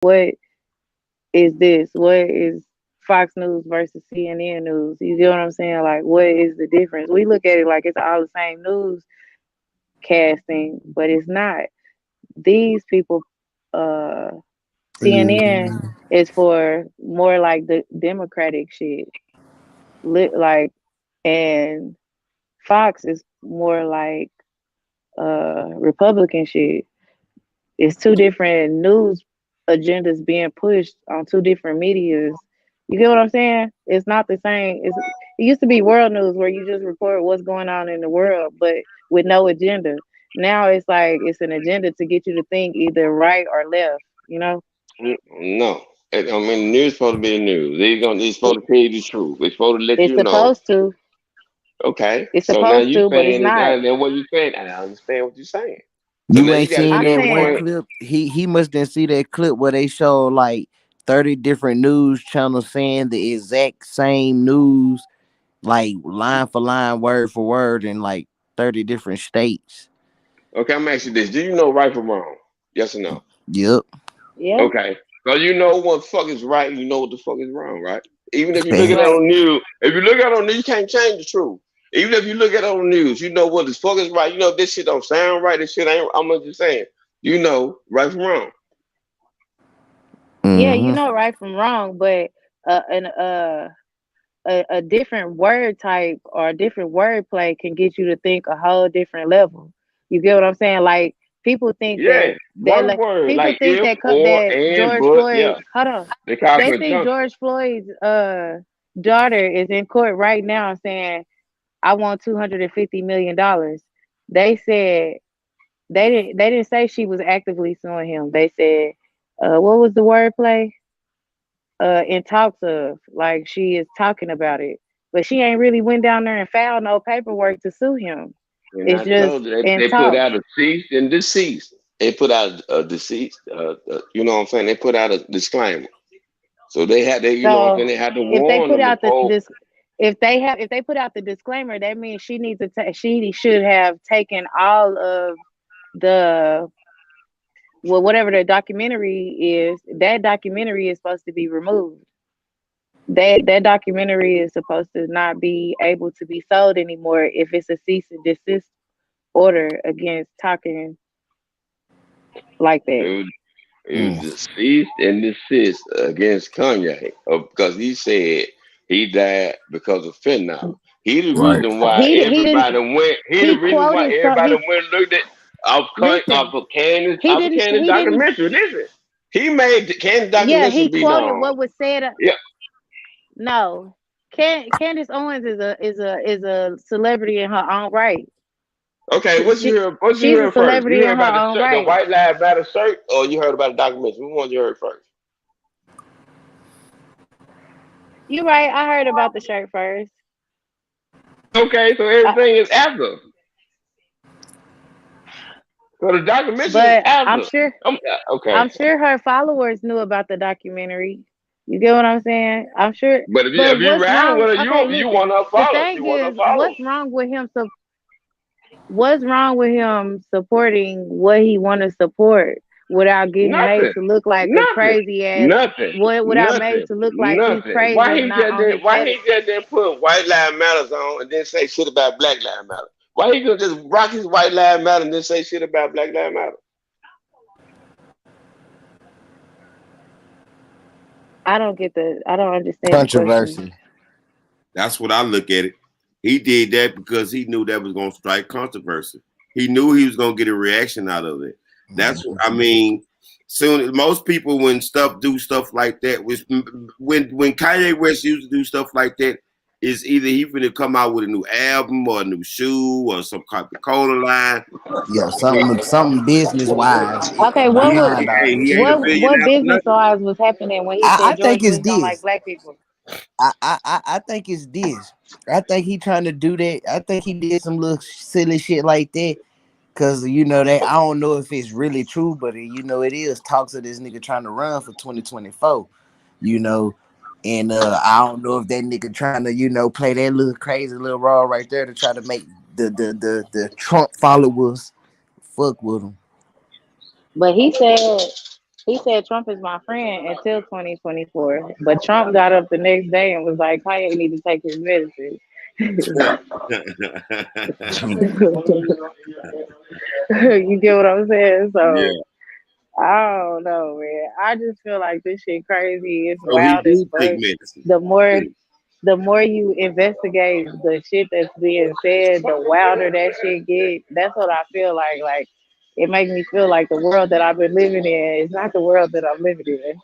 what is this? What is Fox News versus CNN News? You get what I'm saying? Like, what is the difference? We look at it like it's all the same news casting, but it's not. These people, uh, CNN Mm, is for more like the Democratic shit, like, and Fox is more like Republican shit. It's two different news agendas being pushed on two different medias. You get what I'm saying? It's not the same. It used to be world news where you just report what's going on in the world, but with no agenda. Now it's like it's an agenda to get you to think either right or left. You know, No. I mean, news supposed to be the news. They're it, supposed to tell you the truth. They're supposed to let it's you know. supposed to. Okay. It's So now supposed you to, but it's saying it not. now, then what you saying? I understand what you're saying. So you now you ain't got to seen I'm that choose one saying between. clip. He must didn't see that clip where they show like 30 different news channels saying the exact same news, like line for line, word for word, in like 30 different states. Okay, I'm asking you this. Do you know right from wrong? Yes or no? Yep. yeah, Okay. So you know what the fuck is right, you know what the fuck is wrong, right? Even if you look at it right. on news, if you look at it on news, you can't change the truth. Even if you look at it on news, you know what the fuck is right. You know this shit don't sound right. This shit ain't. I'm just saying. You know right from wrong. Yeah, you Hmm. know right from wrong, but an a different word type or a different wordplay can get you to think a whole different level. You get what I'm saying? Like people think Yeah, that one like word people like think if or that and George but. Floyd. Yeah, Hold on, they call they think conjunction. George Floyd's daughter is in court right now saying I want $250 million. They said they didn't say she was actively suing him. They said what was the wordplay? In talks of, like she is talking about it, but she ain't really went down there and filed no paperwork to sue him. And It's I just told you in they put talks. out a cease and desist. They put out a deceased. You know what I'm saying? They put out a disclaimer. So they had they, you know what I'm saying? So They had to if they warn put them out the before. this if they put out the disclaimer, that means she needs to she should have taken all of the, well, whatever the documentary is. That documentary is supposed to be removed. That documentary is supposed to not be able to be sold anymore if it's a cease and desist order against talking like It that. was, it was Mm. deceased and desist against Kanye because he said he died because of fentanyl. He the Right. reason why He didn't everybody went. He the he reason why quoted from everybody he went and looked at listen, Off of Candace he didn't documentary. Listen, he made the Candace yeah, documentary he be quoted known. what was said. Yeah. No. Candace Owens is a celebrity in her own right. Okay, what you She's a heard first? You celebrity heard in her about the own shirt, the right. White Lives Matter shirt, or you heard about the documentary? Which one you heard first? You're right. I heard about the shirt first. Okay, so I, everything is after. So the documentary is but after. Okay. I'm sure her followers knew about the documentary. You get what I'm saying? I'm sure. But But if you what's riding wrong? with her, Okay, you listen. want her The followers. thing You want her is, followers. what's wrong with him supporting what he want to support without getting made Nothing. to look like a Nothing. crazy ass, Nothing. without made Nothing. to look like he's Nothing. crazy and not on his Why he medicine. just didn't put White Lives Matters on and then say shit about Black Lives Matter? Why he gonna just rock his White Lives Matter and then say shit about Black Lives Matter? I don't understand the question. Controversy. That's what I look at it. He did that because he knew that was going to strike controversy. He knew he was going to get a reaction out of it. That's what I mean. Soon, most people when stuff do stuff like that was when Kanye West used to do stuff like that is either he finna come out with a new album or a new shoe or some Coca-Cola line. Yeah, something business wise Okay, behind all He this ain't shit. a what billionaire for business nothing. wise was happening when he I said George think it's Bush don't like this. black people? I think it's this. I think he trying to do that. I think he did some little silly shit like that. Cause you know that I don't know if it's really true, but you know it is talks of this nigga trying to run for 2024. You know, and I don't know if that nigga trying to play that little crazy little role right there to try to make the Trump followers fuck with him. But He said Trump is my friend until 2024. But Trump got up the next day and was like, Kanye need to take his medicine. You get what I'm saying? Yeah. So I don't know, man. I just feel like this shit crazy. It's So he wild as do take fuck. medicine. The more the more you investigate the shit that's being said, the wilder that shit get. That's what I feel like. Like it makes me feel like the world that I've been living in is not the world that I'm living in.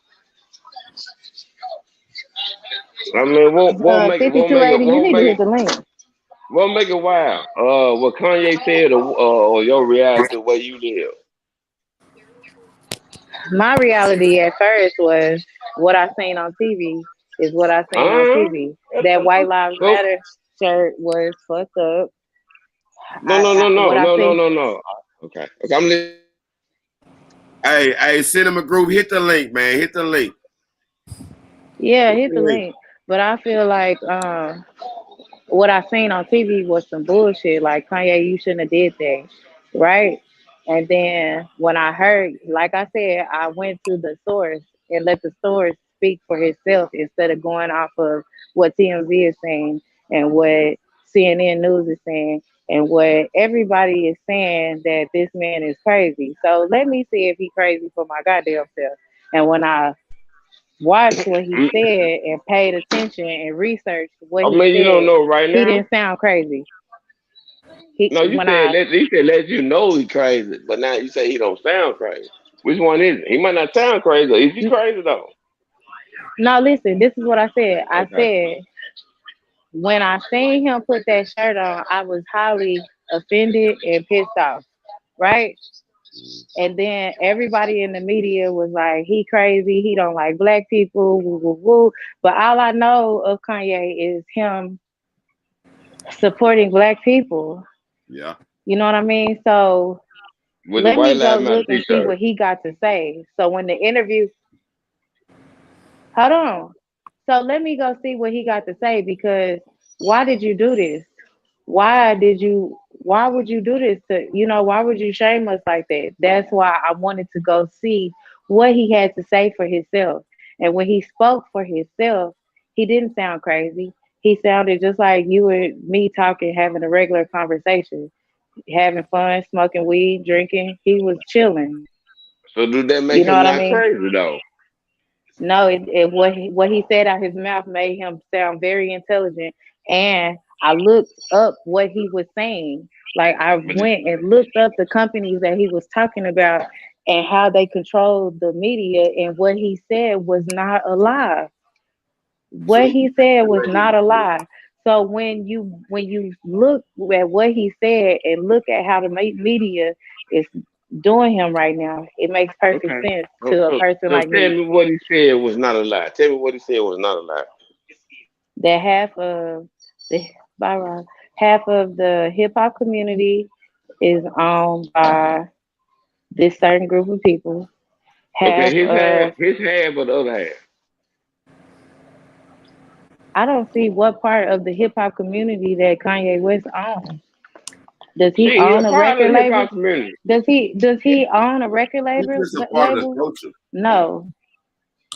I mean, $52.80. You need to hit the link. won't make it wild. What Kanye said, or your reality the way you live. My reality at first was what I seen on TV is what I seen on Uh, TV. That White Lives go. Matter shirt was fucked up. No, no, no, What no, I no, no, see, no, no. Okay, okay. I'm listening. Hey, Cinema Group, hit the link, man. Hit the link. yeah, Hit hit the the link. link. But I feel like what I seen on TV was some bullshit. Like Kanye, you shouldn't have did that, right? And then when I heard, like I said, I went to the source and let the source speak for himself instead of going off of what TMZ is saying and what CNN News is saying and what everybody is saying that this man is crazy. So let me see if he crazy for my goddamn self. And when I watched what he said and paid attention and researched what I he mean, you don't said, know right he now. didn't sound crazy. He No, you when said I let he said let you know he crazy, but now you say he don't sound crazy. Which one is it? He might not sound crazy. Is he crazy though? no listen, this is what I said. I Okay. said when I seen him put that shirt on, I was highly offended and pissed off, right? And then everybody in the media was like, he crazy, he don't like black people, woo woo woo. But all I know of Kanye is him supporting black people. Yeah. You know what I mean? So With the let white me go lives matter look and see t-shirt. what he got to say. So when the interview, hold on. So let me go see what he got to say because why did you do this? Why would you do this to, why would you shame us like that? That's why I wanted to go see what he had to say for himself. And when he spoke for himself, he didn't sound crazy. He sounded just like you and me talking, having a regular conversation, having fun, smoking weed, drinking. He was chilling. So do that You make know him what I not mean? crazy though? No, what he said out his mouth made him sound very intelligent. And I looked up what he was saying. Like I But it, went and looked up the companies that he was talking about and how they controlled the media. And what he said was not a lie. What See, he said was not a lie. So when you look at what he said and look at how the media is doing him right now, it makes perfect okay. sense So, to a so person so like tell me. me what he said was not a lie. Tell me what he said was not a lie. That the Byron, half of the hip hop community is owned by this certain group of people. Okay, Half of his half, or the other half. I don't see what part of the hip hop community that Kanye West owns. Does he Shit, he a own a part of record the hip hop label? community. Does he own a record he's label just a part of the label? culture. No.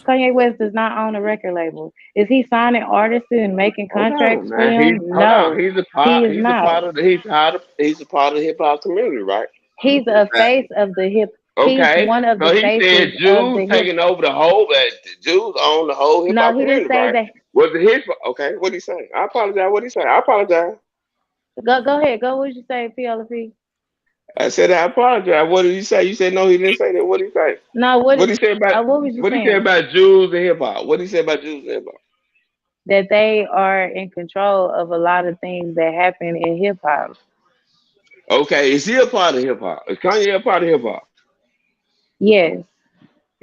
Kanye West does not own a record label. Is he signing artists and making Hold on, contracts for man. them? Hold on. No. He is He's a not. part of the he's a part of the hip hop community, right? He's a face Exactly. of the hip. He's Okay. one of So the he said faces of Jews the hip. taking over the whole. Jews own the whole hip No, hop he didn't community, say right? that. Was it his? Okay. What he say? I apologize. What he say? I apologize. Go ahead. Go. What did you say, PLP? I said I apologize. What did he say? You said no. He didn't say that. What did he say? No. What he say about? What was you What he say saying? about Jews and hip hop? What he say about Jews and hip hop? That they are in control of a lot of things that happen in hip hop. Okay. Is he a part of hip hop? Is Kanye a part of hip hop? Yes,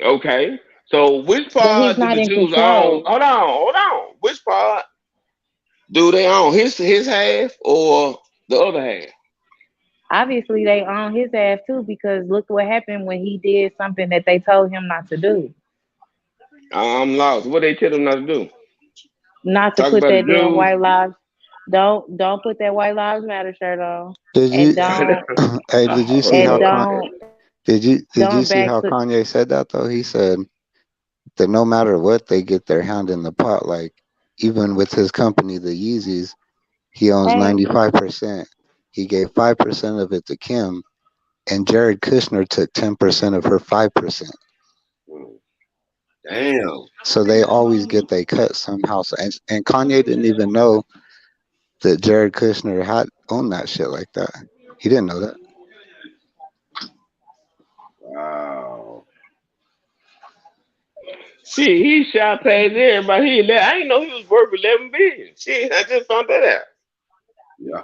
Okay. So which but he's part do not the in Jews own? control. Hold on. Which part do they own? His half or the other half? Obviously, they own his ass too because look what happened when he did something that they told him not to do. I'm lost. What they tell them not to do? Not to Talk put about the that damn Jews. white lives. Don't put that white lives matter shirt on, Did and you? don't Hey, did you see and how? Oh, Con- don't. Did you Going see back how to Kanye said that though? He said that no matter what, they get their hand in the pot. Like even with his company, the Yeezys, he owns hey, 95%. He gave 5% of it to Kim, and Jared Kushner took 10% of her 5%. Mm. Damn. So they always get their cut somehow. So, and Kanye didn't even know that Jared Kushner had owned that shit like that. He didn't know that. Wow. Shit, he shot past everybody. I didn't know he was worth 11 billion. Shit, I just found that out. Yeah.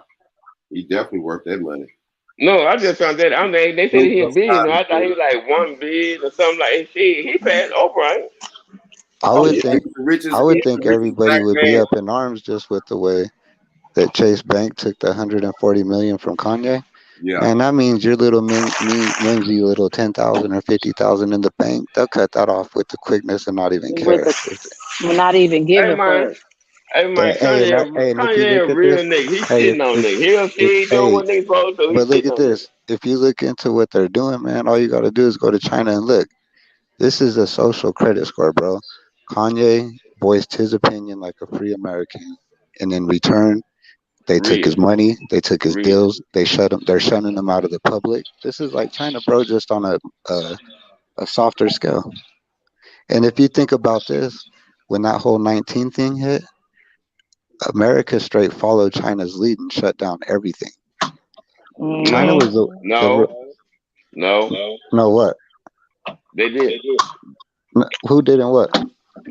He definitely worth that money. No, I just found that. They said Snoop he a Dogg billion. got No, it, I thought he man. was like 1 billion or something like that. Shit, he passed over, right? I Oh would yeah, think he's the richest everybody black would be man. up in arms just with the way that Chase Bank took the 140 million from Kanye. Yeah. Man, that means your little whimsy little 10,000 or 50,000 in the bank. They'll cut that off with the quickness and not even with care. the not even give Hey a man, fuck. hey man, Hey, and if you Kanye look a at real this, nigga. He hey, shitting on niggas. He'll see he doing hey, what niggas supposed to do. He but look shitting at on niggas. this. If you look into what they're doing, man, all you got to do is go to China and look. This is a social credit score, bro. Kanye voiced his opinion like a free American, and in return, they took his Real, money, they took his real. deals, they shut him. They're shunning him out of the public. This is like China, bro, just on a softer scale. And if you think about this, when that whole 19 thing hit, America straight followed China's lead and shut down everything. China No, was Hmm. the no, no. no what? They did. Who didn't what?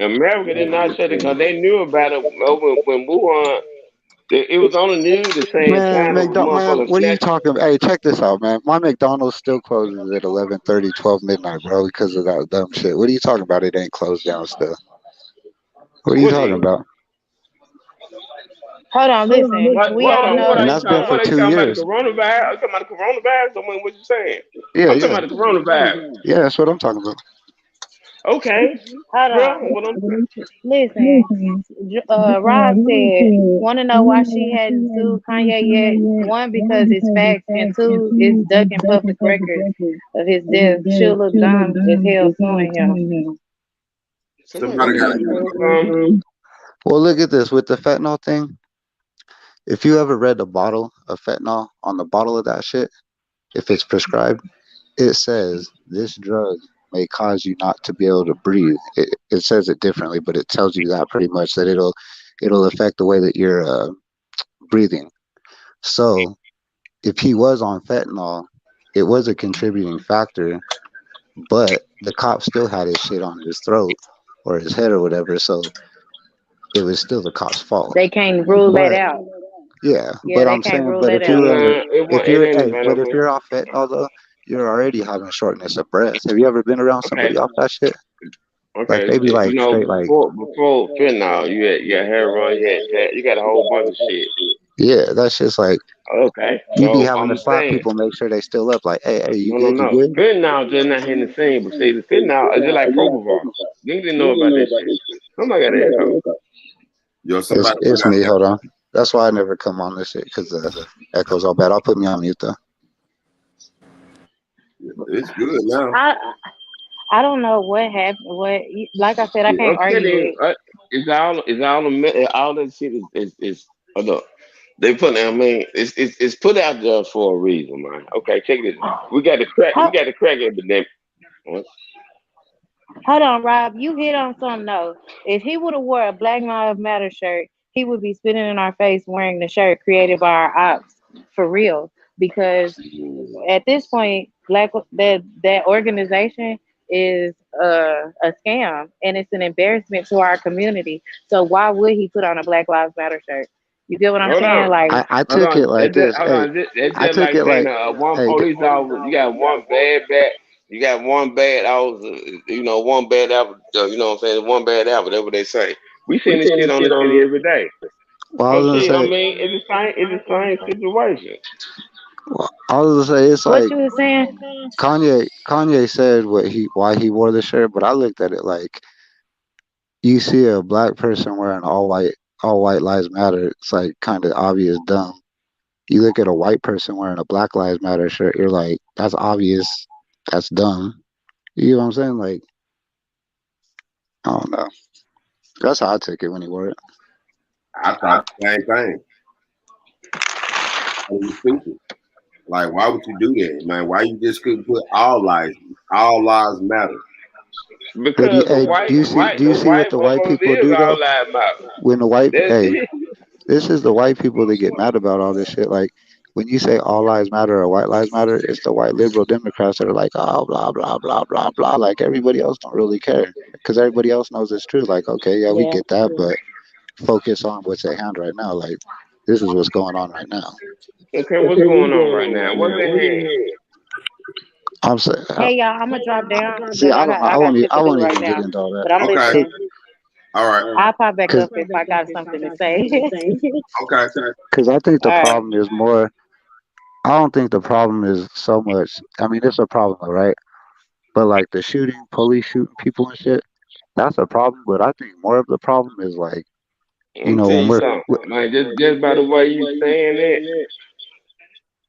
America did not shut it because they knew about it over when Wuhan. It was on the news the same time of a Man, motherfucker what are you snatch. talking about? Hey, check this out, man. My McDonald's still closes at 11:30, 12 midnight, bro, because of that dumb shit. What are you talking about? It ain't closed down still. What are you What talking is? about? Hold on, listen. What? We Hold all on. What know. are And you that's been talking? for What are you 2 talking about? The years. coronavirus? Are you talking about the coronavirus? I mean, what you saying? Yeah, I'm talking yeah. about the coronavirus. Yeah, that's what I'm talking about. Okay. Hold Well, on. what I'm Listen. Rob said, want to know why she hadn't sued Kanye yet? One, because it's facts, and two, it's ducking public records of his death. She'll look dumb as hell suing him. somebody Somebody got got to to do do it. something. Well, look at this with the fentanyl thing. If you ever read the bottle of fentanyl on the bottle of that shit, if it's prescribed, it says this drug may cause you not to be able to breathe. It says it differently, but it tells you that pretty much that it'll affect the way that you're breathing. So if he was on fentanyl, it was a contributing factor, but the cop still had his shit on his throat or his head or whatever. So it was still the cop's fault. They can't rule that But out. yeah, Yeah, but they I'm can't saying, rule but that if you out. ever, Nah, it if won't. It you're, ain't hey, about but if no. you're off fentanyl though, you're already having shortness of breath. Have you ever been around somebody Okay. off that shit? Like Okay. they be You like know, straight like, before fentanyl, you had heroin, you got a whole bunch of shit. yeah, that's just like Okay. you be So having to I'm slap saying, people, make sure they still up. Like, hey, you no, no, good? You no. good? Fentanyl just not hitting the same, but see, the fentanyl is just like propofol. You didn't know about that shit. Somebody got an echo. Yo, It's somebody it's got me. that. Hold on. That's why I never come on this shit because the echoes all bad. I'll put me on mute though. It's good now. I I don't know what happened. Like I said, I can't I'm telling argue you, with. all that shit is look. They put, I mean, it's put out there for a reason, man. Okay, check this. We How, got the crack epidemic. What? hold on, Rob. You hit on something though. If he would have wore a Black Lives Matter shirt, he would be spitting in our face wearing the shirt created by our ops for real. Because at this point, that organization is a scam and it's an embarrassment to our community. So why would he put on a Black Lives Matter shirt? You get what I'm Hold saying? on. Like, I Hold took it on. like this. Hold Hey, on. It's I just took like it saying like, one hey, police officer, you got one bad bat, you got one bad officer, one bad apple, you know what I'm saying? One bad apple, whatever they say. We seeing this shit on the city every day. well, I So was gonna shit, I say, mean, it's the same situation. I was gonna say, it's what like you were saying? Kanye said why he wore the shirt, but I looked at it like you see a black person wearing all white lives matter. It's like kind of obvious dumb. You look at a white person wearing a Black Lives Matter shirt, you're like, that's obvious. That's dumb. You know what I'm saying? Like, I don't know. That's how I took it when he wore it. I thought the same thing. It was stupid. Like, why would you do that, man? Why you just couldn't put all lives matter? But Because the hey, white, do you the see what white the white motherfuckers people is do all though? lives matter. When the white, That's hey, it. this is the white people that get mad about all this shit. Like when you say all lives matter or white lives matter, it's the white liberal Democrats that are like, oh, blah blah blah blah blah. Like everybody else don't really care because everybody else knows it's true. Like, okay, yeah, we Yeah. get that, but focus on what's at hand right now. Like this is what's going on right now. Okay, what's going on right now? What's at hand? I'm saying, Hey y'all, I'm gonna drop down see, because I don't know. I got shit I to do won't right even get now. into all that. But I'm Okay. listening. All right. I'll pop back Cause, up if I got something to say. Okay. cause I think the All right. problem is more. I don't think the problem is so much. I mean, it's a problem, right? But like the shooting, police shooting people and shit, that's a problem. But I think more of the problem is like, I'm tell when you we're something, man. Just by the way you saying that,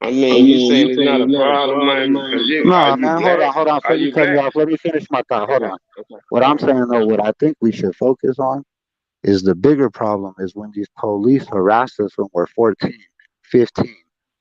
I mean, you saying it's not a problem, man, because are no, you man, black? hold on. Are Before you you cut me black? off, let me finish my thought. Hold Okay, on. okay, What all I'm right. saying though, what I think we should focus on is the bigger problem is when these police harass us when we're 14, 15,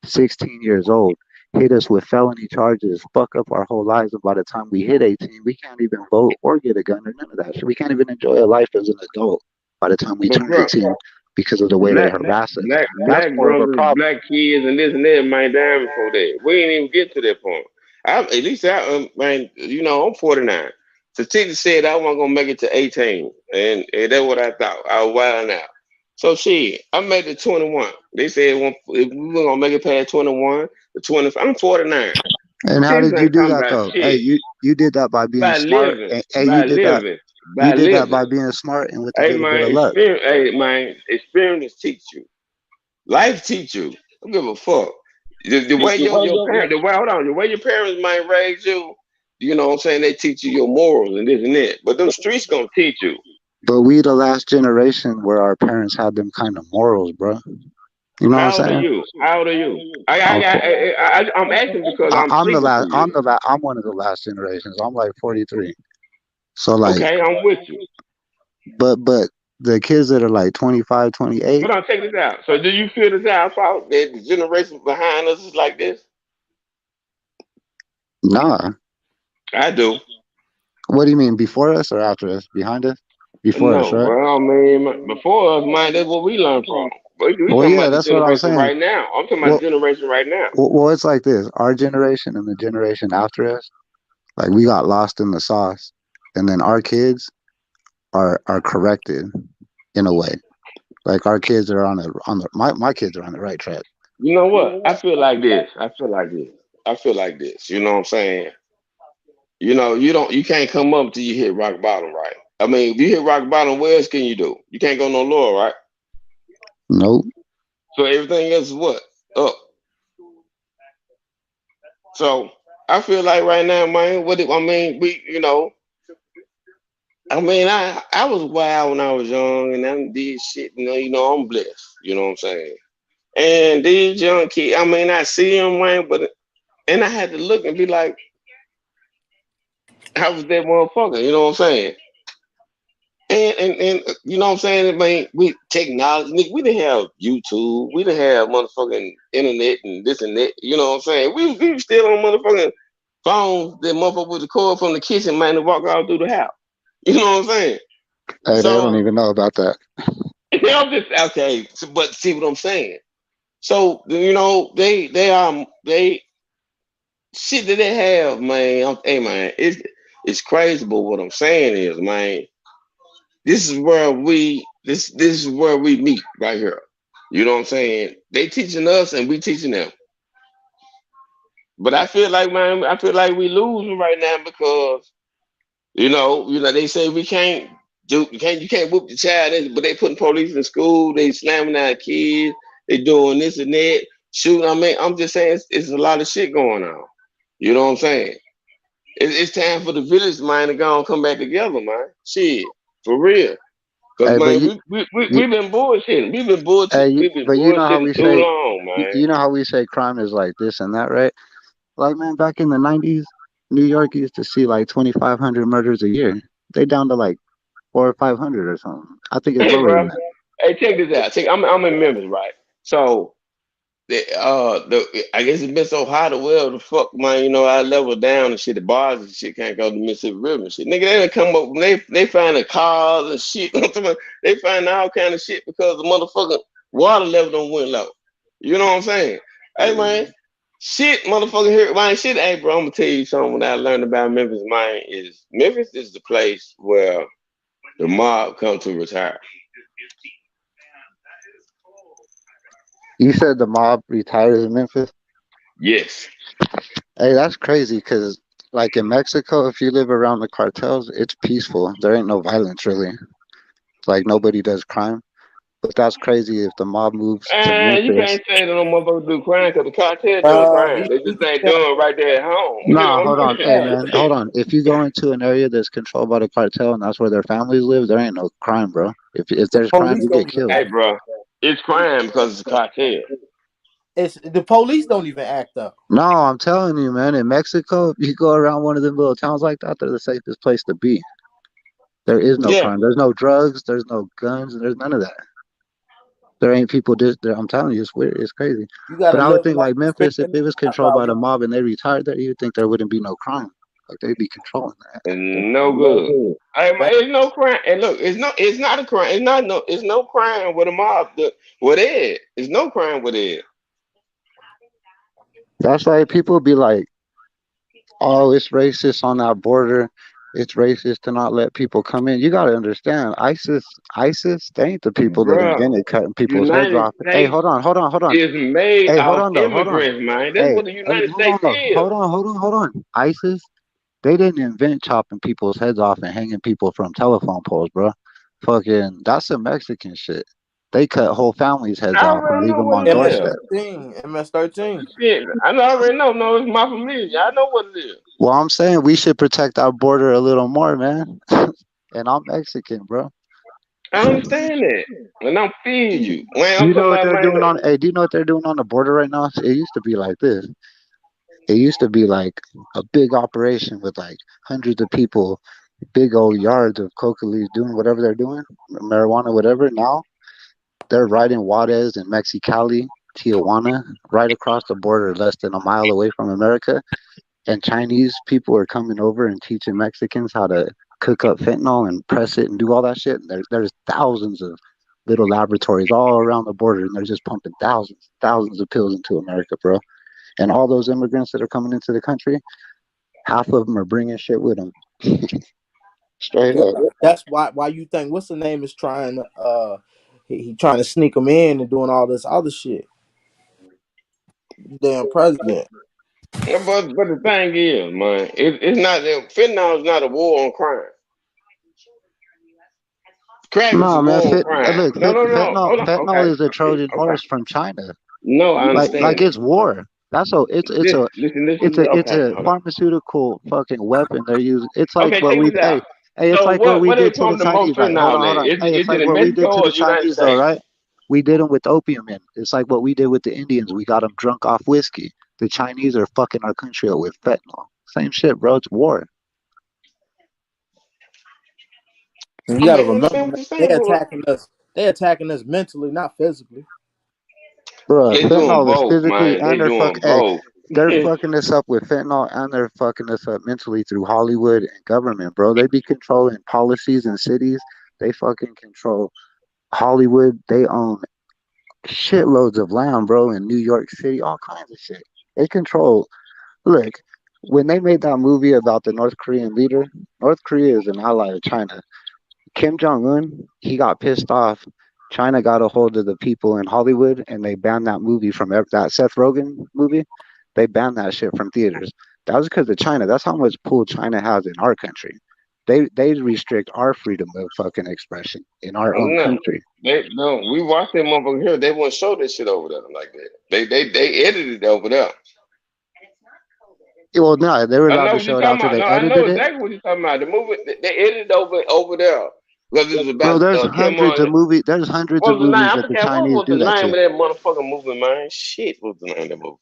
16 years old, hit us with felony charges, fuck up our whole lives, and by the time we hit 18, we can't even vote or get a gun or none of that shit. We can't even enjoy a life as an adult by the time we But turn bro, 18 because of the way they black, harass us. That's black more of a brothers, problem. black kids, and this and that, man, down before that. We ain't even get to that point. At least man, I'm 49. So teacher said I wasn't gonna make it to 18, and that's what I thought. I was wilding out. So shit, I made it 21. They said if we were gonna make it past 21 to 25. I'm 49. And how Teachers did you ain't do talking that about though? Hey, shit. you did that by being By smart. living, Hey, by living, you by did that living. by being smart and with a Hey little bit man, of luck. experience teach you. Life teach you. I don't give a fuck. The way your parent, the way hold on, the way your parents might raise you, you know what I'm saying? They teach you your morals and this and that. But them streets gonna teach you. But we the last generation where our parents had them kind of morals, bro. You know what I'm How old are saying? you? How old are you? I'm for, I'm asking because I'm I'm the speaking to last. you. I'm one of the last generations. I'm like 43. So like, Okay, I'm with you. but the kids that are like 25, 28, Hold on, check this out. So do you feel this our fault that the generation behind us is like this? nah. I do. What do you mean before us or after us? Behind us? Before us, No, right? well, I mean, before us, man, that's what we learn from. We Well, talking yeah, about the that's what I'm generation saying. right now. I'm talking about Well, the generation right now. it's like this. Our generation and the generation after us, like we got lost in the sauce, and then our kids are corrected in a way. Like our kids are my kids are on the right track. You know what? I feel like this. I feel like this. I feel like this. You know what I'm saying? You can't come up till you hit rock bottom, right? I mean, if you hit rock bottom, what else can you do? You can't go no lower, right? Nope. So everything else is what? Up. So I feel like right now, man, I mean, I was wild when I was young and I did shit, I'm blessed. You know what I'm saying? And these young kids, I see them, man, and I had to look and be like, how was that motherfucker? You know what I'm saying? And you know what I'm saying? I mean, we technology, nigga, we didn't have YouTube, we didn't have motherfucking internet and this and that. You know what I'm saying? We still on motherfucking phones that motherfucker with the cord from the kitchen, man, to walk all through the house. You know what I'm saying? Hey, they don't So even know about that. I'm just okay, but see what I'm saying. So they shit that they have, man. Hey man, it's crazy, but what I'm saying is, man, this is where we meet right here. You know what I'm saying? They teaching us and we teaching them. But I feel like, man, we losing right now because they say we can't you can't whoop the child, but they putting police in school, they slamming out kids, they doing this and that, shooting. I mean, I'm just saying it's a lot of shit going on. You know what I'm saying? It's time for the village man to go and come back together, man. Shit, for real. Cause Hey, but man, you we've been bullshitting. We've been but you know how bullshitting we too say long, man. you know how we say crime is like this and that, right? Like man, back in the 90s, New York used to see like 2,500 murders a year. They down to like 400 or 500 or something. I think it's Hey, lower than bro. that. Hey, check this out. I'm in Memphis, right? So the I guess it's been so hot as well. The fuck, man, you know, I level down and shit. The bars and shit can't go to Mississippi River and shit. Nigga, they done come up. They find the cars and shit. They find all kind of shit because the motherfucking water level don't went low. You know what I'm saying? Hey, man, shit, motherfucker, here, man, shit. Hey, bro, I'm gonna tell you something. What I learned about Memphis, man, is Memphis is the place where the mob come to retire. You said the mob retires in Memphis. Yes. Hey, that's crazy because, like in Mexico, if you live around the cartels, it's peaceful. There ain't no violence really. Like nobody does crime. But that's crazy if the mob moves to And you Memphis. can't say that no motherfuckers do crime because the cartel doing Uh, crime. he, They he just can ain't say doing right there at home. You Nah, know hold what on. I'm Hey, that. man, saying? hold on. If you go into an area that's controlled by the cartel and that's where their families live, there ain't no crime, bro. If The there's crime, police you get don't even killed. Hey, act. bro, it's crime because it's a cartel. It's the police don't even act up. No, I'm telling you, man. In Mexico, if you go around one of them little towns like that, they're the safest place to be. There is no Yeah. crime. There's no drugs. There's no guns. There's none of that. There ain't people just there. I'm telling you, it's weird. It's crazy. You gotta But I would live think life like straight Memphis, if in it was the controlled by the mob and they retired there, you'd think there wouldn't be no crime. Like they'd be controlling that. And no good. Hey, man, That, it's no crime. And look, it's not a crime. It's no crime with a mob. With it, it's no crime with it. That's why people be like, "Oh, it's racist on that border. It's racist to not let people come in." You got to understand, ISIS, they ain't the people that Bruh, invented cutting people's heads United off. Hey, States hold on. is made Hey, hold of on though, hold on. immigrants, man. That's Hey, what the hey, United hold on States though, is. hold on. ISIS, they didn't invent chopping people's heads off and hanging people from telephone poles, bro. Fucking, that's some Mexican shit. They cut whole families' heads I off and already leave know them what on it is. doorstep. MS-13. Shit, I know, I already know. No, it's my familiar. I know what it is. Well, I'm saying we should protect our border a little more, man. And I'm Mexican, bro. I understand that. And I'm feed you. Man, Do I'm you know talking what about, they're man. doing on? Hey, do you know what they're doing on the border right now? It used to be like this. It used to be like a big operation with like hundreds of people, big old yards of coca leaves doing whatever they're doing, marijuana, whatever. Now they're right in Juarez and Mexicali, Tijuana, right across the border, less than a mile away from America. And Chinese people are coming over and teaching Mexicans how to cook up fentanyl and press it and do all that shit. And there's thousands of little laboratories all around the border, and they're just pumping thousands of pills into America, bro. And all those immigrants that are coming into the country, half of them are bringing shit with them. Straight Yeah, up. that's why you think what's the name is trying to he trying to sneak them in and doing all this other shit. Damn president. Yeah, but the thing is, man, it's not fentanyl is not a war on crime. Crack is a No, man. war on crime. Look, No, no, no. fentanyl, Hold on. fentanyl Okay. is a Trojan Okay. horse from China. No, I Like understand that. it's war. That's a Listen. it's Okay, a hold on. pharmaceutical fucking weapon they're using. It's like Okay, what check we this out. it's So like what we what they did to the pump the most Chinese, right? Hold fentanyl on, hold in? on. Hey, it's Is it like in what we did Mexico to the or United Chinese, though, States? right? We did them with opium in. It's like what we did with the Indians. We got them drunk off whiskey. The Chinese are fucking our country up with fentanyl. Same shit, bro. It's war, And you I gotta make remember, understand man, what you're saying, bro. they attacking us mentally, not physically. bro. They doing Fentanyl is both, physically man. and They doing both. they're fucking us up with fentanyl and they're fucking us up mentally through Hollywood and government, bro. They be controlling policies in cities. They fucking control Hollywood. They own shitloads of land, bro, in New York City, all kinds of shit. They control. Look, when they made that movie about the North Korean leader, North Korea is an ally of China. Kim Jong Un, he got pissed off. China got a hold of the people in Hollywood, and they banned that movie from that Seth Rogen movie. They banned that shit from theaters. That was because of China. That's how much pull China has in our country. They restrict our freedom of fucking expression in our own No, country. they no. We watched that motherfucker here. They won't show this shit over there like that. They edited it over there. Well, no, they were I allowed know to what you're show it talking after about. they No, I know edited it. exactly what you're talking about. The movie they edited over there because it was Bro, about there's Kim. hundreds of movies. There's hundreds What of was the name? movies I that the forgot. What Chinese was the do that name to. of that motherfucking movie, man? Shit, what was the name of that movie?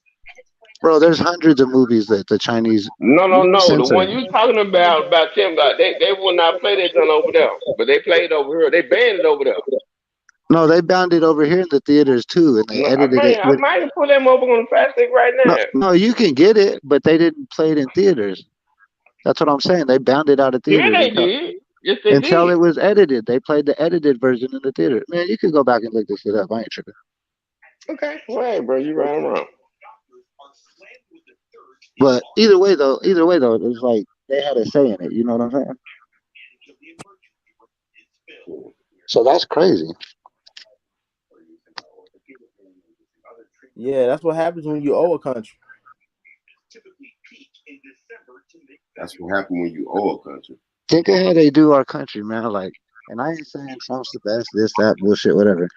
Bro, there's hundreds of movies that the Chinese No, no, no. The censor. one you talking about them, they will not play that gun over there, but they played over here. They banned it over there. No, they bound it over here in the theaters too, and they No, edited it I with. might pull them over on the fast stick right No, now. no, you can get it, but they didn't play it in theaters. That's what I'm saying. They bound it out of Yeah, theaters they did. Yes, they until did. it was edited. They played the edited version in the theater. Man, you can go back and look this shit up. I ain't tripping. Okay, right, bro. You right, I'm wrong. But either way though, it's like they had a say in it. You know what I'm saying? So that's crazy. Yeah, that's what happens when you owe a country. That's what happened when you owe a country. Think of how they do our country, man. Like, and I ain't saying Trump's the best, this, that, bullshit, whatever.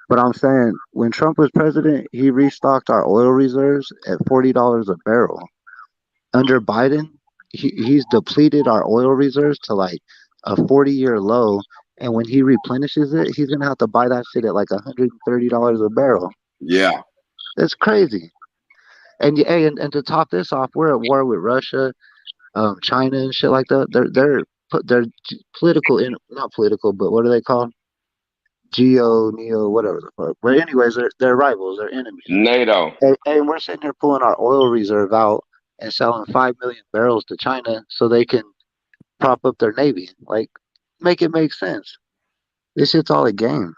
But I'm saying when Trump was president, he restocked our oil reserves at $40 a barrel. Under Biden, he's depleted our oil reserves to like a 40-year low. And when he replenishes it, he's gonna have to buy that shit at like $130 a barrel. Yeah. That's crazy. And hey, and to top this off, we're at war with Russia, China, and shit like that. They're political in not political, but what are they called? Geo, neo, whatever the fuck. But anyways, they're rivals, they're enemies. NATO. And we're sitting here pulling our oil reserve out and selling 5 million barrels to China so they can prop up their navy. Like, make it make sense. This shit's all a game.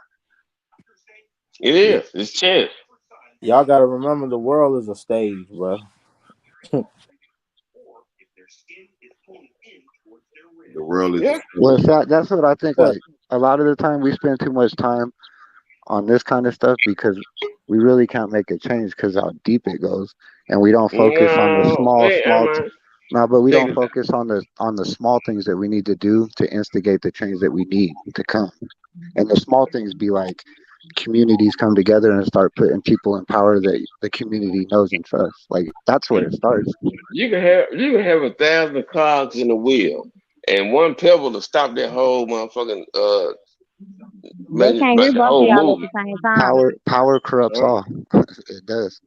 It Yeah. is. It's chess. Y'all gotta remember the world is a stage, bro. The world is a Yeah. Well, stage. that's what I think. Yeah. Like, a lot of the time we spend too much time on this kind of stuff because we really can't make a change because how deep it goes, and we don't focus on the No, small, hey, small. man. No, but we Check don't this out. focus on the small things that we need to do to instigate the change that we need to come. And the small things be like communities come together and start putting people in power that the community knows and trusts. Like that's where it starts. You can have 1,000 cogs in the wheel, and one pebble to stop that whole motherfucking They man, can't but hear the both of whole y'all at the movement. same time. Power corrupts Huh? all. It does.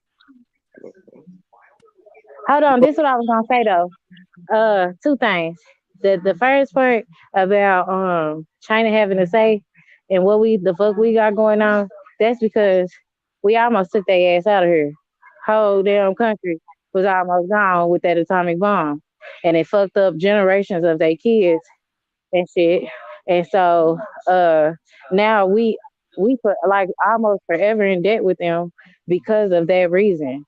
Hold on, this is what I was gonna say though. Two things. The first part about China having a say and what we the fuck we got going on, that's because we almost took their ass out of here. Whole damn country was almost gone with that atomic bomb. And it fucked up generations of their kids and shit. And so now we put like almost forever in debt with them because of that reason.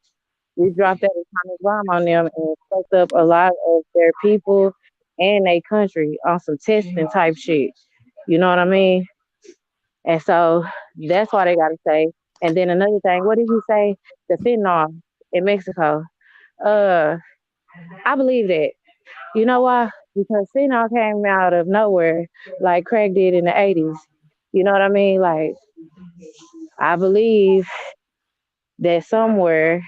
We dropped that atomic bomb on them and fucked up a lot of their people and their country on some testing type shit. You know what I mean? And so that's why they got to say. And then another thing, what did he say? The fentanyl in Mexico. Uh, I believe that. You know why? Because fentanyl came out of nowhere, like crack did in the '80s. You know what I mean? Like I believe that somewhere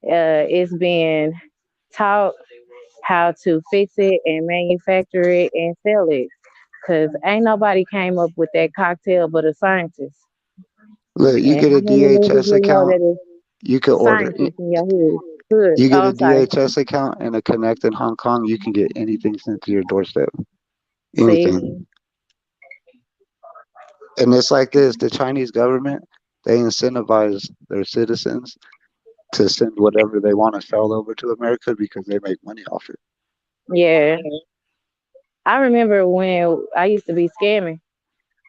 it's being taught how to fix it and manufacture it and sell it. Cause ain't nobody came up with that cocktail but a scientist. Look, you And get how a many niggas DHS we know account. that is You could order. scientists in your hood? Hood. You Oh, get a I'm sorry. DHS account and a Connect in Hong Kong. You can get anything sent to your doorstep. See, Anything. And it's like this: the Chinese government, they incentivize their citizens to send whatever they want to sell over to America because they make money off it. yeah. I remember when I used to be scamming.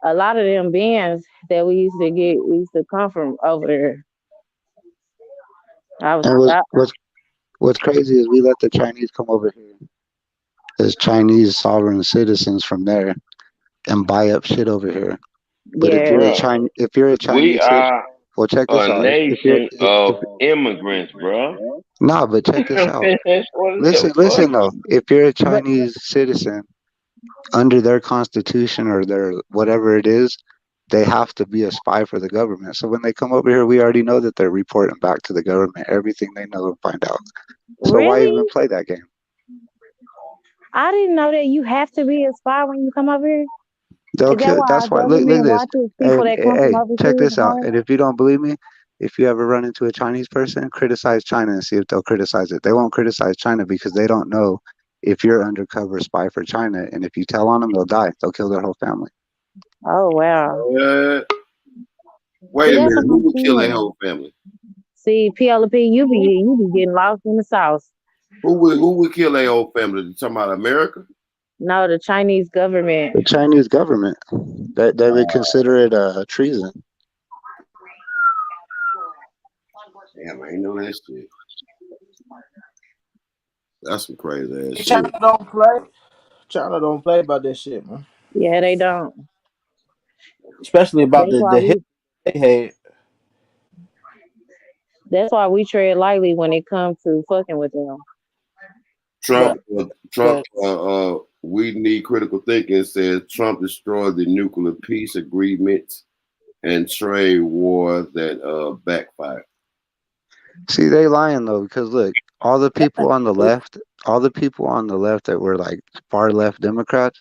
A lot of them bands that we used to get, we used to come from over there. I was, And what's crazy is we let the Chinese come over here as Chinese sovereign citizens from there and buy up shit over here. But yeah. If you're a We Chinese citizen, are well, check this a out. If you're nation of immigrants, bro. nah, but check this out. What the fuck? Listen though. If you're a But Chinese citizen under their constitution or their whatever it is, they have to be a spy for the government. So when they come over here, we already know that they're reporting back to the government everything they know and find out. So why really, even play that game? I didn't know that you have to be a spy when you come over here. Is that Okay, why our that's why. Look government this. watches people And that come from hey, check overseas this out. home? And if you don't believe me, if you ever run into a Chinese person, criticize China and see if they'll criticize it. They won't criticize China because they don't know if you're undercover spy for China, and if you tell on them, they'll die. They'll kill their whole family. Oh wow. Uh, See, wait a that's minute, what who I'm would kill their saying. whole family? See, PLP, you be getting lost in the sauce. Who would kill their whole family? You talking about America? No, the Chinese government. The Chinese government, they would consider it treason. Damn, I ain't know that shit. That's some crazy ass China shit. don't play. China don't play about that shit, man. Yeah, they don't. Especially about That's why the hit we. they had. That's why we tread lightly when it comes to fucking with them. Trump, But Trump, we need critical thinking. Says Trump destroyed the nuclear peace agreements and trade war that backfired. See, they lying though, because look, all the people on the left, all the people on the left that were like far left Democrats,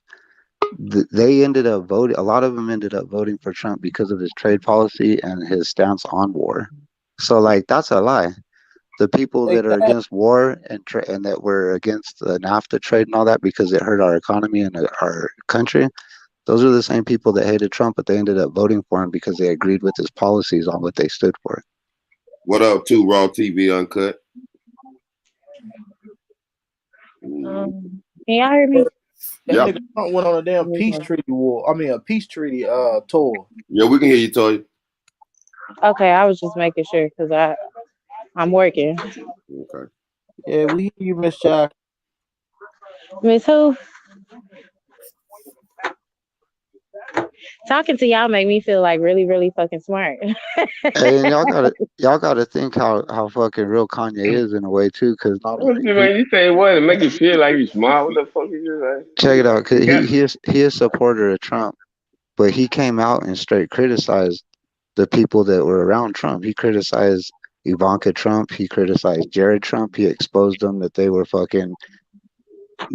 they ended up voting. A lot of them ended up voting for Trump because of his trade policy and his stance on war. So, like, that's a lie. The people that are exactly. against war and that were against the NAFTA trade and all that because it hurt our economy and our country, those are the same people that hated Trump, but they ended up voting for him because they agreed with his policies on what they stood for. What up, too? Raw TV Uncut. Can y'all hear me? That Yeah, nigga Trump went on a damn peace Okay. treaty war. I mean, a peace treaty tour. yeah, we can hear you, Toy. Okay, I was just making sure because I'm working. Okay. Yeah, we hear you, Miss Jack. Miss who? Talking to y'all make me feel like really, really fucking smart. Hey, and y'all gotta think how fucking real Kanye is in a way too, because not What only you he man? You say what? It make you feel like you smart? What the fuck is you check it out, cause like? he is a supporter of Trump, but he came out and straight criticized the people that were around Trump. He criticized Ivanka Trump. He criticized Jared Trump. He exposed them that they were fucking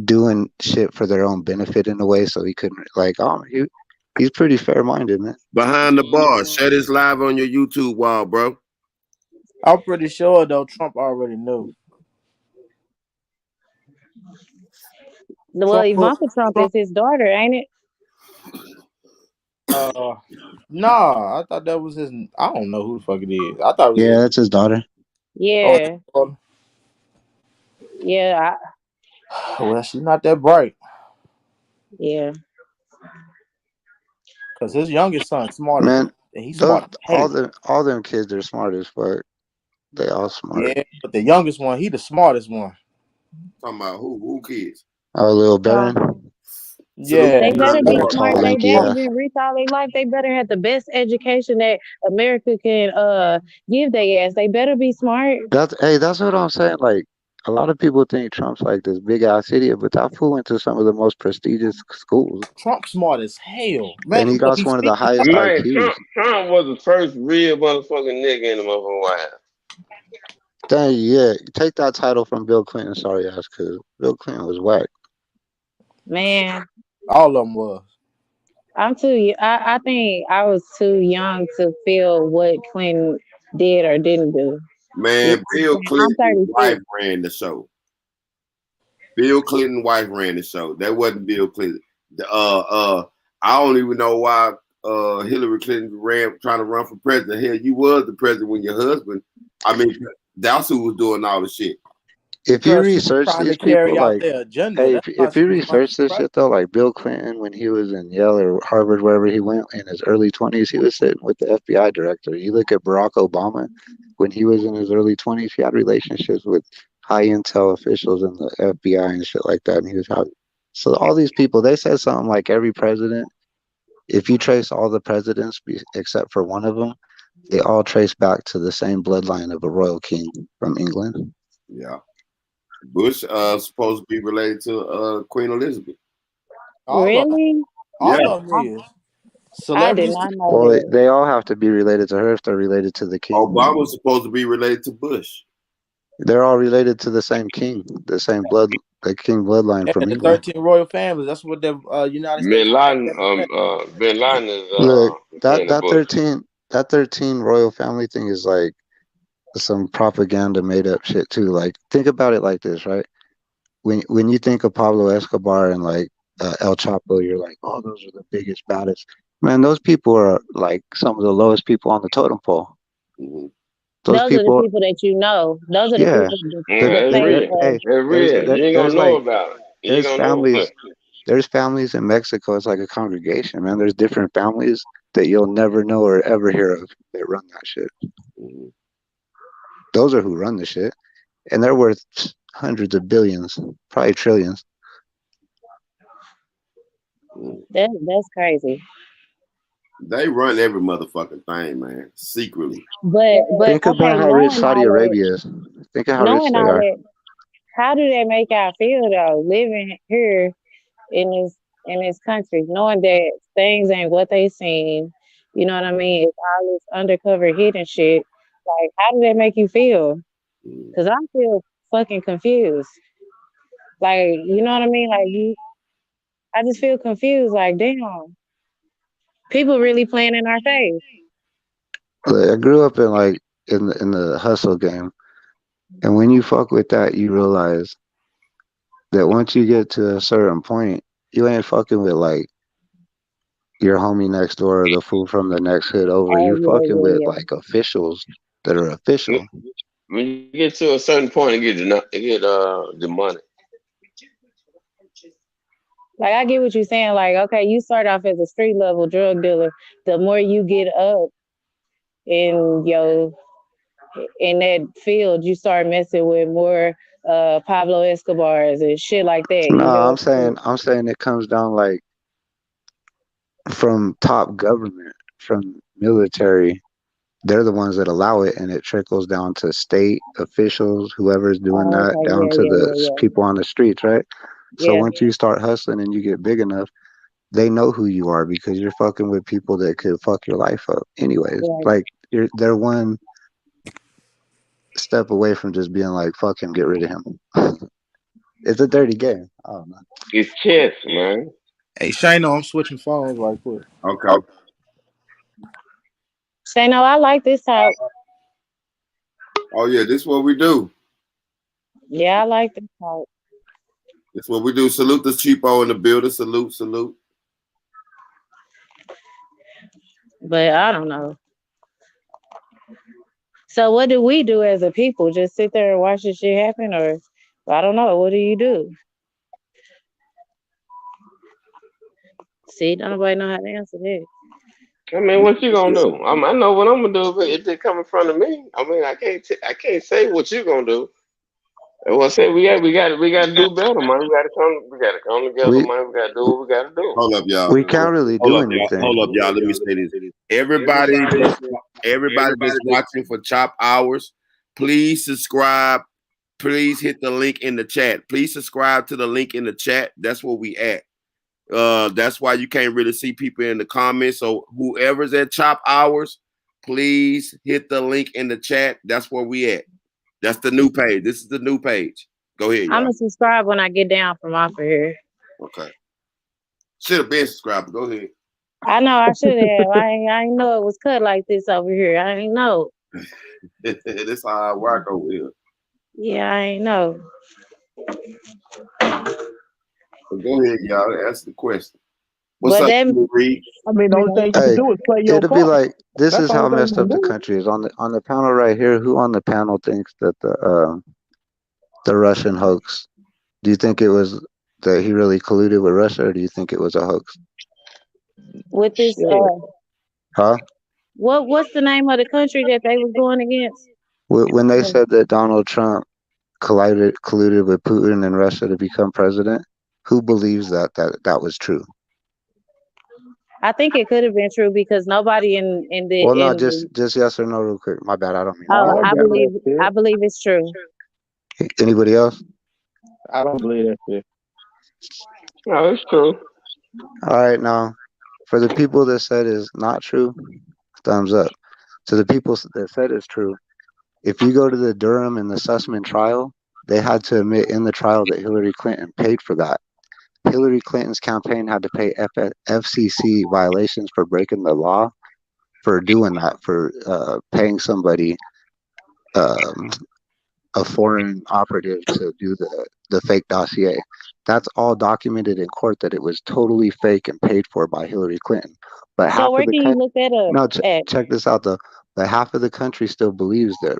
doing shit for their own benefit in a way, so he couldn't like. Oh, he's pretty fair minded, man. Behind the bar. Share this live on your YouTube wall, bro. I'm pretty sure though Trump already knew. Well, Trump put Ivanka Trump Trump. is his daughter, ain't it? Nah, I thought that was his. I don't know who the fuck it is. I thought it was Yeah, his. that's his daughter. Oh, Yeah, yeah, well, she's not that bright yeah. because his youngest son smarter than Man, and he's those smart as hell. all them kids are smart as fuck. They all smart. Yeah, but the youngest one, he the smartest one. Talking about who kids? Oh, little Trump. Baron. Salute Yeah, They to better behind the be That bar. tall, smart. They lanky daddy ass. been rich all their life. They better have the best education that America can give their ass. They better be smart. That's what I'm saying. Like a lot of people think Trump's like this big ass idiot, but that fool went to some of the most prestigious schools, Trump smart as hell, man. and he Look, got he one of the speaks. highest Man, IQs. Trump was the first real motherfucking nigga in the motherfucking White House. Dang, yeah, take that title from Bill Clinton. Sorry ass, cause Bill Clinton was whack. Man, All of them was. I'm too. I think I was too young to feel what Clinton did or didn't do. You Man, know what I'm Bill saying? I'm Clinton's wife 36. ran the show. Bill Clinton's wife ran the show. That wasn't Bill Clinton. I don't even know why Hillary Clinton ran trying to run for president. Hell, you was the president when your husband. I mean, that's who was doing all the shit. If you Because she was research trying to these people, carry out like, their agenda. hey, That's why if she you was running research for this president. shit though, like Bill Clinton when he was in Yale or Harvard, wherever he went in his early 20s, he was sitting with the FBI director. You look at Barack Obama when he was in his early 20s, he had relationships with high intel officials in the FBI and shit like that, and he was out. So all these people, they said something like every president. If you trace all the presidents except for one of them, they all trace back to the same bloodline of a royal king from England. Yeah. Bush supposed to be related to Queen Elizabeth. All of them. Really? Yeah. All of them I, is. I did Celebrities. not know Well, that. they all have to be related to her if they're related to the king. Obama's supposed to be related to Bush. They're all related to the same king, the same the king bloodline And from the England. 13 royal families. That's what the United States Bin Laden, represents. Bin Laden is Look, in the that Bush. 13 that 13 royal family thing is like some propaganda made up shit too. Like think about it like this, right? When you think of Pablo Escobar and like El Chapo, you're like, oh, those are the biggest, baddest. Man, those people are like some of the lowest people on the totem pole. Mhm. Those Those are the people, people that you know. Those are the yeah. people, There, the It's there, face there, real. of. hey, It's real. You ain't there's gonna know like about it. You ain't there's gonna know about families there's families in Mexico. It's like a congregation, man. There's different families that you'll never know or ever hear of that run that shit. Mhm. Mhm. Those are who run the shit, and they're worth hundreds of billions, probably trillions. That's crazy. They run every motherfucking thing, man, secretly. But Think about okay, how rich Saudi Arabia is. Think of how rich knowing they all are. that, how do they make y'all feel though, living here in this country, knowing that things ain't what they seem? You know what I mean? It's all this undercover hidden shit. Like, how do that make you feel? Mhm. Cause I feel fucking confused. Like, you know what I mean? Like I just feel confused. Like, damn, people really playing in our face. Like, I grew up in like in the hustle game, and when you fuck with that, you realize that once you get to a certain point, you ain't fucking with like your homie next door or the fool from the next hood over. Oh You fucking yeah, with yeah, like officials that are it. official. When you get to a certain point, it get the money. Like I get what you're saying. Like, okay, you start off as a street level drug dealer. The more you get up in your in that field, you start messing with more Pablo Escobars and shit like that. No, You know what I'm I'm saying it comes down like from top government, from military. They're the ones that allow it, and it trickles down to state officials, whoever's doing Oh, that, okay, down yeah, to yeah, the yeah, people on the streets, right? So yeah, once you start hustling and you get big enough, they know who you are because you're fucking with people that could fuck your life up. Anyways, yeah. Right. like they're one step away from just being like, fuck him, get rid of him. It's a dirty game. I don't know. It's chess, man. Hey, Shano, I'm switching phones right quick. Okay. Say no, I like this talk. Oh yeah, this is what we do. Yeah, I like this talk. This is what we do. Salute the cheapo in the building. Salute, salute. But I don't know. So what do we do as a people? Just sit there and watch this shit happen, or I don't know. What do you do? See, don't nobody know how to answer that. I mean, what you gonna do? I know what I'm gonna do, but if they come in front of me, I mean, I can't say what you gonna do. And what I say we got to do better, man. We gotta come together, We man. We gotta do what we gotta do. Hold up, y'all. we can't really Hold do up, y'all. anything. Hold up, y'all. Let me say this. Everybody everybody that's watching for Chop Hours, please subscribe. Please hit the link in the chat. Please subscribe to the link in the chat. That's where we at. That's why you can't really see people in the comments. So whoever's at Chop Hours, please hit the link in the chat. That's where we at. That's the new page. This is the new page. Go ahead, I'm y'all. gonna subscribe when I get down from off of here. Okay. Should have been subscribed. Go ahead. I know I should have. I ain't know it was cut like this over here. I ain't know. This how I rock over here. Yeah, I ain't know. So go ahead, y'all. Ask the question. What's But up, then Reed? I mean, the only thing you can Hey, do is play your it'll be part. like this That's is the how only thing you messed can up the do. country is. On the panel right here, who on the panel thinks that the Russian hoax? Do you think it was that he really colluded with Russia, or do you think it was a hoax? with this, Shit. Huh? what's the name of the country that they was going against? When they said that Donald Trump colluded with Putin and Russia to become president, who believes that was true? I think it could have been true because nobody Well, no, in the just yes or no, real quick. My bad, I don't mean I to oh cut don't you believe off. that shit. I believe it's true. Anybody else? I don't believe that shit. No, it's true. All right, now for the people that said is not true, thumbs up. To the people that said it's true, if you go to the Durham and the Sussman trial, they had to admit in the trial that Hillary Clinton paid for that. Hillary Clinton's campaign had to pay FCC violations for breaking the law, for doing that, for paying somebody, um, a foreign operative to do the fake dossier. That's all documented in court that it was totally fake and paid for by Hillary Clinton. But So half of where the can you look that up no, at? check this out though. But half of the country still believes that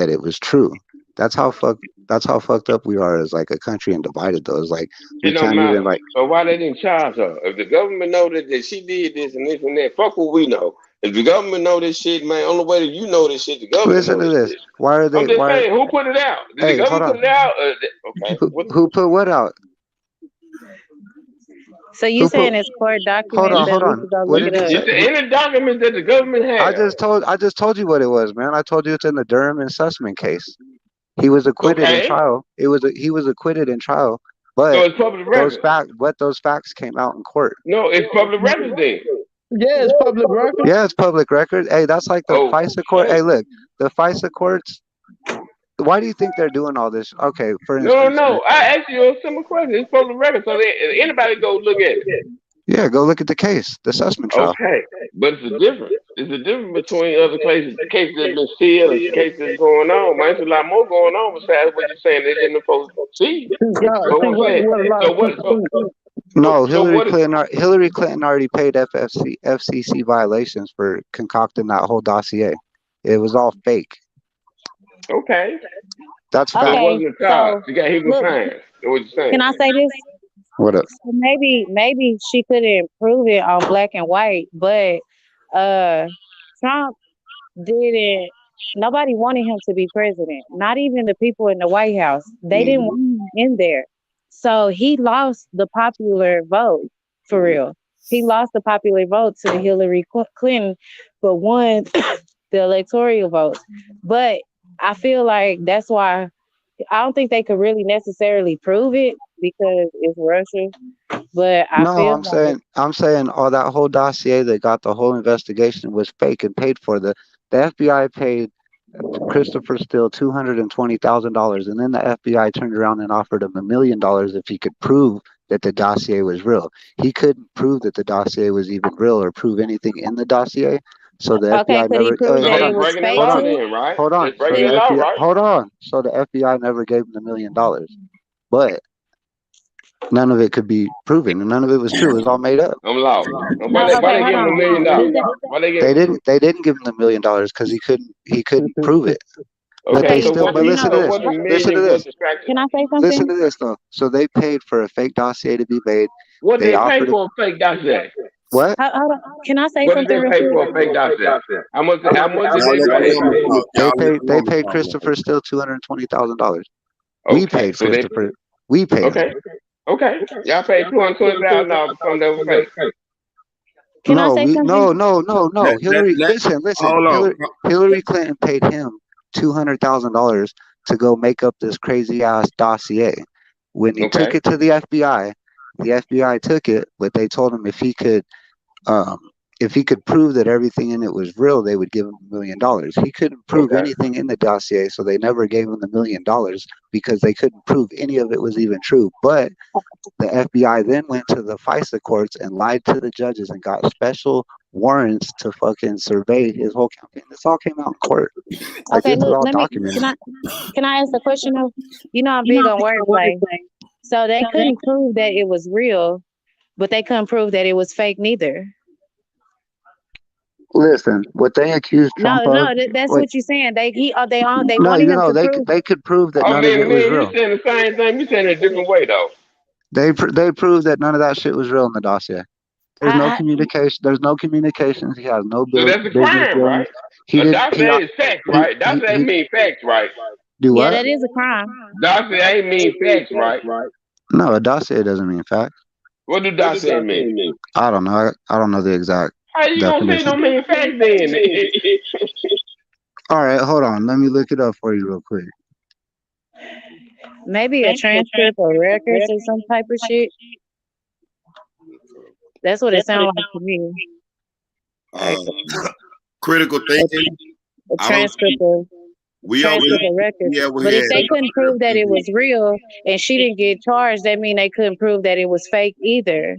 it was true. That's how fucked up we are as like a country and divided though. It's like we It don't can't even matter. like So why they didn't charge her? If the government know that she did this and this and that, fuck what we know. If the government know this shit, man, only way that you know this shit, the government listen know to this this. shit. Why are I'm they just why saying, who put it out? Did the hey, hold government put on. it out? Okay. Who put what out? So you Who put saying it's court hold documents on, that hold we on. could go What look You, it did you up? say? it's any document that the government I have. just told you what it was, man. I told you it's in the Durham and Sussman case. He was acquitted in Okay. trial. He was acquitted in trial, So but it's public record. those facts came out in court. No, it's public record then. Yeah, it's public record. Yeah, it's public record. Hey, that's like the FISA court. Hey, Okay. look, the FISA courts. Why do you think they're doing all this? Okay, for No, instance, no. I asked you a simple question. It's public record, so anybody go look at it. yeah, go look at the case, the Sussman trial. Okay, but it's a difference. It's a difference between other cases that's been sealed and cases that's going on. Man, there's a lot more going on besides what you're saying they didn't supposed to see. God, But see I'm saying, what a lot so of what? people do. No, So what is Hillary Clinton already paid FCC violations for concocting that whole dossier. It was all fake. okay? That's So it fact. Okay, wasn't a charge. so He was look, fine. That's what you're can saying. I say this? What up? So maybe she couldn't prove it on black and white, but uh Trump didn't nobody wanted him to be president. Not even the people in the White House. They didn't want him in there. So he lost the popular vote for real. He lost the popular vote to Hillary Clinton, but won the electoral votes. But I feel like that's why I don't think they could really necessarily prove it because it's Russia. But I No, feel like I'm saying all that whole dossier that got the whole investigation was fake and paid for. The FBI paid Christopher Steele $220,000, and then the FBI turned around and offered him $1 million if he could prove that the dossier was real. He couldn't prove that the dossier was even real or prove anything in the dossier. So the okay, FBI could he never. prove Wait, So that hold they it on, was breaking the fake hold law on, too? then, right? hold They on. So breaking the the law, FBI. right? Hold on. So the FBI never gave him $1 million, but none of it could be proven, and none of it was true. It was all made up. I'm lost. And No, why okay, they hold give him on. $1 million? Does that Why they get? They didn't give him the $1 million because he couldn't prove it. But okay, they Okay, so still. what? But listen to no. this. What the Listen to million was this. distracted? Can I say Listen something? to this though. So they paid for a fake dossier to be made. What They did they pay offered him for a fake dossier? what? Hold on. Can I say What did something they real pay for quick? a fake dossier? How much did Y'all they let the pay? woman talk. Y'all let the They woman paid talk. Christopher Steele $220,000. We Okay, paid so they Christopher. We paid him. okay, okay. Y'all paid $220,000 for something that was fake. Can I say something? No. Hillary, Let listen. hold on. Hillary Clinton paid him $200,000 to go make up this crazy ass dossier. When he took Okay, it to the FBI took it, but they told him um, if he could prove that everything in it was real, they would give him $1 million. He couldn't prove okay. anything in the dossier, so they never gave him the $1 million because they couldn't prove any of it was even true. But the FBI then went to the FISA courts and lied to the judges and got special warrants to fucking survey his whole campaign. This all came out in court. Like Okay, it's look, all let me documented. can I ask a question though? You know I'm big on wordplay. So they couldn't prove that it was real, but they couldn't prove that it was fake neither. Listen, what they accused Trump of. That's Wait, what you're saying. They no, wanted him to prove. they could prove that I none of it mean, was man, you real. saying the same thing. You saying it a different way though. They proved that none of that shit was real in the dossier. There's no I communication. There's no communications. He has no So that's a business crime, dealings. right? He A didn't. dossier is facts, right? Dossier He mean facts, right? do yeah, what? that is a crime. Dossier ain't mean facts, right? No, a dossier doesn't mean fact. What do dossier mean? I don't know. I don't know the exact How you gonna say it definition. don't mean facts then? All right, hold on. Let me look it up for you real quick. Maybe a transcript or records or some type of shit. That's what it sounds like to me. Uh, critical thinking. A I don't. transcript of We over transcript here. of records. We ever But if had. they couldn't prove that it was real and she didn't get charged, that mean they couldn't prove that it was fake either.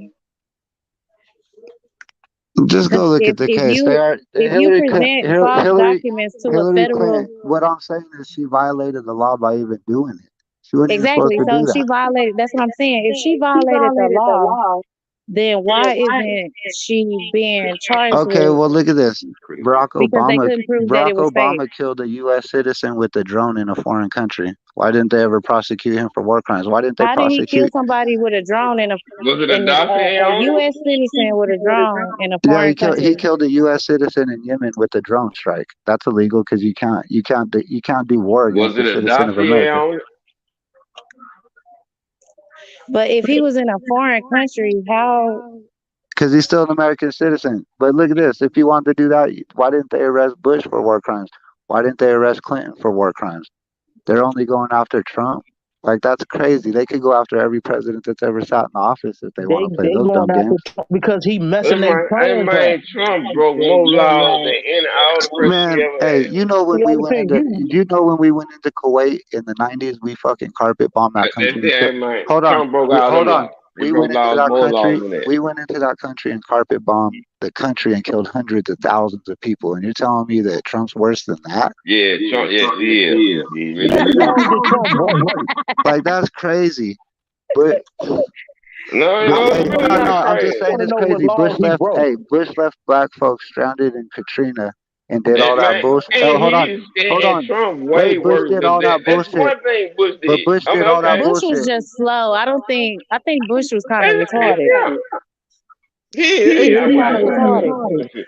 Just go look at the If case. They you are if you Hillary Clinton. present false documents to a Hillary federal, Clinton. What I'm saying is she violated the law by even doing it. She wasn't even supposed exactly. to So do if she that. violated, that's what I'm saying. If she violated the law, then why isn't she being charged Okay, with? well look at this. Critical. Because they couldn't prove that it Barack was fake. Obama killed a U.S. citizen with a drone in a foreign country. Why didn't they ever prosecute him for war crimes? Why didn't they How did he kill prosecute? somebody with a drone Was it a in dossier a on it? U.S. citizen with a drone in a Yeah, foreign he country? killed a U.S. citizen in Yemen with a drone strike. That's illegal because you can't do war Was against it a a citizen of dossier America. on it? But if he was in a foreign country, how? Because he's still an American citizen. But look at this. If you wanted to do that, why didn't they arrest Bush for war crimes? Why didn't they arrest Clinton for war crimes? They're only going after Trump. Like, that's crazy. They could go after every president that's ever sat in office if they want to play They those going dumb after games. Trump because he That messing their man, that plans up. man Trump broke more laws than any all the presidents we Man, ever hey, had. you know when He we only went paid into you. you know when we went into Kuwait in the 90s, we fucking carpet bombed that That's country and it, killed. hey, man. Hold on. Trump broke all Hold them on. laws. He broke laws, more laws than that. We went into that country and carpet bombed the country and killed hundreds of thousands of people. And you're telling me that Trump's worse than that? Yeah, Trump. Yes, he is. He How really is. long did Trump wait? Like, that's crazy. But No, it But was hey, really no, not I'm just crazy. saying Want to it's know what crazy. laws he broke? Bush left black folks stranded in Katrina and did all And, that man, bullshit. Oh, and and Trump way Wait, Bush worse did than all that. that That's bullshit. one thing Bush But did. Bush I did mean, all that okay, Bush was bullshit. just slow. I think Bush was kind of and, retarded. yeah, He I was kind of retarded. mean,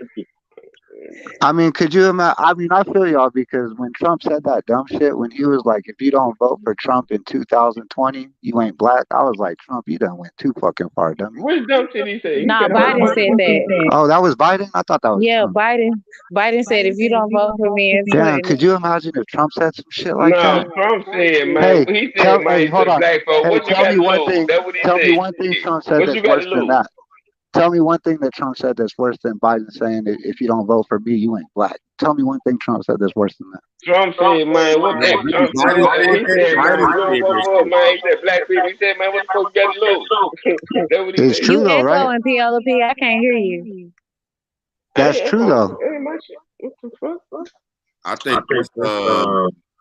I mean, could you imagine? I mean, I feel y'all because when Trump said that dumb shit, when he was like, if you don't vote for Trump in 2020, you ain't black. I was like, Trump, you done went too fucking far, dummy. what dumb shit he said? He Nah, said a whole Biden bunch of said that. Oh, that was Biden? I thought that was Yeah, Trump. Biden said if you don't vote for me in Damn, 20, could you imagine if Trump said some shit like no, that? Trump said, man, Hey, he said, man, hold to the on. black folks, Hey, what you got to lose? That's what he tell me said. one thing Trump said What you that's got to worse than lose? that. Tell me one thing that Trump said that's worse than Biden saying if you don't vote for me, you ain't black. Tell me one thing Trump said that's worse than that. Trump said, man, what No, that? really, Trump said, Biden said he that. said, man, Biden if you don't said vote that for us, shit. man, he said, black people, he said, man, what the fuck you got to lose? That's what he It's said. true you though, right? echoing PLP. I can't hear you. That's Hey, true though. hey, my shit. What the fuck? I think that's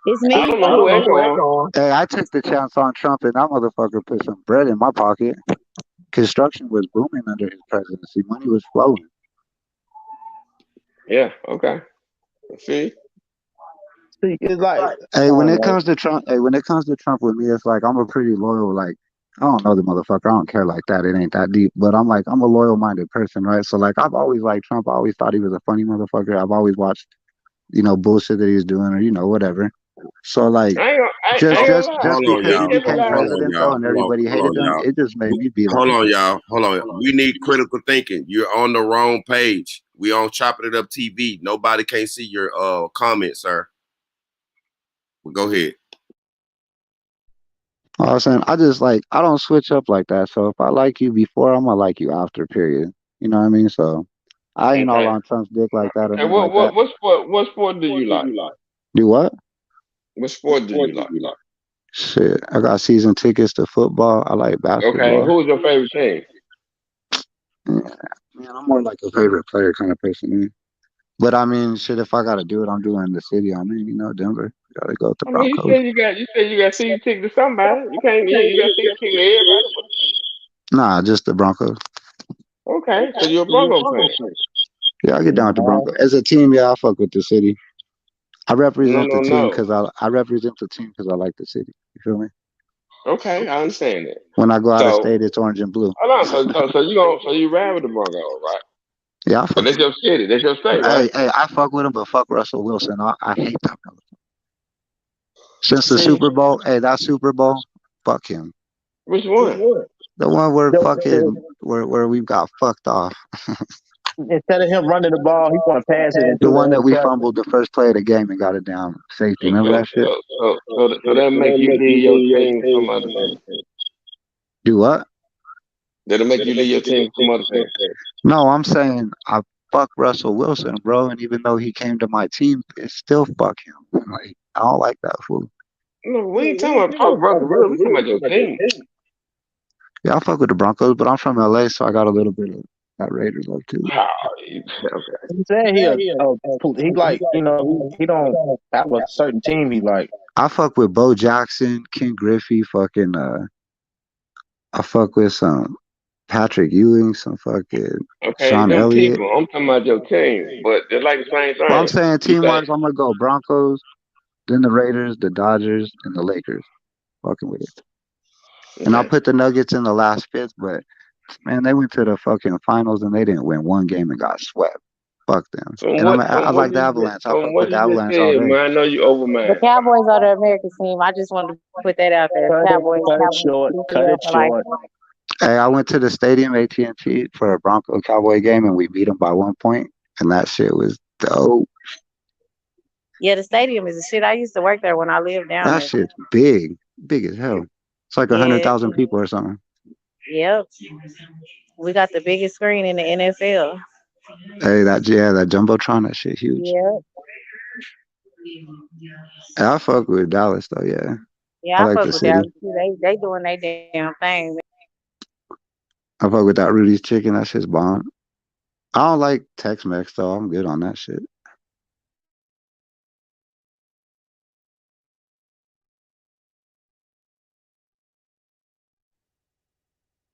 It's I me. don't know who echoing. Hey, I took the chance on Trump and that motherfucker put some bread in my pocket. Construction was booming under his presidency. Money was flowing. Yeah, okay. See? See, it's like, Hey, come when on, it man. comes to Trump, with me, it's like I'm a pretty loyal. Like I don't know the motherfucker. I don't care like that. It ain't that deep. But I'm a loyal-minded person, right? So like I've always liked Trump. I always thought he was a funny motherfucker. I've always watched, bullshit that he's doing or whatever. So like I ain't gonna lie. just hold on, because He he y'all. just a became lie. Hold on, president though y'all. and Hold on, everybody hold hated on, him, y'all. it just made me be Hold like, on, y'all. Hold on. We need critical thinking. You're on the wrong page. We on Chopping It Up TV. Nobody can see your comments, sir. Well, go ahead. I was saying, I just like I don't switch up like that. So if I like you before, I'm gonna like you after. Period. You know what I mean? So I ain't all Okay. on Trump's dick like that or Okay, nothing like that. what sport do you like? Do what? What sport do you like? Shit, I got season tickets to football. I like Okay, basketball. who's your favorite team? Yeah, man, I'm more like a favorite player kind of person. Man. But I mean, shit, if I gotta do it, I'm doing the city. I mean, Denver. Gotta go with the I mean, Broncos. you said you got season ticket to somebody. You got season ticket to everybody. Nah, just the Broncos. Okay, so you're a Bronco fan. Yeah, I get down with the Broncos. As a team, yeah, I fuck with the city. I represent the team No. because I represent the team because I like the city. You feel me? Okay, I understand that. When I go out of So state, it's orange and blue. hold on, so you ride with the Broncos, right? Yeah, I But fuck that's with them. your city, that's your state, right? Hey, I fuck with him, but fuck Russell Wilson. I hate that motherfucker. Since the See, Super Bowl, that Super Bowl, fuck him. Which one? The one where The- fucking where we got fucked off. Instead of him running the ball, he want to pass it The into the one that we interception. fumbled the first play of the game and got it down safety. So Remember so that shit? so that make you leave your team for some other team. Do what? That'll make you leave your team for some other team. No, I'm saying I fuck Russell Wilson, bro. And even though he came to my team, it's still fuck him. Like I don't like that fool. No, we ain't talking about fuck Russell Wilson. We talking about your team. Yeah, I fuck with the Broncos, but I'm from LA, so I got a little bit of That Raiders love too. Oh, okay. He said he like he don't have a certain team he like. I fuck with Bo Jackson, Ken Griffey, fucking I fuck with some Patrick Ewing, some fucking Okay, Sean them Elliott. people. I'm talking about your team, but they're like the same Well, I'm thing. saying You team think? wise, I'm gonna go Broncos, then the Raiders, the Dodgers, and the Lakers. Fucking with it. And I'll Okay. put the Nuggets in the last fifth, but man, they went to the fucking finals and they didn't win one game and got swept. Fuck them. And I From what like the you Avalanche. I from fuck what with the you just Avalanche all said, day. man, I know you The overman. Cowboys are the American team. I just wanted to put that out there. Cowboys, Cut it Cowboys, short. Cut UCF it for life. short. Hey, I went to the stadium AT&T for a Bronco Cowboy game and we beat them by 1 point, and that shit was dope. Yeah, the stadium is the shit. I used to work there when I lived down That there. shit's big, big as hell. It's like a hundred Yeah. thousand people or something. Yep. We got the biggest screen in the NFL. Hey, that jumbotron, that shit huge. Yep. Hey, I fuck with Dallas though. Yeah, I Yeah, I like fuck the with city. Dallas too. They doing their damn thing. I fuck with that Rudy's chicken. That shit's bomb. I don't like Tex-Mex though. I'm good on that shit.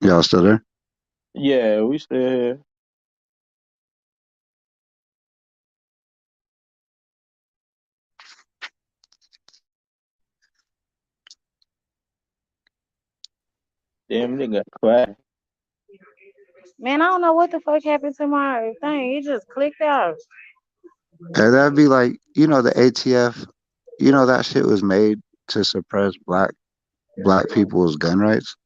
Y'all still there? Yeah, we still here. Damn nigga quiet. Man, I don't know what the fuck happened to my thing. It just clicked out. Hey, that'd be like the ATF. That shit was made to suppress black people's gun rights.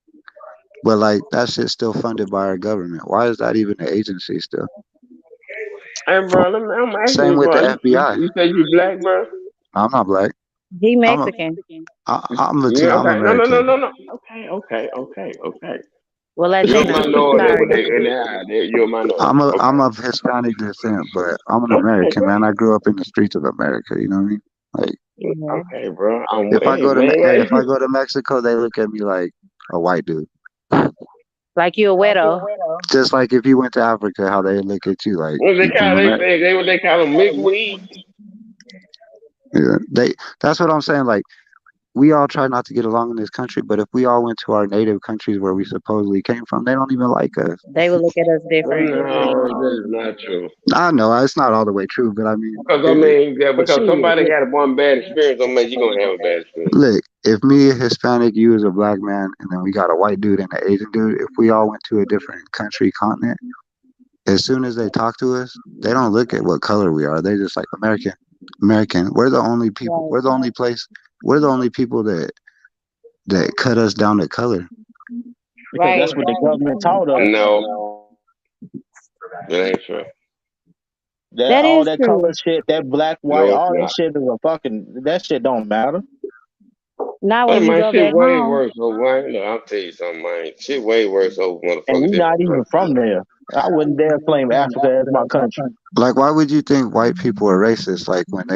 But like that shit's still funded by our government. Why is that even an agency still? Hey, bro, I'm asking Same you, with bro. the You, FBI. you say you black, bro? I'm not black. He I'm a Mexican. I'm Yeah. Latino. I'm Okay. No. No. No. American. No. No. Okay. Well, You're a Latino. minority, Sorry. but you're a minority. I'm Okay. of Hispanic descent, but I'm an Okay, American bro. man. I grew up in the streets of America. You know what I mean? Like Yeah. Okay, bro. Hey, if I man. go to Mexico, they look at me like a white dude. Like you a widow. Just like if you went to Africa, how they look at you like What they you from call America. they what they call them milkweed? Yeah, that's what I'm saying. Like we all try not to get along in this country, but if we all went to our native countries where we supposedly came from, they don't even like us. They would look at us different. No, that is not true. I know it's not all the way true, but I mean, Because I mean, yeah, But because shit. somebody got one bad experience, don't make you gonna have a bad experience. look, if me a Hispanic, you as a black man, and then we got a white dude and an Asian dude, if we all went to a different country, continent, as soon as they talk to us, they don't look at what color we are. They just like American, American. We're the only people. Right. We're the only place. We're the only people that cut us down to color. Because Right. that's what the government taught us. No, it ain't true. That That all is that color true. shit, that black, white, No, it's all that not. shit is a fucking that shit don't matter. Not Hey when you man, go shit back way home. worse over man. Look, I'll tell you something, man. Shit way worse over And motherfuckers we not different even countries. from there. I wouldn't dare claim Africa as my country. Like, why would you think white people are racist? Like when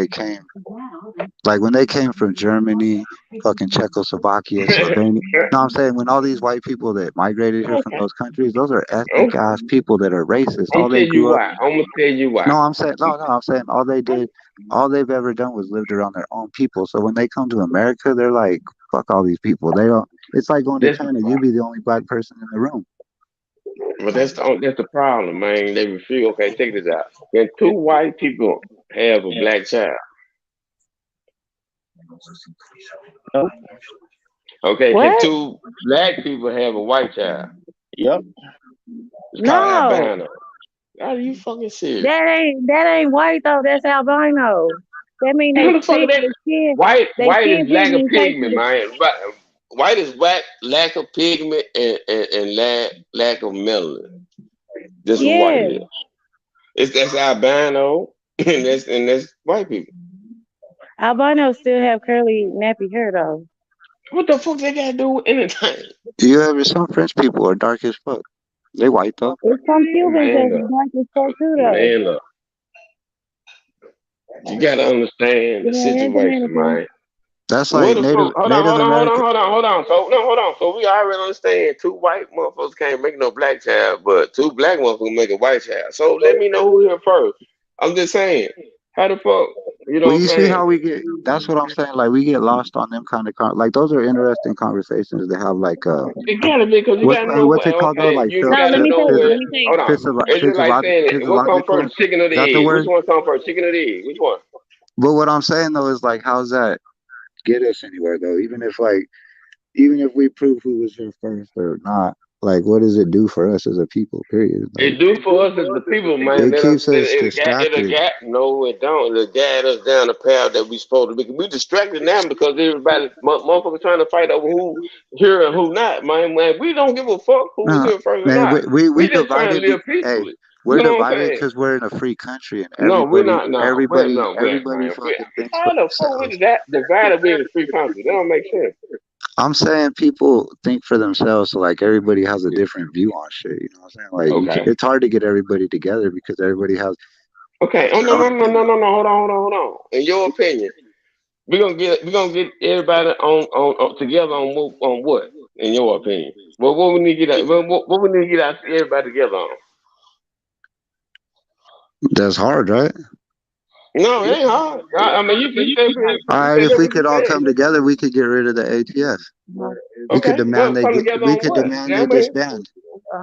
they came from Germany, fucking Czechoslovakia, Slovenia. No, I'm saying when all these white people that migrated here from those countries, those are I'm, ethnic ass people that are racist. I'm All tell they you grew up. why. I'm gonna tell you why. No, I'm saying no. I'm saying all they did, all they've ever done was lived around their own people. So when they come to America, they're like, fuck all these people. They don't. It's like going to That's China. You be the only black person in the room. but that's the problem, man. They refuse. Okay, take this out. Can two white people have a black child? Nope. Okay, can What? two black people have a white child? Yep. It's called No. albino. Are you fucking serious? That ain't white though. That's albino. That mean How they the fuck is that? skin White is lack pigment of mutation. pigment, man. White is lack of pigment and lack of melanin. This is what Yeah. it is. That's albino and that's white people. Albinos still have curly nappy hair though. What the fuck they gotta do with anything? Do you ever? Some French people are dark as fuck. They white though. It's some Cubans Man, that's look, black as fuck too though. man, look. You gotta understand the Yeah, that's situation, Dominican. man. That's What like the fuck? Hold on, Native hold on, hold on, American. hold on, hold on. So no, hold on. So we already understand two white motherfuckers can't make no black child, but two black motherfuckers make a white child. So let me know who here first. I'm just saying, how the fuck? You know Well, what I'm you see saying? how we get. That's what I'm saying. Like we get lost on them kind of like those are interesting conversations to have. Like It gotta be because you gotta know what's what. it called though? Okay, Like you gotta let me know think. what. Let me think. Hold on. It's just like saying it. What comes physiological. first, chicken or the Is that the egg? Which word? one comes first, chicken or the egg? Which one? But what I'm saying though is like, how's that get us anywhere though? Even if we prove who was here first or not, like what does it do for us as a people? Period. Like It do for us as the people, man. it keeps us It'll distracted. gap. No, it don't. It'll guide us down the path that we supposed to be. We distracted now because everybody, motherfuckers, trying to fight over who here and who not, man. Man, we don't give a fuck who was No, here first or man, not. we We just trying to divided. live Hey, peacefully. we're You know what I'm divided saying? because we're in a free country and No, we're not. No, we're no, we're everybody man. fucking thinks for How the fuck we themselves. that divided? We in a free country. That don't make sense. I'm saying people think for themselves, so like everybody has a different view on shit. You know what I'm saying? Like Okay. it's hard to get everybody together because everybody Okay. has Oh their no, own no, no, opinion. no, no, no. Hold on, hold on, hold on. In your opinion. We're gonna get everybody on together on what in your opinion? What we need to get out, what we need to get out everybody together on? That's hard, right? No, it ain't hard. I mean All you right, said if that we what you could all said. come together, we could get rid of the ATF. We could Okay, demand come together we on could what? demand Yeah, I they mean, disband.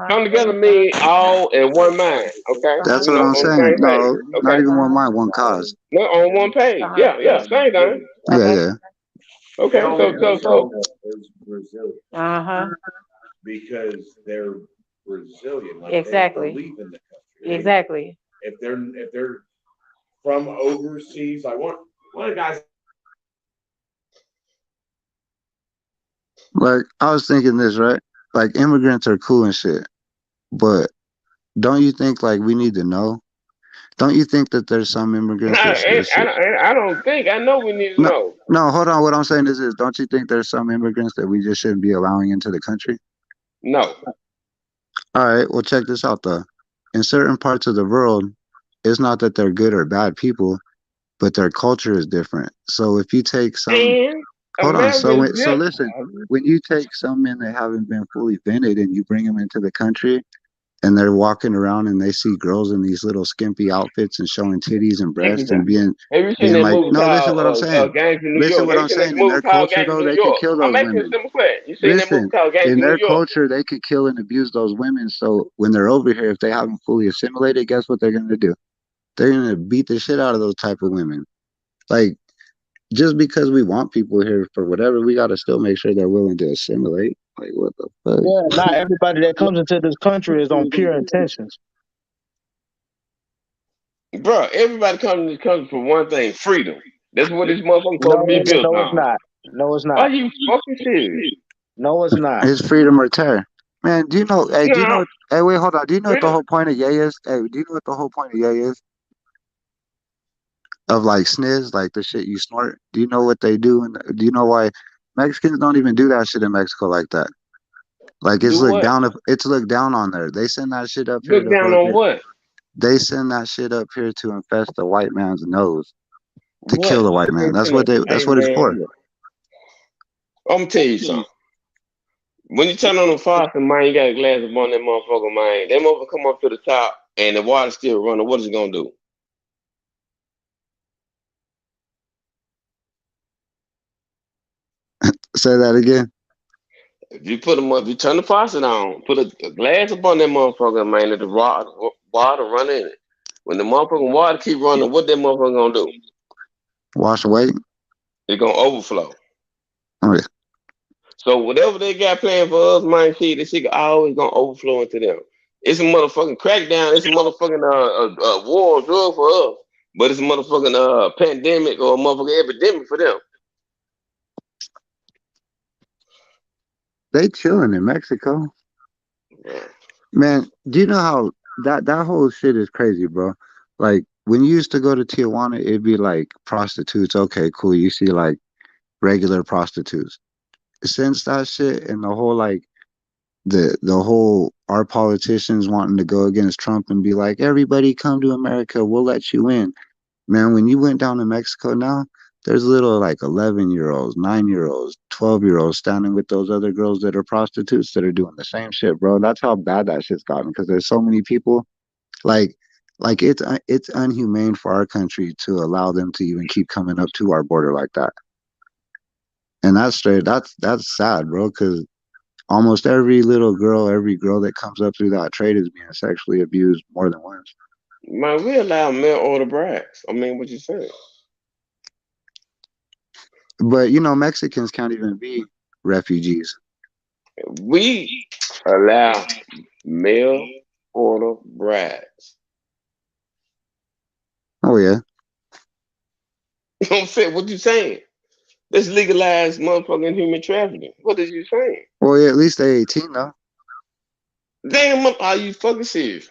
come together mean all in one mind. Okay, That's you what know I'm on the saying. same page. No, not Okay, even one mind, one cause. no on one page. Yeah, yeah, same thing. Yeah, yeah. Okay, so Uh huh. Exactly. Exactly. Like I was thinking this, right? Like immigrants are cool and shit, but don't you think like we need to know? Don't you think that there's some immigrants that shit? I don't think I know we need to No, know. no, hold on. What I'm saying is, don't you think there's some immigrants that we just shouldn't be allowing into the country? No. All right, well, check this out though. In certain parts of the world, it's not that they're good or bad people, but their culture is different. So if you take some, And hold on. America is So built. listen, when you take some men that haven't been fully vetted and you bring them into the country, and they're walking around and they see girls in these little skimpy outfits and showing titties and Thank you, breasts sir. and Have you seen being that like, movie no, listen called what I'm saying. Gangs in New Listen York? what Have you I'm seen that saying. In movie their called culture Gangs in though, New they could York? kill I'm those making a women. simple question. You seen that movie Listen, called Gangs in in New their York? culture, they could kill and abuse those women. So when they're over here, if they haven't fully assimilated, guess what they're gonna do? They're gonna beat the shit out of those type of women. Like just because we want people here for whatever, we gotta still make sure they're willing to assimilate. Like what the Yeah, fuck? not everybody that comes into this country is on pure intentions. Bro, everybody comes to this country for one thing, freedom. That's what this motherfucker supposed to be No, built no, it's on. not. No, it's Are not. you fucking serious? No, it's not. It's freedom or terror. Man, do you know? Hey, do you No, know? Hey, wait, hold on. Do you know what the freedom. whole point of yay is? Hey, do you know what the whole point of yay is? Of like sniz, like the shit you snort. Do you know what they do? And do you know why Mexicans don't even do that shit in Mexico like that? Like Do what? it's looked down on there. They send that shit up here Look to down on fucking. what? They send that shit up here to infest the white man's nose to kill What? the white man. That's what they. Hey That's what it's man, for. look, I'm gonna tell you something. When you turn on the faucet, man, you got a glass of on that motherfucker, man. That motherfucker come up to the top and the water still running. What is it gonna do? Say that again. If you put them up, you turn the faucet on, put a glass up on that motherfucker, man, and the water run in it. When the motherfucking water keep running, what that motherfucker gonna do? Wash away. It's gonna overflow. Oh, yeah. So whatever they got planned for us, man, see, this shit always gonna overflow into them. It's a motherfucking crackdown. It's a motherfucking war on drugs for us, but it's a motherfucking pandemic or a motherfucking epidemic for them. They chilling in Mexico. Yeah. Man, do you know how that whole shit is crazy, bro? Like when you used to go to Tijuana, it'd be like prostitutes. Okay, cool. You see like regular prostitutes. Since that shit and the whole like the whole our politicians wanting to go against Trump and be like, everybody come to America, we'll let you in. Man, when you went down to Mexico now, There's little like 11-year-olds, 9-year-olds, 12-year-olds standing with those other girls that are prostitutes that are doing the same shit, bro. That's how bad that shit's gotten because there's so many people like it's unhumane for our country to allow them to even keep coming up to our border like that. And that's straight. That's sad, bro. Because almost every little girl, every girl that comes up through that trade is being sexually abused more than once. Man, we allow mail order brides. I mean, what you saying? But you know, Mexicans can't even be refugees. We allow mail order brides. Oh yeah. You know what I'm saying? What you saying? Let's legalize motherfucking human trafficking. What is you saying? Well, yeah, at least they 18 though. Damn, are you fucking serious?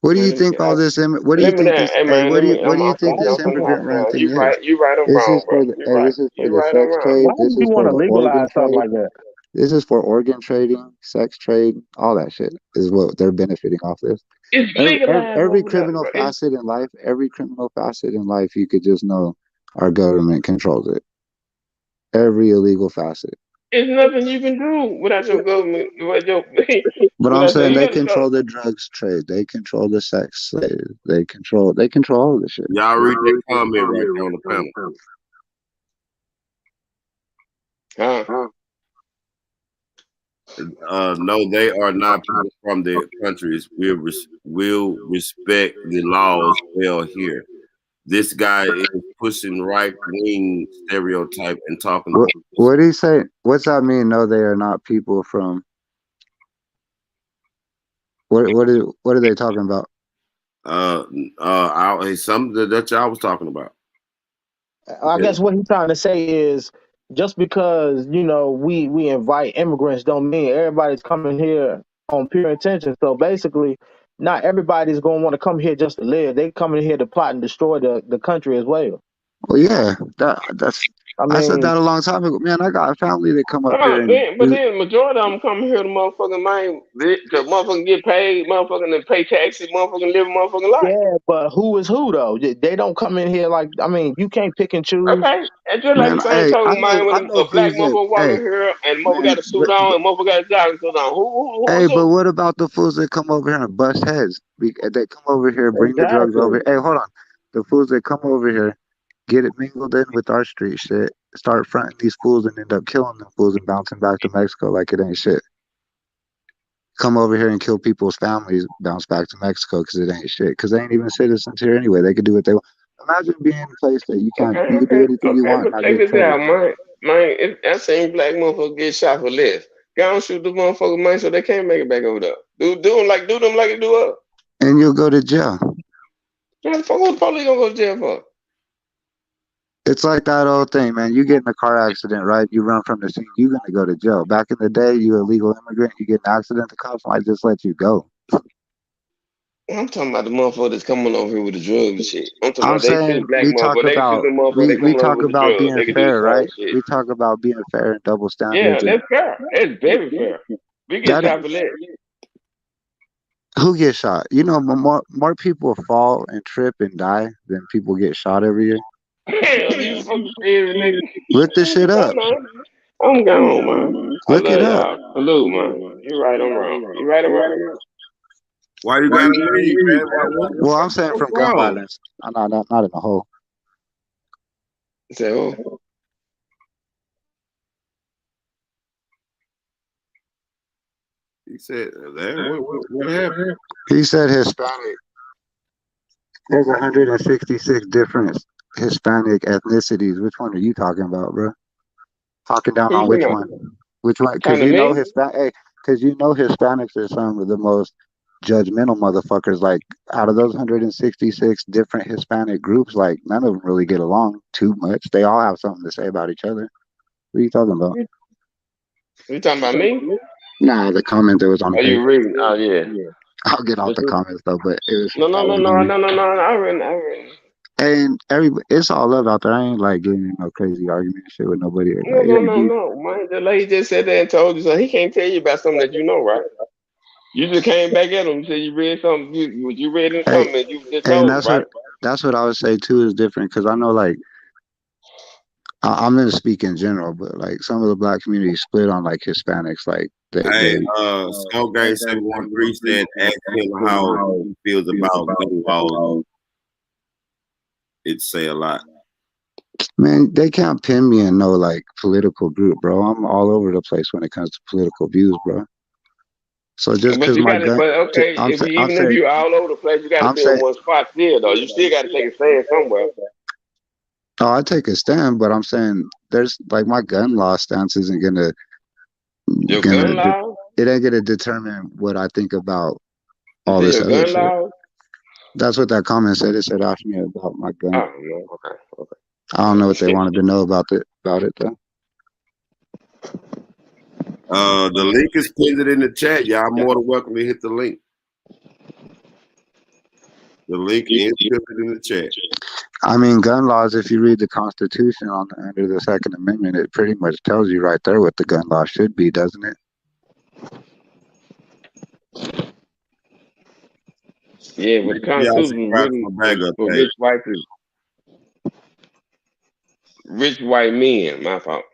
What do Man, you think all this? What do you let me think down. this? Hey Hey, man, let me. what do you I'm think Why do this you want immigrant run thing You is? right. You right. I'm This wrong, is bro. for the. You Hey, right. this is for You the right. I'm sex wrong. trade. why This would you is want for to the legalize organ something trade. like that? This is for organ trading, sex trade, all that shit is what they're benefiting off this. It's legalized Every over there, criminal bro. facet in life, every criminal facet in life, you could just know our government controls it. Every illegal facet. It's nothing you can do without your government. Without your, But I'm without your, saying you they got to control start. the drugs trade. They control the sex slave. They control all of the shit. Y'all read that comment right there on the panel. Huh? No, they are not people from the countries. Will respect the laws well here. This guy is pushing right wing stereotype and talking. What do you say? What's that mean? No, they are not people from. What are they talking about? Something that y'all was talking about. I guess what he's trying to say is just because we invite immigrants don't mean everybody's coming here on pure intention. So basically, not everybody's going to want to come here just to live. They coming here to plot and destroy the country as well. Well, yeah, that's. I I said mean, that a long time ago. Man, I got a family that come up here and But then majority of them come here to motherfucking mind, cause motherfucking get paid, motherfucking and pay taxes, motherfucking live a motherfucking life. yeah, but who is who though? They don't come in here like. I mean, you can't pick and choose. Okay, and just like man, the same hey, token, man, I when know a black fools that. motherfucker walking Hey, here and motherfucker man, got a suit on and motherfucker got a jogging suit on, who hey, is but who? what about the fools that come over here and bust heads? They come over here, bring the drugs over. Exactly. Hey, hold on. The fools that come over here get it mingled in with our street shit, start fronting these fools and end up killing them fools and bouncing back to Mexico like it ain't shit. Come over here and kill people's families, bounce back to Mexico because it ain't shit. Because they ain't even citizens here anyway. They could do what they want. Imagine being in a place that you could do anything you want and But not check get in this trouble. out, man. That same black motherfucker get shot for less. Go and shoot the motherfucker, man, so they can't make it back over there. Do them like they do us. And you'll go to jail. What the fuck, what the police gonna go to jail for? It's like that old thing, man. You get in a car accident, right? You run from the scene, you're gonna go to jail. Back in the day, you illegal immigrant, you get in an accident, the cops might just let you go. I'm talking about the motherfucker that's coming over here with the drugs and shit. I'm talking I'm about they saying shoot black motherfucker. They shoot the motherfucker. They we coming over talk with the about drugs. being They can do the fair, same right? shit. We talk about being fair and double Yeah, standards and that's fair. That's very fair. We get that shot for less. who gets shot? You know, more people fall and trip and die than people get shot every year. Hell, you fucking serious, nigga. Look this shit Hey, up. man. I'm gone, man. I Look it love up. y'all. Salute, man. You right, I'm wrong. You right, I'm wrong. Why you gotta leave, man? Well, I'm saying What's from gun wrong? violence. I'm not in the hole. Say, oh, He said, what happened? He said Hispanic. There's 166 different Hispanic ethnicities. Which one are you talking about, bro? Talking down who you on talking which about? one? Which one? Because Talking to you know me? Hispanic. Hey, because you know Hispanics are some of the most judgmental motherfuckers. Like out of those 166 different Hispanic groups, like none of them really get along too much. They all have something to say about each other. What are you talking about? You talking about me? Nah, the comment that was on the Are page. you reading? Oh, yeah. I'll get off What's the this? comments though, but it was No, no, that no, was no, funny. no, no, no. I read. And it's all love out there. I ain't like getting in no crazy argument and shit with nobody. No, Like it no, ain't no, deep. no. Man, the lady just said that and told you so. He can't tell you about something that you know, right? You just came back at him and said you read something. You read in the Hey, comment. You just and told him, right? that's what I would say too is different because I know like I'm gonna speak in general, but like some of the black communities split on like Hispanics, like Hey, they Skull Gang 713 said, ask him how he feels about gun laws. It say a lot. man, they can't pin me in no like political group, bro. I'm all over the place when it comes to political views, bro. So just But because you my got it. gun, But okay, I'm if saying, you, even if you're all over the place, you got to I'm be in saying, one spot still, though. You still got to take a stand somewhere. oh, I take a stand, but I'm saying there's like my gun law stance isn't Your gonna gun de- law. it ain't gonna determine what I think about You all say this your other gun shit. law. That's what that comment said. It said ask me about my gun. Oh no. Okay. Okay. I don't know what they wanted to know about it though. The link is pinned in the chat. Y'all more than welcome to hit the link. The link is pinned in the chat. I mean, gun laws. If you read the Constitution under the Second Amendment, it pretty much tells you right there what the gun law should be, doesn't it? Yeah, but the Y'all Constitution was subscribe to written my bag up for page. rich white people, rich white men. My fault.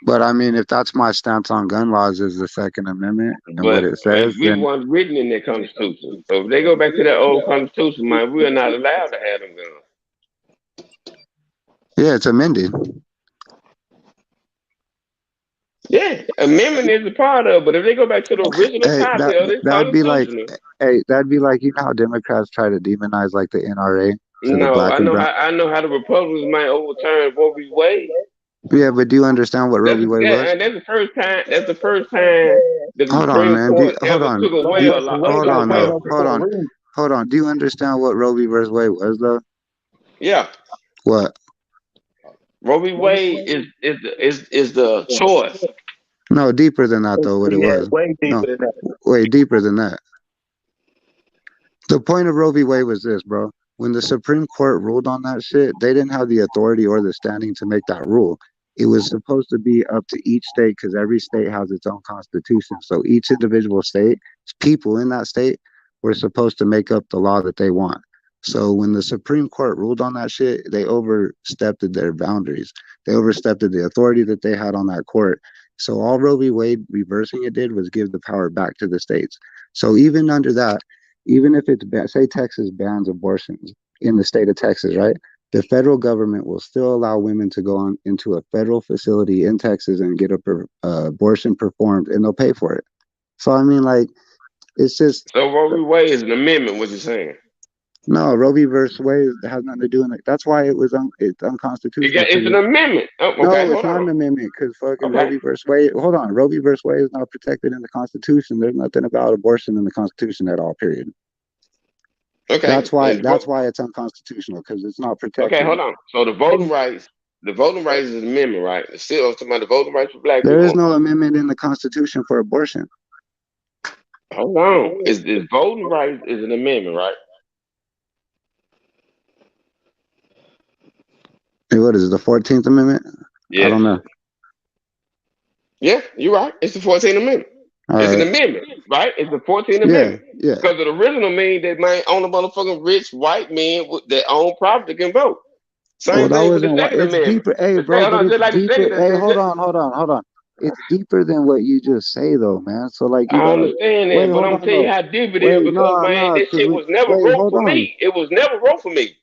But I mean, if that's my stance on gun laws is the Second Amendment and what But it says, we then weren't written in that Constitution. So if they go back to that old Constitution, man, we are not allowed to have them guns. yeah, it's amended. Yeah, amendment is a part of, but if they go back to the original Hey, copy of the that'd be like, Constitution, that'd be like, you know how Democrats try to demonize like the NRA to the no, black and brown. I know how the Republicans might overturn Roe v. Wade. Yeah, but do you understand what Roe v. Wade was? And that's the first time. That's the first time that the Hold on, Supreme man. Court Hold ever on. took away Hold took on away a though. freedom. Hold on. Do you understand what Roe v. Wade was though? Yeah, What? Roe v. Wade is the choice. No, deeper than that though. What it Yeah, was? way No, deeper than that. way deeper than that. The point of Roe v. Wade was this, bro. When the Supreme Court ruled on that shit, they didn't have the authority or the standing to make that rule. It was supposed to be up to each state because every state has its own constitution. So each individual state, people in that state, were supposed to make up the law that they want. So when the Supreme Court ruled on that shit, they overstepped their boundaries. They overstepped the authority that they had on that court. So all Roe v. Wade reversing it did was give the power back to the states. So even under that, even if it's say Texas bans abortions in the state of Texas, right? The federal government will still allow women to go on into a federal facility in Texas and get abortion performed, and they'll pay for it. So I mean, like, it's just So Roe v. Wade is an amendment. What you're saying? no Roe v. versus Wade has nothing to do with it. That's why it was it's unconstitutional. It's an amendment. Oh, okay, No, it's hold not on. an amendment because fucking Roe Okay, v. versus Wade. Hold on, Roe v. versus Wade is not protected in the Constitution. There's nothing about abortion in the Constitution at all. Period. okay, That's why it's unconstitutional because it's not okay. protected. Hold on. So the voting rights is an amendment, right? It's still talking about the voting rights for black There is people. no amendment in the Constitution for abortion. Hold on. Is voting rights is an amendment, right? Hey, what is it, the 14th Amendment? I Yes. don't know. Yeah, you're right. It's the 14th Amendment. All It's an right. amendment, right? It's the 14th Yeah, Amendment. yeah. Because the original mean that man only motherfucking rich white men with their own property can vote. Well, Same that thing with the wasn't what second it's amendment. deeper. Hey, The bro, second, hold but on, it's just like the deeper. second, Hey, hold on. It's deeper than what you just say, though, man. So, like, you I gotta understand wait. that, but Hold I'm on, telling you though. how deep it is Wait, because man, no, this because shit we was never wait. wrote Hold for on. me. It was never wrote for me.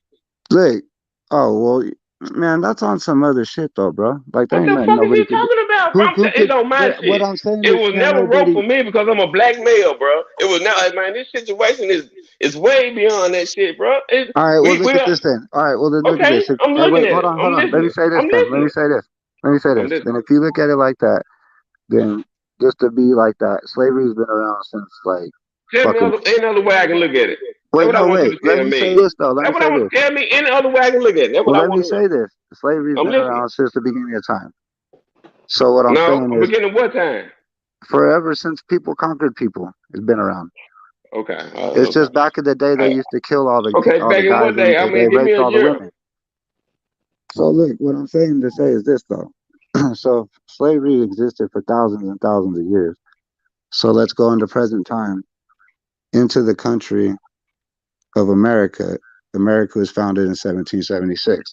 Look. Oh well, man, that's on some other shit, though, bro. Like, there What ain't the nothing fuck is nobody you could do. talking about, bro? Who It could? don't my What shit. I'm saying It is, was can't never wrote nobody. for me because I'm a black male, bro. It was not like man, this situation is way beyond that shit, bro. All right, well, look We at are this then. All right, well, then look at okay. this. I'm Hey, looking wait, at it. hold I'm on. Let me listening. say this I'm then. Let me listening. say this. Let me say I'm this. listening. Then if you look at it like that, then just to be like that, slavery's been around since like Tell me fucking. any other way I can look at it. That's Wait, what I no, want you wait. to Let tell me say me. this though. Let me That's what I say want. this. Tell me any other way I can look at it. That's what Well, I let want me to know. say this. Slavery's I'm been listening. around since the beginning of time. So what I'm No, saying is, beginning what time? forever since people conquered people, it's been around. Okay. It's Okay. just back in the day they used to kill Okay. all the Back in guys what and day? I they mean, give me raped a all the year. women. So look, what I'm saying to say is this though. So slavery existed for thousands and thousands of years. So let's go into present time into the country of America. America was founded in 1776.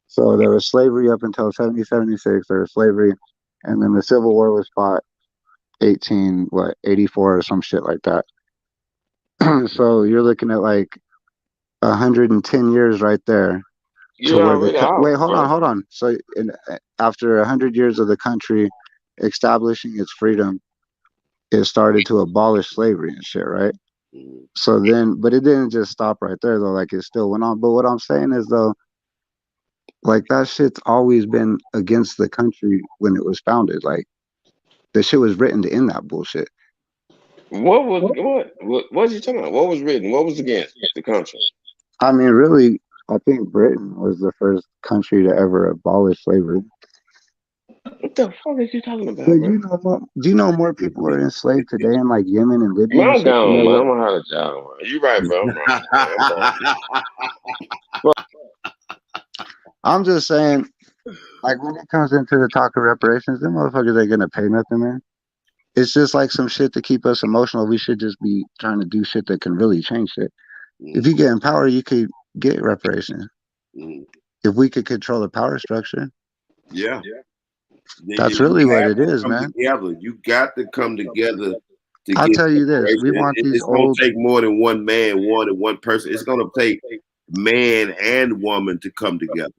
So there was slavery up until 1776. There was slavery, and then the Civil War was fought 84 or some shit like that. So you're looking at like 110 years right there to You where the already out, wait, bro. hold on. So after 100 years of the country establishing its freedom, it started to abolish slavery and shit, right? Mhm. So then, but it didn't just stop right there though. Like it still went on. But what I'm saying is though, like that shit's always been against the country when it was founded. Like the shit was written to end that bullshit. What was you talking about? What was written? What was against the country? I mean, really, I think Britain was the first country to ever abolish slavery. What the fuck is you talking But about, bro? do you know more people are enslaved today in like Yemen and Libya Man, and I'm shit than gone, there man. were? I'm gonna holler at y'all, man. You right, bro. I'm wrong, man. I'm wrong. I'm just saying, like when it comes into the talk of reparations, them motherfuckers ain't gonna pay nothing, man. It's just like some shit to keep us emotional. We should just be trying to do shit that can really change shit. If Mhm. you get in power, you could get reparations. Mhm. If we could control the power structure, Yeah. that's You really what have it to is, come man. together. You got to come together to I'll get tell you this: we separation. want these It's going old, to take more than one man, one person. It's going to take man and woman to come together.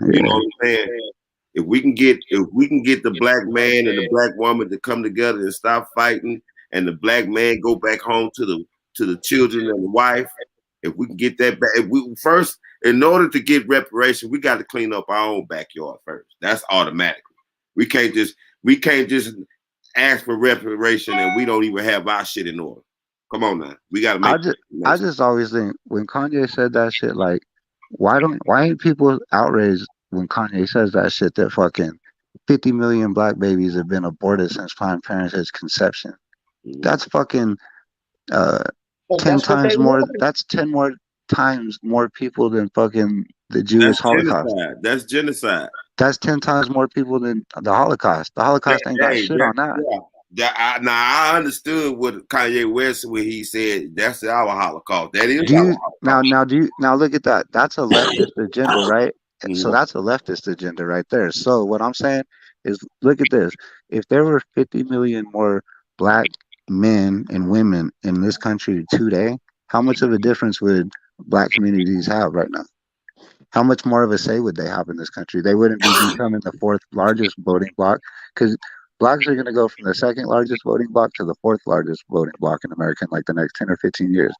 You know yeah. what I'm saying? If we can get the black man and the black woman to come together and stop fighting, and the black man go back home to the children and the wife, if we can get that back, if we first, in order to get reparation, we got to clean up our own backyard first. That's automatic. We can't just we can't just ask for reparation and we don't even have our shit in order. Come on now, we got to I make just, make I some. just always think when Kanye said that shit, like, why ain't people outraged when Kanye says that shit that fucking 50 million black babies have been aborted since Planned Parenthood's conception? Mhm. That's fucking uh And 10 that's what they times more. wanted. That's 10 more times more people than fucking the Jewish That's Holocaust. genocide. That's genocide. That's 10 times more people than the Holocaust. The Holocaust ain't got Hey, shit on that. yeah. Now I understood what Kanye West when he said that's our Holocaust. That is Do our you Holocaust. now look at that? That's a leftist agenda, right? So Mhm. that's a leftist agenda right there. So what I'm saying is look at this. If there were 50 million more black men and women in this country today, how much of a difference would black communities have right now? How much more of a say would they have in this country? They wouldn't be becoming the fourth largest voting bloc because blacks are going to go from the second largest voting bloc to the fourth largest voting bloc in America in like the next 10 or 15 years.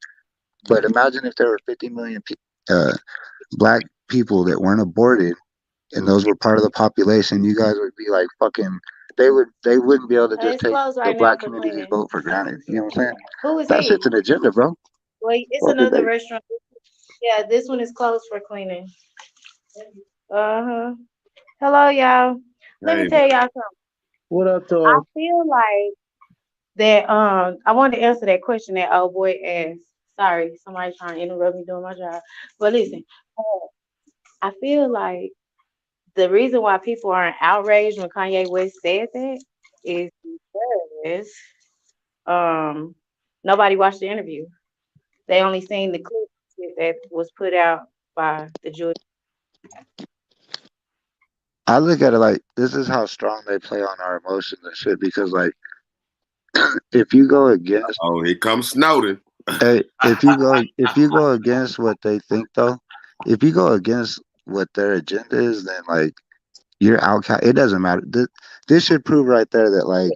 But imagine if there were 50 million black people that weren't aborted, and those were part of the population. You guys would be like fucking. They wouldn't be able to just It's take closed the right now black for community's cleaning. vote for granted. You know what I'm saying? Who is That shit's he? an agenda, bro. Well, it's Fucking another they. restaurant. Yeah, this one is closed for cleaning. Uh-huh. Hello, y'all. Let me Hey, tell y'all something. What up, I to feel like that I wanted to answer that question that old boy asked. Sorry, somebody trying to interrupt me doing my job. But listen, uh, I feel like the reason why people aren't outraged when Kanye West said that is because um nobody watched the interview. They only seen the clip that was put out by the Jewish. I look at it like this is how strong they play on our emotions and shit. Because like, if you go against, oh, here comes Snowden. hey, if you go against what they think though, if you go against what their agenda is, then like you're outcast. It doesn't matter. This should prove right there that like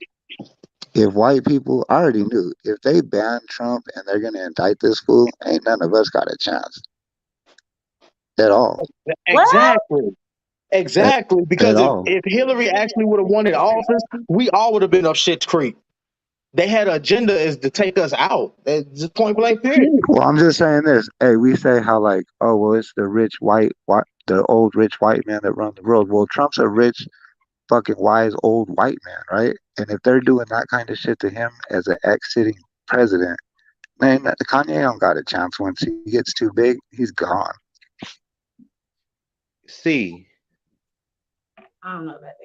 if white people, I already knew if they ban Trump and they're gonna indict this fool, ain't none of us got a chance at all. What? exactly, At, exactly. at Because all. if Hillary actually would have won in office, we all would have been up shit's creek. They had an agenda is to take us out. That's just point blank period. Well, I'm just saying this. Hey, we say how like, oh well, it's the rich white, the old rich white man that run the world. Well, Trump's a rich, fucking wise old white man, right? And if they're doing that kind of shit to him as an ex-sitting president, man, Kanye don't got a chance. Once he gets too big, he's gone. C. I don't know about that.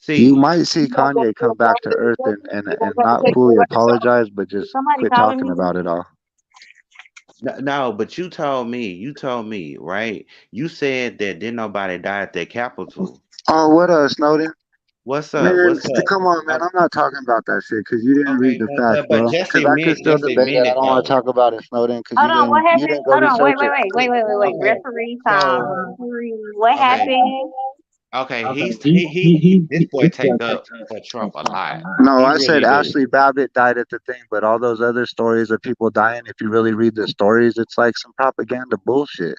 You C. might see Kanye come back to earth and not fully apologize, but Is just somebody quit calling talking me? about it all. No, but you told me, right? You said that didn't nobody die at that Capitol. Oh, what Snowden? What's up? Man, What's up? come on, man. O- I'm not talking about that shit because you didn't read Okay, the but facts, but but bro. just Because I could admit, still just debate admit it. I it don't want to though. talk about it, Snowden, because Hold on, what you happened? didn't go Hold on, wait, research wait, it. wait, wait, wait, wait, wait. Okay, Referee so time. Referee. What okay, happened? okay. This boy take up for Trump a lot. No, He I said really do. Ashley Babbitt died at the thing, but all those other stories of people dying, if you really read the stories, it's like some propaganda bullshit.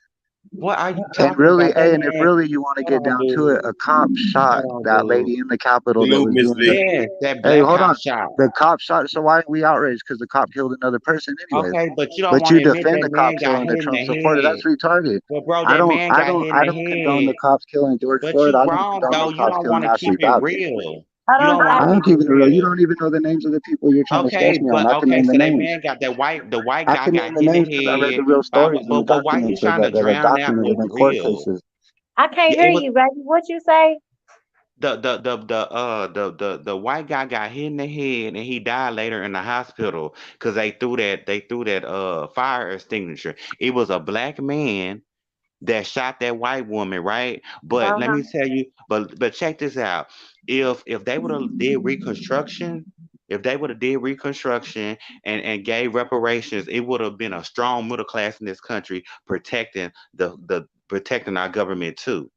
What are you And talking really, about? That hey, and if man, really you want to hold get on, down to it, dude. a cop shot Hold on, that dude. lady in the Capitol that Salute, was Miss doing the. Lee. Yes, that Hey, black hold cop on. shot. The cop shot. So why are we outraged? Because the cop killed another person, anyways. Okay, but you don't But want you to admit defend that the man cop got killing hit the in the Trump supporter. head. That's retarded. But bro, that man got hit in I the don't condone the head. cops killing George But Floyd. you I don't wrong condone the though. You cops don't killing want to keep Ashley it Babbitt. real. Hold You on, don't want I to am keep it keeping it real. You real. don't even know the names of the people you're trying to Okay, stress me on. but I can okay, name the so that names. man got the white I guy can name got the hit in names because I the read head the real by stories and the but why you documents trying to that are drown that documented what's in court real? cases. I can't Yeah, hear it was you, baby. What you say? the white guy got hit in the head and he died later in the hospital because they threw that fire extinguisher. It was a black man that shot that white woman, right? But let Uh-huh. me tell you, but check this out. If they would have did reconstruction, if they would have did reconstruction and gave reparations, it would have been a strong middle class in this country the protecting our government too.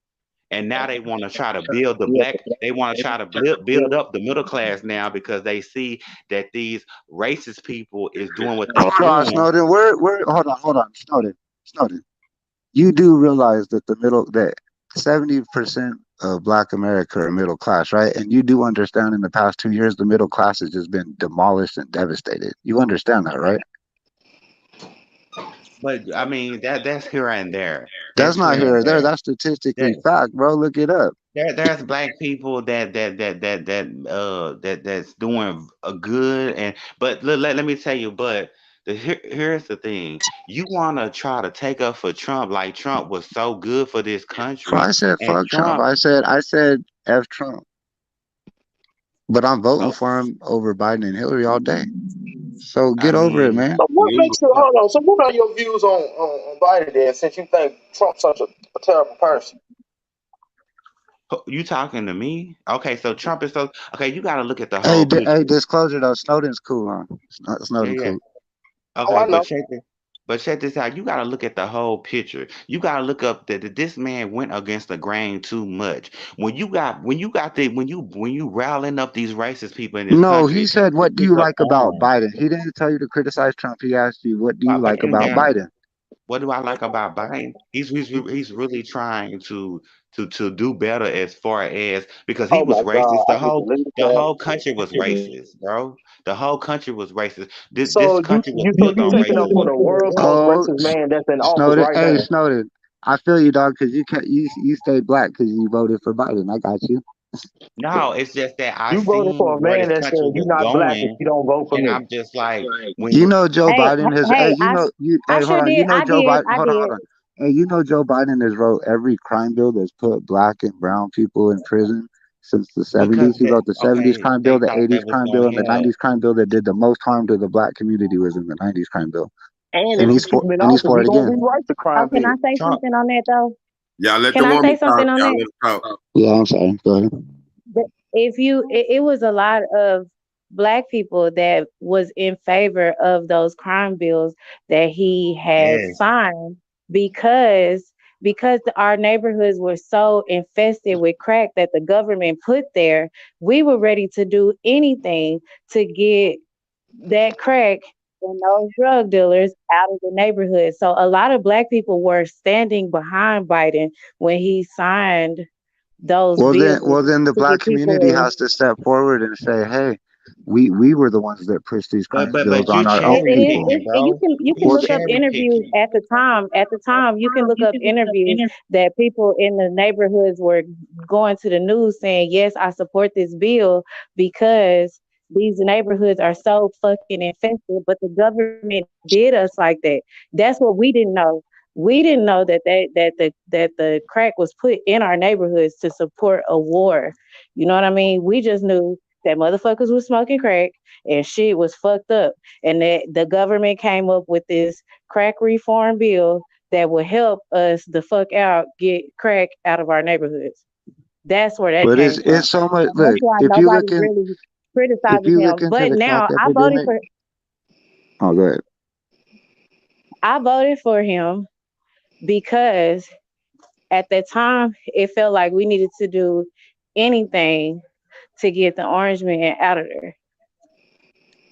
And now they want to try to build the Yeah, black, they want to try to build up the middle class now because they see that these racist people is doing what they Hold on, doing. Snowden. Hold on, Snowden. You do realize that that 70% of Black America are middle class, right? And you do understand in the past 2 years the middle class has just been demolished and devastated. You understand that, right? But I mean that's here and there. That's That's not here here and or there. there. That's statistically There, fact, bro. Look it up. there's black people that's doing a good and but let me tell you, but here's the thing. You want to try to take up for Trump like Trump was so good for this Well, country I said and fuck Trump. Trump I said F Trump. But I'm voting oh, for him over Biden and Hillary all day. So I get over it, mean man. So what Salute. makes you hold on? So what are your views on Biden then? Since you think Trump's such a terrible person, you talking to me? Okay, so Trump is so okay. You got to look at the Hey, whole picture. disclosure though, Snowden's cool, huh? Yeah, Snowden yeah. cool. oh Okay, I know. but check this out. You got to look at the whole picture. You got to look up that this man went against the grain too much. When you riling up these racist people in this No, he country said, to "What do pick you up like about arms, Biden?" He didn't tell you to criticize Trump. He asked you, "What do you but like about Biden?" what do I like about Biden? He's really trying to do better as far as because he Oh was my racist. God, I need to leave The that. whole country was racist, bro. The whole country was racist. This So country was so built you on taking up for racism. the world's most Oh, racist man that's in office Snowden. right Hey, now? Snowden. I feel you, dog, because you stayed black because you voted for Biden. I got you. No, it's just that I You voted for seen a where man this that country said you're was not black if going, you don't vote for and me. I'm just like, You when know Joe Hey, Biden has. Hey, hey, you know you. I Hey, hold sure on. You did. know Joe Biden. I Hold did. on. Hey, you know Joe Biden has wrote every crime bill that's put black and brown people in prison since the because 70s. He wrote the 70s okay, crime bill, they the thought 80s that was crime bill, gonna and the help. 90s crime bill that did the most harm to the black community was in the 90s crime bill. And And if you he's keep for him in and he's office, for he it gonna again. rewrite the Oh, crime can bill. I say Trump, something on that though? Y'all let the Can I woman say something talk. on Y'all that? let her talk. Yeah, I'm sorry. Go ahead. If you, it was a lot of black people that was in favor of those crime bills that he had yes, signed because our neighborhoods were so infested with crack that the government put there. We were ready to do anything to get that crack and those drug dealers out of the neighborhood. So a lot of black people were standing behind Biden when he signed those bills Well then the to black get community people. has to step forward and say, "Hey, we were the ones that pushed these crime bills but you're on our own cherry people." picking, bro. You can He's Well, look up cherry interviews picking. at the time. At the time, you can look up interviews that people in the neighborhoods were going to the news saying, "Yes, I support this bill because these neighborhoods are so fucking infested." But the government did us like that. That's what we didn't know. We didn't know that the crack was put in our neighborhoods to support a war. You know what I mean? We just knew that motherfuckers was smoking crack and shit was fucked up. And that the government came up with this crack reform bill that will help us the fuck out get crack out of our neighborhoods. That's where that But came from. it's so much. And that's Look, why nobody really if criticizes you look him. into But the crack now epidemic, oh, go ahead. I voted for him because at that time it felt like we needed to do anything to get the orange man out of there.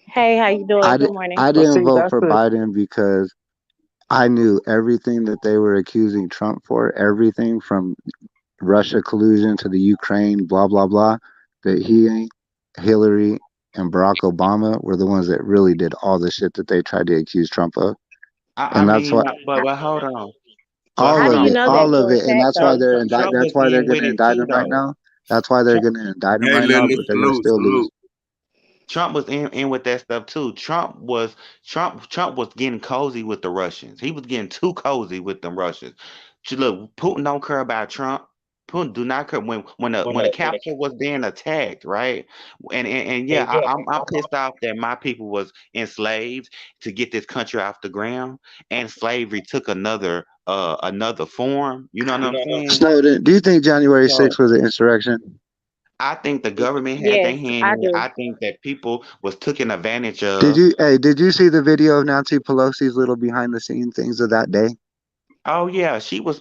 Hey, how you doing? Good morning. I But didn't see, vote that's for the Biden because I knew everything that they were accusing Trump for, everything from Russia collusion to the Ukraine, blah blah blah, that he, Hillary, and Barack Obama were the ones that really did all the shit that they tried to accuse Trump of, I and that's mean, why but hold on, How do you know that all of for a it, and fact that's why though? Trump that's was why they're getting going with to it indict too him right though. now. That's why they're Trump, going to indict him Hey, right now, Linda, but they're going to salute, still lose. salute. Trump was in with that stuff too. Trump was getting cozy with the Russians. He was getting too cozy with them Russians. Look, Putin don't care about Trump. Putin do not care when the capital was being attacked, right? And yeah, I'm pissed off that my people was enslaved to get this country off the ground, and slavery took another form. You know what I'm saying? Snowden, do you think January So 6th was an insurrection? I think the government had Yes, their hand I in it. do. I think that people was taken advantage of. Did you see the video of Nancy Pelosi's little behind the scene things of that day? Oh yeah, she was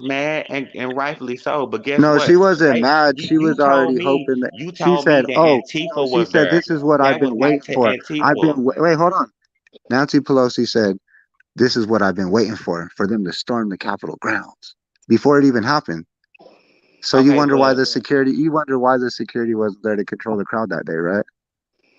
mad and rightfully so. But guess No, what? she wasn't They mad. you, She you was told already me hoping that you she told me said, that "Oh, no." Antifa She was said, there. "This is what I've That was been not waiting to for. I've Antifa. been wait, hold on." Nancy Pelosi said, "This is what I've been waiting for them to storm the Capitol grounds before it even happened." So Okay, but you wonder why the security wasn't there to control the crowd that day, right?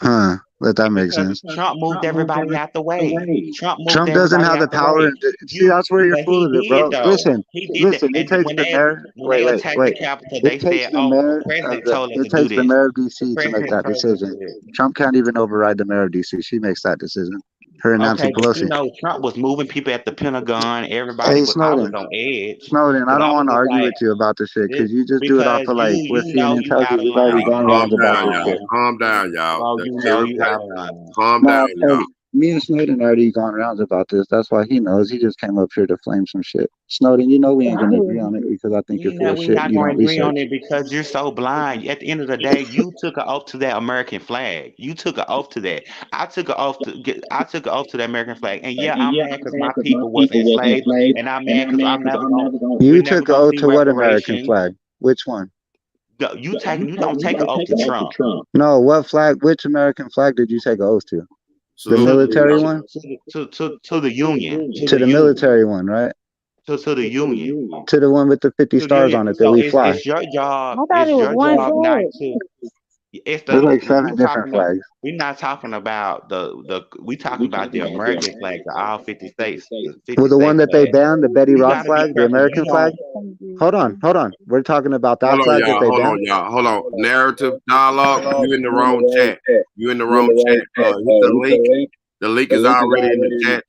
Huh? Let that make because sense. Trump moved everybody out the way. Trump moved Trump doesn't everybody have out the the power. way. See, that's where you're But full he of it, did bro. though. Listen, He did that. listen. It And takes when the they mayor. when Wait, they wait, attacked the wait. Capitol, It they takes said, the "Oh, the mayor of president the. told us It to do takes the this. mayor of The DC to make president that told us to decision. do this." Trump can't even override the mayor of DC. She makes that decision. Her and Nancy Okay, but Pelosi. Trump was moving people at the Pentagon. Hey, I was Snowden. on edge Snowden, I because don't I was want to just argue like, with you about this shit this, because you just do it off because of like you what know CNN you tells out you. of We've already line. Y'all gone You calm rounds know you about down, out this of y'all. shit. line. Calm down, y'all. Bro, you know you out Everybody, of line. calm down, No, hey, y'all. me and Snowden already gone rounds about this. That's why he knows. He just came up here to flame some shit. Snowden, you know we ain't gonna agree on it because I think you're full of We shit and not you going don't to agree on research. it because you're so blind. At the end of the day, you took an oath to that American flag. You took an oath to that. I took an oath to the American flag. And yeah, I'm mad because my people was enslaved, and I'm mad because we're You never took an gonna oath see to what American reparations. flag? Which one? You don't take an oath to Trump. No, what flag? Which American flag did you take an oath to? The Salute, military y'all. one? To the Union, To the military one, right? to the Union. To the one with the 50 To the stars Union. on it that So we fly. it's your job. I thought It's it was your one job not flag. to. It's There's the like seven different flags. we're not talking about we talking about the American flag to all 50 states. The Well, 50 the one states that they flag. banned, the Betty You Ross got to be flag, the careful. You American flag. don't. Hold on. We're talking about Hold that on, flag that y'all. they Hold banned. on, y'all. Hold on. Narrative dialogue. You in the wrong chat. You in the wrong chat. Hit the link. The link is already in the chat.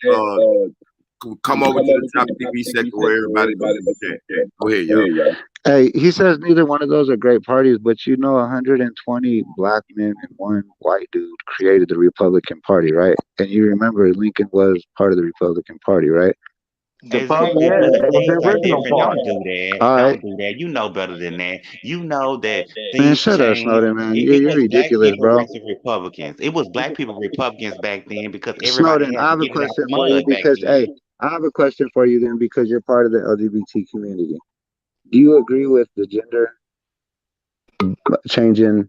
Come over to the top TV section where everybody goes to the chat. Go ahead, y'all. Hey, he says neither one of those are great parties, but 120 black men and one white dude created the Republican Party, right? And you remember Lincoln was part of the Republican Party, right? the problem is But it was the things are original different. part. Don't do that. All right. Don't do that. You know better than that. You know that Man, things shut up, change. Snowden, man. It You're was black ridiculous, people bro. versus Republicans. It was black people Republicans back then because everybody Snowden, had I to have a get it out question the for you mud back because, then. hey, I have a question for you then because you're part of the LGBT community. Do you agree with the gender changing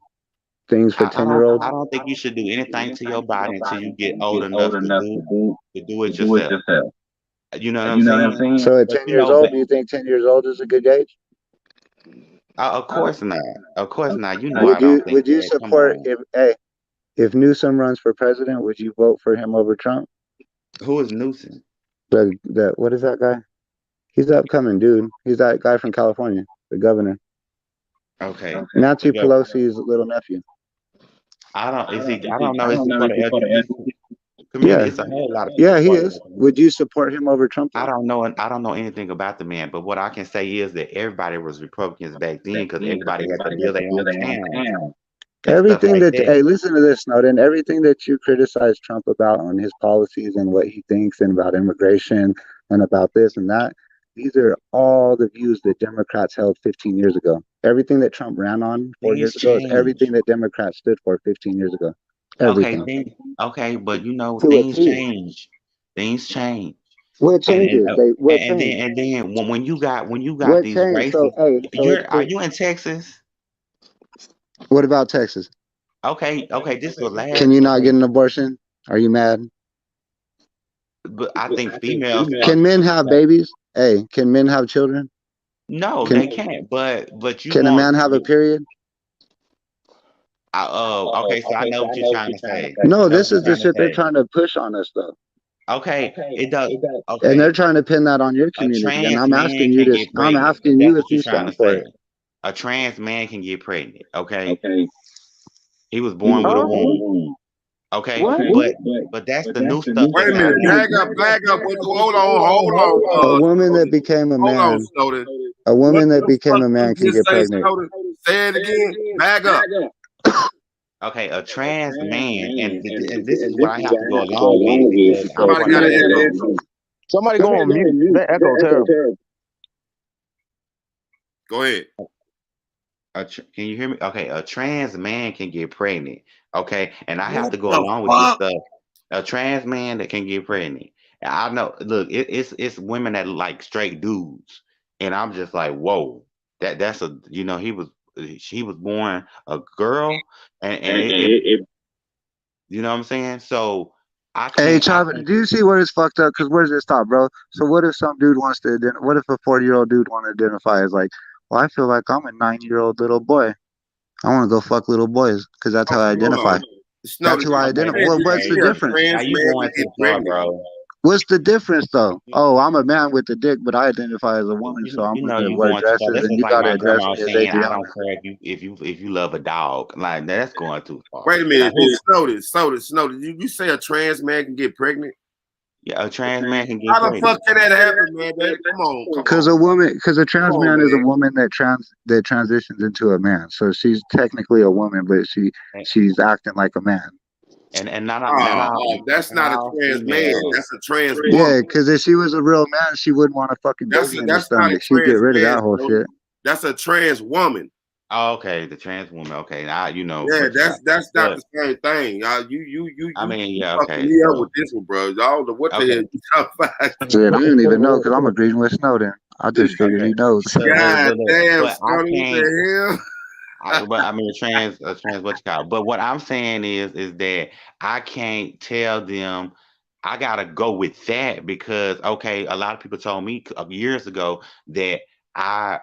things for 10-year-olds? I don't think you should do anything to your body until you get old enough to do it yourself. You know what I'm saying? So at But 10 years old, do you think 10 years old is a good age? of course not. Of course not. You know I don't think Would you that. Come support on. if Newsom runs for president, would you vote for him over Trump? Who is Newsom? The what is that guy? He's the upcoming dude. He's that guy from California, the governor. Okay. Nancy The gov- Pelosi's little nephew. I don't is he I don't know, is he for the LGBT community? Yeah. It's a whole lot of people Yeah, he for is. it. Would you support him over Trump though? I don't know anything about the man, but what I can say is that everybody was Republicans back then because everybody had to build their own town. and stuff Everything like that, that. hey, listen to this, Snowden. Everything that you criticize Trump about on his policies and what he thinks and about immigration and about this and that, these are all the views that Democrats held 15 years ago. Everything that Trump ran on 4 years Things ago is everything change. that Democrats stood for 15 years ago. Okay, Everything. then okay, but you know To a things T. change. Things change. What And changes? They what changed? and then when you got What these changed? So races, hey, so are you in Texas? what about Texas? Okay, this is the Can last. you not Okay, get an abortion? Are you mad? but I think females. Can men have babies? Hey, can men have children? No, Can they can't. But you can a want. man have a period? Okay, so I know what you're trying to say. No, I know what this you're is the trying to shit they're say. trying to push on us though. Okay, it does. And they're Okay, trying to pin that on your a community. And trans man can get I'm pregnant. asking you That's if what you're you trying to stand for say. it. A trans man can get pregnant. Okay, he was born with a Huh? womb. Okay, What? but that's the new stuff Wait that's a minute. happening. Back up. A woman that Snowden. became a Hold on, man, Snowden. a What woman that the became fuck a you man can just get say, pregnant. Snowden? Say it again. Back up. Okay, a trans man, and this is what I have to go along with because I'm Somebody going to got an have to. echo. Somebody go on mute. That echo terrible. Go ahead. Can you hear me? Okay, a trans man can get pregnant. Okay, and I have What to go the along with this fuck? stuff. A trans man that can get pregnant. And I know. Look, it's women that like straight dudes, and I'm just like, whoa. That's a she was born a girl, and it you know what I'm saying. So Hey, I Chava, can't. do you see where it's fucked up? Because where does it stop, bro? So what if some dude wants to, what if a 40-year-old dude want to identify as like, well, I feel like I'm a 9-year-old little boy. I want to go fuck little boys because that's how I Okay, hold identify. on. That's Snowden, who I Okay, identify. that's Well, you what's the say crazy. a difference? Now trans you man going can too get far, pregnant. bro. What's the difference, though? Oh, I'm a man with a dick, but I identify as a woman, so I'm You know gonna you wear going too far. dresses, This and is you like gotta my address grandma me as saying, "I Adriana. don't care if you love a dog." Like that's going too far. Wait a Like minute. who? Snowden. You say a trans man can get pregnant? Yeah, a trans man can get How the pregnant. fuck can that happen, man? Come Because on, a come trans on, man is a man. woman that transitions into a man. So she's technically a woman, but And she's acting like a man. That's not not a all trans man. females. That's a trans woman. Yeah, because if she was a real man, she wouldn't want a fucking baby in her That's not a stomach. She'd get trans rid of man, that whole Snowden. shit. That's a trans woman. Oh, okay, the trans woman. Okay, now you know Yeah, what you got. that's not But the same thing. I mean, You yeah, fucking okay. me up So with this one, bro. Y'all know what the hell okay, you talking about. Shit, I don't even know because I'm agreeing with Snowden. I just figured okay. he knows. God Look. damn, But I Snowden, what can't. the But I mean, a trans, what you call it. But what I'm saying is that I can't tell them I gotta go with that because okay, a lot of people told me years ago that I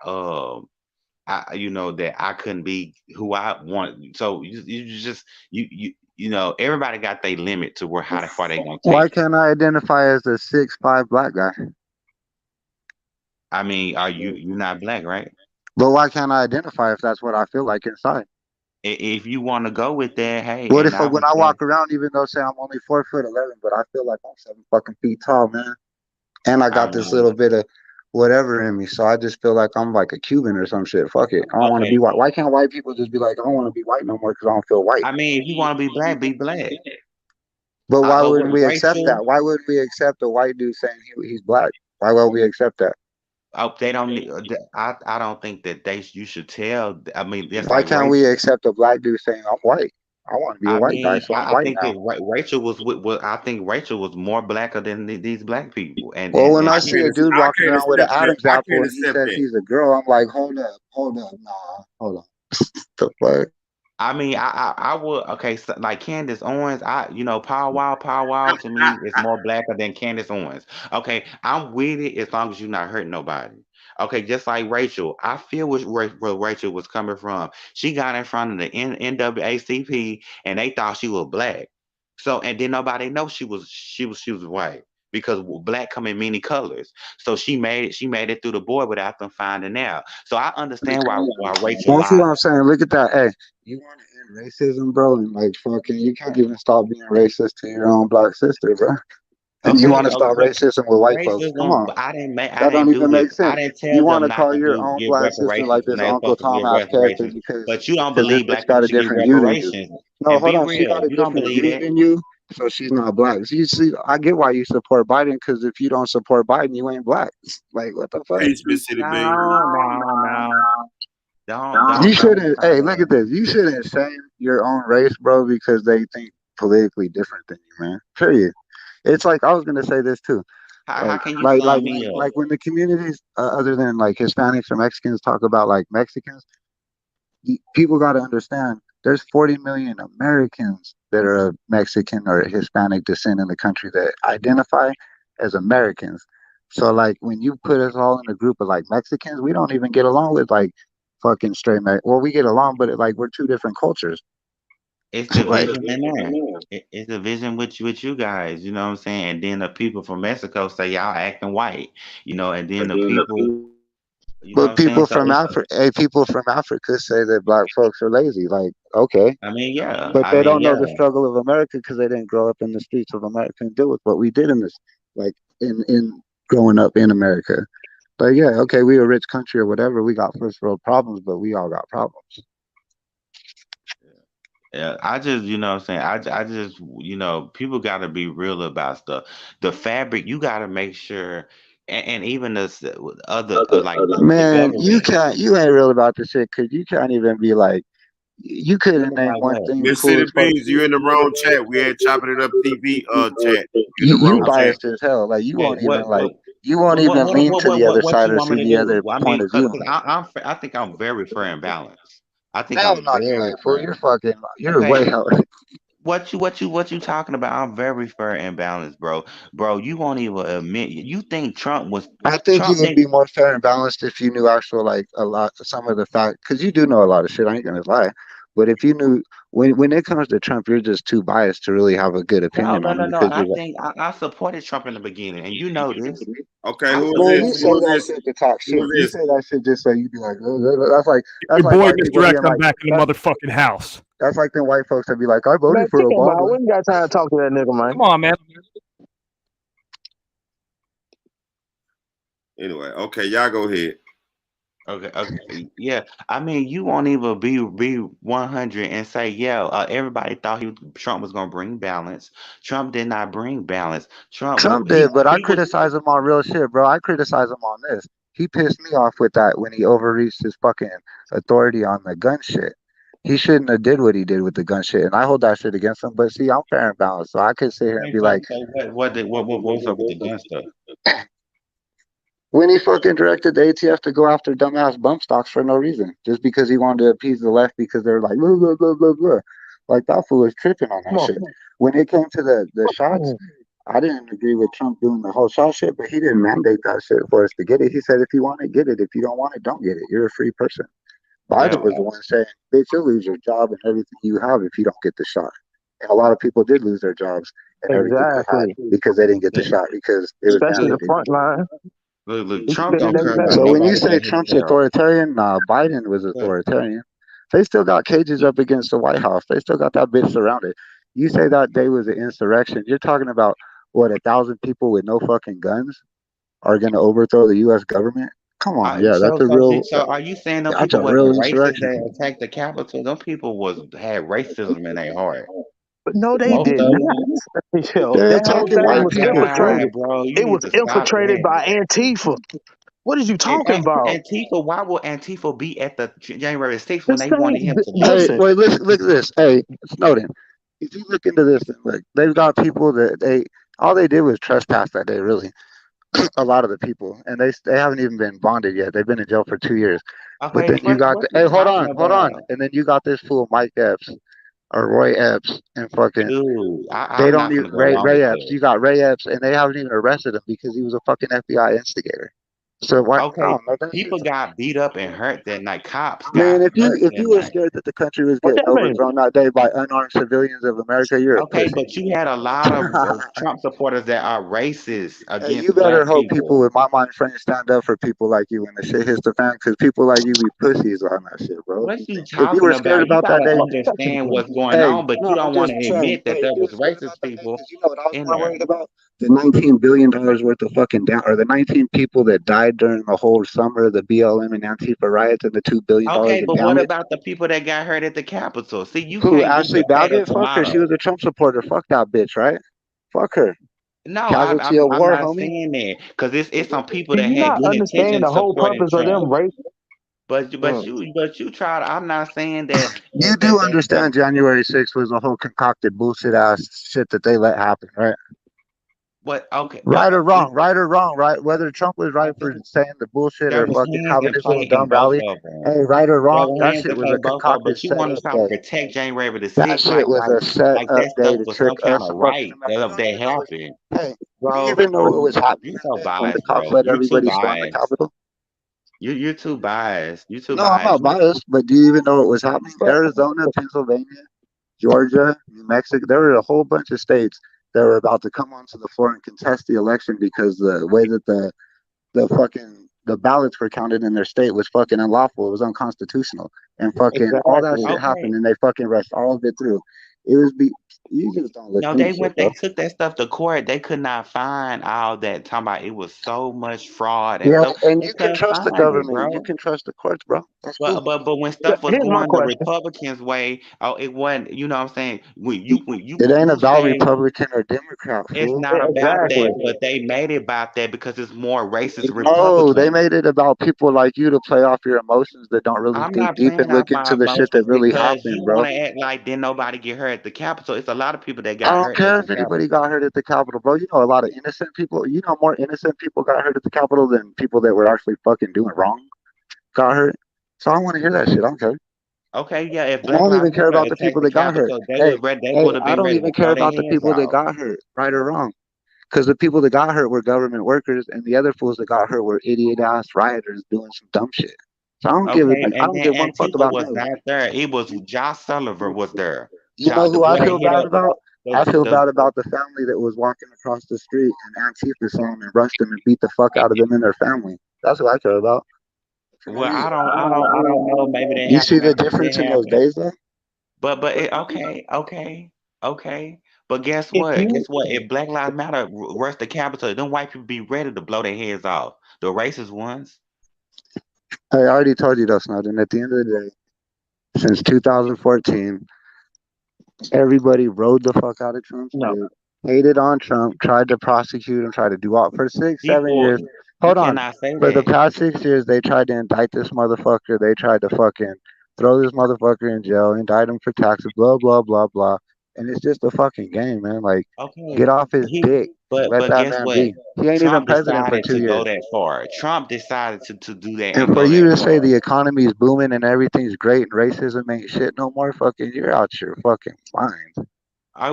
that I couldn't be who I want. So you just everybody got their limit to where how far they gonna Why take it. can't I identify as a 6'5" black guy? I mean, are you not black, right? But why can't I identify if that's what I feel like inside? If you want to go with that, hey, What and if I when was I there. walk around, even though say I'm only 4'11", but I feel like I'm 7 fucking feet tall, man, and I I got this mean, little bit of whatever in me, so I just feel like I'm like a Cuban or some shit. Fuck it, I don't want to be okay. white. Why can't white people just be like, I don't want to be white no more because I don't feel white? I mean, if you want to be black, be black. But why But with wouldn't we accept Rachel, that? Why wouldn't we accept a white dude saying he's black? Why won't we accept that? they don't need. I don't think that you should tell. I mean, just Why like can't we Rachel. accept a black dude saying I'm white? I want to be a I white guy, mean, so I'm I white think now. that Rachel was I think Rachel was more blacker than these black people, Well, when and I she see a dude I walking can't around with an accept that. Adam's I apple can't and he accept says that. he's a girl, I'm like, hold up, nah, hold on. The fuck? I mean, I would okay, so like Candace Owens, Power Wow to me is more blacker than Candace Owens. Okay, I'm with it as long as you're not hurting nobody. Okay, just like Rachel, I feel where Rachel was coming from. She got in front of the NAACP and they thought she was black. So and then nobody knows she was white because black come in many colors. So she made it through the board without them finding out. So I understand why Rachel That's what lied. I'm saying. Look at that. Hey, you want to end racism, bro, and like fucking, you can't even stop being racist to your own black sister, bro. And you want Okay, to stop okay. racism with white folks? Come Racism, on. but I That don't didn't do even this. make I sense. didn't You tell want them to not call to your do own give black sister reparations like when this they were Uncle supposed to Tom give ass character reparations. because But you don't this believe bitch black got people a should get different view than you. reparations. No, And hold be on. She real. got a You don't different believe view that. than you, so she's not black. So you see, I get why you support Biden because if you don't support Biden, you ain't black. Like, what the fuck? Peace, Mississippi Bean. No, no, no. You Don't shouldn't. try Hey, look that. at this. You shouldn't shame your own race, bro, because they think politically different than you, man. Period. It's like I was gonna say this too. How Like, can you like, like, sum like, me up? like when the communities other than like Hispanics or Mexicans talk about like Mexicans, people got to understand. There's 40 million Americans that are of Mexican or Hispanic descent in the country that identify as Americans. So like when you put us all in a group of like Mexicans, we don't even get along with like fucking straight Well, we get along, but like we're two different cultures. It's Like division in there. It's division with you guys, you know what I'm saying? And then the people from Mexico say y'all acting white, and then the people, you know what but I'm saying? people So from it's, Africa say that black folks are lazy. Like, okay. I mean, yeah, But I they mean, don't know yeah. the struggle of America because they didn't grow up in the streets of America and deal with what we did in this, like in growing up in America. But yeah, okay, we a rich country or whatever. We got first world problems, but we all got problems. Yeah, I just, what I'm saying, I just, people got to be real about stuff. The fabric, you got to make sure, and even other, like the Man, government, you ain't real about this shit because you can't even be like, you couldn't real name about one what? thing cool Mississippi as fuck. Beans, you in the wrong chat. We had chopping it up TV chat. You in the You wrong chat. biased as hell. Like Okay, you won't even lean to the other what side you or want me see to the do? other Well, I point mean, of cause, view 'cause on it. I think I'm very fair and balanced. I think Hell I'm no, you very ain't fool. fair. You're Okay, way out. what you talking about? I'm very fair and balanced, bro. Bro, you won't even admit you think I think you Trump would think be more fair and balanced if you knew actual like a lot some of the fact because you do know a lot of shit. I ain't gonna lie, but if you knew when it comes to Trump, you're just too biased to really have a good no, opinion no, on him no, no. because I you're like, think I supported Trump in the beginning, and you know this. Okay, I who is man, supported you this? say Who is that this? shit to talk Who shit. is You this? say that shit just so you be like, "Ugh, ugh, ugh." That's Your like boy white Mr. people X, being I'm like back in the that's motherfucking house. that's like them white folks that be like, I Man, voted for chicken ball. Obama. We ain't got time to talk to that nigga, man. Come on, man. Anyway, okay, y'all go ahead. Okay, okay, yeah. I mean, you won't even be 100 and say, yeah. Everybody thought Trump was gonna bring balance. Trump did not bring balance. Trump Trump he did, but I he was. criticize him on real shit, bro. I criticize him on this. He pissed me off with that when he overreached his fucking authority on the gun shit. He shouldn't have did what he did with the gun shit, and I hold that shit against him. But see, I'm fair and balanced, so I could sit here and Okay, be like, so what's up with the gun stuff? when he fucking directed the ATF to go after dumbass bump stocks for no reason, just because he wanted to appease the left because they're like, blah, blah, blah, blah, blah. Like that fool was tripping on Come that on. shit. When it came to the shots, I didn't agree with Trump doing the whole shot shit, but he didn't mandate that shit for us to get it. He said, if you want it, get it. If you don't want it, don't get it. You're a free person. Yeah, Biden was the one saying, bitch, you'll lose your job and everything you have if you don't get the shot. And a lot of people did lose their jobs and everything they had Exactly. because they didn't get the look, shot because it was Especially the look, mandated. front line. look. He Trump spending don't every care about penny. So when you nobody say but Trump's himself. authoritarian, nah, Biden was Look, authoritarian. They still got cages up against the White House. They still got that bitch surrounded. You say that day was an insurrection. You're talking about what 1,000 people with no fucking guns are going to overthrow the U.S. government? Come on, yeah, so are you saying them that's people a real wasn't racist insurrection. that attacked the Capitol? Them people had racism in their heart. But no, they Most did of not. them. Yo, They're that whole attacking thing white My was people, bro. infiltrated. God, bro, you It need was to stop infiltrated that. by Antifa. What is you talking about? Antifa, why would Antifa be at the January 6th when This they wanted thing, him to Hey, leave? listen, wait, listen, look at this. Hey, Snowden, if you look into this, and look, they've got people that all they did was trespass that day, really. A lot of the people, and they haven't even been bonded yet. They've been in jail for 2 years. But Okay, then you got what you talking hold on, about? and then you got this fool Mike Epps or Roy Epps, and fucking Dude, they I'm don't not even gonna go along Ray with Epps. that. You got Ray Epps, and they haven't even arrested him because he was a fucking FBI instigator. So why? Okay, No, no, that people shit's got beat up and hurt that night. Cops man. got hurt If that you were night. scared that the country was What getting that mean? overthrown that day by unarmed civilians of America, you're a Okay, pussy. but you had a lot of Trump supporters that are racist Hey, you against better black hope people people. with my mind frame stand up for people like you when the shit hits the fan, because people like you be pussies on that shit, bro. What you If you talking were scared about? You about that gotta day, understand what's going hey, on, but no, you I'm don't want just to saying. admit that Hey, if there you were was scared about racist that day, people because you know what I was in more there. worried about? The $19 billion worth of fucking down, or the 19 people that died during the whole summer of the BLM and Antifa riots, and the $2 billion Okay, in but what damage. about the people that got hurt at the Capitol? See, you Who, can't do Ashley potato Baggett? Fuck her. She tomato. was a Trump supporter. Fuck that bitch, right? Fuck her. No, Casualty of I'm war, not homie. saying that because it's some people Do that you had not good understand intentions the whole supporting purpose of Trump. them race? Mm. But you tried. I'm not saying that You do understand January 6th was a whole concocted bullshit ass shit that they let happen, right? what okay, Right or it, wrong, right or wrong, right? Whether Trump was right for saying the bullshit there or was fucking hands having in his little play in dumb both rally, of them. hey, right or There wrong, were that hands shit in was play a in both of them. concocted, But you set want to up try to day. protect January the That sixth shit was a set like up that day stuff to was trick some kind us, of the fucking right America. You don't that even know what, happened, hey, do you bro. even know what was happening You that so day when the biased, cops bro. let You too everybody storm the biased. Capitol? You're too biased. You too No, I'm biased. not biased, but do you even know what was happening? Arizona, Pennsylvania, Georgia, New Mexico. There were a whole bunch of states that were about to come onto the floor and contest the election because the way that the ballots were counted in their state was fucking unlawful. It was unconstitutional, and fucking all that Exactly. shit happened, Okay. and they fucking rushed all of it through. It was be You just don't look No, into they shit, went, bro. they took that stuff to court. They could not find all that. Talking about it was so much fraud and Yeah, stuff. and They you can couldn't trust the find it, government. You bro. can trust the courts, bro. That's cool. But when Yeah, stuff was here's my going the question. Republicans' way, oh, it wasn't. You know what I'm saying? It ain't You about say Republican or Democrat, it's fool. not about Exactly. that, but they made it about that because it's more racist No, they Republicans. made it about people like you to play off your emotions that don't really I'm dig not deep and playing off look my into the shit that emotions really because happened, you bro. want to act like didn't nobody get hurt at the Capitol. It's a lot of people that I got don't hurt at care the if anybody Capitol. got hurt at the Capitol, bro. You know a lot of innocent people. You know more innocent people got hurt at the Capitol than people that were actually fucking doing wrong got hurt. So I want to hear that shit. I don't care. Okay, yeah, if And I Black don't even Lives care Matter about the attacked people the that got hurt. Capitol, Hey, they hey, would have I been don't ready even to care throw their about the hands people that off. got hurt, right or wrong. Because the people that got hurt were government workers, and the other fools that got hurt were idiot ass rioters doing some dumb shit. So Okay, I and don't then give one fuck Antifa about was none of them. not there. It was Josh Sullivan was there. You know The who I boy that feel hit bad up about? I feel the bad about the family that was walking across the street and Antifa saw them and rushed them and beat the fuck out of them and their family. That's what I care about. For no well, reason. I don't know. Maybe that You see happened. the Maybe it difference did in those happen. days, though? Okay. But guess If what? you Guess what? If Black Lives Matter rush the Capitol, them white people be ready to blow their heads off. The racist ones. I already told you though, Snowden. At the end of the day, since 2014, everybody rode the fuck out of Trump's no, dick, hated on Trump, tried to prosecute him, tried to do all for 6, 7 years. People, you Hold on. cannot say For the that. past 6 years, they tried to indict this motherfucker. They tried to fucking throw this motherfucker in jail, indict him for taxes, blah, blah, blah, blah. And it's just a fucking game, man. Like, Okay. get off his He dick and let but that guess man what? be. He ain't even Trump president for decided two to go years. that far. Trump decided to do that And and for go you that to say far. the economy is booming and everything's great and racism ain't shit no more, fucking, you're out your fucking mind.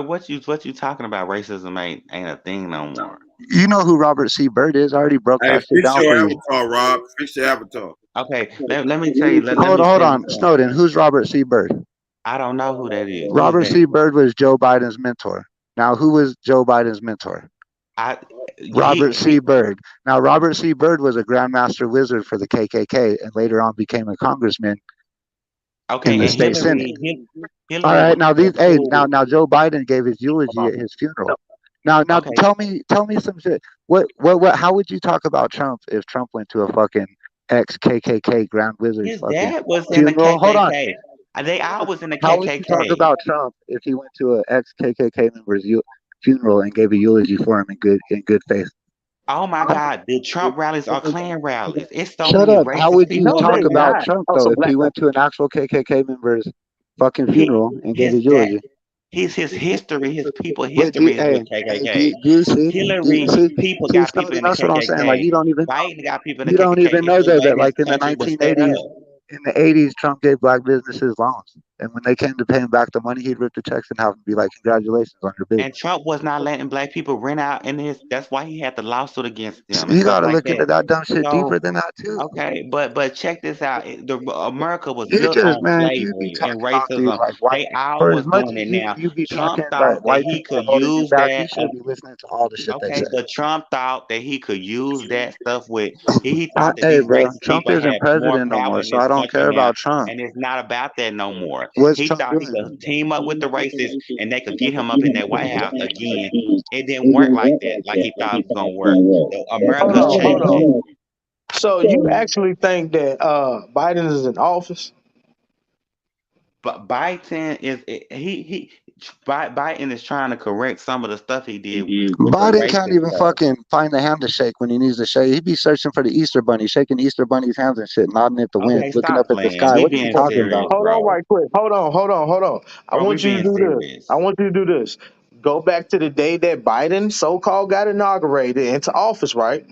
What you talking about? Racism ain't a thing no more. You know who Robert C. Byrd is? I already broke Hey, that shit fix down your for you. avatar, Rob. Fix your avatar. Okay, let me tell you. Let me Hold tell you on, something. Snowden. Who's Robert C. Byrd? I don't know who that is. Who is Robert that? C. Byrd was Joe Biden's mentor. Now, who was Joe Biden's mentor? I Robert C. he Byrd. Now, Robert C. Byrd was a Grandmaster Wizard for the KKK and later on became a congressman in okay, the and state senate. All Hillary right, went now to these, hey, school. now Joe Biden gave his eulogy Hold at his on. funeral. Now, Okay, tell me some shit. How would you talk about Trump if Trump went to a fucking ex KKK Grand Wizard's his fucking dad was in the funeral? Hold on. KKK. They all was in the How would you talk KKK. about Trump if he went to an ex KKK member's funeral and gave a eulogy for him in good faith? Oh my God, the Trump rallies are Klan rallies. It's so Shut many up. How racist would you people no, in talk they there. about not. Trump Oh, though some if black he guy. went to an actual KKK member's fucking He funeral and gave his his dad eulogy? his history, his people But history is with KKK. do you see? Hillary people got people Snowden, in the that's what I'm saying. Like KKK. you don't even know. Biden got people in You the don't KKK. even It's know the though way that this like in the country was set up. 1980s, Trump gave black businesses loans. And when they came to pay him back the money, he'd rip the checks and have them be like, "Congratulations on your bid." And Trump was not letting black people rent out in his. That's why he had the lawsuit against So them and you stuff got to like look into that. that dumb shit So deeper than that too. okay, but check this out. America was You built just on man, you be slavery and talking about these racism. like white. They all For as was much doing as it. Now you be Trump talking that thought that white he people are could holding you use back, you that. should be listening to all the shit they Okay, say. but Trump thought that he could use that stuff with he thought that Hey, these bro, racist Trump people isn't had more president no power more, in so this I don't country care now, about Trump. and it's not about that no more. What's He Trump thought he could doing? team up with the racists and they could get him up in that White House again. It didn't work like that, like he thought it was gonna work. The Hold America's on, hold on. changing. So you actually think that Biden is in office? But Biden is Biden is trying to correct some of the stuff he did with the Biden can't racist even stuff. fucking find a hand to shake when he needs to shake. He be searching for the Easter bunny, shaking Easter bunny's hands and shit, nodding at the wind, Okay, looking stop up at the playing. sky. We What are you being talking serious, about? Hold on, bro. right quick. Hold on. I Bro, we want you to being do this. I serious. want you to do this. Go back to the day that Biden so-called got inaugurated into office, right?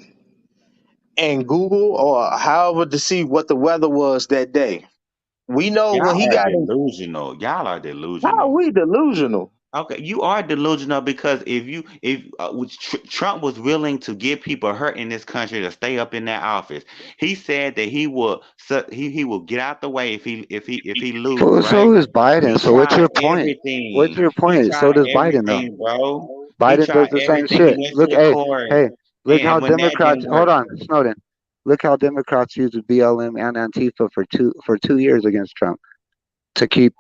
And Google or however to see what the weather was that day. We know when Y'all he are got in. delusional. Y'all are How are delusional. we delusional? Okay, you are delusional because if Trump was willing to get people hurt in this country to stay up in that office, he said that he will get out the way if he loses, Well, right? so is Biden. He So what's tried your point? What's everything. your He point? So tried does Biden, though. everything, bro. He Biden does tried the same everything. He shit. went to Look, the court, hey, look how and when that Democrats. didn't Hold work, on, Snowden. Look how Democrats used BLM and Antifa for 2 years against Trump to keep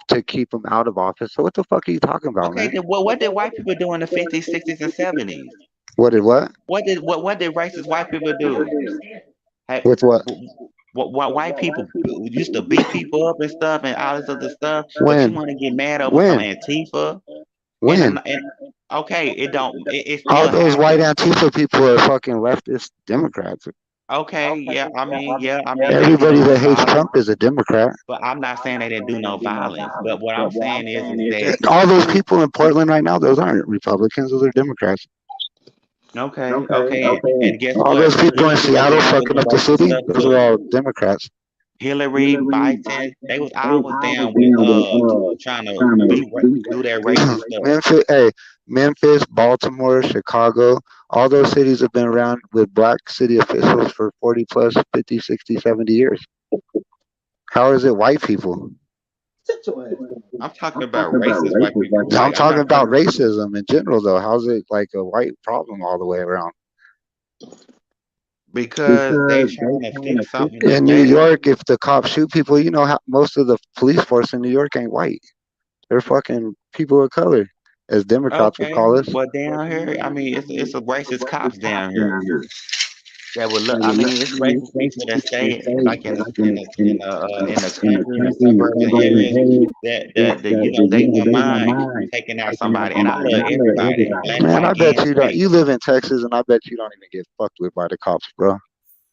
him out of office. So what the fuck are you talking about, okay, man? then what did white people do in the 50s, 60s, and 70s? What did what? What did racist white people do? Hey, With what? what white people used to beat people up and stuff and all this other stuff, but you When? want to get mad over some When? Antifa When? and okay, it All still those white happened. Antifa people are fucking leftist Democrats. Okay, yeah, they didn't Everybody do no that hates violence, Trump is a Democrat. but I'm not saying they didn't do no violence. But what I'm saying is that All those people in Portland right now, those aren't Republicans, those are Democrats. okay, and guess All what? those people in Hillary was Seattle down with fucking the up the racist city, stuff those are too. all Democrats. Hillary, Biden, they was always down with trying to do that racist stuff. Memphis, hey, Memphis, Baltimore, Chicago, all those cities have been around with black city officials for 40 plus 50, 60, 70 years. How is it white people? I'm talking about racist white people. I'm Like I'm talking not about racism in general, though. How's it like a white problem all the way around? because they trying to fix something that In New they York, if the cops shoot people, you know how most of the police force in New York ain't white. They're fucking people of color, as Democrats would okay. call us. Well, down here, I mean, it's a racist cops down here that would look. I mean, it's racist people that stay like in the country in the suburban areas that they wouldn't mind taking out somebody. And I love everybody, black, Man, I white, bet and you don't. straight. You live in Texas, and I bet you don't even get fucked with by the cops, bro.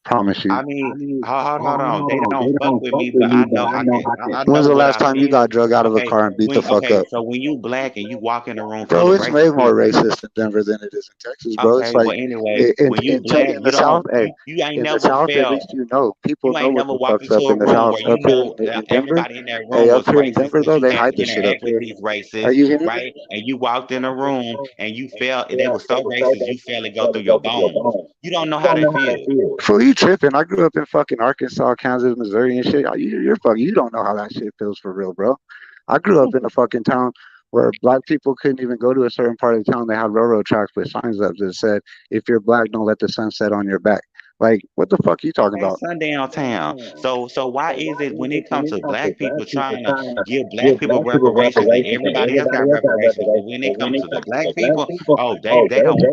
Promise you. I mean, hold on. They don't fuck with me, but I know I know When's the what last I time you feel. got drug out of a Okay, car and beat the fuck okay. up? So when you black and you walk in a room full Bro, of it's way racist more people, racist in Denver than it is in Texas, bro. It's okay. like Well, anyway, when you black, in you the South, don't hey, you ain't in the never South, at felt least you know. People you know ain't what never the walked fuck's into up a in the room South. where Up you here know in Denver, everybody in that hey, room up was here in racist Denver, because though, you they had hide to this shit up interact with here. these Are racists, you hearing me? right? And you walked in a room and you felt they were so racist you felt it go through your bones. You don't know how they feel. Fool, you tripping? I grew up in fucking Arkansas, Kansas, Missouri, and shit. You're fucking. You don't know how that shit feels for real, bro. I grew up in a fucking town where black people couldn't even go to a certain part of the town. They had railroad tracks with signs up that said, "If you're black, don't let the sun set on your back." Like, what the fuck you talking Okay, about? sundown town. So why is it when it comes to black people trying to give black people reparations and everybody else got reparations, but when it comes to the black people, oh they don't want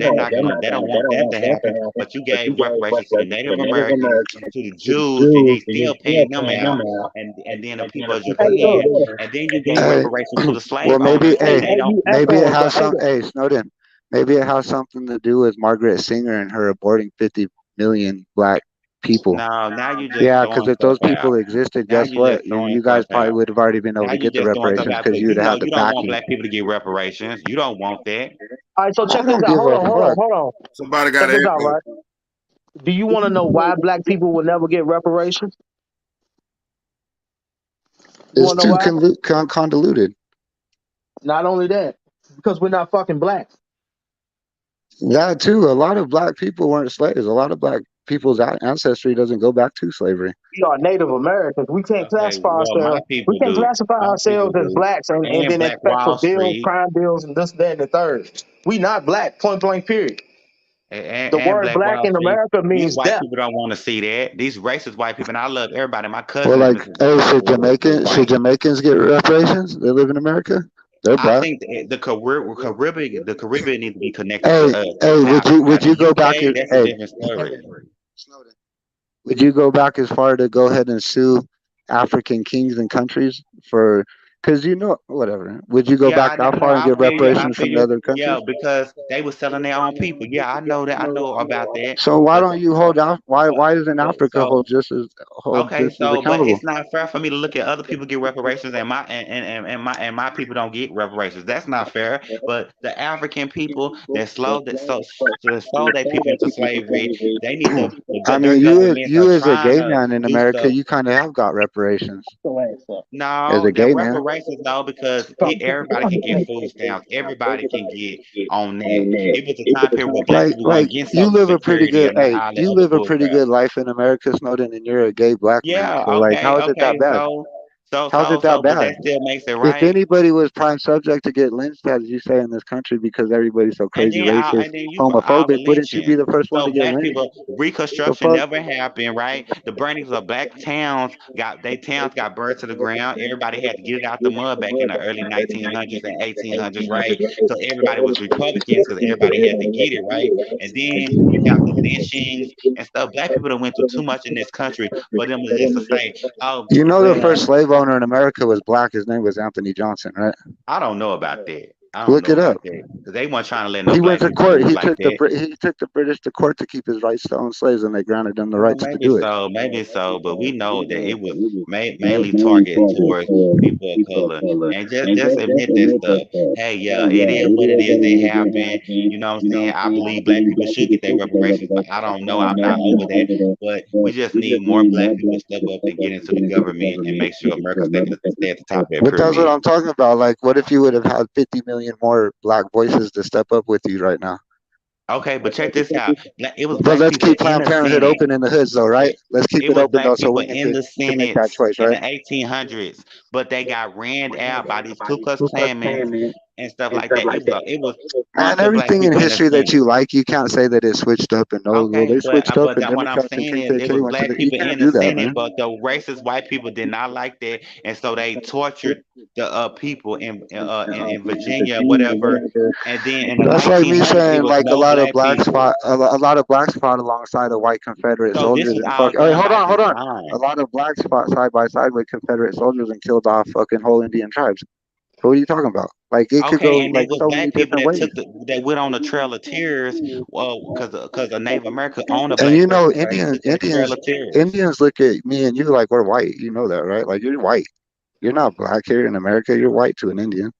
that to happen. But you gave reparations to the Native Americans, to the Jews, and they still paying them out, and then the people of Hey, Japan, and then you gave Hey, reparations to the slave well, owners, maybe, hey, and hey, they don't. you maybe it echoing, but has some. Hey, Snowden, maybe it has something to do with Margaret Singer and her aborting 50 million black people. No, now you just Yeah, because throwing if stuff those out. people existed, Now guess you what? just You throwing you guys stuff probably out. would have already been able Now to you get the just throwing stuff reparations out because because you would have had the you don't want backing. black people to get reparations. You don't want that. all right. So I check this don't out. give a fuck. Hold on. Somebody got Check this an out, echo. right? Do you want to know why black people will never get reparations? You It's wanna know too why? convoluted. Not only that, because we're not fucking black. That too. A lot of black people weren't slaves. A lot of black people's ancestry doesn't go back to slavery. We are Native Americans. We can't Okay, classify well, my ourselves. We people can't do. classify My people ourselves as do. blacks and And then Black expect for Wall bills, Street crime bills, and this, that, and the third. We not black. Point blank. Period. The and word Black black Wall in Street. America These means white death. people don't want to see that. These racist white people, and I love everybody. My Well, cousin like, hey, was Should white. Jamaicans get reparations? They live in America. They're I black. think the Caribbean needs to be connected to Hey, us. hey, Now, now would the you go back? UK, that's a Hey, different story. Snowden, would you go back as far to go ahead and sue African kings and countries for? Because whatever. Would you go Yeah, back that I know. far and I get feel you. I reparations feel from the you. other Yeah, countries? because they were selling their own people. Yeah, I know that. I know about that. So why But don't you hold out? Why doesn't Africa so hold okay, just as so but accountable? it's not fair for me to look at other people get reparations and my people don't get reparations. That's not fair. But the African people that sold their people into slavery, they need to I their mean, governments are you as a trying gay to man in do America, stuff. you kind of have got reparations as No, a the gay man. reparations no, because everybody can get food stamps. Everybody can get on that. It was a time period where black people weren't getting Social Security and all that You other live a bull pretty crap. good life in America, Snowden, and you're a gay black man. Yeah, So like, how is it okay. that bad? How's it that But bad? that still makes it If right. anybody was prime subject to get lynched, as you say in this country, because everybody's so crazy racist, And then you for all homophobic, the wouldn't you be lynchings. the first one So to get black lynched? people The reconstruction fuck? never happened, right? The burnings of black towns got burned to the ground. Everybody had to get it out the mud back in the early 1900s and 1800s, right? So everybody was Republicans because everybody had to get it, right? And then you have the lynchings and stuff. Black people that went through too much in this country for them to just to say, oh, You know, the well, first slave owner in America was black. His name was Anthony Johnson, right? I don't know about that. I don't Look know it about up. that because they weren't trying to let no He went black to people court. move like that. He took the British to court to keep his rights to own slaves, and they granted him the Well, rights to do it. maybe so, but we know that it was mainly targeted towards people of color, and just admit that stuff. Hey, yeah, it is what it is. It happened. You know what I'm saying? I believe black people should get their reparations, but I don't know. I'm not over that. But we just need more black people to step up and get into the government and make sure America stay at the top of that But that's what pyramid. I'm talking about. Like, what if you would have had 50 million more black voices to step up with you right now? Okay, but check this out. It was But black let's people keep in Planned the Parenthood Senate. open in the hoods, though, right? Let's keep It it was open black though, so people women in the can make that Senate choice, in right? the 1800s, but they got ran out by these Ku Klux Klanmen and stuff like that. It was Man, bunch of black everything in people in the history that Senate. you like, you can't say that it switched up and no, well, Okay, they switched up and what I'm Democrats and saying is it KKK was went to black the. You people can't in the do that, Senate, man. but the racist white people did not like that, and so they tortured the people in Virginia, whatever. And then in the That's like me 1900s, it saying was like no black people. a lot of blacks fought alongside of white Confederate So this soldiers is and all fuck. All right, going back in hold on. A time. lot of blacks fought side by side with Confederate soldiers and killed off fucking whole Indian tribes. So what are you talking about? Like it could Okay, go and it like was so many black people different ways. that went on the Trail of Tears, well, because a Native American owned a And black person first took that Trail of Tears. Indians look at me and you like we're white. You know that, right? Like you're white. You're not black here in America. You're white to an Indian.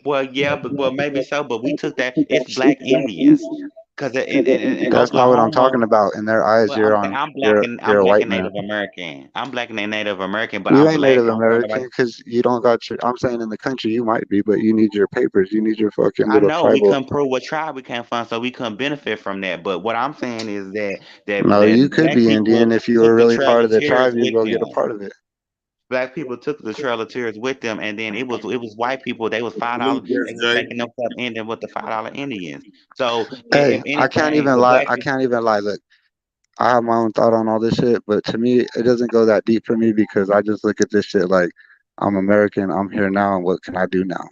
Well, yeah, but well, maybe so, but we took that. It's black Indians, because in That's not what I'm Oklahoma, talking about. In their eyes, well, I'm saying you're I'm a black white and man. Native American. I'm black and Native American, but You I'm ain't black. Native Don't American nobody. because you don't got your. I'm saying in the country you might be, but you need your papers. You need your fucking I little know we tribal. couldn't prove what tribe we came from, so we couldn't benefit from that. But what I'm saying is No, you could black be people Indian if you were took the really Trail part of of the Tears tribe. You'd with go get a them. part of it. Black people took the Trail of Tears with them, and then it was white people. They was $5. Salute, They Just was Jay. making them stuff ending with the $5 Indians. So Hey, if I can't anything, even the lie. black I people. can't even lie. Look, I have my own thought on all this shit, but to me, it doesn't go that deep for me because I just look at this shit like I'm American. I'm here now, and what can I do now?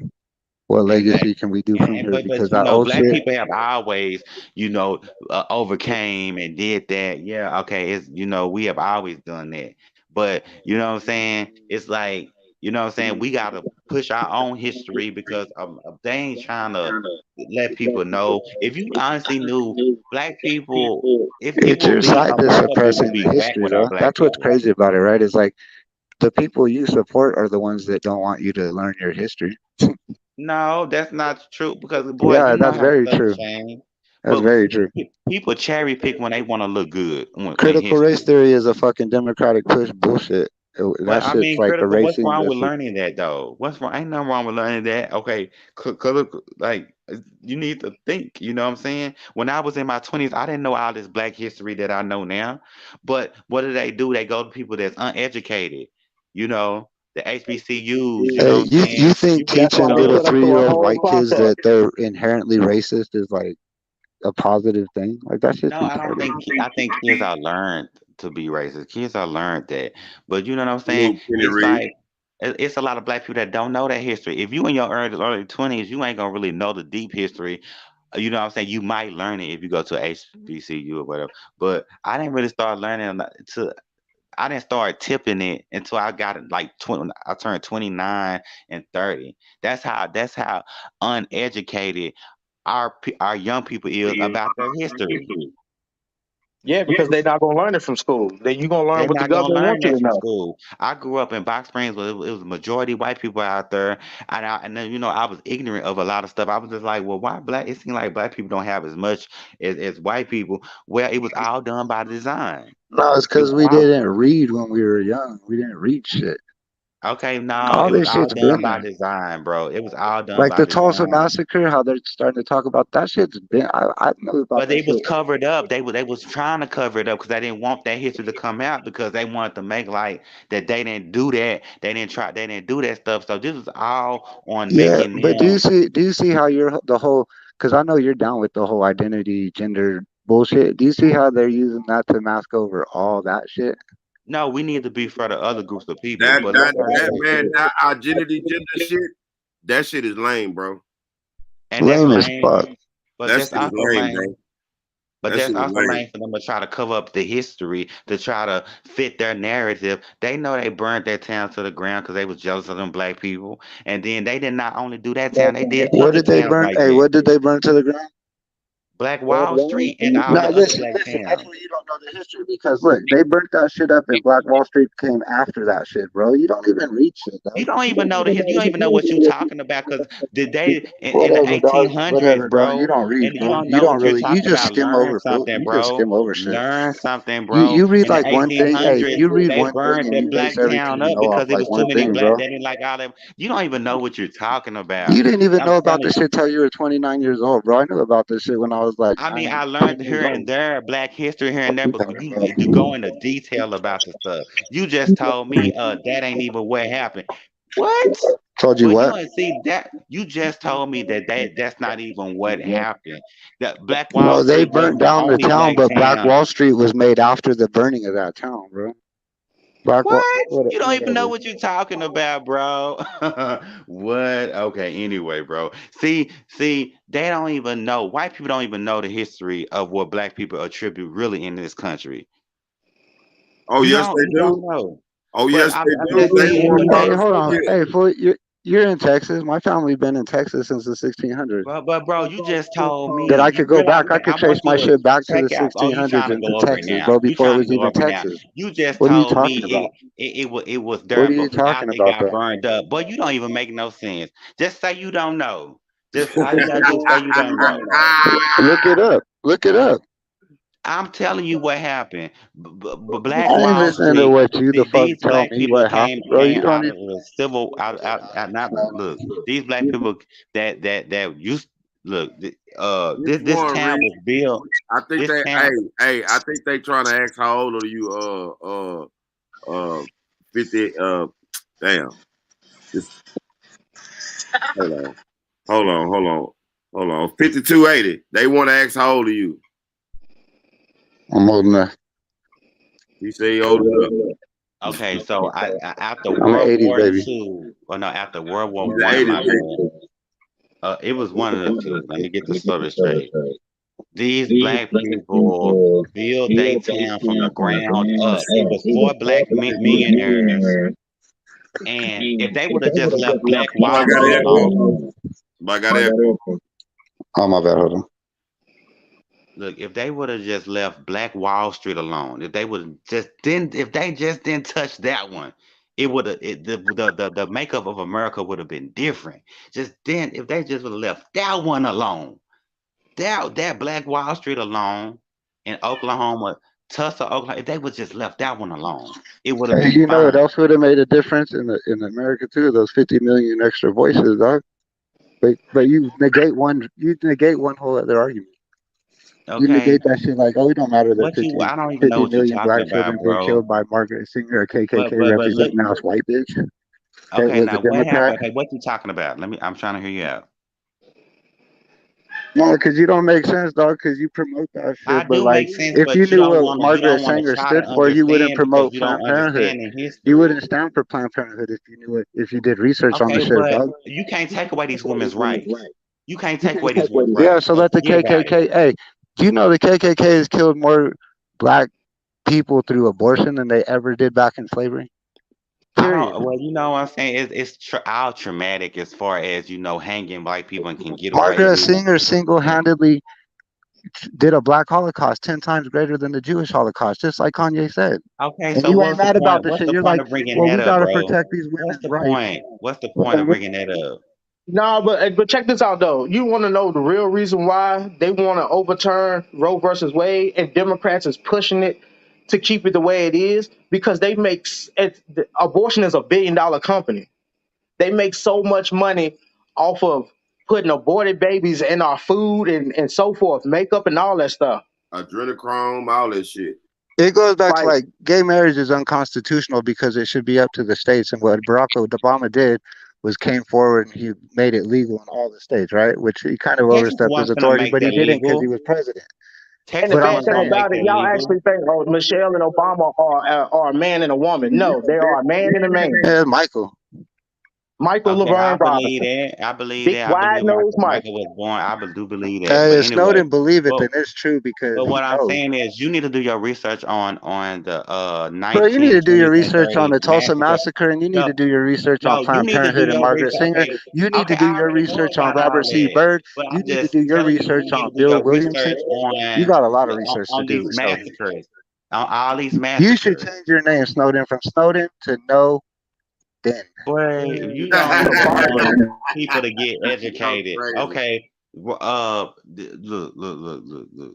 What legacy Exactly. can we do from here? But Because that old black shit. people have always, overcame and did that. Yeah, okay, it's we have always done that. But you know what I'm saying? It's like, what I'm saying, we gotta push our own history because they ain't trying to let people know. If you honestly knew black people, if it It's will your be side that's America will suppressing the be back history, without though. black That's what's people. crazy about it, right? It's like the people you support are the ones that don't want you to learn your history. No, that's not true because boy, Yeah, you know that's how very stuff true. change. That's But very true. people cherry pick when they want to look good when Critical race history. theory is a fucking democratic push bullshit. That Well, I shit's mean, like critical. What's erasing wrong the with shit. learning that though? What's wrong? Ain't nothing wrong with learning that. Okay, color, like you need to think. You know what I'm saying? When I was in my 20s, I didn't know all this Black history that I know now. But what do? They go to people that's uneducated. You know, the HBCUs. You know Hey, what I'm you saying? think You can That's go why teaching they to little put them through a 3-year-old whole white kids process. that they're inherently racist is like a positive thing? Like that shit's No, I don't retarded. think I think kids are learned to be racist. Kids are learned that. But you know what I'm I saying? mean, Kenny It's Reed. like it's a lot of Black people that don't know that history. If you in your early 20s, you ain't gonna really know the deep history. You know what I'm saying? You might learn it if you go to HBCU or whatever. But I didn't really start learning to I didn't start tipping it until I got it like 20, I turned 29 and 30. That's how uneducated our young people is about their history. Yeah, because they're not gonna learn it from school. Then you're gonna learn They're what the not gonna government learn wants you that to from know. school. I grew up in Box Springs, but it was a majority white people out there, and then I was ignorant of a lot of stuff. I was just like, well, why black? It seemed like black people don't have as much as white people. Well, it was all done by design. No, it's It because was we all didn't read when we were young. We didn't read shit. okay. No, All it was this all shit's done been by there. design, bro. It was all done Like by the Tulsa design. massacre, how they're starting to talk about that shit's been. I know about But that they was shit. covered up. They was trying to cover it up because they didn't want that history to come out because they wanted to make like that they didn't do that. They didn't do that stuff. So this was all on Yeah, making but do you them. see? Do you see how you're the whole? Because I know you're down with the whole identity, gender bullshit. Do you see how they're using that to mask over all that shit? No, we need to be for the other groups of people. That But that like I that said, man, that identity gender shit, that shit is lame, bro. and that's Lame as lame. fuck. But That that's shit is also lame, lame. bro. But That that's shit is also lame. lame for them to try to cover up the history to try to fit their narrative. They know they burned that town to the ground because they was jealous of them black people. And then they did not only do that town, they did What other did they towns burn? like Hey, that. what did they burn to the ground? Black Wall Street and all Now the other listen, black listen. That's towns. where you don't know the history because look, they burnt that shit up, and Black Wall Street came after that shit, bro. You don't even read shit, You dog. don't even know the you don't even know what you're talking about because did they in the Whatever, dog. 1800s, Whatever, dog. You bro, don't read, and you bro. don't You know don't what you're really. You talking just about. skim Learn over, fool. something, You just bro. skim over shit. Learn something, You bro. you read In the like one thing. Hey, 1800s, you read they one thing burned and that you black base everything town you up know off because it like was too one many thing, black. bro. They didn't like all them. You don't even know what you're talking about. You didn't even I'm know about telling this you. shit till you were 29 years old, bro. I knew about this shit when I was like I mean, 9, I 10 learned years here and old. there black history here and What there, you but talking you about? go into detail about the stuff. You just told me, that ain't even what happened. What? Told you But you what? don't see that. You just told me that's not even what happened. That Black Wall No, they Street burnt wasn't the down the only town, black but Black town. Wall Street was made after the burning of that town, bro. What? You don't even know Whatever. what you're talking about, bro. What? Okay, anyway, bro. See, they don't even know. White people don't even know the history of what black people attribute really in this country. Oh yes, they You don't do. know. Oh But yes, they I'm do. just They saying, want but Hey, they hold on. motherfucking. Hey, fool, you're in Texas. My family been in Texas since the 1600s. but bro, you just told That me I you could go realize back. I I could trace want my you to shit back to the check out. Oh, you 1600s trying to into go over it Texas, now? bro. You Before it trying to was go even over it now? Texas. You just What are you told me talking about? it was What there are you before talking after it about, got though? burned up. But you don't even make no sense. Just say you don't know. Just all you gotta do is say you don't know. Look it up. Look it up. I'm telling you what happened. Black I ain't Wall listening to Street. what you the fuck These tell black me people what came happened, bro. came You don't out even. of the civil out not look. These black people that used look. Which This one, town Reed? was built. I think This they. town. Hey. I think they trying to ask how old are you? 50. Damn. Just hold on. Hold on. 5280. They want to ask how old are you? I'm old enough. He say he old enough. Okay, so after I'm an World 80s War baby. II, or no, after World War He's an One, 80s my baby. bad. It was one of the two. Let me get the story straight. These black people built their town from the ground up. It was four black millionaires, and if they would have just left Black Somebody Wall got Street an echo. alone, Somebody got an echo. Oh my bad. Hold on. look, if they would have just left Black Wall Street alone, if they would have just didn't, if they just didn't touch that one, it would have the makeup of America would have been different. Just then, if they just would have left that one alone, that Black Wall Street alone in Oklahoma. Tulsa, Oklahoma, if they would just left that one alone, it would have Hey, been you know what fine. else would have made a difference in America too? Those 50 million extra voices, dog. But you negate one whole other argument. You Okay, negate that shit like, oh, it don't matter that what you? I don't even know 50 what you're million talking black about, children get bro. killed by Margaret Singer, a KKK But look. representative, now it's white bitch that Okay, was a now what Democrat. happened? Okay, what you talking about? Let me. I'm trying to hear you out. No, because you don't make sense, dog. Because you promote that I shit. But do like, make sense, if you but knew what you Margaret don't want to Sanger try to stood for, you wouldn't understand because promote you Planned don't Parenthood. understand the You history. wouldn't stand for Planned Parenthood if you knew it. If you did research on the Okay, shit, but dog. you can't take away these women's rights. You can't take away these women's Yeah. rights. So So let the forget about it. KKK. Hey, do you know the KKK has killed more black people through abortion than they ever did back in slavery? I Period. don't. Well, you know what I'm saying. All traumatic as far as hanging black people and can get away Margaret with it. Singer single-handedly did a black Holocaust 10 times greater than the Jewish Holocaust, just like Kanye said. Okay, And so you ain't what's the mad about point? the What's shit. the You're point like, of bringing well, that we up, gotta bro? protect these What's women's the rights. point? What's the point of bringing that up? No, but check this out though. You want to know the real reason why they want to overturn Roe versus Wade, and Democrats is pushing it to keep it the way it is because abortion is $1 billion company. They make so much money off of putting aborted babies in our food and so forth, makeup and all that stuff. Adrenochrome, all that shit. It goes back to Like, like gay marriage is unconstitutional because it should be up to the states. And what Barack Obama did was came forward and he made it legal in all the states, right? Which he kind of Texas overstepped his wasn't gonna authority, make but he that didn't because he legal. was president. and the Texas But I'm bad wasn't thing gonna saying, make about it, that y'all legal. actually think, oh, Michelle and Obama are a man and a woman. No, they are a man and a man. yeah, Michael. Michael Okay, I Laverne believe Robinson, that. I believe big that. I wide believe nose Michael Michael. was born. do believe that. But If anyway, Snowden believe it, but then it's true because but he what I'm knows. saying is you need to do your research on the Bro, you need to do your 1920s and research on 30s the Tulsa massacre. massacre, and you need No, to do your research on no, you Planned need to do Parenthood and your Margaret research. Singer. Okay, You need to okay, do I your already know research on about all Robert C. that. Byrd. But You I'm need to just do your telling you, you research need on to do Bill your Williamson. research You got a lot of research to on do, these Snowden. massacres, on all these You should massacres. change your name, Snowden, from Snowden to No Den. Boy, you don't That's a even fire want name. people to get Y'all educated. crazy. Okay. Look.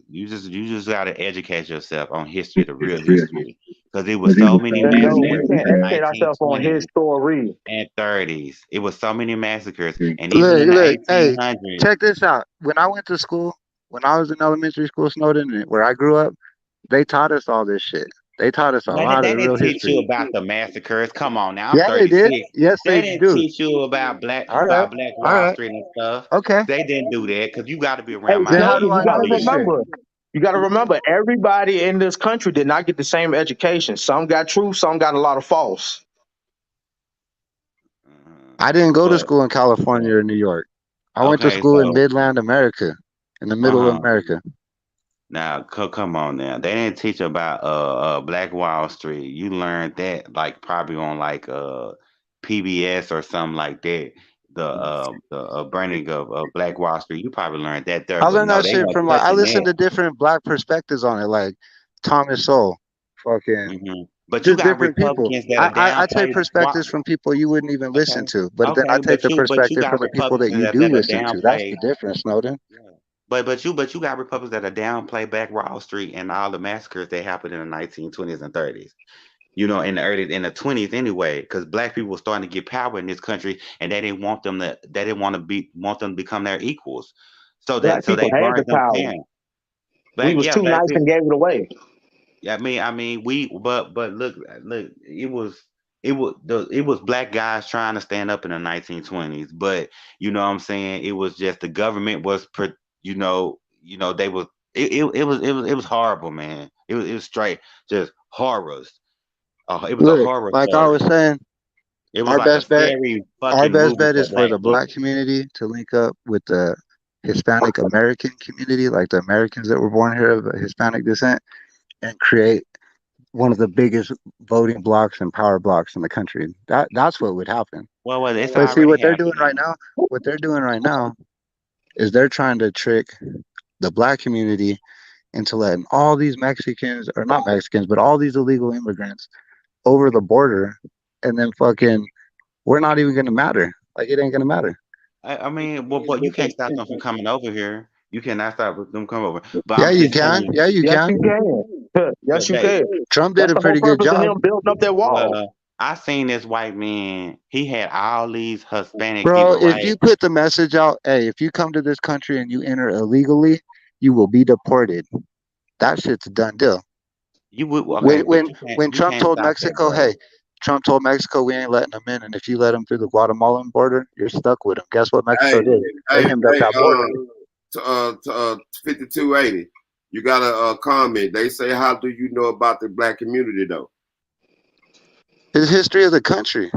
You just gotta educate yourself on history, the real history. Because it was so many No, we massacres in can't the educate ourselves on his 1920s story. and 30s. It was so many massacres. And even Look, in the look, hey, 1800s. check this out. When I went to school, when I was in elementary school, Snowden, where I grew up, they taught us all this shit. They taught us a They, lot they of real didn't teach you history. about the massacres. Come on now, I'm Yeah, they did. 36. Yes, They they didn't do. teach you about All right, Black all Wall right, Street and stuff. okay. They didn't do that because you got to be Hey, around my Then how age do Snowden, to I know know this this. shit? you got to remember, everybody in this country did not get the same education. Some got true, some got a lot of false. I didn't go to But school in California or New York. I went to okay, school in so Midland America, in the middle of uh-huh. America. Now come on now. They didn't teach about Black Wall Street. You learned that like probably on like PBS or something like that. The burning of Black Wall Street. You probably learned that there, I but learned no, that they shit weren't from like I touching listened that. to different black perspectives on it, like Thomas Sowell, fucking But you just got different people. Republicans that are I take downplay perspectives from people you wouldn't even listen okay, to, but then I okay, take the but you perspective from got the people that Republicans you do that are listen to. That's downplay. the difference, Snowden. Yeah. But you got Republicans that are downplay Black Wall Street and all the massacres that happened in the 1920s and 30s. In the 20s anyway, because black people were starting to get power in this country, and they didn't want them to become their equals. Black So people they had the burned them power. down. We was too Black nice people. and gave it away. Yeah, but look, it was black guys trying to stand up in the 1920s, but you know what I'm saying, it was just the government was, they was it was horrible, man. It was straight just horrors. It was a Look, horror like I was story. saying, It was our like a best bet, scary our fucking best movie bet for is for black the black people. community to link up with the Hispanic American community, like the Americans that were born here of Hispanic descent, and create one of the biggest voting blocks and power blocks in the country. That's what would happen. Well, it's But see already happening. what they're doing right now is they're trying to trick the black community into letting all these Mexicans, or not Mexicans, but all these illegal immigrants over the border, and then fucking we're not even gonna matter. Like it ain't gonna matter. I mean, well, you can't stop them from coming over here. You cannot stop them coming over. But Yeah, I'm you just telling can. you. Yeah, you Yes, can. you can. But Yes, you they, can. Trump did That's a the whole pretty good purpose of job, him building up that wall. well, I seen this white man. He had all these Hispanic bro. people, If right? you put the message out, hey, if you come to this country and you enter illegally, you will be deported. That shit's a done deal. You would When okay, but when when you Trump can't told stop that, Mexico, bro. hey, Trump told Mexico we ain't letting them in, and if you let them through the Guatemalan border, you're stuck with them. Guess what Hey, Mexico did? They hey, hemmed up hey, that border. to 5280. You got a comment. They say, how do you know about the black community though? It's history of the country.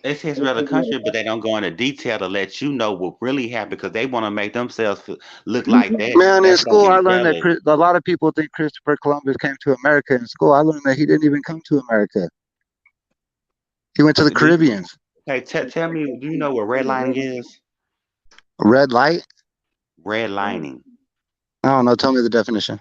It's history of the country, but they don't go into detail to let you know what really happened because they want to make themselves look like that. Man, in That's school, I fucking learned that jealous. A lot of people think Christopher Columbus came to America. In school, I learned that he didn't even come to America. He went to the Do you, Caribbeans. okay, tell me, do you know what redlining is? Red light? Redlining. I don't know. Tell me the definition.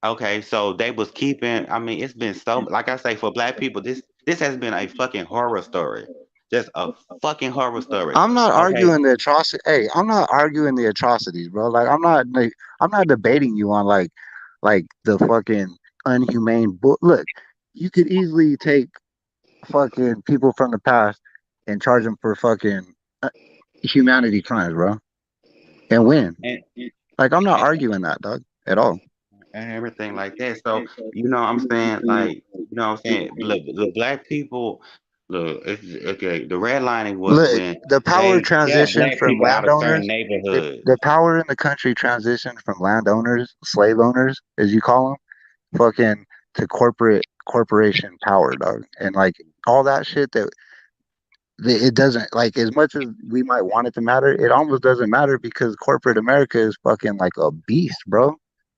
Okay, so they was keeping. I mean, it's been so. Like I say, for black people, this has been a fucking horror story. Just a fucking horror story. I'm not Okay, arguing the atrocity. Hey, I'm not arguing the atrocities, bro. I'm not debating you on like the fucking unhumane. Look, you could easily take fucking people from the past and charge them for fucking humanity crimes, bro, and win. and, Like I'm not and arguing that, dog, at all. and everything like that. So you know what I'm saying, like you know what I'm saying. Look, the black people, look, okay. The redlining was Look, when the power they kept transitioned black from people out of certain landowners. neighborhoods. The power in the country transitioned from landowners, slave owners, as you call them, fucking to corporation power, dog, and like all that shit it doesn't like as much as we might want it to matter. It almost doesn't matter because corporate America is fucking like a beast, bro,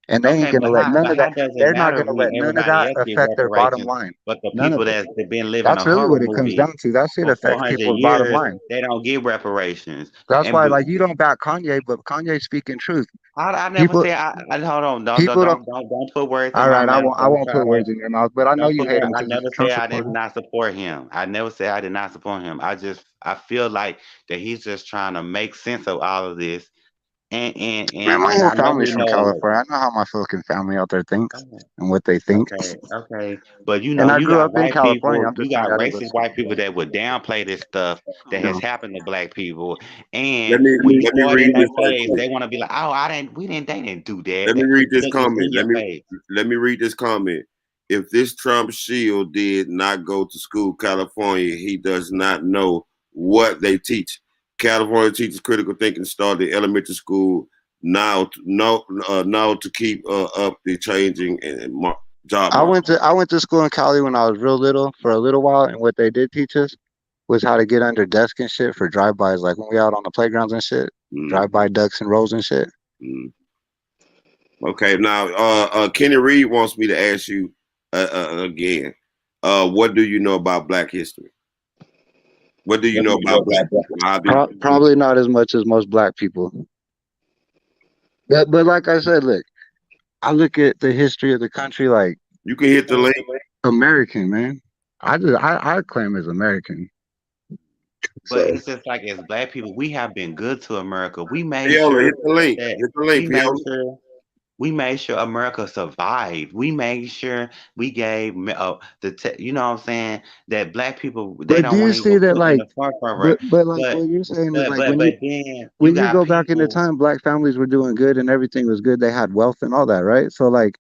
and they ain't Okay, gonna let none but of that. how does it They're not matter gonna when let none of everybody that else get affect their bottom reparations, line. but the None people of it. that's been living a That's really horror what it comes movie down to. That shit for affects 400 people's bottom years, line. they don't get reparations. That's And why, like, you don't back Kanye, but Kanye's speaking truth. I never People, say I hold on, people don't. don't put words in All my right, mouth. I Don't won't try put to words in your mouth, but I know don't you put hate words. him I because he's never a say Trump I did supporter. not support him. I never say I did not support him. I feel like that he's just trying to make sense of all of this, Man, my and whole I know family's he from knows. California. I know how my fucking family out there thinks Okay, and what they think. okay. But you And know, I you grew got up in white California. people, I'm you just saying got I didn't go to racist school. white people that would downplay this stuff that has No. happened to black people. Let And me when you let me start in read their this right place, quick. they want to be like, oh, they didn't do that. Let me read this Look, it's comment. in your face. Let me read this comment. If this Trump shield did not go to school, California, he does not know what they teach. California teaches critical thinking started elementary school now to keep up the changing and job market. I went to school in Cali when I was real little for a little while, and what they did teach us was how to get under desks and shit for drive-bys, like when we out on the playgrounds and shit, Mm, drive-by ducks and rolls and shit. mm. Okay, now Kenny Reed wants me to ask you again. What do you know about Black history? What do you know about Black people? How do Probably not as much as most black people. But like I said, look, I look at the history of the country like you can hit the link? American, man. I claim as American. But So it's just like as black people, we have been good to America. We made Fiona, sure hit the link. that Hit the link, we made Fiona. sure we made sure America survived. We made sure we gave you know what I'm saying, that black people they but do don't you want to even see that put in like the forefront, right? but like But what you're saying is like but then you when you got go back in the people. time, black families were doing good and everything was good. They had wealth and all that, right? So like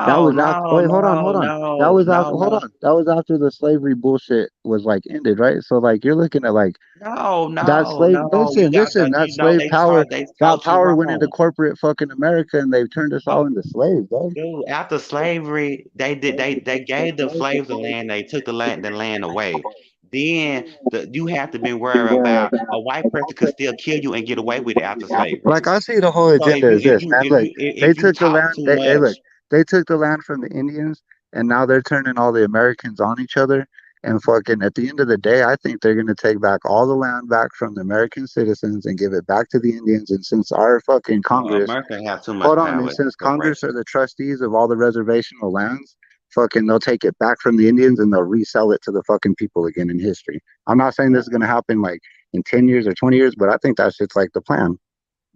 that No, was after. no, Wait, no, hold on. That no, was after. no, Hold no, on. That was after the slavery bullshit was like ended, right? So like you're looking at like no, that no, slave. no. You Listen, got listen. That you know slave power. they That taught you power went into wrong. corporate fucking America, and they've turned us all into slaves, dog. Dude, after slavery, they gave the slaves the land, they took the land away. Then you have to be worried about a white person could still kill you and get away with it after slavery. Like I see the whole So agenda as this, man. Look, they if you took the talk land. too Hey, look, much, they took the land from the Indians, and now they're turning all the Americans on each other. And fucking, at the end of the day, I think they're gonna take back all the land back from the American citizens and give it back to the Indians. And since our fucking Congress, America have too much hold on, and power since for Congress are race. the trustees of all the reservational lands, fucking, they'll take it back from the Indians and they'll resell it to the fucking people again in history. I'm not saying this is gonna happen like in 10 years or 20 years, but I think that's just like the plan.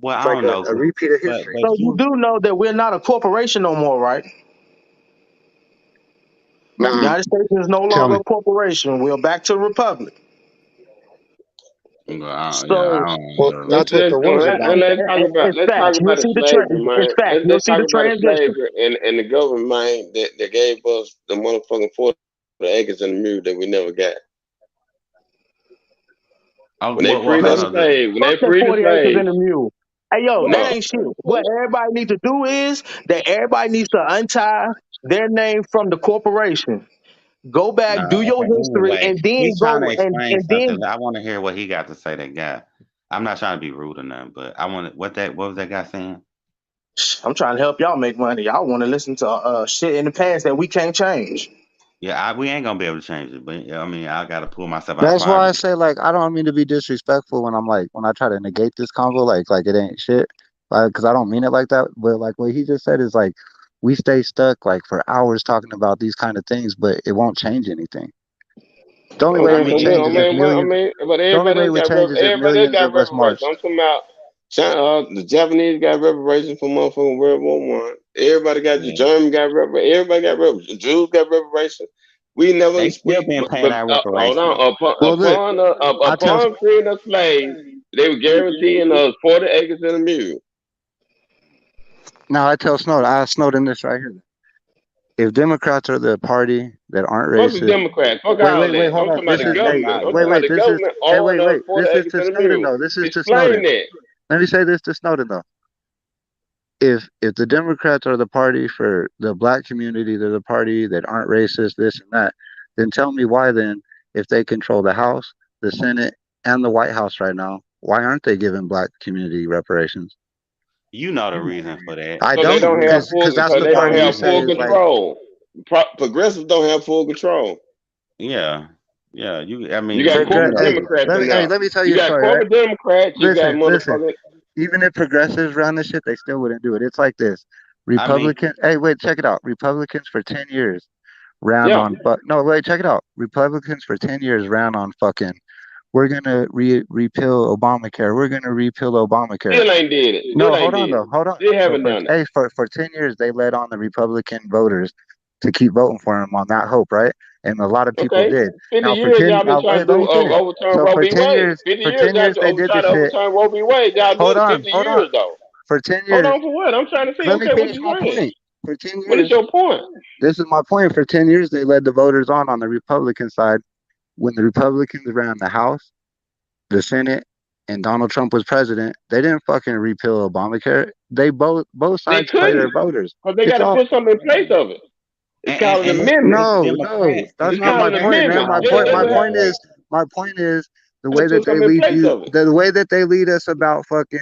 Well, It's I like don't know, a repeat of history. but So you you do know that we're not a corporation no more, right? United States is no Tell longer me. a corporation. We're back to republic. Yeah, I So Well, don't. that's what the wars about. it's let's talk facts. You'll about the see the slavery, it's man. facts. You'll Let's see talk the about the transition. slavery and the government, man, that gave us the motherfucking 40 acres and the mule that we never got. When they freed Man, us slaves, when fuck they that freed the 40 acres in slaves, the mule. Hey, yo, that no. ain't shit. What everybody needs to do is that everybody needs to untie their name from the corporation. Go No, back, do your okay. history, Anyway, and then he's trying to go explain and something. then I want to hear what he got to say. That guy. I'm not trying to be rude or nothing, but I want to. What was that guy saying? I'm trying to help y'all make money. Y'all want to listen to shit in the past that we can't change. Yeah, we ain't gonna be able to change it, but I mean, I gotta pull myself out of That's why I poverty. say like I don't mean to be disrespectful when I'm like when I try to negate this convo like it ain't shit, because I don't mean it like that. But like what he just said is like we stay stuck like for hours talking about these kind of things, but it won't change anything. The only way I it Okay, would mean, change is if millions. but The only way it would change is if everybody else millions got of us reparations. marched. I'm talking about the Japanese got reparations for motherfucking World War I. Everybody got the yeah, German got reparations. Everybody got reparations. Jews got reparations. We never they still we been paying but our hold on reparations. Well, look, I tell upon freeing the slaves, they were guaranteeing us 40 acres and a mule. now I tell Snowden, I ask Snowden this right here. If Democrats are the party that aren't Fuck the racist, Democrats. Fuck wait, all wait, that. hold I'm on. talking about This the is, That's hey, government. not I'm wait, talking about wait, the racist. this is, government hey, owing us wait. 40 This is acres to and a Snowden mule. though. This is to Explain Snowden. that. Let me say this to Snowden though. If the Democrats are the party for the black community, they're the party that aren't racist, this and that, then tell me why then, if they control the House, the Senate, and the White House right now, why aren't they giving black community reparations? You know the reason for that. I Because they don't, don't have because that's because the they part don't where you have say full is like, control. Progressives don't have full control. Yeah, yeah. I You mean, got you corporate hey, Democrats let me, in hey, there. let me tell You you a got story, right? corporate Democrats. You got Listen. motherfucking. Even if progressives run this shit, they still wouldn't do it. It's like this. I mean, Republicans, hey, wait, check it out. Republicans for 10 years ran Yeah. on, but no, wait, check it out. Republicans for 10 years ran on fucking, we're going to repeal Obamacare. We're going to repeal Obamacare. Still ain't did it. Still No, ain't hold on did it. though. Hold on. Still So haven't done it. for 10 years, they led on the Republican voters to keep voting for him on that hope, right? And a lot of people Okay. did. 50 Now years y'all been now trying to wait, let do me finish. overturn So Roe v. Wade. 50 for years 10 y'all years, they did try this to shit. overturn Roe v. Wade. Y'all Hold doing it on, 50 hold on. years though. For 10 Hold years, on for what? I'm trying to see. let me Okay, what finish you my saying? point. For 10 What is years, your point? this is my point. For 10 years, they led the voters on the Republican side. When the Republicans ran the House, the Senate, and Donald Trump was president, they didn't fucking repeal Obamacare. They both They sides play their couldn't. voters. Because they got It's to all put something in place of it. It's called an and amendment. it's no, Democrats. It's that's It's not called my an Democrats point, that man. amendment. My don't point, want to my point repair. is, my point is the They way that put they something in lead place you, of it. the way that they lead us about fucking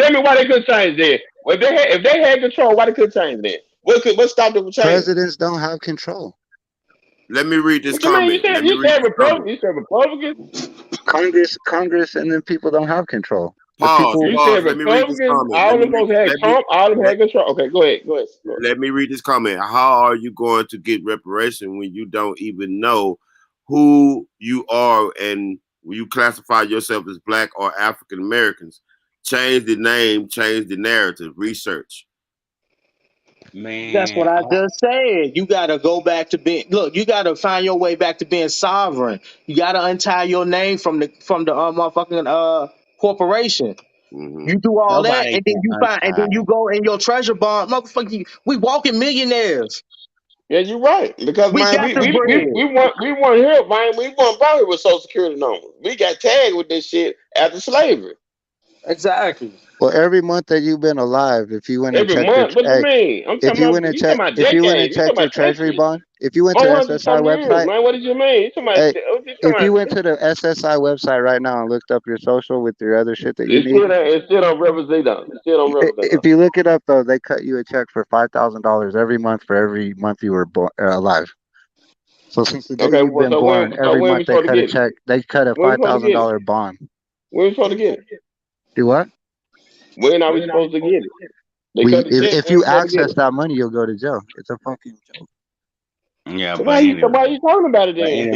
Tell me why they couldn't change that. Well, if they had control, why they couldn't change that? What stopped them from changing? presidents don't have control. Let me read this What you mean? comment. Let me You read said this comment. Republicans. You said Republicans. Congress, and then people don't have control. The Pause, people, You pause. said Let me read this Republicans. comment. All them folks had Trump. All of them had control. Okay, go ahead. Go ahead. Let me read this comment. How are you going to get reparation when you don't even know who you are and you classify yourself as black or African Americans? Change the name, change the narrative, research. That's what Man, I just said. You got to go back to being. Look, you got to find your way back to being sovereign. You got to untie your name from the motherfucking corporation. Mm-hmm. You do all that, nobody and then can you find, and then untie. you go in your treasure bond, motherfucker. We walking millionaires. Yeah, you're right. Because We man, got the bread. we weren't here, man. We weren't born here with Social Security numbers. We got tagged with this shit after slavery. Exactly. well, every month that you've been alive, if you went and Every checked your, month. What you hey, mean? if you went and You talking checked, about if you went and decades. You talking checked your about treasury centuries. bond, if you went to 400 SSI some years, website, man. What did you mean? You talking about hey, what you if talking you about? went to the SSI website right now and looked up your social with your other shit that you need, It still don't represent us. It still don't represent if us. you look it up though, they cut you a check for $5,000 every month for every month you were alive. So since the day Okay, you've well, been born, so every when month we they supposed to cut a get it? check. They cut a When we five supposed to thousand get it? dollar bond. When we supposed to get it? Do what? When are we supposed to get it? They We cut the check. if When we you supposed to get access it? that money, you'll go to jail. It's a fucking joke. Yeah, So but anyway, why you talking about it then?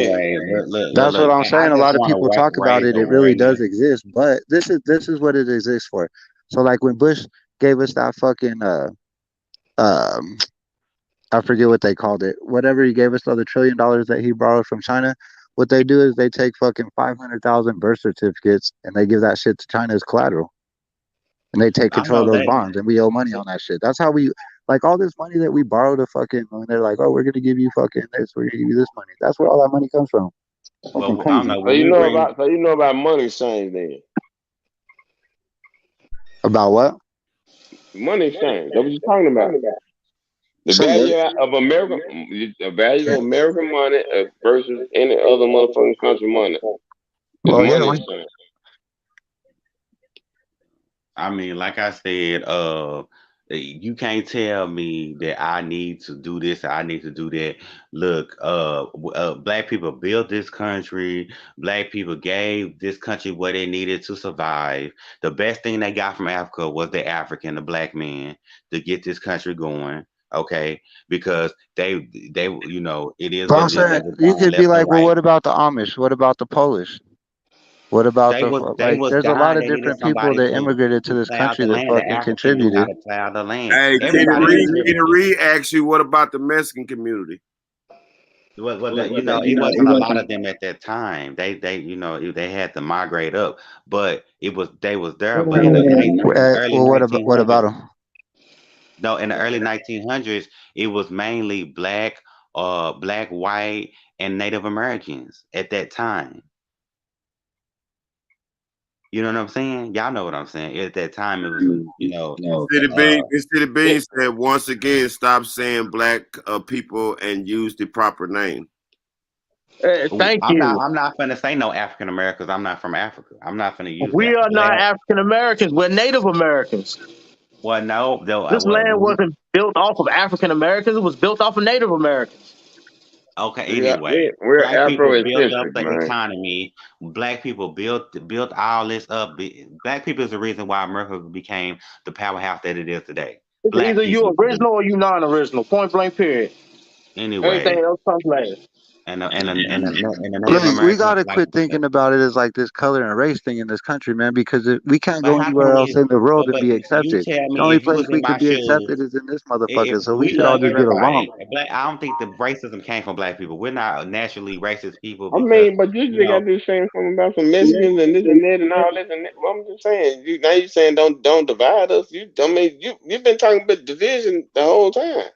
That's what I'm and I saying. A just lot of want people talk to about raise it. It really does awareness. exist, but this is what it exists for. So like when Bush gave us that fucking um I forget what they called it. Whatever he gave us, the other $1 trillion that he borrowed from China. What they do is they take fucking 500,000 birth certificates and they give that shit to China as collateral, and they take I control of know those that. bonds, and we owe money on that shit. That's how we like all this money that we borrow to fucking. When they're like, oh, we're gonna give you fucking this, we're gonna give you this money. That's where all that money comes from. Fucking Well, I don't crazy. know So when you we know bring. about money exchange then. About what? Money exchange. That's what you're talking about. The Say what? value of American, the value of American money versus any other motherfucking country money. The Well, yeah, money we exchange. I mean, like I said, you can't tell me that I need to do this, or I need to do that. Look, black people built this country. Black people gave this country what they needed to survive. The best thing they got from Africa was the African, the black man, to get this country going. Okay, because it is But I'm what it is. They saying were you down could be left and like, well, right. what about the Amish? What about the Polish? What about They the was they like? was There's a lot dying. of They needed different people somebody that to immigrated to this plow country the that land. The fucking African knew how contributed. to plow the land. Hey, Everybody Kenny immigrated. Reed asked you what about the Mexican community? It wasn't a lot of them at that time. They had to migrate up, but they was there. But in the early Well, what about 1900s, them? no, in the early 1900s, it was mainly black, white, and Native Americans at that time. You know what I'm saying? Y'all know what I'm saying. At that time, it was, uh, City It, Bean said once again, stop saying black people and use the proper name. Thank I'm not. you. I'm not gonna say no African Americans. I'm not from Africa. I'm not gonna use We that. are not Black. African Americans. We're Native Americans. Well, no. This Well, land wasn't built off of African Americans. It was built off of Native Americans. okay. we're Anyway, we're black people built up Afrocentric, the man. economy. Black people built all this up. Black people is the reason why America became the powerhouse that it is today. Black Either you people. original or you non-original. Point blank. Period. Everything Anyway, else comes later. and the Native Look, we Americans gotta like. quit thinking about it as like this color and race thing in this country, man. Because we can't But go how can anywhere else we? in the world and But be you accepted. tell The me only if you place was we in could my be accepted shoes. is in this If motherfucker. So we we should all love just get along. everybody, black, I don't think the racism came from black people. We're not naturally racist people I because mean, but you you just got know. to do saying something about some Mexicans and this and that and all this and that. Well, I'm just saying. You saying don't divide us. You've been talking about division the whole time.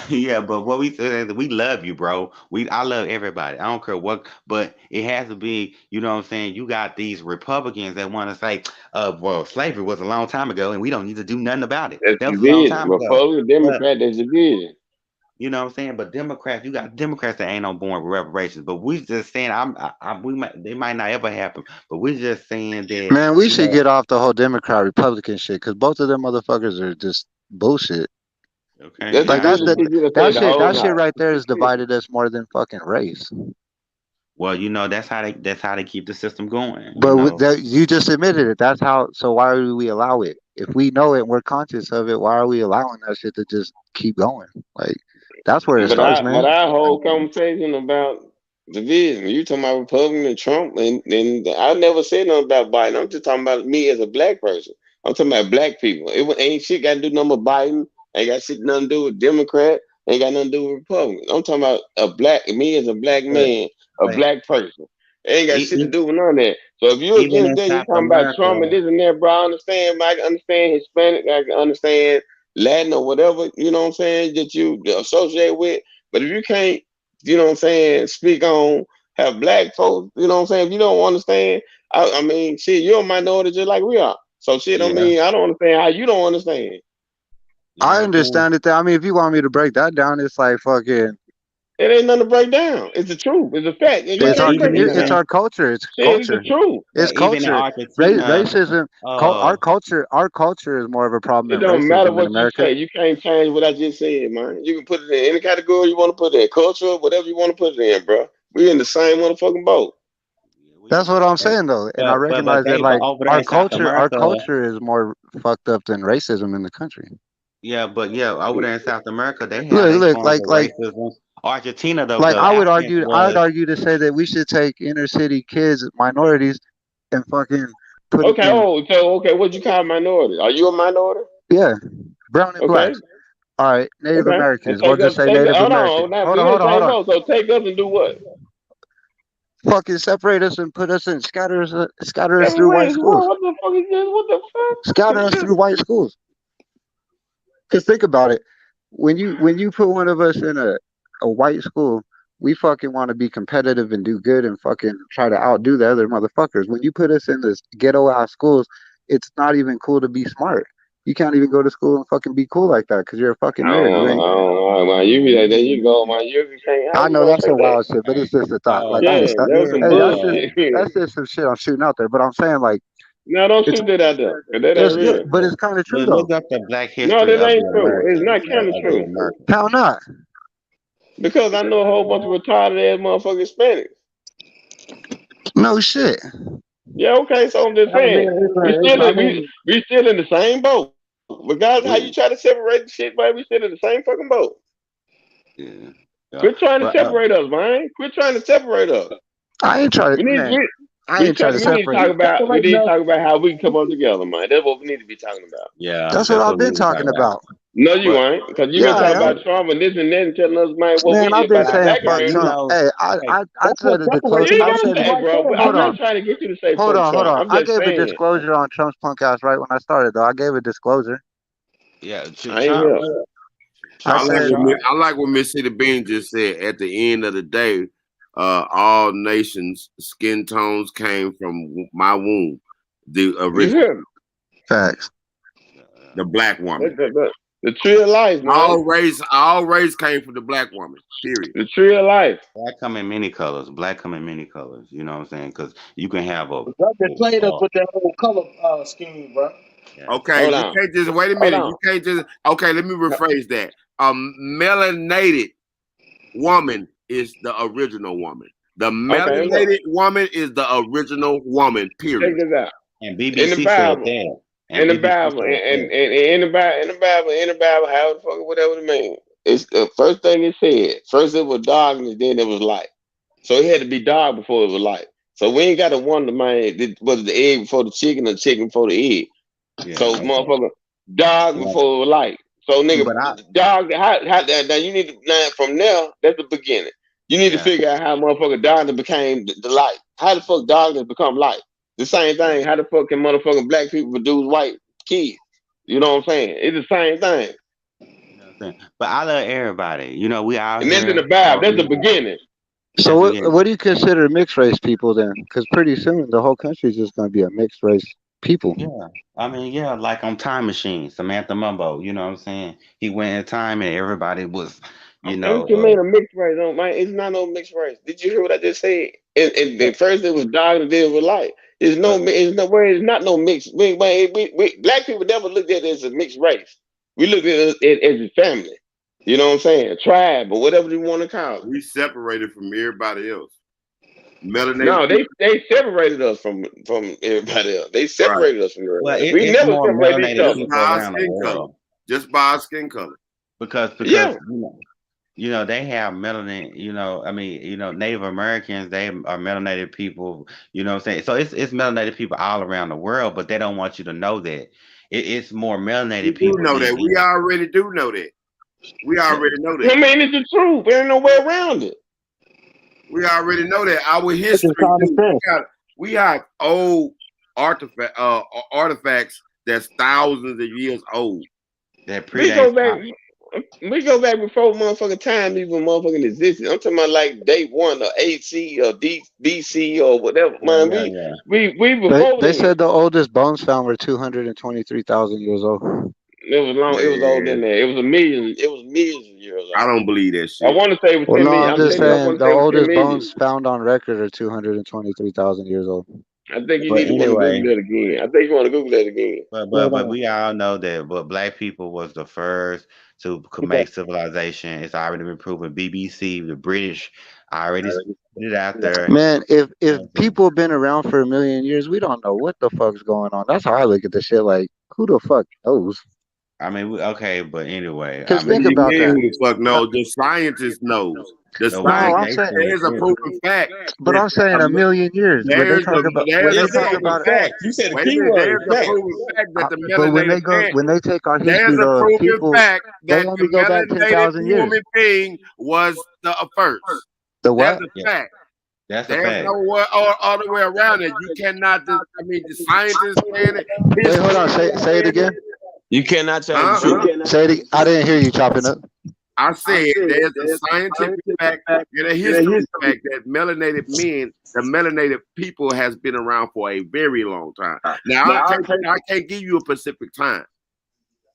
Yeah, but what we say is we love you, bro. I love everybody. I don't care what, but it has to be. You know what I'm saying? You got these Republicans that want to say, well, slavery was a long time ago, and we don't need to do nothing about it. That's That was a long division. time ago. Republican, But Democrat, that's division. you know what I'm saying? But Democrats, you got Democrats that ain't on board with reparations. But we just saying, they might not ever happen. But we're just saying that, Man, we you should know, get off the whole Democrat Republican shit because both of them motherfuckers are just bullshit. okay, That's the Like yeah, I difference agree. between you to say the whole that shit lot. right there is divided us more than fucking race. Well, that's how they keep the system going. But you just admitted it. That's how. So why do we allow it? If we know it, and we're conscious of it. Why are we allowing that shit to just keep going? Like that's where it But starts, but man. our whole conversation about division. You talking about Republican and Trump, and I never said nothing about Biden. I'm just talking about me as a black person. I'm talking about black people. Ain't shit got to do nothing with Biden. Ain't got shit nothing to do with Democrat. Ain't got nothing to do with Republican. I'm talking about me as a black But, man, a but black person. It ain't got e- shit to e- do with none of that. So if you're even against in that, you South talking about Trump and America, this and that, bro. I understand. I can understand Hispanic. I can understand Latin or whatever. You know what I'm saying that you associate with. But if you can't, what I'm saying, speak on have black folks, what I'm saying, if you don't understand, I mean, shit, you're a minority just like we are. So shit, I yeah, mean, I don't understand how you don't understand. you know I what I'm saying. understand it. I mean, if you want me to break that down, it's like fucking. It ain't nothing to break down. It's the truth. It's a fact. And you But It's our can't break even it It's down. even our culture. It's Shit, it's the culture. truth. It's even in culture. Argentina, Racism. uh, Our culture. Our culture is more of a problem It than don't matter racism in what you America. say. You can't change what I just said, man. You can put it in any category you want to put it in. Culture, whatever you want to put it in, bro. We in the same motherfucking boat. That's what I'm saying though, and I recognize that but like over there in South our America, culture is more fucked up than racism in the country. yeah, but yeah, over there in South America, they have Look, their look, forms of racism. Argentina, like the Africans I would was argue to say that we should take inner city kids, minorities, and fucking put them Okay, in. okay, what you call minority? Are you a minority? Yeah, brown and black. Okay. All right, Native Okay. And Americans. We'll take us, just say take Native hold Americans. on. Now Hold we on, in hold the on, hold same on. boat. So take us and do what? Fucking separate us and put us in scatter us through white Separate us. schools. What the fuck is this? What the Scatter us fuck? through white schools. Cause think about it. When you put one of us in a white school, we fucking want to be competitive and do good and fucking try to outdo the other motherfuckers. When you put us in this ghetto ass schools, it's not even cool to be smart. You can't even go to school and fucking be cool like that because you're a fucking nerd. You ain't. I don't know, man. You be like that. You go, man. You can't. How I you know gonna that's say some that? wild shit, but it's just a thought. Like I Oh, ain't Yeah, stuck. that was some Hey, bullshit. that's just some shit I'm shooting out there. But I'm saying like No, don't it's shoot that out there. 'Cause that ain't it's real. but it's kind of true though. look up the Black No, history that of the ain't true. It's Americans. not kind of Of the true. Americans. How not? Because I know a whole bunch of retarded ass motherfucking Hispanics. No shit. Yeah, okay. So I'm just I saying, mean, we it's, still I in mean, we still in the same boat. Regardless how We, you try to separate the shit, man, we still in the same fucking boat. yeah, yeah. Quit trying to But separate us, man. Quit trying to separate us. I ain't trying We to need man. we I ain't trying to we need to separate. talk about separating us. how we can come up together, man. That's what we need to be talking about. yeah, That's what that's I've what we been need to talk talking about. about. No, you But ain't, because you've Yeah, been talking I am. about Trump and this and that and telling us, man, what Man, we I've been about the saying black fuck community. Trump. no, Hey, okay, I That's said what a You disclosure. separates ain't I us gotta said, say, is hey, right bro. there, hold I'm nigga. on, not trying to get you to say hold fuck on, hold Trump. on. I'm I just gave a saying. disclosure on Trump's punk ass right when I started though. I gave a disclosure. yeah, I ain't here. I Trump, said, I like what Mississippi Bean just said. At the end of the day, all nations' skin tones came from my womb, the You original, hear me? facts. the black woman. The tree of life, man. All race came from the black woman. Period. The tree of life. black come in many colors. Black come in many colors. You know what I'm saying? Because you can have The government played us uh, with that whole color scheme, bro. yeah, Okay, Hold you on. can't just wait a Hold minute. on. You can't just okay. Let me rephrase that. A melanated woman is the original woman. The Okay, look. melanated woman is the original woman. Check Period. this out. and In the BBC said Bible. that, and In the BBC Bible. said that. In the Bible, however the fuck, whatever it means. It's the first thing it said. First it was darkness, then it was light. So it had to be dark before it was light. So we ain't got to wonder, man, was it the egg before the chicken or the chicken before the egg? Yeah, So okay. motherfucker, dog Yeah, before it was light. So nigga, but I, dog. How now you need to now from there. That's the beginning. You need to yeah, figure out how motherfucker darkness became the light. How the fuck darkness become light? The same yeah. thing. How the fuck can motherfucking black people produce white kids? You know what I'm saying? It's the same thing. You know what I'm saying? But I love everybody. You know, we out And that's in here the Bible. for That's the everybody. beginning. So That's again. what do you consider mixed race people then? Because pretty soon the whole country is just going to be a mixed race people. Yeah. I mean, yeah, like on Time Machine, Samantha Mumbo, you know what I'm saying? He went in time and everybody was, you And know, what you mean a mixed race? No, man, it's not no mixed race. Did you hear what I just said? And but, at first it was dark and then it was light. but It's no way. It's not no mixed. Black people never looked at it as a mixed race. We looked at it as a family. You know what I'm saying? A tribe or whatever you want to call it. We separated from everybody else. Melanated No, people. they separated us from everybody else. They Right. separated us from well, everybody else. We it's never more separated each melanated other. Just by people our around the skin color. world Just by our skin color. because Yeah. you know they have melanin. You know, I mean, you know, Native Americans they are melanated people. You know what I'm saying? So it's melanated people all around the world, but they don't want you to know that it's more We melanated do people know than that. We already do know that. We yeah. already know I that. mean, it's the truth. There ain't no way around it. We already know that. Our It's just history, common dude. sense. We have old artifacts that's thousands of years old. That We go predates back. time. We go back before motherfucking time even motherfucking existed. I'm talking about like day one or AC or BC or whatever. Yeah, Man, yeah, yeah. we before They then. said the oldest bones found were 223,000 years old. It was long. It was older than Man, that. It was a million. It was millions of years I old. don't believe that I shit. want to say it was Well, 10 no, million. I'm I'm just telling you, I saying want the to say it was 10 oldest million. bones found on record are 223,000 years old. I think you But need to want to Google anyway, that again. I think you want to Google that again. but we all know that. But black people was the first to make civilization. It's already been proven. BBC, the British, already put it out there. Man, You if know what I'm saying? people have been around for a million years, we don't know what the fuck's going on. That's how I look at the shit. Like, who the fuck knows? I mean, okay, but anyway, I Because What do think mean, you about mean that. who the fuck knows? The scientist knows. The The No, white science I'm saying, nation. is a proven fact but that I'm saying a million years. When they there's talk a about when there's they a talk proven about Exactly. fact. Fact. You said a Wait a key minute, word. there's a Fact. proven fact that the but melanated man. when they take our There's history a though, of proven people, fact they that the only go back ten melanated thousand years. human being was the first. The That's what? a Yeah, fact. that's a There's fact. no other way around it. You cannot just, I mean, the scientists saying it, Wait, hold on. history is Say it saying it. again. You cannot change Huh? the truth. Say it. I didn't hear you chopping up. I said there's a scientific fact and a history fact that melanated men, the melanated people, has been around for a very long time. Now I can't give you a specific time,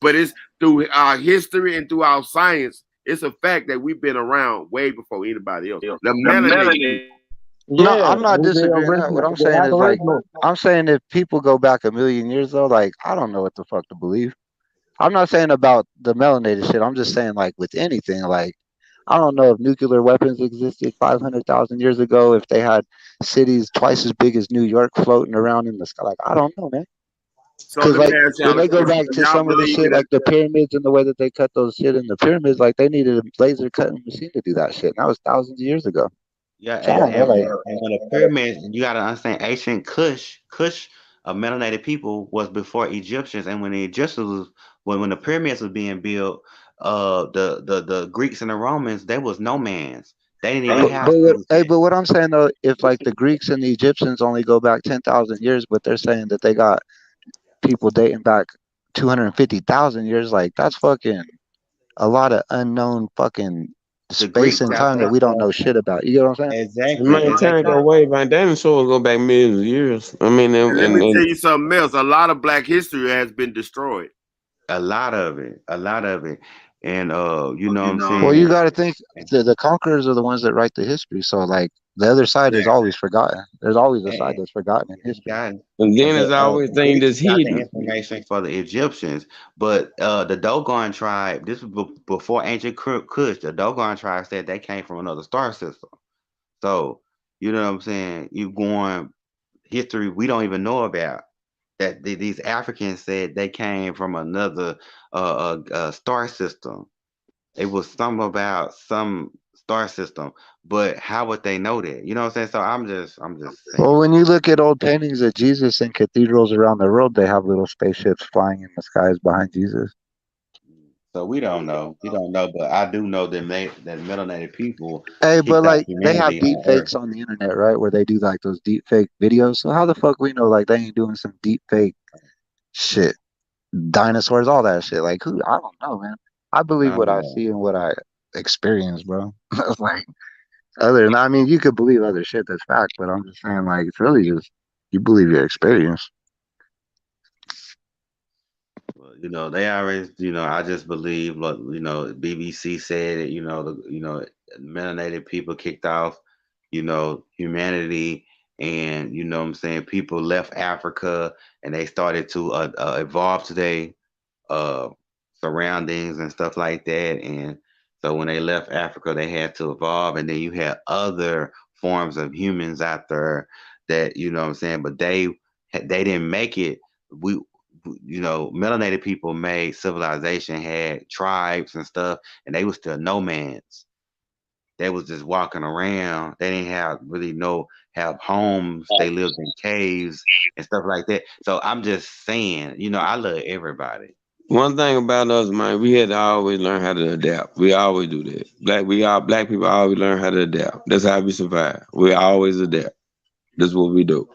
but it's through our history and through our science. It's a fact that we've been around way before anybody else. The melanated people. No, Yeah, I'm not we the disagreeing that. What original, I'm the saying is like, aboriginal. I'm saying if people go back a million years though, like I don't know what the fuck to believe. I'm not saying about the melanated shit. I'm just saying like with anything, like I don't know if nuclear weapons existed 500,000 years ago, if they had cities twice as big as New York floating around in the sky. Like I don't know, man. So Because let me like ask when y'all a they go question. back Do to y'all some of the believe shit, in it? like the pyramids and the way that they cut those shit in the pyramids, like they needed a laser cutting machine to do that shit. And that was thousands of years ago. Yeah, So I don't know, like. and when the pyramid, you gotta understand, ancient Kush, melanated people was before Egyptians, and when the Egyptians was when the pyramids was being built, the Greeks and the Romans, they was nomads. They didn't even have cities yet. But what I'm saying though, if like the Greeks and the Egyptians only go back 10,000 years, but they're saying that they got people dating back 250,000 years, like that's fucking a lot of unknown fucking The space Greeks and got time that that we don't stuff. know shit about. You get what I'm saying? Exactly, Man, time exactly. go way back. Dinosaurs go back millions of years. I mean, And let me tell you something else. A lot of black history has been destroyed. A lot of it, and you know what I'm Well, you saying. got to think the conquerors are the ones that write the history. So like the other side is Exactly. always forgotten. There's always a side And, that's forgotten in and history. got and then there's but always the things Greeks that's got the hidden. information for the Egyptians, but the Dogon tribe, this was before ancient Kush. The Dogon tribe said they came from another star system. So you know what I'm saying. You going history we don't even know about. That these Africans said they came from another star system. It was some about some star system, but how would they know that? You know what I'm saying? So I'm just Well, saying. when you look at old paintings of Jesus in cathedrals around the world, they have little spaceships flying in the skies behind Jesus. So we don't know. We don't know, but I do know that that melanated people Hey, but kicked off like they have humanity deep on Earth. fakes on the internet, right? Where they do like those deep fake videos. So how the fuck we know like they ain't doing some deep fake shit? Dinosaurs, all that shit. Like who? I don't know, man. I believe Oh what I yeah. see and what I experience, bro. Like other than I mean, you could believe other shit that's fact, but I'm just saying like it's really just you believe your experience. Well, they always, I just believe, like, BBC said it, melanated people kicked off, humanity, and, what I'm saying, people left Africa and they started to evolve today, uh, surroundings and stuff like that. And so when they left Africa, they had to evolve. And then you had other forms of humans out there that, what I'm saying, but they didn't make it. We, melanated people made civilization, had tribes and stuff, and they were still nomads. They was just walking around. They didn't have really have homes. They lived in caves and stuff like that. So I'm just saying, I love everybody. One thing about us, man, we had to always learn how to adapt. We always do that. Black people always learn how to adapt. That's how we survive. We always adapt. That's what we do.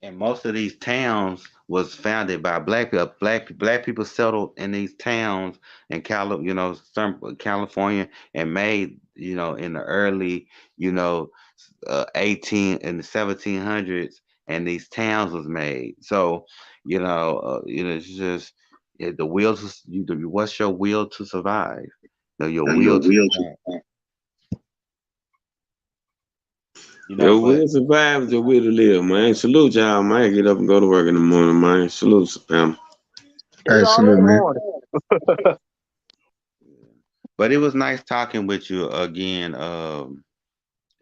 And most of these towns was founded by black people. Black people settled in these towns in some California, and made, in the early, you know 18 in the 1700s, and these towns was made. So it's just, the will to what's your will to survive? Your will to survive. Your But will survive is your will to live, man. Salute y'all, man. Get up and go to work in the morning, man. Salute, fam. It's already Absolutely, man. morning. it was nice talking with you again.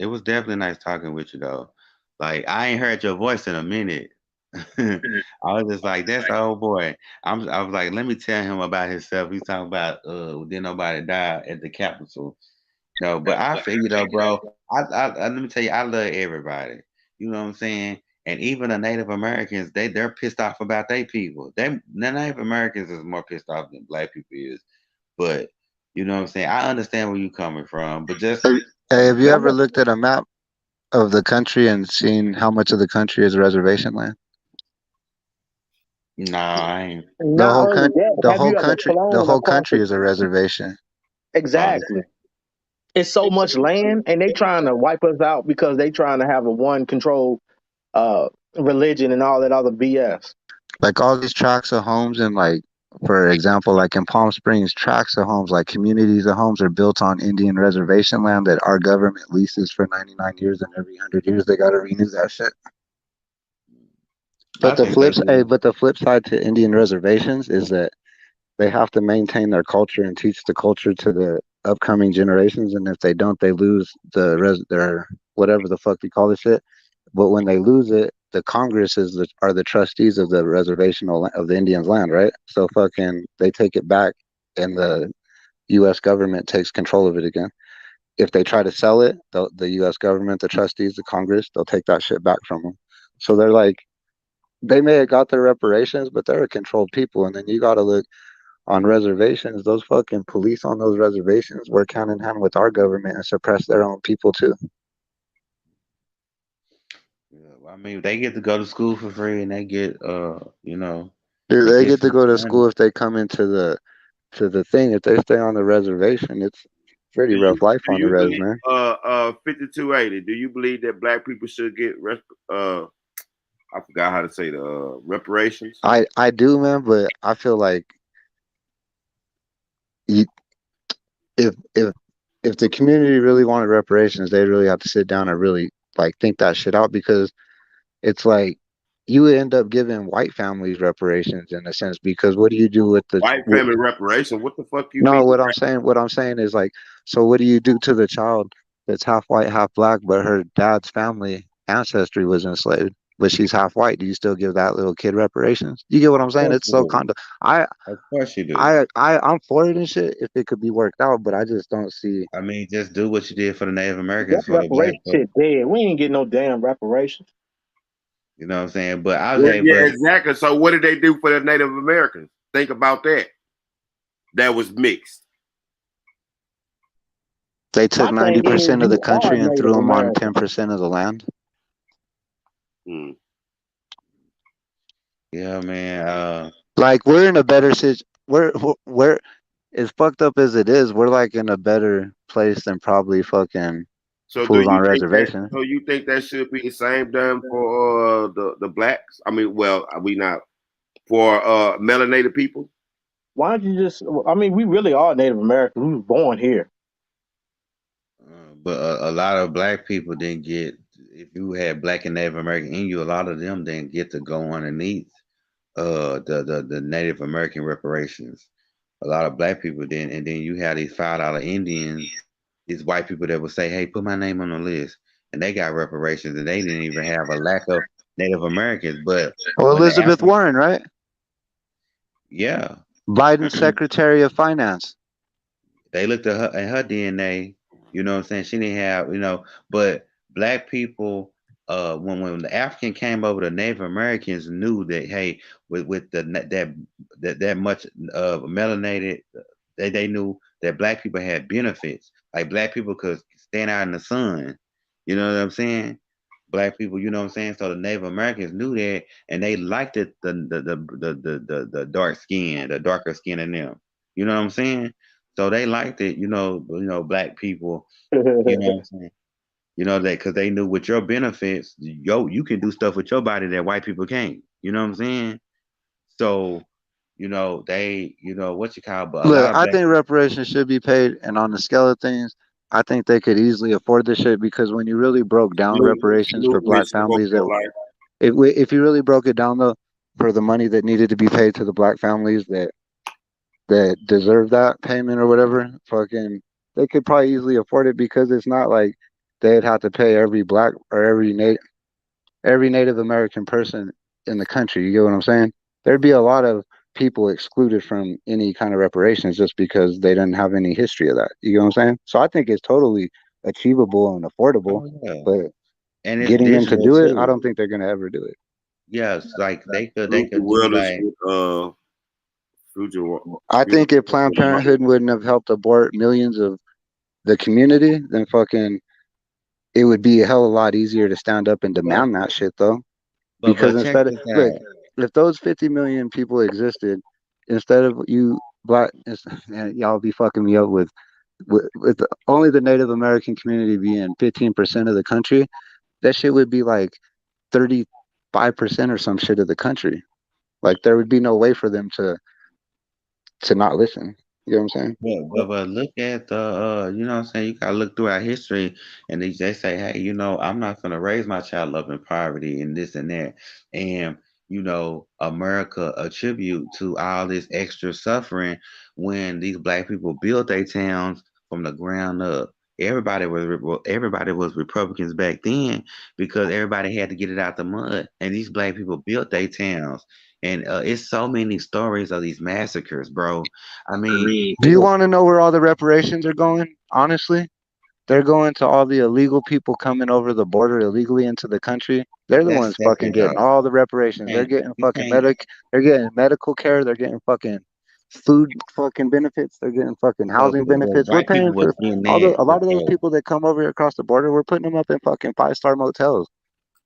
It was definitely nice talking with you though. Like, I ain't heard your voice in a minute. I was just like, that's the old boy. I was like, let me tell him about himself. He's talking about didn't nobody die at the Capitol. No, but I feel bro. Let me tell you, I love everybody. You know what I'm saying? And even the Native Americans, they're pissed off about their people. The Native Americans is more pissed off than black people is. But you know what I'm saying? I understand where you're coming from, but just Hey, have you Well, ever looked at a map of the country and seen how much of the country is reservation land? nah, I ain't. not only that, have you ever The flown whole across country the is a reservation. exactly? It's so much land, and they trying to wipe us out because they trying to have a one control uh religion and all that other BS. Like all these tracts of homes and like, for example, like in Palm Springs, tracts of homes, like communities of homes are built on Indian reservation land that our government leases for 99 years, and every 100 years they got to renew that shit. I think they do. But the flip side to Indian reservations is that they have to maintain their culture and teach the culture to the upcoming generations. And if they don't, they lose their whatever the fuck you call this shit. But when they lose it, the Congress are the trustees of the of the Indians' land, right? So fucking they take it back, and the U.S. government takes control of it again. If they try to sell it, the U.S. government, the trustees, the Congress, they'll take that shit back from them. So they're like, they may have got their reparations, but they're a controlled people. And then you got to look on reservations. Those fucking police on those reservations work hand in hand with our government and suppress their own people too. Yeah, I mean, they get to go to school for free, and they get, Dude, they they get get to free go to money. school if they come into the thing. If they stay on the reservation, it's pretty Do you rough life do on the you res, believe man. 5280? Do you believe that black people should get I forgot how to say the reparations? I do, man, but I feel like you, if if the community really wanted reparations, they really have to sit down and really like think that shit out, because it's like you would end up giving white families reparations in a sense, because what do you do with the White family reparation? What the fuck you no, mean? what I'm saying is like, so what do you do to the child that's half white, half black, but her dad's family ancestry was enslaved, but she's half white? Do you still give that little kid reparations? You get what I'm Of saying? course It's you so do. kind of I Of course you do. I'm for it and shit if it could be worked out, but I just don't see. I mean, just do what you did for the Native That Americans for the black reparation folks. shit dead. We ain't getting no damn reparations. You know what I'm saying? But Yeah, okay, yeah, but exactly. So what did they do for the Native Americans? Think about that. That was mixed. They took My thing is, 90% of the you are country and threw Native them on American. 10% of the land. Hmm. yeah, man. Like we're in a better situation. We're as fucked up as it is. We're like in a better place than probably fucking So do fools on you think that? reservations. So you think that should be the same done for the blacks? I mean, well, we not for melanated people. Why don't you just? I mean, we really are Native Americans. We was born here. But a lot of black people didn't get. If you had black and Native American in you, a lot of them didn't get to go underneath the Native American reparations. A lot of black people didn't, and then you had these $5 Indians, these white people that would say, "Hey, put my name on the list," and they got reparations, and they didn't even have a lack of Native Americans. But Well, when the Elizabeth African, Warren, right? yeah, Biden's Secretary of Finance. they looked at her DNA. You know what I'm saying? She didn't have, but black people, when the African came over, the Native Americans knew that, hey, with that much melanated, they knew that black people had benefits. Like black people could stand out in the sun. You know what I'm saying? Black people, you know what I'm saying? So the Native Americans knew that, and they liked it, the dark skin, the darker skin in them. You know what I'm saying? So they liked it, black people, you know what I'm saying? You know that because they knew with your benefits, you can do stuff with your body that white people can't. You know what I'm saying? So, they, what you call, but a Look, lot of I black think reparations should be paid, and on the scale of things, I think they could easily afford this shit, because when you really broke down reparations for Absolutely, black spoke families, your life. if you really broke it down though, for the money that needed to be paid to the black families that deserve that payment or whatever, fucking, they could probably easily afford it, because it's not like they'd have to pay every black or every Native American person in the country. You get what I'm saying? There'd be a lot of people excluded from any kind of reparations just because they didn't have any history of that. You know what I'm saying? So I think it's totally achievable and affordable, Oh yeah, but and it's getting them to digital do it, I too. don't think they're gonna ever do it. Yes, like they Bruce could do Willis like with future I future. think if Planned Parenthood wouldn't have helped abort millions of the community, then fucking it would be a hell of a lot easier to stand up and but demand that shit though. but Because check instead of this look, out. if those 50 million people existed, instead of you black, man, y'all be fucking me up with only the Native American community being 15% of the country, that shit would be like 35% or some shit of the country. Like there would be no way for them to not listen. You know what I'm saying? But look at the you know what I'm saying, you gotta look through our history, and they say, hey, I'm not gonna raise my child up in poverty and this and that. And America attribute to all this extra suffering when these black people built their towns from the ground up. Everybody was Republicans back then because everybody had to get it out the mud, and these black people built their towns. And it's so many stories of these massacres, bro. I mean, Do you want to know where all the reparations are going? Honestly, they're going to all the illegal people coming over the border illegally into the country. They're the that's ones fucking separate getting though. all the reparations. They're Can't getting you fucking can't they're getting medical care. They're getting fucking food fucking benefits. They're getting fucking housing but benefits. We're white people paying was for getting a that lot of those before. people that come over here across the border. We're putting them up in fucking 5-star motels.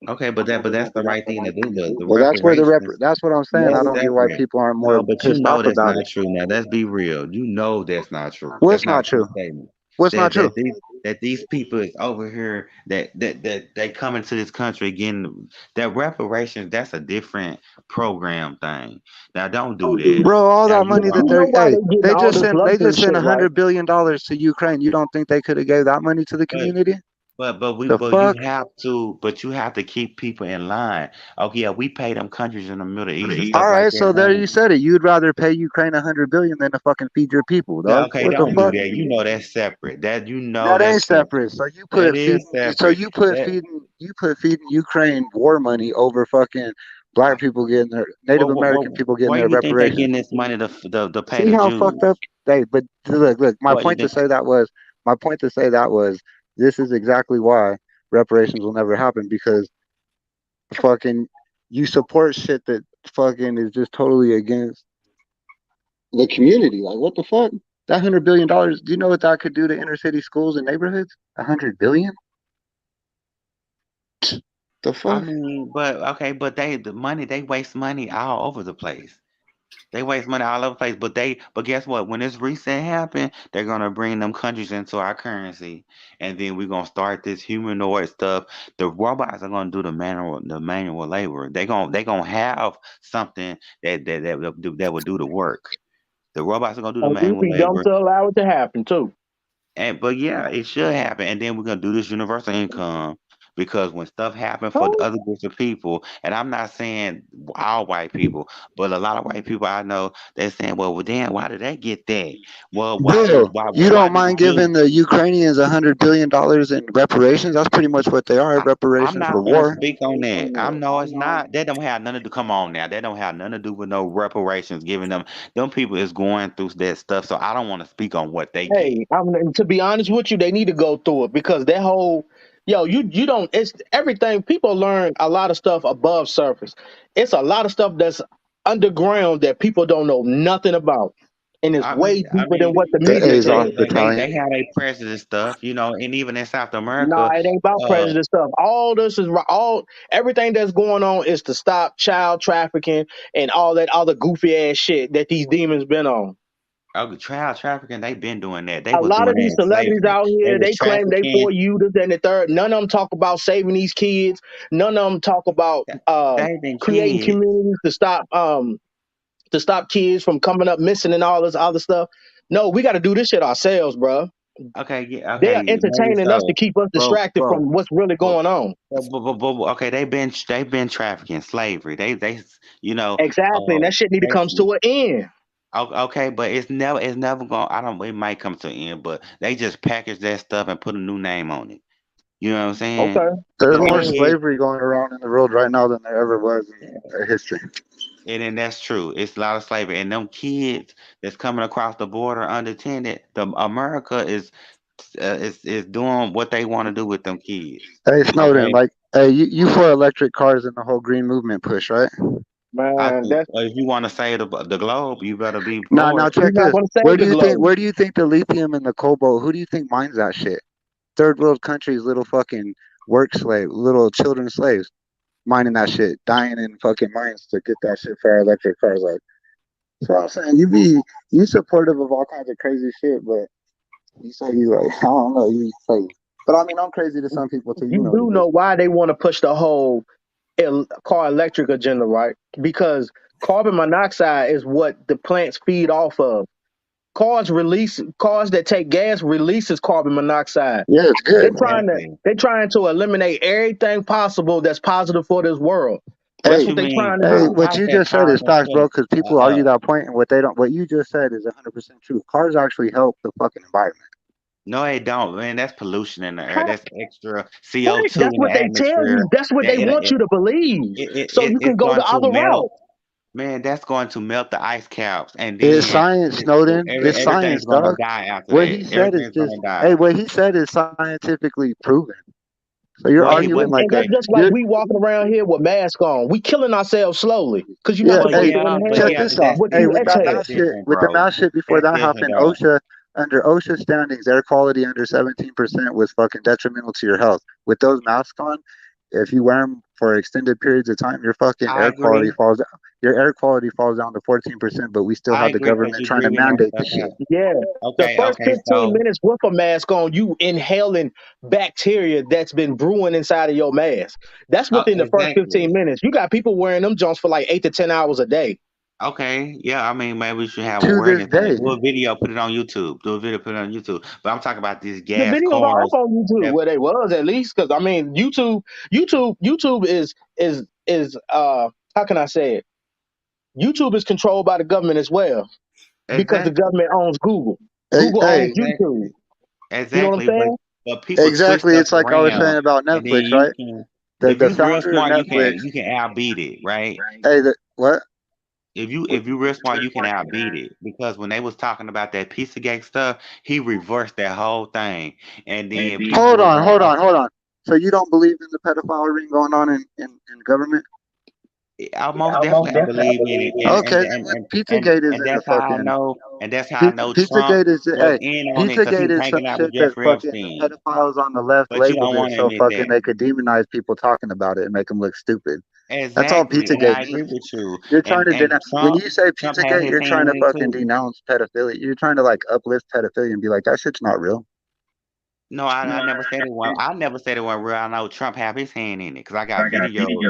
Okay, but that's the right thing to do. The Well, reparations, that's what I'm saying. I that's don't get why separate. people aren't No, more but pissed off that's about not it. true. Now let's be real. That's not true. That's What's not not a true true? statement. What's not That true? that these that these people is over here that they come into this country again. That reparations, that's a different program thing. Now don't do that. Bro, all Now that you money that You wrong. know they're why they getting all this they luxury just sent shit, right? $100 billion to Ukraine. You don't think they could have gave that money to the But community? The but you fuck? have to keep people in line. Okay, yeah, we pay them countries in the Middle East and stuff All like right, that, so there man. you said it. You'd rather pay Ukraine 100 billion than to fucking feed your people, Yeah, dog. okay, What the don't do fuck? that. That's separate. That ain't That's separate. separate. That is separate. That You put feeding Ukraine war money over fucking black people getting their Native American people getting where their you think they reparations. getting this money to pay See the how Jews? fucked up they but look, What you think? my point to say that was this is exactly why reparations will never happen because fucking you support shit that fucking is just totally against the community. Like what the fuck? That $100 billion, do you know what that could do to inner city schools and neighborhoods? 100 billion? The I fuck? mean, but okay, but they waste money all over the place. They waste money all over the place, but guess what? When this reset happen, they're gonna bring them countries into our currency, and then we're gonna start this humanoid stuff. The robots are gonna do the manual labor. They gonna have something that will do the work. The robots are gonna do the And we'd manual be dumb labor. to allow it to happen too. But yeah, it should happen. And then we're gonna do this universal income because when stuff happens for the Oh, other groups of people, and I'm not saying all white people, but a lot of white people I know, they're saying, well, damn, why did they get that? Well, Bro, you why don't did the mind giving Jews? the Ukrainians $100 billion in reparations? That's pretty much what they are, I, I'm reparations not for gonna war. speak on that. I'm no, it's not. That don't have nothing to come on now. That don't have nothing to do with no reparations giving them. Them people is going through that stuff, so I don't want to speak on what they get. hey, to be honest with you, they need to go through it because that whole you don't it's everything people learn a lot of stuff above surface. It's a lot of stuff that's underground that people don't know nothing about. And it's way I deeper than mean, what the The media Azov tells you. they Battalion. have a prejudice stuff, and even in South Nah, America, it ain't about uh, prejudice stuff. All this is all everything that's going on is to stop child trafficking and all that other goofy ass shit that these demons been on. child trafficking, they've been doing that. They A was lot doing of that these in celebrities slavery. out They here, was they claim they trafficking. for you, this, and the third. None of them talk about saving these kids. None of them talk about Saving creating kids. communities to stop kids from coming up missing and all this other stuff. No, we got to do this shit ourselves, bro. Okay, yeah, They are okay, maybe entertaining us to so. keep us But distracted but from what's really but, going on. okay, they've been trafficking slavery. They Exactly, and that shit need to they come to an end. okay, but it's never going. I don't. It might come to an end, but they just package that stuff and put a new name on it. You know what I'm saying? Okay, There's The I more thing mean, is, slavery going around in the world right now than there ever was in history. And then that's true. It's a lot of slavery, and them kids that's coming across the border unattended. The America is doing what they want to do with them kids. Hey Snowden, Okay, like, hey, you for electric cars and the whole green movement push, right? I Man, think that's if you want to save the globe, you better be Now, for now it. you're check not this. gonna save the globe. Where do you think the lithium and the cobalt? Who do you think mines that shit? Third world countries, little fucking work slave, little children slaves mining that shit, dying in fucking mines to get that shit for our electric cars. Like, so I'm saying you supportive of all kinds of crazy shit, but you say you like I don't know you crazy. But I mean I'm crazy to some people too. You You know the do know business. why they want to push the whole car electric agenda, right? Because carbon monoxide is what the plants feed off of. Cars that take gas releases carbon monoxide. Yeah, it's They're good. Exactly. trying to eliminate everything possible that's positive for this world. That's What Hey, what you they're mean? trying to hey, do. what How's you that just said cars is are facts, bro. killing? Because people argue that point, and what they don't, what you just said is 100% true. Cars actually help the fucking environment. No, they don't, man. That's pollution in the air. How- That's extra Right? CO2 That's in the what they tell atmosphere. you. That's what That they want you to believe. So you can it's go going the to other melt. route. Man, that's going to melt the ice caps, and It's then science, Snowden. It's everything's science, going to dog. die after What he that. said is Everything's going just, to die. hey, what he said is scientifically proven. So you're Well, And, he arguing wasn't. like and a, that's just like you're, we walking around here with masks on. We killing ourselves slowly because you're not yeah. Well, supposed to Hey, get in yeah, the but hell check yeah, this but out. that's what Hey, you different. with that That's exhale. mask shit, different, with the bro. mask shit before That's that different, happened, though. Under OSHA standings, air quality under 17% was fucking detrimental to your health. With those masks on, if you wear them for extended periods of time, your fucking I agree. your air quality falls down to 14%. But we still I have the agree because government you're trying to breathing that mandate the stuff shit. out. Yeah. The Okay, first okay. 15 So, minutes with a mask on, you inhaling bacteria that's been brewing inside of your mask. That's within the first 15 exactly. minutes. You got people wearing them jumps for like 8 to 10 hours a day. Okay, yeah, I mean, maybe we should have To this awareness on it. day, Do a video, put it on YouTube. Do a video, put it on YouTube. But I'm talking about these The gas videos are up cars on YouTube, that where they was at least, because I mean, YouTube is how can I say it? YouTube is controlled by the government as well because the exactly, government owns Google. hey, Google owns hey, YouTube. exactly, You know what I'm exactly. saying? But people twist exactly. stuff It's like I was around, saying about and then Netflix, you right? can, The if the you real founder of smart, Netflix, you can outbeat it, right? hey, the what? If you real smart, you can outbeat it because when they was talking about that Pizzagate stuff, he reversed that whole thing, and then people Hold was on, like, hold on, hold on. So you don't believe in the pedophile ring going on in government? I most definitely I believe in it, Okay, then what Pizzagate is and in a that's how I fucking know, and that's how I know Trump Pizzagate is was hey in on it because he Pizzagate was is some hanging out with shit that Jeffrey fucking Epstein. pedophiles on the left But you don't labeled it want to so admit fucking that. they could demonize people talking about it and make them look stupid. That's all Exactly, and Pizzagate I agree means. with you. You're trying to And denounce when you say Trump had Pizzagate, his you're hand trying to in it fucking too. denounce pedophilia. You're trying to like uplift pedophilia and be like that shit's not real. No, I never said it was. I never said it was real. I know Trump have his hand in it because I got videos.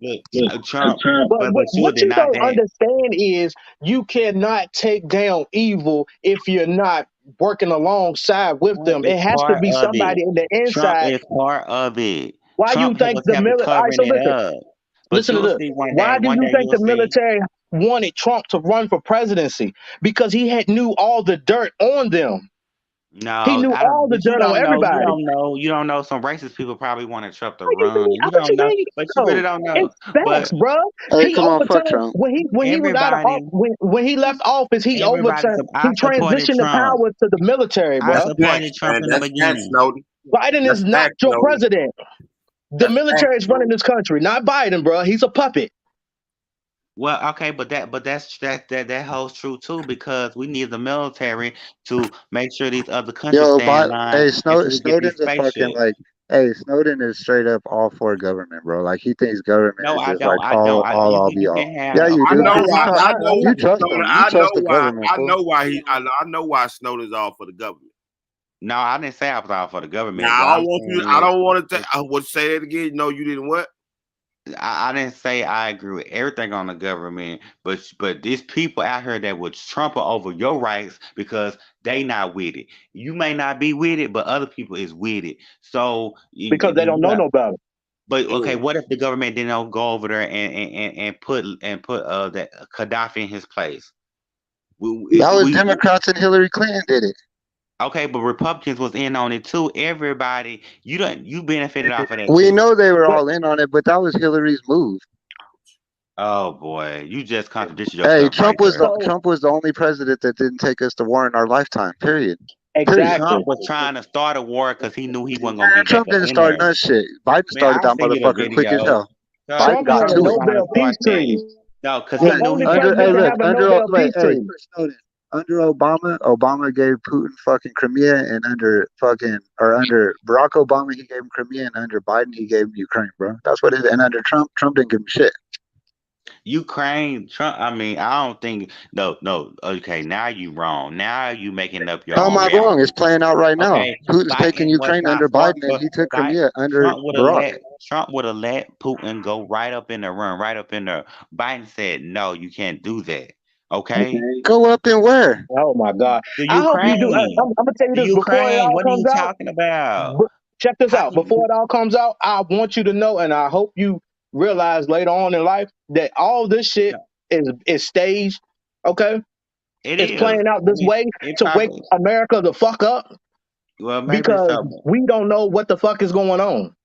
Look, Trump, But but sure what did you not don't that. understand is you cannot take down evil if you're not working alongside with Trump them. is It has to part be of it. somebody in the Trump inside. is part of it. Why you Trump think was the helping military? All right, covering so it listen, up. But listen to you'll this. see Why do one you day think you'll the see. military wanted Trump to run for presidency? Because he had knew all the dirt on them. He No, knew I all don't. the But you dirt on don't know. You everybody. don't know. You don't know. Some racist people probably wanted Trump to What you run. mean? You What you don't know. mean? You But you really know? don't know. It's facts, But bro. Hey, He come on, fuck overturned Trump. when he was out of everybody, when he left office. He everybody. overturned. He I supported transitioned the Trump. power to the military, I That's bro. supported facts, Trump man. in the That's facts, beginning. Snowden. Biden is That's not facts, your Snowden. president. The That's military facts, is running Snowden. this country, not Biden, bro. He's a puppet. Well, okay, but that holds true too because we need the military to make sure these other countries Yo, stay in but line hey, until we get these Snowden's a fucking spaceships. like, hey, Snowden is straight up all for government, bro. Like he thinks government No, is I just don't. like I don't. all be You all. can have Yeah, you I do, know cause why. I know. you trust Snowden, them. You I trust know the why. government, fool. I know why Snowden's all for the government. no. I didn't say I was all for the government. Now What I don't I'm want you. saying I is, don't want to. I would say that again. No, you didn't. What? I didn't say I agree with everything on the government, but these people out here that would trample over your rights because they not with it. You may not be with it, but other people is with it. So Because they don't know no better. but okay, Mm. what if the government didn't go over there and put that Gaddafi in his place? That was We Democrats and Hillary Clinton did it. okay, but Republicans was in on it too. Everybody, you benefited off of that We too. know they were But all in on it, but that was Hillary's move. Oh boy, you just contradicted Hey, yourself right there. So Trump was the only president that didn't take us to war in our lifetime. Period. Period. exactly. Trump was trying to start a war because he knew he wasn't gonna Man, get back Trump up didn't in start there. none shit. Biden Man, started I'll that send you the motherfucker quick as video. hell. Trump, Biden Trump got had Trump a to was it. trying to Nobel start Peace that. Treaty. No, because The he What? knew only he wasn't Hey, president to gonna. look, have a Nobel Peace Treaty. Snowden. Under Obama gave Putin fucking Crimea, and under Barack Obama he gave him Crimea, and under Biden he gave him Ukraine, bro. That's what it is. And under Trump didn't give him shit. Ukraine, Trump. I mean, I don't think. No, no. Okay, now you wrong. Now you making up your How am own I wrong? It's reality. playing out right now. Okay, Putin's taking Biden was Ukraine not under far Biden, and for. he took Biden, Crimea under Trump would have Barack. let Trump would have let Putin go right up in the run, right up in there. Biden said, "No, you can't do that." Okay, Go up and where? Oh my God! the I hope you do. Ukraine, I'm gonna tell you the this before it Ukraine. all What are you comes out. talking about? Check this How out. you? Before it all comes out, I want you to know, and I hope you realize later on in life that all this shit No, is staged. Okay, it it's is. playing out I this mean, way it to wake probably. America the fuck up Well, maybe because so. we don't know what the fuck is going on.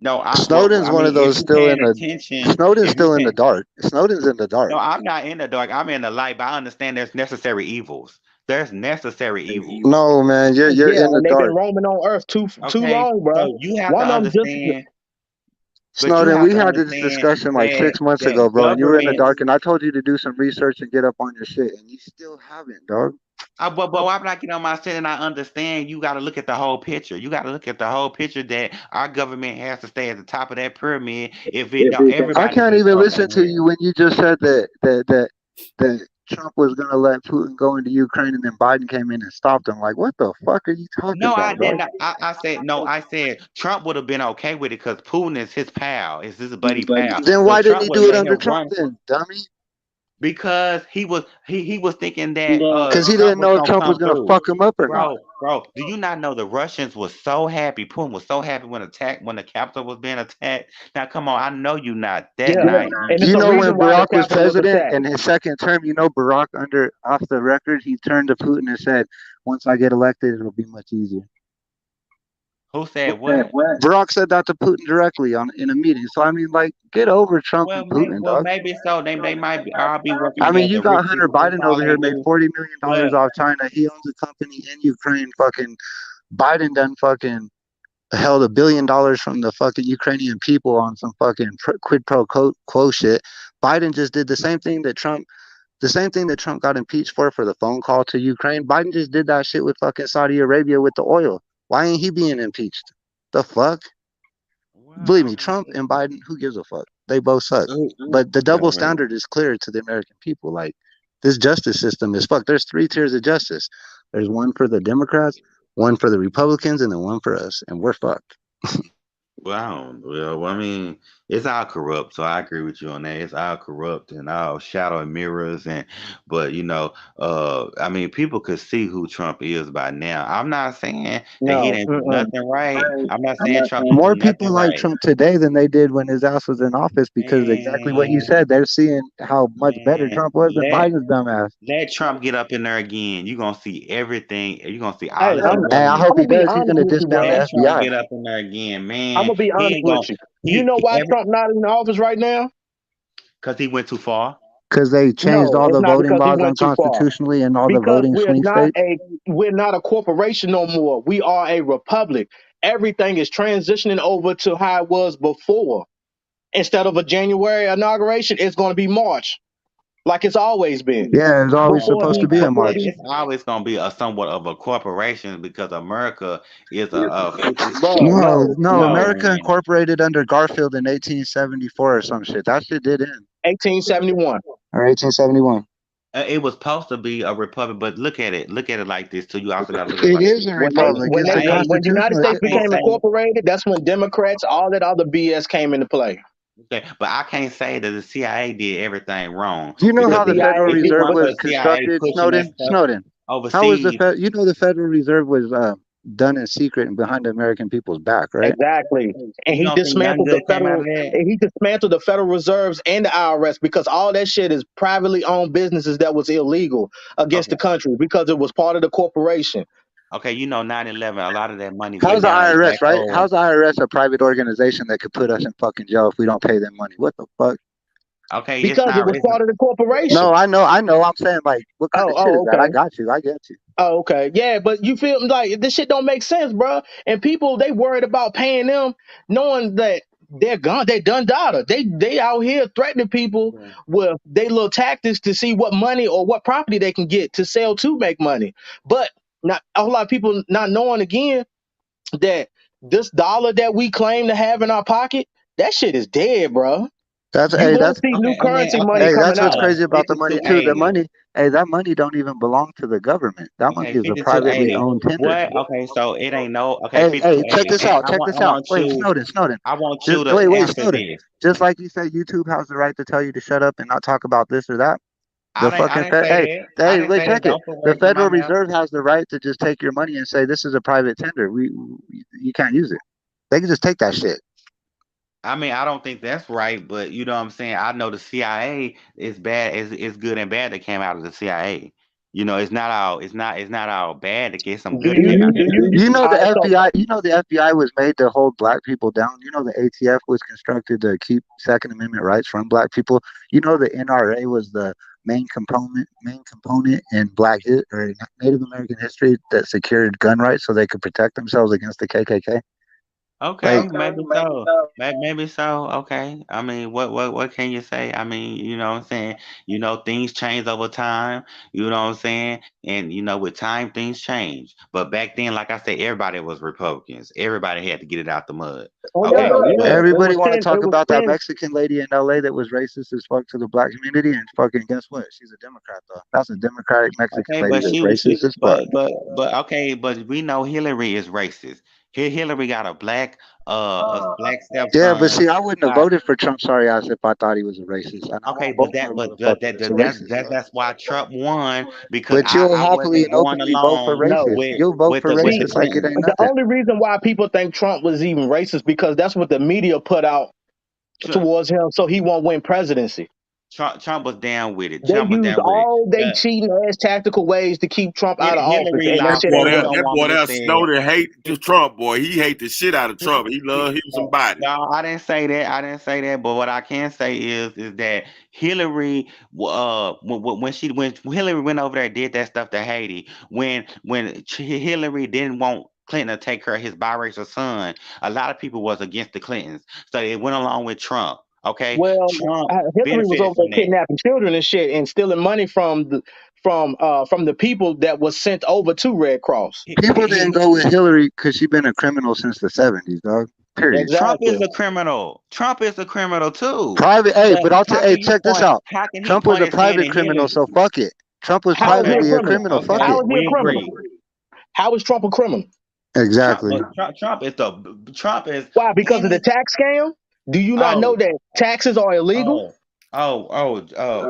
No, Snowden's I one of mean, if those you still paying in the. attention, Snowden's if you still in the pay, dark. Snowden's in the no, dark. I'm not in the dark. I'm in the light, but I understand there's necessary evils. There's necessary evils. No, man, you're Yeah, in the and they've been dark. roaming on Earth too Okay, long, bro. so you have to One of them just understand, but you Snowden, have we to had this understand discussion like that 6 months ago, that bro, and you were in the governments. dark, and I told you to do some research and get up on your shit, and you still haven't, dog. But why would I get on my set and I understand you got to look at the whole picture. You got to look at the whole picture that our government has to stay at the top of that pyramid. If it don't, I everybody can't gets even fucked listen to in. you when you just said that Trump was gonna let Putin go into Ukraine, and then Biden came in and stopped him. Like, what the fuck are you talking No, I about, did dog? not. I said no. I said Trump would have been okay with it because Putin is his pal, is his buddy pal. Then why But didn't Trump he would have do it let under him Trump run then, dummy? because he was thinking that Because he Trump didn't was know if gonna Trump was come gonna through. fuck him up or not. Bro, do you not know the Russians was so happy? Putin was so happy when the capital was being attacked. Now, come on, I know you not that yeah, night. and it's You a know when reason why the Barack was capital was president attacked. in his second term, you know Barack under off the record, he turned to Putin and said, "Once I get elected, it'll be much easier." Who said what? Barack said that to Putin directly on in a meeting. So I mean, like, get over Trump and Putin, Well, dog. maybe so. They might be. I'll be working I mean, you together. got Hunter That's Biden all over they here made do. $40 million But off China. He owns a company in Ukraine. Fucking Biden done fucking held $1 billion from the fucking Ukrainian people on some fucking quid pro quo shit. Biden just did the same thing that Trump got impeached for the phone call to Ukraine. Biden just did that shit with fucking Saudi Arabia with the oil. Why ain't he being impeached? The fuck? well, Believe I me, Trump mean, and Biden, who gives a fuck? They both suck. But the yeah, double man. standard is clear to the American people. Like, this justice system is fucked. There's 3 tiers of justice. There's one for the Democrats, one for the Republicans, and then one for us. And we're fucked. Well, I don't. Well, I mean, it's all corrupt. So I agree with you on that. It's all corrupt and all shadow and mirrors. But I mean, people could see who Trump is by now. I'm not saying that he No, didn't do mm-mm. nothing right. I'm not saying Trump didn't do More people nothing like right. Trump today than they did when his ass was in office because exactly what you Man, said. They're seeing how much better man, Trump was than Biden's dumbass. let Trump get up in there again. You're gonna see everything. You're gonna see all Hey, his And I government. hope I'm he gonna be does. He's honest going to with you, disband Let bro. the Trump FBI. get up in there again, I'm man. gonna be He honest ain't with gonna you. You know why every Trump not in the office right now? because he went too far. Because they changed No, all it's the not voting because he laws went too far. unconstitutionally in all the Because voting swing states. we're not a corporation no more. We are a republic. Everything is transitioning over to how it was before. Instead of a January inauguration, it's going to be March, like it's always been. Yeah, it's always Before supposed these, to be in before March. these, It's always gonna be a somewhat of a corporation because America is a 50. bro, No, no, no, No, no. America man. incorporated under Garfield in 1874 or some shit. That shit did end. 1871. Or 1871. It was supposed to be a republic, but look at it. Look at it like this. So you also gotta look at it It like is this. a When they I republic. when It's they a when the United constitutional. I States can't became say incorporated, that's when Democrats, all that other BS came into play. okay, but I can't say that the CIA did everything wrong Do you know The because how the Federal CIA if it did Reserve weren't what? for was the CIA constructed, pushing that Snowden? stuff Snowden. How was overseas, you know the Federal Reserve was done in secret and behind the American people's back, right? Exactly. And you he don't think nothing dismantled the good came out federal of that? and he dismantled the Federal Reserves and the IRS because all that shit is privately owned businesses that was illegal against Okay. the country because it was part of the corporation. Okay, 9/11, a lot of that money How's went the down in the IRS, black right? hole. How's the IRS a private organization that could put us in fucking jail if we don't pay them money? What the fuck? Okay, it's because it not. was It's part of the No, corporation. I know. I'm saying like, what kind of shit is that? I Okay. got you. I get you. Oh, okay. Yeah, but you feel like this shit don't make sense, bro. And people they worried about paying them, knowing that they're gone. They done data. They out here threatening people yeah. with they little tactics to see what money or what property they can get to sell to make money. But not a whole lot of people not knowing again that this dollar that we claim to have in our pocket, that shit is dead, bro. That's You hey, gonna that's see new Okay, and then currency money okay, hey, that's coming what's out. crazy about the money fifty-two too. The eighty. money, hey, that money don't even belong to the government. That money Okay, is a fifty-two privately eighty. owned tender. What? Okay, so it ain't no. Okay, Hey, fifty-two check eighty. this out. Check I this out. want Wait, you. Snowden. I want Just you to wait, answer Snowden. this. Just like you said, YouTube has the right to tell you to shut up and not talk about this or that. The I fucking didn't Fed, say that. I didn't wait, say that. check it. Don't put The words in my Federal mouth. Reserve has the right to just take your money and say this is a private tender. You can't use it. They can just take that shit. I mean, I don't think that's right, but you know what I'm saying. I know the CIA is bad, is good and bad that came out of the CIA. You know, it's not all bad to get some Do good that you came out do of you You know all the right, so FBI. You know the FBI was made to hold black people down. You know the ATF was constructed to keep Second Amendment rights from black people. You know the NRA was the main component in or Native American history that secured gun rights so they could protect themselves against the KKK. Okay, Like, maybe so. Maybe so. Okay. I mean, what can you say? I mean, you know what I'm saying? You know, things change over time. You know what I'm saying? And you know, with time, things change. But back then, like I said, everybody was Republicans. Everybody had to get it out the mud. oh Okay. yeah. But everybody want to talk It was about that thin. Mexican lady in LA that was racist as fuck to the black community, and fucking guess what? She's a Democrat though. That's a Democratic Mexican okay, lady but that's she was she racist as fuck. but okay, but we know Hillary is racist. Hillary got a black Yeah, but stepson. see, I wouldn't have voted for Trump, sorry ass, if I thought he was a racist, and I Okay, won't but vote for that, a but motherfucker that's a racist. that's why Trump won because But you'll I happily wasn't and going openly vote for along racist. No. You'll vote for with the See, racist like it Clintons. ain't the nothing. only reason why people think Trump was even racist because that's what the media put out Trump, towards him, so he won't win presidency. Trump was down with it. They Trump was used down with it. all they Uh, cheating ass tactical ways to keep Trump out of office, Hillary and that That lost shit boy, because ain't he that, work. don't that want boy, me to that say it. Snowden hate the Trump boy. He hate the shit out of Trump. He love him some body. No, I didn't say that. I didn't say that. But what I can say is that Hillary, when Hillary went over there and did that stuff to Haiti, when Hillary didn't want Clinton to take care of his biracial son, a lot of people was against the Clintons, so they went along with Trump. Okay, Well, Trump Hillary was benefited over there from that. kidnapping children and shit, and stealing money from the people that was sent over to Red Cross. People didn't go with Hillary because she been a criminal since the '70s, dog. Period. Trump is Exactly. a criminal. Trump is a criminal too. Private, hey, But but how hey, can you check this point? out. How can he Trump was point a his hand private at criminal, Hillary? so fuck it. Trump was How is he a Okay, privately a criminal? criminal. Fuck okay, How it. is he a we criminal? agree. How is Trump a criminal? Trump, Exactly. but Trump is Why? Because of the any tax scam? Do you not know oh that taxes are illegal? oh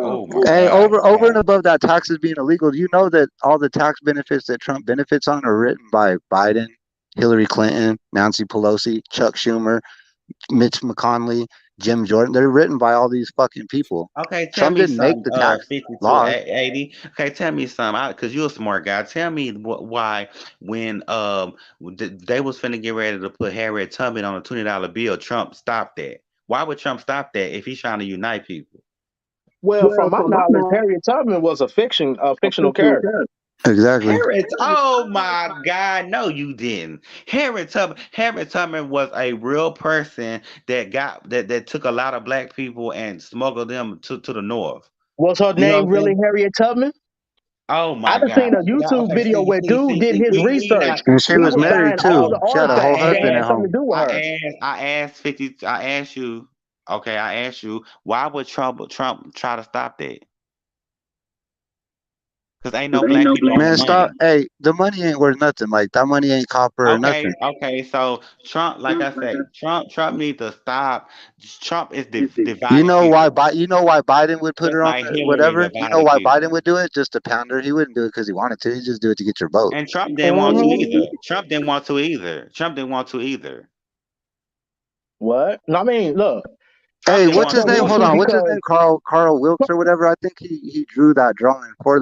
oh my Hey, God, over and above that, taxes being illegal, you know that all the tax benefits that Trump benefits on are written by Biden, Hillary Clinton, Nancy Pelosi, Chuck Schumer, Mitch McConnell, Jim Jordan. They're written by all these fucking people. okay, tell Trump me didn't make something. the tax 52 laws. 80. Okay, tell me something. Because you're a smart guy. Tell me why when they was finna get ready to put Harriet Tubman on a $20 bill, Trump stopped that. Why would Trump stop that if he's trying to unite people? Well, from my knowledge, Harriet Tubman was a fictional character. Exactly. Harriet, oh my God, no, you didn't. Harriet Tubman was a real person that took a lot of black people and smuggled them to the north. Was her You know name what I'm really saying? Harriet Tubman? Oh I my done God. seen a Yeah, YouTube okay, video where dude did his we not research. And she He was was okay. married finding all too. the She had a whole artifacts that husband had at something home. to do with her. I asked you, okay, I asked you, why would Trump try to stop that? Because ain't no black people on the Man, stop. money. Hey, the money ain't worth nothing. Like that money ain't copper or Okay, nothing. okay. So Trump, like I say, Trump needs to stop. Trump is You dividing know why? people, You know why Biden would put just her on like the Hillary whatever. You know divided why Biden people. would do it just to pound her. He wouldn't do it because he wanted to. He just do it to get your vote. And Trump didn't want to Hmm. either. Trump didn't want to either. Trump didn't want to either. What? I mean, look, Trump Hey, didn't Trump what's want his to don't name? want Hold to either. on. What's his name? because Carl Wilkes or whatever. I think he drew that drawing for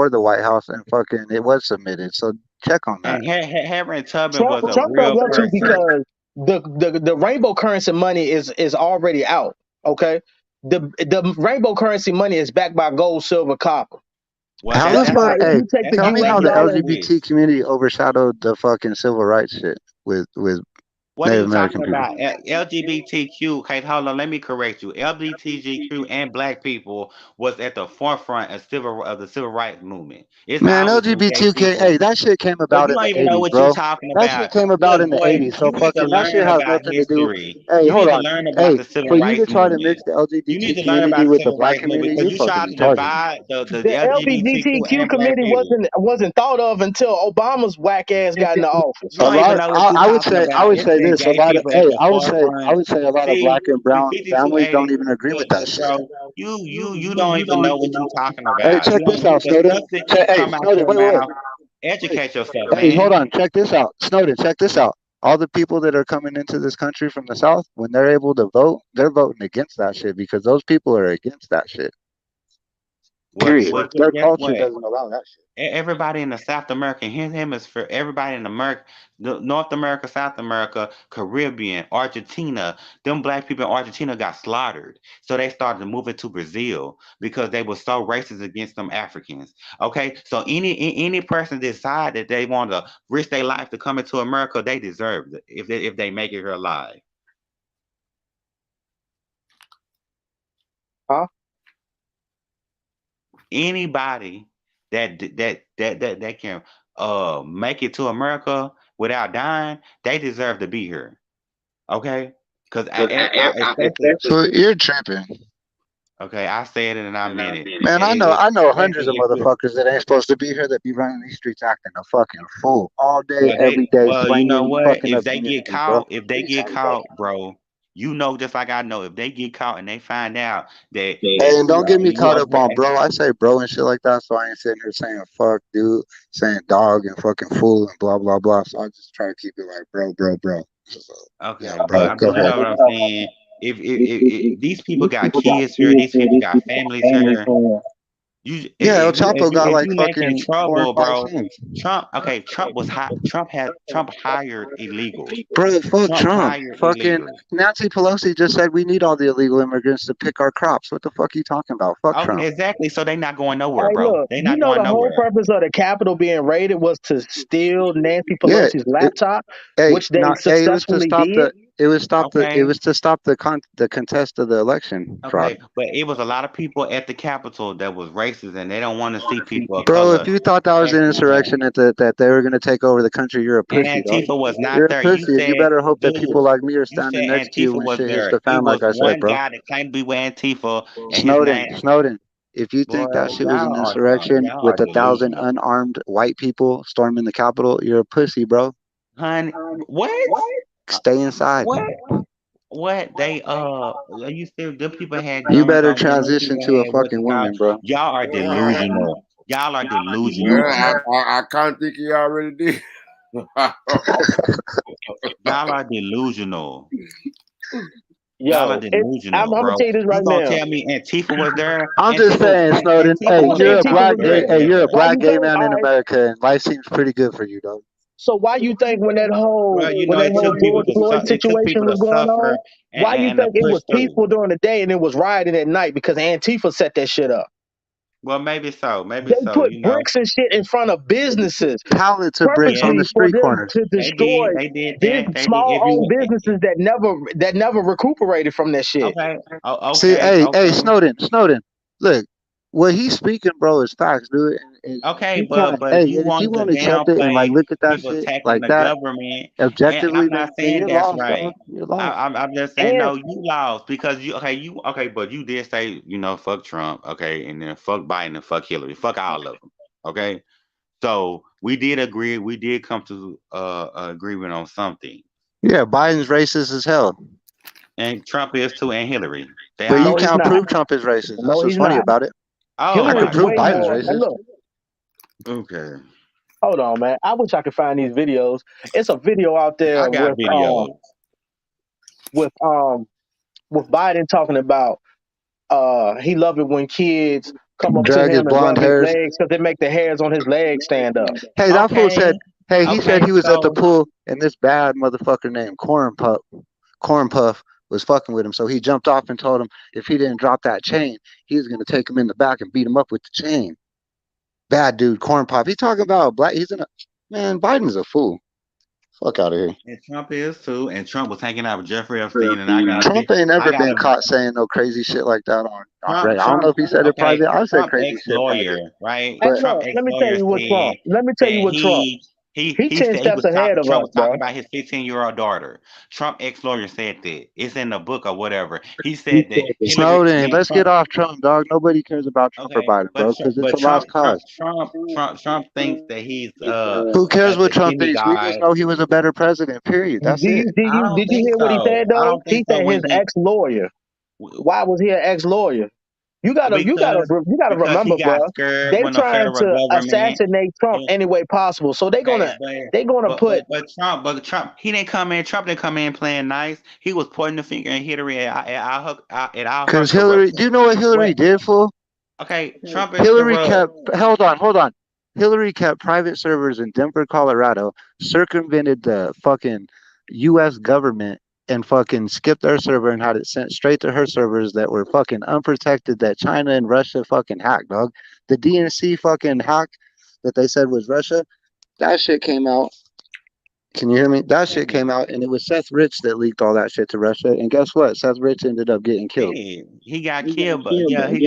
the White House and fucking it was submitted. So check on that. And Harriet Tubman Trump was a Trump don't real want to person. because the rainbow currency money is already out. Okay, the rainbow currency money is backed by gold, silver, copper. Well, How that the That's that's why fuck? how if Hey, you take that's the tell how me US how the India dollar, LGBT is. community overshadowed the fucking civil rights shit with What are Native you American talking people. about? LGBTQ. Okay, hold on. Let me correct you. LGBTQ and Black people was at the forefront of the civil rights movement. It's Man, always been gay LGBTQ, people. hey, that shit came Well, about you in don't the even know 80s, what you bro. talking That shit about. came about Look, in the boy, 80s. So you need to fucking that shit learn has about nothing to do. history. Hey, You hold need to on. learn about Hey, the civil for you to rights try to movement. mix the You need LGBT to learn community about the with the civil black rights movement community, because you you fucking tried to retarded. divide the the LGBTQ LGBTQ and Black committee people. wasn't thought of until Obama's whack ass got into office. You A don't even lot. know what you're I would talking say. I about. would It's say been this. A gay lot of. people at Hey, the I would say. I forefront. would say a lot of See, black and brown 52, families don't hey, even agree with that look, shit. bro, you don't even know what you're talking Hey, about. check You this don't, out, the Snowden. stuff that you Hey, come out Snowden. your Wait, wait, mouth. wait. Educate yourself, Hey, hold man. on. Check this out, Snowden. Check this out. All the people that are coming into this country from the South, when they're able to vote, they're voting against that shit because those people are against that shit. Period. Their Guess culture what? doesn't allow that shit. Everybody in the South American hemisphere, everybody in America, North America, South America, Caribbean, Argentina, them black people in Argentina got slaughtered. So they started moving to Brazil because they were so racist against them Africans. Okay, so any person decide that they want to risk their life to come into America, they deserve it if they make it here alive. Huh? Anybody that can make it to America without dying, they deserve to be here. Okay, because especially So you're tripping. okay, I said it and I meant it. Man, I know hundreds of Especially if you're motherfuckers that ain't supposed to be here that be running these streets acting a fucking fool all day, well, every day, you know slanging what? fucking up communities, bro. If they get caught, bro, you know just like I know, if they get caught and they find out that Hey, and don't get me you caught are up on bro. I say bro and shit like that, so I ain't sitting here saying fuck, dude, saying dog and fucking fool and blah blah blah. So I just try to keep it like bro, bro, bro. So, yeah, okay, bro, go but you ahead. know what I'm saying. If these people got kids here, these people got families here. Yeah, El Chapo got If like you making fucking four and trouble, five bro. sons. Trump, okay, Trump hired illegals. Bro, fuck Trump Trump. hired Fucking illegals. Nancy Pelosi just said we need all the illegal immigrants to pick our crops. What the fuck you talking about? Fuck Okay, Trump. exactly. So they not going nowhere, Hey, bro. look, They you not know going the whole nowhere. purpose of the Capitol being raided was to steal Nancy Yeah, Pelosi's it, laptop, hey, which they not hey, it was to successfully stop did. the it Okay. was to stop the contest of the election fraud. Okay, but it was a lot of people at the Capitol that was racist, and they don't want to see people of Bro, if color you thought that was an actually there. insurrection that they were gonna take over the country, you're a pussy, dog. Antifa was You're not a there. pussy, and you better hope that Dude, people like me are you standing said next to you Antifa when was shit hits there. the It fan, like was I said, one bro. guy that claimed to be with Antifa, and his Snowden, name, Snowden. If you boy, think that shit was an insurrection y'all are with 1,000 delusional, unarmed white people storming the Capitol, you're a pussy, bro. honey. What? Uh, Stay inside. What? What you said them people had You guns better on them. Them transition people to a had what's fucking it called? woman, bro. Y'all are delusional. Y'all are Well, delusional. I kind of think he already did. Y'all are delusional. Y'all are Yo, delusional, I'm gonna bro. tell you this You right gonna now. tell me Antifa was there? I'm just saying, Snowden. Antifa Hey, Of course, wasn't you're a Antifa trying black was to gay. get there. Hey, you're a together. Why black you gay think? man All in right. America, and life seems pretty good for you, dog. So why you think Well, you know, when that whole George Floyd it took situation people to was going suffer on? Why you and to think it push was through. peaceful during the day and it was rioting at night because Antifa set that shit up? Well, maybe They so. put bricks and shit in front of businesses Pallets of bricks on Yeah, the purposely for street them corners. to destroy they did big that. They did. small If owned you businesses that never recuperated from that shit. okay, See, hey, okay. Snowden. Look, what he's speaking, bro, is facts, dude. And if Okay, you kind of, but if hey, you and if you want to want to accept it and like downplay look at that people shit attacking like the that government, and objectively, I'm not then saying you're that's lost, right. dog. You're lost. I'm just saying And no, you lost because you okay, but you did say fuck Trump, okay, and then fuck Biden and fuck Hillary, fuck all of them, okay. So we did agree, we did come to agreement on something, Yeah, Biden's racist as hell, and Trump is too, and Hillary, they but you all no, he's can't not. prove Trump is racist. No, That's what's he's funny not. about it. oh I Hillary could my is prove way god, Biden's more. And racist. look, okay, hold on, man. I wish I could find these videos. It's a video out I there got videos. with with Biden talking about he love it when kids come up to Drag his him and blonde rub his hairs. legs because they make the hairs on his legs stand up. Hey, that fool said. Okay, Hey, he said okay, he was at the so pool, and this bad motherfucker named Corn Puff was fucking with him. So he jumped off and told him if he didn't drop that chain, he was gonna take him in the back and beat him up with the chain. Bad dude, corn pop. He talking about black. He's in a man. Biden's a fool. Fuck out of here. And Trump is too. And Trump was hanging out with Jeffrey Epstein. And I got a Trump big, ain't I never got been a caught saying no crazy shit like that on Trump, Reddit. I don't know Trump, if he said it okay, private. I said Trump crazy shit private. ex-lawyer, right? Hey, But Trump look, let me tell ex-lawyer you what said Trump. Let me tell you that what Trump. He he 10 said he steps was ahead talking. of Trump us, was talking bro. about his 15-year-old daughter. Trump ex-lawyer said that. It's in the book or whatever. He said that Hillary, Snowden, man, let's get Trump. off Trump, dog. Nobody cares about Trump or Okay, Biden, bro, because it's a lost cause. Trump thinks that he's Who cares what the Trump thinks? We just demigod. know he was a better president. Period. That's it. I don't Did you think hear what he so. said I though? don't think He so said his ex lawyer. Why was he an ex lawyer? because You gotta he remember, bro. got scared They're when the trying federal to government. assassinate Trump any way possible. So Okay, they're gonna put. but Trump, he didn't come in. Trump didn't come in playing nice. He was pointing the finger at Hillary at our Because her Hillary, do corruption. you know what What? Hillary did, fool? Okay, Trump is Hillary corrupt. kept, hold on. Hillary kept private servers in Denver, Colorado, circumvented the fucking U.S. government and fucking skipped their server and had it sent straight to her servers that were fucking unprotected that China and Russia fucking hacked, dog. The DNC fucking hack that they said was Russia, that shit came out. Can you hear me? That shit came out, and it was Seth Rich that leaked all that shit to Russia. And guess what? Seth Rich ended up getting killed. He got killed, but yeah, he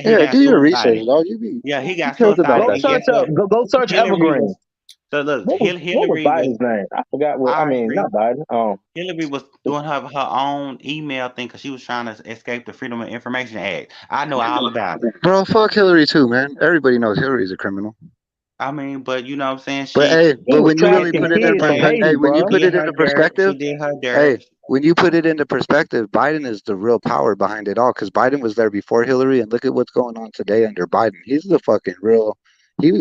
Yeah, got do your research, suicided. dog. You be Yeah, he who got cares about suicided, Go that and shit? guess search up. what? Go search Hillary was Evergreen. so look. What was Hillary was. Biden's name? I forgot what. I I mean, agree. not Biden. Hillary was doing her own email thing because she was trying to escape the Freedom of Information Act. I know all about it. Bro, fuck Hillary too, man. Everybody knows Hillary's a criminal. I mean, but you know what I'm saying? But hey, He but was when you really trafficking put it in kids from Haiti, when She you bro. put did it her into dirt. perspective, She did her hey, dirt. when you put it into perspective, Biden is the real power behind it all because Biden was there before Hillary, and look at what's going on today under Biden. He's the fucking real.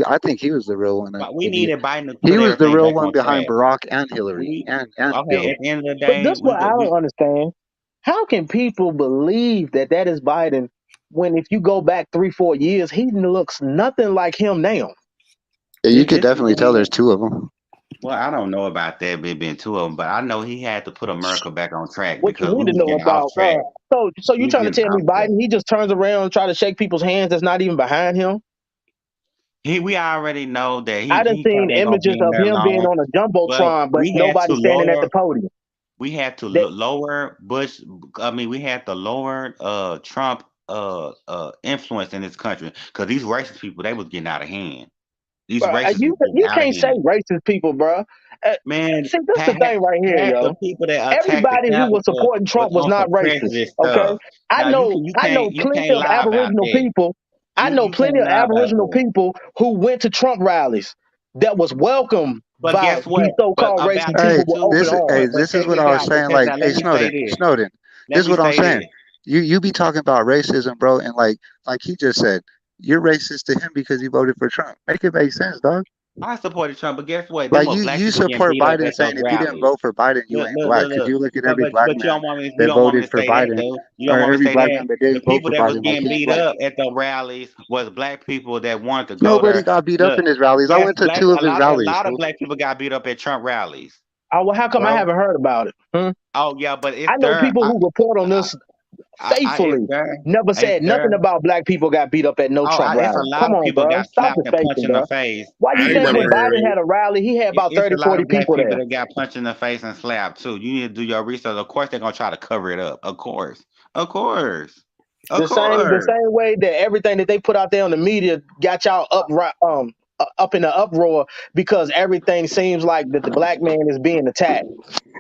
I think he was the real one. But we needed Biden to He put was the everything real back one on behind track. Barack and Hillary We and okay. Bill. At the end of the But day, this what I don't understand. How can people believe that that is Biden when if you go back 3-4 years, he looks nothing like him now? Yeah, you could this definitely tell there's two of them. well, I don't know about that being two of them, but I know he had to put America back on track What you because we need to was know getting off about, track. so you We was trying to getting tell me off track. Biden, he just turns around and try to shake people's hands that's not even behind him? We already know that I done he seen probably ain't gonna images be in of there him being long, on a but jumbotron, but nobody standing at the podium. we had to That lower Bush. I mean, we had to lower Trump influence in this country because these racist people they was getting out of hand. These bro, racist you people getting you out of can't say hand. racist people, bro. Man, See, this the thing right here, half the yo. people that attacked the Everybody who was Capitol supporting was Trump was on not some racist. prejudice Okay, stuff. Now I know you plenty can't of lie about Aboriginal that. people. I know You can't plenty of lie about Aboriginal that. people who went to Trump rallies that was welcomed But by guess what? these But so-called about racist this Hey, people with too. open But arms. but this is check what this I was out. But saying. check Like, now. hey, Let me say this. Snowden, Let this is me what I'm say saying. this. You be talking about racism, bro, and like he just said, you're racist to him because he voted for Trump. Make it make sense, dog. I supported Trump, but guess what? Them Like were black you people getting support beat up Biden at those saying if you didn't rallies. vote for Biden, you Look, ain't look, black. look, Cause look. you look at But every but black but man you that don't want me voted to for say that Biden, though. You don't or want me to every say black that. man that The didn't vote people for that was Biden, like getting he's beat black. up at the rallies was black people that wanted to go Nobody there. got beat up Look, in his rallies. I yes, went to two of his a rallies, lot of fool. black people got beat up at Trump rallies, Oh, well, how come I bro. haven't heard about it? Oh yeah, but it's I know there. people who report on this It's faithfully there. never It's said there. nothing about black people got beat up at no Trump It's a rally. lot Come of on, people bro. got Stop the slapped and punched faking, in the bro. face. Why I you ain't think never when Listen, heard Biden it. had a rally, he had about it's a 30, lot 40 of black people people there? that got punched in the face and slapped too. You need to do your research. Of course, they're gonna try to cover it up. Of course, of course, of The course. same way that everything that they put out there on the media got y'all up in the uproar because everything seems like that the black man is being attacked.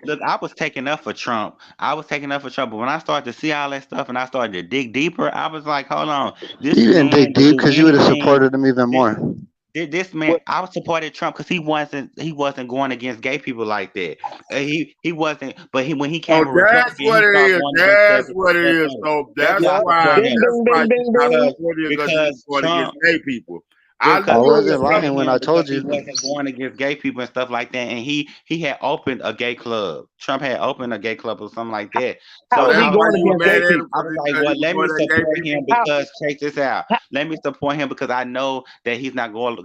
Look, I was taking up for Trump. I was taking up for Trump, but when I started to see all that stuff and I started to dig deeper, I was like, hold on, this You didn't dig man will deep do because you would have anything. supported him even This more. this man, What I was supporting Trump because he wasn't going against gay people like that. He wasn't, but when he Oh, came a that's Republican, what he it started is. going against gay That's people. what it is. So So that's that's why I yeah. why support Bing him that's bing why bing you bing stopped bing. supporting because you was because going against Trump gay people. I Because I know I it was wasn't supported lying when him I something. because told he you. wasn't going against gay people and stuff like that. And he had opened a gay club. Trump had opened a gay club or something like that. How So So is that's he I was why going you were against like, gay mad at him people? I was like, because he well, was let me going at gay support him people. How, because check this out. how Let me support him because I know that he's not gonna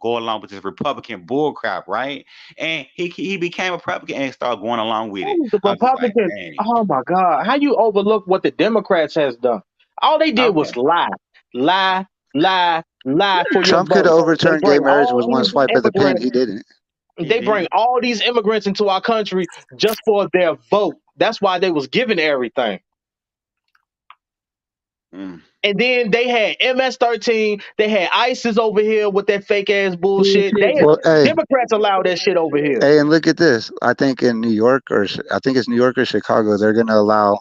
go along with this Republican bull crap, right? And he became a Republican and started going along with it. the I was just like, Republicans? dang, Oh my God! How you overlook what the Democrats has done? All they did okay. was lie, lie for your Trump could vote. have They overturned gay bring marriage all with one these swipe of the pen. immigrants. He didn't. He They bring did. all these immigrants into our country just for their vote. That's why they was given everything. Mm. And then they had MS-13. They had ISIS over here with that fake ass bullshit. Well, hey, Democrats allow that shit over here. hey, and look at this. I think in New York I think it's New York or Chicago, they're going to allow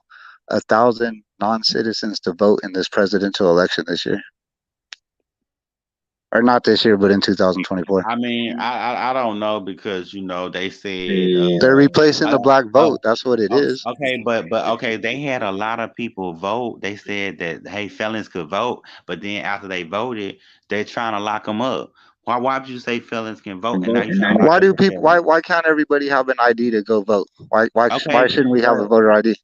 1,000 non-citizens to vote in this presidential election this year, or not this year, but in 2024. I mean, I don't know because they said They're replacing uh, the black uh, vote. That's what it is. okay, but okay, they had a lot of people vote. They said that hey, felons could vote, but then after they voted, they're trying to lock them up. Why would you say felons can vote and now you're trying to lock Why up do the people? felons? Why can't everybody have an ID to go vote? Why Okay, shouldn't we have but a voter ID?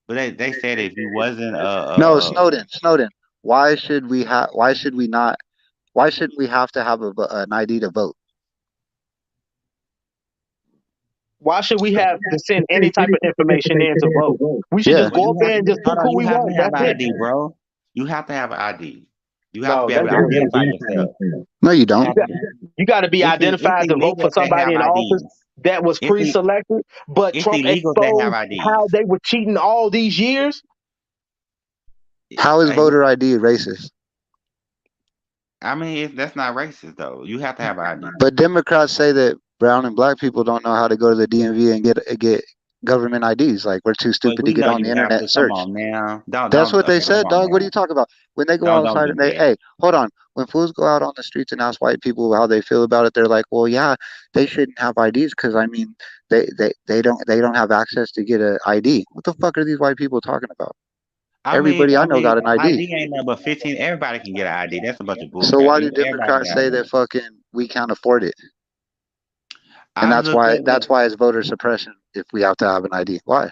they said if you wasn't No, Snowden. Why should we have? Why should we not? Why should we have to have an ID to vote? Why should we have to send any type of information in to vote? We should Yeah. just well, go up there and just pick hold on, who you we have to want. have That's an it. ID, bro. You have to have an ID. You have to No, be able that's to identify yourself. No, you You don't. have to. you got to be It's identified to vote for illegal to somebody have in office IDs. that was It's e- pre-selected. But it's Trump illegal to have exposed how IDs. they were cheating all these years. How is Hey, voter ID racist? I mean, that's not racist though. You have to have ID. But Democrats say that brown and black people don't know how to go to the DMV and get government IDs. Like we're too But stupid to we get know on you the have internet to. and Come search. on now. Don't That's don't. what they Okay, come said, on dog. What are now. you talking about? When they go Don't outside do and they, that. hey, hold on. When fools go out on the streets and ask white people how they feel about it, they're like, well, yeah, they shouldn't have IDs because I mean, they don't have access to get an ID. What the fuck are these white people talking about? Everybody I I know mean, got an ID. ID ain't number 15. Everybody can get an ID. That's a bunch of So bullcrap. why do Everybody can Democrats get say that ID. fucking we can't afford it? And I that's look why at that's why it's voter suppression if we have to have an ID. Why?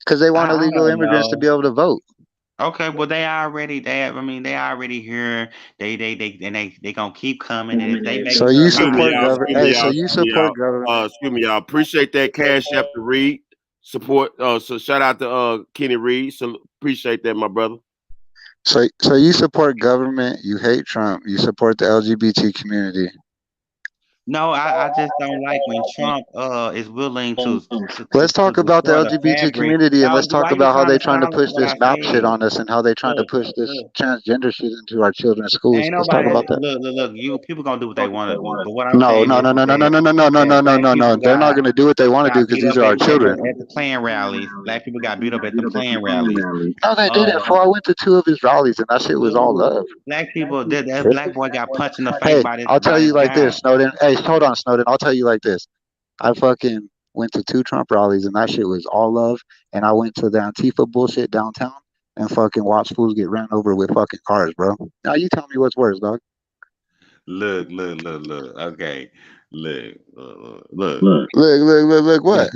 Because they want I illegal don't immigrants to be know. able to vote. Okay, well I mean they already here. They gonna keep coming, and if they So making you sure Excuse me, support IDs y'all. is government. right, Excuse me, Hey, so y'all. you Excuse me, support y'all. government. Excuse me, y'all. Appreciate that cash app to read support. So shout out to Kenny Reed. So appreciate that, my brother. So you support government. You hate Trump. You support the LGBT community. no, I just don't like when Trump is willing Let's to talk about the destroy the LGBT fabric. community and Now, let's talk why you about how trying they to trying to silence push what this I map shit said? on us and how they trying to Look, push this look. transgender shit into our children's schools. Ain't Let's talk nobody about that. look. You people gonna do what they want to do, but what I'm No, saying no, is no, no, no, no, that no, no, no, no, no, no, black no, no. people They're not gonna do what they want to do got because beat these up are our at children. the Klan rallies. Black people got beat up at the Klan rallies. No, they Uh, didn't. For I went to two of his rallies and that shit was all love. black people, that black boy got punched in the face Hey, I'll tell by this you like guy. this, Snowden. Hey, hold on, Snowden. I'll tell you like this. I fucking went to two Trump rallies and that shit was all love. And I went to the Antifa bullshit downtown and fucking watched fools get ran over with fucking cars, bro. Now you tell me what's worse, dog. Look. Okay, look. Look, what?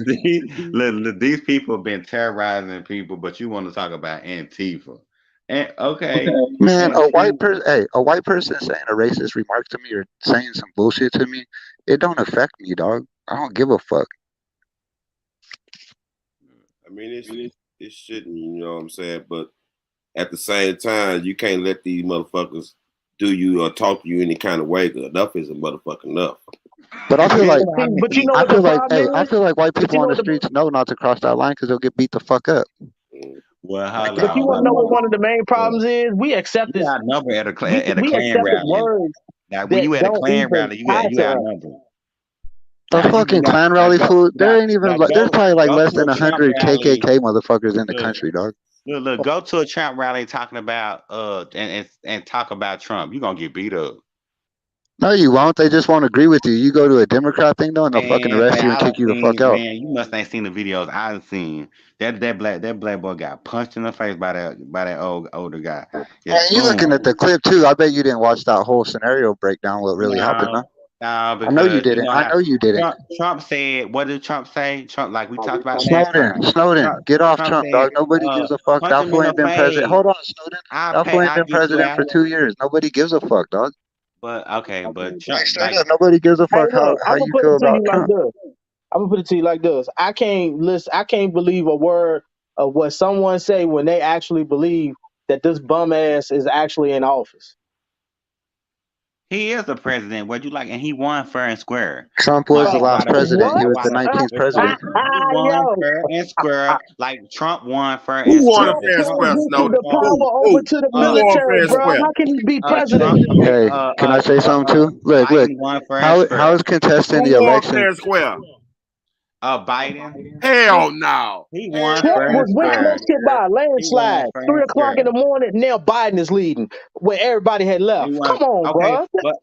These people been terrorizing people, but you want to talk about Antifa? And okay, Man, Antifa. a white person saying a racist remark to me or saying some bullshit to me, it don't affect me, dog. I don't give a fuck. I mean, it shouldn't, you know what I'm saying? But at the same time, you can't let these motherfuckers do you or talk to you any kind of way. Cause enough is a motherfucking enough. But I feel Yeah, like but you know I what the feel like problem hey, I is? feel like white But people you know on the what the streets know not to cross that line because they'll get beat the fuck up. Mm. Well, hold but you on, want to know what look. one of the main problems is? We accept You this. outnumbered at a We Klan accepted rally. words Now, when that you at a don't Klan even rally, tie you to us. outnumbered. The Now you fucking got Klan now rally go food. now There ain't even now like there's probably like go less to than a Trump 100 rally. KKK motherfuckers in the Look, country, dog. go to a Trump rally talking about and talk about Trump. You're gonna get beat up. No, you won't. They just won't agree with you. You go to a Democrat thing though, and they'll fucking arrest you and I done kick you the fuck seen, out. man, you must ain't seen the videos I've seen. That black boy got punched in the face by that older guy. Man, Just you looking at boom. the clip too. I bet you didn't watch that whole scenario breakdown. What really happened? No, Huh? no, I know you because you didn't. know I how know you didn't. Trump said, what did Trump say? Trump, like we talked about last Snowden, time. Snowden, get off Trump Trump, said, dog. Nobody gives a fuck. punch That him fool in the ain't been president. face. Hold on, Snowden. That fool ain't I'll been get you president out. for 2 years. Nobody gives a fuck, dog. But okay, but Like Trump, straight like up, nobody gives a Hey, fuck look, how I'm gonna you put feel it to you about like Trump. this. I'm gonna put it to you like this. I can't listen. I can't believe a word of what someone say when they actually believe that this bum ass is actually in office. he is the president. What you like, and he won fair and square. Trump was the While last president. He What? was the 19th president. he won Yo, fair and square, like Trump won fair Who and won square. Trump But fair and Trump, square, transitioned Snowden? the uh, power over to the Who won fair military, and bro. square? How can he be president? Trump, okay, Hey, can I say something too? Look. Biden won fair and How square. is contesting the Who won election? fair and square? Biden, Hell no. he Hell won Trump fair and was winning no, that square. shit man. by a He won landslide. fair and 3 o'clock in square. the morning, now Biden is leading when everybody had He left. won. Come on, Okay, bro. but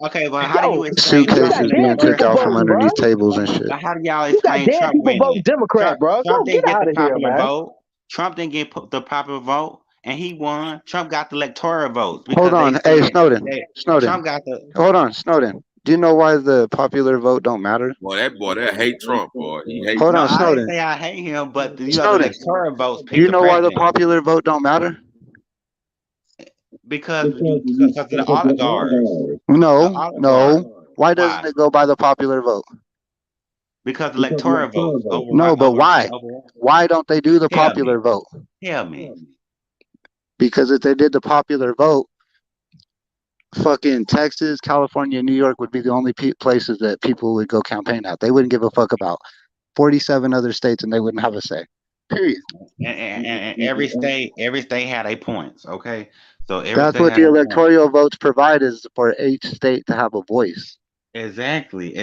how do you Yo, explain you Trump got Suitcases winning dead being took first? people out from voting, bro. underneath tables and shit. But how do y'all You got explain dead Trump people voting winning? Democrat, bro. Trump Go get didn't get out the of here, popular man. vote. Trump didn't get the popular vote, and he won. Trump got the electoral votes Hold because they on. Hey, said Snowden. that Snowden. Trump got the. Hold on, Snowden. Do you know why the popular vote don't matter? Boy, that hate Trump, boy. He hate Hold No, on, Trump. I didn't Snowden. say I hate him, but you know the Snowden. electoral votes Do pick you the know why the president popular vote don't matter? because of the oligarchs. The No, oligarchs. no. Why doesn't Why? it go by the popular vote? Because electoral votes No, but over. why? Why don't they do the Tell me. popular vote? Tell me. Because if they did the popular vote, fucking Texas, California, New York would be the only places that people would go campaign at. They wouldn't give a fuck about 47 other states, and they wouldn't have a say. Period. And every state had a points. Okay, so every That's state what had the a point. electoral votes provide is for each state to have a voice. Exactly.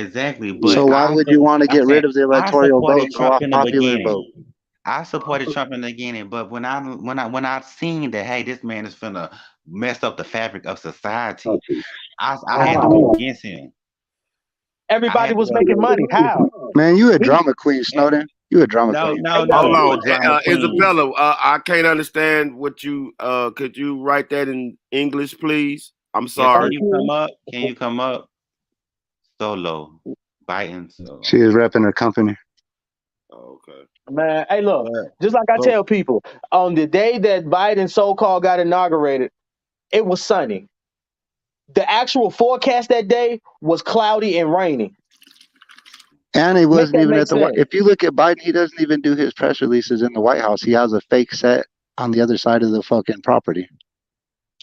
So But why would you want to I'm get saying rid of the I electoral vote supported and go Trump off in the popular vote? beginning. I supported Trump in the beginning, but when I seen that, hey, this man is finna mess up the fabric of society, I had to How? go against him. I Everybody had to was go. making money. How? Man, you a He, drama queen, eh, Snowden. You a drama No, queen. no, yo, Hold no. I'm a on, drama queen. Isabella. I can't understand what you. Could you write that in English, please? I'm Yes, can thank sorry. you come you. up? Can you come up? Solo, Biden She solo. is repping her company. Okay. Man, hey, look, But just like I but tell people, on the day that Biden so-called got inaugurated, it was sunny. The actual forecast that day was cloudy and rainy. And he Make wasn't that even make at the White. sense. If you look at Biden, he doesn't even do his press releases in the White House. He has a fake set on the other side of the fucking property.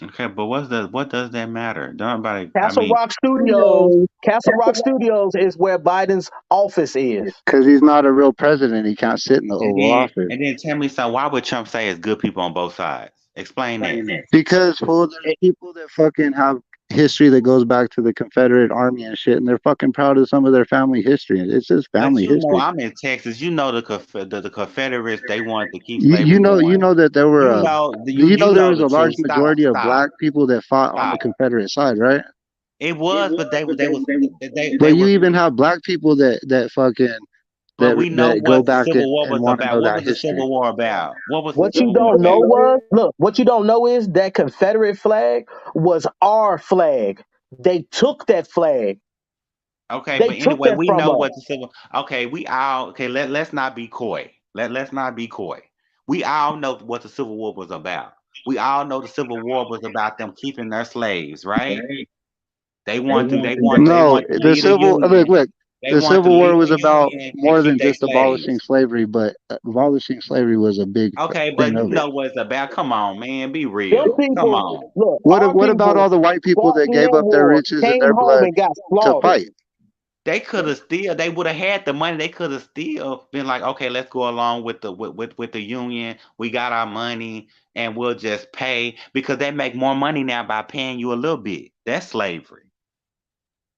okay, but what does that matter? Nobody. I Castle mean, Rock Studios, Castle Rock Studios is where Biden's office is. Because he's not a real president. He can't sit in the Oval Office. and then tell me something. Why would Trump say it's good people on both sides? Explain that. Because, fool, there's people that fucking have history that goes back to the Confederate Army and shit, and they're fucking proud of some of their family history. It's just But family you know, history. I'm in Texas. You know the Confederates. They wanted to keep You, slavery you know, you going. know that there were You there know was the a large truth. majority of Stop, black people that fought on the stop. Confederate side, right? It was, but they But you was. even have black people that fucking But we know that go what the back Civil War and was want to about. know What that was the history. Civil War about? What was the What you Civil War don't know about? was, look, what you don't know is that Confederate flag was our flag. They took that flag. Okay, They but took anyway, that we from know us. what the civil. Okay, we all okay. Let's not be coy. Let's not be coy. We all know what the Civil War was about. We all know the Civil War was about them keeping their slaves, right? They No, want to the lead a civil union. look. They The want to Civil War lead was a about union and more keep than their just abolishing slaves. slavery, but abolishing slavery was a big Okay, thing but you of it. know what it's about. Come on, man, be Them real. Come people, on. look, our What about people all the white people fought that in gave that up their war, riches and came their home blood and got to slaughtered. fight? They could have still. They would have had the money. They could have still been like, okay, let's go along with the union. We got our money, and we'll just pay because they make more money now by paying you a little bit. That's slavery.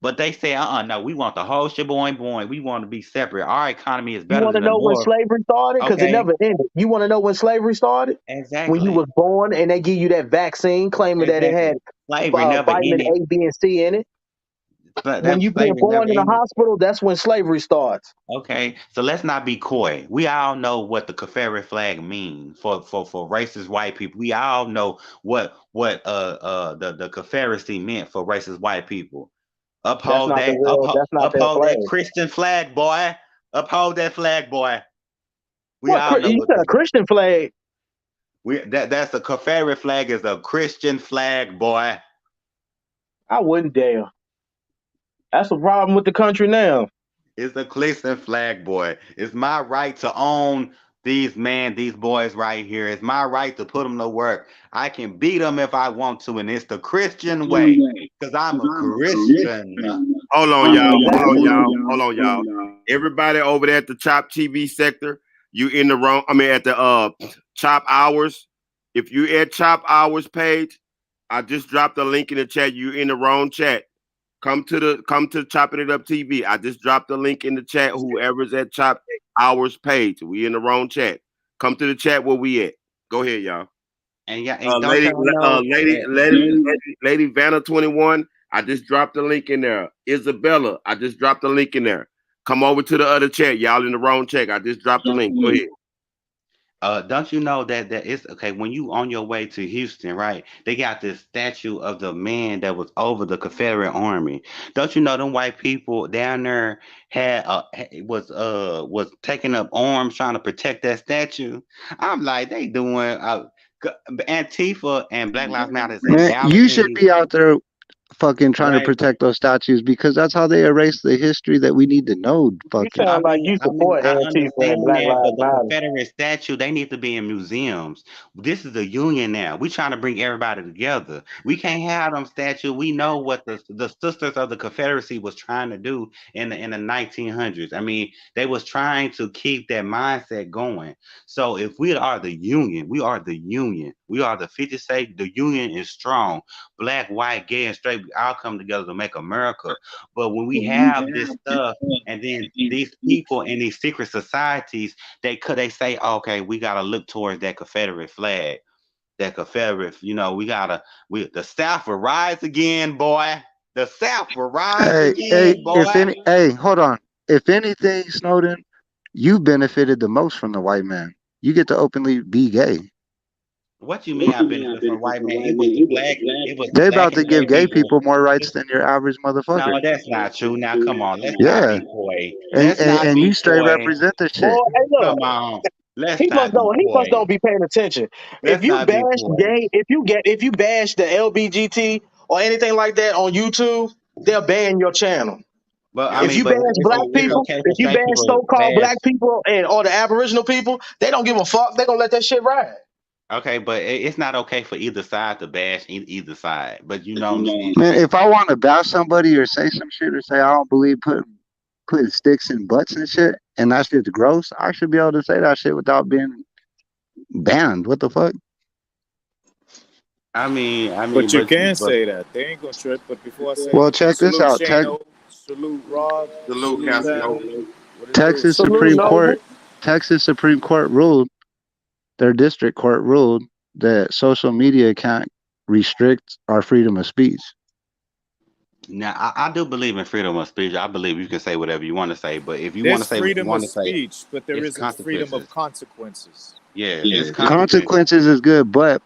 But they say, no, we want the whole sheboing boing. We want to be separate. Our economy is You better want than to the know when North. slavery started? Because it Okay, never ended. You want to know when slavery started? When you was exactly, born and they give you that vaccine claiming that it exactly. had Slavery never vitamin ended. A, B, and C in it. But When that you being slavery never born in a ended. hospital, that's when slavery starts. Okay, so let's not be coy. We all know what the Confederate flag means for racist white people. We all know what the Confederacy meant for racist white people. That's Uphold not the that, world. That's not their uphold that flag. Christian flag, boy. Uphold that flag, boy. We What? all know You what said a the Christian flag? that's the Confederate flag is a Christian flag, boy. I wouldn't dare. That's the problem with the country now. It's a Christian flag, boy. It's my right to own these boys right here. It's my right to put them to work. I can beat them if I want to, and it's the Christian way. Because I'm a Christian. Hold on, y'all. Hold on, Exactly. y'all. Hold on, y'all. Everybody over there at the Chop TV sector, you in the wrong. I mean, at the Chop Hours. If you at Chop Hours page, I just dropped a link in the chat. You in the wrong chat. Come to Chopping It Up TV. I just dropped a link in the chat. Whoever's at Chop Hours page, we in the wrong chat. Come to the chat where we at. Go ahead, y'all. And yeah, and don't y'all know Lady Vanna 21. I just dropped the link in there. Isabella, I just dropped the link in there. Come over to the other chat. Y'all in the wrong chat. I just dropped the link. Go ahead. don't you know that it's okay when you on your way to Houston, right? They got this statue of the man that was over the Confederate Army. Don't you know them white people down there had was taking up arms trying to protect that statue? I'm like, they doing Antifa and Black Lives Matter is Man, you should embellishing, be out there fucking trying to right? protect those statues because that's how they erase the history that we need to know. You Fucking. sound like you support I Antifa and understand Black that, Lives but the Matter. Confederate statue, they need to be in museums. This is a union now. We trying to bring everybody together. We can't have them statue. We know what the sisters of the Confederacy was trying to do in the 1900s. I mean, they was trying to keep that mindset going. So if we are the union, we are the union. We are the 50 state. The union is strong. Black, white, gay, and straight, we all come together to make America. But when we have this stuff, and then these people in these secret societies, they say, okay, we gotta look towards that Confederate flag, that Confederate, the South will rise again, boy. The South will rise again, boy. Hold on. If anything, Snowden, you benefited the most from the white man. You get to openly be gay. What you mean I benefit from white man? It was the They black about and to gay give gay people. people more rights than your average motherfucker. No, that's not true. Now come on, let's not Yeah. be coy. And, Let's and, not and be you straight coy. represent the Boy, shit. hey, look. Come on. Let's not be He must coy. don't be paying attention. If Let's you not be bash coy. gay, if you bash the LBGT or anything like that on YouTube, they'll ban your channel. But I If mean, you but bash black it's people, okay for if you straight bash people to so-called bash. black people and or the Aboriginal people, they don't give a fuck. They're gonna let that shit ride. Okay, but it's not okay for either side to bash either side. But you know what I'm saying? Man, if I want to bash somebody or say some shit or say I don't believe putting sticks in butts and shit, and that shit's gross, I should be able to say that shit without being banned. What the fuck? But you can but say that. They ain't gonna trip. But before I say Well, anything, check this salute out. Shano, salute Rob, Salute, salute Casino. panel. What it do? Texas Salute Supreme Nova. Court, Texas Supreme Court ruled, their district court ruled that social media can't restrict our freedom of speech. now I do believe in freedom of speech. I believe you can say whatever you want to say. But if you want There's to say what you freedom of want to say, speech, but there it's isn't freedom of consequences. consequences. Yeah, it's consequences. Consequences is good, but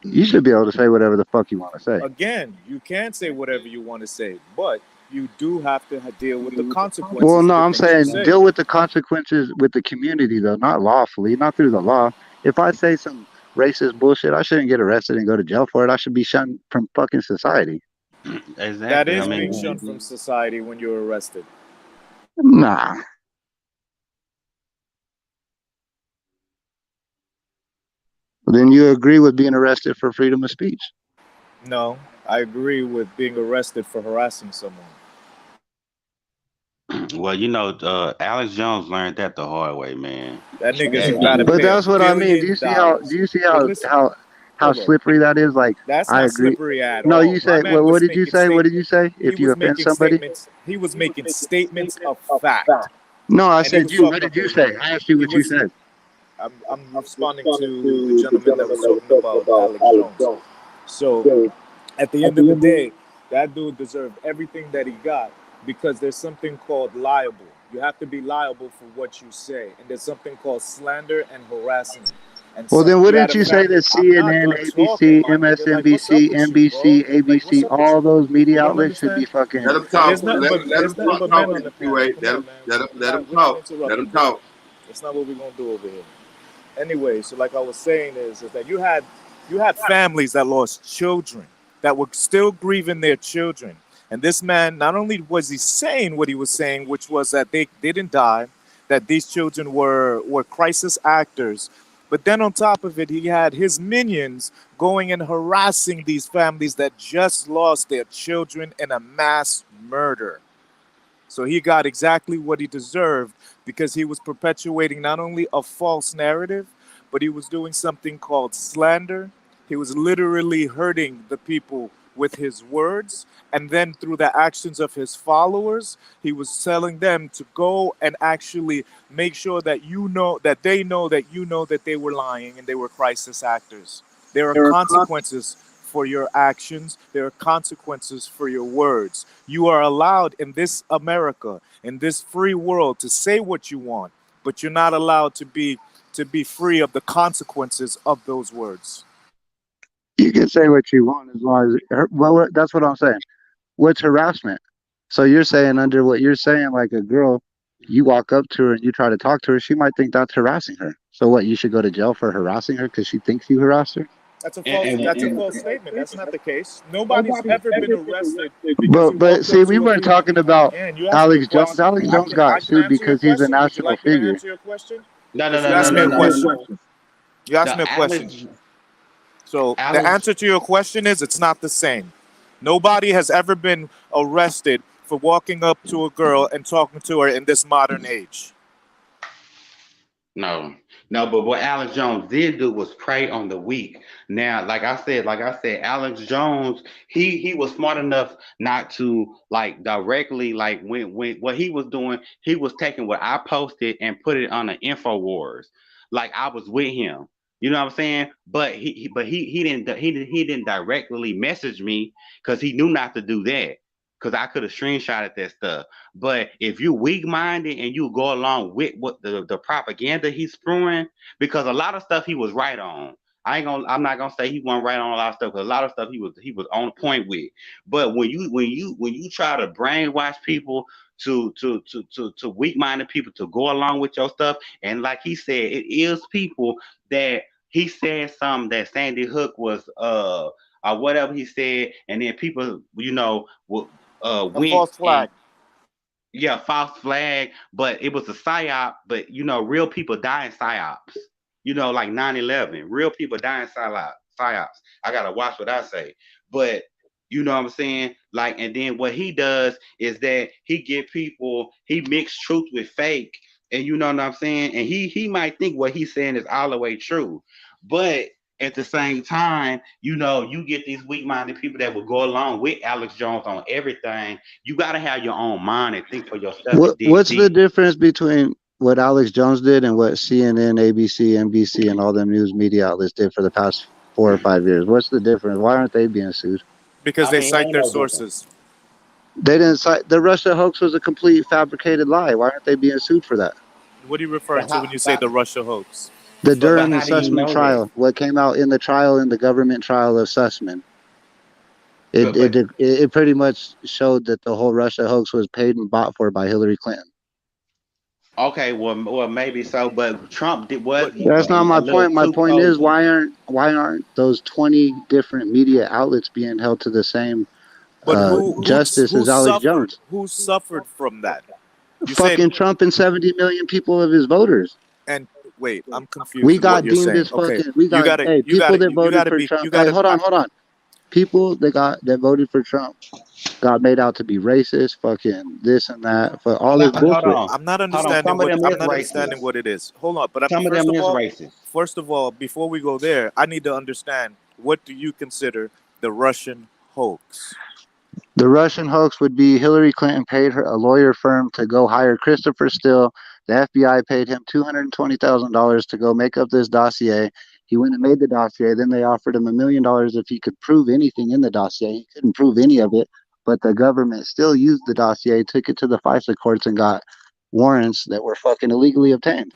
you should be able to say whatever the fuck you want to say. Again, you can say whatever you want to say, but you do have to deal with the Well, consequences no, of the I'm things you saying say. deal with the consequences with the community, though, not lawfully, not through the law. If I say some racist bullshit, I shouldn't get arrested and go to jail for it. I should be shunned from fucking society. That Exactly. is being shunned from society when you're arrested. Nah. Then you agree with being arrested for freedom of speech. No, I agree with being arrested for harassing someone. Well, Alex Jones learned that the hard way, man. That nigga's about to But pay that's what I mean. Do you $1 see how? billion. Do you see But listen, how hold on. slippery that is? Like, That's I not agree. slippery at No, all. you My say. man Well, what was did you making say? What did you say? he If you was offend making somebody? statements. He was making statements of fact, No, I and he said was you. What talking did about. you say? I asked you He what you was. said. I'm responding to the gentleman that was talking about Alex Jones. So, at the end of the day, That dude deserved everything that he got because there's something called liable. You have to be liable for what you say, and there's something called slander and harassment. And Well, some then you had wouldn't a you say family. that I'm not CNN, done talking, ABC, my nigga. Like, what's up MSNBC, with you, bro? NBC, Like, what's ABC, up with all you? those You media don't outlets should be understand? Let fucking. him talk. There's nothing but Let him men talk. on the panel. Q8. Come on, man. Let him We're not talk. Let him interrupting, bro. talk. That's not what we're gonna do over here. Anyway, so like I was saying is that you had families that lost children that were still grieving their children. And this man, not only was he saying what he was saying, which was that they didn't die, that these children were crisis actors, but then on top of it, he had his minions going and harassing these families that just lost their children in a mass murder. So he got exactly what he deserved because he was perpetuating not only a false narrative, but he was doing something called slander. He was literally hurting the people with his words. And then through the actions of his followers, he was telling them to go and actually make sure that you know that they were lying and they were crisis actors. There are consequences for your actions, there are consequences for your words. You are allowed in this America, in this free world, to say what you want, but you're not allowed to be free of the consequences of those words. You can say what you want as long as. Well, that's what I'm saying. What's harassment? So you're saying under what you're saying, like a girl, you walk up to her and you try to talk to her, she might think that's harassing her. So what? You should go to jail for harassing her because she thinks you harassed her. That's a false. And, That's a and, false statement. That's not the case. Nobody's ever been arrested because But he but walked up see, we to a weren't female. talking about And you asked me a Alex Jones. question. Alex I Jones can got I can sued answer your because he's a question. Would you national like me to figure. answer your question? no, no, Because you no, no, asked me no, a no. question. You asked The me a question. Alex, So the Alex, answer to your question is it's not the same. Nobody has ever been arrested for walking up to a girl and talking to her in this modern age. no, no, but what Alex Jones did do was prey on the weak. Now, like I said, Alex Jones, he was smart enough not to like directly like when what he was doing, he was taking what I posted and put it on the InfoWars. Like I was with him. You know what I'm saying? But he didn't directly message me because he knew not to do that. Because I could have screenshotted that stuff. But if you weak minded and you go along with what the propaganda he's spewing, because a lot of stuff he was right on. I'm not gonna say he wasn't right on a lot of stuff because a lot of stuff he was on point with. But when you try to brainwash people to weak minded people to go along with your stuff, and like he said, it is people that he said something that Sandy Hook was or whatever he said, and then people A went false and flag. yeah, false flag, but it was a psyop. But real people die in psyops. Like 9/11, real people die in psyops. I gotta watch what I say, but you know what I'm saying. Like, and then what he does is that he mix truth with fake, and you know what I'm saying. And he might think what he's saying is all the way true, but at the same time, you get these weak-minded people that will go along with Alex Jones on everything. You got to have your own mind and think for yourself and dig What's the deep. difference between what Alex Jones did and what CNN, ABC, NBC, and all them news media outlets did for the past 4 or 5 years? What's the difference? Why aren't they being sued? Because I they mean, it cite ain't their no different. sources. They didn't cite the Russia hoax was a complete fabricated lie. Why aren't they being sued for that? What are you referring But to how, when you say but, the Russia hoax? The but Durham and how do you Sussman know that? trial, what came out in the trial in the government trial of Sussman, it But it but it pretty much showed that the whole Russia hoax was paid and bought for by Hillary Clinton. okay, well maybe so. But Trump did was But he That's not a my little point. My too point is cozy. why aren't those 20 different media outlets being held to the same but who justice who as Alex suffered? Jones? Who suffered from that? You said Fucking Trump and 70 million people of his voters. and wait, I'm We confused in what got you're deemed saying. as Okay, fucking. We you got gotta hey you people gotta that you voted gotta for be Trump. you Hey, gotta hold on. People that voted for Trump got made out to be racist, fucking this and that, for all this Hold bullshit. on, I'm not hold on. understanding Some of what them I'm is not understanding racist. what it is. Hold on, but Some of them is racist. first of all, before we go there, I need to understand what do you consider the Russian hoax? The Russian hoax would be Hillary Clinton paid her a lawyer firm to go hire Christopher Steele. The FBI paid him $220,000 to go make up this dossier. He went and made the dossier. Then they offered him $1 million if he could prove anything in the dossier. He couldn't prove any of it, but the government still used the dossier, took it to the FISA courts, and got warrants that were fucking illegally obtained.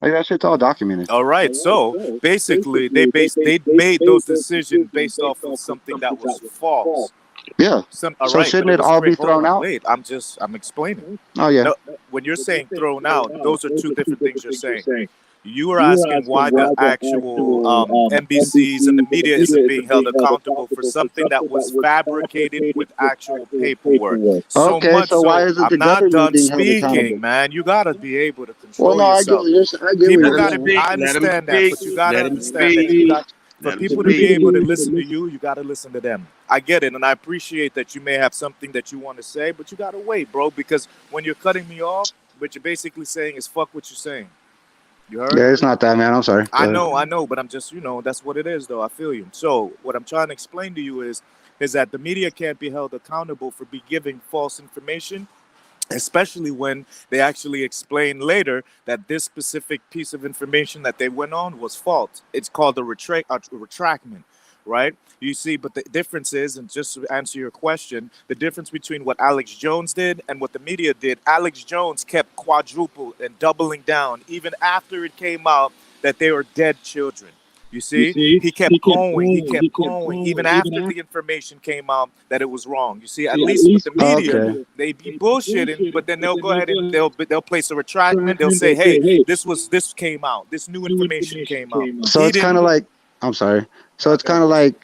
Like that shit's all documented. All right. So basically, they made those decisions based off of something that was false. Yeah. All So right, shouldn't but it all be hold thrown on, out? wait. I'm explaining. Oh yeah. No, when you're saying thrown out, those are two different things you're saying. You are asking why the actual NBCs and the media isn't being held accountable for something that was fabricated with actual paperwork. So Okay, much so why so, isn't the I'm not government done being held accountable? speaking, man. You gotta be able to Well, control no, I get yourself. what you're saying. I get People what Let you're him gotta saying. be. speak. I Let him understand that, speak. but you gotta Let him understand that speak. for Let him people to be speak. able to listen to you, you gotta listen to them. I get it, and I appreciate that you may have something that you want to say, but you gotta wait, bro, because when you're cutting me off, what you're basically saying is fuck what you're saying. You heard? Yeah, it's not that, man. I'm sorry. Go ahead. I know, but I'm just, that's what it is, though. I feel you. So, what I'm trying to explain to you is that the media can't be held accountable for be giving false information, especially when they actually explain later that this specific piece of information that they went on was false. It's called a retractment, right? You see, but the difference is, and just to answer your question, the difference between what Alex Jones did and what the media did, Alex Jones kept quadruple and doubling down even after it came out that they were dead children. You see, he kept going, even after the information came out that it was wrong. You see, at least with the media, Okay. they be bullshitting, but then they'll go ahead and they'll place a retractment. They'll say, "Hey, this came out. This new information came out." So He it's kind of didn't. like, I'm sorry. So No, it's go kind of like,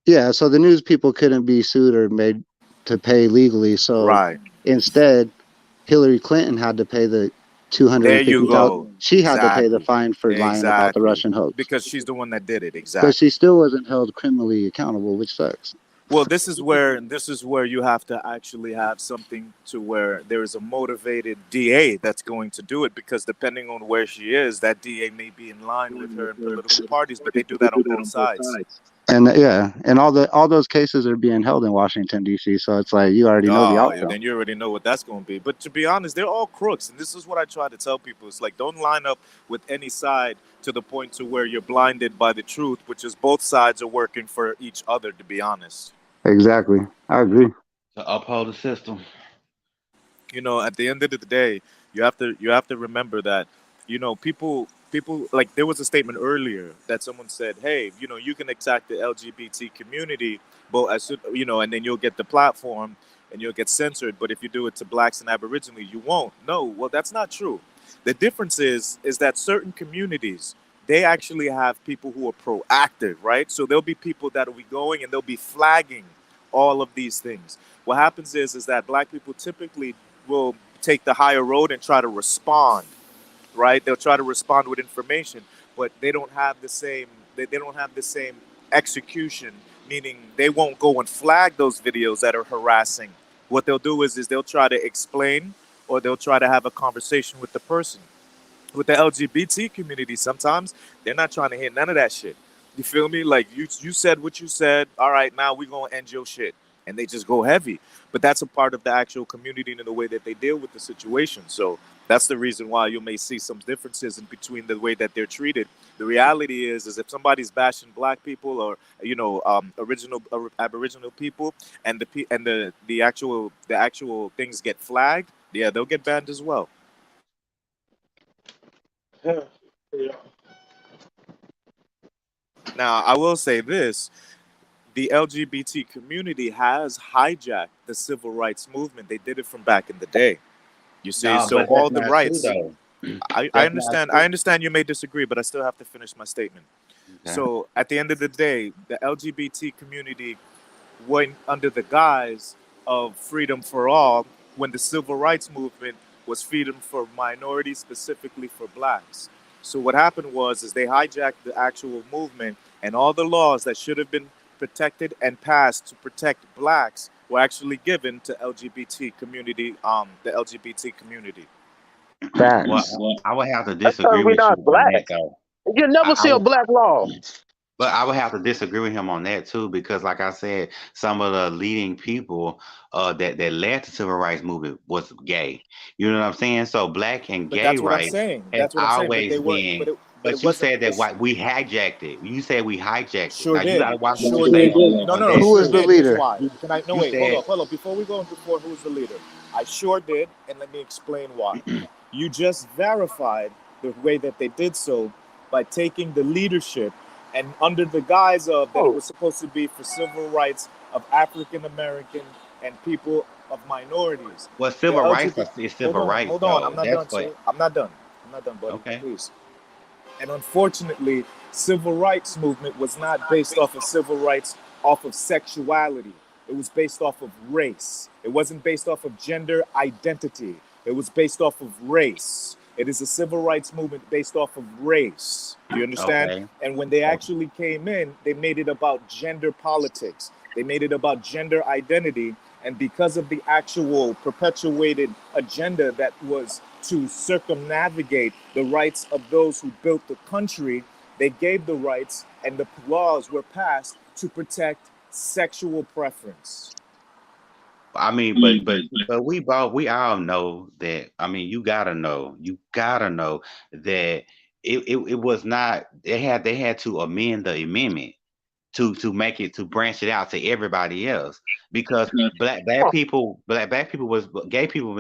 yeah. So the news people couldn't be sued or made to pay legally. So right. instead, Hillary Clinton had to pay the There you 250,000. go. She had to pay the Exactly. fine for lying about the Exactly. Russian hoax, Because she's the one that did it. but she Exactly. still wasn't held criminally accountable, which sucks. Well, this is where you have to actually have something to where there is a motivated DA that's going to do it, because depending on where she is, that DA may be in line with her in political parties, but they do that on both sides. And yeah, and all those cases are being held in Washington D.C. So it's like you already know the Oh, yeah, outcome. then you already know what that's going to be. But to be honest, they're all crooks, and this is what I try to tell people. It's like, don't line up with any side to the point to where you're blinded by the truth, which is both sides are working for each other. To be honest. Exactly, I agree. To uphold the system. At the end of the day, you have to remember that, people, like, there was a statement earlier that someone said, hey, you can attack the LGBT community, but as soon, and then you'll get the platform and you'll get censored, but if you do it to blacks and aboriginally, you won't. No, well, that's not true. The difference is that certain communities, they actually have people who are proactive, right? So there'll be people that will be going and they'll be flagging all of these things. What happens is that black people typically will take the higher road and try to respond, right? They'll try to respond with information, but they don't have the same execution, meaning they won't go and flag those videos that are harassing. What they'll do is they'll try to explain, or they'll try to have a conversation with the person. With the LGBT community, sometimes they're not trying to hear none of that shit. You feel me? Like, you said what you said. All right, now we're gonna end your shit, and they just go heavy. But that's a part of the actual community and the way that they deal with the situation. So that's the reason why you may see some differences in between the way that they're treated. The reality is if somebody's bashing black people, or original Aboriginal people, and the actual things get flagged, yeah, they'll get banned as well. Now, I will say this: the LGBT community has hijacked the civil rights movement. They did it from back in the day. You see, No, so but that's all the not true rights. though. I That's not understand. I true. understand you may disagree, but I still have to finish my statement. Okay. So at the end of the day, the LGBT community went under the guise of freedom for all, when the civil rights movement was freedom for minorities, specifically for blacks. So what happened was is they hijacked the actual movement, and all the laws that should have been protected and passed to protect blacks were actually given to LGBT community, the LGBT community. Well, Facts. I would have to That's because disagree we're with not you on that black. though. You never I see a would, black law. but I would have to disagree with him on that too, because, like I said, some of the leading people that led the civil rights movement was gay. You know what I'm saying? So black and But gay that's what I'm rights saying. has That's what I'm saying. But they always were, but been. but it But you wasn't. said that we hijacked it. You said we hijacked it. Sure Now you did. gotta watch what you Sure say did. on No, on no, no. that. Who Sure was the did. Here's leader? why. Can I? No, You wait. Hold said up. Hold up. Before we go into for who's the leader, I sure did, and let me explain why. You just verified the way that they did so by taking the leadership and under the guise of that it was supposed to be for civil rights of African American and people of minorities. well, The civil rights LGBT. is civil rights Hold on. I'm though. not That's done, what. sir. I'm not done. I'm not done, buddy. Okay. Please. And unfortunately, civil rights movement was not based off of civil rights off of sexuality. It was based off of race. It wasn't based off of gender identity. It was based off of race. It is a civil rights movement based off of race. Do you understand? Okay. And when they actually came in, they made it about gender politics. They made it about gender identity. And because of the actual perpetuated agenda that was to circumnavigate the rights of those who built the country, they gave the rights and the laws were passed to protect sexual preference. I mean, but we all know that. I mean, you gotta know that it was not. They had to amend the amendment to make it to branch it out to everybody else because black people was gay people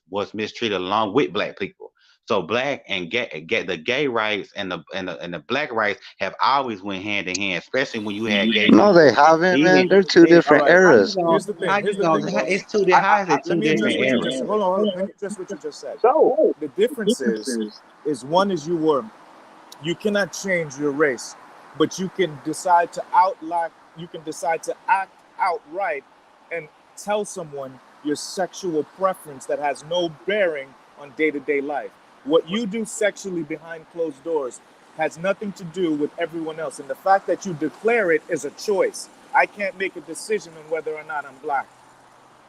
was mistreated along with black people. So black and the gay rights and the black rights have always went hand in hand, especially when you had gay No, they people. haven't, man. Even They're two All different right. how you eras. gonna Here's the thing. how Here's you the thing, gonna bro. it's two how is it Let two me address different what you just eras? said. Hold on, hold on. Let me address what you just said. So The difference is one is you cannot change your race, but you can decide to you can decide to act outright and tell someone your sexual preference that has no bearing on day-to-day life. What you do sexually behind closed doors has nothing to do with everyone else. And the fact that you declare it is a choice. I can't make a decision on whether or not I'm black.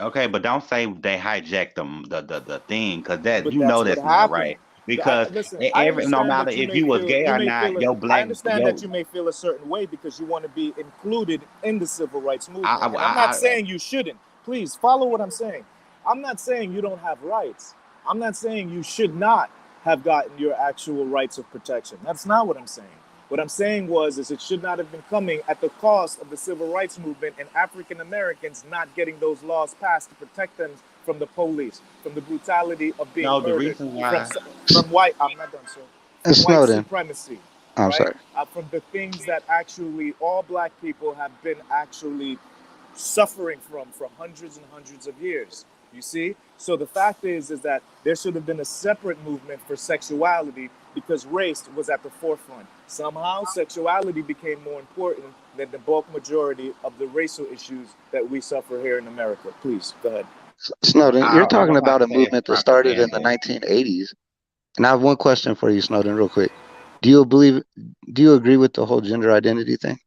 Okay, but don't say they hijacked the thing because that But you know that's what that's not happened. right. Because Listen, I every no understand matter that if you was gay you or may not, feel your I black understand that you may feel a certain way because you want to be included in the civil rights I, movement. I, And I'm not I, saying you shouldn't. Please follow what I'm saying. I'm not saying you don't have rights. I'm not saying you should not have gotten your actual rights of protection. That's not what I'm saying. What I'm saying is it should not have been coming at the cost of the civil rights movement and African Americans not getting those laws passed to protect them from the police, from the brutality of being no, the murdered, reason from why. from white. I'm not done, sir. From white Snowden. supremacy, I'm right? sorry. From the things that actually all black people have been actually suffering from for hundreds and hundreds of years. You see? So the fact is that there should have been a separate movement for sexuality because race was at the forefront. Somehow sexuality became more important than the bulk majority of the racial issues that we suffer here in America. Please, go ahead. Snowden, you're I talking was about about to a say it's movement that started in the propaganda, 1980s. And I have one question for you, Snowden, real quick. Do you believe, do you agree with the whole gender identity thing?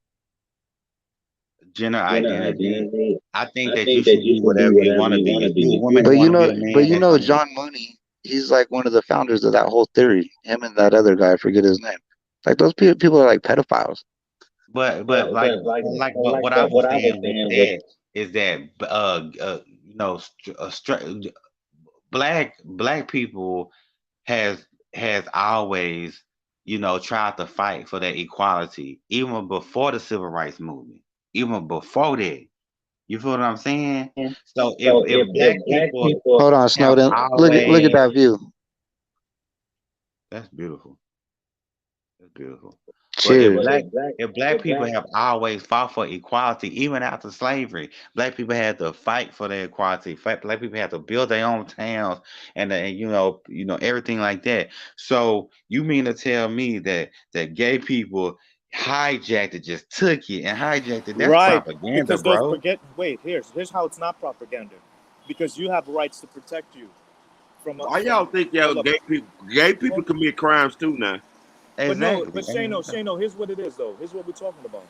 gender Gender identity. identity. I think I that you think that should you be should be whatever you whatever want to you be. want If to you be. a If you woman But and you want to be know, a but man, you that's know, on you. John Mooney, he's like one of the founders of that whole theory. Him and that other guy, I forget his name. Like those people are like pedophiles. But like what I but was what I was saying with saying was that is that you know black people has always tried to fight for that equality even before the civil rights movement, even before that. You feel what I'm saying? So if if black black people people Hold on, have Snowden. Look at always that view. that's beautiful. That's beautiful. But Cheers. if black people have always fought for equality, even after slavery, black people had to fight for their equality. Black people had to build their own towns and everything like that. So you mean to tell me that gay people hijacked it, just took it and hijacked it? That's Right, propaganda, because those bro. wait, here's how it's not propaganda. Because you have rights to protect you Why from y'all think y'all hold up. gay people commit crimes too now? But no, Exactly. but Shano, here's what it is though. Here's what we're talking about.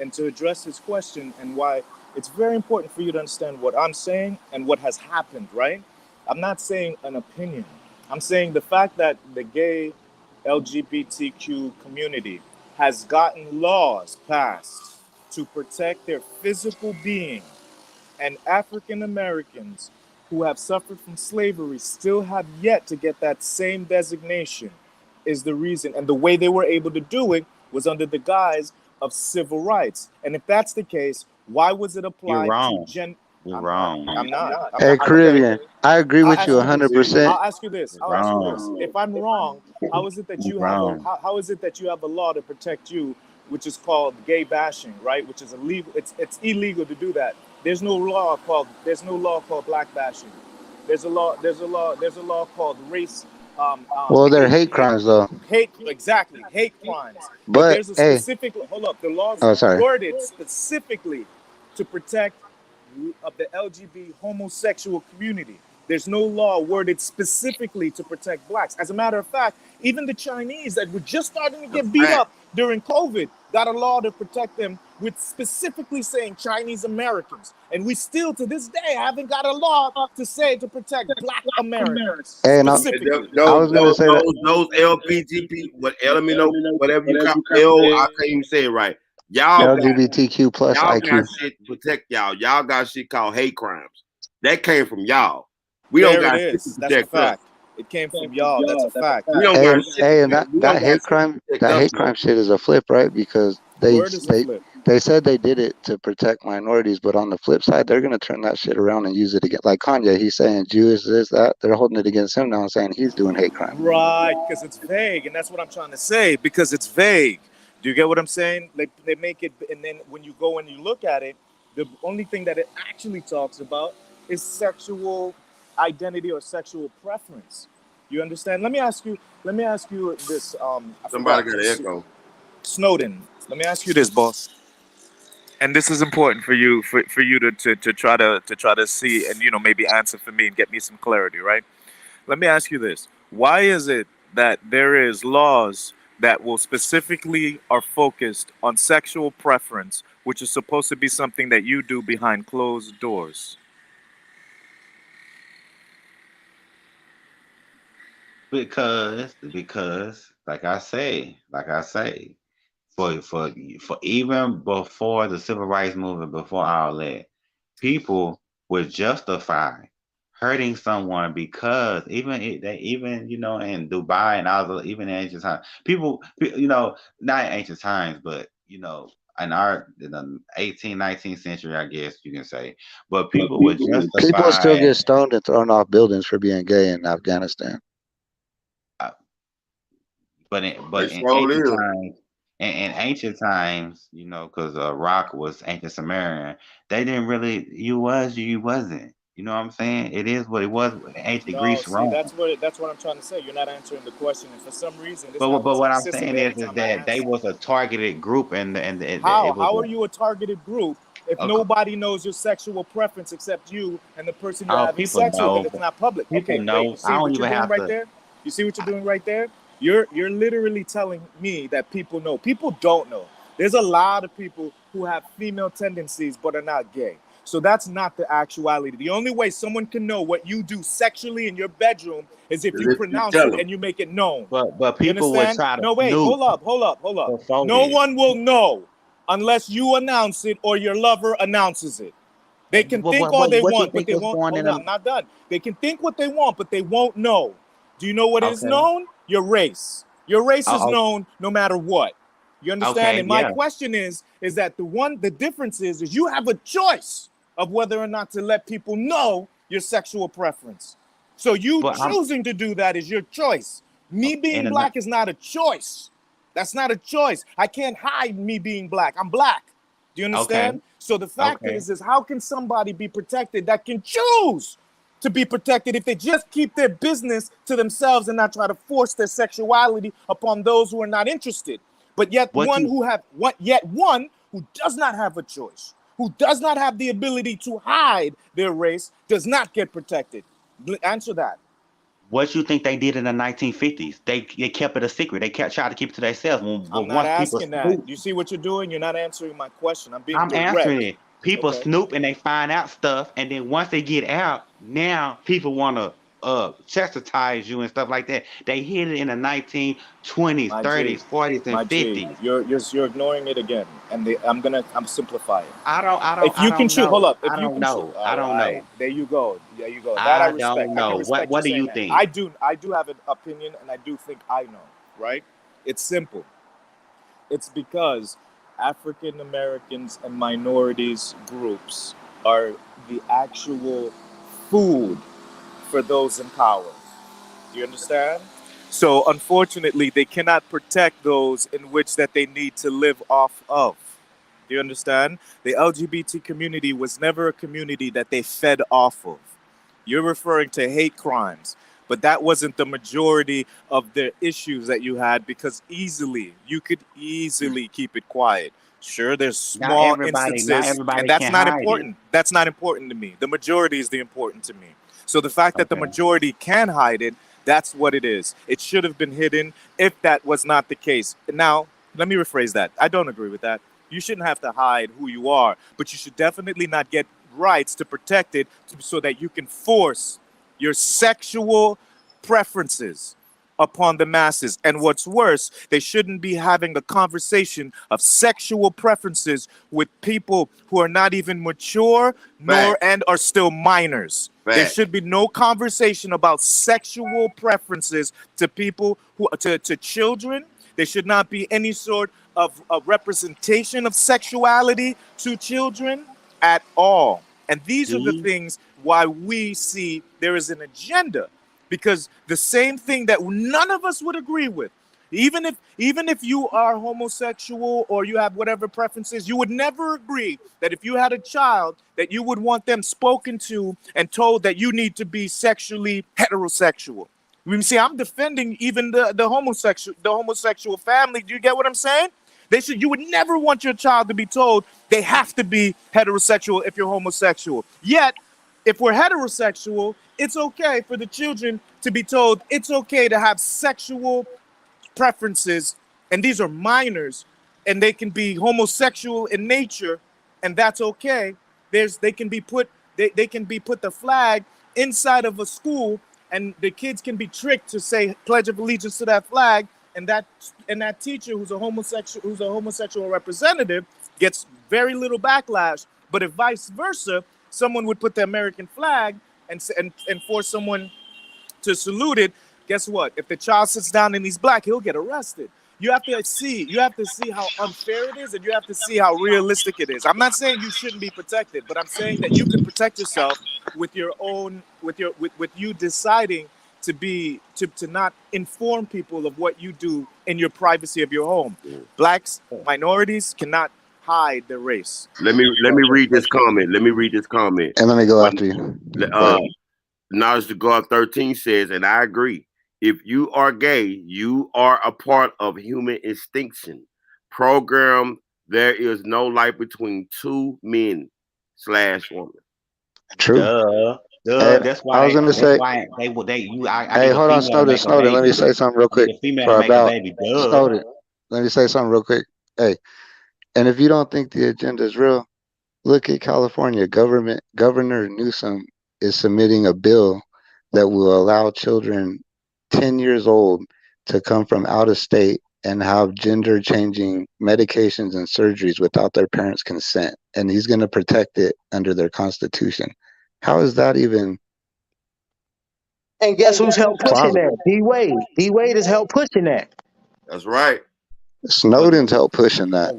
And to address his question and why it's very important for you to understand what I'm saying and what has happened, right? I'm not saying an opinion. I'm saying the fact that the gay LGBTQ community has gotten laws passed to protect their physical being, and African Americans who have suffered from slavery still have yet to get that same designation. is the reason. And the way they were able to do it was under the guise of civil rights. And if that's the case, why was it You're applied to wrong. gen? You're I'm, wrong. I'm not. I'm Hey, not. Okay. Caribbean, I agree I'll with you ask you this. 100%. I'll ask you this. You're I'll ask you this. wrong. If I'm wrong, how is it that You're you have a wrong. how is it that you have a law to protect you, which is called gay bashing, right? Which is illegal. It's illegal to do that. There's no law called black bashing. There's a law called race Well, they're hate hate crimes, though. hate crimes. But But, there's a hey, specific hold up. The law's oh, sorry. worded specifically to protect of the LGBT homosexual community. There's no law worded specifically to protect blacks. As a matter of fact, even the Chinese that were just starting to That's get beat fact. up during COVID got a law to protect them with specifically saying Chinese Americans. And we still to this day haven't got a law to say to protect black Americans Hey, no, specifically. I was going to say that. Those LPGP, whatever you call I can't even say it right. LGBTQ plus Y'all got IQ. shit to protect y'all. Y'all got shit called hate crimes. That came from y'all. We don't There it got shit to is. That's a protect us. fact. It came from y'all. That's a fact. We don't Hey, got shit. hey, and We that don't got hate shit to crime, protect that us. hate crime shit is a flip, right? Because Word is a flip. they said they did it to protect minorities, but on the flip side, they're gonna turn that shit around and use it again. Like Kanye, he's saying Jewish this, that. They're holding it against him now and saying he's doing hate crime. Right, because it's vague, and that's what I'm trying to say. Because it's vague. Do you get what I'm saying? Like they make it, and then when you go and you look at it, the only thing that it actually talks about is sexual identity or sexual preference. You understand? Let me ask you. Let me ask you this. I Somebody forgot. got an echo. Snowden. Let me ask you this, boss. And this is important for you for you to try to see and maybe answer for me and get me some clarity, right? Let me ask you this. Why is it that there is laws that will specifically are focused on sexual preference, which is supposed to be something that you do behind closed doors? Because like I say, for even before the civil rights movement, before all that, people would justify hurting someone because even in Dubai and all the even in ancient times, not in ancient times, but in the 18th, 19th century, I guess you can say, but people would People still justify. get stoned and thrown off buildings for being gay in Afghanistan. uh, but It in slowly ancient is. times, in ancient times, because Rock was ancient Sumerian, they didn't really you was you wasn't. You know what I'm saying? It is what it was. Ancient No, Greece, see, Rome. that's what I'm trying to say. You're not answering the question, and for some reason, this But happens what I'm saying consistently every is time I that they answer. was a targeted group, and How? it was How are you a targeted group if a nobody knows your sexual preference except you and the person you're oh, having people sex with, and know. it's not public? People Okay, wait. You know. I see don't what you're even doing have right to. there? You see what you're doing right there? You're literally telling me that people know. People don't know. There's a lot of people who have female tendencies but are not gay. So that's not the actuality. The only way someone can know what you do sexually in your bedroom is if you If you pronounce tell it them. and you make it known. But You people would understand? try to No, wait, snoop hold up. before No this. one will know unless you announce it or your lover announces it. They can think all they What you want, but think they was won't. going Hold in on, a I'm not done. They can think what they want, but they won't know. Do you know what is okay? known? Your race. Your race is Oh, known no matter what. You understand? okay, And my yeah. question is that the difference is you have a choice of whether or not to let people know your sexual preference. So you But I'm choosing to do that is your choice. Me in being a black is not a choice. That's not a choice. I can't hide me being black. I'm black. Do you okay, understand? So the fact okay. is how can somebody be protected that can choose to be protected if they just keep their business to themselves and not try to force their sexuality upon those who are not interested? But What you yet one who does not have a choice, who does not have the ability to hide their race, does not get protected. Answer that. what you think they did in the 1950s? They kept it a secret. They kept trying to keep it to themselves. I'm But not once people asking that. snoop, You see what you're doing? You're not answering my question. I'm being I'm answering direct. it. People Okay. snoop and they find out stuff, and then once they get out, now people want to chastise you and stuff like that. They hid it in the 1920s, My G, 30s, 40s, and my G, 50s. you're ignoring it again, and I'm simplifying. I don't If I you can don't choose, hold know. up. If I you don't can choose, know. I all don't right, know. there you go, there you go. That I I respect. don't I can know. respect you What do saying you that. think? I do have an opinion, and I do think I know. right? It's simple. It's because African Americans and minorities groups are the actual food for those in power. Do you understand? So unfortunately, they cannot protect those in which that they need to live off of. Do you understand? The LGBT community was never a community that they fed off of. You're referring to hate crimes, but that wasn't the majority of the issues that you had because you could easily keep it quiet. Sure, there's small Not instances, and everybody that's can not hide it. important. That's not important to me. The majority is the important to me. So the fact that the Okay. majority can hide it, that's what it is. It should have been hidden if that was not the case. Now, let me rephrase that. I don't agree with that. You shouldn't have to hide who you are, but you should definitely not get rights to protect it so that you can force your sexual preferences upon the masses. And what's worse, they shouldn't be having a conversation of sexual preferences with people who are not even mature nor Fact, and are still minors. There fact. should be no conversation about sexual preferences to people to children. There should not be any sort of a representation of sexuality to children at all. And these are the See? things why we see there is an agenda, because the same thing that none of us would agree with, even if you are homosexual or you have whatever preferences, you would never agree that if you had a child that you would want them spoken to and told that you need to be sexually heterosexual. You see, I'm defending even the homosexual family. Do you get what I'm saying? You would never want your child to be told they have to be heterosexual if you're homosexual. Yet, if we're heterosexual, it's okay for the children to be told it's okay to have sexual preferences, and these are minors, and they can be homosexual in nature, and that's okay. They can be put they can be put the flag inside of a school, and the kids can be tricked to say pledge of allegiance to that flag, and that teacher who's a homosexual representative gets very little backlash. But if vice versa, someone would put the American flag and force someone to salute it. Guess what? If the child sits down and he's black, he'll get arrested. You have to see how unfair it is, and you have to see how realistic it is. I'm not saying you shouldn't be protected, but I'm saying that you can protect yourself with your own with you deciding to not inform people of what you do in your privacy of your home. Blacks, minorities cannot hide their race. Let me read this comment. Let me read this comment. And let me go But after you. Go uh, ahead. Knowledge to God 13 says, and I agree. If you are gay, you are a part of human extinction program. There is no life between two men slash woman. True. Duh. Hey, Duh. That's I why was gonna say, they would they you I hey, need a hold on, female to Snowden, make a Snowden. Let me baby. say something real I need quick a female to for make a about baby. Duh. Snowden. Let me say something real quick. Hey, and if you don't think the agenda is real, look at California. Governor Newsom is submitting a bill that will allow children 10 years old to come from out of state and have gender changing medications and surgeries without their parents' consent. And he's going to protect it under their constitution. How is that even And guess who's helped pushing that? plausible? D Wade. D Wade has helped pushing that. That's right. But Snowden's helped pushing that.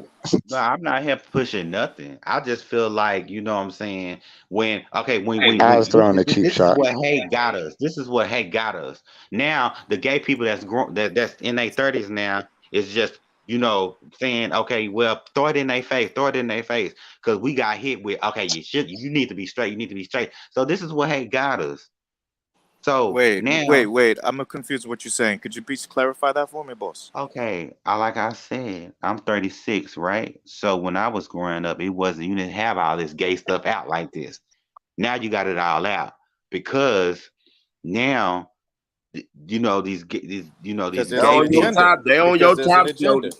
no, I'm not here pushing nothing. I just feel like, you know what I'm saying, when okay, I when was throwing a cheap this is shot. what hate got us. This is what hate got us. Now, the gay people that's in their 30s now is just, saying, okay, well, throw it in their face, throw it in their face. Because we got hit with, okay, you need to be straight, you need to be straight. So this is what hate got us. So Wait, wait, now, wait. I'm confused what you're saying. Could you please clarify that for me, boss? okay, like I said, I'm 36, right? So when I was growing up, it wasn't you didn't have all this gay stuff out like this. Now you got it all out because now Because these They there's an gay on your people. agenda. top. They on Because your there's an top, agenda. Snowden.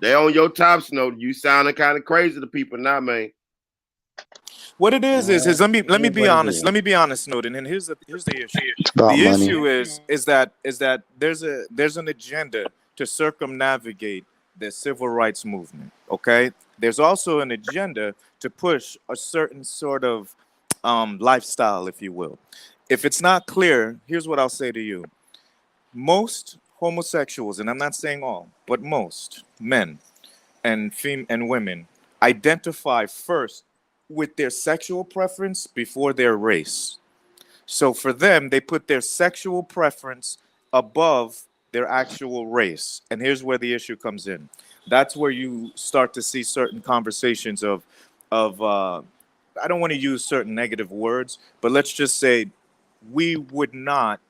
They on your top, Snowden. You sounding kind of crazy to people now, man. What it is let me It is be what it honest. is. Let me be honest, Snowden. And here's the issue. It's about The money. issue is that there's an agenda to circumnavigate the civil rights movement. Okay. There's also an agenda to push a certain sort of lifestyle, if you will. If it's not clear, here's what I'll say to you. Most homosexuals, and I'm not saying all, but most men and women identify first with their sexual preference before their race. So for them, they put their sexual preference above their actual race. And here's where the issue comes in. That's where you start to see certain conversations of I don't want to use certain negative words, but let's just say we would not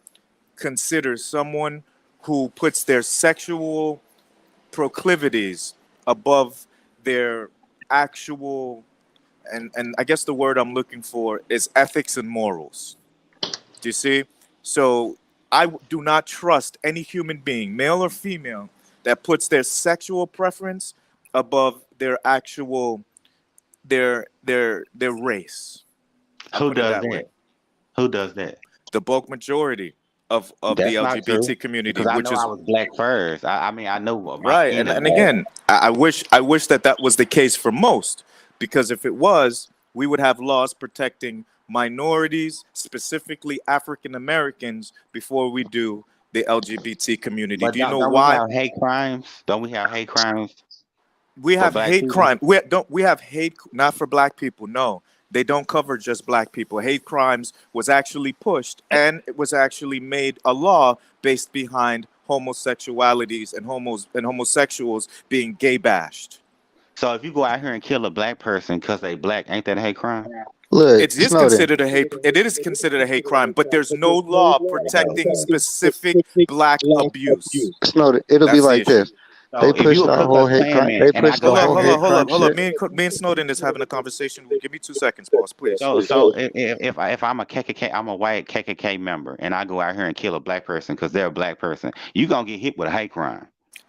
consider someone who puts their sexual proclivities above their actual, and I guess the word I'm looking for is ethics and morals. Do you see? So do not trust any human being, male or female, that puts their sexual preference above their actual their race. I'll Who put it does that way. that? Who does that? The bulk majority of the That's not true. LGBT community, Because I which know I is was black first. I mean, I know my right. skin is And black. again, I wish that was the case for most, because if it was, we would have laws protecting minorities, specifically African Americans, before we do the LGBT community. But Do you know don't we why? have hate crimes? Don't we have hate crimes We for have black hate people? crime. We have hate not for black people. No, they don't cover just black people. Hate crimes was actually pushed, and it was actually made a law based behind homosexualities and homosexuals being gay bashed. So if you go out here and kill a black person because they black, ain't that a hate crime? Look, It is Snowden. considered a hate. It is considered a hate crime, but there's no law So, protecting specific black abuse. Snowden. It'll be That's the like issue. this. They so if you pushed a our Ku whole Klux hate crime. Klanman They and I pushed the go Hold out up, whole hold here, up, hate hold up, crime hold up. shit. Me and Snowden is having a conversation. Give me 2 seconds, boss, please. so if I'm a KKK, I'm a white KKK member, and I go out here and kill a black person because they're a black person, you gonna get hit with a hate crime.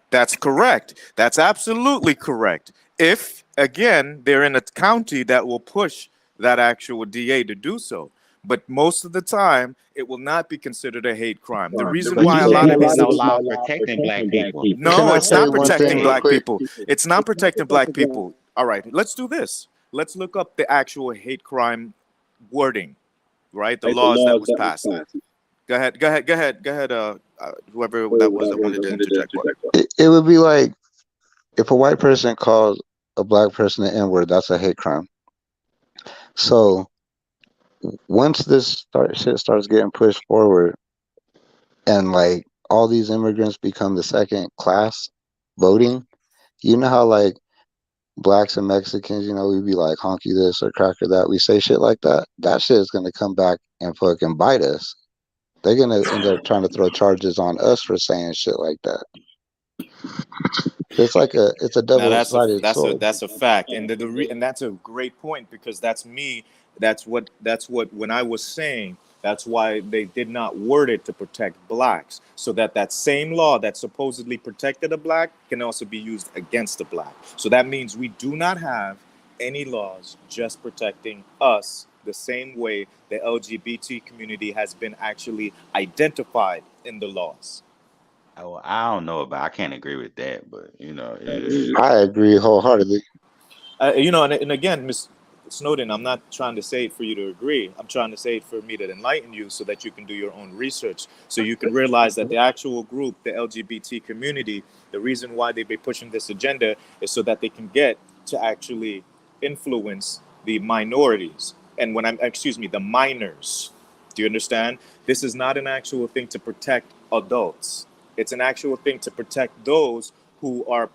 That's correct. That's absolutely correct. If, again, they're in a county that will push that actual DA to do so. But most of the time, it will not be considered a hate crime. The reason But you why a said lot there of was these. no law protecting black people. Can No, I it's say not one thing protecting real black quick? people. It's not protecting black people. All right, let's do this. Let's look up the actual hate crime wording, right? The laws that was passed. Go ahead. Whoever that was that wanted to interject. It would be like if a white person calls a black person an N word, that's a hate crime. So once shit starts getting pushed forward, and like all these immigrants become the second class voting, you know how like blacks and Mexicans, we be like honky this or cracker that. We say shit like that. That shit is gonna come back and fucking bite us. They're gonna end up trying to throw charges on us for saying shit like that. It's a Now double sided sword. that's a fact, and and that's a great point, because that's me. That's what when I was saying that's why they did not word it to protect blacks, so that that same law that supposedly protected a black can also be used against a black. So that means we do not have any laws just protecting us the same way the LGBT community has been actually identified in the laws. Oh, I don't know about. I can't agree with that, but it, I agree wholeheartedly. And again, Miss Snowden, I'm not trying to say it for you to agree. I'm trying to say it for me to enlighten you so that you can do your own research, so you can realize that the actual group, the LGBT community, the reason why they be pushing this agenda is so that they can get to actually influence the minorities. And when I'm, excuse me, the minors. Do you understand? This is not an actual thing to protect adults. It's an actual thing to protect those who are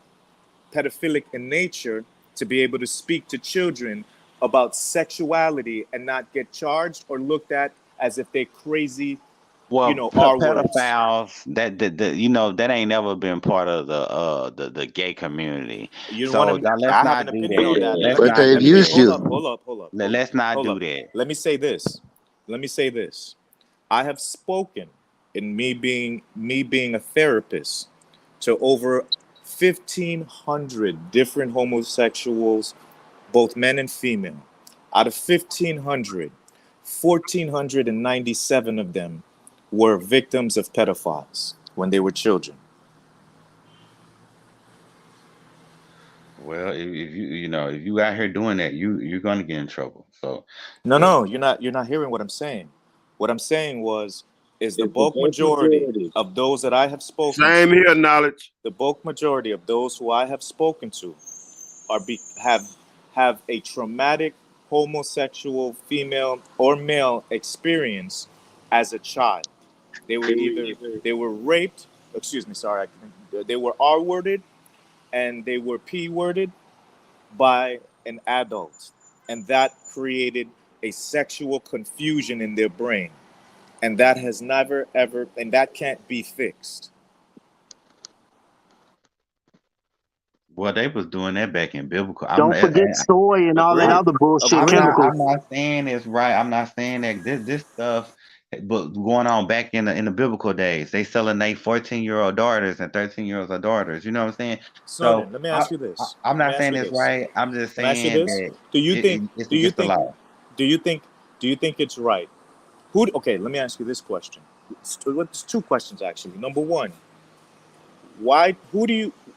pedophilic in nature, to be able to speak to children about sexuality and not get charged or looked at as if they're crazy, well, R words. pedophiles that ain't never been part of the gay community. You want So to? let's I have an not do opinion on that. that, but Let's But not they've do used that. you. Let's not hold do up. that. Let me say this. Let me say this. I have spoken in me being a therapist to over 1,500 different homosexuals, both men and female. Out of 1,500, 1,497 of them were victims of pedophiles when they were children. Well, if you out here doing that, you're gonna get in trouble. So, No, but no, you're not. You're not hearing what I'm saying. What I'm saying was is the bulk majority of those that I have spoken Same to. here, knowledge. The bulk majority of those who I have spoken to have a traumatic homosexual female or male experience as a child. They were raped. Excuse me, sorry. They were R worded and they were P worded by an adult, and that created a sexual confusion in their brain, and that has never ever, and that can't be fixed. Well, they was doing that back in biblical. Don't forget soy and all that Agreed. other bullshit Agreed. chemicals. I'm not saying it's right. I'm not saying that this stuff, but going on back in the biblical days, they selling they 14-year-old daughters and 13-year-olds of daughters. You know what I'm saying? So Snowden, let me ask you this. I'm Let me not ask saying you it's this. right. I'm just Let me ask you saying this. that Do you think? it's Do you against the think? law. Do you think? Do you think it's right? Who? Okay, let me ask you this question. It's two questions actually. Number one, why?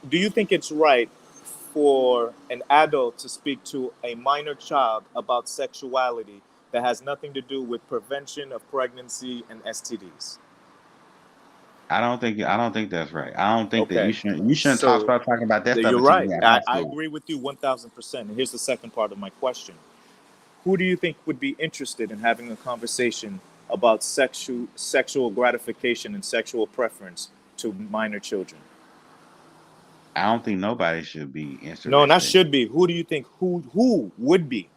Do you think it's right for an adult to speak to a minor child about sexuality that has nothing to do with prevention of pregnancy and STDs? I don't think that's right. I don't think that Okay, you shouldn't so start talking about that stuff you're until you right. in high I school. agree with you 1,000%. And here's the second part of my question: who do you think would be interested in having a conversation about sexual gratification and sexual preference to minor children? I don't think nobody should be No, not interested. should be. Who do you think who would be?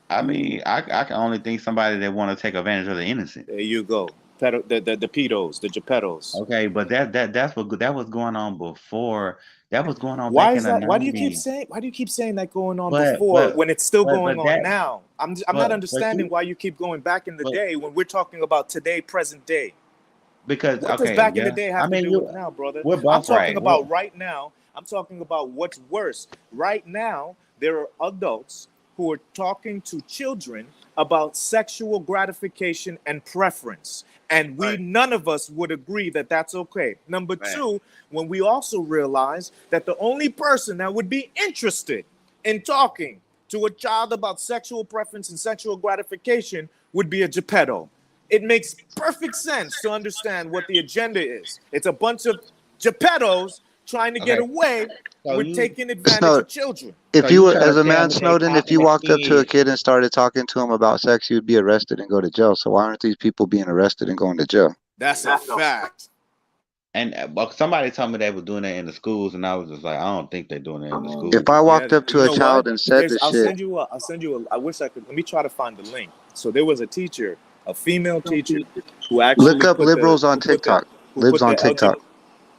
I mean, I can only think somebody that want to take advantage of the innocent. There you go. The pedos, the gepedos. Okay, but that was going on before. That was going on Why back in is the that? '90s. Why do you keep saying that going on But before but when it's still but going but on that now? I'm not but understanding you why you keep going back in the but day when we're talking about today, present day. because What does okay, back in the yeah. day I have to mean, do with now, brother? we're I'm both talking right. We're, about right now. I'm talking about what's worse. Right now, there are adults who are talking to children about sexual gratification and preference. And Right, none of us would agree that that's okay. Number right. two, when we also realize that the only person that would be interested in talking to a child about sexual preference and sexual gratification would be a Geppetto. It makes perfect sense to understand what the agenda is. It's a bunch of Geppettos trying to get okay. away So with you taking advantage Snow, of children. so if you you were trying as to a tell man, me they Snowden, if talking you to walked up to a kids? kid and started talking to him about sex, you'd be arrested and go to jail. So why aren't these people being arrested and going to jail? That's a fact. And but somebody told me they were doing that in the schools, and I was just like, I don't think they're doing that in the If schools. I Yeah, walked up you to a know what? child and said the I'll shit, send you. I wish I could. Let me try to find the link. So there was a teacher, a female teacher, who look actually up liberals on TikTok, put libs the on LG, TikTok.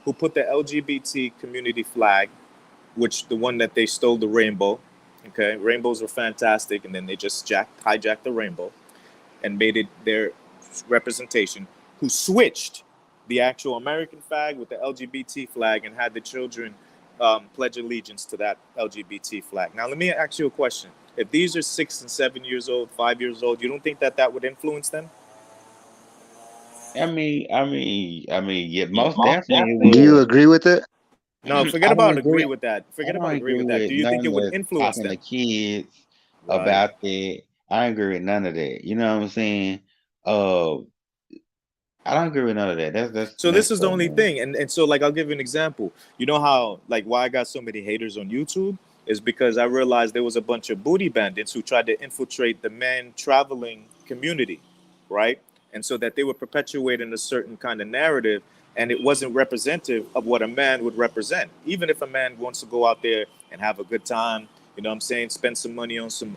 who put the LGBT community flag, which the one that they stole the rainbow. Okay, rainbows were fantastic, and then they just hijacked the rainbow and made it their representation. Who switched the actual American flag with the LGBT flag and had the children pledge allegiance to that LGBT flag. Now, let me ask you a question. If these are 6 and 7 years old, 5 years old, you don't think that would influence them? Yeah, most definitely it Do you would. agree with it? No, I forget don't about agree. agree with that. I Forget don't about agree agree with that. with Do you think none it would of influence talking them? to kids Right. about that. I don't agree with none of that. You know what I'm saying? Uh, I don't agree with none of that. That's So this messed is the up, only man. thing, and so like I'll give you an example. You know how like why I got so many haters on YouTube is because I realized there was a bunch of booty bandits who tried to infiltrate the man traveling community, right? And so that they were perpetuating a certain kind of narrative, and it wasn't representative of what a man would represent. Even if a man wants to go out there and have a good time, you know what I'm saying, spend some money on some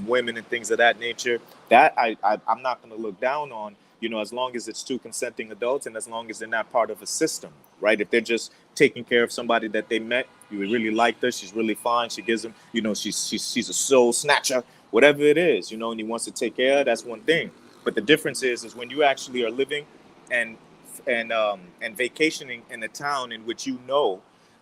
women and things of that nature, that I'm not going to look down on, as long as it's two consenting adults and as long as they're not part of a system, right? If they're just taking care of somebody that they met, you really liked her, she's really fine, she gives them, she's a soul snatcher, whatever it is, and he wants to take care of, that's one thing. But the difference is when you actually are living and and vacationing in a town in which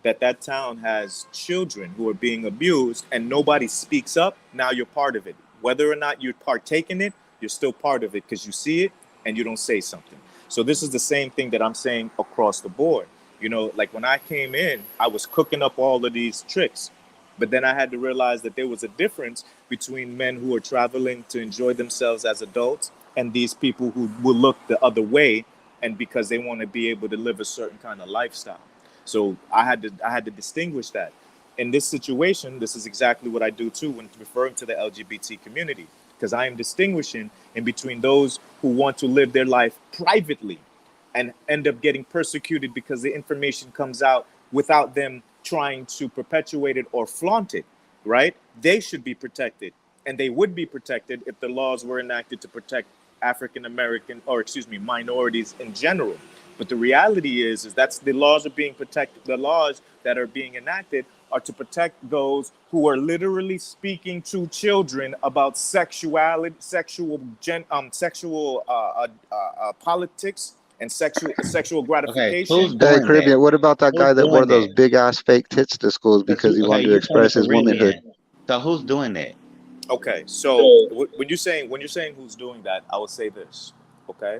that town has children who are being abused and nobody speaks up, now you're part of it. Whether or not you partake in it, you're still part of it because you see it and you don't say something. So this is the same thing that I'm saying across the board. Like when I came in, I was cooking up all of these tricks. But then I had to realize that there was a difference between men who are traveling to enjoy themselves as adults and these people who will look the other way, and because they want to be able to live a certain kind of lifestyle. So I had to distinguish that. In this situation, this is exactly what I do too when referring to the LGBT community, because I am distinguishing in between those who want to live their life privately and end up getting persecuted because the information comes out without them trying to perpetuate it or flaunt it, right? They should be protected. And they would be protected if the laws were enacted to protect African American, or excuse me, minorities in general. But the reality is that's the laws are being protected. The laws that are being enacted are to protect those who are literally speaking to children about sexuality, sexual politics, and sexual Okay, who's gratification. Hey, doing that? Caribbean, what about that Who's guy that wore doing those that? big ass fake tits to schools Because because he okay, wanted to you're from the express his womanhood? Caribbean, so who's doing that? Okay, so when you're saying who's doing that, I would say this. Okay,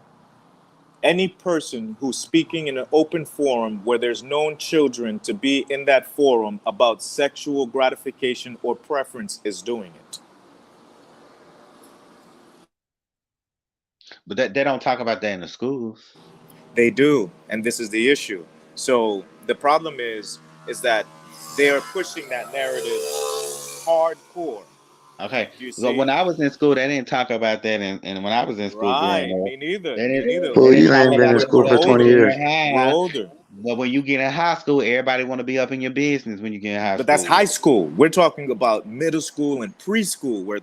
any person who's speaking in an open forum where there's known children to be in that forum about sexual gratification or preference is doing it. But they don't talk about that in the schools. They do, and this is the issue. So the problem is that they are pushing that narrative hardcore. Okay, Do you so when see? I was in school, they didn't talk about that, and when I was in school growing Right. up, Me neither. they Me didn't neither. they Fool, didn't you talk ain't been about in it school We're until for in 20 older. years. junior We're high. older. But when you get in high school, everybody want to be up in your business when you get in high But that's school. high school. We're talking about middle school and preschool where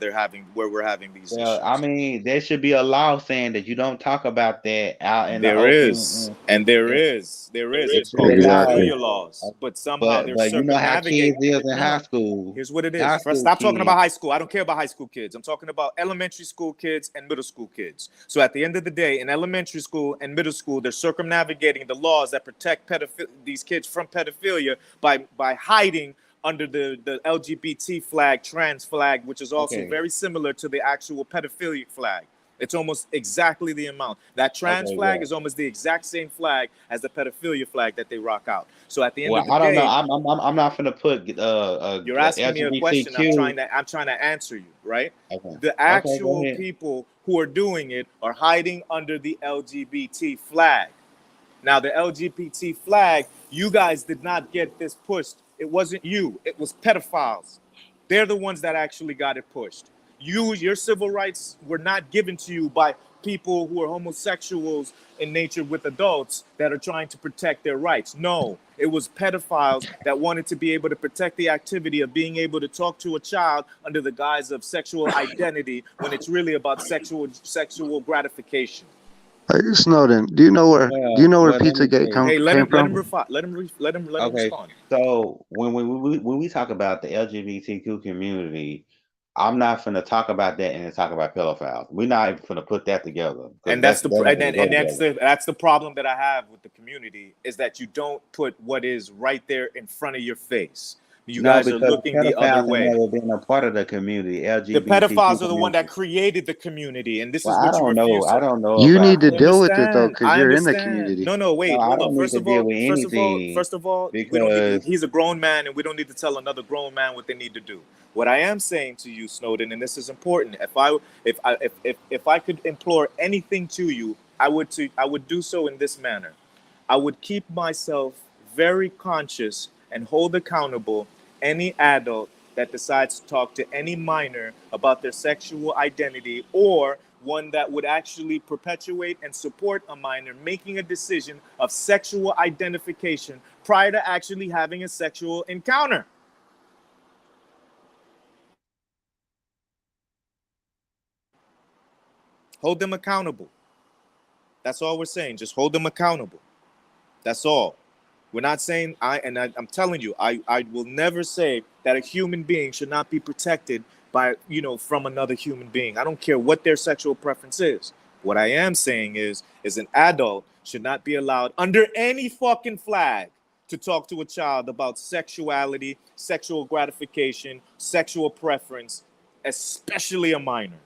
we're having these Well, I issues. mean, there should be a law saying that you don't talk about that out in the There is, open. and there And, is, there is. It's called Exactly. laws. pedophilia laws, but somehow they're But you know how kids circumnavigating. is in No, high no. school. Here's what it is. High First, school stop talking about kids. high school. I don't care about high school kids. I'm talking about elementary school kids and middle school kids. So at the end of the day, in elementary school and middle school, they're circumnavigating the laws that protect these kids from pedophilia by hiding under the LGBT flag, trans flag, which is also Okay. very similar to the actual pedophilia flag. It's almost exactly the amount. That trans Okay. flag Well. is almost the exact same flag as the pedophilia flag that they rock out. So at the end Well, of the I don't know. day, I'm not gonna put you're asking me a question. LGBTQ. I'm trying to answer you, right? Okay. The Okay. Go actual ahead. people who are doing it are hiding under the LGBT flag. Now, the LGBT flag, you guys did not get this pushed. It wasn't you. It was pedophiles. They're the ones that actually got it pushed. Your civil rights were not given to you by people who are homosexuals in nature with adults that are trying to protect their rights. No, it was pedophiles that wanted to be able to protect the activity of being able to talk to a child under the guise of sexual identity when it's really about sexual gratification. Hey, Snowden, do you know where Well, let me Pizzagate say. Hey, let came him let him from? refi- let him Okay, respond. so when we talk about the LGBTQ community, I'm not finna talk about that and then talk about pedophiles. We're not even finna put that together because And that's they're not gonna go together. that's the problem that I have with the community is that you don't put what is right there in front of your face. You No, guys are because looking the other pedophiles have way. never been a part of the community, The LGBTQ pedophiles are the one that community. created the community, and this Well, is I what you don't know. refuse I to. don't know You about need to I that. deal with it though, understand. because I you're in the understand. community. No, no, No, wait, I hold up. don't need to deal with anything First of all, we don't need to. because He's a grown man, and we don't need to tell another grown man what they need to do. What I am saying to you, Snowden, and this is important. If I could implore anything to you, I would do so in this manner. I would keep myself very conscious and hold accountable any adult that decides to talk to any minor about their sexual identity or one that would actually perpetuate and support a minor making a decision of sexual identification prior to actually having a sexual encounter. Hold them accountable. That's all we're saying. Just hold them accountable. That's all. We're not saying I'm telling you, I will never say that a human being should not be protected by, from another human being. I don't care what their sexual preference is. What I am saying is an adult should not be allowed under any fucking flag to talk to a child about sexuality, sexual gratification, sexual preference, especially a minor.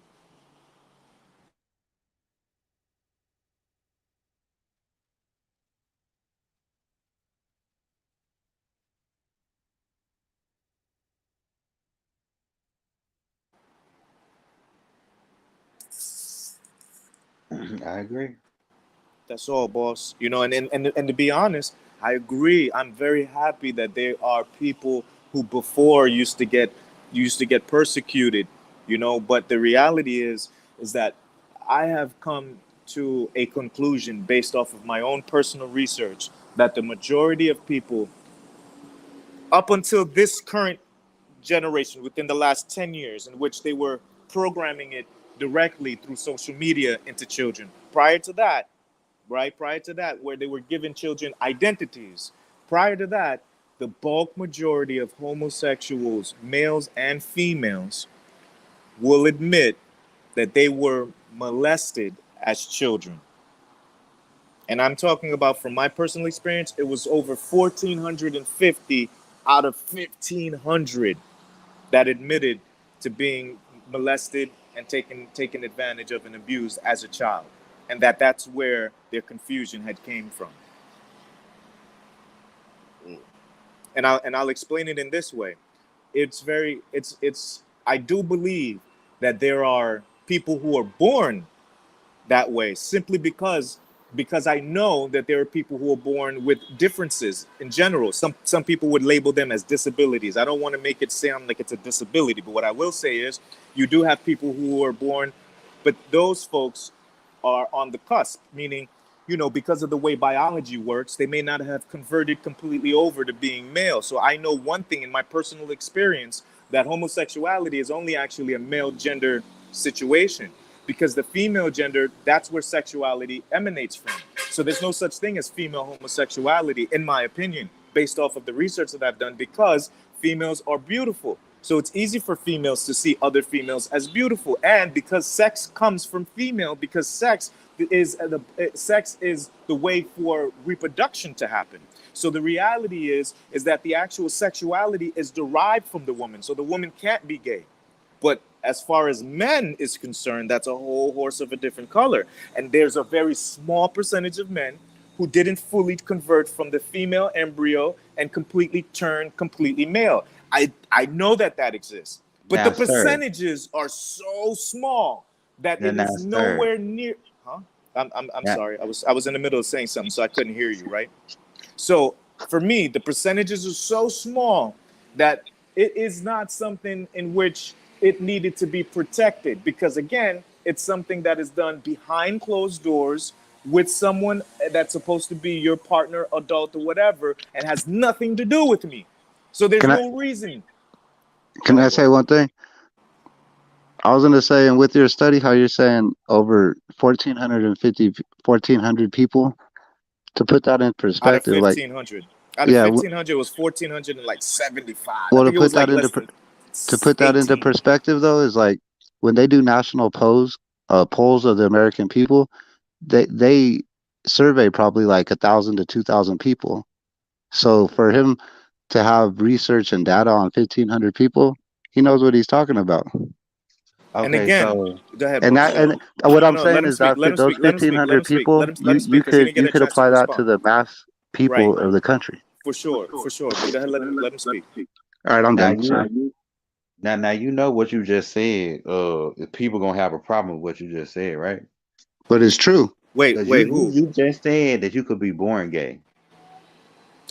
I agree. That's all, boss. You know, and to be honest, I agree. I'm very happy that there are people who before used to get persecuted, you know, but the reality is that I have come to a conclusion based off of my own personal research that the majority of people up until this current generation within the last 10 years in which they were programming it directly through social media into children. Prior to that, right? Prior to that, where they were giving children identities. Prior to that, the bulk majority of homosexuals, males and females, will admit that they were molested as children. And I'm talking about from my personal experience, it was over 1,450 out of 1,500 that admitted to being molested and taken advantage of and abused as a child, and that's where their confusion had came from. And I'll explain it in this way. It's I do believe that there are people who are born that way simply because I know that there are people who are born with differences in general. Some people would label them as disabilities. I don't want to make it sound like it's a disability, but what I will say is you do have people who are born, but those folks are on the cusp, meaning, you know, because of the way biology works, they may not have converted completely over to being male. So I know one thing in my personal experience, that homosexuality is only actually a male gender situation, because the female gender, that's where sexuality emanates from. So there's no such thing as female homosexuality, in my opinion, based off of the research that I've done, because females are beautiful. So it's easy for females to see other females as beautiful. And because sex comes from female, because sex is the way for reproduction to happen. So the reality is that the actual sexuality is derived from the woman. So the woman can't be gay. But as far as men is concerned, that's a whole horse of a different color. And there's a very small percentage of men who didn't fully convert from the female embryo and completely turn completely male. I know that exists. But the Now, sir. percentages are so small that it Now, is sir. nowhere near. Huh? I'm Now, sorry. I was in the middle of saying something, so I couldn't hear you, right? So for me, the percentages are so small that it is not something in which it needed to be protected, because again, it's something that is done behind closed doors with someone that's supposed to be your partner, adult or whatever, and has nothing to do with me. So there's Can I no reason. Go can I ahead, say boss. one thing? I was gonna say, and with your study, how you're saying over 1,450 people, to put that in Out of perspective, like 1,500. Out of yeah, 1,500, it was 1,475. I well, think it was like less than to put that into 18. perspective though is like when they do national polls of the American people, they survey probably like 1,000 to 2,000 people. So for him to have research and data on 1,500 people, he knows what he's talking about. And okay, again, so go ahead, And boss. what No, I'm no, let saying him is speak. that Let him those speak. Let him speak. Let 1,500 him speak. people, Let him speak because he didn't you get a could chance to apply that to respond. the mass Right. people of the country. For sure. For sure. But go ahead. Let him speak. All right, I'm now done. you Sorry. now you know what you just said. People gonna have a problem with what you just said, right? But it's true. Wait. Because Wait. Who? you just said that you could be born gay.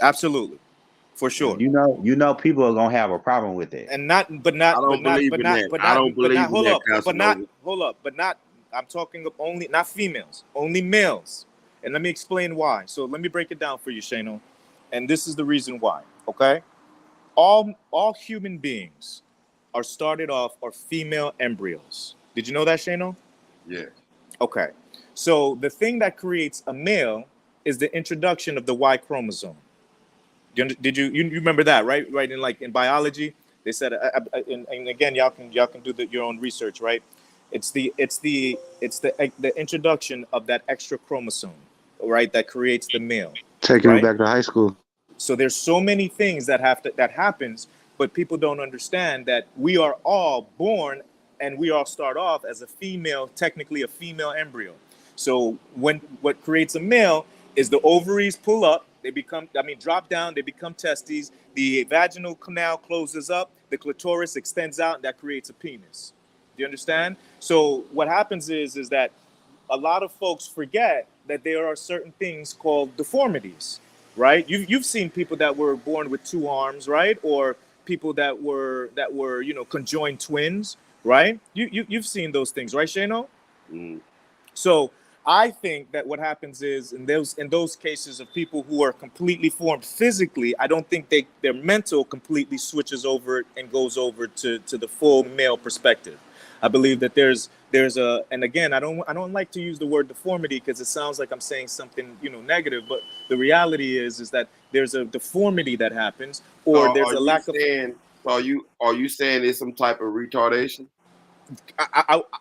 Absolutely. For And sure. you know people are gonna have a problem with that. And not. But I not. But don't not. believe But in not. that. But I not. don't But believe not. in Hold that, up. But not. Casanova. Hold up. But not. I'm talking of only not females. Only males. And let me explain why. So let me break it down for you, Shano. And this is the reason why. Okay. All human beings are started off are female embryos. Did you know that, Shano? Yeah. Okay. So the thing that creates a male is the introduction of the Y chromosome. Did you remember that, right? Right, in like in biology, they said, and again, y'all can do your own research, right? It's the introduction of that extra chromosome, right, that creates the male, Taking me right? back to high school. So there's so many things that happens, but people don't understand that we are all born and we all start off as a female, technically a female embryo. So when what creates a male is the ovaries pull up, they become, I mean, drop down, they become testes, the vaginal canal closes up, the clitoris extends out, and that creates a penis. Do you understand? So what happens is that a lot of folks forget that there are certain things called deformities, right? You've seen people that were born with two arms, right? Or people that were conjoined twins, right? You've seen those things, right, Shano? Mm. So I think that what happens is in those cases of people who are completely formed physically, I don't think their mental completely switches over and goes over to the full male perspective. I believe that there's a, and again, I don't like to use the word deformity because it sounds like I'm saying something negative, but the reality is that there's a deformity that happens, So or there's are a you lack of. saying? So are you saying it's some type of retardation?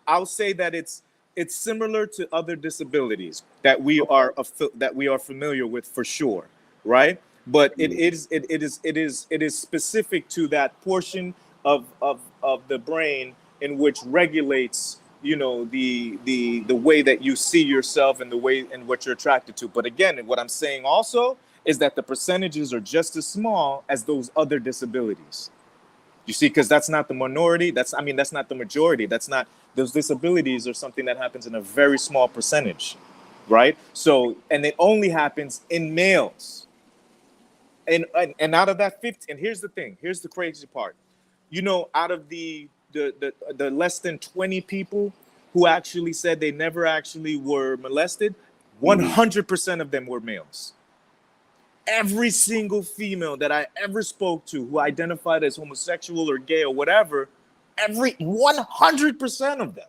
I'll say that it's similar to other disabilities that we are familiar with for sure, right? But Mm. it is specific to that portion of the brain in which regulates the way that you see yourself and the way and what you're attracted to. But again, what I'm saying also is that the percentages are just as small as those other disabilities. You see, because that's not the minority. That's not the majority. That's not those disabilities are something that happens in a very small percentage, right? So, and it only happens in males. And out of that 50, and here's the thing. Here's the crazy part. Out of the less than 20 people who actually said they never actually were molested, Mhm. 100% of them were males. Every single female that I ever spoke to who identified as homosexual or gay or whatever, every 100% of them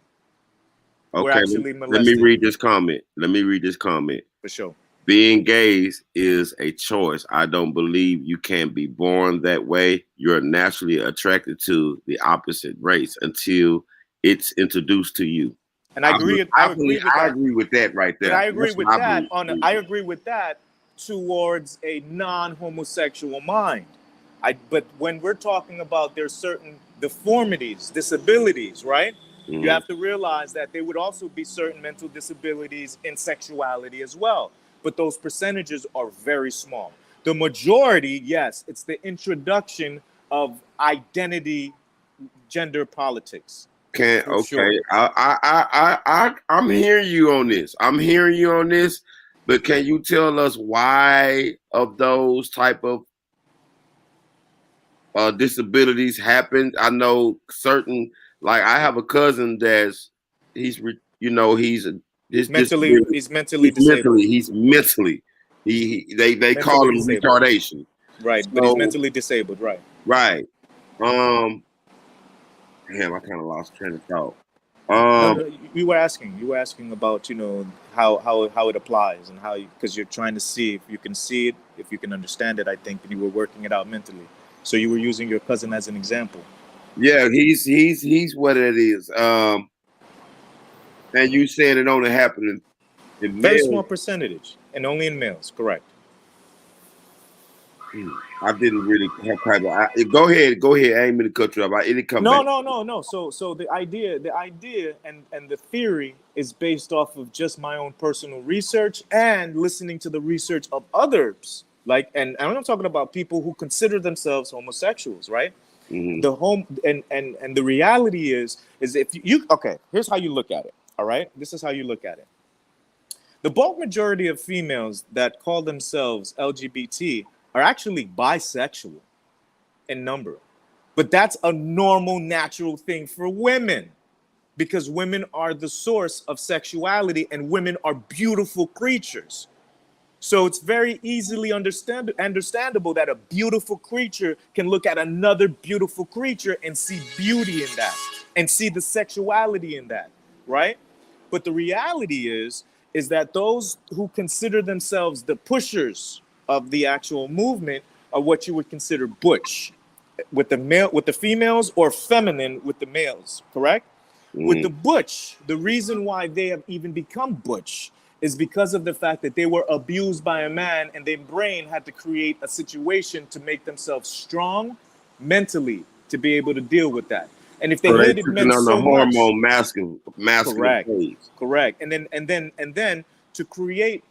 were Okay, actually let me molested, read this comment. Let me read this comment. for sure. Being gay is a choice. I don't believe you can be born that way. You're naturally attracted to the opposite race until it's introduced to you. And I agree. I agree with I that. agree with that right And there. I agree That's with what I that believe. I agree with that towards a non-homosexual mind. But when we're talking about there's certain deformities, disabilities, right? You Mhm. have to realize that there would also be certain mental disabilities in sexuality as well. But those percentages are very small. The majority, yes, it's the introduction of identity, gender politics, for Okay. sure. I'm hearing you on this. I'm hearing you on this. But can you tell us why of those type of disabilities happen? I know certain, like I have a cousin that's he's his Mentally, disability. he's mentally disabled. He's mentally they call Mentally him disabled. retardation. Right, but he's So mentally disabled, right? right. Um damn, I kind of lost train of thought. No, Um no, you were asking about how it applies and how because you're trying to see if you can see it, if you can understand it. I think, and you were working it out mentally. So you were using your cousin as an example. yeah, he's what it is. And you saying it only happened in Very males. small percentage, and only in males. Correct. I didn't really have time. Go ahead. I ain't mean to cut you off. It didn't come No, back. no, no, no. So the idea and the theory is based off of just my own personal research and listening to the research of others. Like, and I'm not talking about people who consider themselves homosexuals, right? Mm-hmm. The home and the reality is if you okay, here's how you look at it. All right, this is how you look at it. The bulk majority of females that call themselves LGBT are actually bisexual in number. But that's a normal, natural thing for women because women are the source of sexuality and women are beautiful creatures. So it's very easily understandable that a beautiful creature can look at another beautiful creature and see beauty in that and see the sexuality in that, right? But the reality is that those who consider themselves the pushers of the actual movement are what you would consider butch with the females or feminine with the males, correct? With Mm-hmm. the butch, the reason why they have even become butch is because of the fact that they were abused by a man and their brain had to create a situation to make themselves strong mentally to be able to deal with that. And if they So they hated took it men on the so much, hormone masculine correct, phase. correct, and then to create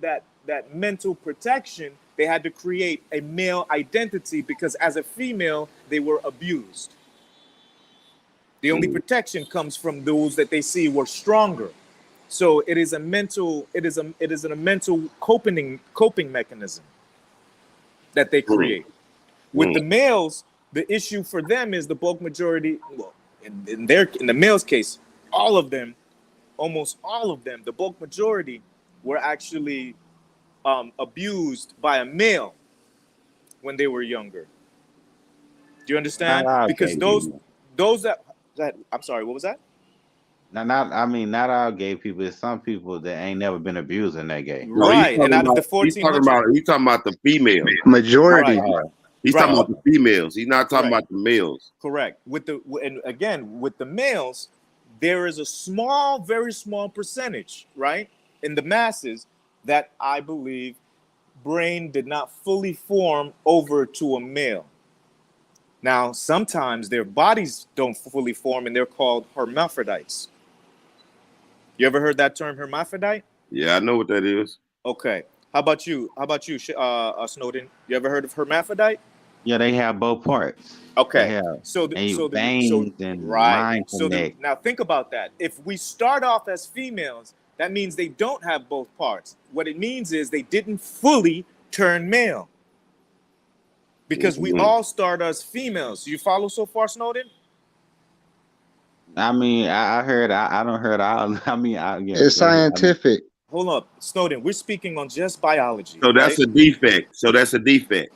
that mental protection, they had to create a male identity because as a female they were abused. The only Mm-hmm. protection comes from those that they see were stronger. So it is a mental, it is a mental coping mechanism that they create. With the males, the issue for them is the bulk majority. Well, in the males' case, all of them, almost all of them, the bulk majority were actually abused by a male when they were younger. Do you Not understand? all Because gay people. those that I'm sorry, what was that? Not I mean, not all gay people. It's some people that ain't never been abused and they gay. No, he's Right, and talking out of about the he's talking 1400, about he's talking about the females. Majority. right, Oh, He's talking right, about the females. He's not talking right. about the males. Correct. And again, with the males, there is a small, very small percentage, right, in the masses that I believe brain did not fully form over to a male. Now, sometimes their bodies don't fully form, and they're called hermaphrodites. You ever heard that term, hermaphrodite? Yeah, I know what that is. Okay. How about you? How about you, Snowden? You ever heard of hermaphrodite? yeah, they have both parts. They Okay. have So veins and right. line connect. Now think about that. If we start off as females, that means they don't have both parts. What it means is they didn't fully turn male. Because we all start as females. You follow so far, Snowden? I mean, I heard. I don't heard. I mean, yeah. It's Go ahead. I mean, scientific. Hold up, Snowden. We're speaking on just biology, So right? that's a defect. So that's a defect.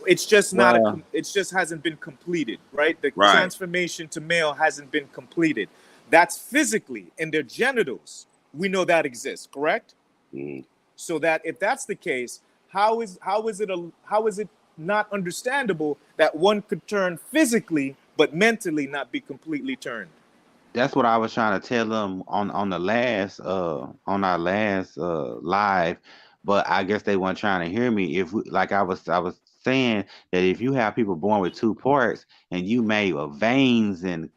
It's just not a. well, It just hasn't been completed, right? The Right. transformation to male hasn't been completed. That's physically in their genitals. We know that exists, correct? Mm. So that if that's the case, how is it not understandable that one could turn physically but mentally not be completely turned? that's what I was trying to tell them on the last on our last live, but I guess they weren't trying to hear me. If we, like I was saying that if you have people born with two parts and you made of veins and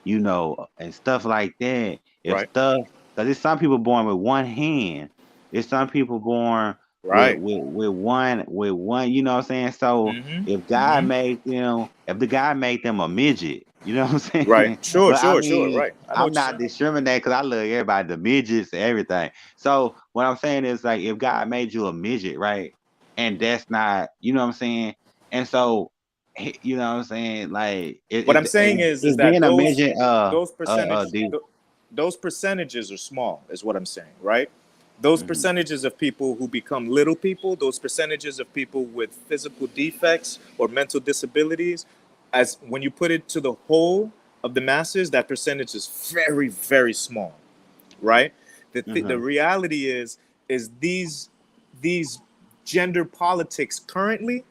and stuff like that, if Right, stuff because there's some people born with one hand, there's some people born right. with one, you know what I'm saying? So if God made them, if the guy made them a midget, you know what I'm Right. saying? Sure, But I sure. mean, Right. I know I'm what you're not saying. discriminating because I love everybody, the midgets and everything. So what I'm saying is like if God made you a midget, right? And that's not, you know what I'm saying? And so you know what I'm saying? Like What I'm saying is is that being a midget those percentage the those percentages are small, is what I'm saying, right? Those mhm. percentages of people who become little people, those percentages of people with physical defects or mental disabilities, as when you put it to the whole of the masses, that percentage is very, very small, right? The Mhm. reality is these gender politics currently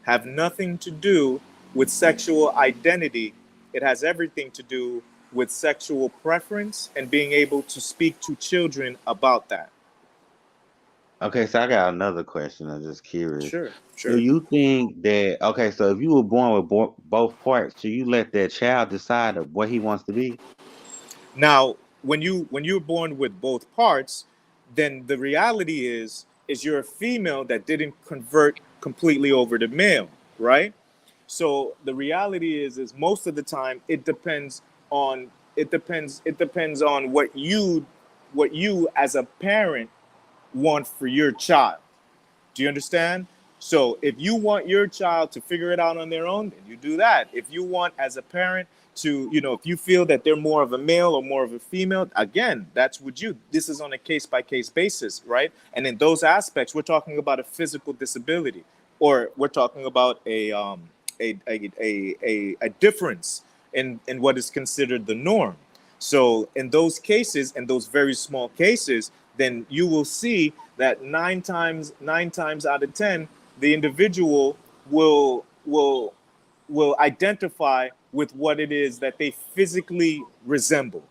have nothing to do with sexual identity. It has everything to do with sexual preference and being able to speak to children about that. Okay, so I got another question. I'm just curious. Sure, Do sure. you think that okay? So if you were born with both parts, should you let that child decide of what he wants to be? Now, when you're born with both parts, then the reality is you're a female that didn't convert completely over to male, right? So the reality is most of the time it depends on what you as a parent want for your child. Do you understand? So if you want your child to figure it out on their own, then you do that. If you want as a parent to, if you feel that they're more of a male or more of a female, again, that's what you. This is on a case by case basis, right? And in those aspects, we're talking about a physical disability, or we're talking about a difference in what is considered the norm. So in those cases, in those very small cases, then you will see that nine times out of ten, the individual will identify with what it is that they physically resemble.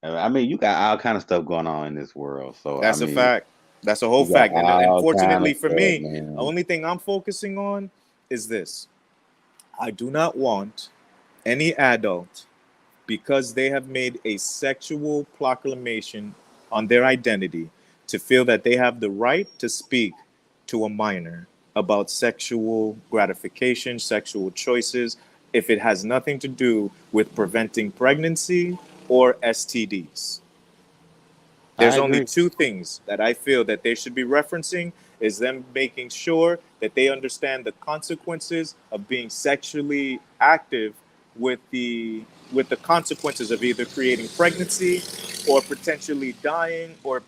I mean, you got all kind of stuff going on in this world. So I That's a mean, fact. That's a whole you got fact. And all kind of fortunately for stuff, me, the man. only thing I'm focusing on is this. I do not want any adult, because they have made a sexual proclamation on their identity, to feel that they have the right to speak to a minor about sexual gratification, sexual choices, if it has nothing to do with preventing pregnancy or STDs. I There's only agree. two things that I feel that they should be referencing is them making sure that they understand the consequences of being sexually active with the consequences of either creating pregnancy or potentially dying or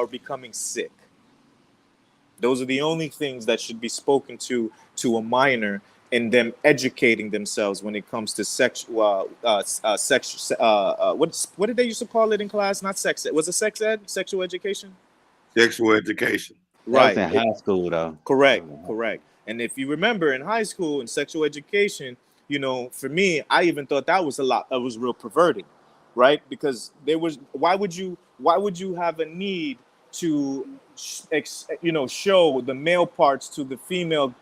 becoming sick. Those are the only things that should be spoken to a minor in them educating themselves when it comes to what did they used to call it in class? Not sex ed. Was it sex ed? Sexual education? Sexual education. That was Right. in high school though. Correct, correct. And if you remember in high school in sexual education, for me, I even thought that was that was real perverted, right? Because there was why would you have a need to show the male parts to the female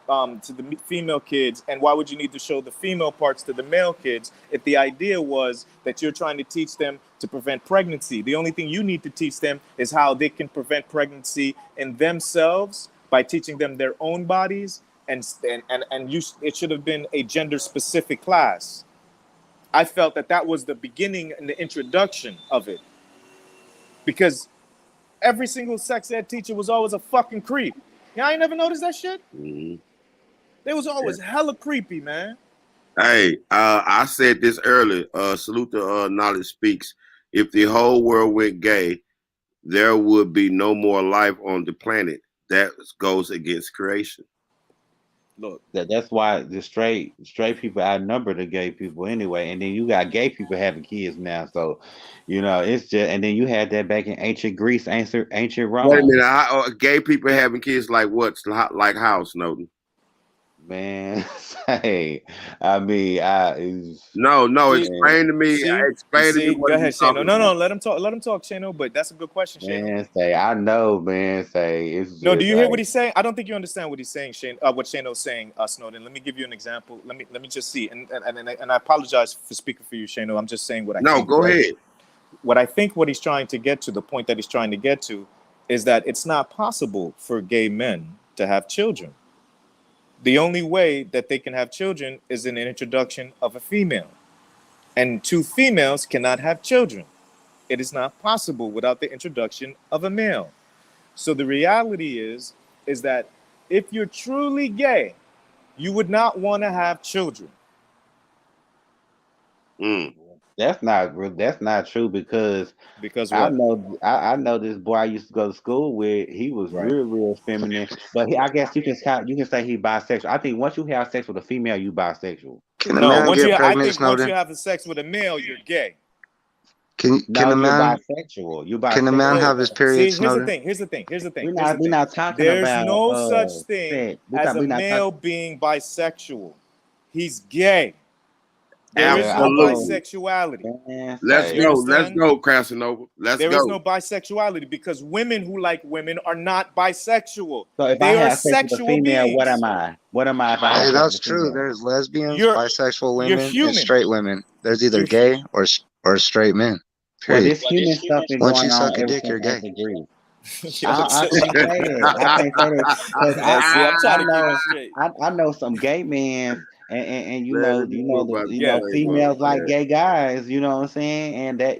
kids, and why would you need to show the female parts to the male kids if the idea was that you're trying to teach them to prevent pregnancy? The only thing you need to teach them is how they can prevent pregnancy in themselves by teaching them their own bodies, it should have been a gender specific class. I felt that was the beginning and the introduction of it, because every single sex ed teacher was always a fucking creep. Yeah, I ain't never noticed that shit. Mm-hmm. They was always hella creepy, man. Hey, I said this earlier. Salute to Knowledge Speaks. If the whole world went gay, there would be no more life on the planet. That goes against creation. Look, That's why the straight people outnumber the gay people anyway, and then you got gay people having kids now. So, it's just, and then you had that back in ancient Greece, ancient Wait a Rome. minute. Gay people having kids like what? Like how, Snowden? Man, say, I mean, No. see, Explain to me. Explain to me go what ahead, you Shano. talking No, about. let him talk. Let him talk, Shano. But that's a good question, Shano. man, say, I know, man, say, it's No, do just you hear like, what he's saying? I don't think you understand what he's saying, Shane. What Shano's saying, Snowden. Let me give you an example. Let me just see. And I apologize for speaking for you, Shano. I'm just saying what I No, think. go Right? ahead. What I think what he's trying to get to, the point that he's trying to get to, is that it's not possible for gay men to have children. The only way that they can have children is in an introduction of a female. And two females cannot have children. It is not possible without the introduction of a male. So the reality is that if you're truly gay, you would not want to have children. Mm. that's not true because Because I what? know I know this boy I used to go to school with. He was Right. real feminine, but I guess you can say he bisexual. I think once you have sex with a female, you bisexual. Can a No, man get I pregnant, think once you Snowden? have the sex with a male, you're gay. Can No, a you're man bisexual. You're can a man bisexual. have No. his period, See, here's the Snowden? thing. Here's the thing. Here's the thing. We're Here's the not we're thing. not talking There's about no such thing sex. as a We're not male talking. being bisexual. He's gay. There is Well, I no Absolutely. know, bisexuality. man. Let's You Say, go. Let's understand? go, Casanova. Let's There is go. no bisexuality because women who like women are not bisexual. so if I They are have sex with a sexual female, what am beings. I? What am I if I have Hey, sex that's with a true. female? There's lesbians, You're bisexual you're women, and human. straight women. There's either You're gay or straight men. Well, Period. this human stuff been Once going you on suck a ever dick, since you're gay. ancient Greece. Yo, I can't say that. I can't say that because see, I'm trying to keep it know straight. I know some gay men and Man, this fool about to Yeah. play, females bro. like gay guys. You know what I'm saying? And that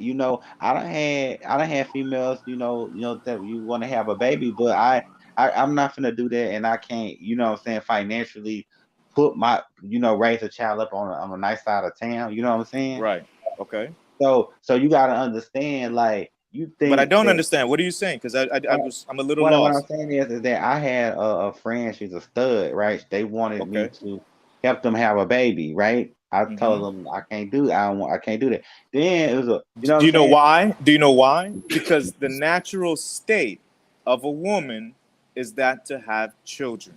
I don't had females. That you want to have a baby, but I'm not gonna do that, and I can't. You know what I'm saying? Financially, put my raise a child up on a nice side of town. You know what I'm saying? Right. Okay. So you gotta understand, like you But I think don't that. understand. What are you saying? Because I'm a little What I'm lost. saying is that I had a friend, she's a stud, right? They wanted me Okay. to help them have a baby, right? I Hmm. told them I can't do that. Then it was Do what I'm you know saying? why? Do you know why? Because the natural state of a woman is that to have children.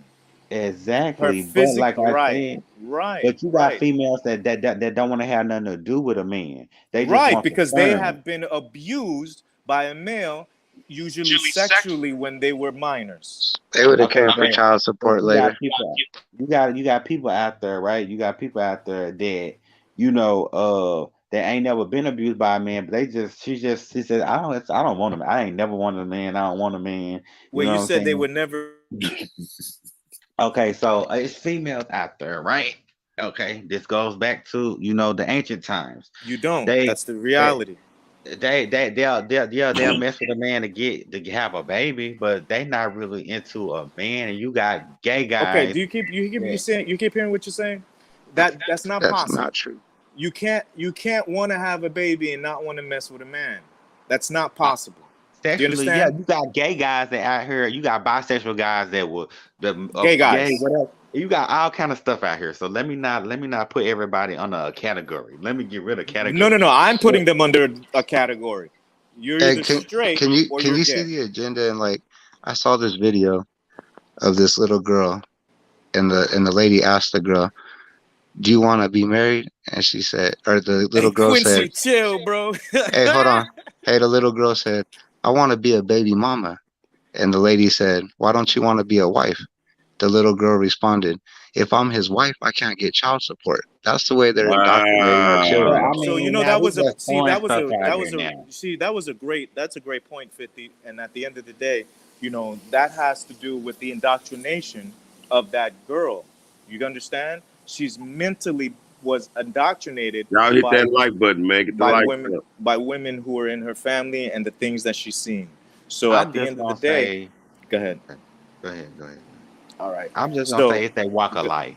Her Exactly. But physic, like I right, said, right, but you got right, females that don't want to have nothing to do with a man. They just right. want the Because they sperm. have been abused by a male, usually sexually, when they were minors. They would have Okay, came for child but support later. you got people out there, right? You got people out there that that ain't never been abused by a man, but she said, I don't want a man. I ain't never wanted a man. I don't want a man. You Well, know you what I'm said they saying? were never. Okay, so it's females out there, right? Okay, this goes back to the ancient times. You don't. They That's the that reality. they'll mess with a man to have a baby, but they not really into a man. And you got gay Okay, guys. you Yeah. saying, you keep hearing what you're saying? That's not That's not possible. true. You can't want to have a baby and not want to mess with a man. That's not Uh, possible. Do you Sexually, yeah, understand? you got gay guys that out here. You got bisexual guys that will the Gay gay guys. whatever. You got all kind of stuff out here. So let me not put everybody under a category. Let me get rid of No, no, categories. no. I'm putting them under a category. You're Hey, either straight or can you're you see gay. the agenda? And like, I saw this video of this little girl, and the lady asked the girl, "Do you want to be married?" And she said, or the Hey, little girl said, Quincy, chill, bro. "Hey, hold on." Hey, the little girl said, "I want to be a baby mama." And the lady said, "Why don't you want to be a wife?" The little girl responded, "If I'm his wife, I can't get child support." That's the way they're indoctrinating our But children. I Wow. So mean, that now we was a just see throwing that was stuff a out that here was a now. see that was a great that's a great point, 50. And at the end of the day, that has to do with the indoctrination of that girl. You understand? She's mentally was indoctrinated Y'all hit by that like button, man. Get the by likes women up. by women who are in her family and the things that she's seen. So at I'm the just end of the gonna day, say, go ahead. go ahead, go ahead. All right. I'm just gonna So say it's that walk of life.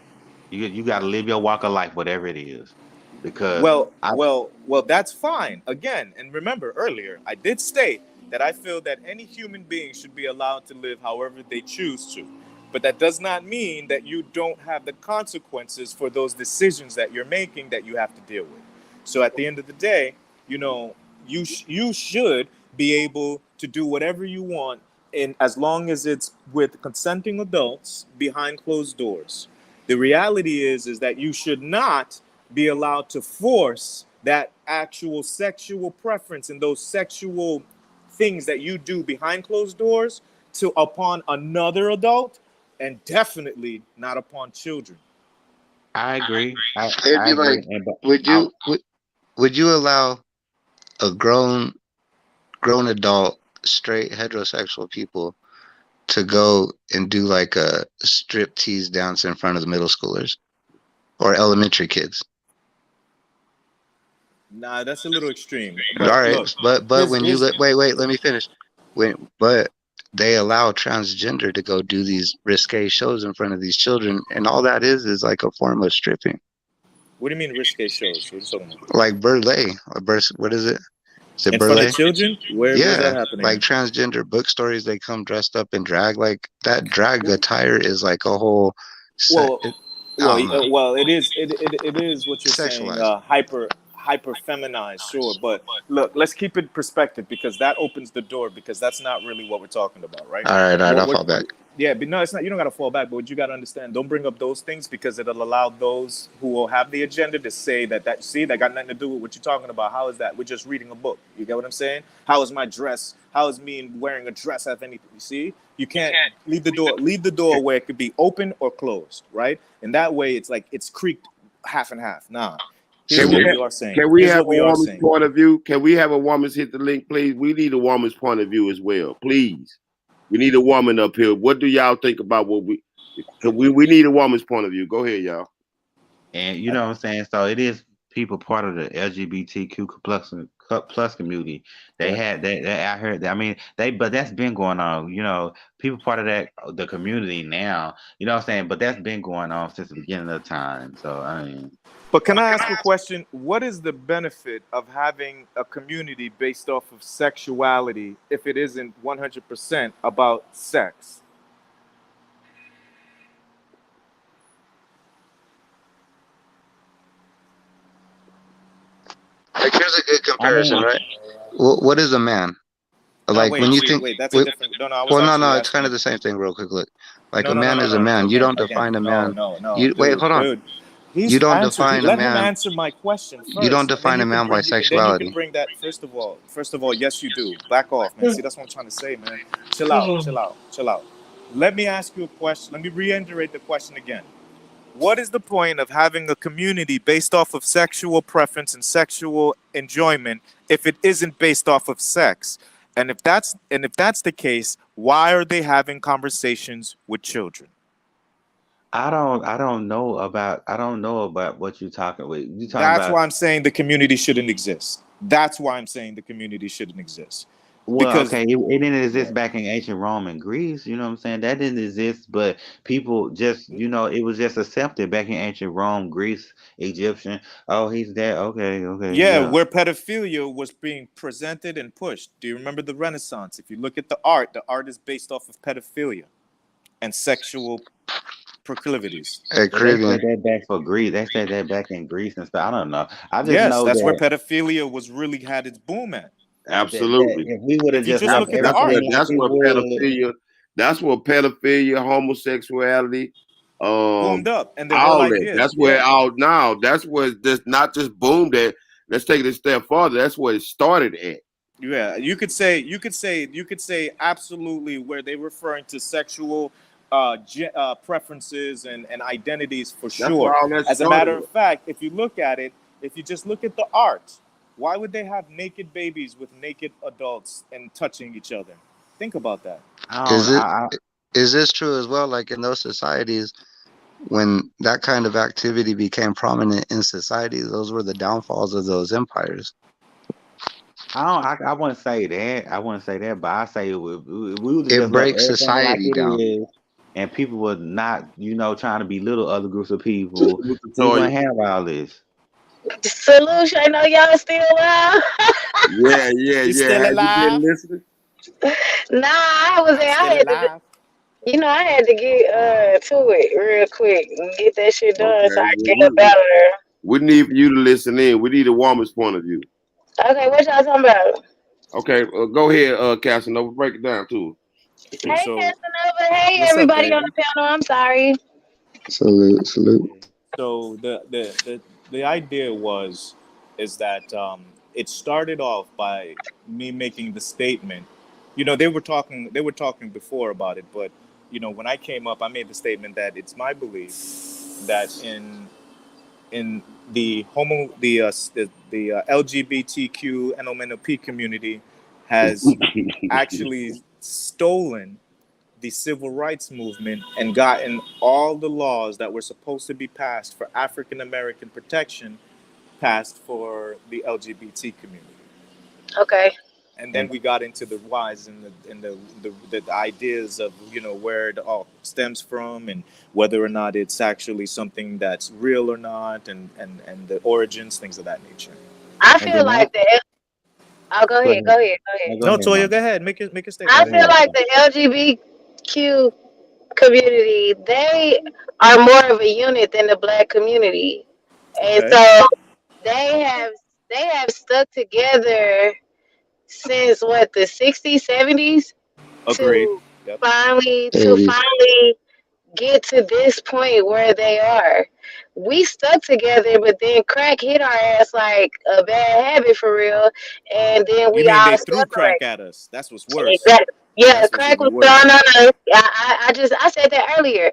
You got to live your walk of life, whatever it is, because I well, that's fine. Again, and remember earlier, I did state that I feel that any human being should be allowed to live however they choose to. But that does not mean that you don't have the consequences for those decisions that you're making that you have to deal with. So at the end of the day, you know, you should be able to do whatever you want in as long as it's with consenting adults behind closed doors. The reality is that you should not be allowed to force that actual sexual preference and those sexual things that you do behind closed doors to upon another adult, and definitely not upon children. I agree. I It'd I be agree. like, would you would you allow a grown adult straight heterosexual people to go and do like a strip tease dance in front of the middle schoolers or elementary kids? Nah, that's a little extreme. All But right, look, but his when you his wait, let me finish. But they allow transgender to go do these risque shows in front of these children, and all that is like a form of stripping, what do you mean risque shows? What are you talking about? like burlesque. What is it? Is it In front of burlesque? children? Where's that Yeah, happening? like transgender book stories. They come dressed up in drag. Like that drag attire is like a whole set. Well, I don't know, it is what you're saying. sexualized. Hyper feminized, sure. But look, let's keep it perspective because that opens the door. Because that's not really what we're talking about, right? All right, What I'll we're fall back. Yeah, but no, it's not. You don't got to fall back. But what you got to understand, don't bring up those things because it'll allow those who will have the agenda to say that see that got nothing to do with what you're talking about. How is that? We're just reading a book. You get what I'm saying? How is my dress? How is me wearing a dress have anything? You see, you can't leave the door where it could be open or closed, right? And that way, it's like it's creaked half and half. Nah, So here's Can what we what? we have, are saying. can we Here's have what a we are woman's saying. point of view? Can we have a woman's hit the link, please? We need a woman's point of view as well, please. We need a woman up here. What do y'all think about what we? Cause we need a woman's point of view. Go ahead, y'all. and you know what I'm saying. So it is people part of the LGBTQ plus community. They Okay. had they I heard that. I mean but that's been going on. People part of that the community now. You know what I'm saying. But that's been going on since the beginning of time. So I mean. But can I ask a question? What is the benefit of having a community based off of sexuality if it isn't 100% about sex? Like, here's a good I comparison, mean, right? What is a man? No, Like when wait, you wait, think, wait. That's a wait, different. No, no. I was well, no, actually no, it's kind asking of you. the same thing. Real quick, look, like No, a no, no, man no, is a no. man. You Again, don't again. define a No, man. no, no, You wait, dude, hold on. dude. You He's don't answered. define a Let him man. answer my question You don't first, and then define you a could man by bring. And then you could sexuality. bring that. First of all, yes, you do. Back off, man. See, that's what I'm trying to say, man. Chill out, chill out, chill out. Let me ask you a question. Let me reiterate the question again. What is the point of having a community based off of sexual preference and sexual enjoyment if it isn't based off of sex? And if that's the case, why are they having conversations with children? I don't know about what you talking with. You talking That's about. why I'm saying the community shouldn't exist. That's why I'm saying the community shouldn't exist. Well, Because okay, it didn't exist back in ancient Rome and Greece, you know what I'm saying? That didn't exist, but people just, it was just accepted back in ancient Rome, Greece, Egyptian. Oh, he's there. Okay, okay, yeah, yeah. where pedophilia was being presented and pushed. Do you remember the Renaissance? If you look at the art is based off of pedophilia and sexual proclivities. Hey, But they Caribbean. said that back for Greece. They said that back in Greece and stuff. I don't know. I just Yes, know that's where that pedophilia was really had its boom at. that Absolutely. if we would have If you just just That's left look at the that's where art, everything like that's it where was, pedophilia, homosexuality, boomed up, and the whole all that. idea, That's where yeah. that's where it's just not just boomed at. Let's take it a step farther. That's where it started at. Yeah, you could say absolutely where they're referring to sexual preferences and identities for That's where sure. all that As a started matter of at. fact, if you look at it, if you just look at the art, why would they have naked babies with naked adults and touching each other? Think about that. I don't Is it I is this true as well? Like in those societies, when that kind of activity became prominent in society, those were the downfalls of those empires. I don't. I wouldn't say that. I wouldn't say that, but I say we would have It just left breaks everything like society it down. is, and people would not, trying to belittle other groups of people. Salute to We Toya. wouldn't have all this. Solution, I know y'all still alive. Yeah, yeah, You yeah. still Have you been alive? listening? Nah, I was I'm in. I still had to, alive. I had to get to it real quick and get that shit done so Okay. I Well, can get up out of there. we need for you to listen in. We need a woman's point of view. Okay, what y'all talking about? Okay, go ahead, Casanova. Break it down to Hey, So Casanova. Hey, what's up, everybody on baby? the panel. I'm sorry. Salute, salute. So the idea is that it started off by me making the statement. They were talking before about it, but when I came up, I made the statement that it's my belief that in the LGBTQ and MNOP community has actually stolen the civil rights movement and gotten all the laws that were supposed to be passed for African American protection passed for the LGBT community. Okay. And then we got into the whys and the ideas of where it all stems from and whether or not it's actually something that's real or not and the origins, things of that nature. I And feel then like oh, go go ahead. ahead. Go ahead. Go No, ahead. go No, ahead, Toya, mom. go ahead, make a I statement. Go Go feel ahead. ahead. like the LGBTQ community, they are more of a unit than the black community. And Okay. so they have they have stuck together since what, the 60s, 70s, Agreed. to Yep. finally to 80s. finally get to this point where they are. We stuck together, but then crack hit our ass like a bad habit for real, and then You we mean all they threw crack separated. at us? That's what's worse. Exactly. Yeah, That's what's crack even was thrown worse. on us. I said that earlier.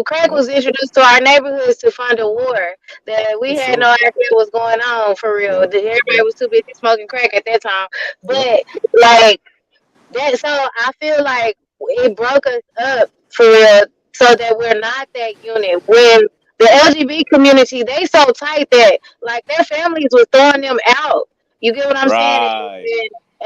Crack Yep. was introduced to our neighborhoods to fund a war that For we had no sure. idea what was going on for real. Yep. Everybody Yep. was too busy smoking crack at that time. Yep. But like that, so I feel like it broke us up for real, so that we're not that unit. When the LGBT community, they so tight that like their families was throwing them out. You get what I'm saying? Right.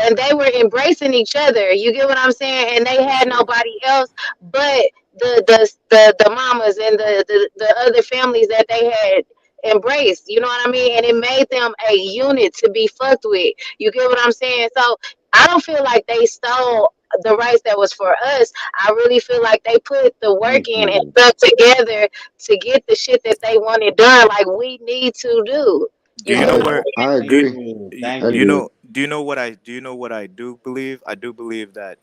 And they were embracing each other. You get what I'm saying? And they For had sure. nobody else but the mamas and the other families that they had embraced. You know what I mean? And it made them a unit to be fucked with. You get what I'm saying? So I don't feel like they stole the rights that was for us. I really feel like they put the work Thank in and you. stuck together to get the shit that they wanted done, like we need to do. Do You you get know what I where I do you, agree. Thank I do you do. you. know what I do believe? I do believe that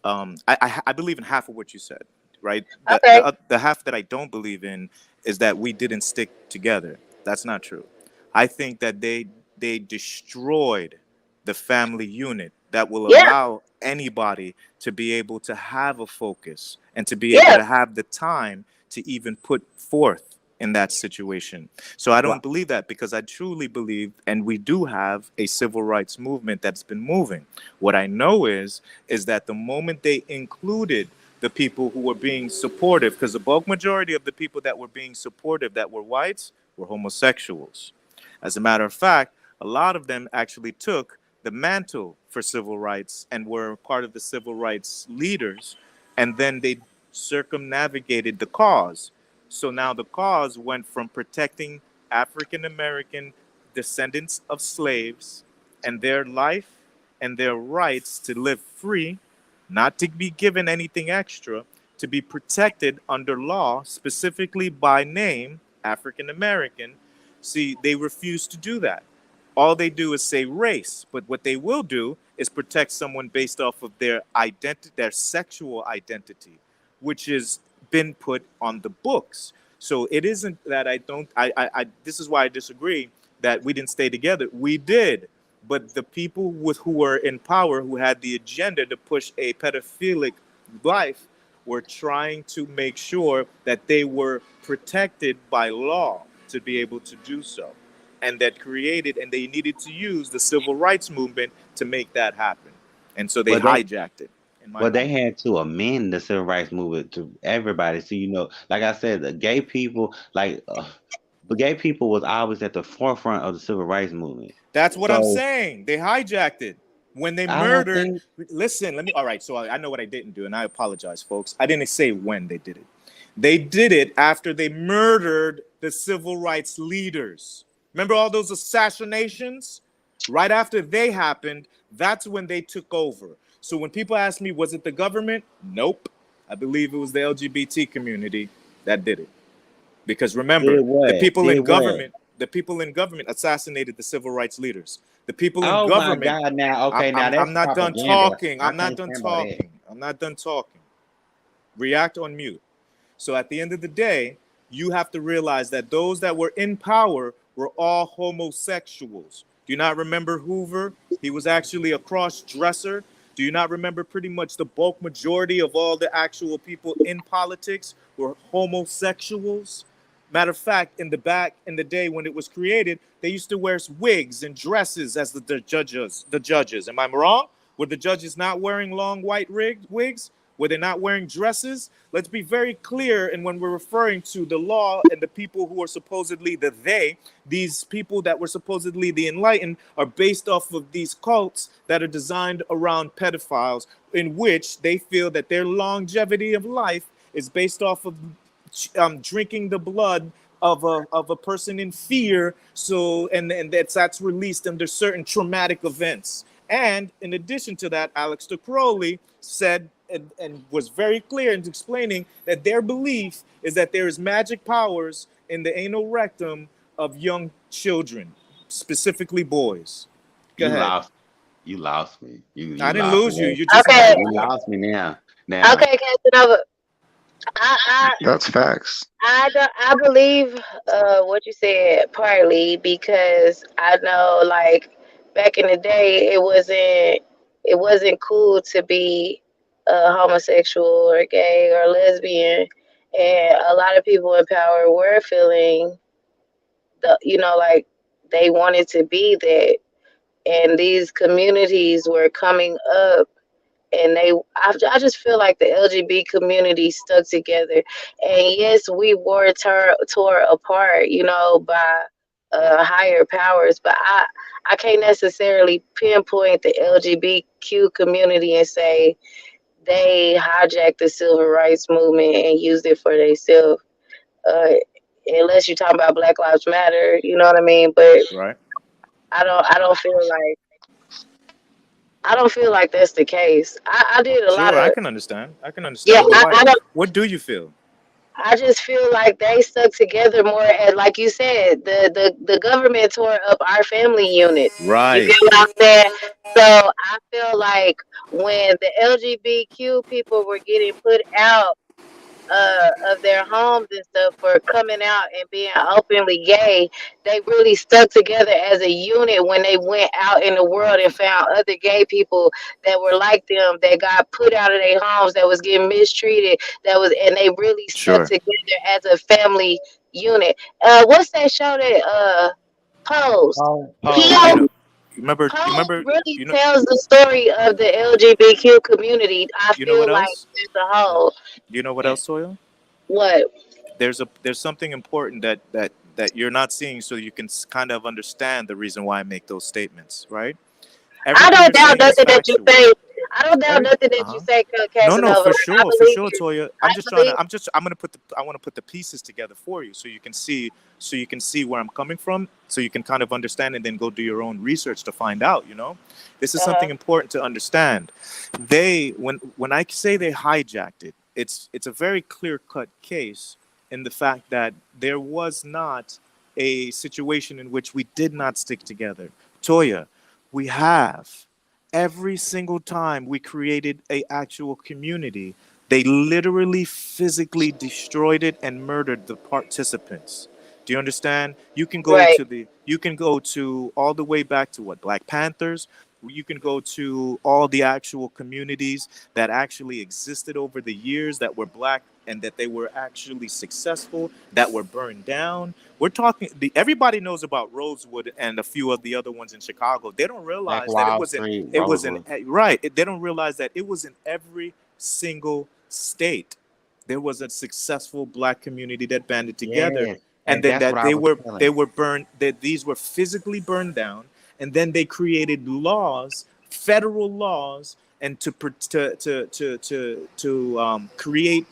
I believe in half of what you said, right? I'm saying? Okay. The half that I don't believe in is that we didn't stick together. That's not true. I think that they destroyed the family unit that will Yeah, allow anybody to be able to have a focus and to be able yeah, to have the time to even put forth in that situation. So I don't Well, believe that because I truly believe, and we do have a civil rights movement that's been moving. What I know is that the moment they included the people who were being supportive, because the bulk majority of the people that were being supportive that were whites were homosexuals. As a matter of fact, a lot of them actually took the mantle for civil rights and were part of the civil rights leaders, and then they circumnavigated the cause. So now the cause went from protecting African American descendants of slaves and their life and their rights to live free, not to be given anything extra, to be protected under law, specifically by name, African American. See, they refuse to do that. All they do is say race, but what they will do is protect someone based off of their identity, their sexual identity, which has been put on the books. So it isn't that I don't. This is why I disagree that we didn't stay together. We did, but the people with who were in power, who had the agenda to push a pedophilic life, were trying to make sure that they were protected by law to be able to do so, and that created, and they needed to use the civil rights movement to make that happen, and so they Well, they hijacked it, in my well they opinion. had to amend the civil rights movement to everybody. So like I said, the gay people, the gay people was always at the forefront of the civil rights movement. That's what I'm So saying. They hijacked it when they I don't murdered. think Listen, let me. All right, so I know what I didn't do, and I apologize, folks. I didn't say when they did it. They did it after they murdered the civil rights leaders. Remember all those assassinations? Right after they happened, that's when they took over. So when people ask me, was it the government? Nope. I believe it was the LGBT community that did it. Because remember, did what? Did what? the people in government assassinated the civil rights leaders. The people in Oh my government. God! Now, I'm, okay, now I'm, that's I'm not done propaganda. talking. I I'm not can't done stand by that. talking. I'm not done talking. React on mute. So at the end of the day, you have to realize that those that were in power were all homosexuals. Do you not remember Hoover? He was actually a cross dresser. Do you not remember pretty much the bulk majority of all the actual people in politics were homosexuals? Matter of fact, in the back in the day when it was created, they used to wear wigs and dresses as the judges. The judges. Am I wrong? Were the judges not wearing long white wigs? Were they not wearing dresses? Let's be very clear. And when we're referring to the law and the people who are supposedly these people that were supposedly the enlightened are based off of these cults that are designed around pedophiles, in which they feel that their longevity of life is based off of drinking the blood of a person in fear. So and that's released under certain traumatic events. And in addition to that, Alex Crowley said and was very clear in explaining that their belief is that there is magic powers in the anal rectum of young children, specifically boys. Go You ahead. lost. You lost me. You I didn't lost lose you. me. You just Okay, now. You lost me now. Now, okay, Casanova. I That's facts. I believe what you said partly because I know like back in the day it wasn't cool to be homosexual or gay or lesbian, and a lot of people in power were feeling like they wanted to be that, and these communities were coming up, and I just feel like the LGBT community stuck together. And yes, we were tore apart, by higher powers, but I can't necessarily pinpoint the LGBTQ community and say they hijacked the civil rights movement and used it for themselves. Uh, unless you're talking about Black Lives Matter, you know what I mean? But Right. I don't feel like that's the case. I did a lot Sure, of I can understand. I can yeah. understand. But I, why? I don't. What do you feel? I just feel like they stuck together more, and like you said, the government tore up our family unit. You Right. get what I'm saying? So I feel like when the LGBTQ people were getting put out of their homes and stuff for coming out and being openly gay, they really stuck together as a unit when they went out in the world and found other gay people that were like them, that got put out of their homes, that was getting mistreated, and they really stuck Sure. together as a family unit. What's that show that Pose? Pose. You He know. Poe remember, really you know, tells the story of the LGBTQ community. I you know what feel like else? as a whole. You know what And else, Toya? what? There's something important that you're not seeing, so you can kind of understand the reason why I make those statements, right? I Everything don't you're doubt saying is nothing that you factual. say. I don't doubt Every nothing that you uh-huh. say, No, no, Casanova. I for believe sure, you. Toya. I I'm just trying believe. to. I'm gonna put the. I want to put the pieces together for you, so you can see where I'm coming from, so you can kind of understand, and then go do your own research to find out. This is Uh-huh. something important to understand. When I say they hijacked it, it's a very clear cut case in the fact that there was not a situation in which we did not stick together. Toya, we have. Every single time we created a actual community, they literally physically destroyed it and murdered the participants. Do you understand? Right. You can go to all the way back to what, Black Panthers. You can go to all the actual communities that actually existed over the years that were black and that they were actually successful, that were burned down. We're talking. Everybody knows about Rosewood and a few of the other ones in Chicago. They don't Black realize that it Wall wasn't. Street, It was in Rosewood. right. They don't realize that it was in every single state. There was a successful black community that banded together, Yes, and and then that's what that I was they telling. were burned. That these were physically burned down, and then they created laws, federal laws, and to create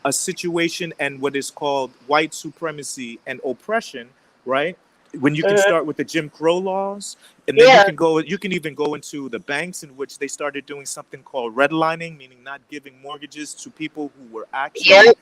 a situation and what is called white supremacy and oppression, right? When you can Mhm. start with the Jim Crow laws, and then Yeah. you can even go into the banks in which they started doing something called redlining, meaning not giving mortgages to people who were actually Yep.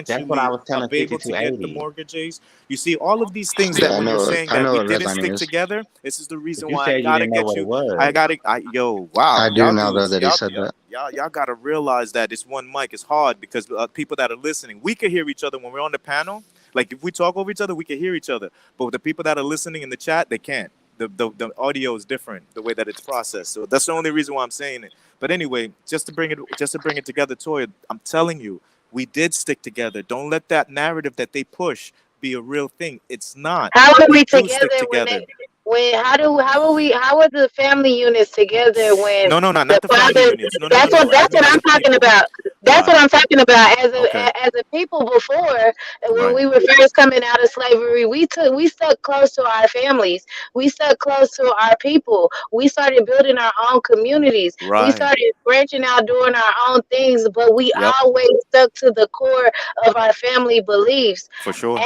That's what I financially was telling able to get the 5280. mortgages. You see, all of these things Yeah, that when you're saying I that know we what didn't redlining stick is. together, this is the But reason you why I said you gotta didn't know get what it you. I was. gotta, yo, wow, I do y'all now though dudes, that he said that. y'all gotta realize that this one mic is hard because people that are listening, we can hear each other when we're on the panel. Like if we talk over each other, we can hear each other. But with the people that are listening in the chat, they can't. The audio is different, the way that it's processed. So that's the only reason why I'm saying it. But anyway, just to bring it together, Toya, I'm telling you, we did stick together. Don't let that narrative that they push be a real thing. It's not. How are We we do stick together when together. they when how are the family units together when No, no, no, the not the family father units. No, no, no, no. I that's mean what as I'm a talking people. about. That's what Right. I'm talking about. Okay. As a people before, when Right. we were first coming out of slavery, we stuck close to our families. We stuck close to our people. We started building our own communities. We Right. started branching out doing our own things, but we Yep. always stuck to the core of our family beliefs. For sure.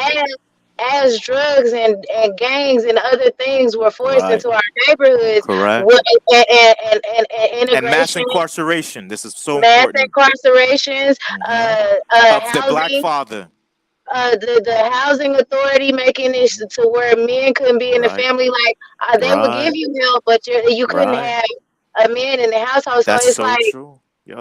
As drugs and gangs and other things were forced Right. into our neighborhoods, Correct. with, and And mass integration, incarceration. This is so mass important. incarcerations, Hmm. Of the black housing, father. the housing authority making it Hmm. to where men couldn't be in the Right. family. Like they would give Right. you help, but you couldn't Right. have a man in the household. So That's it's so like true. Yep.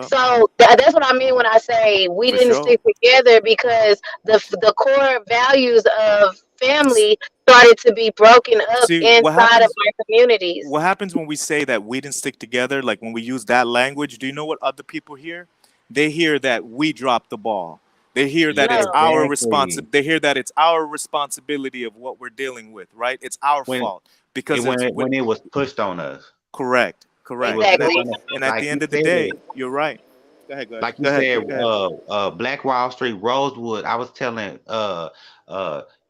that's what I mean when I say we For didn't sure. stick together because the core values of family started to be broken up See inside of our communities. what happens when we say that we didn't stick together, like when we use that language, do you know what other people hear? They hear that we dropped the ball. They hear that Yeah, it's No, our exactly. they hear that it's our responsibility of what we're dealing with, right? It's our When fault because when it was pushed on us, correct, it correct. was And pushed exactly. on us. at the end of the day, you're right. Go ahead, Like you go ahead, said, King. Go ahead. Black Wall Street, Rosewood. I was telling uh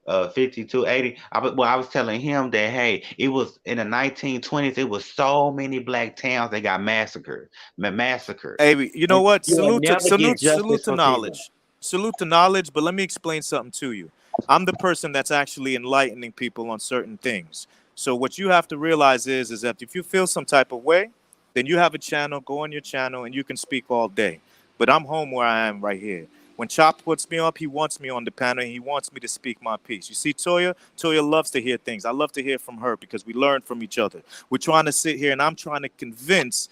5280. I was telling him that hey, it was in the 1920s. It was so many black towns that got massacred, Hey, you know and what? you will never get Salute justice to for people. knowledge. Salute to knowledge, but let me explain something to you. I'm the person that's actually enlightening people on certain things. So what you have to realize is that if you feel some type of way, then you have a channel, go on your channel and you can speak all day. But I'm home where I am right here. When Chop puts me up, he wants me on the panel and he wants me to speak my piece. You see, Toya loves to hear things. I love to hear from her because we learn from each other. We're trying to sit here and I'm trying to convince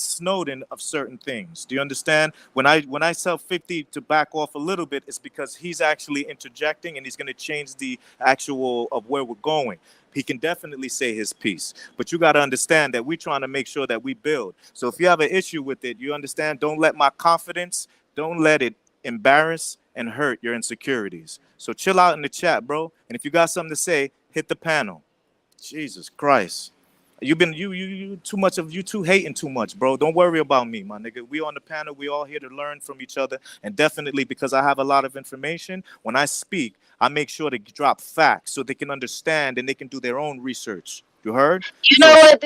Snowden of certain things. Do you understand? When I tell 50 to back off a little bit, it's because he's actually interjecting and he's going to change the actual of where we're going. He can definitely say his piece, but you got to understand that we're trying to make sure that we build. So if you have an issue with it, you understand. Don't let my confidence. Don't let it embarrass and hurt your insecurities. So chill out in the chat, bro. And if you got something to say, hit the panel. Jesus Christ. You too hating too much, bro. Don't worry about me, my nigga. We on the panel. We all here to learn from each other, and definitely because I have a lot of information. When I speak, I make sure to drop facts so they can understand and they can do their own research. You heard? You So know what?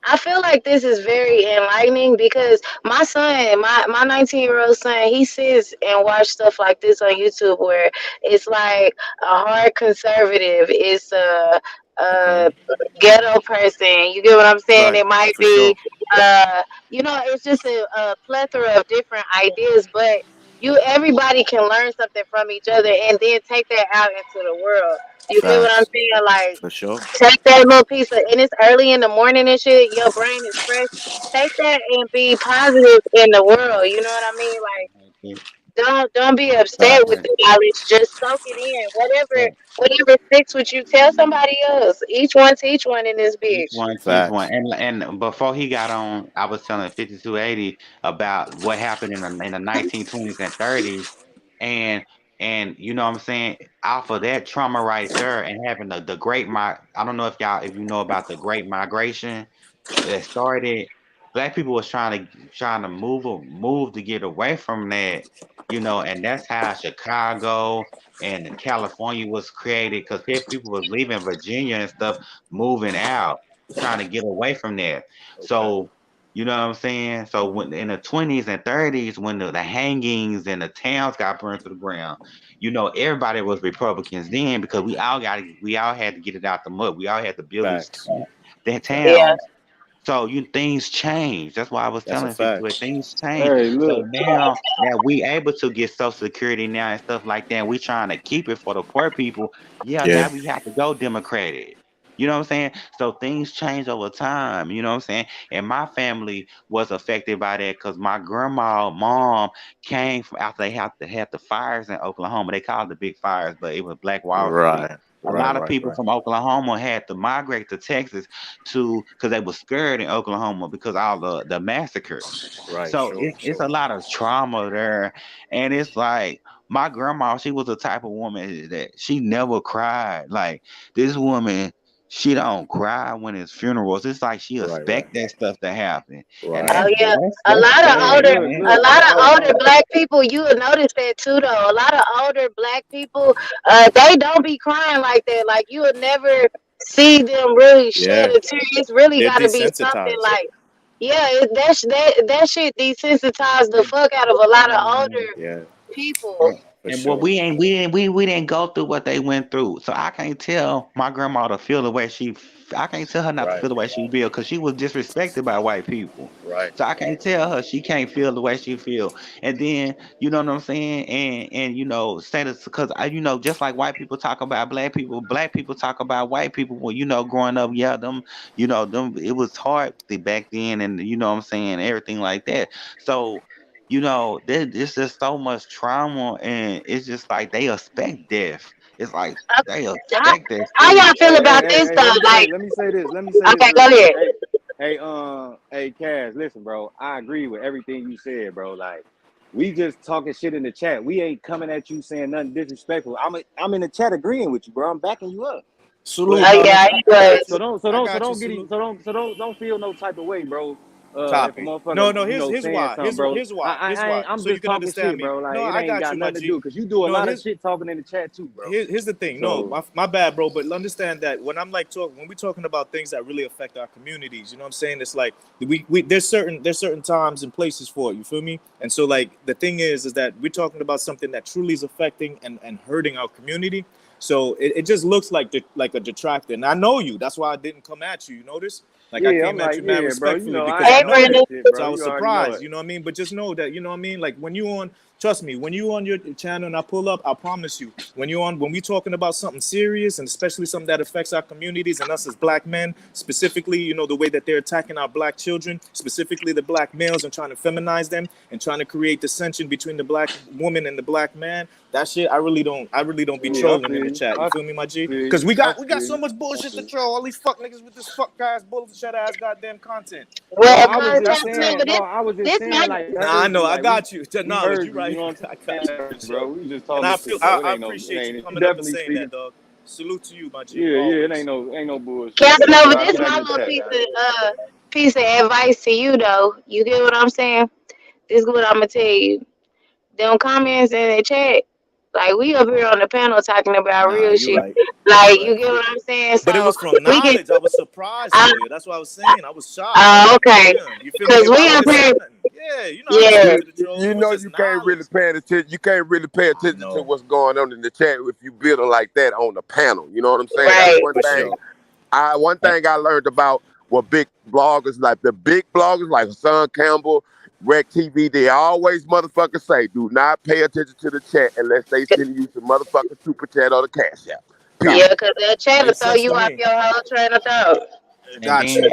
I feel like this is very enlightening because my son, my 19-year-old son, he sits and watch stuff like this on YouTube where it's like a hard conservative, it's a okay, ghetto person. You get what I'm saying? right, It might for be, sure. it's just a plethora of different ideas, but everybody can learn something from each other and then take that out into the world. You feel what I'm Facts, saying? Like, for sure. take that little piece of, and it's early in the morning and shit. Your brain is fresh. Take that and be positive in the world. You know what I mean? Like, don't be upset with Facts. the knowledge. Just soak it in. Facts. Whatever sticks with you, tell somebody else. Each one teach one in this Each bitch. one teach one. Facts. And before he got on, I was telling 5280 about what happened in the 1920s and 30s, and you know what I'm saying, off of that trauma right there, and having the I don't know if you know about the Great Migration that started. Black people was trying to move to get away from that, and that's how Chicago and California was created, because people was leaving Virginia and stuff, moving out, trying to get away from that. Okay. So, you know what I'm saying? So when in the 20s and 30s, when the hangings and the towns got burned to the ground, everybody was Republicans then, because we all had to get it out the mud. We all had to build Facts. their Facts. Yeah. towns. So things change. That's why I was That's a telling 50 fact. things change. Hey, So look. now that we able to get Social Security now and stuff like that, we trying to keep it for the poor people. Yeah, Yeah. now we have to go Democratic. You know what I'm saying? So things change over time. You know what I'm saying? And my family was affected by that because my grandma, mom came from after they had the fires in Oklahoma. They called it the big fires, but it was Black Wall Street. Right. A Right. lot of Right. people Right. from Oklahoma had to migrate to Texas because they were scared in Oklahoma because all the massacres. Right. So Sure. it's Sure. a lot of trauma there, and it's like my grandma. She was the type of woman that she never cried. Like this woman, she don't cry when it's funerals. It's like she Right. Right. expect that stuff to happen, and Right. Oh yeah, that's Hey, sad, look, man. a look. lot of older black people. You will notice that too, though. A lot of older black people, they don't be crying like that. Like you would never see them really shed Yeah. a tear. It's really They're got to be something desensitized. like, yeah, that shit desensitized the fuck out of a lot of older Yeah. people. For And well, sure. we didn't go through what they went through, so I can't tell my grandma to feel the way I can't tell her not to Right. feel the way she feel because she was disrespected by white people. Right. So I can't tell her she can't feel the way she feel. And then you know what I'm saying, and say this because just like white people talk about black people talk about white people. Well, growing up, yeah, them it was hard back then, and you know what I'm saying, everything like that. So there's just so much trauma, and it's just like they expect death. It's like Uh, they How, expect that how shit. y'all feel Hey, hey, about hey, this hey, though? Like, let me say this. Let me say this okay, real go quick. ahead. Hey, Cass, listen, bro. I agree with everything you said, bro. Like, we just talking shit in the chat. We ain't coming at you saying nothing disrespectful. I'm in the chat agreeing with you, bro. I'm backing you up. Salute, But Oh brother. yeah, he I got was. you. I got you. don't get Salute. don't feel no type of way, bro. If a Copy. No, motherfucker, no. Here's saying why. something, bro. Here's why. I'm So you just can talking understand shit, me. bro. Like No, it I ain't got got you, my nothing to do G. because you do a No, lot of here's shit talking in the chat too, bro. here's the thing. No, So my bad, bro. But understand that when I'm like when we're talking about things that really affect our communities, you know what I'm saying? It's like we there's certain times and places for it. You feel me? And so like the thing is that we're talking about something that truly is affecting and hurting our community. So it just looks like a detractor. And I know you. That's why I didn't come at you. You notice? Like I yeah, I'm came at like, you, man, yeah, bro. You respectfully know, because I I Hey, ain't on know that you. Brandon. shit, So bro. I was You already know surprised, it. you know what I mean? But just know that, you know what I mean? Like when you on, trust me, when you on your channel and I pull up, I promise you, when we talking about something serious and especially something that affects our communities and us as black men, specifically, the way that they're attacking our black children, specifically the black males and trying to feminize them and trying to create dissension between the black woman and the black man. That shit, I really don't be Yeah, I trolling in feel the you. chat. You I feel me, my G? feel Because you. we I got feel so you. much I bullshit feel to you. troll. All these fuck niggas with this fuck ass bullshit ass goddamn content. No, Well, I was That's just the saying. but No, I was just this saying. might Like, Nah, I heard know. you. I Like, got you. The we knowledge. heard You you. You right. know what I got I'm you for saying, sure. bro? We just And talking I shit, bro. It I ain't no. It appreciate you ain't. You coming up and definitely saying that, speaking. dog. Salute to you, my G. Yeah, yeah, it Always. ain't no bullshit. But Casanova, I'm this back my in the little chat, guys. piece of advice to you though. You get what I'm saying? This is what I'm gonna tell you. Them comments in the chat, like we up here on the panel talking about Nah, real you're shit. right. You're Like right. you get what I'm saying? But it So was from we can knowledge. I was surprised, uh, Talia. That's what I was saying. I was shocked. I was like, okay. damn. You feel me? Cause If I we would up have here said nothing, yeah, I yeah. listen You, to the trolls. you It was know just you can't knowledge. really pay attention. You can't really pay I attention to know, what's going on in the chat if you building like that on the panel. You know what I'm saying? That's Right. one for thing. sure. One thing I learned about what big bloggers like the big bloggers like Son Campbell, Rec TV, they always motherfuckers say, do not pay attention to the chat unless they send you some motherfucking super chat or the cash app. Nah, Yeah, Period. cause that chat will makes throw sense you to off me. your whole train of thought. And Got then you.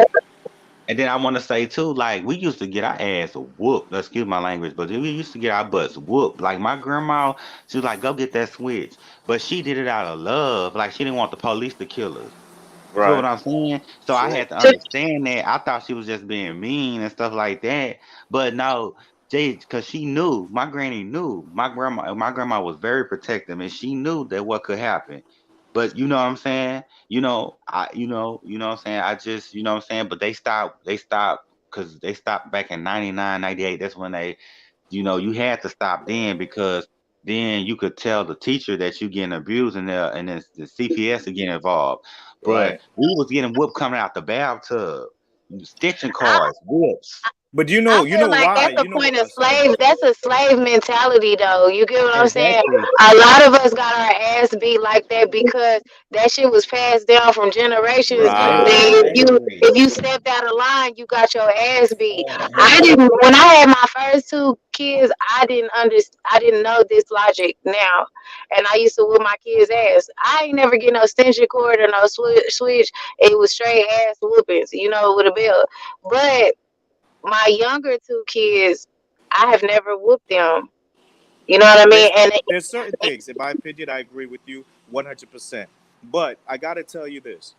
and then I want to say too, like we used to get our ass whooped. Excuse my language, but we used to get our butts whooped. Like my grandma, she was like, "Go get that switch," but she did it out of love. Like she didn't want the police to kill us. You feel Right. what I'm saying? So I Sure. had to understand that. I thought she was just being mean and stuff like that. But no, because she knew, my granny knew. My grandma was very protective and she knew that what could happen. But you know what I'm saying? What I'm saying? I just, you know what I'm saying? But they stopped because they stopped back in 99, 98. That's when you had to stop then because then you could tell the teacher that you getting abused and then the CPS are getting involved. But Right. we was getting whooped coming out the bathtub, stitching I, cards, whoops. But I you feel know like why? that's a You know point what? of I'm sorry. slave. That's a slave mentality, though. You get what I'm saying? Exactly. A lot of us got our ass beat like that because that shit was passed down from generations. Then Right. Exactly. if you stepped out of line, you got your ass beat. I Mhm. didn't when I had my first two kids. I didn't know this logic now, and I used to whip my kids' ass. I ain't never get no extension cord or no switch. It was straight ass whoopings, with a belt, but my younger two kids, I have never whooped them. You know what I mean? There's And there's certain things, in my opinion, I agree with you 100%. But I got to tell you this: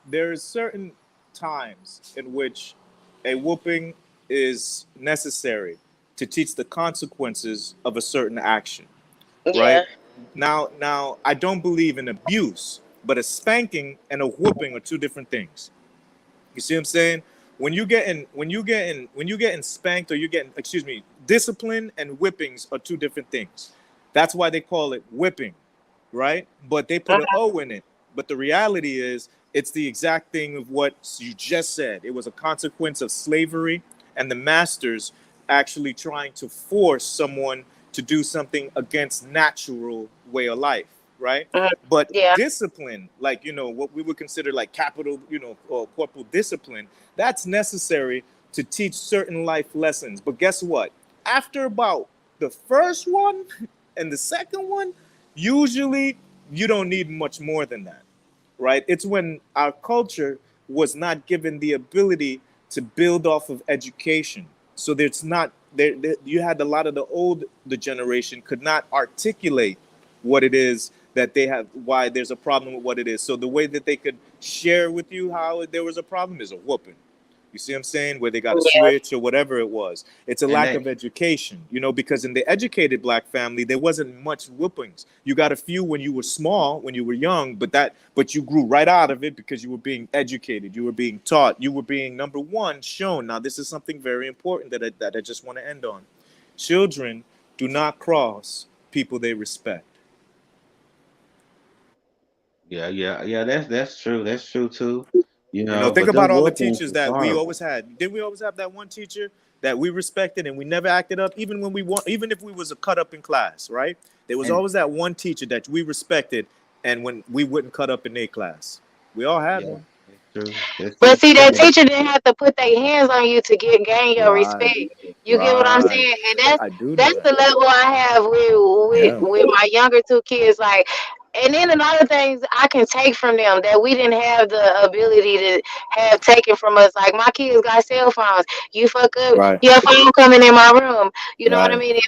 there's certain times in which a whooping is necessary to teach the consequences of a certain action. yeah, Right? Now, I don't believe in abuse, but a spanking and a whooping are two different things. You see what I'm saying? When you getting spanked or you getting, excuse me, discipline and whippings are two different things. That's why they call it whipping, right? But they put an O in it. But the reality is it's the exact thing of what you just said. It was a consequence of slavery and the masters actually trying to force someone to do something against natural way of life, right? mhm, But yeah, discipline, like what we would consider like capital, or corporal discipline, that's necessary to teach certain life lessons. But guess what? After about the first one and the second one, usually you don't need much more than that, right? It's when our culture was not given the ability to build off of education. So there's not there you had a lot of the generation could not articulate what it is that they have, why there's a problem with what it is. So the way that they could share with you how there was a problem is a whooping. You see what I'm saying? Where they got a yeah, switch or whatever it was. It's a And lack they of education, because in the educated black family, there wasn't much whoopings. You got a few when you were small, when you were young, but you grew right out of it because you were being educated, you were being taught, you were being, number one, shown. Now, this is something very important that I just want to end on. Children do not cross people they respect. yeah, that's true. That's true too. Think But them about all the whoopings teachers was that we horrible. always had. Didn't we always have that one teacher that we respected and we never acted up, even when we want, even if we was a cut up in class, right? There was And always that one teacher that we respected, and when we wouldn't cut up in their class, we all had yeah, one. that's true. That's but true. see, that And teacher didn't have to put their hands on you to gain your Right, respect. You get what I'm right. saying? And that's I do know that's that. the level I have Yeah, with my younger two kids. Like, and then another things I can take from them that we didn't have the ability to have taken from us. Like my kids got cell phones. You fuck up, right, your phone coming in my room. You know what I right, mean?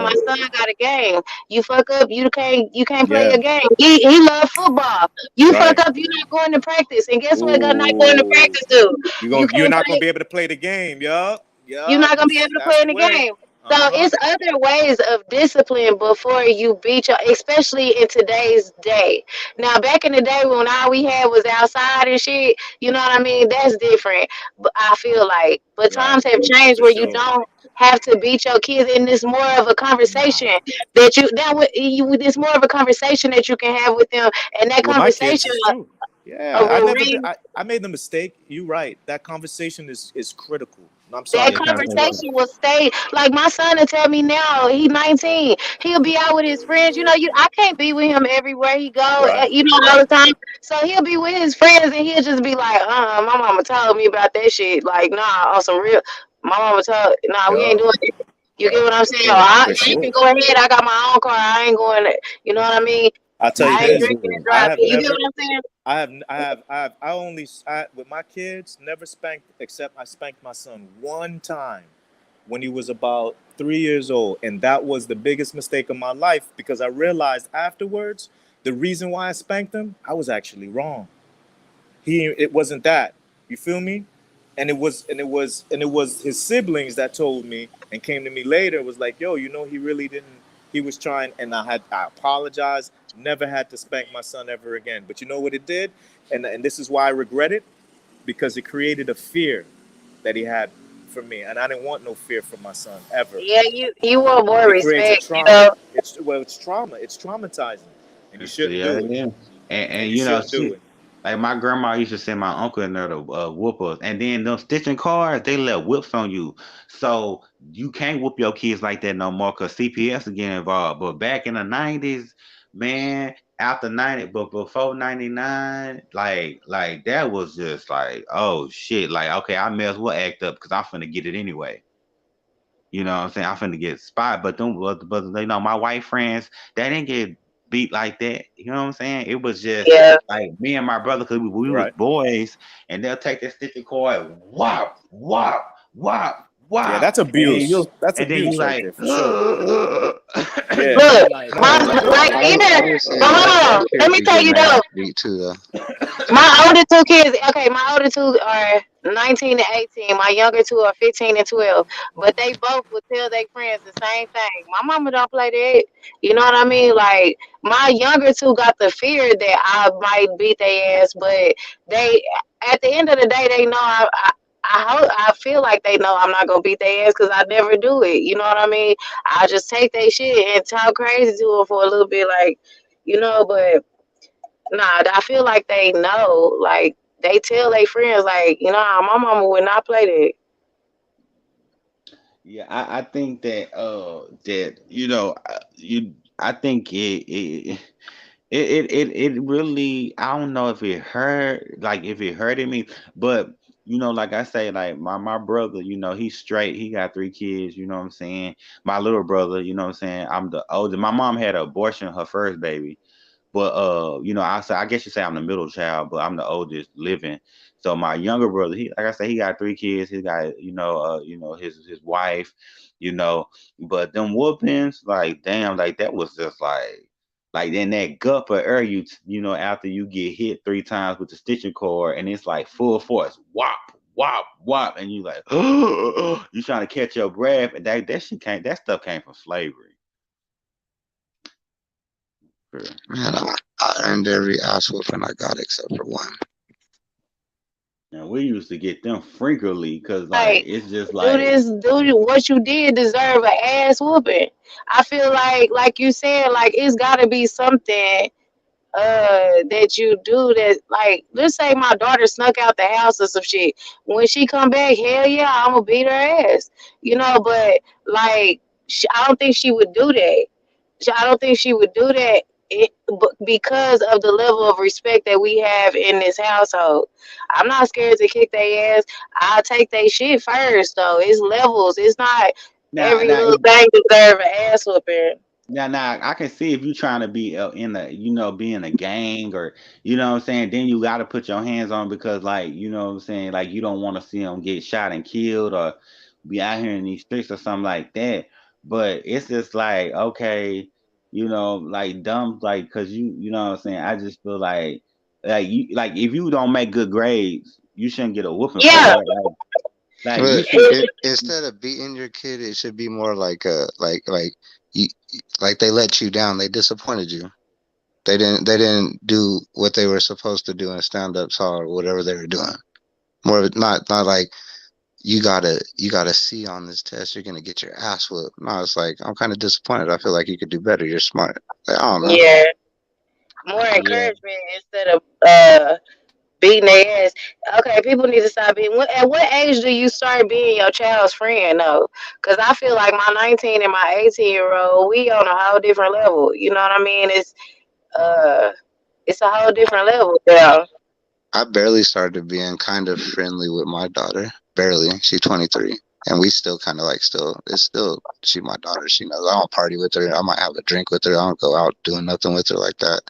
My right. son got a game. You fuck up, you can't play Yeah, your game. He love football. You fuck right. up, you're not going to practice. And guess what? Not going to Ooh, practice do? You you're can't not gonna play. be able to play the game. Yup, You're yup. not gonna be able to That's play in the the way. game. So Uh-huh. it's other ways of discipline before you beat your, especially in today's day. Now, back in the day when all we had was outside and shit, you know what I mean? That's different. But I feel like, but Right. times have changed For where you sure. don't have to beat your kids, and it's more of a Nah. conversation that you that you. It's more of a conversation that you can have with them, and that With my kids, conversation it's true. Yeah, I will never did. ring. I made the mistake. You right. That conversation is critical. I'm That sorry, Yeah, Cass. Go ahead. conversation will stay. Like my son will tell me now, he 19. He'll be out with his friends. You know, I can't be with him everywhere he go. Right. You know, all Right. the time. So he'll be with his friends, and he'll just be like, my mama told me about that shit. Like, nah, on some real. My mama told, nah, we ain't Yup. doing it. You get what I'm saying? Or Yeah, for you sure. can go ahead. I got my own car. I ain't going. You know what I mean? you I'll tell you I ain't this. drinking and can't. I have driving. You get never. what I'm saying? I only, with my kids, never spanked, except I spanked my son one time when he was about 3 years old. And that was the biggest mistake of my life because I realized afterwards the reason why I spanked him, I was actually wrong. It wasn't that. You feel me? And it was his siblings that told me and came to me later, was like, yo, he really didn't, he was trying, and I apologized, never had to spank my son ever again. But you know what it did? And this is why I regret it, because it created a fear that he had for me. And I didn't want no fear for my son ever. Yeah, you want more It creates a respect. You trauma. know. It's trauma. It's traumatizing. And you shouldn't Yeah, do it. yeah. And And you you know, shouldn't do shit. it. Like my grandma used to send my uncle in there to whoop us, and then those stitching cars, they left whips on you, so you can't whoop your kids like that no more because CPS is getting involved. But back in the '90s, man, after '90, but before '99, like that was just like, oh shit, like okay, I may as well act up because I'm finna get it anyway. You know what I'm saying? I'm finna get spot, but my white friends, they didn't get beat like that. You know what I'm saying? It was just Yeah. like me and my brother, cause we was Right. boys, and they'll take that stitching cord, whop, whop, whop, Yeah, whop, that's and then abuse. That's you abuse right like, there for sure. and Yeah. then you Look, like, my No, like I even. would say But hold that on, kid let me be tell getting you their though. ass beat too, though. My older two kids, okay, my older two are 19 and 18. My younger two are 15 and 12. But they both will tell their friends the same thing. My mama don't play that. You know what I mean? Like, my younger two got the fear that I might beat their ass, but they, at the end of the day, they know I feel like they know I'm not gonna beat their ass because I never do it. You know what I mean? I just take their shit and talk crazy to them for a little bit, like, but. Nah, I feel like they know. Like they tell their friends, like, my mama would not play that. yeah, I think that I think it really, I don't know if it hurt, like if it hurted me, but like I say, like my brother, he's straight, he got 3 kids, you know what I'm saying. My little brother, you know what I'm saying, I'm the oldest. My mom had an abortion, her first baby. But I guess you say I'm the middle child, but I'm the oldest living. So my younger brother, he, like I say, he got 3 kids. He got his wife, you know. But them whoopings, like damn, like that was just like then that gut for air after you get hit 3 times with the stitching cord, and it's like full force, whop, whop, whop, and you like you trying to catch your breath, and that stuff came from slavery. Man, I earned every ass whooping I got except for one. And we used to get them frequently because, like, Like, it's just do like, this, what you did deserve an ass whooping. I feel like you said, like it's gotta be something that you do that, like, let's say my daughter snuck out the house or some shit. When she come back, hell yeah, I'm gonna beat her ass. But like I don't think she would do that. I don't think she would do that because of the level of respect that we have in this household. I'm not scared to kick their ass. I'll take their shit first, though. It's levels. It's not now, every now, little thing deserve an ass whooping. now, I can see if you trying to be be in a gang, or what I'm saying, then you got to put your hands on because, like, what I'm saying, like, you don't want to see them get shot and killed or be out here in these streets or something like that. But it's just like, okay, like dumb, like, because you know what I'm saying. I just feel like you, like if you don't make good grades, you shouldn't get a whooping for Yeah, that. Like you But should. instead of beating your kid, it should be more like you, like they let you down. They disappointed you. They didn't do what they were supposed to do in stand up tall or whatever they were doing. More of not like you gotta see on this test. You're gonna get your ass whooped. No, it's like I'm kind of disappointed. I feel like you could do better. You're smart. Like, I don't know. Yeah, more Yeah. encouragement instead of beating their ass. Okay, people need to stop being. At what age do you start being your child's friend though? Because I feel like my 19 and my 18-year-old, we on a whole different level. You know what I mean? Uh, it's a whole different level now. I barely started being kind of friendly with my daughter. Barely. She's 23. And we still kind of like it's still she my daughter. She knows I don't party with her. I might have a drink with her. I don't go out doing nothing with her like that.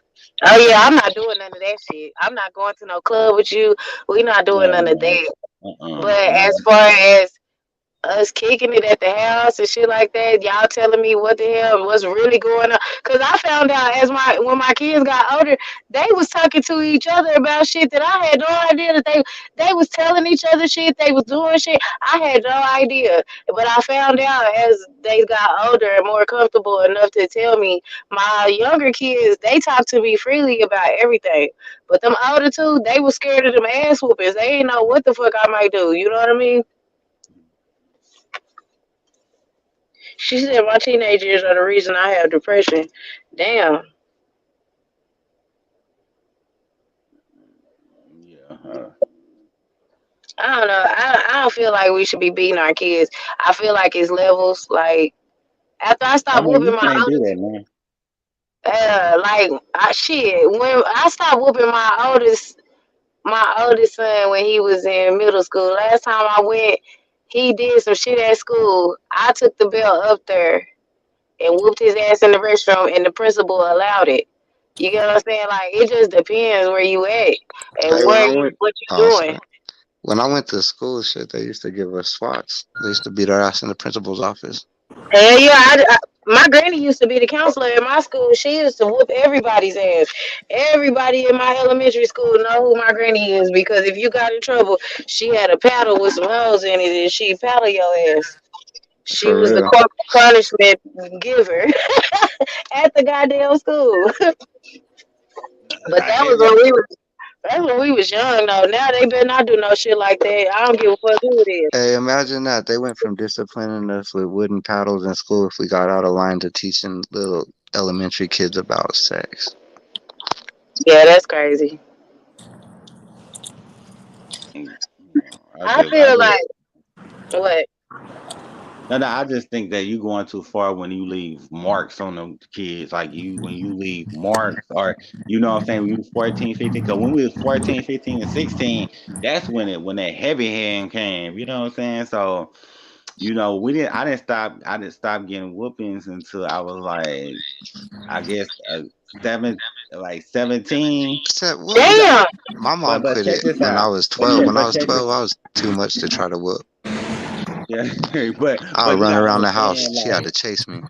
Oh yeah, I'm not doing none of that shit. I'm not going to no club with you. We not doing Yeah, none of no. that. But No. as far as us kicking it at the house and shit like that, y'all telling me what the hell what's really going on. Cause I found out when my kids got older, they was talking to each other about shit that I had no idea that they was telling each other shit, they was doing shit. I had no idea. But I found out as they got older and more comfortable enough to tell me. My younger kids, they talk to me freely about everything. But them older two, they was scared of them ass whoopings. They ain't know what the fuck I might do. You know what I mean? She said my teenage years are the reason I have depression. Damn. Yeah. I don't know. I don't feel like we should be beating our kids. I feel like it's levels. Like after I I stopped mean, whooping you my can't do oldest, that, man. like shit. When I stopped whooping my oldest son when he was in middle school. Last time I went, he did some shit at school. I took the belt up there and whooped his ass in the restroom, and the principal allowed it. You get what I'm saying? Like it just depends where you at and Hey, what you doing. sorry. When I went to school, shit, they used to give us swats. They used to beat our ass in the principal's office. Hell yeah, my granny used to be the counselor at my school. She used to whoop everybody's ass. Everybody in my elementary school know who my granny is because if you got in trouble, she had a paddle with some holes in it and she paddle your ass. She For was the real. corporal punishment giver at the goddamn school. But Like every that's when we was young though. Now they better not do no shit like that. I don't give a fuck who it is. Hey, imagine that. They went from disciplining us with wooden paddles in school if we got out of line to teaching little elementary kids about sex. Yeah, that's crazy. I I just, I feel just, like what? no, no. I just think that you going too far when you leave marks on them kids. Like when you leave marks, or you know what I'm saying, when you 14, 15. Because when we was 14, 15, and 16, that's when that heavy hand came. You know what I'm saying? So we didn't. I didn't stop getting whoopings until I was like, I guess, 17. Said what? You got, Damn. My mom but quit check it this when I out. was But 12. check, When I but was check this. 12, I was too much to try to whoop. Yeah, but I but would you run gotta around the house. understand, She had like to chase me.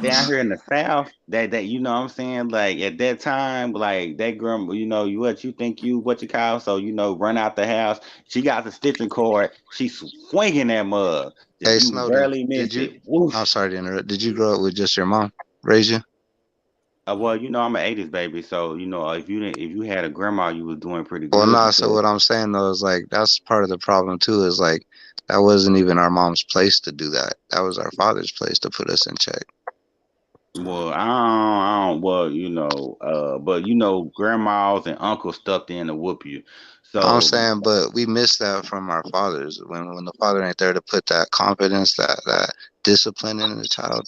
down here in the South, that you know what I'm saying, like at that time, like that girl, what you think what you call, so run out the house. She got the stitching cord. She swinging that mug. If Hey, you Snowden, barely did miss you? it, I'm whoosh. sorry to interrupt. Did you grow up with just your mom raise you? Well, I'm an '80s baby, so if you had a grandma, you was doing pretty Well, good no. So because what I'm saying though is like that's part of the problem too. Is like that wasn't even our mom's place to do that. That was our father's place to put us in check. well, I don't well, but grandmas and uncles stuck in to whoop you. I'm So saying, but we miss that from our fathers when the father ain't there to put that confidence, that discipline in the child.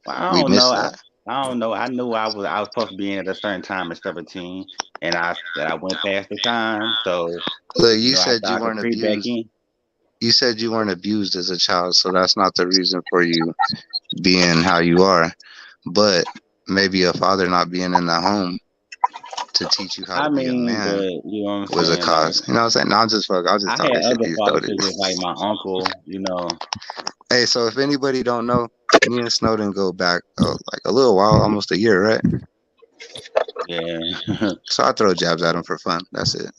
I We don't miss know. that. I don't know. I knew I was supposed to be in at a certain time at 17, and I went past the time. So Look, you I said thought you I could weren't creep back abused. in. You said you weren't abused as a child, so that's not the reason for you being how you are. But maybe a father not being in the home to teach you how to I be a mean, but man you know what I'm was a saying. Like cause. You know what I'm saying? No, I'm just fuck. I'll I just talk had this shit to other you, father Snowden. figures like my uncle. Hey, so if anybody don't know, me and Snowden go back like a little while, almost a year, right? Yeah. So I throw jabs at him for fun. That's it.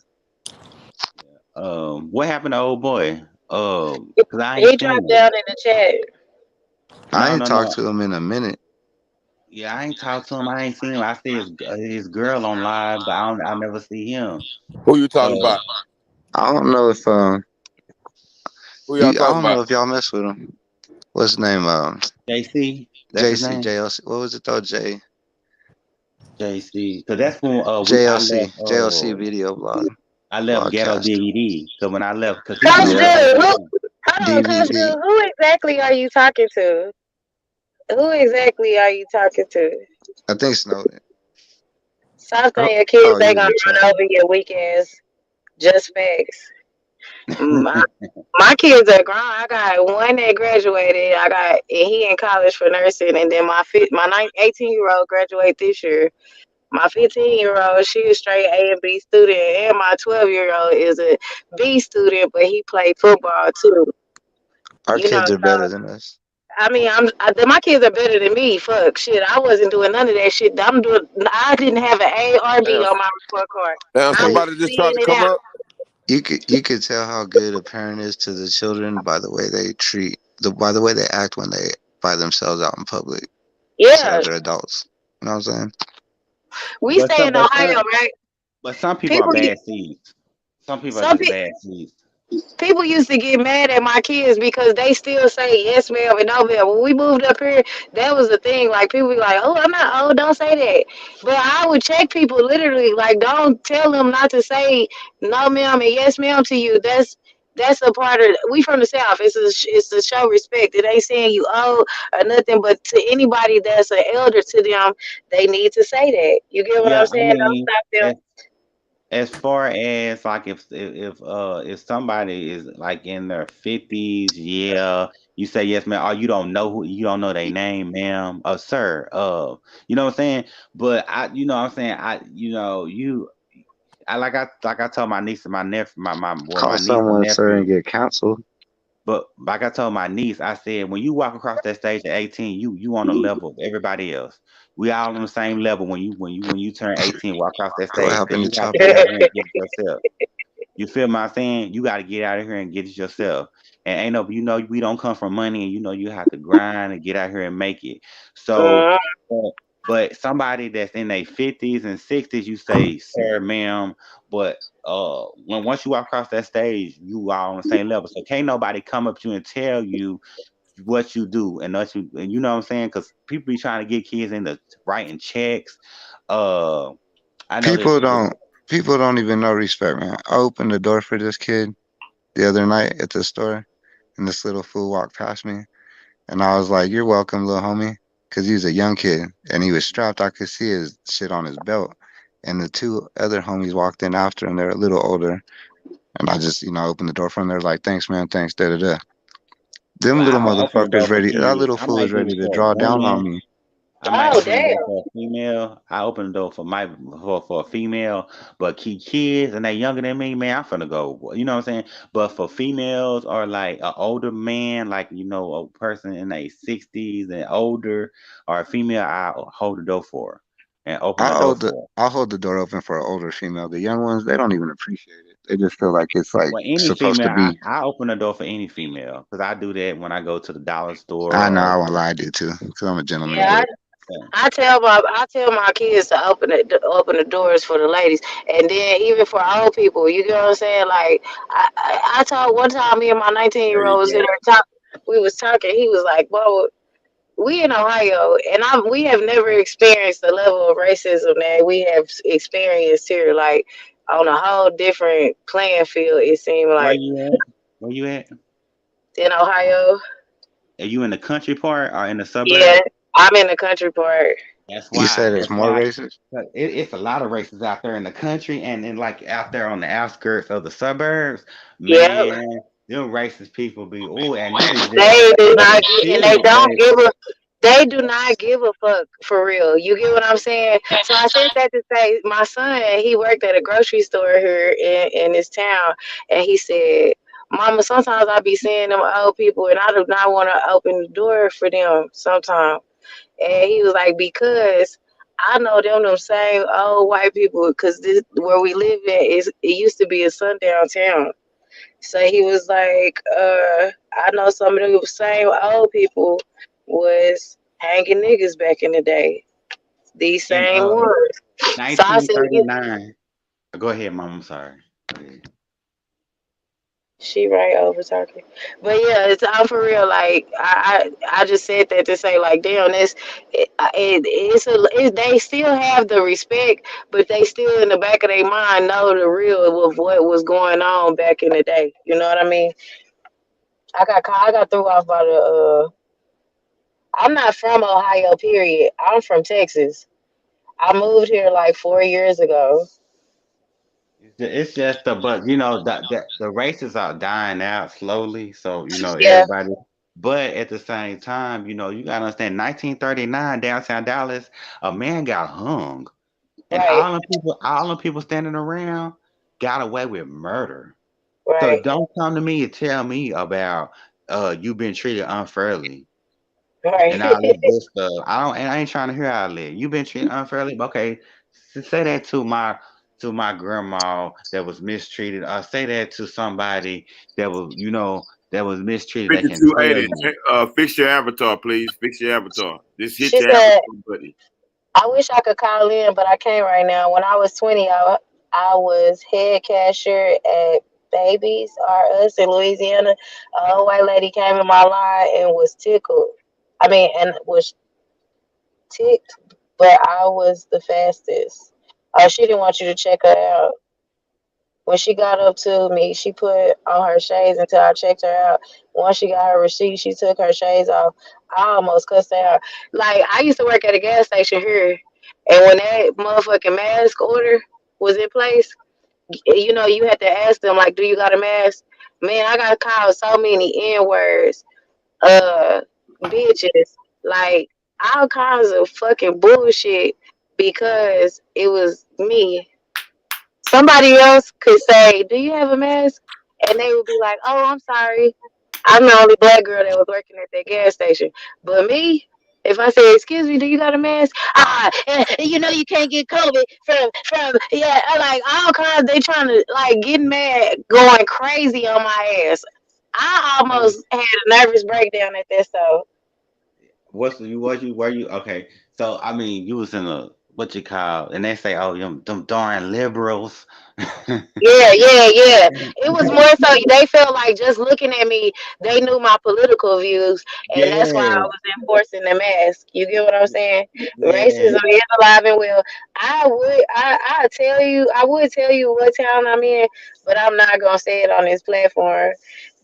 What happened to old boy? Cause I ain't He seen dropped it. down in the chat. I No, ain't no, talked no. to him in a minute. Yeah, I ain't talked to him. I ain't seen him. I see his girl on live, but I never see him. Who you talking Uh, about? I don't know if Who y'all I talking don't know about? if y'all mess with him. What's his name? JC, that's his JC name. JLC. What was it though? JC, cause that's when I JLC left JLC video I left Ghetto blogcast DVD. Cause when I left, cause he was Coach on Yeah, Dude, vacation who? too. Hold on, Coach DVD. Dude. Who exactly are you talking to? Who exactly are you talking to? I think Snowden. Stop Oh, saying your kids oh, they you in gonna the chat? run over your weak ass. Just facts. My, my kids are grown. I got one that graduated. And he in college for nursing, and then my 18-year-old graduate this year. My 15-year-old, she is straight A and B student, and my 12-year-old is a B student, but he played football too. Our You know, kids are so better than us. I mean, my kids are better than me. Fuck shit, I wasn't doing none of that shit. I didn't have an A or B Damn, on my report card. damn, I Hey, was somebody just tried seeing to it come out. up. you could tell how good a parent is to the children by the way they by the way they act when they by themselves out in public to Yeah, other adults. You know what I'm saying? we but stay some, in but Ohio, some, right? but some people are People, bad seeds. Some people are some just people. bad seeds. People used to get mad at my kids because they still say yes ma'am and no ma'am. When we moved up here, that was the thing. Like people be like, "Oh, I'm not old, don't say that." But I would check people literally, like, don't tell them not to say no ma'am and yes ma'am to you. That's a part of we from the south. It's to show respect. It ain't saying you old or nothing, but to anybody that's an elder to them, they need to say that. You get what I'm Yeah, I saying? Don't mean, stop them. as far as like if somebody is like in their 50s, yeah, you say yes, ma'am. Or you don't know their name, ma'am, sir. You know what I'm saying? But you know what I'm saying. I told my niece and my nephew, Call my niece and someone sir and nephew. get canceled. But like I told my niece, I said when you walk across that stage at 18, you on the level of everybody else. We all on the same level when you turn 18, walk across that What stage because happened to you have to Chopper? get out here and get it yourself. You feel my saying? You got to get out of here and get it yourself. And ain't no, we don't come from money, and you have to grind and get out here and make it. So, Uh, but, but somebody that's in their 50s and 60s, you say, sir, ma'am. But once you walk across that stage, you are on the same level. So can't nobody come up to you and tell you what you do and you know what I'm saying? Because people be trying to get kids into writing checks. Uh, I know People this. don't people don't even know respect, man. I opened the door for this kid the other night at the store, and this little fool walked past me, and I was like, "You're welcome, little homie," because he was a young kid and he was strapped. I could see his shit on his belt, and the two other homies walked in after him. They're a little older, and I just opened the door for him. They're like, "Thanks, man. Thanks." Da da da. Them Well, I little might open the door motherfuckers for ready. That kids. little I fool is might do ready it to for a draw down on woman. me. I might oh open the damn. door for a female. I open the door for a female, but kids and they younger than me, man, I'm finna go. You know what I'm saying? But for females or like an older man, like a person in their 60s and older, or a female, I hold the door for her and open the door for her. I'll hold the door open for an older female. The young ones, they don't even appreciate it. They just feel like it's like Well, any supposed to female, I, be. I open the door for any female because I do that when I go to the dollar store I know or I won't lie, I do too, because I'm a gentleman. Yeah, But yeah. I tell my kids to open the doors for the ladies, and then even for old people. You get what I'm saying? Like I told one time, me and my 19-year There old you was in go. there talk. We was talking. He was like, "Well, we in Ohio, and we have never experienced the level of racism that we have experienced here. Like on a whole different playing field. It seemed Where like you at? Where you at? in Ohio. Are you in the country part or in the Yeah, suburb? I'm in the country part. That's you why. said it's That's more why. racist. But it's a lot of races out there in the country and then like out there on the outskirts of the suburbs. Yeah, Man, them racist people be and then it's just they do in not the get, and they city. don't give a. They do not give a fuck for real. You get what I'm saying? So I said that to say my son, he worked at a grocery store here in this town, and he said, "Mama, sometimes I be seeing them old people, and I do not want to open the door for them sometimes." And he was like, "Because I know them same old white people, because this where we live at is it used to be a sundown town." So he was like, I know some of the same old people was hanging niggas back in the day. These In same ones. So I said, yeah, 1939. Go ahead, mom. I'm sorry. Go ahead. she right over talking. But yeah, it's I'm for real. Like I just said that to say like, damn, they still have the respect, but they still in the back of their mind know the real of what was going on back in the day. You know what I mean? I got threw off by the. I'm not from Ohio. Period. I'm from Texas. I moved here like 4 years ago. It's just the but that the races are dying out slowly. So Yeah. everybody. But at the same time, you gotta understand. 1939, downtown Dallas, a man got hung, and Right. all the people standing around got away with murder. So Right. don't come to me and tell me about you been treated unfairly and Right. all that good stuff. I ain't trying to hear all that. You been treated unfairly. Okay, say that to my grandma that was mistreated. Say that to somebody that was mistreated. That can tell 5280. you. Fix your avatar, please. Fix your avatar. Just hit She your said, avatar buddy. I wish I could call in, but I can't right now. When I was 20, I was head cashier at Babies R Us in Louisiana. A old white lady came in my line and was tickled. I mean, and was ticked, but I was the fastest. Oh, she didn't want you to check her out. When she got up to me, she put on her shades until I checked her out. Once she got her receipt, she took her shades off. I almost cussed her out. Like, I used to work at a gas station here, and when that motherfucking mask order was in place, you had to ask them, like, do you got a mask? Man, I got called so many N words, uh, bitches, like, all kinds of fucking bullshit because it was me. Somebody else could say, "Do you have a mask?" And they would be like, "Oh, I'm sorry. I'm the only black girl that was working at that gas station." But me, if I say, "Excuse me, do you got a mask?" You can't get COVID from yeah, I like all kinds. They trying to like get mad, going crazy on my ass. I Hey, almost had a nervous breakdown at that. So were you okay? So I mean, you was in a what you call, and they say, "Oh, them darn liberals." yeah, yeah, yeah. It was more so they felt like just looking at me, they knew my political views, and that's why I Yeah, was enforcing the mask. You get what I'm saying? yeah. Racism is alive and well. I would tell you what town I'm in, but I'm not gonna say it on this platform.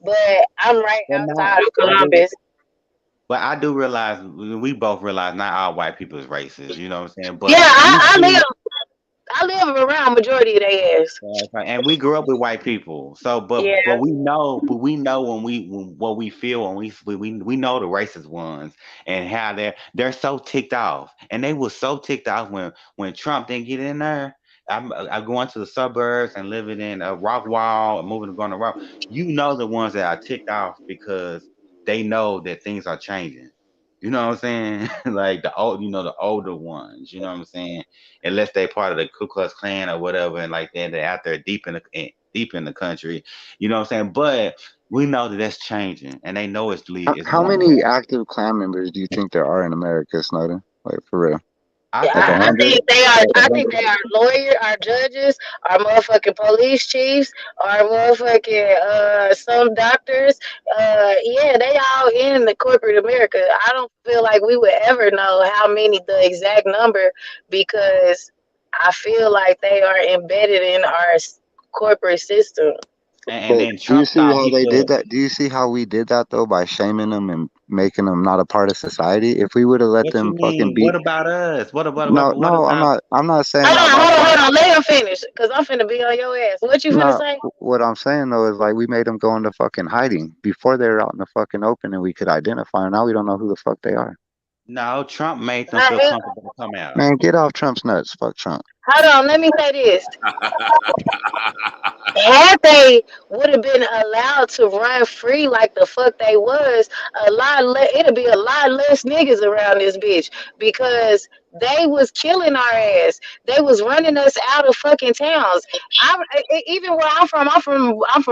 But I'm right But not, outside of I do, Columbus. but I do realize we both realize not all white people is racist. You know what I'm saying? Yeah, But we see. I live around majority of their ass. And we grew up with white people, so Yeah, but we know what we feel when we know the racist ones and how they're so ticked off, and they were so ticked off when Trump didn't get in there. I'm going to the suburbs and living in a rock wall and moving to going to rock. You know the ones that are ticked off because they know that things are changing. You know what I'm saying? Like the older ones. You know what I'm saying? Unless they part of the Ku Klux Klan or whatever, and like they're out there deep in the country. You know what I'm saying? But we know that that's changing, and they know it's How going many on. active clan members do you think there are in America, Snowden? Like for real? I yeah, Like think a I hundred? think they are. Like a I think hundred? they are lawyers, our judges, our motherfucking police chiefs, our motherfucking some doctors. Yeah, they all in the corporate America. I don't feel like we would ever know how many the exact number because I feel like they are embedded in our corporate system. and But then do you Trump see thought how he they did could. that? Do you see how we did that though by shaming them and making them not a part of society? If we would have let What you them fucking mean? beat, What about us? What no, about? I'm not saying Hold that on, about hold on, them. hold on. Let him finish, cause I'm finna be on your ass. What you finna No, say? what I'm saying though is like we made them go into fucking hiding before they were out in the fucking open and we could identify them. Now we don't know who the fuck they are. No, Trump made them Nah, feel comfortable to come out. Man, get off Trump's nuts. Fuck Trump. hold on, let me say this. Had they would have been allowed to run free like the fuck they was, it'd be a lot less niggas around this bitch because they was killing our ass. They was running us out of fucking towns. Even where I'm from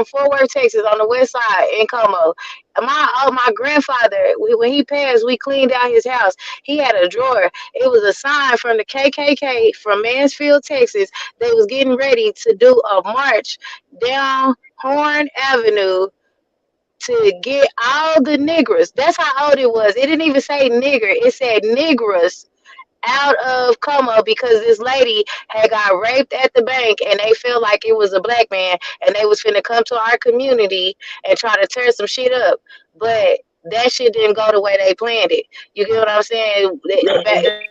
Fort Worth, Texas, on the west side in Como. My grandfather, when he passed, we cleaned out his house. He had a drawer. It was a sign from the KKK from Mansfield, Texas. They was getting ready to do a march down Horn Avenue to get all the niggers. That's how old it was. It didn't even say nigger. It said niggers out of Como because this lady had got raped at the bank and they felt like it was a black man and they was finna come to our community and try to tear some shit up. But that shit didn't go the way they planned it. You get what I'm saying?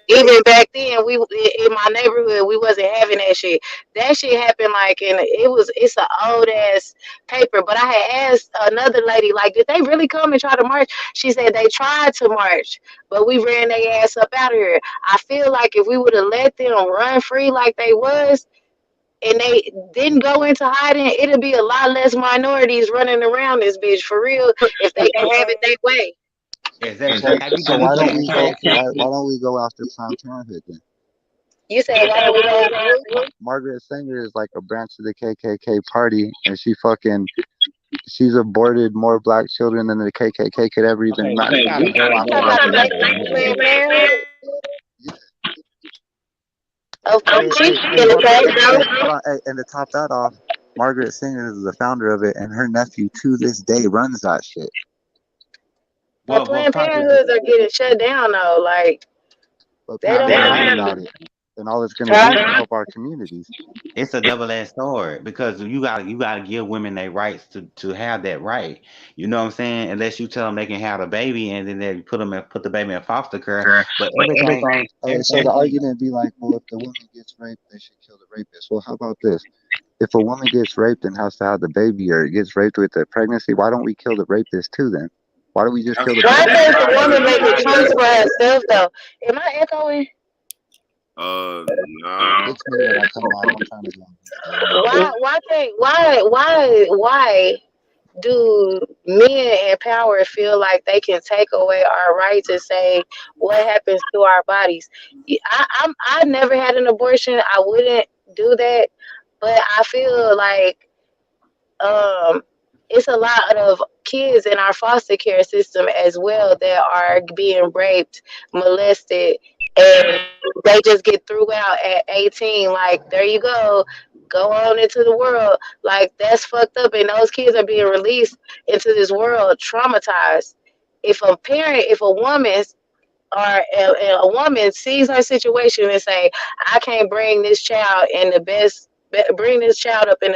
Even back then, we in my neighborhood, we wasn't having that shit. That shit happened like it's an old ass paper. But I had asked another lady, like, did they really come and try to march? She said they tried to march, but we ran their ass up out of here. I feel like if we would have let them run free like they was, and they didn't go into hiding, it'd be a lot less minorities running around this bitch for real if they can have it their way. Exactly. So Have you so did you why pay don't we go? attention? Why don't we go after Planned Parenthood then? You said why don't we go after who? Margaret Sanger is like a branch of the KKK party, and she's aborted more black children than the KKK could ever even Okay, we imagine. gotta go You after talking about the Margaret lady Sanger. from Hold on. Planned Parenthood? Of Hey, course, she's hey, hey, in the hold on. case, Hey, though. hey, hold on. Hey, and to top that off, Margaret Singer is the founder of it, and her nephew to this day runs that shit. But What Planned part is it? Parenthoods are getting shut down though. Like But they people don't They are have. mad ain't. about it, and all it's going to do is Huh? help our communities. It's a double-edged sword because you gotta give women their rights to have that right. You know what I'm saying? Unless you tell them they can have a baby and then they put the baby in foster care. But So the everything ain't. argument be like, well, if the woman gets raped, they should kill the rapist. Well, how about this? If a woman gets raped and has to have the baby, or gets raped with the pregnancy, why don't we kill the rapist too then? Why don't we just kill the Why pregnant can't woman? the woman make a choice for herself though? Am I echoing? Nah. It's me when I come off. I'm trying to go. Why can't why do men in power feel like they can take away our right to say what happens to our bodies? I never had an abortion. I wouldn't do that, but I feel like um it's a lot of kids in our foster care system as well that are being raped, molested, and they just get threw out at 18. Like, there you go on into the world. Like, that's fucked up, and those kids are being released into this world traumatized. If a woman or a woman sees her situation and say, I can't bring this child up in the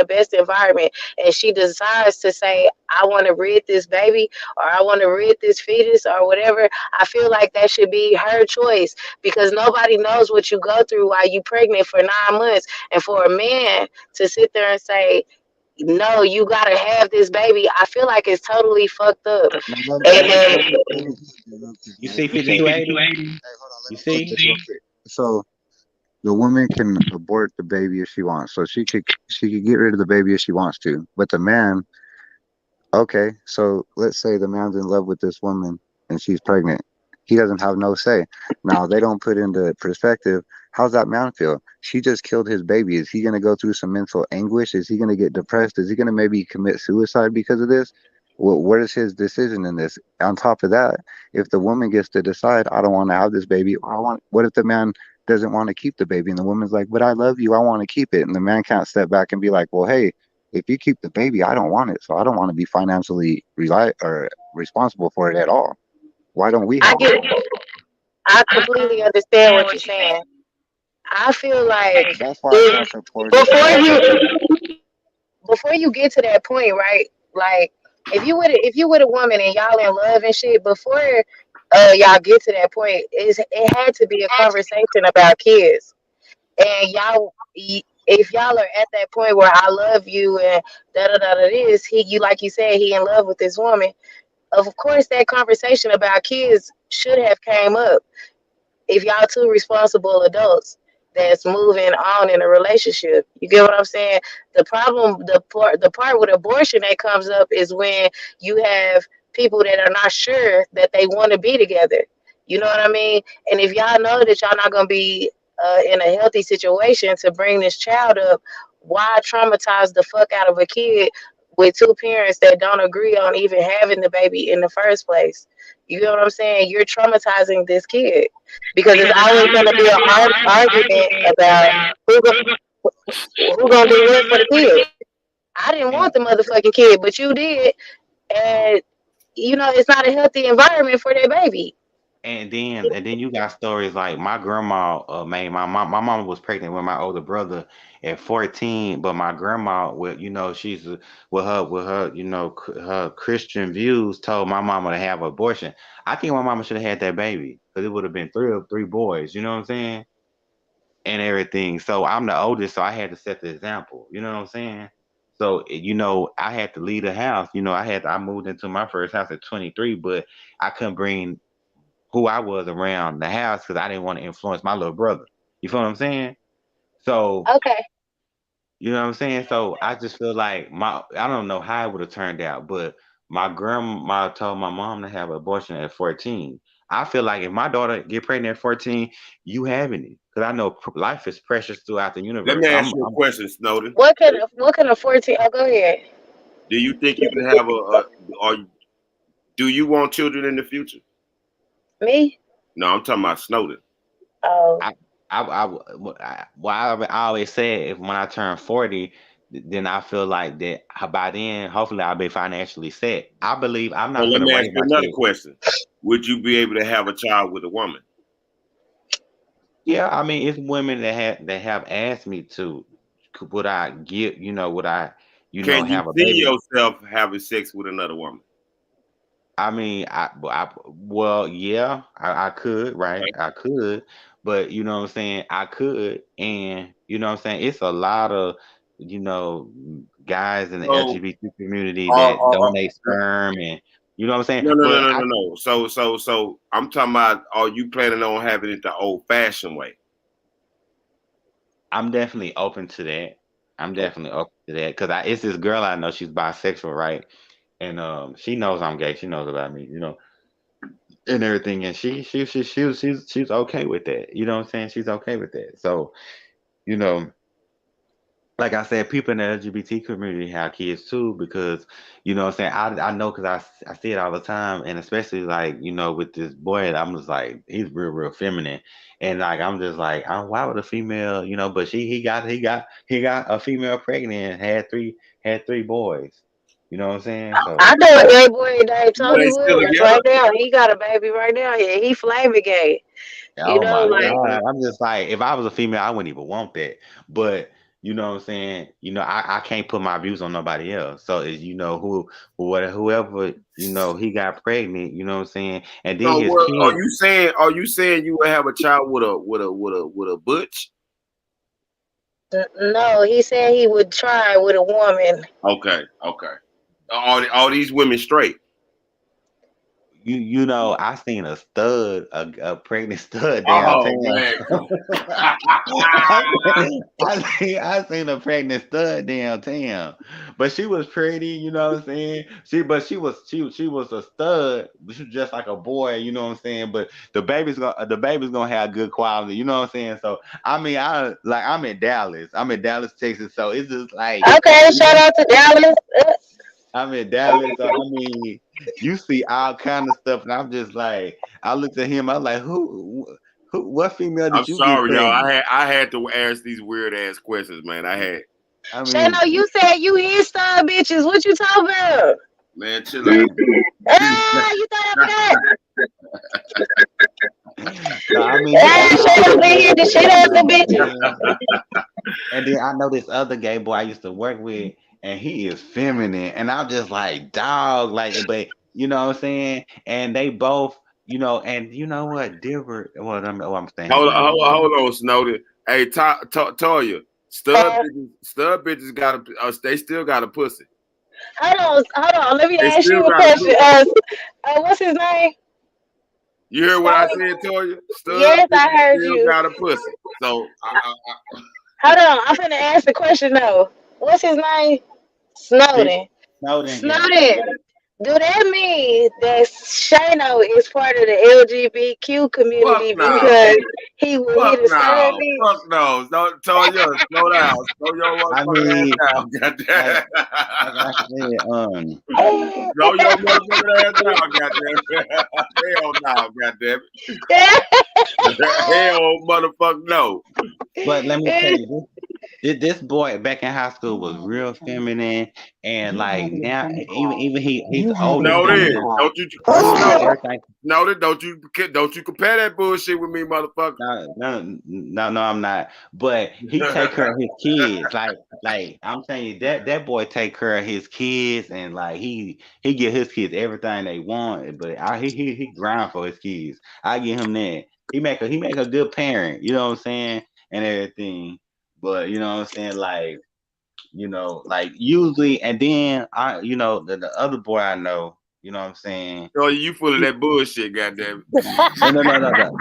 best environment, and she decides to say, I want to rid this baby, or I want to rid this fetus, or whatever, I feel like that should be her choice, because nobody knows what you go through while you pregnant for 9 months. And for a man to sit there and say, no, you gotta have this baby, I feel like it's totally fucked up. Now, And then let me cut you real quick, You right? see 5280? Hey, hold on. Let You me cut see? this real quick. So the woman can abort the baby if she wants. So she could get rid of the baby if she wants to. But the man, okay, so let's say the man's in love with this woman and she's pregnant. He doesn't have no say. Now, they don't put into perspective, how's that man feel? She just killed his baby. Is he going to go through some mental anguish? Is he going to get depressed? Is he going to maybe commit suicide because of this? What is his decision in this? On top of that, if the woman gets to decide, I don't want to have this baby, what if the man doesn't want to keep the baby and the woman's like, but I love you, I want to keep it. And the man can't step back and be like, well, hey, if you keep the baby, I don't want it, so I don't want to be financially responsible for it at all. Why don't we I have it? get I completely understand what you're saying. I feel like That's why I if can't support it. before you get to that point, right? Like, if you with a woman and y'all in love and shit, before y'all get to that point, it had to be a conversation about kids. And if y'all are at that point where I love you and da da da da this, you like you said, he in love with this woman. Of course, that conversation about kids should have came up if y'all two responsible adults. that's moving on in a relationship. You get what I'm saying? The problem, the part with abortion that comes up is when you have people that are not sure that they want to be together. You know what I mean? And if y'all know that y'all not gonna be in a healthy situation to bring this child up, why traumatize the fuck out of a kid with two parents that don't agree on even having the baby in the first place? You know what I'm saying? You're traumatizing this kid because it's always going to be an argument about who who gonna do what for the kid. I didn't And want the motherfucking kid, but you did, and it's not a healthy environment for that baby. and then you got stories like my grandma made my mama was pregnant with my older brother at 14, but my grandma with she's with her her Christian views told my mama to have an abortion. I think my mama should have had that baby because it would have been three boys. You know what I'm saying? And everything. So I'm the oldest, so I had to set the example. You know what I'm saying? So I had to leave the house. I moved into my first house at 23, but I couldn't bring who I was around the house because I didn't want to influence my little brother. You feel what I'm saying? So Okay, you know what I'm saying? So I just feel like I don't know how it would have turned out, but my grandma told my mom to have an abortion at 14. I feel like if my daughter get pregnant at 14, you having it. Because I know life is precious throughout the Let universe. me ask you a question, Snowden. what can a 14? Oh, go ahead. Do you think you can have or do you want children in the future? Me? No, I'm talking about Snowden. Oh, I, I always say if when I turn 40, then I feel like that by then, hopefully I'll be financially set. I believe I'm So not let going to me ask raise you my another kids. question. Would you be able to have a child with a woman? Yeah, I mean, it's women that have asked me to. Would I give? Would I, Can you have a see baby? yourself having sex with another woman? I mean, well, yeah, I could, right? Okay. I could, but you know what I'm saying? I could, and you know what I'm saying? It's a lot of, you know, guys in the So, LGBT community uh, that uh, uh, donate sperm, and you know what I'm saying? no, no, no, But no, no, no. So, I'm talking about. Are you planning on having it the old-fashioned way? I'm definitely open to that. I'm Okay. definitely open to that because it's this girl I know. She's bisexual, right? And she knows I'm gay. She knows about me, and everything. And she's okay with that. You know what I'm saying? She's okay with that. So you know, like I said, people in the LGBT community have kids too because you know what I'm saying. I know because I see it all the time, and especially like with this boy, I'm just like he's real feminine, and like I'm just like why would a female But he got a female pregnant and had three boys. You know what I'm saying? So. I know a gay boy named Are Tony they still Williams together? right now. He got a baby right now. Yeah, he flaming gay. Oh my Like God. I'm just like, if I was a female, I wouldn't even want that. But you know what I'm saying? I can't put my views on nobody else. So is whoever, he got pregnant, you know what I'm saying? And then So, his what are kid, you saying? Are you saying you would have a child with a butch? no, he said he would try with a woman. Okay, okay. All these women straight. I seen a pregnant stud Oh downtown. man, come I seen a pregnant stud downtown, but she was pretty. You know what I'm saying? She was a stud. But she was just like a boy. You know what I'm saying? But the baby's gonna have good quality. You know what I'm saying? So I mean, I'm in Dallas. I'm in Dallas, Texas. So it's just like Okay, you shout know. out to Dallas. I'm in Dallas, so I mean, you see all kind of stuff, and I'm just like, I looked at him, I was like, what female I'm did you get sorry, y'all. pregnant? I had to ask these weird ass questions, man. I had I mean, Shano, you said you hit star bitches. What you talking about? man, chill out. You thought I forgot? no, I mean, you got all Shano been kind of hit the stuff shit going out the on, bitches. man. And then I know this other gay boy I used to work with, and he is feminine, and I'm just like, dog, like, but you know what I'm saying? And they both, and you know what, different. Well, I'm saying his hold on, name. hold on, hold on, Snowden. Hey, Toya, stud bitches got they still got a pussy. Hold on. Let me They ask still you a got a question. pussy. What's his name? You heard what I said to you? Stud Yes, I heard still you. got a pussy. So Hold on, I'm finna ask the question though. What's his name? See, Snowden. Snowden, yeah. Snowden. Do that mean that Shano is part of the LGBTQ fuck community no. because he Fuck the son no. bitch? Fuck no. Don't tell you. Slow down. Slow your I motherfucking mean, ass down. like Goddamn. like I said, Slow your motherfucking ass down. Goddamn. Hell no. Goddamn it. Hell motherfucker no. but let me tell you, this boy back in high school was real feminine, and like now, even he's older No, than then me. don't you Everything, no, don't you compare that bullshit with me, motherfucker. no, I'm not. But he take care of his kids. Like I'm telling you, that boy take care of his kids, and like he give his kids everything they want. But he grind for his kids. I give him that. He make a good parent. You know what I'm saying, and everything. But you know what I'm saying, like usually, and then the other boy I know. You know what I'm saying. Oh, you full of that bullshit, goddamn No.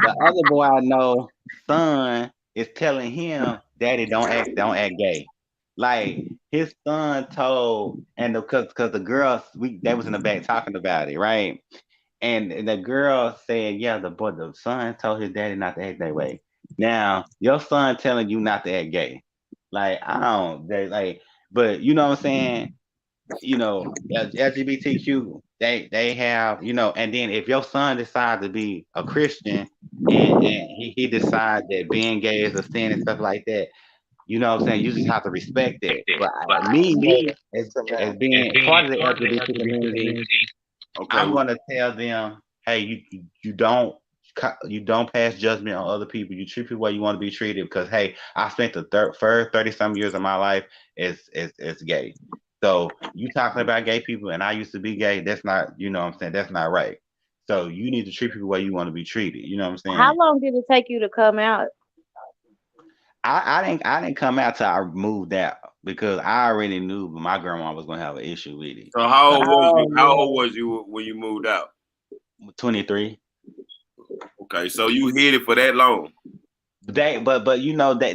The other boy I know, son is telling him, "Daddy, don't act gay." Like his son told, and because the girls they was in the back talking about it, right? And the girl said, "Yeah, the son told his daddy not to act that way." Now your son telling you not to act gay, like I don't, like, but you know what I'm saying, LGBTQ, they have, and then if your son decides to be a Christian and he decides that being gay is a sin and stuff like that, you know what I'm saying, you just have to respect that. But me, as being part of the LGBT community, Okay. I'm gonna tell them, hey, you don't pass judgment on other people. You treat people the way you want to be treated because hey, I spent the first 30 some years of my life as gay. So you talking about gay people and I used to be gay, that's not, what I'm saying, that's not right. So you need to treat people the way you want to be treated. You know what I'm How saying? long did it take you to come out? I didn't come out till I moved out because I already knew my grandma was gonna have an issue with it. So how Like old was you? Oh How old yeah. was you when you moved out? 23. Okay, so you hid it for that long. But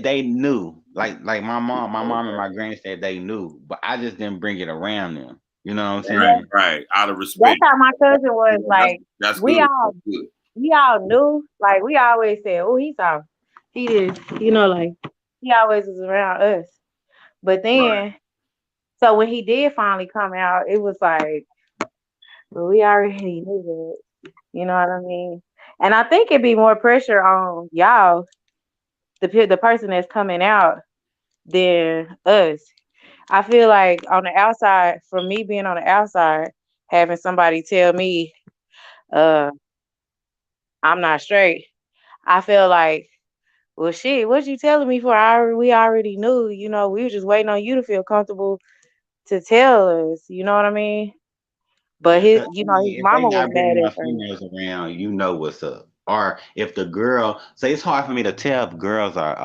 they knew, like my mom and my granny said they knew, but I just didn't bring it around them. You know what I'm Right, saying? right. Out of That's respect. how my cousin was. Yeah, Like that's we good. all That's good. we all knew. Like we always said, "Oh, he's off. He is." Like he always was around us. But Right. then, so when he did finally come out, it was like, well, we already knew that. You know what I mean? And I think it'd be more pressure on y'all, the person that's coming out, than us. I feel like on the outside, for me being on the outside, having somebody tell me, uh, I'm not straight. I feel like, well, shit, what you telling me for? We already knew. We were just waiting on you to feel comfortable to tell us. You know what I mean? But Yeah, his, because his if they mama was not bringing mad no at first. females around, you know what's up. Or if the girl, so it's hard for me to tell if girls are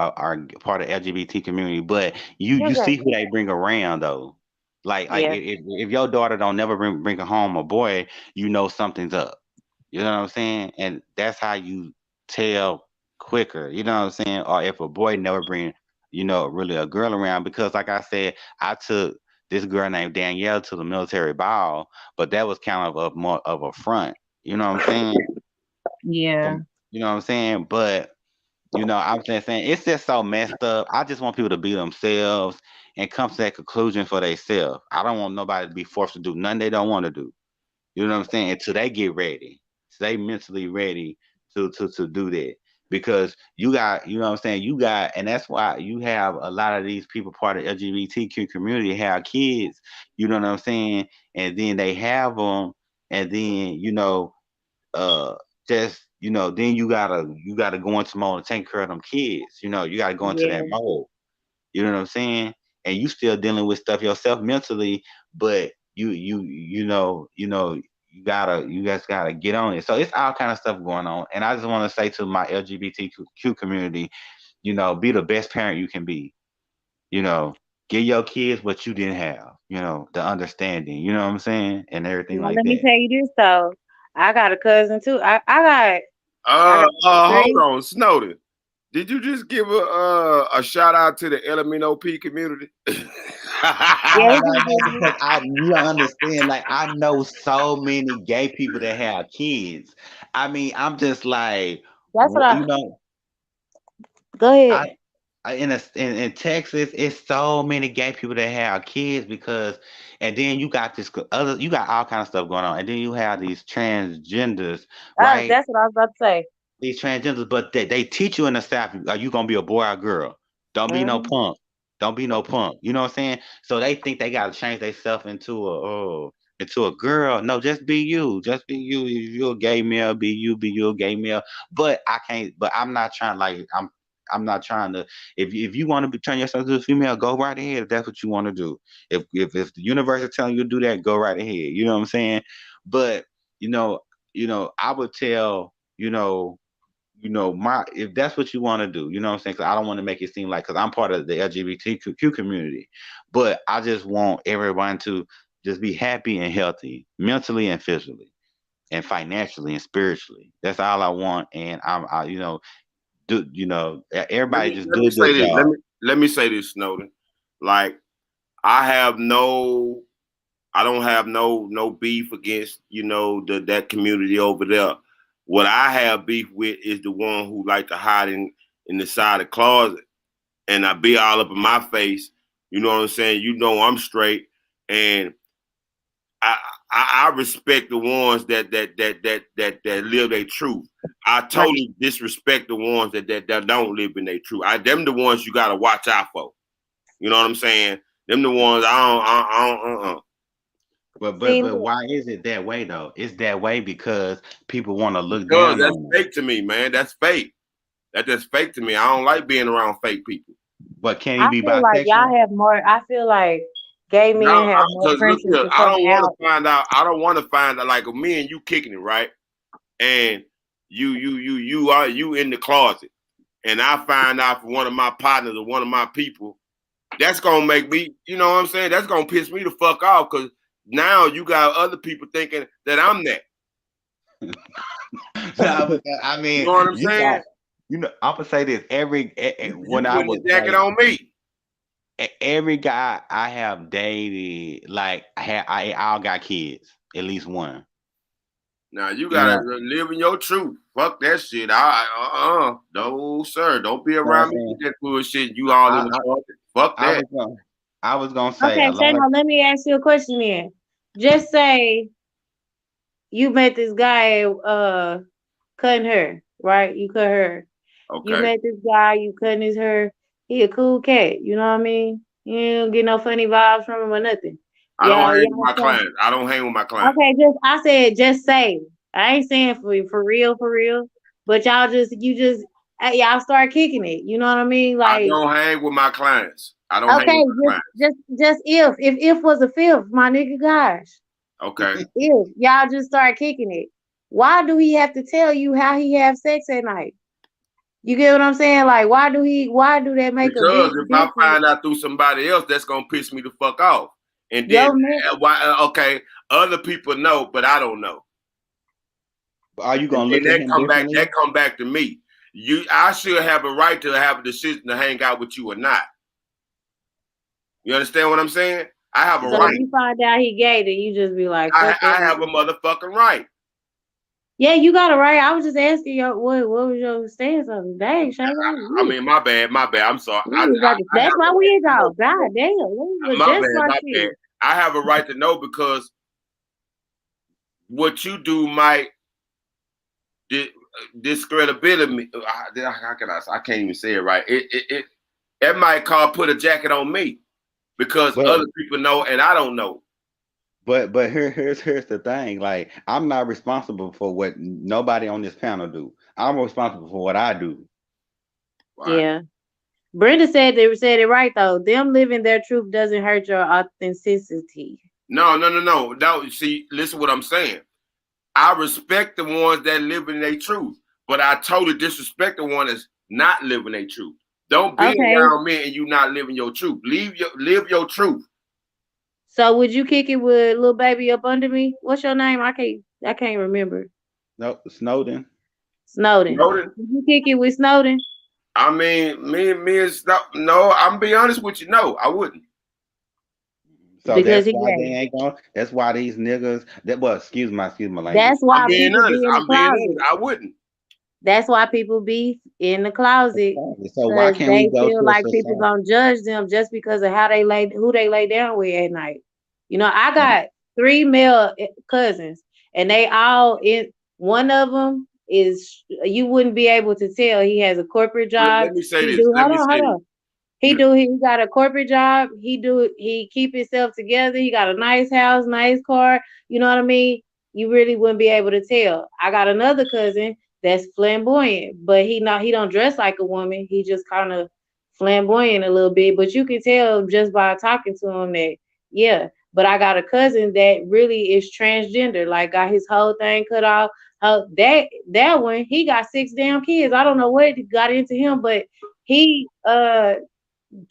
part of LGBT community, but you see who Exactly. they bring around though. Like Yeah. if your daughter don't never bring home a boy, you know something's up. You know what I'm saying? And that's how you tell quicker. You know what I'm saying? Or if a boy never bring, really a girl around, because like I said, I took this girl named Danielle to the military ball, but that was kind of a more of a front. You know what I'm saying? Yeah. Um, You know what I'm saying? But I'm saying it's just so messed up. I just want people to be themselves and come to that conclusion for themselves. I don't want nobody to be forced to do nothing they don't want to do. You know what I'm saying? Until they get ready, so they mentally ready to do that. Because you got, you know what I'm saying, and that's why you have a lot of these people part of LGBTQ community have kids. You know what I'm saying? And then they have them, and then uh, just then you gotta go into mode and take care of them kids. You gotta go into that Yeah. mode. You know what I'm saying? And you still dealing with stuff yourself mentally, but you guys gotta get on it. So it's all kind of stuff going on. And I just want to say to my LGBTQ community, be the best parent you can be. You know, give your kids what you didn't have. The understanding. You know what I'm saying, and everything Now like let me that. tell you this though. I got a cousin too. I got I got Hold 3. on, Snowden. Did you just give a shout out to the LMNOP community? Yeah, No, he no, just no, did. because you don't understand. Like, I know so many gay people that have kids. I mean, I'm just like, That's what you I. know, Go I, ahead. in Texas, it's so many gay people that have kids because, and then you got this other, you got all kind of stuff going on, and then you have these transgenders, right? That's what I was about to say. These transgenders, but they teach you in the South, are you gonna be a boy or girl? Don't be no Hmm. punk. Don't be no punk. You know what I'm saying? So they think they gotta change themselves into a girl. No, just be you. Just be you. If you're a gay male, be you a gay male. But I can't. But I'm not trying. Like I'm not trying to. If you want to turn yourself to a female, go right ahead. If that's what you want to do. If the universe is telling you to do that, go right ahead. You know what I'm saying? But you know, I would tell my if that's what you want to do, you know what I'm saying? Because I don't want to make it seem like because I'm part of the LGBTQ community, but I just want everyone to just be happy and healthy, mentally and physically, and financially and spiritually. That's all I want, and do everybody just Let do me a good say this. job. Let me say this, Snowden. Like I have no I don't have no beef against that community over there. What I have beef with is the one who like to hide in the side of the closet and I be all up in my face. You know what I'm saying? You know I'm straight, and I I respect the ones that live their truth. I Right. totally disrespect the ones that don't live in their truth. Them the ones you gotta watch out for. You know what I'm saying? Them the ones I don't. But See, but look, why is it that way though? It's that way because people want to look Because down that's on them. fake to me, man. That's fake. That's just fake to me. I don't like being around fake people. But can he I be feel like bisexual? y'all have more. I feel like gay No, men have more because look pressure here, to come out. I don't want to find out like me and you kicking it, right? And you in the closet, and I find out from one of my partners or one of my people. That's gonna make me, you know what I'm saying? That's gonna piss me the fuck off because now you got other people thinking that I'm that. No, but I You mean, know what I'm you saying? got, I'm gonna say this You when I putting was the jacket like on me. every guy I have dated, like I all got kids, at least one. Now you You gotta know, live in your truth. Fuck that shit. No sir. Don't be what I'm around me with saying? that bullshit. You I all in I, the closet. Fuck I that. was gonna say a Okay, lot of Shayna, let me ask you a question then. Just say you met this guy cutting hair, right? You cut her. You Okay. met this guy, you cutting his hair. He a cool cat, you know what I mean? You don't get no funny vibes from him or nothing. I don't hang with Y'all my say, clients. I don't hang with my clients. okay, just I said just say. I ain't saying for real. But y'all start kicking it. You know what I mean? I Like, don't hang with my clients. I don't hang okay, with my clients. just if was a fifth, my nigga, gosh, Okay. if y'all just start kicking it, why do he have to tell you how he have sex at night? You get what I'm saying? Like, why do that make a Because big if I difference? find out through somebody else, that's gonna piss me the fuck off. And then Yo, man, okay, other people know, but I don't know. are you And gonna then look at him differently? that come back to me. I should have a right to have a decision to hang out with you or not. You understand what I'm saying? I have a so if right. you find out he gay, then you just be like, fuck that I have a nigga. motherfucking right. Yeah, you got it right. I was just asking you what was your stance on it? Dang, I Shayla, mean, my bad. I'm sorry. you was about to I snatch have my a right wig to know. off. God damn, we was My just bad, like my this. bad. I have a right to know because what you do might discreditability me. How can I can't even say it right. It might call put a jacket on me because But other people know and I don't know. here's the thing. Like, I'm not responsible for what nobody on this panel do. I'm responsible for what I do. Right. Yeah. Brenda said it right though. Them living their truth doesn't hurt your authenticity. No. No, see, listen what I'm saying. I respect the ones that live in their truth, but I totally disrespect the one that's not living their truth. Don't be Okay. around me and you not living your truth. Live your truth. So would you kick it with little baby up under me? What's your name? I can't remember. No, Snowden. Snowden. Snowden. Did you kick it with Snowden? I mean, me and stuff. No, I'm be honest with you. No, I wouldn't. So Because that's he why they gay. ain't going. That's why these niggas. That well, excuse my language. That's why I'm being people be honest. in the I'm being honest. closet. I wouldn't. That's why people be in the closet So why because can't we they go feel to a like people society? gonna judge them just because of how they lay, who they lay down with at night. You know, I got three male cousins, and they all in. One of them is you wouldn't be able to tell he has a corporate job. Let me say He this. do. Let Hold me on, say hold this. on. He got a corporate job. He keep himself together. He got a nice house, nice car. You know what I mean? You really wouldn't be able to tell. I got another cousin that's flamboyant, but he don't dress like a woman. He just kind of flamboyant a little bit, but you can tell just by talking to him that yeah. But I got a cousin that really is transgender, like got his whole thing cut off. That one, he got 6 damn kids. I don't know what got into him, but he had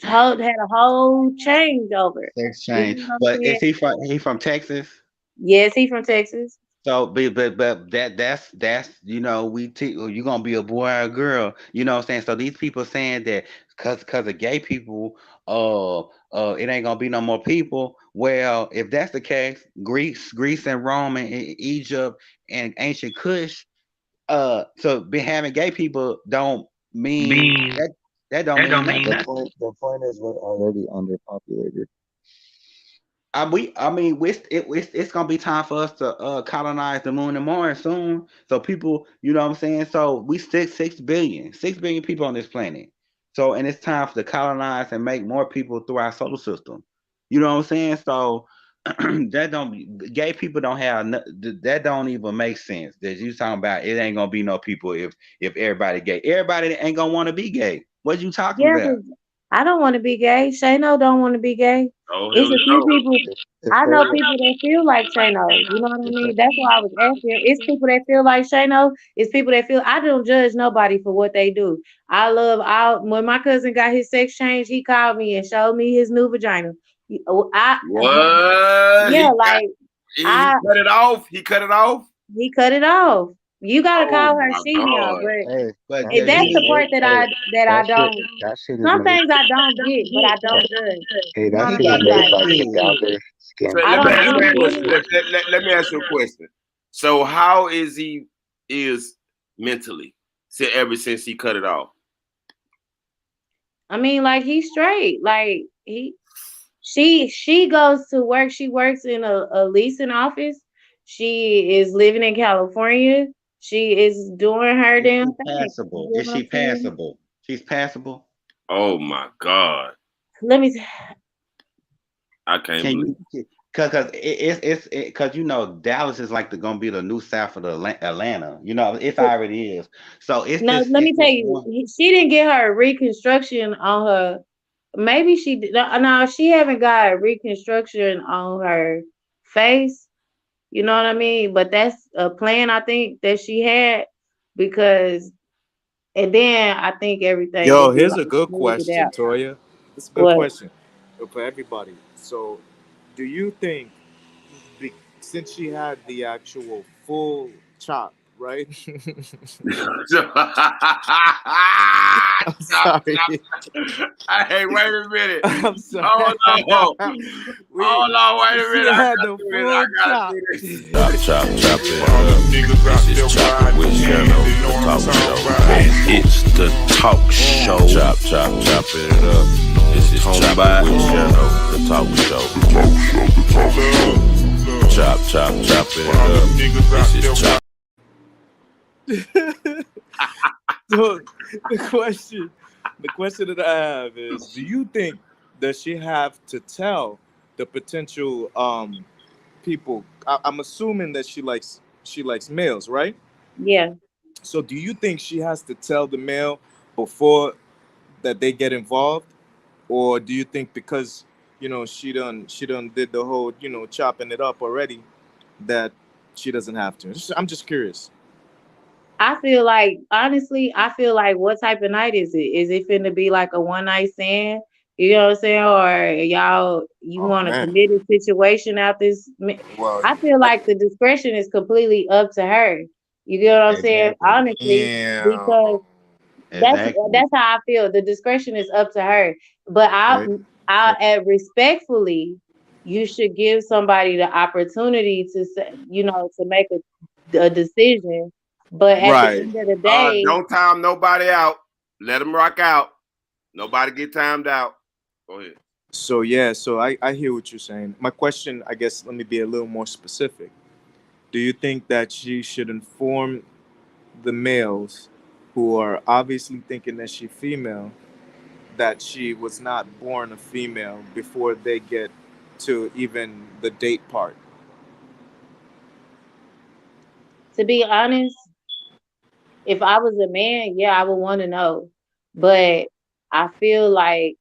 a whole change over. Sex You change. know what I'm But saying? is he from Texas? Yes, he from Texas. So, but that's you're gonna be a boy or a girl. You know what I'm saying? So these people saying that cause of gay people, it ain't gonna be no more people. Well, if that's the case, Greece and Rome and Egypt and ancient Kush, so be having gay people don't mean that don't mean The nothing. point is we're already underpopulated. It's gonna be time for us to colonize the moon and Mars soon. So people, you know what I'm saying. So we 6 billion people on this planet. So and it's time for to colonize and make more people through our solar system. You know what I'm saying. So that don't gay people don't have that don't even make sense. That you talking about it ain't gonna be no people if everybody gay. Everybody ain't gonna want to be gay. What you talking Yeah, about? 'cause I don't want to be gay. Shayno don't want to be gay. Oh It's hell a few no. people. If I they know were, people that feel like Shayno. You know what I if mean? they, That's why I was asking. It's people that feel like Shayno. It's people that feel. I don't judge nobody for what they do. I love all. When my cousin got his sex change, he called me and showed me his new vagina. I What? yeah, like He I cut it off. He cut it off. he cut it off. You gotta Oh call her my she him, god. but hey, But that that's shit the is he part made. Hey, that I that shit, don't. that shit is Some made. things I don't get, but I don't judge. Hey, You know that what I shit is mean? made Like by he cadaver So skin. I let me don't ask you a really get question. it. Let me ask you a question. So how is he is mentally ever since he cut it off? I mean, like he's straight. Like she goes to work. She works in a leasing office. She is living in California. She is doing her Is damn she thing. You passable? get Is what she I'm saying? passable? She's passable. Oh my god. Let me. I can't Can believe you? Because it's because Dallas is like gonna be the new south of the Atlanta. You know it already is. So No, let it's me tell this you, one. she didn't get her reconstruction on her. Maybe she did. No, she haven't got reconstruction on her face. You know what I mean? But that's a plan I think that she had because, and then I think everything will Yo, be here's like a good smoothed question, out. Toya. It's a good What? question for everybody. So, do you think, since she had the actual full chop, right? I'm Stop, sorry. Hey, wait a minute. I'm sorry. Hold on. we Hold on, wait a She minute. I had gotta the do this. I full gotta chop. do this. Chop it up. This is chopping with Shadow, the talk show. It's the talk show. Chop it up. This is chopping with Shadow, the talk show. Chop it up. This is chop. So the question that I have is, do you think does she have to tell the potential people? I'm assuming that she likes males, right? Yeah, So do you think she has to tell the male before that they get involved, or do you think because she done did the whole chopping it up already that she doesn't have to? I'm just curious. I feel like honestly, I feel like what type of night is it? Is it finna be like a one night stand? You know what I'm saying? Or y'all you Oh want a man. committed situation out this? Well, I feel like the discretion is completely up to her. You get what I'm saying? Exactly. Honestly, Yeah. because Exactly. that's how I feel. The discretion is up to her. But Okay. I respectfully, you should give somebody the opportunity to say, to make a decision. But at the Right. end of the day, Don't time nobody out. Let them rock out. Nobody get timed out. Go ahead. So yeah, so I hear what you're saying. My question, I guess, let me be a little more specific. Do you think that she should inform the males who are obviously thinking that she's female that she was not born a female before they get to even the date part? to be honest, if I was a man, yeah, I would want to know. But I feel like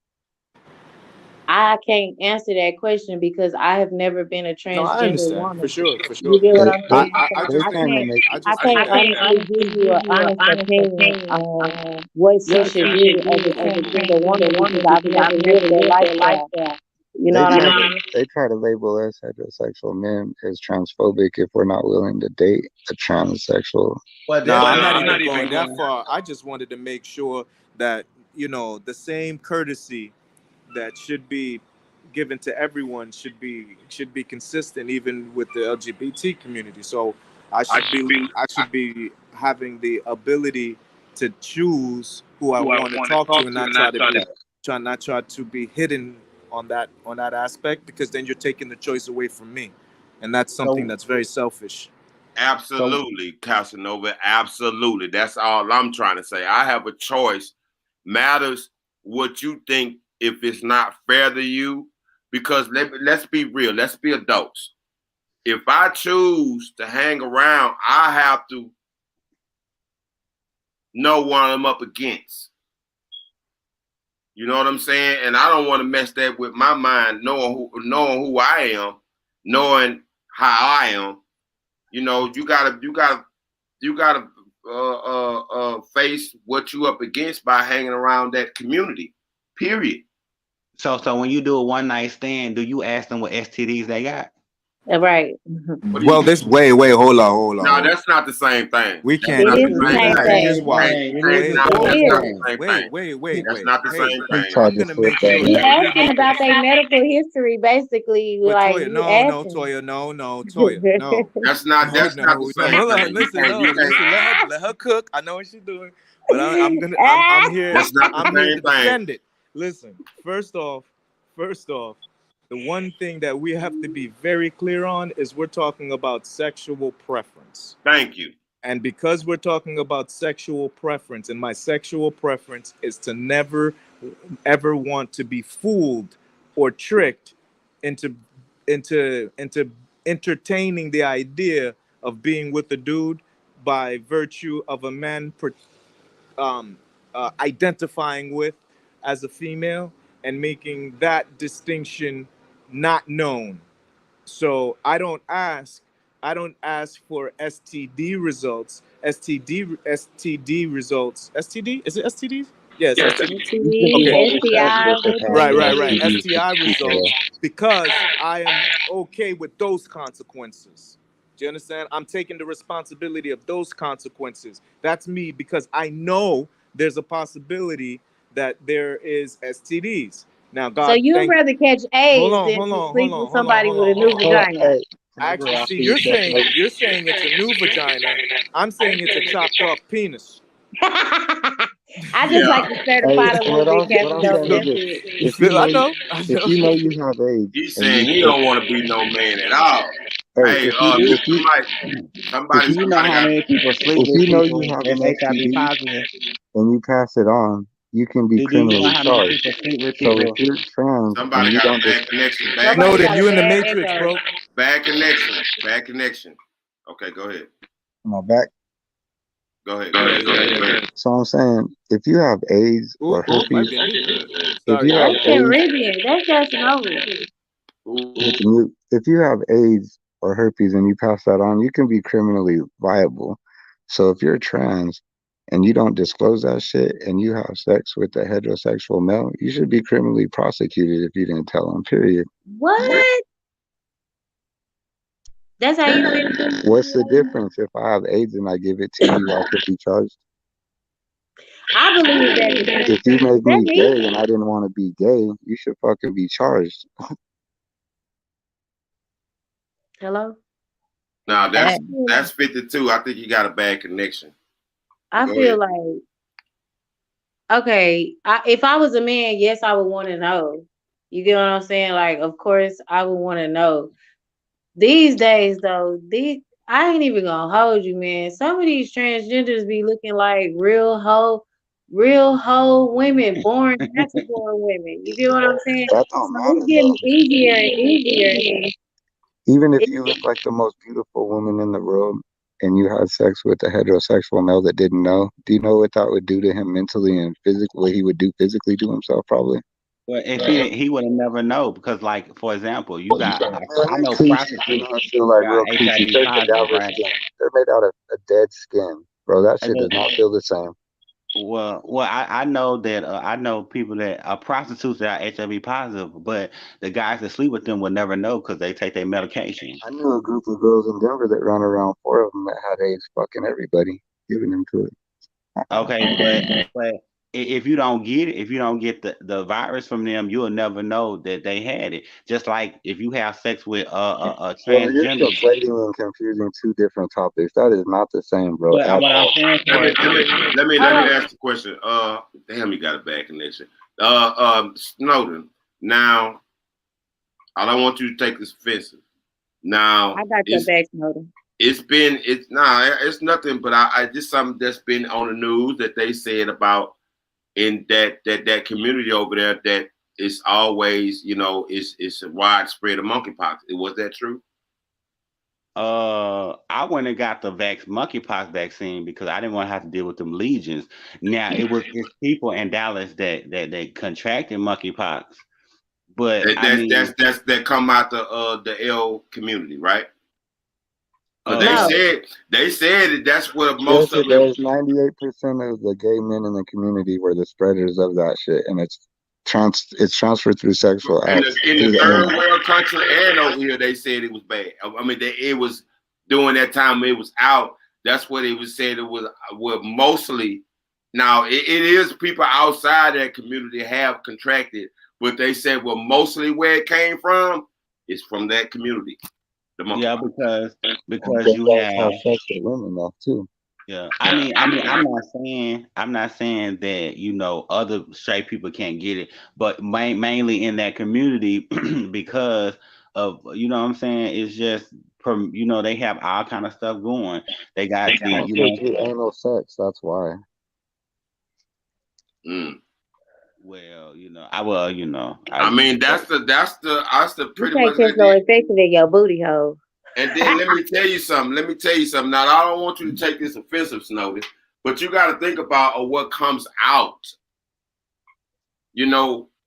I can't answer that question because I have never been a No, I transgender understand for woman. sure, for You sure. get what They I'm they saying? So I they're just think trying to make I I just think can't that honestly give you an honest opinion on what yeah, she I should get do as a transgender woman because I've never lived that lifestyle. You know they what I try to mean? they try to label us heterosexual men as transphobic if we're not willing to date a transsexual. Well, No, that's I'm what not I'm even not going even that going. far. I just wanted to make sure that, the same courtesy that should be given to everyone should be consistent even with the LGBT community. So I should be. I should be having the ability to choose who I Who I want to want to talk to talk and to, not and I try to try to. be try to be hidden on that aspect, because then you're taking the choice away from me. And that's something So that's very selfish. so Absolutely, Casanova. Absolutely. That's all I'm trying to say. I have a choice. Matters what you think if it's not fair to you. Because let's be real. Let's be adults. If I choose to hang around, I have to know what I'm up against. You know what I'm saying? And I don't want to mess that with my mind, knowing who I am, knowing how I am. You gotta face what you up against by hanging around that community. Period. so when you do a one night stand, do you ask them what STDs they got? Right. What do you Well, mean? this wait, hold No, on. that's not the same thing. We That's can't It not is the do the we same same okay, thing. here's thing. why. Man, it That's isn't Wait, not the It same wait, that's not is. thing. the same thing. That's wait. not the Hey, same He thing. tried I'm to gonna flip make that sure He that in. we asking don't about their medical history, basically. but Like Toya, you no, asking. Toya, no, Toya, no. That's not No, that's not the no, no. same Hold on. thing. Listen, no, You can't listen. Let her cook. I know what she's doing, but I'm here. that's not the I'm here same to thing. defend it. Listen, first off, the one thing that we have to be very clear on is we're talking about sexual preference. Thank you. And because we're talking about sexual preference, and my sexual preference is to never ever want to be fooled or tricked into into entertaining the idea of being with a dude by virtue of a man identifying with as a female and making that distinction not known. So I don't ask for STD results. STD results. STD? Is it STDs? Yes, STD. You should be Okay. STD, having sex STI, just to pass Right, the right, HPV. right. STD STI people. results, because I am okay with those consequences. Do you understand? I'm taking the responsibility of those consequences. That's me, because I know there's a possibility that there is STDs. Now, So God, you'd thank. rather catch Hold AIDS on, than hold to on, hold sleep on, with hold on, somebody hold with a on, hold new on, hold on. vagina? Hey, can I Actually, go see, after you, Casanova? you're saying it's a new vagina. I'm saying it's a chopped off penis. I just Yeah. like to stir the Hey, pot a little bit, what I'm Casanova. saying is Look, That's this: it. you feel? I if know. you know you have AIDS, He's and saying you he don't want to be no man at all. hey, Hey, if you Do somebody you know how got many people sleep if with you know you people have that's an HIV STD positive? and you pass it on, you can be Do you know criminally how many charged. people sleep with So if people? you're trans and somebody you got a don't bad connection. Bad Somebody Snowden, got connection. a you in the bad Matrix, echo. bro. Bad connection. Bad connection. Okay, go ahead. my back. Go ahead. Go Yeah, ahead. yeah, yeah. So I'm saying, if you have AIDS or Ooh, might herpes, be me. if Sorry, you have That's guys. AIDS, Caribbean. That's Casanova. hit the mute. If you have AIDS or herpes and you pass that on, you can be criminally liable. So if you're trans and you don't disclose that shit and you have sex with a heterosexual male, you should be criminally prosecuted if you didn't tell them. Period. What? That's how you feel too? What's the difference if I have AIDS and I give it to you? I could be charged. I believe that If you is made that me me? gay and I didn't want to be gay, you should fucking be charged. Hello? Now I that's feel, that's 52. I think you got a bad connection. But I go feel ahead. like okay, if I was a man, yes, I would want to know. You get what I'm saying? Like, of course, I would want to know. These days, though, I ain't even gonna hold you, man. Some of these transgenders be looking like real hoe women, born natural born women. You get what I'm saying? That don't So matter it's though. getting easier and easier. Even if It, you look like the most beautiful woman in the world and you had sex with a heterosexual male that didn't know, do you know what that would do to him mentally and physically? What he would do physically to himself, probably. Well, if he would have never know because, like, for example, you got Man, I these know creatures do prostitutes not feel like that are real creatures. HIV They're positive, cadaver right? skin. They're made out of a dead skin, bro. That shit does Well, not feel the same. I know that I know people that are prostitutes that are HIV positive, but the guys that sleep with them will never know because they take their medication. I knew a group of girls in Denver that ran around, four of them that had AIDS, fucking everybody, giving them to it. Okay, but if you don't get it, if you don't get the virus from them, you'll never know that they had it. Just like if you have sex with a Bro, you're transgender. conflating and confusing two different topics. That is not the same, bro, But at what I'm all. saying Let for me let me let me let hold me on. ask the question. Damn, you got a bad connection. Snowden. Now, I don't want you to take this offensive. Now, I got your back, Snowden. it's nothing, but I just something that's been on the news that they said about in that community over there that it's always, it's a widespread of monkeypox. Was that true? I went and got the monkeypox vaccine because I didn't want to have to deal with them legions. Now it's people in Dallas that they contracted monkeypox, but That I mean, that come out the L community, right? Because they uh, No, said that that's where most Yes, of it them does. 98% of the gay men in the community were the spreaders of that shit, and it's transferred through sexual in acts the through the third anal. world country and over here. They said it was bad. I mean, it was during that time it was out. That's what it was said. It was mostly. Now it is people outside that community have contracted, but they said mostly where it came from is from that community. The yeah, monkeypox. And because gay you guys have have sex with women though too. yeah. I'm not saying that other straight people can't get it, but mainly in that community because of what I'm saying. It's just from they have all kind of stuff going. They It's got transferred through anal sex. That's why. Mm. well I will I mean, that's the you pretty can't much. catch no infection in your booty hole. And then let me tell you something. Let me tell you something. Now, I don't want you to take this offensive, Snowden, but you got to think about what comes out,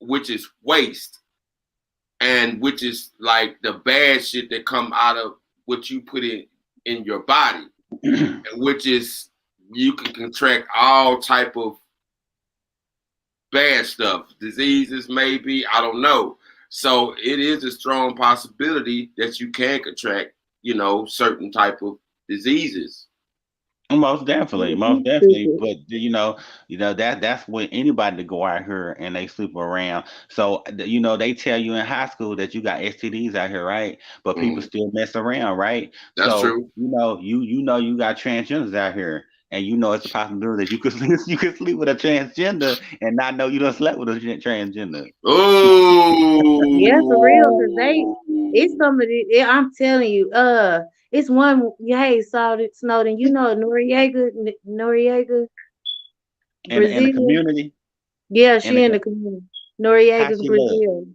which is waste and which is like the bad shit that come out of what you put in your body, which is you can contract all type of bad stuff, diseases, maybe, I don't know. So it is a strong possibility that you can contract, certain type of diseases. Most You definitely. stupid. But that's when anybody to go out here and they sleep around. So they tell you in high school that you got STDs out here, right? But people Mm, still mess around, right? that's So true. you got transgenders out here, and it's a possibility that you could you could sleep with a transgender and not know you done slept with a transgender. Yeah, for real, cause Oh, it's somebody. I'm telling you, it's one. Hey, saw it, Snowden. You know Noriega, In the Brazilian. community, Yeah, in she the in the community. Noriega, how she look? Brazil.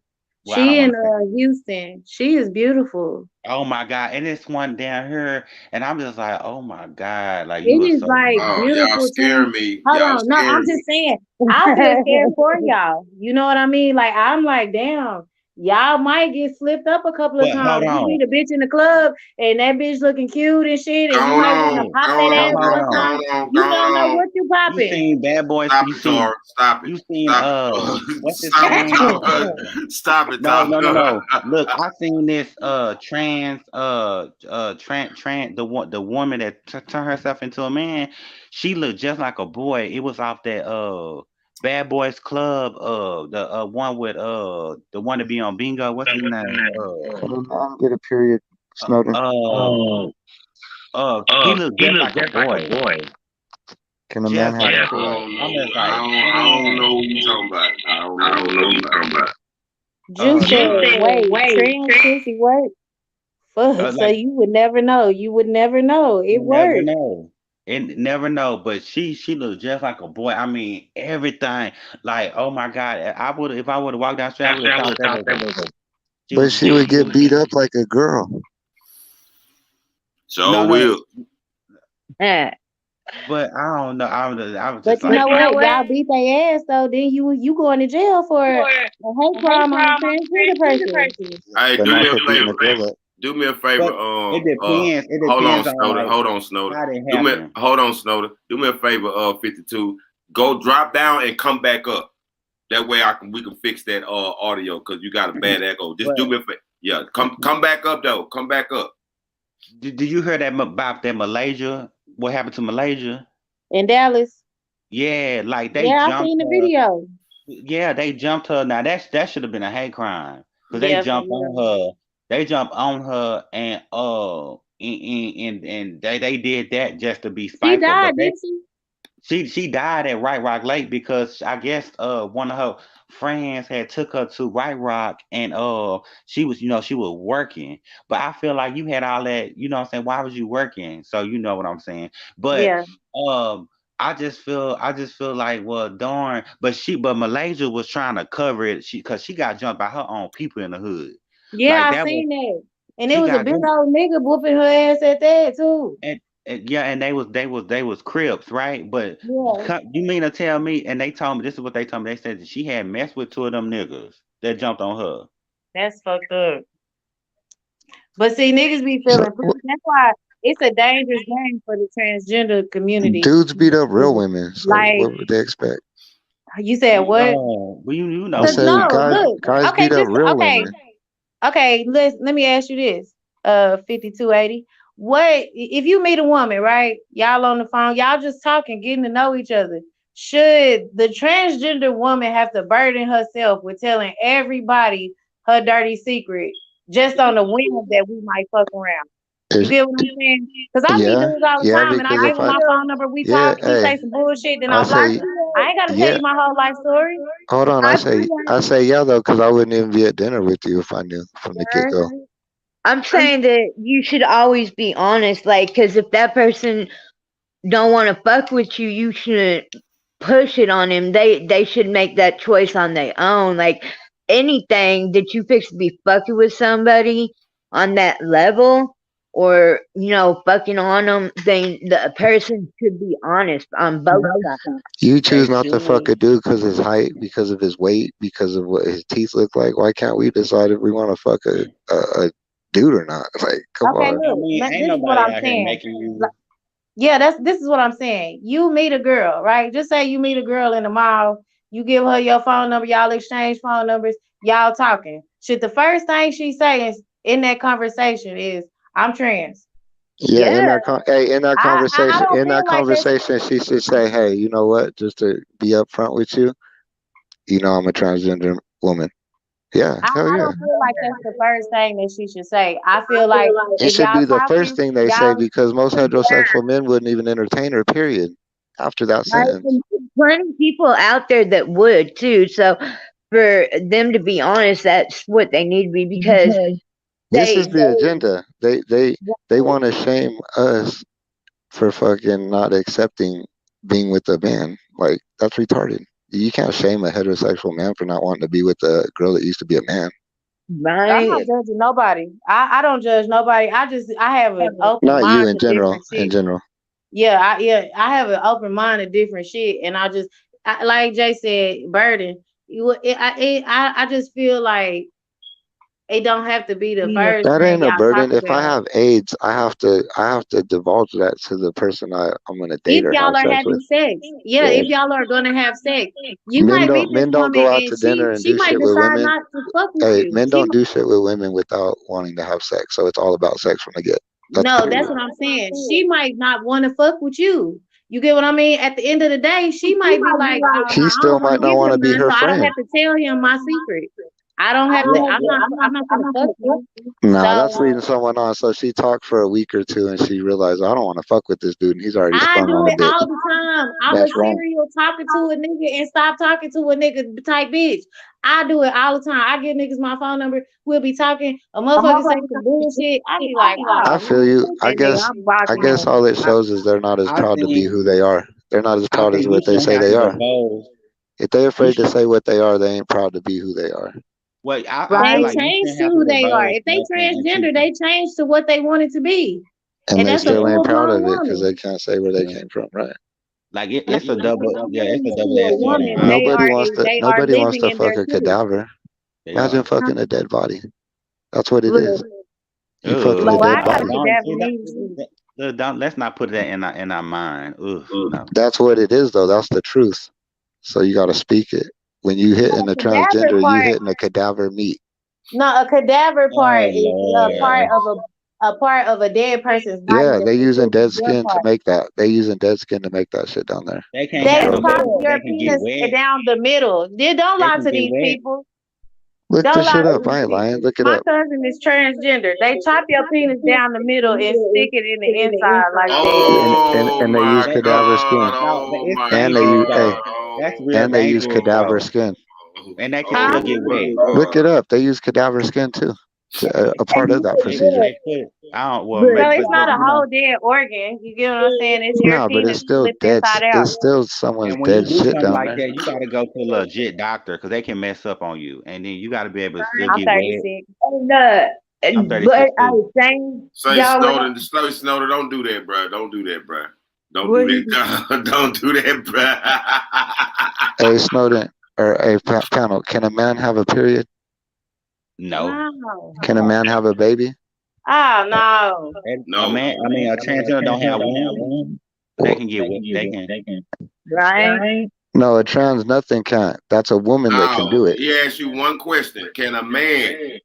Well, I don't She in want to say. Houston. She is beautiful. Oh my God. And it's one down here. And I'm just like, oh my God. Like It you are is so like oh, beautiful. y'all beautiful scaring too. me. Hold Y'all on, no, I'm scaring just me. saying. I feel scared for y'all. You know what I mean? Like I'm like, damn, y'all might get slipped up a couple of But hold times. You on. meet a bitch in the club and that bitch looking cute and shit, and you Going might want to on, pop that going Now ass on, hold bro. one on. time. Going on, You going don't know on. what you You popping? seen Bad Boys? Stop You it, seen Tar. Stop it. you seen Stop it. what's his Stop it, name? Tar. Stop it, No, Tar. no, no, no. Look, I seen this trans the woman that turned herself into a man. She looked just like a boy. It was off that Bad Boys Club the one with the one to be on Bingo. What's his name? Can a man get a period, Snowden? Uh he looked just like a boy. Can a man Just have like a a I period? boy. don't I'm know. just like, I don't damn. know who you talking about. I don't know who you talking about. Juice said, Nah. wait, trans pussy work? Fuck, so Like you would never know. You would never know. It you never worked. know. And never know, but she looked just like a boy. I mean, everything. Like, oh my God, I would if I would have walked down the street, I would have thought that was a she But was she would get beautiful. beat up like a girl. No, So no, will. Eh. but I don't know. I was But just you know like, what? Y'all beat their ass though. Then you going to jail for a hate crime on a transgender person. Hey, But do me not a for beating a favor. girl up. Do me a favor. but it depends. It Hold on, depends on Snowden. like Hold on, Snowden. how they happen. Hold on, Snowden. Do me a favor. 52. Go drop down and come back up. That way we can fix that audio because you got a bad echo. Just But do me a favor. Yeah, come back up though. Come back up. did you hear that about that Malaysia? What happened to Malaysia? In Dallas. Yeah, like they Yeah, I jumped seen the her. video. Yeah, they jumped her. Now that should have been a hate crime because they Yeah, for jumped on real. her. They jumped on her and they did that just to be She spiteful. But died, didn't she? she died at White Rock Lake because I guess one of her friends had took her to White Rock and she was she was working. But I feel like you had all that, you know what I'm saying? Why was you working? So you know what I'm saying. But Yeah. um I just feel like, well, darn, but Malaysia was trying to cover it because she got jumped by her own people in the hood. Like Yeah, I that was seen that. And it she was a got big them. old nigga whooping her ass at that too. And yeah, and they was Crips, right? But Yeah. you mean to tell me? And they told me this is what they told me. They said that she had messed with two of them niggas that jumped on her. That's fucked up. But see, niggas be So feeling free. That's why it's a dangerous game for the transgender community. dudes beat up real women. So Like what would they expect? you said, what? Well, you I know, Cause say no, guys look, guys okay, beat up just real okay, women. okay. Let me ask you this. 5280. What if you meet a woman, right? Y'all on the phone, y'all just talking, getting to know each other. Should the transgender woman have to burden herself with telling everybody her dirty secret just on the whim that we might fuck around? You If, get what I'm saying? Because I meet yeah, dudes all the yeah, time and I because give if him I my phone number, we yeah, talk, he hey, say some bullshit, then I I block say him. I ain't gotta tell yeah. you my whole life story. Hold on, I say yeah though, because I wouldn't even be at dinner with you if I knew from the get go. I'm saying that you should always be honest, like, because if that person don't want to fuck with you, you shouldn't push it on him. They should make that choice on their own. Like anything that you fix to be fucking with somebody on that level, or fucking on them, then the person should be honest on both sides. You they choose not to fuck should. a dude because of his height, because of his weight, because of what his teeth look like. Why can't we decide if we want to fuck a dude or not? Like, come Okay, on. I look, mean, ain't this is what nobody I'm out here saying. making Like, you. yeah, this is what I'm saying. You meet a girl, right? Just say you meet a girl in the mall, you give her your phone number, y'all exchange phone numbers, y'all talking. Should the first thing she says in that conversation is, I'm trans? Yeah, Yeah. in that I conversation, don't feel like that's she should say, "Hey, you know what? Just to be upfront with you, I'm a transgender woman." Yeah, hell I yeah. don't feel like that's the first thing that she should say. I feel like It if should y'all be the first talking, thing they say y'all because most heterosexual men wouldn't even entertain her. Period. After that Right? sentence, And there's plenty of people out there that would too. So for them to be honest, that's what they need to be, because this is they the agenda. They want to shame us for fucking not accepting being with a man. Like that's retarded. You can't shame a heterosexual man for not wanting to be with a girl that used to be a man. I'm not right. judging nobody. I don't judge nobody. I have an open Not you mind in to general. different In shit. general. Yeah, I have an open mind to different shit, and like Jay said, burden. I just feel like It don't have to be the Yeah. first That thing ain't a y'all talk burden. If I about. have AIDS, I have to divulge that to the person I'm gonna date If or y'all have are sex with. having sex, yeah, Yeah. if y'all are gonna have sex, you might meet this Men don't woman go out and to she dinner and she do might shit with decide women. not to fuck with Hey, you. men don't do shit with women without wanting to have sex. So it's all about sex from the get. That's No, that's period. what I'm saying. She might not want to fuck with you. You get what I mean? At the end of the day, she might be like, "Oh no, She I still don't want might to not give want to him be none, her so I don't friend. have to tell him my secret. I don't have to. I'm not gonna fuck you." Nah, that's So leading someone on. So she talked for a week or two and she realized I don't want to fuck with this dude and he's already I sprung do on a it bitch. all the time. I'm a That's wrong. serial talking to a nigga and stop talking to a nigga type bitch. I do it all the time. I give niggas my phone number. We'll be talking. A motherfucker say some bullshit. I be like, I oh feel man, you. fuck that nigga. I'm I blocking guess him. all it shows is they're not as I proud to be think who they are. They're not as I proud think as you what they shouldn't say have they to are. divulge. If they're You afraid to should. say what they are, they ain't proud to be who they are. Well, I feel They like you change shouldn't to have to who they are. divulge If they nothing until transgender, they change to what they want it to be. And And they that's a still full ain't proud blown of it because woman. they can't say where they yeah. came from, right? Like No, it's a if double, they yeah, it's a change to double a edged sword on woman, how Nobody wants to they are nobody wants living to in fuck their a truth. cadaver. they Imagine are. fucking a dead body. That's what it Look, is. You fucking a well, I dead got a Don't, body. don't cadaver see that. me too. Don't, let's not put that in our mind. Ugh, no. That's what it is though. That's the truth. So you gotta speak it. When you No, hitting a cadaver transgender, you part. hitting a cadaver meat. No, a cadaver part Oh is a part Lord. of a part of a dead person's body Yeah, that's they using including dead their skin to part. make that. They using dead skin to make that shit down there. They can't That's They have no drugs. chop baby, but your they can get penis wet. down the middle. They don't They lie can to get these wet. people. Look Don't this lie shit to up. these I ain't lying. people. Look it My up. cousin is transgender. They chop your penis down the middle and stick it in the inside like that. Oh And they use my That, cadaver skin. God. no, Oh it's my And they dangerous use though. hey, God. That's Oh, real and they use dangerous cadaver though, skin. and they can Huh? still oh get my wet. Look God. it up. They use cadaver skin too. To, a And part of that They procedure. they put I don't well, so it's but not a you whole know, dead organ. You get what I'm saying? It's your No, but it's penis still flipped dead. inside out. It's still someone's and when you dead do shit something down like there. that, you got to go to a legit doctor because they can mess up on you, and then you got to be able to still I'm get wet. 36. And I'm but 36 I too. was saying, Say y'all, when Snowden, say Snowden, don't do that, bro. Don't do that, bro. Don't do What he that. Don't do that, bro. Hey Snowden or a panel. Can a man have a period? No, no. Can a man have a baby? Oh a, no. a No. man, I mean, a transgender don't have womb, but they Well, can get wet. They can. Right? no, a trans nothing can't. That's a woman that can Now, do it. he asked you one question. Can a man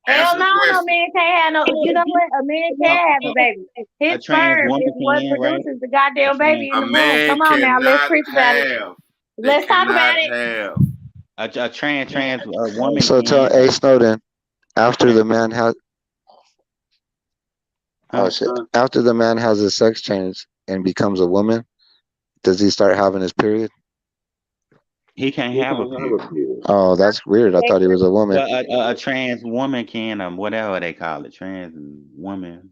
Hell answer the no, no question? man can't have no. You know what? A man So, can have a so baby. His a trans sperm woman is what can, right? produces the A goddamn trans, baby in A the womb. man Come on now, let's cannot preach about it. have. They Let's talk about cannot it. have. a trans woman So tell can, a Snowden after the trans, man has oh huh? shit after the man has a sex change and becomes a woman, does he start having his period? He can't have a period. Oh, that's weird. I thought he was a woman. Well, a trans woman can, whatever they call it, trans woman,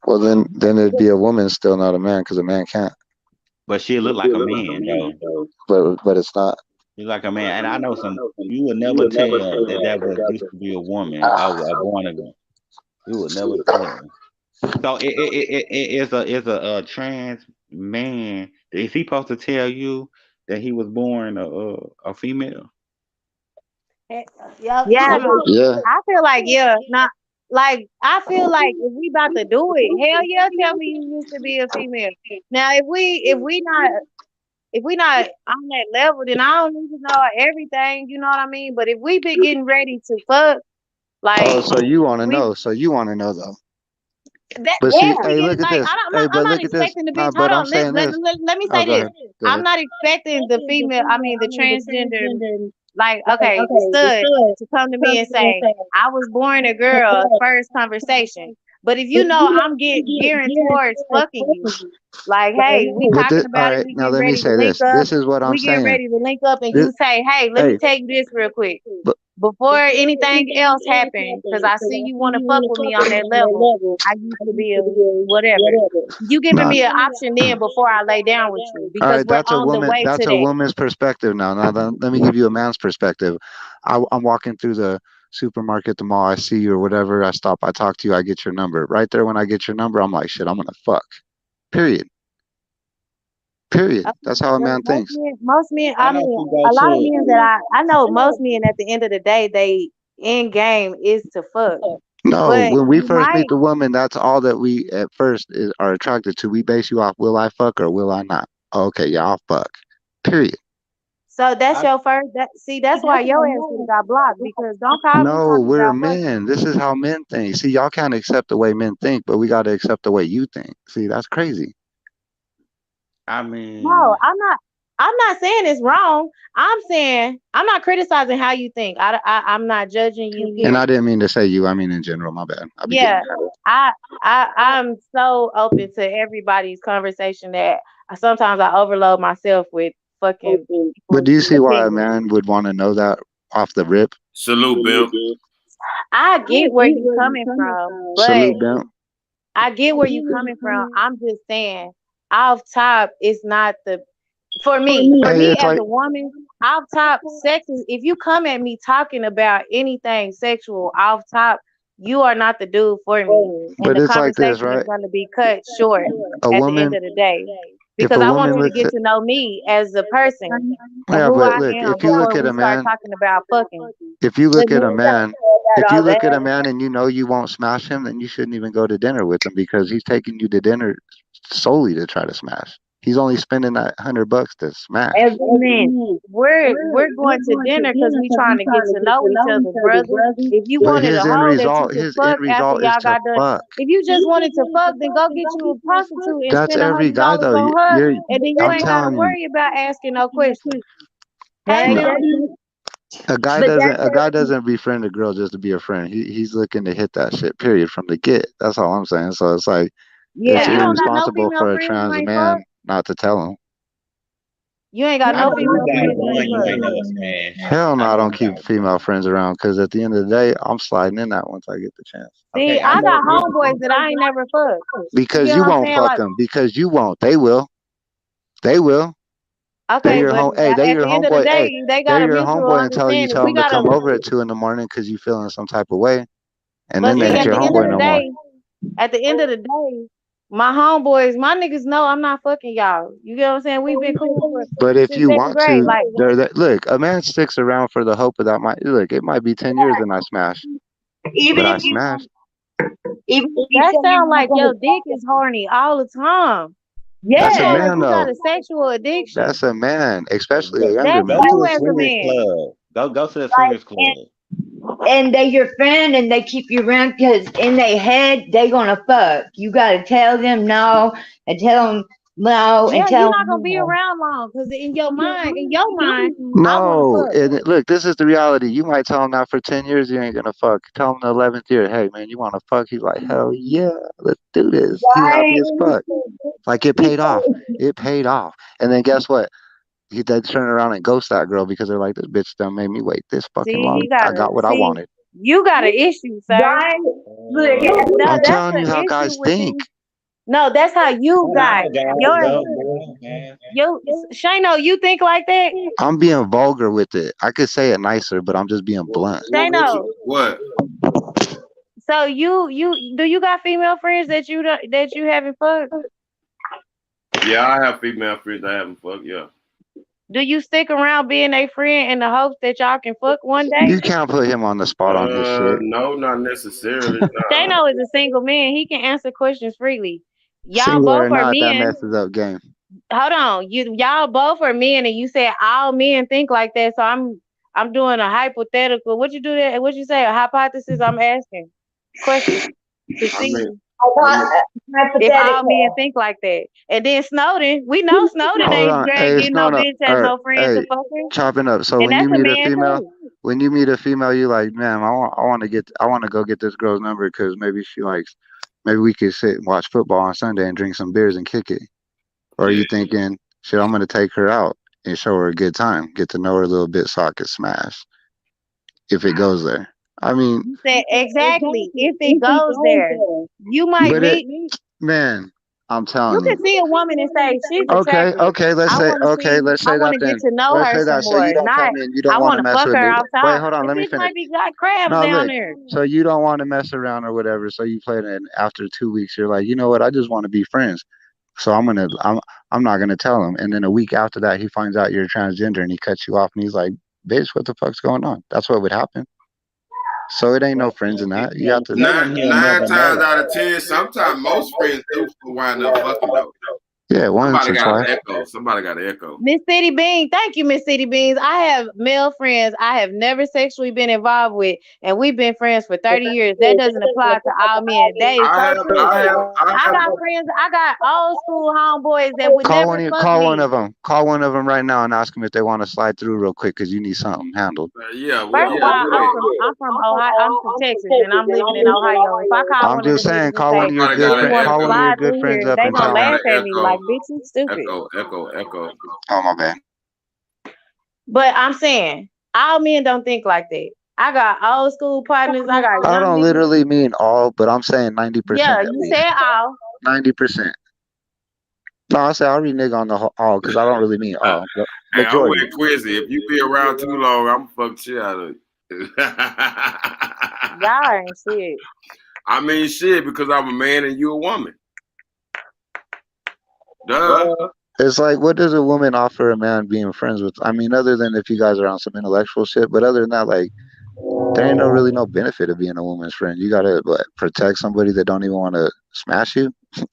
Well, then it'd be a woman still, not a man, because a man can't. but she look like a man though. But it's not. She like a man, and I know some. You would never tell that that was used to be a woman, a born again. You would never tell. So it is a trans man. Is he supposed to tell you that he was born a female? Eh, Yo, yeah, hold on. Yeah. I feel like yeah, not like I feel like if we about to do it, hell yeah, tell me you used to be a female. Now if we not on that level, then I don't need to know everything. You know what I mean? But if we been getting ready to fuck, Oh, like so you want to we know? So you want to know though? that But if see, we hey, get look at like this. I'm Hey, but not look at this. expecting the bitch. Nah, Hold but I'm on, saying this. let me Oh, say go this. ahead. Go I'm ahead. not expecting the female. I mean the transgender. Like okay, the stud to come to me and say I was born a girl. First conversation, but if you know I'm gearing towards fucking you, like hey, we But talking this, all about it. right. We Now getting let me ready to say link this. up. This is what I'm We getting saying. ready to link up, and This, you say, hey, let me hey, tell you this real quick but before anything else happened, because I see you want to fuck with me on that level. I used to be a whatever. You giving nah. me an option then before I lay down with you All because right, we're that's a on the woman. way That's to a that. woman's perspective. Now let me give you a man's perspective. I'm walking through the supermarket, the mall. I see you or whatever. I stop. I talk to you. I get your number. Right there, when I get your number, I'm like, shit. I'm gonna fuck. Period. Period. That's how a man thinks. Most men, I I know mean, she got a lot of you. men that I know, most men at the end of the day, they end game is to fuck. No, But when we you first meet might, the woman, that's all that we at first are attracted to. We base you off, will I fuck or will I not? Okay, yeah, I'll fuck. Period. so that's I your first, see, that's why your ass would have got blocked because don't call me No, talking we're about fucking. men. This is how men think. See, y'all can't accept the way men think, but we got to accept the way you think. See, that's crazy. I No, mean, I'm not saying it's wrong. I'm saying I'm not criticizing how you think. I'm not judging you. And I Period. didn't mean to say you. I mean in general. My bad. I be getting Yeah, mad. I I'm so open to everybody's conversation that sometimes I overload myself with fucking But people's do you see why a opinions. man would want to know that off the rip? Salute, Bimp. I get where you coming from, but Salute them. I get where you coming from. I'm just saying, off top, it's not the for me. For Hey, me it's as like, a woman, off top, sex is if you come at me talking about anything sexual off top, you are not the dude for me, and but the it's like this, conversation is right? going to be cut short A at the end woman, of the day if because a I want woman, you to let's say, get to know me as a person and yeah, who but I look, am before we start talking about fucking. if you But look at you a don't man, care if about you all look at a that. man and you know you won't smash him, then you shouldn't even go to dinner with him because he's taking you to dinner solely to try to smash. He's only spending that $100 to smash. Every man. We're going to dinner because we trying to get to know each other's brother. If you But wanted a hoe that you could his end fuck after result is y'all to got done, fuck. if you just wanted to fuck, then go get you a prostitute and That's spend a every hundred guy dollars though. on her, and then you I'm ain't got to telling you, worry about asking no questions. Hey, Right? no, Bill. But that's a guy doesn't befriend a girl just to be a friend. He's looking to hit that shit. Period from the get. That's all I'm saying. So it's like So it's you yeah. don't got no irresponsible female for a friends you trans ain't man fuck. not to tell him. You ain't got I no know you female got friends you one ain't you fuck. ain't never smashed. Hell no, I I know don't you got keep female one. friends around because at the end of the day, I'm sliding in that once I get the chance. See, Okay, I I know got one. homeboys that I ain't never fucked. You Because get you what I'm won't saying? fuck Like, them. Because you won't. They will. They will. They okay, your but home. Hey, they at your the end of the homeboy. Hey, day, they got they're a your mutual homeboy until you understanding. tell We them to gotta, come over at 2 in the morning because you feeling some type of way, and but then they see, ain't at your the end of homeboy the no more. day, at the end of the day, my homeboys, my niggas know I'm not fucking y'all. You get what I'm saying? We've been cool But if since you second want grade. to, Like look, a man sticks around for the hope of that. Might look, it might be 10 years and I smash, Even but I if you smashed. even if you that say you're sound not like gonna your dick is horny all the time. You That's a sound yes. like man you got though. a sexual addiction. That's a man, especially Go, a younger That's go man. to you the as a swingers man. club. Go to the Like swingers club. and they your friend and they keep you around because in their head they gonna fuck. You gotta tell them no and tell them no and Yeah, you're tell not them gonna be no. around long because in your mind, I want to No, fuck. and look, this is the reality. You might tell him that for 10 years you ain't gonna fuck. Tell him the 11th year, hey man, you want to fuck? He's like, hell yeah, let's do this. He's happy Right? as fuck. Like it paid off. It paid off. And then guess what? They turn around and ghost that girl because they're like, this bitch done made me wait this fucking See, long. he I gotta got what I see. wanted. You got an issue, sir. Right? Look, I'm That's telling the you how issue guys with think. you. No, that's how you Hold got on, guys. your Go, man. Shano. You think like that, I'm being vulgar with it. I could say it nicer, but I'm just being blunt. Shano? What? So you do you got female friends that that you haven't fucked? Yeah, I have female friends I haven't fucked. Yeah. Do you stick around being a friend in the hopes that y'all can fuck one day? You can't put him on the spot on his shit. No, not necessarily. Nah. Shano is a single man. He can answer questions freely. Y'all Single both or are not, that men. messes up game. Hold on. Y'all both are men and you said all men think like that. So I'm doing a hypothetical. What you do that? What you say? A hypothesis? I'm asking questions to I see mean, I mean, if all men hypothetical. think like that. And then Snowden, we know Snowden Hold ain't on. Hey, getting it's no not a bitch has all right. no friend to Hey, fuck her. chopping up. So And that's a man too. when you meet a female, you like, man, I want to go get this girl's number because maybe we could sit and watch football on Sunday and drink some beers and kick it. Or are yeah. you thinking, shit, I'm gonna take her out and show her a good time, get to know her a little bit so I could smash if it goes there. I mean, You said exactly. If it goes there, you might but it, meet. man, I'm You telling can you. see a woman and say she's Okay, attractive. I want to okay, see. let's I say want that to get then. to know Let's her say some that. So you more. don't Not come in, you I don't want want to to mess fuck with her me. off Wait, top. hold on, The let me bitch finish. might be got crabs No, down look. there. So you don't want to mess around or whatever. So you play it, and after 2 weeks, you're like, you know what? I just want to be friends. So I'm not gonna tell him. And then a week after that, he finds out you're transgender and he cuts you off and he's like, "Bitch, what the fuck's going on?" That's what would happen. So it ain't no friends in that. You got to. Nine times out of 10, sometimes most friends do wind up fucking though. Yeah, once Somebody or got twice. an echo. Somebody got an echo. Miss City Bean, thank you, Miss City Beans. I have male friends I have never sexually been involved with, and we've been friends for 30 years. That doesn't apply to all men. That is so true. I got friends, I got old school homeboys that would never fuck Call one me. of them. Call one of them right now and ask them if they want to slide through real quick because you need something handled. Yeah, First of all, I'm from Ohio. I'm from Texas, and I'm living in Ohio. If I call I'm one of just them niggas saying, and call one say, of your somebody good got "Do an you friends. want to Call one of echo. your slide good through friends here?" up They in gonna Somebody town. got laugh an at me like, echo. "Bitch, you stupid." Echo. Oh my bad. But I'm saying, all men don't think like that. I got old school partners. I got I young don't niggas. literally mean all, but I'm saying 90% Yeah, at you least. said all. 90%. No, I say I read nigga on the all because I don't really mean all, but Hey, I'm majority. with Quizzy. If you be around too long, I'm fuck shit out of you. Y'all ain't shit. I mean shit because I'm a man and you a woman. Duh. It's like, what does a woman offer a man being friends with? I mean, other than if you guys are on some intellectual shit, but other than that, like, there ain't really no benefit of being a woman's friend. You gotta protect somebody that don't even want to smash you. You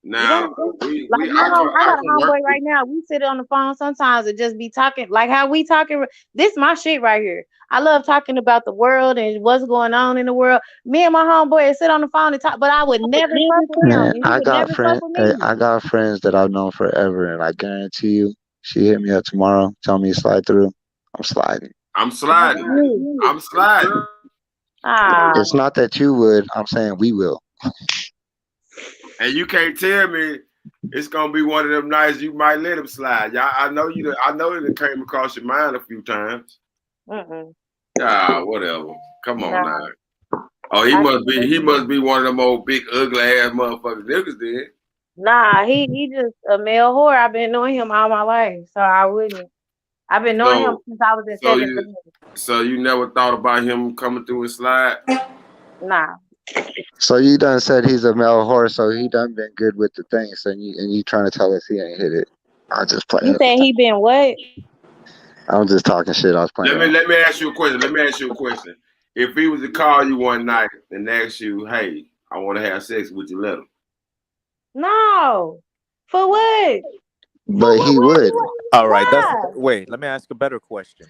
Now don't think like we I I got a can work homeboy with right now. We sit on the phone sometimes and just be talking like how we talking. This my shit right here. I love talking about the world and what's going on in the world. Me and my homeboy sit on the phone and talk, but I would never fuck with him, Man, and he would never fuck with me. I got friends that I've known forever, and I guarantee you, she hit me up tomorrow, tell me to slide through. I'm sliding. I'm Why sliding. you? I'm sliding. Ah, It's not that you would. I'm saying we will. And you can't tell me it's gonna be one of them nights you might let him slide. Y'all, I know you. I know it came across your mind a few times. mm-mm. Ah, whatever. Come on No, now. Oh, he I must can't. be. He must be one of them old big ugly ass motherfuckers niggas then. Nah, he just a male whore. I've been knowing him all my life, so I wouldn't. I've been knowing him So, since I was in so seventh you, grade. so you never thought about him coming through and slide? Nah, So you done said he's a male horse, so he done been good with the thing. So you trying to tell us he ain't hit it? I just you playing. said he been what? I'm just talking shit. I was playing around. Let me ask you a question. Let me ask you a question. If he was to call you one night and ask you, "Hey, I want to have sex," would you let him? No, for what? For But what? he would. All right, Why? wait, let me ask a better question.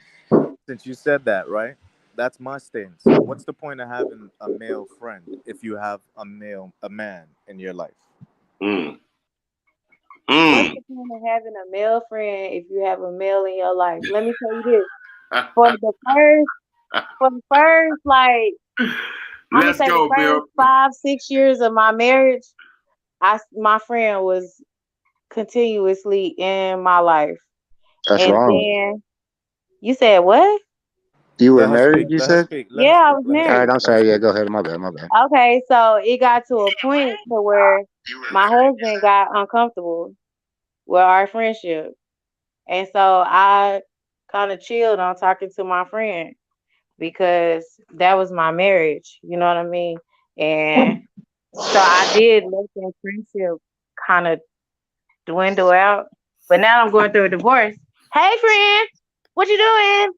Since you said that, right? That's my stance. What's the point of having a male friend if you have a man in your life? Mm. What's Mm. the point of having a male friend if you have a male in your life? Let me tell you this. For the first, like, I'm gonna Let's say the go, first Bill. 5, 6 years of my marriage, my friend was continuously in my life. That's And wrong. then you said what? You were Let her married, speak. you Let her said? speak. Let her Yeah, I speak. was Let her All right, married. speak. I'm Let her sorry. Yeah, speak. go ahead. My bad. My bad. Okay, so it got to a point to where my husband got uncomfortable with our friendship. And so I kind of chilled on talking to my friend because that was my marriage, you know what I mean? And so I did let that friendship kind of dwindle out. But now I'm going through a divorce. Hey friend, what you doing?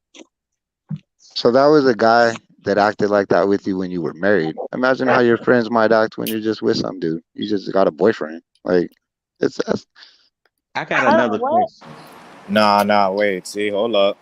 So that was a guy that acted like that with you when you were married. Imagine how your friends might act when you're just with some dude. You just got a boyfriend. Like, that's I got Hold on, another what? question. Nah, wait. See, hold up.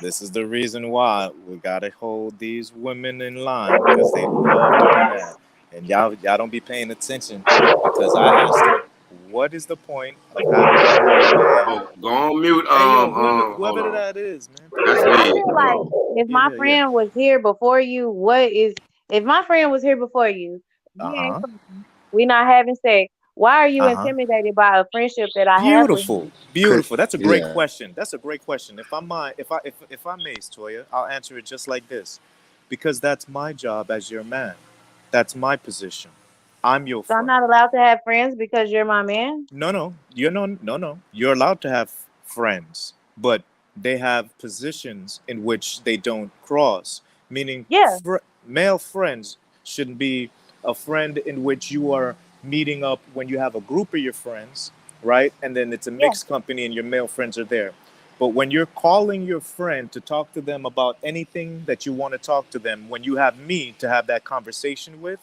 This is the reason why we gotta hold these women in line because they love doing that, and y'all don't be paying attention because I asked her, "What is the point of having a male man?" Oh, go on mute. Hey, yo, Hold whoever on. that is, man, That's I me. feel Hold like on. if my yeah. friend was here before you, if my friend was here before you, Uh we ain't huh. fucking, we not having sex. Why are you Uh huh. intimidated by a friendship that I have with Beautiful, him? beautiful. That's a great yeah. question. That's a great question. If I may, Toya, I'll answer it just like this, because that's my job as your man. That's my position. I'm your So I'm friend. not allowed to have friends because you're my man? No. You're allowed to have friends, but they have positions in which they don't cross. Meaning, Yeah. male friends shouldn't be a friend in which you are meeting up when you have a group of your friends, right? And then it's a Yeah. mixed company and your male friends are there. But when you're calling your friend to talk to them about anything that you want to talk to them, when you have me to have that conversation with,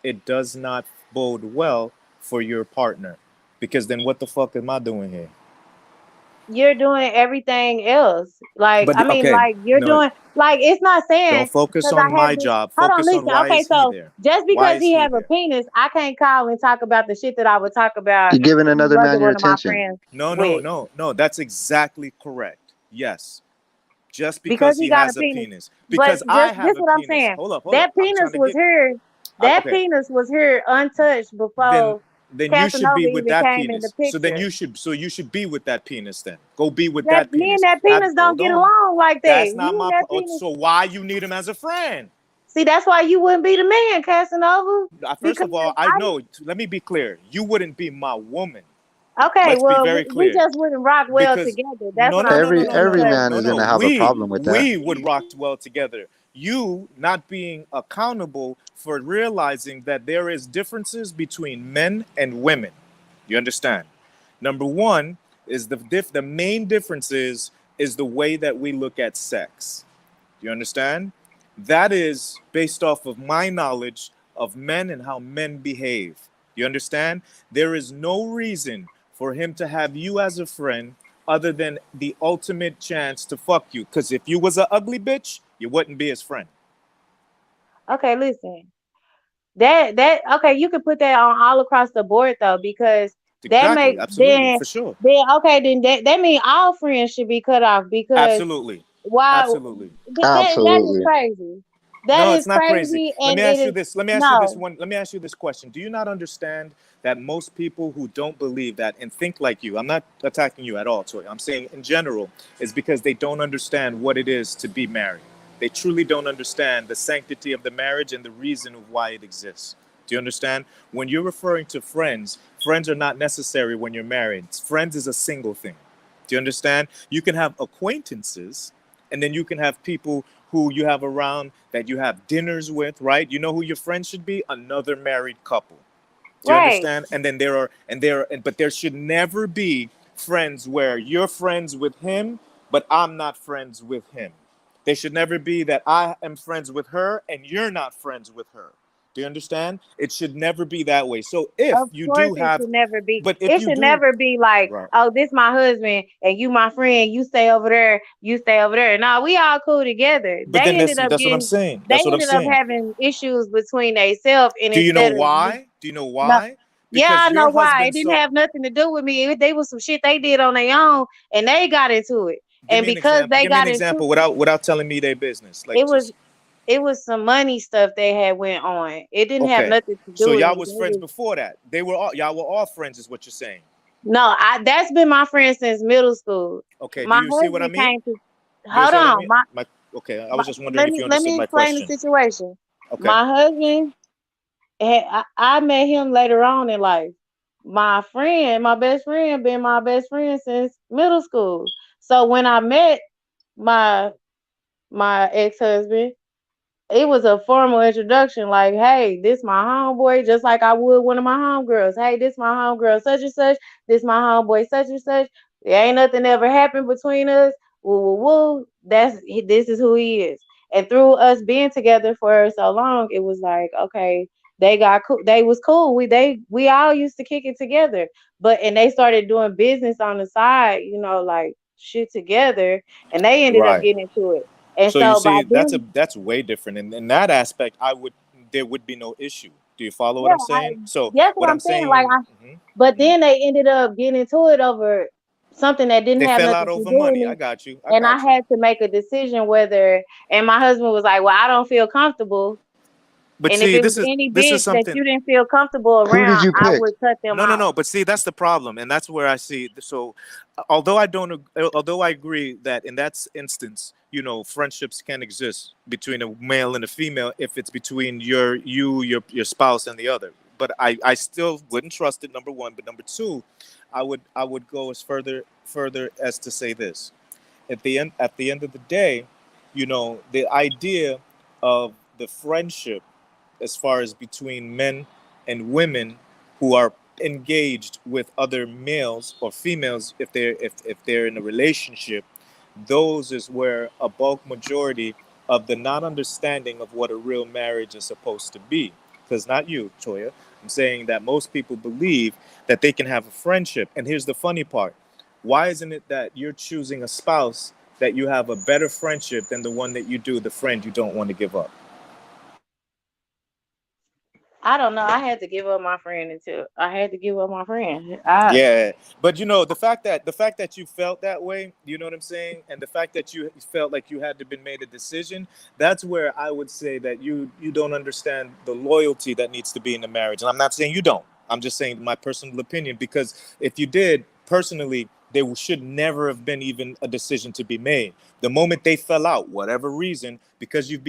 it does not bode well for your partner. Because then what the fuck am I doing here? You're doing everything else. Like, I But mean, okay, like you're no, doing like it's not saying don't focus because on I have my this. job. Hold on, Focus on listen. why Okay, is he so there? just Why because is he he have a there? penis, I can't call and talk about the shit that I would talk about You're giving if he another man wasn't your one of my attention. friends No, no, with. no, no. That's exactly correct. Yes. Just Because because he he got a has a penis. penis. But Because I just have this a what I'm penis. saying. Hold up, hold up. That I'm penis trying to was get here. That okay. penis was here untouched Then before you should Casanova be with even that came in the penis. picture. So you should be with that penis then. Go be with That that me and penis. that Have penis don't hold get on. along like that. That's not You and my that penis. so why you need him as a friend? See, that's why you wouldn't be the man, Casanova. First Because of all, I know. Let me be clear. You wouldn't be my woman. okay, Let's be well, very we clear. just wouldn't rock well Because together. That's no, what no, I'm no, no, Every no, saying. no, every no, Because man no, is no. gonna have a problem with that. We would rock well together. You not being accountable for realizing that there is differences between men and women. You understand? Number one is the main difference is the way that we look at sex. Do you understand? That is based off of my knowledge of men and how men behave. You understand? There is no reason for him to have you as a friend other than the ultimate chance to fuck you. Because if you was an ugly bitch, you wouldn't be his friend. okay, listen. That okay, you can put that on all across the board though, because that Exactly. make Absolutely. For sure. then okay, then that mean all friends should be cut off because Absolutely. why Absolutely. that is Absolutely. crazy. That No, is it's not crazy. crazy Let and me it ask you is this. Let me ask you this no. one. Let me ask you this question. Do you not understand that most people who don't believe that and think like you, I'm not attacking you at all, Toy. I'm saying in general, is because they don't understand what it is to be married. They truly don't understand the sanctity of the marriage and the reason of why it exists. Do you understand? When you're referring to friends, friends are not necessary when you're married. Friends is a single thing. Do you understand? You can have acquaintances, and then you can have people who you have around that you have dinners with, right? You know who your friend should be? Another married couple. Do you Right. understand? And then but there should never be friends where you're friends with him, but I'm not friends with him. There should never be that I am friends with her and you're not friends with her. Do you understand? It should never be that way. So if Of you course do it have, should never be. but if It you should do, never be like, right. oh, this my husband and you my friend, you stay over there, you stay over there. No, we all cool together. But then that's what I'm saying. They That's what I'm ended up saying. having issues between themselves and Do you know instead of me. why? Do you know No, why? yeah, I Because know your why. It husband didn't saw. have nothing to do with me. They was some shit they did on their own and they got into it. Give And me an because example. they Give me an got into example without telling me their business. Like it was just it was some money stuff they had went on. It didn't have okay. nothing to do So with y'all me. was friends before that. Y'all were all friends, is what you're saying. No, that's been my friend since middle school. Okay. Do My you see what I husband mean? came to Do you hold see what I on. mean? Okay. I was just wondering Let if me you let understood me my explain the question. situation. Okay. My husband I met him later on in life. My friend, my best friend, been my best friend since middle school. So when I met my my ex-husband, it was a formal introduction, like, hey, this my homeboy, just like I would one of my homegirls. Hey, this my homegirl such and such, this my homeboy such and such. There ain't nothing ever happened between us. Woo woo woo. This is who he is. And through us being together for so long, it was like, okay, they got cool. They was cool. We all used to kick it together. But and they started doing business on the side, like shit together, and they ended up Right. getting into it. And So you so by see, them that's way different. In that aspect, there would be no issue. Do you follow what yeah, I'm saying? So that's what what I'm I'm saying. Like, saying, but mhm. then they ended up getting into it over something that didn't They have fell out nothing to over do with money. I me, got you. I and I got you. had to make a decision whether. And my husband was like, "Well, I don't feel comfortable, But and if see, it was any this is bitch that something. you didn't feel comfortable Who did around, you I pick? would cut them No, no, out." no. But see, that's the problem, and that's where I see. So, although I don't, although I agree that in that instance, friendships can exist between a male and a female if it's between your spouse and the other. But I still wouldn't trust it. Number one, but number two, I would go as further as to say this. At the end of the day, the idea of the friendship as far as between men and women who are engaged with other males or females, if they're in a relationship, those is where a bulk majority of the not understanding of what a real marriage is supposed to be. Because not you, Toya. I'm saying that most people believe that they can have a friendship. And here's the funny part. Why isn't it that you're choosing a spouse that you have a better friendship than the one that you do, the friend you don't want to give up? I don't know. I had to give up my friend until I had to give up my friend. I Yeah, but the fact that you felt that way, you know what I'm saying, and the fact that you felt like you had to been made a decision, that's where I would say that you don't understand the loyalty that needs to be in a marriage. And I'm not saying you don't. I'm just saying my personal opinion, because if you did personally, there should never have been even a decision to be made. The moment they fell out, whatever reason, because you've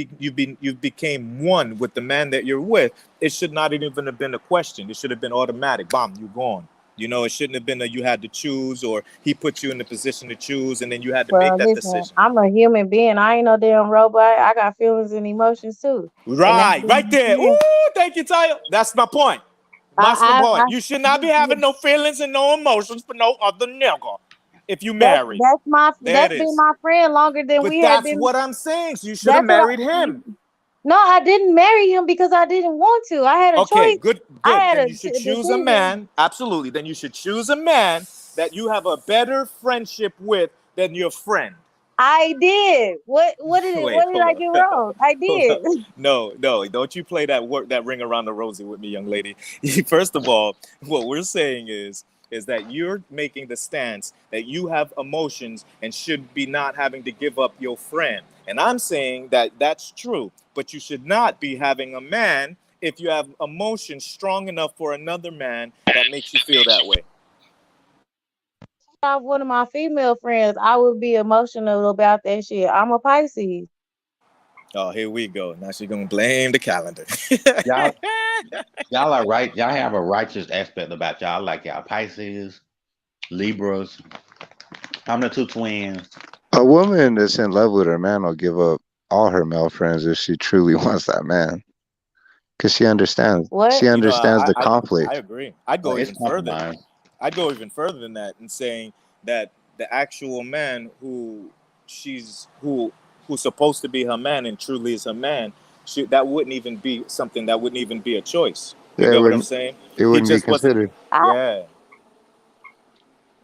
became one with the man that you're with, it should not even have been a question. It should have been automatic. Bomb, you gone. It shouldn't have been that you had to choose, or he put you in the position to choose, and then you had to make Well, that listen, decision. I'm a human being. I ain't no damn robot. I got feelings and emotions too. And that's Right, what right I'm there. saying. Ooh, thank you, Tyler. That's my point. That's the I point. You should not be having no feelings and no emotions for no other nigga if you married. There it that's been is. my friend longer than But we had that's been. what I'm saying. So you should have That's what married him. no, I didn't marry him because I didn't want to. I had a Okay, choice. good, I good. had Then a you should choose a decision. man. Absolutely. Then you should choose a man that you have a better friendship with than your friend. I did. What did it? Wait, What did hold I on. do wrong? I Hold did. on. No, no, don't you play that ring around the rosy with me, young lady. First of all, what we're saying is that you're making the stance that you have emotions and should be not having to give up your friend. And I'm saying that that's true, but you should not be having a man if you have emotions strong enough for another man that makes you feel that way. One of my female friends, I would be emotional about that shit. I'm a Pisces. Oh, here we go. Now she's gonna blame the calendar. Y'all, y'all are right. Y'all have a righteous aspect about y'all, like y'all Pisces, Libras. I'm the two twins. A woman that's in love with her man will give up all her male friends if she truly wants that man, because she understands. What? She You know, understands the I conflict. agree. I'd go It's even further. compromise. I'd go even further than that and saying that the actual man who's supposed to be her man and truly is her man, that wouldn't even be something, that wouldn't even be a choice. You Yeah, get what I'm saying? it He wouldn't be just wasn't. considered. I Yeah.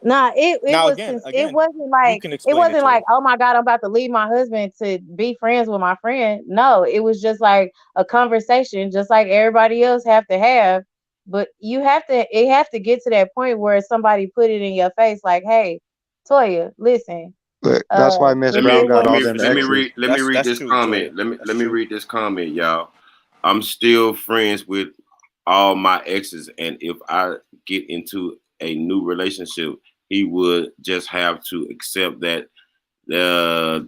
Nah, it Now was again, it again, wasn't you like can explain it to her. oh my God, I'm about to leave my husband to be friends with my friend. No, it was just like a conversation, just like everybody else have to have. But it have to get to that point where somebody put it in your face, like, hey, Toya, listen, Look, that's why Miss Let it me Brown is got let what all me it them let me is. exes. read. Read. Let me read That's this true, Toya. comment. Let me That's let me true. read this comment, y'all. I'm still friends with all my exes, and if I get into a new relationship, he would just have to accept that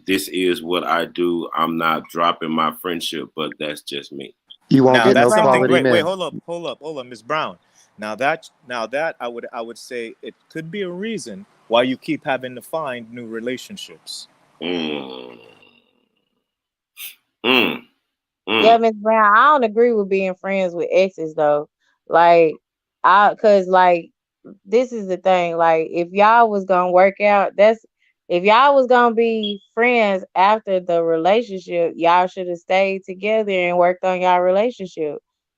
this is what I do. I'm not dropping my friendship, but that's just me. You won't Now get Miss that's no something Brown. quality great. Wait, men. hold up, Miss Brown. Now that I would say it could be a reason why you keep having to find new relationships. Mm, mm, Yeah, mm. Miss Brown, I don't agree with being friends with exes though. Like, cause like this is the thing. Like, if y'all was gonna work out, if y'all was gonna be friends after the relationship, y'all should have stayed together and worked on y'all relationship.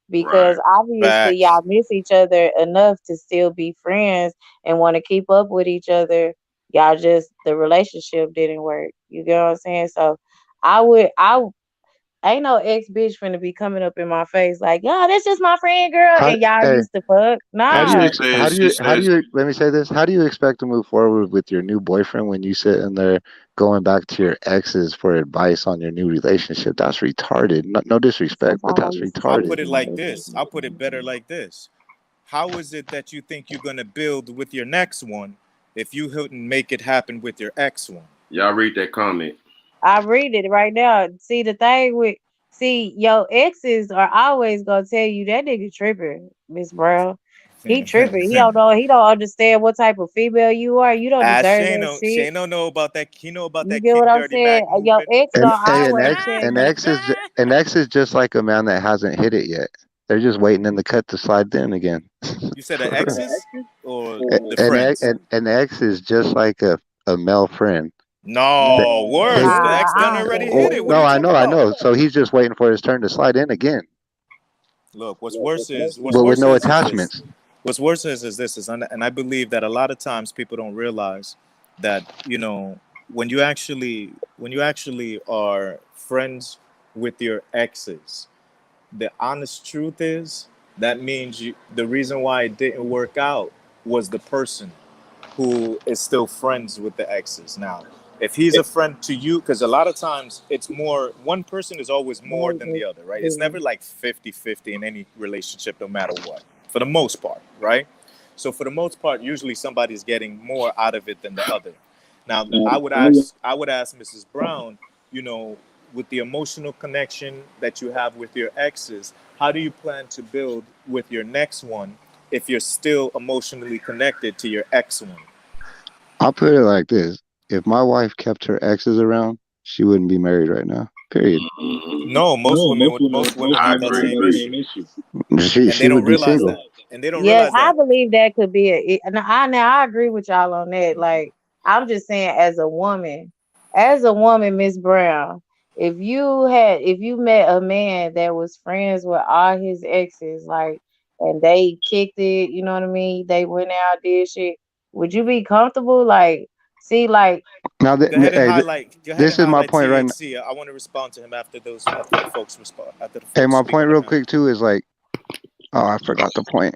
Because Right. obviously Facts. y'all miss each other enough to still be friends and want to keep up with each other. Y'all just the relationship didn't work. You get what I'm saying? So I ain't no ex bitch finna be coming up in my face like, yeah, that's just my friend, girl, How, and y'all hey, used to fuck. how do And you Nah, how do you let me say this? How do you expect to move forward with your new boyfriend when you sit in there going back to your exes for advice on your new relationship? That's retarded. No, no disrespect, but that's sometimes I'll retarded. put it like this. I'll put it better like this. How is it that you think you're gonna build with your next one if you couldn't make it happen with your ex one? y'all read that comment. I read it right now. See the thing with your exes are always gonna tell you that nigga tripping, Miss Brown. He tripping. He don't know. He don't understand what type of female you are. You don't deserve that shit. Shane don't know about that. He know about You that get what King I'm Dirty saying? Mac Your movement. ex And gonna hey, always tell you. an ex is just like a man that hasn't hit it yet. They're just waiting in the cut to slide in again. You said the For real. exes or the And friends? the ex is just like a male friend. They, No, they, worse. The ex I done don't already think hit oh, it. that. What are no, you I talking know, I about? know. So he's just waiting for his turn to slide in again, Look, but with no attachments. what's worse is this is, and I believe that a lot of times people don't realize that, when you actually are friends with your exes, the honest truth is that means the reason why it didn't work out was the person who is still friends with the exes now. If he's a friend to you, because a lot of times it's more, one person is always more than the other, right? It's never like 50-50 in any relationship, no matter what, for the most part, right? So for the most part, usually somebody's getting more out of it than the other. Now, I would ask Mrs. Brown, you know, with the emotional connection that you have with your exes, how do you plan to build with your next one if you're still emotionally connected to your ex one? I'll put it like this: if my wife kept her exes around, she wouldn't be married right now. Period. No, most women I have that agree. same issue, and they She don't would be realize single. that. And they don't Yeah, realize I that. believe that could be now I agree with y'all on that. Like, I'm just saying, as a woman, Miss Brown, if you met a man that was friends with all his exes, like, and they kicked it, you know what I mean? They went out, did shit. Would you be comfortable? Like, see, like, Now, hey, Go ahead this and is my highlight point right now. THC. I want to respond to him after the folks respond, after the Hey, folks my speak point on him real now. quick too is like, oh, I forgot the point.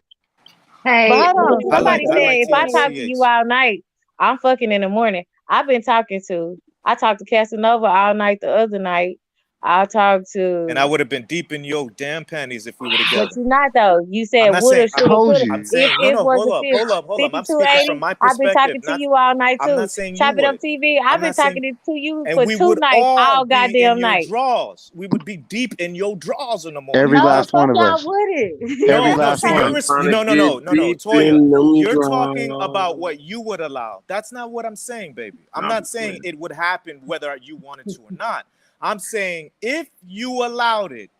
but Hey, hold on. Somebody said Highlight if I talk to you THCH. all night, I'm fucking in the morning. I talked to Casanova all night the other night. I talked And I to, would have been deep in your damn panties if we were but together. you not though. You I'm said not woulda, saying I'm, shoulda, Told coulda. I'm you. If saying no, it no. was Hold a up, hold up, hold up. I'm speaking 5280, from my I've been perspective. talking to Not you all night I'm too. not saying you Chop it up would. TV. I'm I've been not saying, talking to you and for we two would nights all all be in goddamn your night. drawers. We would be deep in your drawers in the morning. Every No, the last fuck one of y'all us. Every wouldn't. No, last see, one. Trying to no, no, no, get no, no, deep Toya, in them you're talking about drawers. what you would allow. That's not what I'm saying, baby. I'm I'm not just saying playing. it would happen whether you wanted to or not. I'm saying if you allowed it,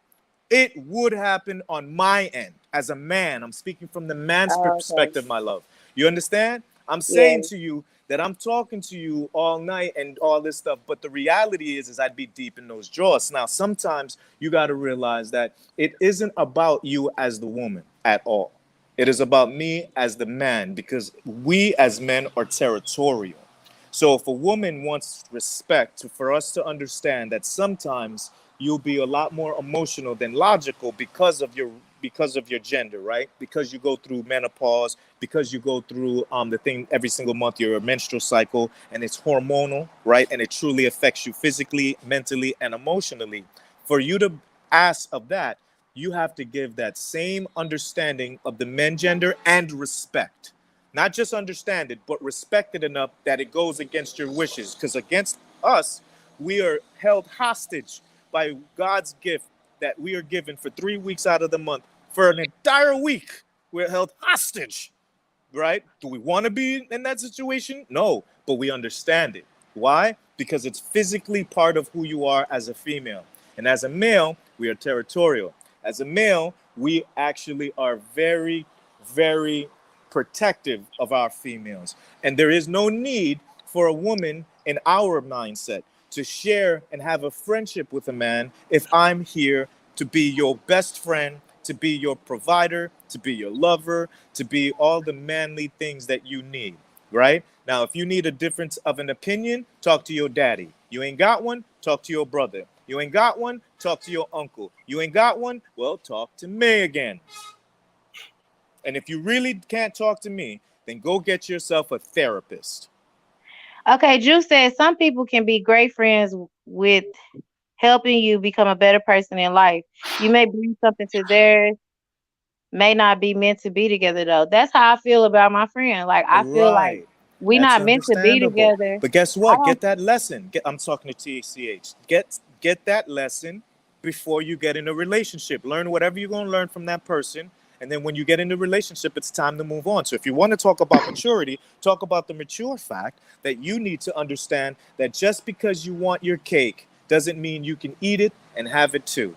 it would happen on my end as a man. I'm speaking from the man's Oh, okay. perspective, my love. You understand? I'm Yeah. saying to you that I'm talking to you all night and all this stuff, but the reality is I'd be deep in those drawers. Now, sometimes you got to realize that it isn't about you as the woman at all. It is about me as the man because we as men are territorial. So if a woman wants respect, for us to understand that sometimes you'll be a lot more emotional than logical because of your gender, right? Because you go through menopause, because you go through the thing every single month, your menstrual cycle, and it's hormonal, right? And it truly affects you physically, mentally, and emotionally. For you to ask of that, you have to give that same understanding of the men gender and respect. Not just understand it, but respect it enough that it goes against your wishes. Because against us, we are held hostage by God's gift that we are given for 3 weeks out of the month. For an entire week, we're held hostage, right? Do we want to be in that situation? No, but we understand it. Why? Because it's physically part of who you are as a female. And as a male, we are territorial. As a male, we actually are very, very protective of our females. And there is no need for a woman in our mindset to share and have a friendship with a man if I'm here to be your best friend, to be your provider, to be your lover, to be all the manly things that you need, right? Now, if you need a difference of an opinion, talk to your daddy. You ain't got one, talk to your brother. You ain't got one, talk to your uncle. You ain't got one, well, talk to me again. And if you really can't talk to me, then go get yourself a therapist. Okay, Juice said some people can be great friends with helping you become a better person in life. You may bring something to theirs, may not be meant to be together though. That's how I feel about my friend. Like, I feel like Right. we That's not meant to be understandable. together. But guess I what? don't. Get that lesson. I'm talking to THCH. Get that lesson before you get in a relationship. Learn whatever you're going to learn from that person. And then when you get in a relationship, it's time to move on. So if you want to talk about maturity, talk about the mature fact that you need to understand that just because you want your cake doesn't mean you can eat it and have it too.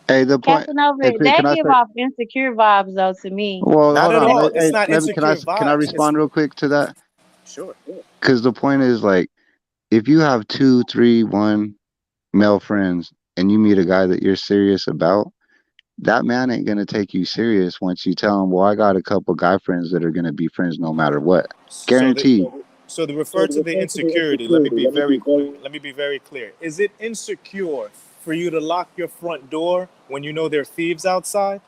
Hey, the point. Casanova, Can that I give say? off insecure vibes though to me. Well, Not hold at on. all. It's Hey, not let me. insecure Can I vibes. It's respond real quick to that? sure. Because the point is like, if you have two, three, one male friends, and you meet a guy that you're serious about, that man ain't gonna take you serious once you tell him, "Well, I got a couple guy friends that are gonna be friends no matter what." So the Guaranteed. so to refer to the insecurity, let me be very clear. Is it insecure for you to lock your front door when you know there are thieves outside?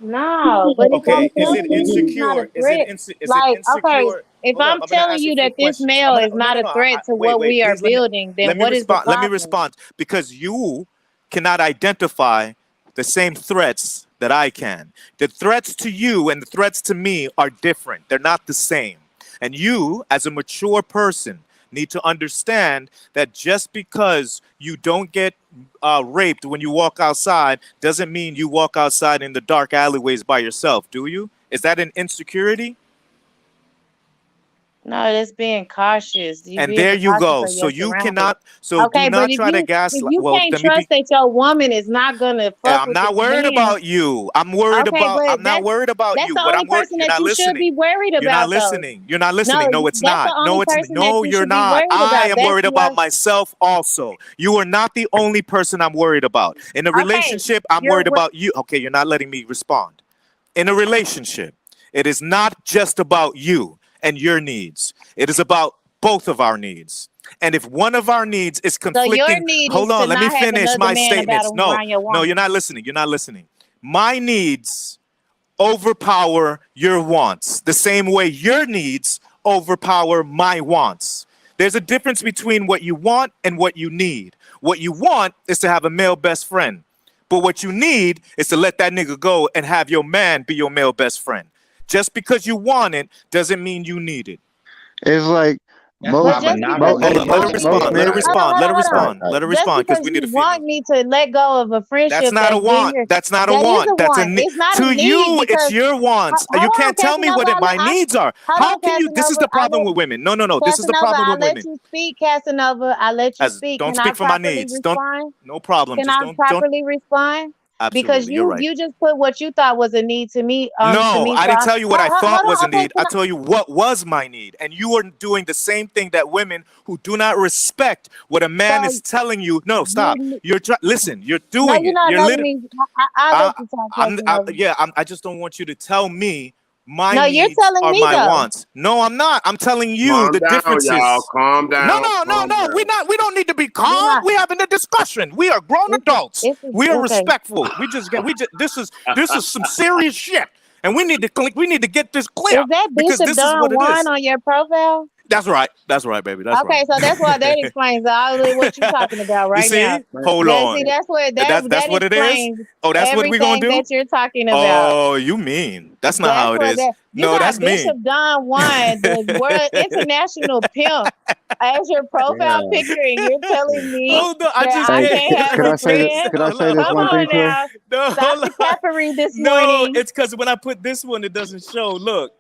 No, but if I'm Okay, is it telling you he's not a insecure? threat, Is it like, okay, insecure? if Hold on, I'm I'm gonna telling ask you a you few that this questions. male is not a threat to Wait, what we are please building, then let me what is the respond. Let me problem? respond because you cannot identify the same threats that I can. The threats to you and the threats to me are different. They're not the same. And you, as a mature person, need to understand that just because you don't get raped when you walk outside doesn't mean you walk outside in the dark alleyways by yourself, do you? Is that an insecurity? No, that's being cautious. You And being there you precautious go. of So your you surroundings. cannot, so do Okay, but not try to if gaslight. you Well, can't let me trust be, that your woman is not gonna fuck I'm with not this worried man, about you. okay, but I'm not worried about that's you. the What only I'm worried, person you're that not you should listening. be worried You're not about, though. listening. You're not No, listening. No, it's that's the not. only No, it's person that no, you you're should be not. worried I about. am That's worried your about myself also. You are not the only person I'm worried about. In a okay. relationship, I'm You're worried about you. Okay, you're not letting me respond. In a relationship, it is not just about you and your needs. It is about both of our needs. And if one of our needs is so your conflicting, need is hold to on, let me not have finish another my man about statements. No, around your no, you're woman. not listening. You're not listening. My needs overpower your wants, the same way your needs overpower my wants. There's a difference between what you want and what you need. What you want is to have a male best friend. But what you need is to let that nigga go and have your man be your male best friend. Just because you want it doesn't mean you need it. It's like That's why But just because monogamy you Hold is on, let her want me most respond. to, Let her men. necessary. respond. Let her hold on. All right, respond. all right. Let her Just respond because because we you need a want female. me to let go of a That's friendship not a that's been want. here, That's not a that is a want. That's a want. need. It's not a To need you, it's because your wants. You hold on, can't tell me what Casanova. my needs are. Hold How on, can you? This is Casanova. the problem with women. No, no, no. This is the Casanova, problem I with let women. you speak, Casanova. I let you As speak. don't Can I speak for my properly needs. Don't. respond? No problem. Can Just I don't. properly respond? Because Absolutely, you're you right. you just put what you thought was a need to No, me. I So didn't tell you what I thought hold was on. a Okay, need. I told you what was my need. And you are doing the same thing that women who do not respect what a man so is telling you. No, stop. you Listen, you're no, doing you're it. not You're letting lit. me. I'll let I, you talk, Casanova. I just don't want you to tell me my No, you're needs telling are me my though. wants. No, I'm not. I'm telling you Calm the down, y'all. differences. Calm No, down. no, no, Calm no. We're down. not. We don't need to be You're calm. not. We're having a discussion. We are grown adults. It's We are okay. respectful. This is some serious shit, and we need to we need to get this clear Is that because Bishop this is what Don it Juan is. on your profile? That's right. That's right, baby. That's right. Okay, so that's why that explains all of what you're talking about You right now. see? Hold That see, on. that's what That's that what it is. explains Oh, that's what we're gonna everything do. that you're talking about. Oh, you mean that's not That's how it what is. that you No, that's got mean. Bishop Don Juan, the world international pimp, as your profile Yeah. picture, and you're telling me Hold on. I that just I Hey, can't. can't have could a I say that? friend. Could I Hold say on. this Come Hold one on. thing, on Tori? now, No, stop hold the on. caffeine this No, morning. it's because when I put this one, it doesn't show. Look,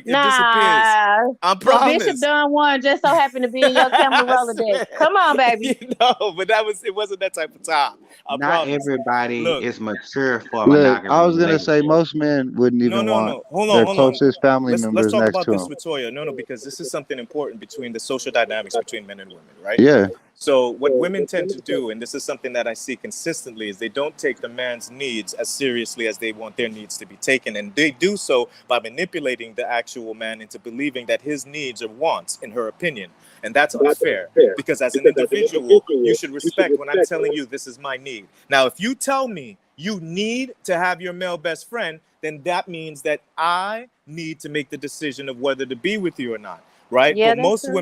it disappears. Nah, I but Bishop promise. Don Juan just so happened to be in your camera I Rolodex. swear. Come on, baby. You know, but it wasn't that type of time. I Not promise. everybody Look, is mature for a Look, I monogamous was gonna say relationship. most men wouldn't no, even no, want no. Hold on, their hold on. closest family Let's members talk next about to this them. with Toya. No, no, because this is something important between the social dynamics between men and women, right? Yeah. So what women tend to do, and this is something that I see consistently, is they don't take the man's needs as seriously as they want their needs to be taken, and they do so by manipulating the actual man into believing that his needs are wants, in her opinion, and that's unfair. Because as an individual, you should respect when I'm telling you this is my need. Now, if you tell me you need to have your male best friend, then that means that I need to make the decision of whether to be with you or not, right? Yeah, that's true.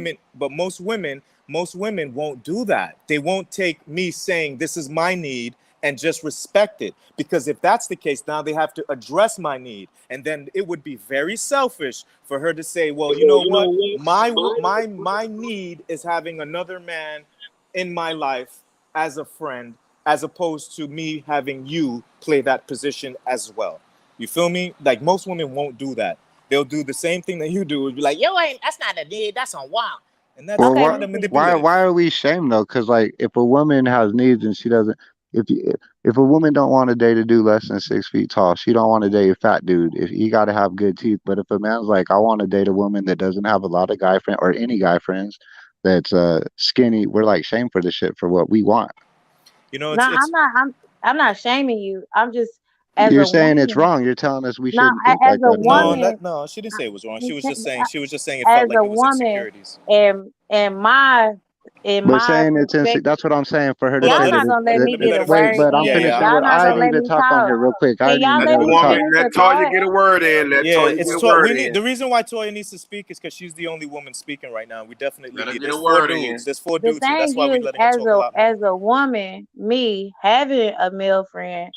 Most women won't do that. They won't take me saying this is my need and just respect it, because if that's the case, now they have to address my need, and then it would be very selfish for her to say, well, you know what, my need is having another man in my life as a friend, as opposed to me having you play that position as well. You feel me? Like most women won't do that. They'll do the same thing that you do. Would be like, yo, ain't that's not a need, that's on wild, and that's Well, Okay, kind of listen. why manipulative. are we shamed though? Because like, if a woman has needs and she doesn't, If a woman don't want to date a dude less than 6 feet tall, she don't want to date a fat dude. If he got to have good teeth, but if a man's like, I want to date a woman that doesn't have a lot of guy friends or any guy friends, that's skinny, we're like shame for the shit for what we want. You know, No, it's I'm not shaming you. I'm just as You're a saying it's woman. wrong. You're telling us we No, shouldn't think as like a that no more. woman, no, she didn't say it was wrong. She was just saying it felt as like a it was woman, insecurities. and my in But my saying it's perspective, that's what I'm saying for her to Hold on, say y'all let that not me gonna let me let me get let a her wait, word finish. but I'm Yeah, in. yeah, finishing I'm, Y'all what I'm not I gonna didn't sorry. let even me talk on talk. here real quick. I Can didn't y'all even let know You what me we're want me talking. to finish let a Toya thought? get a word in? Let Yeah, Toya get a word in. The reason why Toya needs to speak is because she's the only woman speaking right now. We definitely Let her need. get a word in. There's four The dudes here. That's thing why we're is, letting her talk a lot more. as a woman, me having a male friend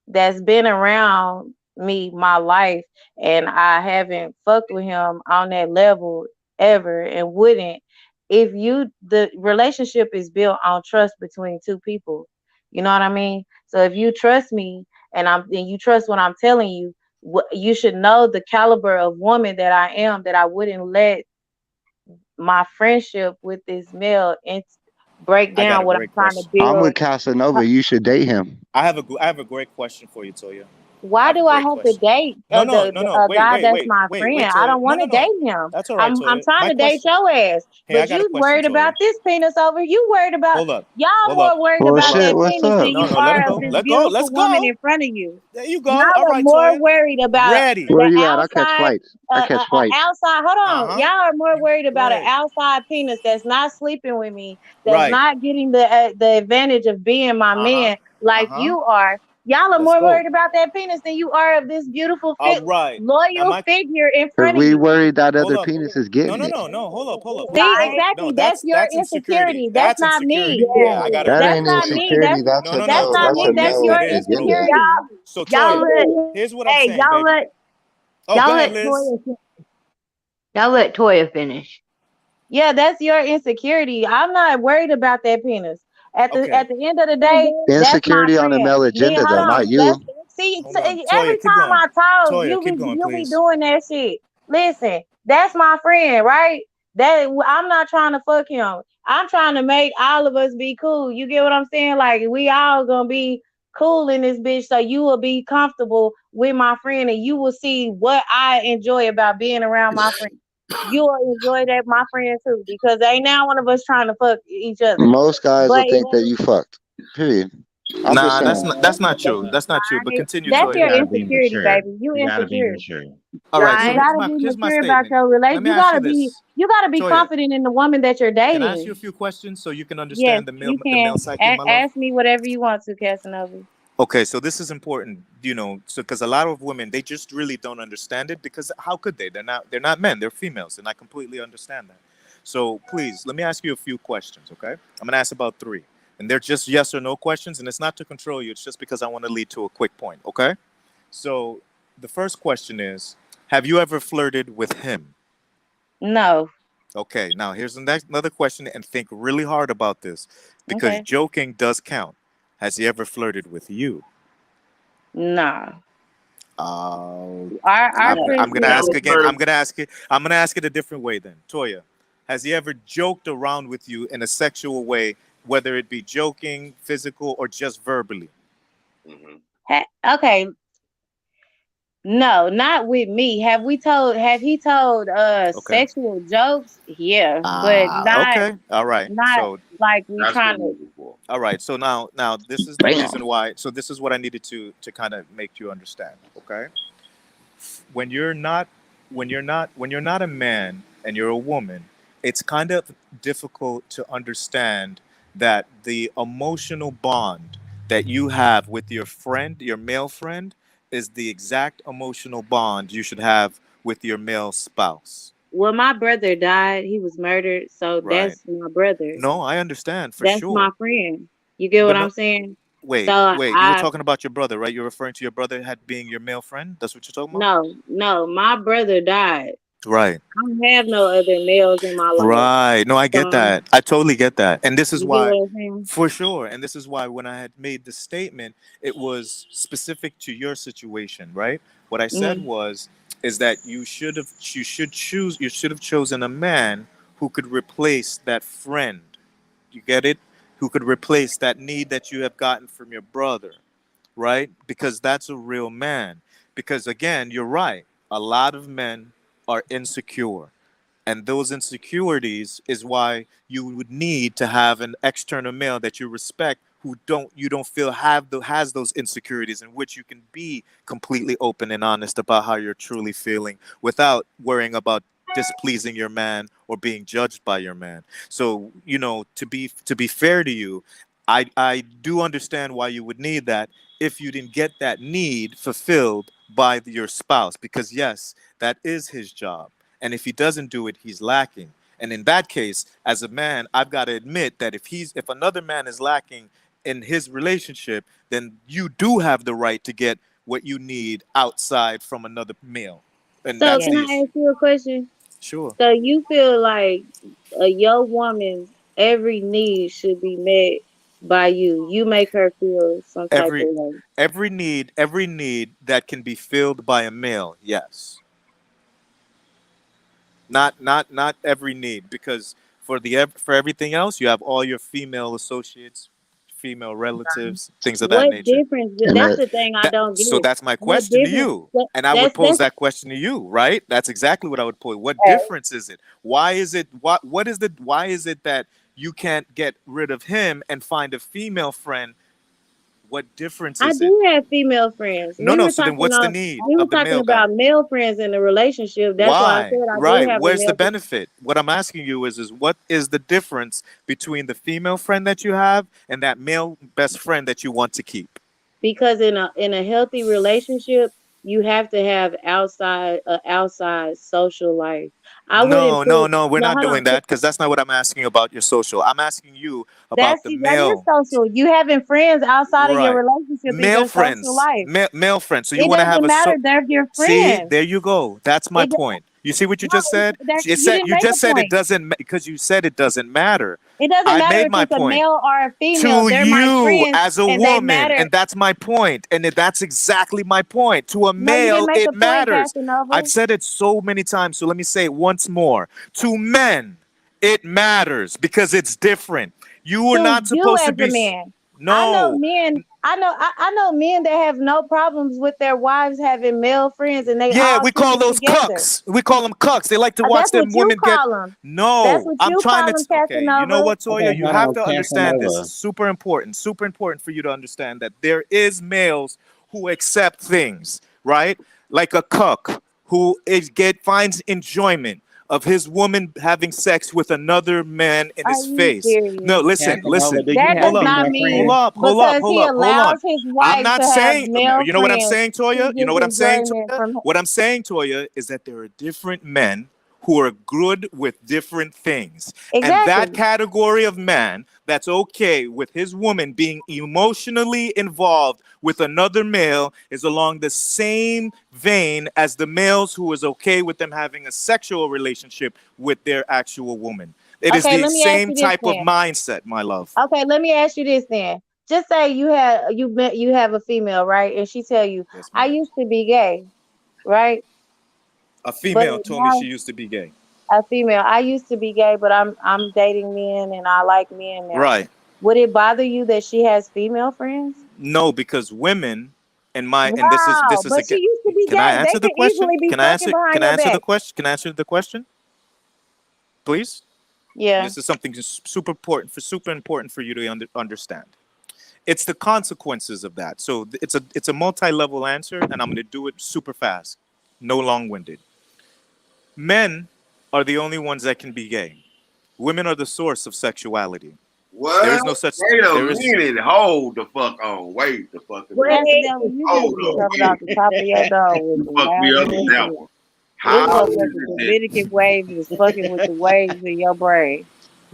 that's been around me my life, and I haven't fucked with him on that level ever and wouldn't. If the relationship is built on trust between two people, you know what I mean? So if you trust me and you trust what I'm telling you, you should know the caliber of woman that I am, that I wouldn't let my friendship with this male and break I got down a what I'm great trying to question. I'm with build. Casanova. You should date him. I have a great question for you, Toya. I Why have a do I great have to question. date No, no, no, no. a Wait, guy wait, that's wait, my wait, friend? wait, I Toya. don't No, want no, to no. date him. That's all right, I'm Toya. trying My to date question. your ass, Hey, I but got a you question, worried about Toya. this penis over. You worried about Hold up. y'all Hold up. more worried Well, Hold about up. shit. that What's penis than up? No, you no, let her are of go. this Let go. beautiful Let's woman go. in front of you. There you go. All Y'all are right, more Toya. worried about Ready. Where the you at? I catch outside, flights. I catch flights. outside. Hold on, Uh-huh. y'all are more worried Go about an ahead. outside penis that's not sleeping with me, that's Right. not getting the advantage of being my Uh-huh. man like Uh-huh. you are. Y'all are Let's more go. worried about that penis than you are of this beautiful, All fit, right. Now loyal my figure in Because front of we you. worried that hold other up. penis is No, getting no, it. no, no. Hold up. See, Wait. No, exactly. That's your that's insecurity. insecurity. That's That's not me. insecurity. Yeah, I got it. That That's ain't not me. insecurity. That's No, a no, That's no. no. not That's a me. That's Yes, no your that to is, get it. bro. insecurity. So Y'all Toya, let here's what I'm hey, saying, baby. Oh, go y'all ahead, let Liz. Toya finish. Yeah, that's your insecurity. I'm not worried about that penis. Okay. At the end of the day, that's my Insecurity on the friend. male Me, agenda, hold though, not on. you. That's see. Hold on. Every Toya, keep time going. I talk, Toya, keep going, you be please. doing that shit. Listen, that's my friend, right? That I'm not trying to fuck him. I'm trying to make all of us be cool. You get what I'm saying? Like we all gonna be cool in this bitch, so you will be comfortable with my friend, and you will see what I enjoy about being around my friend. You will enjoy that, my friend, too, because ain't now one of us trying to fuck each other. Most guys But will think that you fucked. Period. I'm just Nah, saying. that's not true. That's not true. But continue, that's You Toya. your gotta be insecurity, mature. baby. You You gotta be insecure. mature. All right. You So Guys, gotta be here's my mature about statement. your Let relationship. me ask you this, You gotta be Toya. confident in the woman that you're Can I ask you a dating. few questions so you can Yes, understand you the male can. psyche, my love? Ask me whatever you want to, Casanova. Okay, so this is important, so because a lot of women they just really don't understand it because how could they? They're not men, they're females, and I completely understand that. So please let me ask you a few questions, okay? I'm gonna ask about three, and they're just yes or no questions, and it's not to control you. It's just because I want to lead to a quick point, okay? So the first question is, have you ever flirted with him? No. Okay, now here's the next another question, and think really hard about this because Okay. joking does count. Has he ever flirted with you? Nah. Uh, Our I'm gonna friendship Never ask is again. heard I'm gonna ask it a different way then. Toya, has he ever joked around with you in a sexual way, whether it be joking, physical, or just verbally? of. okay. No, not with me. Have he told Okay. sexual jokes? Yeah, but Okay. All right. not So like we That's what trying I'm to. looking for. all right. So now this is the reason why. So this is what I needed to kind of make you understand. Okay. When you're not when you're not a man and you're a woman, it's kind of difficult to understand that the emotional bond that you have with your friend, your male friend, is the exact emotional bond you should have with your male spouse. Well, my brother died. He was murdered, so Right. that's my brother. No, I understand for That's my sure. friend. You get what But I'm no, saying? So wait. You were I talking about your brother, right? You're referring to your brother had being your male friend. That's what you're talking about. no, my brother died. Right. I don't have no other males in my life. Right. No, I get So that. I totally get that. And this is you get why, what I'm saying? for sure. And this is why when I had made the statement, it was specific to your situation, right? What I said Hmm. is that you should have chosen a man who could replace that friend. You get it? who could replace that need that you have gotten from your brother, right? Because that's a real man. Because again, you're right. A lot of men are insecure. And those insecurities is why you would need to have an external male that you respect who don't feel has those insecurities, in which you can be completely open and honest about how you're truly feeling without worrying about displeasing your man or being judged by your man. So, to be fair to you, I do understand why you would need that if you didn't get that need fulfilled by your spouse, because yes, that is his job. And if he doesn't do it, he's lacking. And in that case, as a man, I've got to admit that if another man is lacking in his relationship, then you do have the right to get what you need outside from another male. And So that's can the Yes. I issue. ask you a question? Sure. So you feel like your woman's every need should be met by you. You make her feel some type of Every way. every need that can be filled by a male, yes. Not every need, because for everything else you have all your female associates, female relatives, things of that What nature. difference? And That's that the thing I don't So get. that's my What question to difference? you, and I would pose That's that question to you, right? That's exactly what I would pose. What okay. difference is it? Why is it that you can't get rid of him and find a female friend? What difference I is it? do have female friends. No, no, so then what's the need We were of the talking male guy? about male friends in a relationship. That's why I Why? said I do Right. have a Where's the male friend benefit? What I'm asking you is what is the difference between the female friend that you have and that male best friend that you want to keep? because in a healthy relationship, you have to have outside social life. I wouldn't No, no, put no, we're no not hold doing on. that, because that's not what I'm asking about your social. I'm asking you about the That is male. social. You having friends outside of your Right. relationship is Male your social friends. life. Male friends. So you It want to have doesn't a matter. They're your See, friends. there you go. That's my It point. You see what you no, just said? It you said didn't you make a just said it point. doesn't because you said it doesn't matter. It doesn't I matter made if my it's a point male or a female. to They're my you friends, as a and they woman, matter. and that's my point, and that's exactly my point. To a No, you didn't male, make it a point, matters. Casanova. I've said it so many times, so let me say it once more. To men, it matters because it's different. You are To not you supposed to as a be. man. I know No. men. I know men that have no problems with their wives having male friends, and they Yeah, all we keep call it those together. cucks. We call them cucks. They like to watch That's what them you women get. call them. That's No, what I'm you trying call to. them, Okay, you know Casanova. what, Toya? Okay, You hold have on, to understand this. Casanova. It's super important for you to understand that there is males who accept things, right? Like a cuck who finds enjoyment of his woman having sex with another man in Are his you face. No, serious? listen, Casanova, listen. do you That have does Hold up. not female Hold mean friends? up, hold up, because hold he up, hold on. allows his I'm wife not to have saying, male you know what I'm friends. saying, He Toya? You know gets what I'm saying, enjoyment Toya? from. What I'm saying, Toya, is that there are different men who are good with different things. And that Exactly. category of man that's okay with his woman being emotionally involved with another male is along the same vein as the males who is okay with them having a sexual relationship with their actual woman. It is Okay, the let me ask same you this type of then. mindset, my love. Okay, let me ask you this then. Just say you have a female, right? And she tell you, Yes, I ma'am. used to be gay, right? A But female told me she now used to be gay. a female, I used to be gay, but I'm dating men and I like men now. Right. Would it bother you that she has female friends? No, because women and Wow, this is but she again. used to be Can I gay. They answer the could question? easily be fucking behind Can I your answer the back. question? Can I answer the question, please? Yeah. This is something super important for you to understand. It's the consequences of that. So it's a multi-level answer, and I'm going to do it super fast, no long-winded. Men are the only ones that can be gay. Women are the source of sexuality. There What? is no such. Wait a There is. minute. Hold the fuck on. Wait the fuck a minute. Pastor Wait. Devil, you just Hold be a coming minute. off the top of your dome with You the fucked me up with loudest that shit. one. This How is motherfucking it Dominican waves is fucking with the waves in your brain.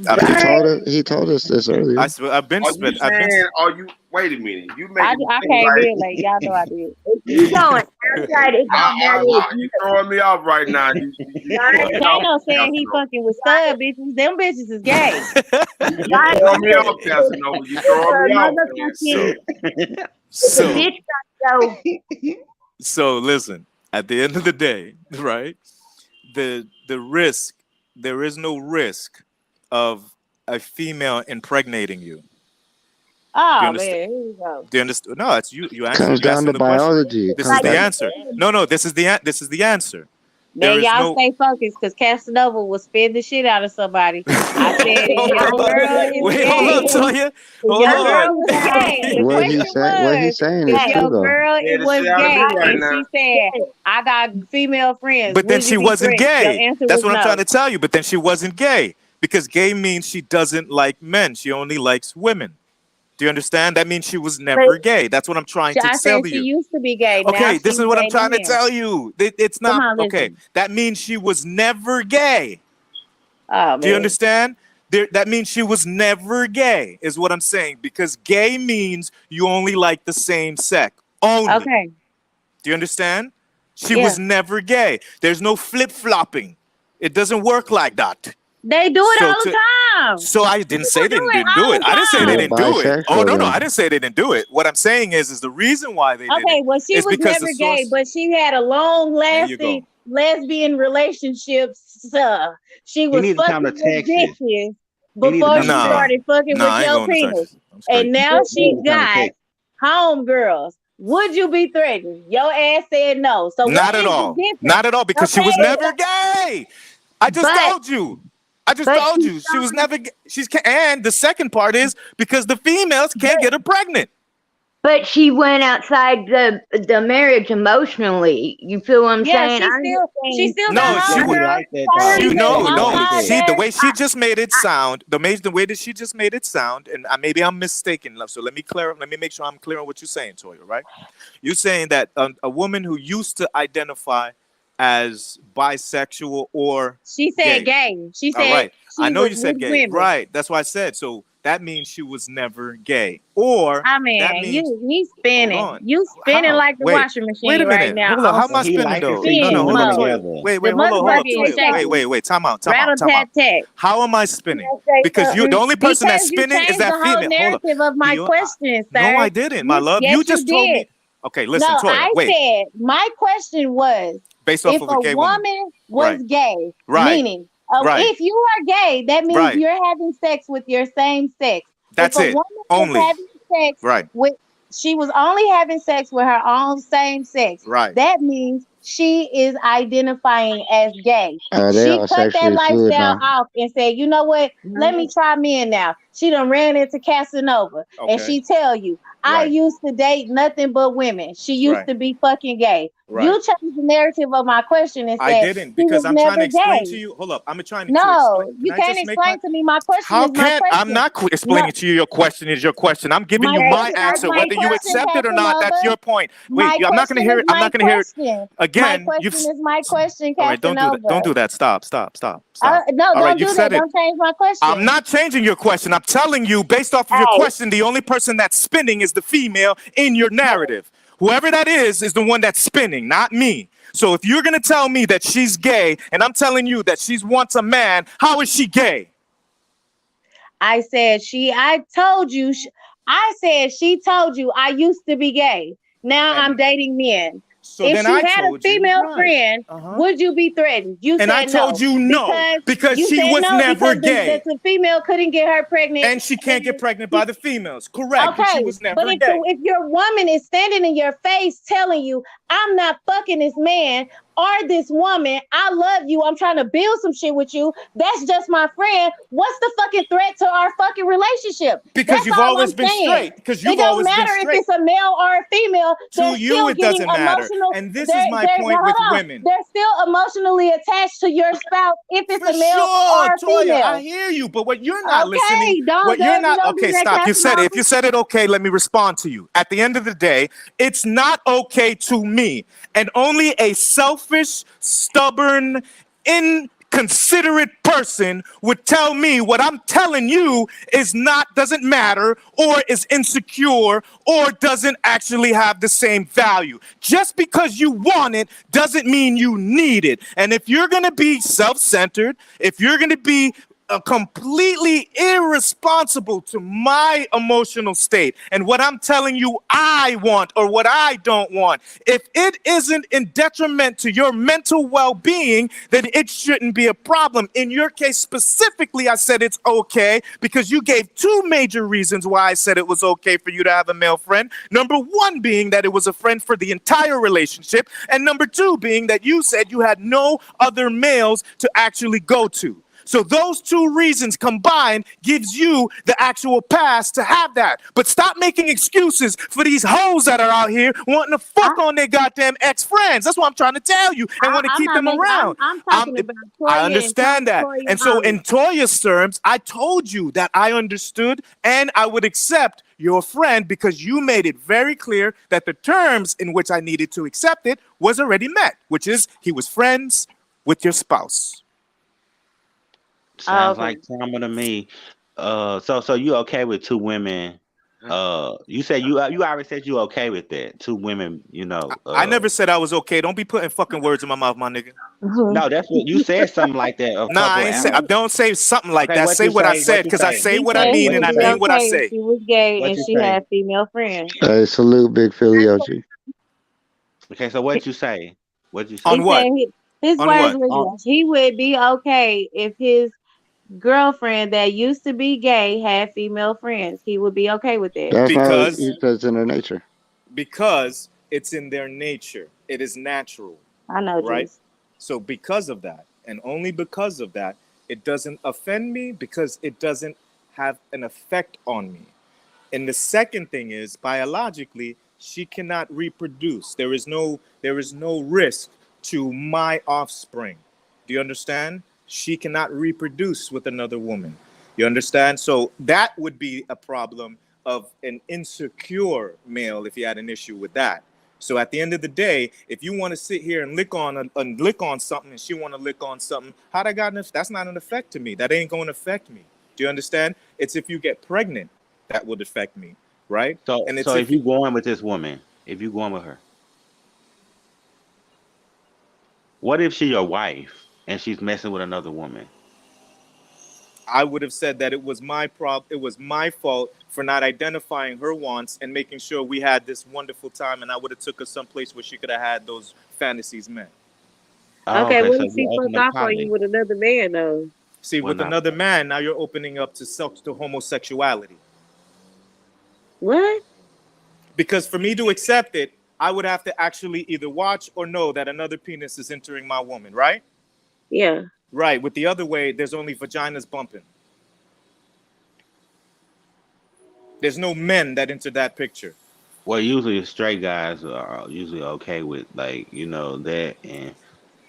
I've he been. told us. He told us this earlier. I've been are you spit. I've been. saying, wait a minute. You making me I think came like, in late. Y'all know I did. If you going outside, it don't matter if you you throwing me off right now. You throwing me guys, off, Kano saying he Casanova. fucking with stud bitches. Them bitches is gay. You guys, throwing me off, if Casanova. You if throwing me a off, man. motherfucking So if a so bitch got to go, so listen. At the end of the day, right? The risk. There is no risk of a female impregnating you. Oh understand? man, here you go. Do you understand? No, it's you. You answer. Comes You down asking to the question. biology. It This comes is Like the down. you answer. said. No. This is the answer. Man, There is y'all no. stay focused because Casanova will spin the shit out of somebody. I said, if Hold your on. girl is Wait. Hold up, gay, Toya. if Hold your on. girl was gay, the What question he's saying, what was, he's saying if is true your though. girl Yeah, the was shit out of me gay right and now. she said, I got female friends, But then would you she be wasn't threatened? Your gay. answer That's was what I'm trying no. to tell you. But then she wasn't gay because gay means she doesn't like men. She only likes women. Do you understand? That means she was But never gay. That's what I'm trying to I tell said she you. used to be gay. Now Okay, this she's is what I'm dating trying to men. tell you. It's Come not on, okay. listen. That means she was never gay. Oh Do you man. understand? That means she was never gay, is what I'm saying. Because gay means you only like the same sex. Only. Okay. Do you understand? She Yeah. was never gay. There's no flip flopping. It doesn't work like that. They do it So all the to time. so I didn't say People they do it didn't do all it. the I didn't say they They're time. didn't do it. Oh bisexual no, I then. didn't say they didn't do it. What I'm saying is the reason why they did it Okay, well, she is was because the never gay, source. but she had a long There you lasting go. lesbian relationship. She He was needs to come to fucking with Texas. bitches He needs to before come to she Nah, Texas. started fucking with I ain't Joe going to Penis. Texas. I'm And straight. now He she needs to come to got Texas. homegirls. Would you be threatened? Your ass said no. So what Not at is the all. difference? Not at all because she was Okay, never gay. I just But told you. I just but told she you she was never. And the second part is because the females can't get her pregnant. but she went outside the marriage emotionally. You feel what I'm yeah, saying? I she understand. still No, got she Yeah, would. he homegirls. liked that Her dog. She He females said no he no. liked outside that. See the there. way she just made it sound. The way that she just made it sound, and maybe I'm mistaken, love. So let me clear. Let me make sure I'm clear on what you're saying, Toya. Right? You're saying that a woman who used to identify as bisexual or She said gay. gay. She All said right. I she know was you with said gay. women. Right. That's why I said. So that means she was never gay. Or I that mean, means he's hold spinning. on. You spinning How? like the Wait. washing Wait a machine right minute. now Hold on. on How am So I some he spinning liked to though? see No, two no, spin hold women up, mode. Toya. together. The Hold up, motherfucking Toya. shaking. Wait. Time out. Rattle Time tat out. tat. How am I Can spinning? I say Because you the something? only person Because that's you spinning is changed the that whole female. Hold up. narrative of my question, No, sir. I didn't, my love. Yes, You you just told did. me. Okay, No, listen, Toya. I Wait. said my question was Based off if of a a gay woman. woman was Right. gay, Right. meaning Right. if you are gay, that means Right. you're having sex with your same sex. If That's a it. woman is Only. having sex Right. with, she was only having sex with her own same sex. Right. That means she is identifying as gay. They She all cut that sexually fluid lifestyle now. off and said, you know what? Let me try men now. She done ran into Casanova and Okay. she tell you, I Right. used to date nothing but women. She used Right. to be fucking gay. You Right. changed the narrative of my question and I said didn't she because was I'm trying to never explain to gay. you. Hold up. I'm trying to explain. No, Can you I can't just make my explain to me. My question how is my can I'm question. not No, explaining to you your question is your question. I'm giving my you my question is answer. my Whether you question, accept it or not, that's Casanova. your point. Wait, My I'm not gonna question hear is it. I'm my not gonna hear it question. My again. question is my question, All right, don't do that. Don't Casanova. do that. Stop. No, All right, don't you've do that. said it. Don't change my I'm question. not changing your question. I'm telling you, based off of your Hey, question, the only person that's spinning is the female in your narrative. Whoever that is the one that's spinning, not me. So if you're gonna tell me that she's gay, and I'm telling you that she wants a man, how is she gay? I said I told you, I said she told you I used to be gay. Now I'm And dating men. so If then she I had a told you, female right? friend, Uh-huh. would you be threatened? You And I said told no you no, because because you she said was no never because gay. the female couldn't get her pregnant. And she can't get And pregnant by the females. Correct. And she okay, was but never gay. if your woman is standing in your face telling you, I'm not fucking this man or this woman, I love you, I'm trying to build some shit with you, that's just my friend. What's the fucking threat to our fucking relationship? Because That's you've all always I'm been saying. straight. Because It you've don't always been matter if straight. it's a male or a female, To they're you, still it getting doesn't matter. emotional. And this is my No, point with hold on. women. They're still emotionally attached to your spouse if it's For a male sure, or a Toya, I female. hear you. But what you're not listening, Okay, what don't you're do not, do okay, that, stop. You said it. If Casanova. you said it, okay, let me respond to you. At the end of the day, it's not okay to me. And only a selfish, stubborn, inconsiderate person would tell me what I'm telling you is not, doesn't matter, or is insecure, or doesn't actually have the same value. Just because you want it doesn't mean you need it. And if you're gonna be self-centered, if you're gonna be completely irresponsible to my emotional state and what I'm telling you I want or what I don't want. If it isn't in detriment to your mental well-being, then it shouldn't be a problem. In your case specifically, I said it's okay because you gave two major reasons why I said it was okay for you to have a male friend. Number one being that it was a friend for the entire relationship, and number two being that you said you had no other males to actually go to. So those two reasons combined gives you the actual pass to have that. But stop making excuses for these hoes that are out here wanting to fuck on their goddamn ex-friends. That's what I'm trying to tell you, and want to keep them around. I'm talking about Toya. I understand that. Toya And so in Toya's terms, I told you that I understood and I would accept your friend because you made it very clear that the terms in which I needed to accept it was already met, which is he was friends with your spouse. Sounds like trauma to me. So you okay with two women? You said you already said you okay with that. Two women, I never said I was okay. Don't be putting fucking words in my mouth, my nigga. No, that's what you said. Something like that. Nah, I don't say something like that. Say what I said because I say what I mean and I mean what I say. She was gay and she had female friends. Hey, salute, Big Philly OG. Okay, so what you say? What you say? On what? His words were he would be okay if his girlfriend that used to be gay had female friends. He would be okay with that. That's because it's in their nature. Because it's in their nature. It is natural. I know, right? Juice. So because of that, and only because of that, it doesn't offend me because it doesn't have an effect on me. And the second thing is, biologically, she cannot reproduce. There is no risk to my offspring. Do you understand? She cannot reproduce with another woman. You understand? So that would be a problem of an insecure male if you had an issue with that. So at the end of the day, if you want to sit here and lick on something and she want to lick on something, that's not an effect to me. That ain't going to affect me. Do you understand? It's if you get pregnant that would affect me, right? So if you going with this woman, if you going with her, what if she your wife and she's messing with another woman? I would have said that it was my it was my fault for not identifying her wants and making sure we had this wonderful time, and I would have took her someplace where she could have had those fantasies met. Okay, what if she fucked off on you with another man though? See, with another man, now you're opening up to homosexuality. What? Because for me to accept it, I would have to actually either watch or know that another penis is entering my woman, right? Yeah. Right. With the other way, there's only vaginas bumping. There's no men that enter that picture. Well, usually straight guys are usually okay with that, and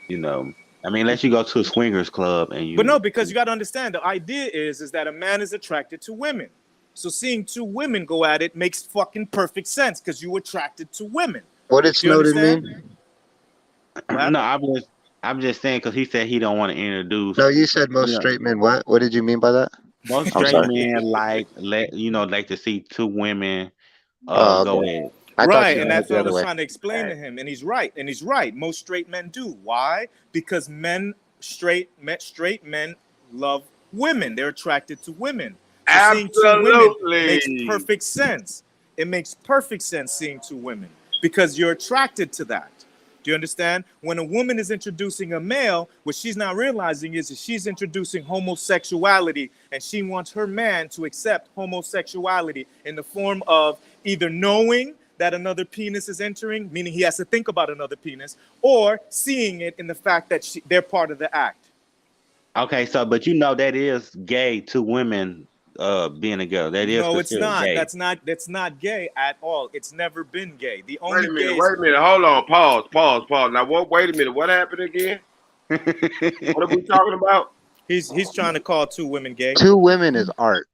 I mean, unless you go to a swingers club and you. But no, because you got to understand the idea is that a man is attracted to women. So seeing two women go at it makes fucking perfect sense because you're attracted to women. What did Snowden mean? No, I'm just saying because he said he don't want to introduce. No, you said most straight men. What did you mean by that? Most straight men like to see two women go in. Right, and that's what I was trying to explain to him, and he's right. Most straight men do. Why? Because straight men love women. They're attracted to women. So Absolutely, makes perfect sense. It makes perfect sense seeing two women because you're attracted to that. Do you understand? When a woman is introducing a male, what she's not realizing is that she's introducing homosexuality, and she wants her man to accept homosexuality in the form of either knowing that another penis is entering, meaning he has to think about another penis, or seeing it in the fact that they're part of the act. Okay, but that is gay, two women being a girl. That is no, it's not. Gay. That's not gay at all. It's never been gay. The only wait a minute. Hold on. Pause. Now, wait a minute. What happened again? What are we talking about? He's trying to call two women gay. Two women is art.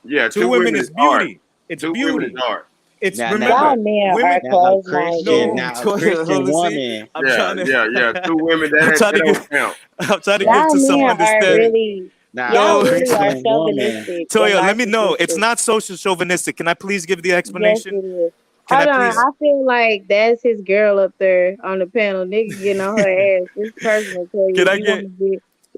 Yeah, two women is beauty. Art. It's two beauty. Women is art. It's now, remember women a Christian woman. Two women that don't count. I'm trying to get to some understanding. Y'all really are chauvinistic. Toya, let me know. It's not social chauvinistic. Can I please give the explanation? Yes, it is. Hold on, I feel like that's his girl up there on the panel. Nigga getting on her ass. It's personal. Can I get?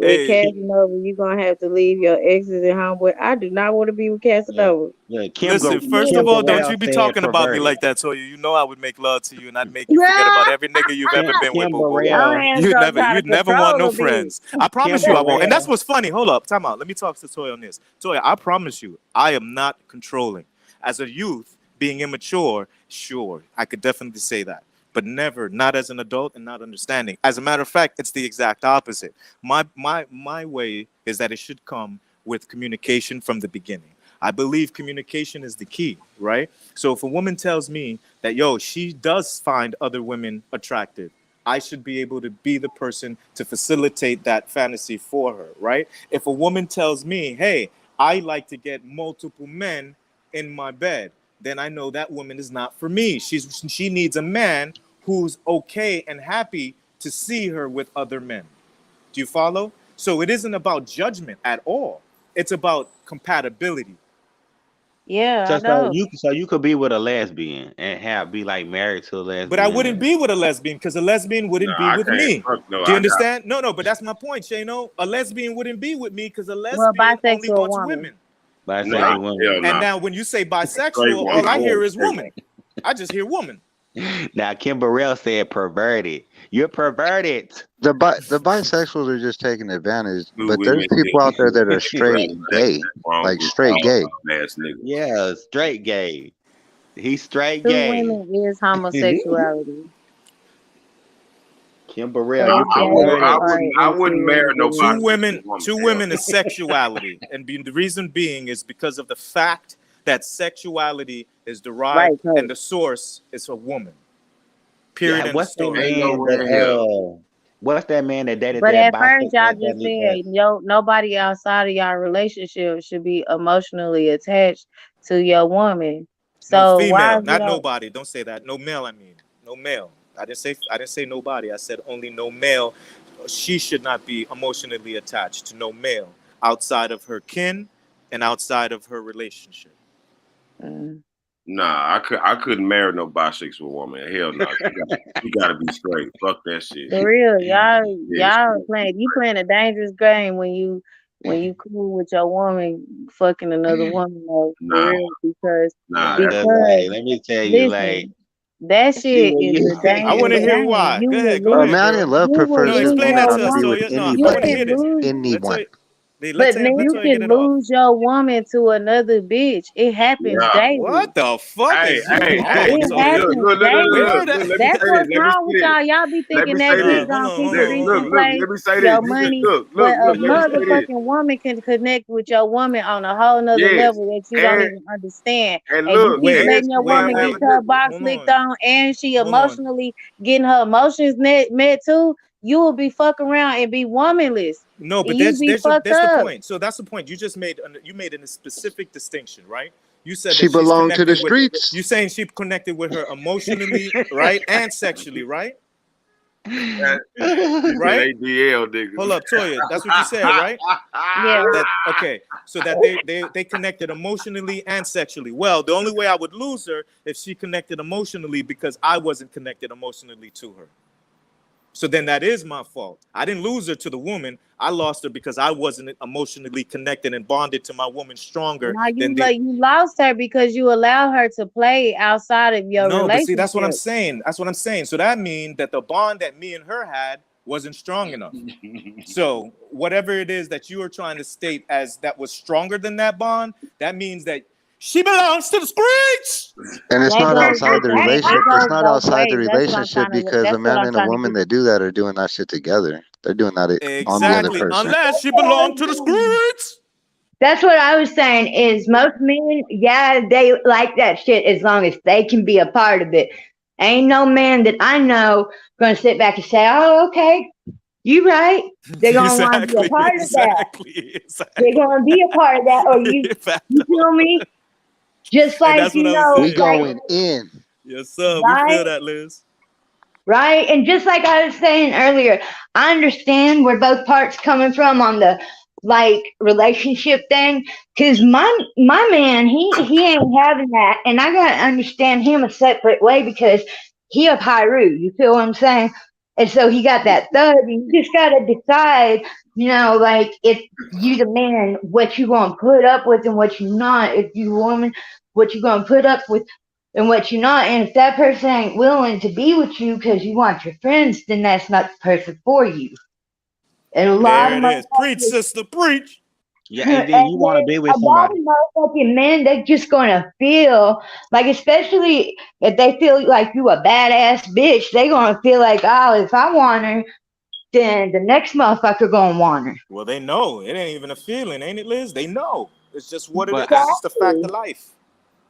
With Hey, Casanova, you're gonna have to leave your exes at home. But I do not want to be with Look, Casanova. look, listen, first Kim of all, don't Burrell you be said talking about me perverted. like that, Toya. You know I would make love to you and I'd make you forget about every nigga you've ever been with, Kim boo boo. Your Burrell, ass gonna try to You'd never want control no a bitch. friends. I promise Kim you I won't. And that's Burrell. what's funny. Hold up, time out. Let me talk to Toya on this. Toya, I promise you, I am not controlling. As a youth, being immature, sure, I could definitely say that. But never, not as an adult and not understanding. As a matter of fact, it's the exact opposite. My way is that it should come with communication from the beginning. I believe communication is the key, right? So if a woman tells me that, yo, she does find other women attractive, I should be able to be the person to facilitate that fantasy for her, right? If a woman tells me, hey, I like to get multiple men in my bed, then I know that woman is not for me. She needs a man who's okay and happy to see her with other men. Do you follow? So it isn't about judgment at all. It's about compatibility. Yeah, So I know. you could be with a lesbian and have be like married to a But I wouldn't lesbian. be with a lesbian because a lesbian No, wouldn't be I with can't. me. Fuck no, Do you I got understand? No, no, but that's my point, Shano. A lesbian wouldn't be with me because a Well, lesbian only bisexual wants woman. women. no, Bisexual woman. hell And no. now when you say Straight bisexual, woman. all I I want hear a is straight woman. I just hear woman. Now Kim Burrell said perverted. You're perverted. The bisexuals are just taking advantage, blue but there's women. people out there that are straight That's gay, wrong like with straight all gay. ass niggas. Yeah, straight gay. He's straight Two gay. women is homosexuality. Kim Burrell, So you it's I gay won't. perverted. or I and wouldn't two marry is no gay. bisexual woman. Two Hell women is sexuality, and the reason being is because of the fact that sexuality is Right, derived and right. the source is a woman. Yeah, Period. End of what's that story. ain't no man way that in hell. what's that man that dated But that at first, bisexual y'all that just said, yo, nobody outside of y'all relationship should be emotionally attached to your woman. No So why female, is it not on? nobody. Don't say that. No male. I mean, no male. I didn't say nobody. I said only no male. She should not be emotionally attached to no male outside of her kin and outside of her relationship. Mm. Nah, I couldn't marry no bisexual woman. Hell no. You gotta be straight. Fuck that shit. For real, Yeah, she y'all gotta be playing. You playing a dangerous game when you cool with your woman fucking another woman. Though, for nah, real, because nah. Cause because like let me tell you, like listen, that see shit what is you a I want dangerous to hear game. why. Go ahead. Go ahead, Man, I didn't girl. love You will prefers No, his lose explain woman that your not to to us, be woman. with Toya. No, I You want to anybody, hear can this. lose. Let anyone. Toya. But man, Let you Toya get can it off. lose your woman to another bitch. It happens Yeah. daily. What the fuck Hey, is you hey, hey. on, It Toya? Look, happens look, look, look, Where daily. look, did look. that? Let me That's say this. what's Let me wrong say with this. y'all. Y'all be Let me thinking say that this. bitch Hold gonna on, keep hold the on, Look, hold bitch in look, on. look. place, Let me say this. your You just money. look, But look, a look. Let me say this. motherfucking woman can connect with your woman on a whole nother Yes, level that you don't and even understand. And you look, keep Wait, and letting she your wait, might woman have get a wait. her nigga. box Hold licked on, on and she hold on. emotionally getting her emotions met too, you will be fuck around and be womanless. No, And but you be fucked that's the up. point. So that's the point. You made a specific distinction, right? You said She that she's belonged to the connected with streets. you saying she connected with her emotionally, right, and sexually, right? He said Right? ADL Hold niggas. up, Toya. That's what you said, right? Yeah. That okay. So that they connected emotionally and sexually. Well, the only way I would lose her if she connected emotionally because I wasn't connected emotionally to her. So then that is my fault. I didn't lose her to the woman. I lost her because I wasn't emotionally connected and bonded to my woman stronger Now than the. you lost her because you allow her to play outside of your No, but see, that's what I'm relationship. saying. That's what I'm saying. So that means that the bond that me and her had wasn't strong enough. So whatever it is that you are trying to state as that was stronger than that bond, that means that she belongs to the streets. And it's That not goes outside with the that. It relationship. It's goes not both outside the ways. relationship because a That's what man I'm and a trying to woman get. that do that are doing that shit together. They're doing that on the other Exactly. person. Unless That's she what I belonged was to the saying. streets. That's what I was saying is most men, yeah, they like that shit as long as they can be a part of it. Ain't no man that I know gonna sit back and say, "Oh, okay, you right." They're gonna want to be a Exactly. part of that. They're Exactly. gonna be a part of that, or you Facto. feel me? Just And like that's what I was We saying, like bro. going in. Yes, sir. We right, feel that, Liz. right, and just like I was saying earlier, I understand where both parts coming from on the like relationship thing, because my man he ain't having that, and I gotta understand him a separate way because he of Hyrule. You feel what I'm saying? And so he got that thug, and you just gotta decide, like if you the man, what you gonna put up with and what you not. If you a woman, what you gonna put up with and what you not. And if that person ain't willing to be with you because you want your friends, then that's not the person for you. And a lot There of it is. Preach, motherfuckers, sister, preach. Yeah, and and then you want to be then with a lot somebody. of motherfucking men, they just gonna feel like, especially if they feel like you a badass bitch, they gonna feel like, oh, if I want her, then the next motherfucker gonna want her. Well, they know. It ain't even a feeling, ain't it, Liz? They know. It's just what it is. But It's just a fact Exactly. of life.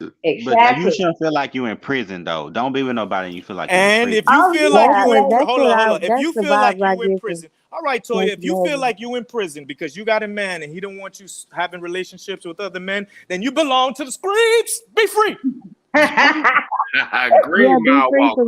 you Exactly. shouldn't feel like you in prison though. Don't be with nobody and you feel like you in And if prison. you Oh feel like That's yeah, you in what pri- that's hold what on, hold I on. If that's you the feel like vibes I you in get from prison, all right, Toya. If you feel Cincinnati. like you in prison because you got a man and he don't want you having relationships with other men, then you belong to the streets. Be free. Yeah, Green Mile Walker.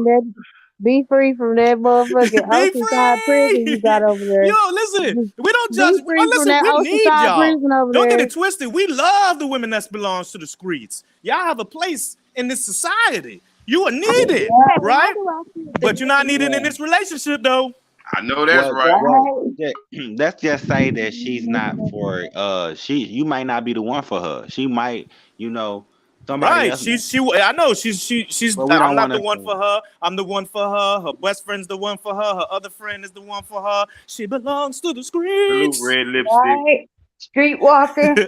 be free from that motherfucking Be Oceanside prison you got free. over there. Yo, listen. We don't Be judge. free from Listen, that we need Oceanside y'all. prison over Don't get there. it twisted. We love the women that belongs to the streets. Y'all have a place in this society. You are needed, Hey, how right? do I feel But you're not needed Yeah. in this relationship, though. I know that's Well, right. well, right. let's just say that she's not for you might not be the one for her. She might, somebody Right. else might. I know she's But we I'm don't not want the to one for her. I'm the one for her. Her best friend's the one for her. Her other friend is the one for her. She belongs to the Salute streets. red lipstick. Right. Streetwalker.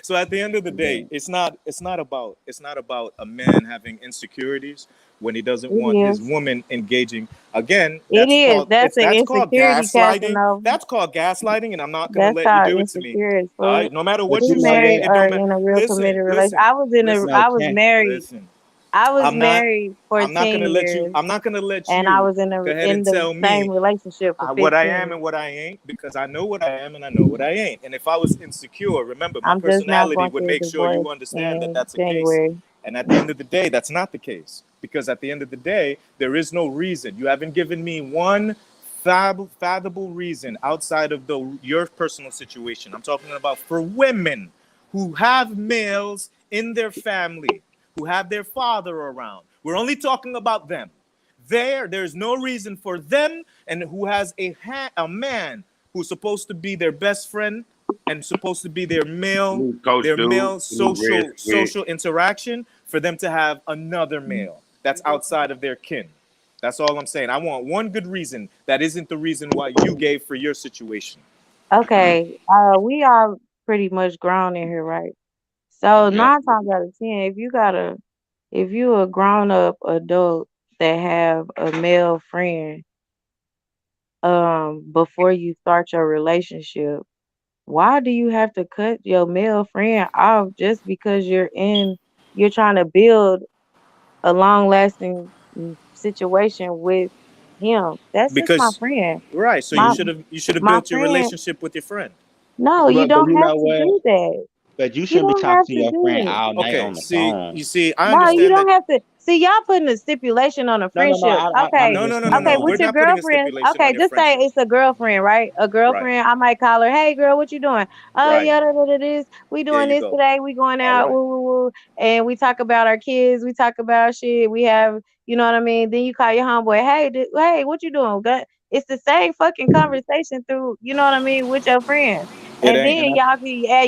So at the end of the day, it's not about a man having insecurities when he doesn't It want his is. woman engaging. Again, It is. That's an that's called insecurity casting gaslighting. over. That's called gaslighting, and I'm not gonna That's let you called do it to me. insecure as All fuck. right, no matter But what You you you know say, married what? it or don't matter. in a real Listen, committed relationship. listen, listen, No, I was can't. married. listen. I was I'm not. married for I'm not 10 gonna let you. years I'm not gonna let and I you was in go ahead in and the tell same me relationship for what I am 15. and what I ain't, because I know what I am and I know what I ain't. And if I was insecure, remember, my I'm just now personality going would through a make sure you divorce understand that in that's the case. January. And at the end of the day, that's not the case, because at the end of the day, there is no reason. You haven't given me one fathomable reason outside of your personal situation. I'm talking about for women who have males in their family, who have their father around. We're only talking about them. There's no reason for them, and who has a man who's supposed to be their best friend and supposed to be Salute Coach their Dude. male Salute Red Sweat. social interaction, for them to have another male that's outside of their kin. That's all I'm saying. I want one good reason that isn't the reason why you gave for your situation. Okay, we are pretty much grown in here, right? So Yep. 9 times out of 10, if you a grown up adult that have a male friend, before you start your relationship, why do you have to cut your male friend off just because you're trying to build a long lasting situation with him? That's just my Because friend. right, so you My should have my built your friend, relationship with your friend. no, you But don't you have know to what? do that. But you You shouldn't be don't talking have to to your do friend it. all night Okay, on the see, phone. you see, I No, you understand don't that. have to. See, y'all putting a stipulation on a No, no, no. friendship. I'm Okay. No, no, just no, no, saying. Okay, no. with We're your not putting a girlfriend. stipulation Okay, on your just say friendship. it's a girlfriend, right? A Right, girlfriend. I might call her, hey girl, what you doing? Oh right. yeah, this. We There doing you this go. today. We going All out, right. woo, woo, woo. And we talk about our kids. We talk about shit. We have, you know what I mean? Then you call your homeboy, hey, hey, what you doing? It's the same fucking conversation through, you know what I mean, with your friends. It And ain't. then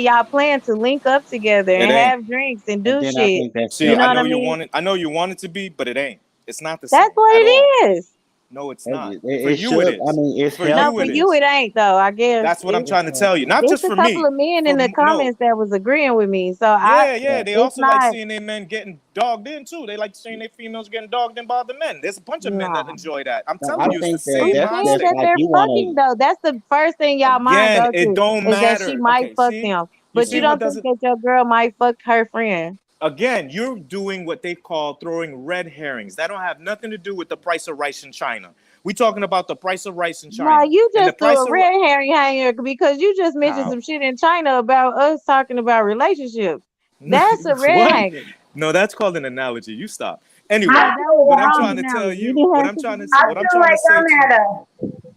y'all plan to link up together It and ain't. have drinks and And do then I shit. think that's See, You know I what selfish. know I you mean? want it. I know you want it to be, but it ain't. It's not the That's same what at all. it is. No, it's not. For It you, it should. I is. mean, it's For No, you, for it healthy. you is. it ain't though. I guess That's what I'm trying to tell you. Not it's just a for couple me. of men in For the no. comments that was agreeing with me. So Yeah, yeah. They it's also like not, seeing their men getting dogged in too. They like seeing their females getting dogged in by the men. There's a bunch of men that nah. enjoy that. I'm No, I telling you, it's the think that same Who's that's saying just mindset. that like they're you want fucking to. though? That's the first thing y'all mind Again, go it to don't is that she matter. might Okay, fuck see, them. you But you see Yeah. what don't think doesn't. that your girl might fuck her friend. Again, you're doing what they call throwing red herrings. That don't have nothing to do with the price of rice in China. We talking about the price of rice in No, China, you and the just do price a of red herring hanger because you just mentioned How? some shit in China about us talking about relationships. That's a red what? hanger. No, that's called an analogy. You stop. I Anyway, No, that feel was what a I'm like wrong trying to tell analogy. You you, didn't have shit to do I with what I'm it. feel trying to like say to you,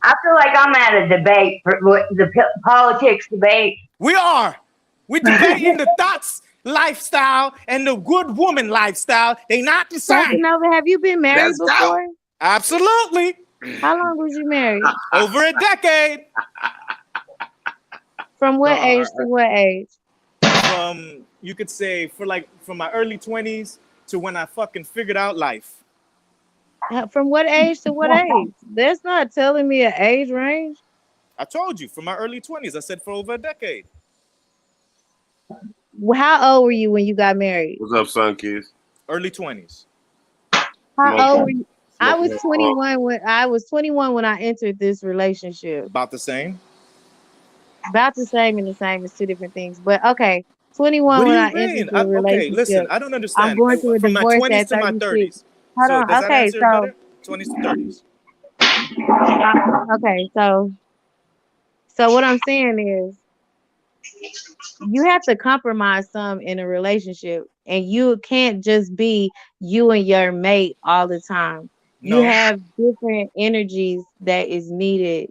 I feel like I'm at a debate for the politics debate. we are. We're debating the thoughts lifestyle and the good woman lifestyle. They not the same. Casanova, have you been married Let's go. before? Absolutely. How long was you married? Over a decade. From what age to what age? From, you could say, from my early 20s to when I fucking figured out life. From what age to what age? That's not telling me an age range. I told you, from my early 20s. I said for over a decade. How old were you when you got married? What's up, son, kids? Early 20s. How old were you? I was 21 when I entered this relationship. About the same. About the same and the same is two different things. But okay, 21 What do when you I entered mean? the Okay, listen, relationship. I don't I'm understand. going through a From my divorce 20s at to my 36. 30s. Hold So on. does that Okay, answer it so better? 20s to 30s. okay, so what I'm saying is you have to compromise some in a relationship, and you can't just be you and your mate all the time. You No. have different energies that is needed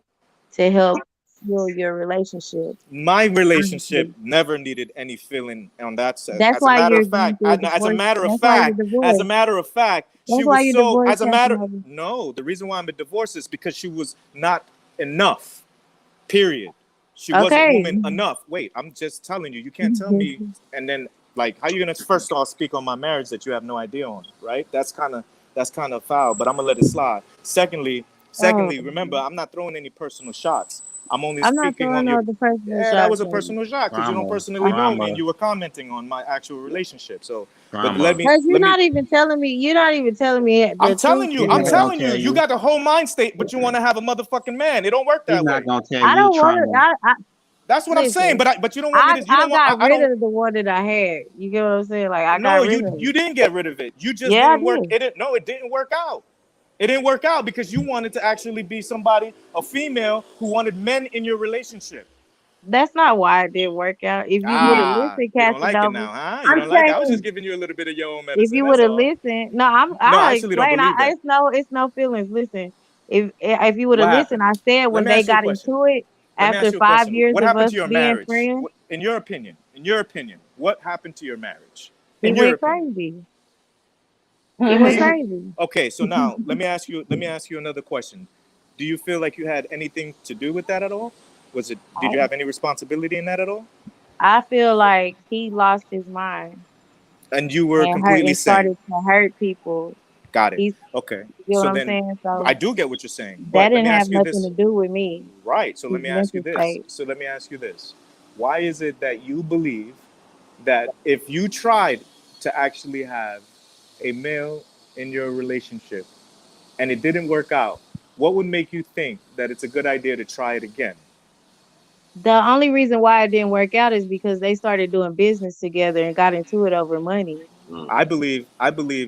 to help fuel your relationship. My relationship Honestly. never needed any feeling on that sense. That's As a why matter you're of going fact, through a divorce. That's why you're as a divorced. matter of fact, she That's was why you're so. divorced, As a matter, Casanova. no, the reason why I'm a divorce is because she was not enough. Period. She wasn't Okay. woman enough. Wait, I'm just telling you. You can't tell me, and then how you gonna first off speak on my marriage that you have no idea on, right? That's kind of foul. But I'm gonna let it slide. Oh, Secondly, remember, I'm not throwing any personal shots. I'm only I'm not speaking throwing on no your. other personal Yeah, that shots was a at you. personal shot because you don't Drama, personally know me, drama, and you were commenting on my actual relationship. So, but let drama. me Cause let me. you're not even telling me I'm the truth telling you, He I'm not here. gonna telling you, tell you you. got the whole mind state, but you want to have a motherfucking man. It don't work He that not way. gonna tell I you don't want trauma. to. That's what I'm saying. Listen. But you don't want me to. You I don't want. got I rid don't. of the one that I had. You get what I'm saying? Like I No, got rid you of you it. didn't get rid of it. You just Yeah, I didn't work. did. It didn't. No, it didn't work out. It didn't work out because you wanted to actually be somebody, a female who wanted men in your relationship. That's not why it didn't work out. If you would have listened, You don't like it Casanova, now, huh? You I'm don't like it. I was just saying giving you a little bit of your own if medicine. you That's would have all. listened, no, No, I I'll actually don't explain. believe that. It's no feelings. Listen, if you would What have listened, happened? I said Let when me they ask you a got question. into it Let me ask after you a 5 question. years What of happened us to your being marriage? friends, In your opinion? In your opinion? What happened to your marriage? he In your went opinion? crazy. He went He, crazy. okay, so now let me ask you another question. Do you feel like you had anything to do with that at all? Did you have any responsibility in that at all? I feel like he lost his mind And you were and hurt completely and sane. started to hurt people. Got it. He's, Okay. you know So what I'm then saying? I So do get what you're saying. that But let didn't me have ask you nothing this. to do with me. Right. So His let me ask you mental this. state. Why is it that you believe that if you tried to actually have a male in your relationship and it didn't work out, what would make you think that it's a good idea to try it again? The only reason why it didn't work out is because they started doing business together and got into it over money. I believe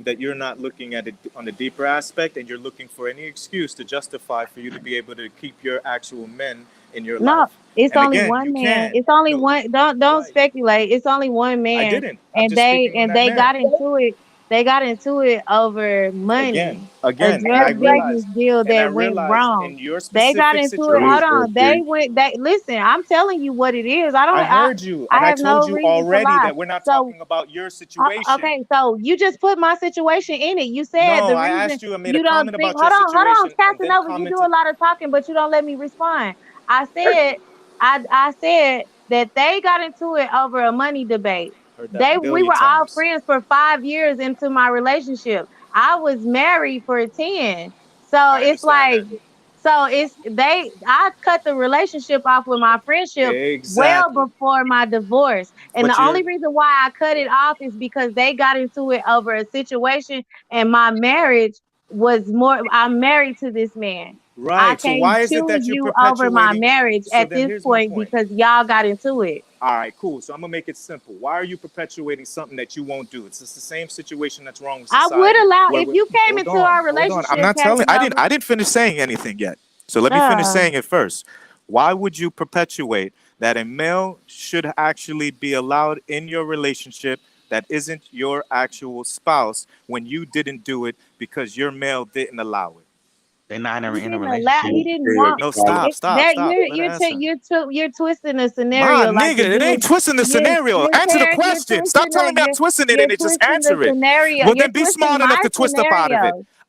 that you're not looking at it on the deeper aspect, and you're looking for any excuse to justify for you to be able to keep your actual men in your No, life. it's And only again, you one man. can. It's only No, one. Don't right. speculate. It's only one I man, didn't. I'm and just speaking on that they man. got into it. They got into it over money, a Again, drug business deal and I that went realize wrong. in your They got specific into it. Hold situation. on. They went. They listen. I'm telling you what it is. I heard you, and I I have told no you reason to already lie. that we're not So talking about your situation. okay, so you just put my situation in it. You said No, the I reason asked you. I made a you don't comment think. about your Hold on, situation, and then Casanova. You do commented. a lot of talking, but you don't let me respond. I said, I said that they got into it over a money debate. Heard that a We billion were all times. friends for 5 years into my relationship. I was married for 10. So I it's understand like, that. I cut the relationship off with my friendship well Exactly. before my divorce. And But the you're only reason why I cut it off is because they got into it over a situation, and my marriage was more, I'm married to this man. I right. So can't why is it choose that you're you over my perpetuating? marriage So at then this here's my point point. because y'all got into it. All right, cool. So I'm gonna make it simple. Why are you perpetuating something that you won't do? It's just the same situation that's wrong with I would society. allow Where if you came hold into on, our hold on. I'm relationship, not telling. Casanova. I didn't finish saying anything yet. So let me finish Uh, saying it first. Why would you perpetuate that a male should actually be allowed in your relationship that isn't your actual spouse when you didn't do it because your male didn't allow it? They're not he in a didn't allow. He relationship. didn't want No, stop, it, stop, that. stop. Let her answer. You're twisting the My scenario like nigga, a it ain't dude. twisting the scenario. Answer the You're question. Stop twisting telling me I'm twisting it you're and it just twisting the answer it. scenario. Well, You're then be twisting smart enough my to twist up out of it. scenario.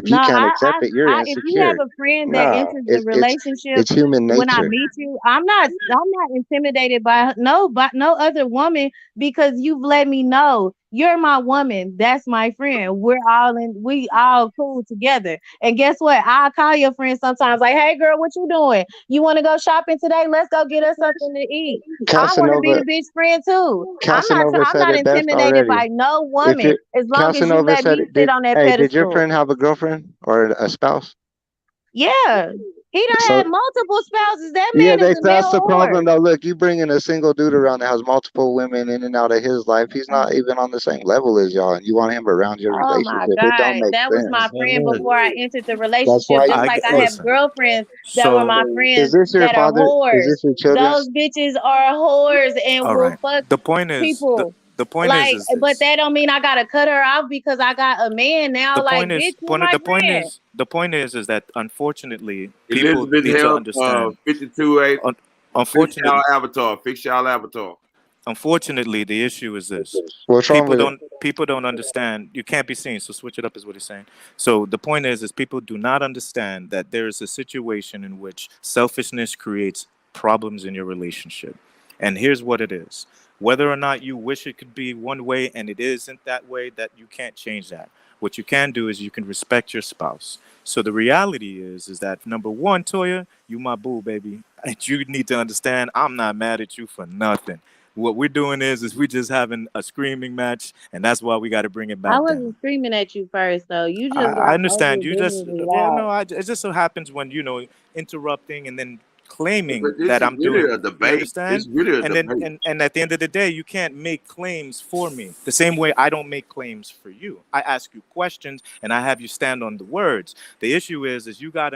if No, you can't accept it, you're if you have insecure. a friend that No, enters the relationship, it's human when I nature. meet you, I'm not intimidated by no other woman because you've let me know you're my woman. That's my friend. We all cool together. And guess what? I'll call your friend sometimes like, hey girl, what you doing? You want to go shopping today? Let's go get us something to eat. I want to be Casanova the bitch friend too. Casanova I'm said not it best intimidated already. by no If woman you as long as you Casanova let said me it, sit on that did your pedestal. friend have a girlfriend or a spouse? Yeah. He done So had multiple spouses. That yeah, man is a that's male the whore. problem though. Look, you bring in a single dude around that has multiple women in and out of his life. He's not even on the same level as y'all, and you want him around your Oh my relationship. It don't God. make That was sense. my friend Look, before I entered the That's relationship. why Just you I like get, I have listen. girlfriends that were So, my is friends this your that are father? Is whores. this your children? Those bitches are whores and all will right. fuck The point is, people. the point Like, is but this. that don't mean I gotta cut her off because I got a man now. The Like, point bitch, is, you're my friend. the point is that unfortunately, people Elizabeth need to help understand. 52-8. Un- Fix y'all unfortunately, avatar. Fix y'all avatar. unfortunately, the issue is this: What's wrong with it? people don't understand. You can't be seen, so switch it up, is what he's saying. So the point is people do not understand that there is a situation in which selfishness creates problems in your relationship, and here's what it is. Whether or not you wish it could be one way and it isn't that way, that you can't change that. What you can do is you can respect your spouse. So the reality is that number one, Toya, you my boo, baby. And you need to understand I'm not mad at you for nothing. What we're doing is we just having a screaming match, and that's why we got to bring it I back wasn't down. screaming at you first, though. You just I got understand. You just overbearingly well, loud. no, it just so happens when interrupting and then But claiming this that is I'm really doing. a You debate. understand? It's really a And then debate. and at the end of the day, you can't make claims for me. The same way I don't make claims for you. I ask you questions and I have you stand on the words. The issue is you got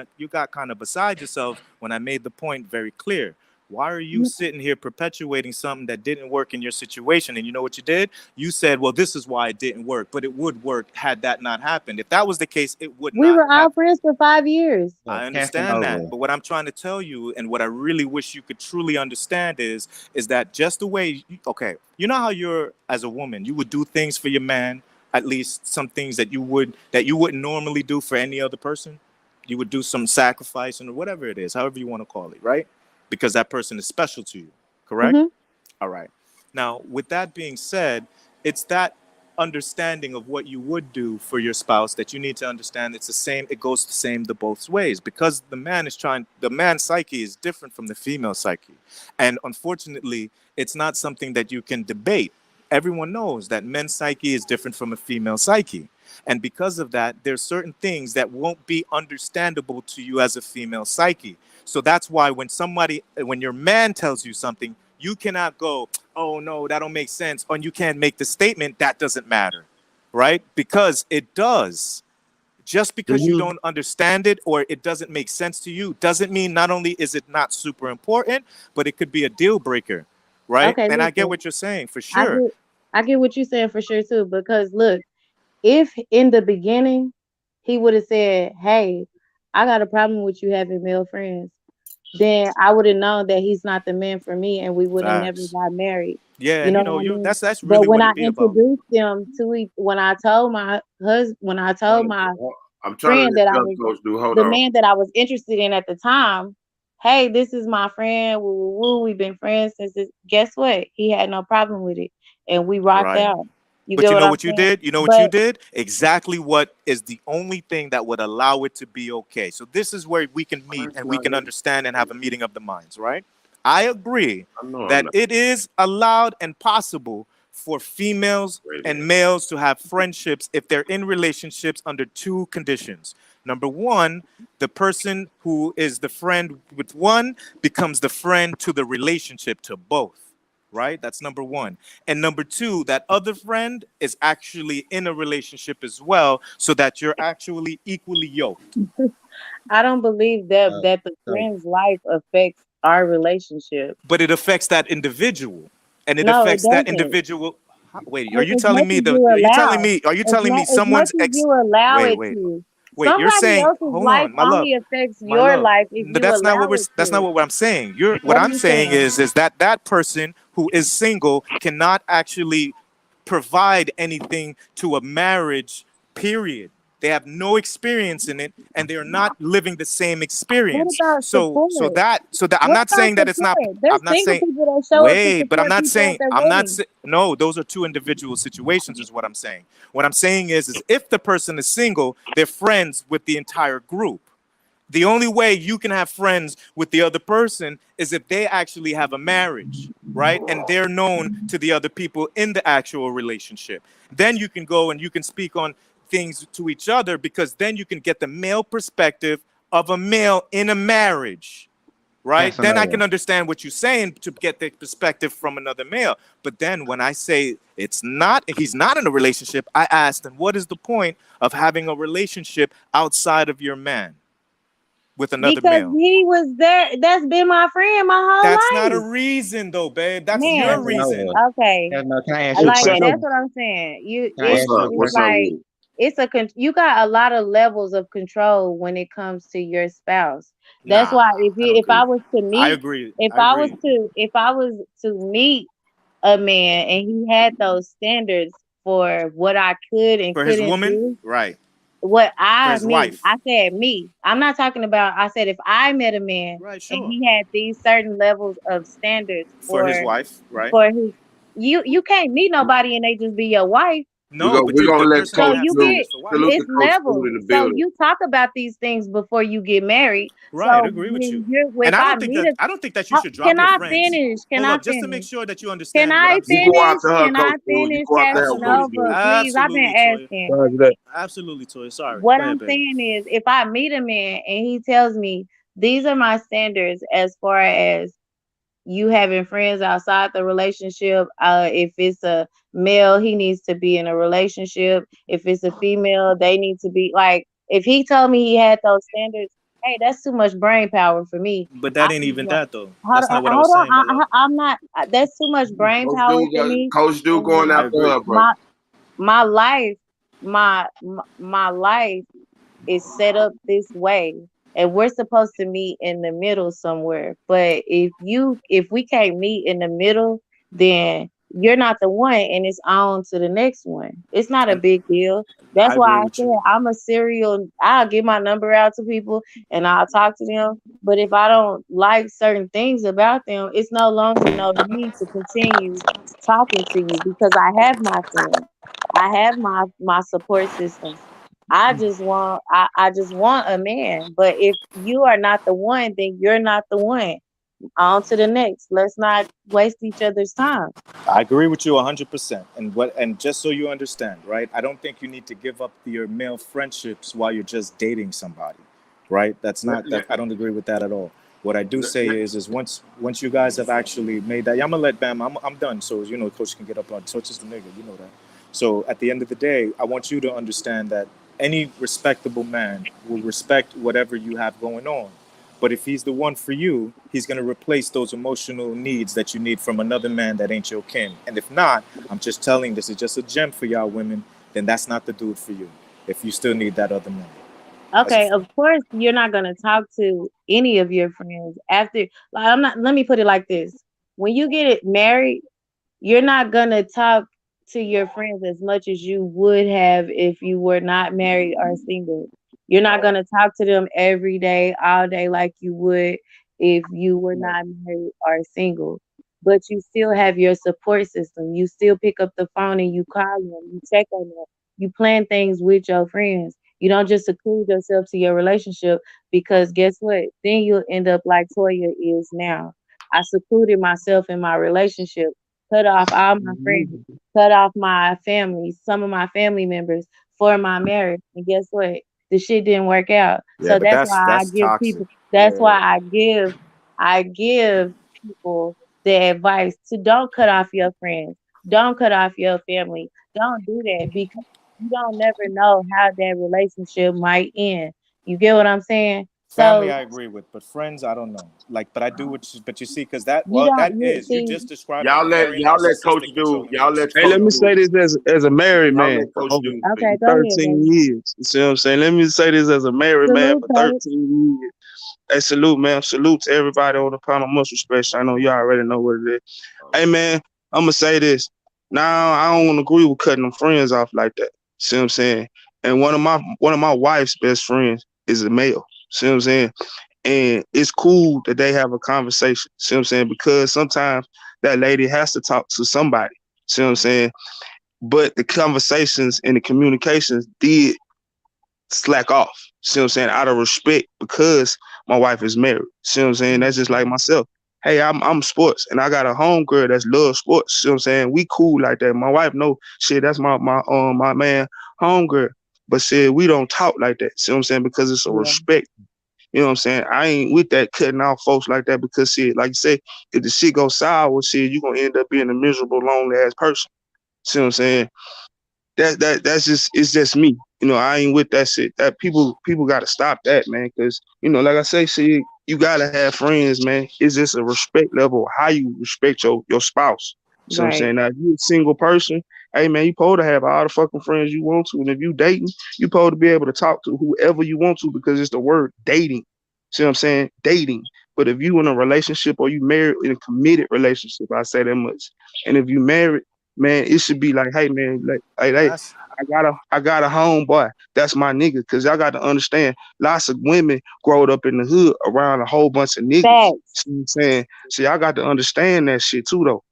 kind of beside yourself when I made the point very clear. Why are you sitting here perpetuating something that didn't work in your situation? And you know what you did? You said, well, this is why it didn't work, but it would work had that not happened. If that was the case, it would We not were all happen. friends for 5 years. I understand that, Casanova. but what I'm trying to tell you, and what I really wish you could truly understand is that just the way, okay, you know how you're as a woman, you would do things for your man, at least some things that you wouldn't normally do for any other person. You would do some sacrifice and whatever it is, however you want to call it, right? Because that person is special to you, correct? Hmm. All right. Now, with that being said, it's that understanding of what you would do for your spouse that you need to understand. It's the same. It goes the same the both ways because the man's psyche is different from the female psyche. And unfortunately, it's not something that you can debate. Everyone knows that men's psyche is different from a female psyche. And because of that, there's certain things that won't be understandable to you as a female psyche. So that's why when your man tells you something, you cannot go, oh no, that don't make sense. And you can't make the statement, that doesn't matter, right? Because it does. Just Do because you you don't understand it or it doesn't make sense to you doesn't mean not only is it not super important, but it could be a deal breaker, right? Okay, And I get listen. what you're saying for I sure. get, I get what you're saying for sure too. Because look, if in the beginning he would have said, "Hey, I got a problem with you having male friends," then I would have known that he's not the man for me, and we would have never Facts. got married. Yeah, You and know you what know, I you mean? that's But really when what I it be about. introduced them to when I told my husband, when I told my I'm trying to friend let that I the other was coach do. Hold the on. man that I was interested in at the time, hey, this is my friend. Woo, woo, woo. We've been friends since this. Guess what? He had no problem with it, and we rocked Right. out. You But get you what know I'm what you saying? did? You know what you But did? Exactly what is the only thing that would allow it to be okay. So this is where we can meet That's and we not can it. understand and have a meeting of the minds, right? I agree I know I'm that not. it is allowed and possible for females Wait a minute. and males to have friendships if they're in relationships under two conditions. Number one, the person who is the friend with one becomes the friend to the relationship to both, right? That's number one. And number two, that other friend is actually in a relationship as well, so that you're actually equally yoked. I don't believe that uh, the so friend's life affects our relationship. But it affects that individual, and it No, it affects that doesn't. individual. Wait, are you As telling much me as the? you Are you telling allow, me? Are you telling me as much someone's as ex? you allow Wait, it wait, to. wait. You're Somebody saying, else's hold life on, my love, only affects my your love. life if No, you that's not allow what we're. it That's not to. what I'm saying. You're. What What are I'm you saying saying? is that that person who is single cannot actually provide anything to a marriage. Period. They have no experience in it, and they are not living the same What experience. about support? So that I'm What not about saying that it's not. support? There's I'm not single saying. people that show up to Wait, but I'm support not people at saying their I'm not weddings. saying no. Those are two individual situations, is what I'm saying. What I'm saying is if the person is single, they're friends with the entire group. The only way you can have friends with the other person is if they actually have a marriage, right? And they're known to the other people in the actual relationship. Then you can go and you can speak on things to each other because then you can get the male perspective of a male in a marriage, right? That's Then I another can one. understand what you're saying to get the perspective from another male. But then when I say he's not in a relationship, I asked, then what is the point of having a relationship outside of your man with another Because male? he was there. That's been my friend my That's not whole a life. reason, though, babe. That's your Man, That's another reason. one. okay. No, can I ask you a So, Like so question? that's what I'm saying. Can I ask you a It's What's question? up like with it? you got a lot of levels of control when it comes to your spouse. That's Nah, why I don't if I agree. was to I meet agree. I agree. if I was to meet a man and he had those standards for what I could and For his couldn't woman, do, right? what For I his mean, wife, I said me. I'm not talking about I said if I met a man right? and Sure. he had these certain levels of standards For his wife, right? for his you can't meet nobody and they just be your wife. No, but We're the gonna let person So can Coach have you do get standards for wife. salute the it's Coach Food levels. in the So building. you talk about these things before you get married. Right, So agree with you. when you're And if I meet a I don't think that you should drop can your I friends. finish? Can Hold I up, just to make finish? sure that you Can understand what I I'm You saying. go finish? after her, Can I Coach Food. You finish, go after her, Captain Coach Absolutely, Food. Nova? Please, I've been absolutely, Toya. asking. Roger that. Absolutely, Toya. Sorry. What Go ahead, I'm babe. saying is, if I meet a man and he tells me these are my standards as far as you having friends outside the relationship, if it's a male, he needs to be in a relationship. If it's a female, they need to be like. If he told me he had those standards, hey, that's too much brain power for me. But I that ain't just even want. that though. That's not what I was Hold on. saying, my love. I'm not. That's too much brain power for me. Coach do going And I after agree. her, bro. my life, my life is set up this way and we're supposed to meet in the middle somewhere, but if we can't meet in the middle, then you're not the one and it's on to the next one. It's not a And big deal. I That's why agree I with said you. I'll give my number out to people and I'll talk to them, but if I don't like certain things about them, it's no longer no need to continue talking to you because I have my friends, I have my support system. I just want a man. But if you are not the one, then you're not the one. On to the next. Let's not waste each other's time. I agree with you 100%. And just so you understand, right? I don't think you need to give up your male friendships while you're just dating somebody, right? That's Let, not let, that. I don't agree with that at all. What I do let, say is once you guys have actually made that, yeah, I'm gonna let Bam. I'm done. So coach can get up on. So it's just a nigga, you know that. So at the end of the day, I want you to understand that any respectable man will respect whatever you have going on. But if he's the one for you, he's going to replace those emotional needs that you need from another man that ain't your kin. And if not, I'm just telling this is just a gem for y'all women, then that's not the dude for you. If you still need that other man. That's a Okay, fact. of course you're not gonna talk to any of your friends after like I'm not let me put it like this. When you get married, you're not gonna talk to your friends as much as you would have if you were not married or single. You're not gonna talk to them every day, all day like you would if you were not married or single. But you still have your support system. You still pick up the phone and you call them, you check on them, you plan things with your friends. You don't just seclude yourself to your relationship because guess what? Then you'll end up like Toya is now. I secluded myself in my relationship, cut off all my friends, cut off my family, some of my family members for my marriage. And guess what? The shit didn't work out. Yeah, So but that's why I that's give toxic. people that's Yeah. why I give people the advice to don't cut off your friends. Don't cut off your family. Don't do that because you don't never know how that relationship might end. You get what I'm saying? Family, So I agree with, but friends, I don't know. Like, but I do but you see, because you don't that you is, you see just described a y'all let very y'all let Coach narcissistic, do. controlling Y'all let Hey, relationship. let Coach me do. say this as a married Y'all let man for Coach over do speak. okay, go ahead, 13 baby. years. You see what I'm saying? Let me say this as a married man Salute, for coach. 13 years. Hey, salute, man. Salute to everybody on the panel. Much respect. I know you already know what it is. Hey, man, I'm going to say this. Now, I don't agree with cutting them friends off like that. See what I'm saying? And one of my wife's best friends is a male. See what I'm saying? And it's cool that they have a conversation. See what I'm saying? Because sometimes that lady has to talk to somebody. See what I'm saying? But the conversations and the communications did slack off. See what I'm saying? Out of respect because my wife is married. See what I'm saying? That's just like myself. Hey, I'm sports and I got a home girl that's love sports. See what I'm saying? We cool like that. My wife know shit, that's my man home girl. But shit, we don't talk like that. See what I'm saying? Because it's a Yeah. respect. You know what I'm saying? I ain't with that cutting off folks like that because shit, like you say, if the shit goes sour, shit, you gonna end up being a miserable, lonely ass person. See what I'm saying? That's just it's just me. You know, I ain't with that shit. That people gotta stop that, man. Cause you know, like I say, shit, you gotta have friends, man. It's just a respect level, how you respect your spouse. See what I'm Right. saying? Now, if you a single person, hey man, you supposed to have all the fucking friends you want to. And if you dating, you supposed to be able to talk to whoever you want to because it's the word dating. See what I'm saying? Dating. But if you in a relationship or you married in a committed relationship, I say that much. And if you married, man, it should be like, hey man, like, hey, That's I got a homeboy. That's my nigga. Cause y'all got to understand, lots of women growed up in the hood around a whole bunch of niggas. Facts. See what I'm saying? So y'all got to understand that shit too, though.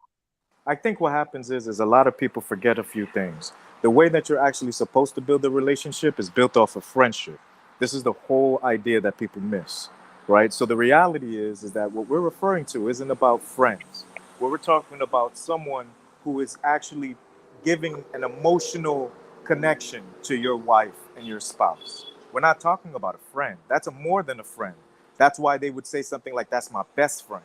I think what happens is a lot of people forget a few things. The way that you're actually supposed to build a relationship is built off of friendship. This is the whole idea that people miss, right? So the reality is that what we're referring to isn't about friends. What we're talking about someone who is actually giving an emotional connection to your wife and your spouse. We're not talking about a friend. That's a more than a friend. That's why they would say something like, "That's my best friend,"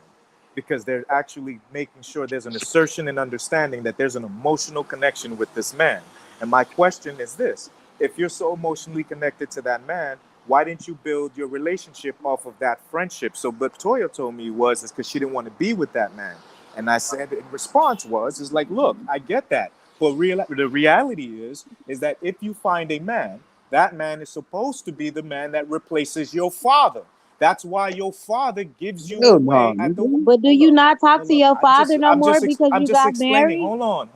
because they're actually making sure there's an assertion and understanding that there's an emotional connection with this man. And my question is this: if you're so emotionally connected to that man, why didn't you build your relationship off of that friendship? So what Toya told me was is because she didn't want to be with that man. And I said in response is like, look, I get that. But the reality is that if you find a man, that man is supposed to be the man that replaces your father. That's why your father gives you Hell no, away at the. nigga. But do Hold you up, not talk hold to up. your father no more because I'm you just got explaining. married? Hold on,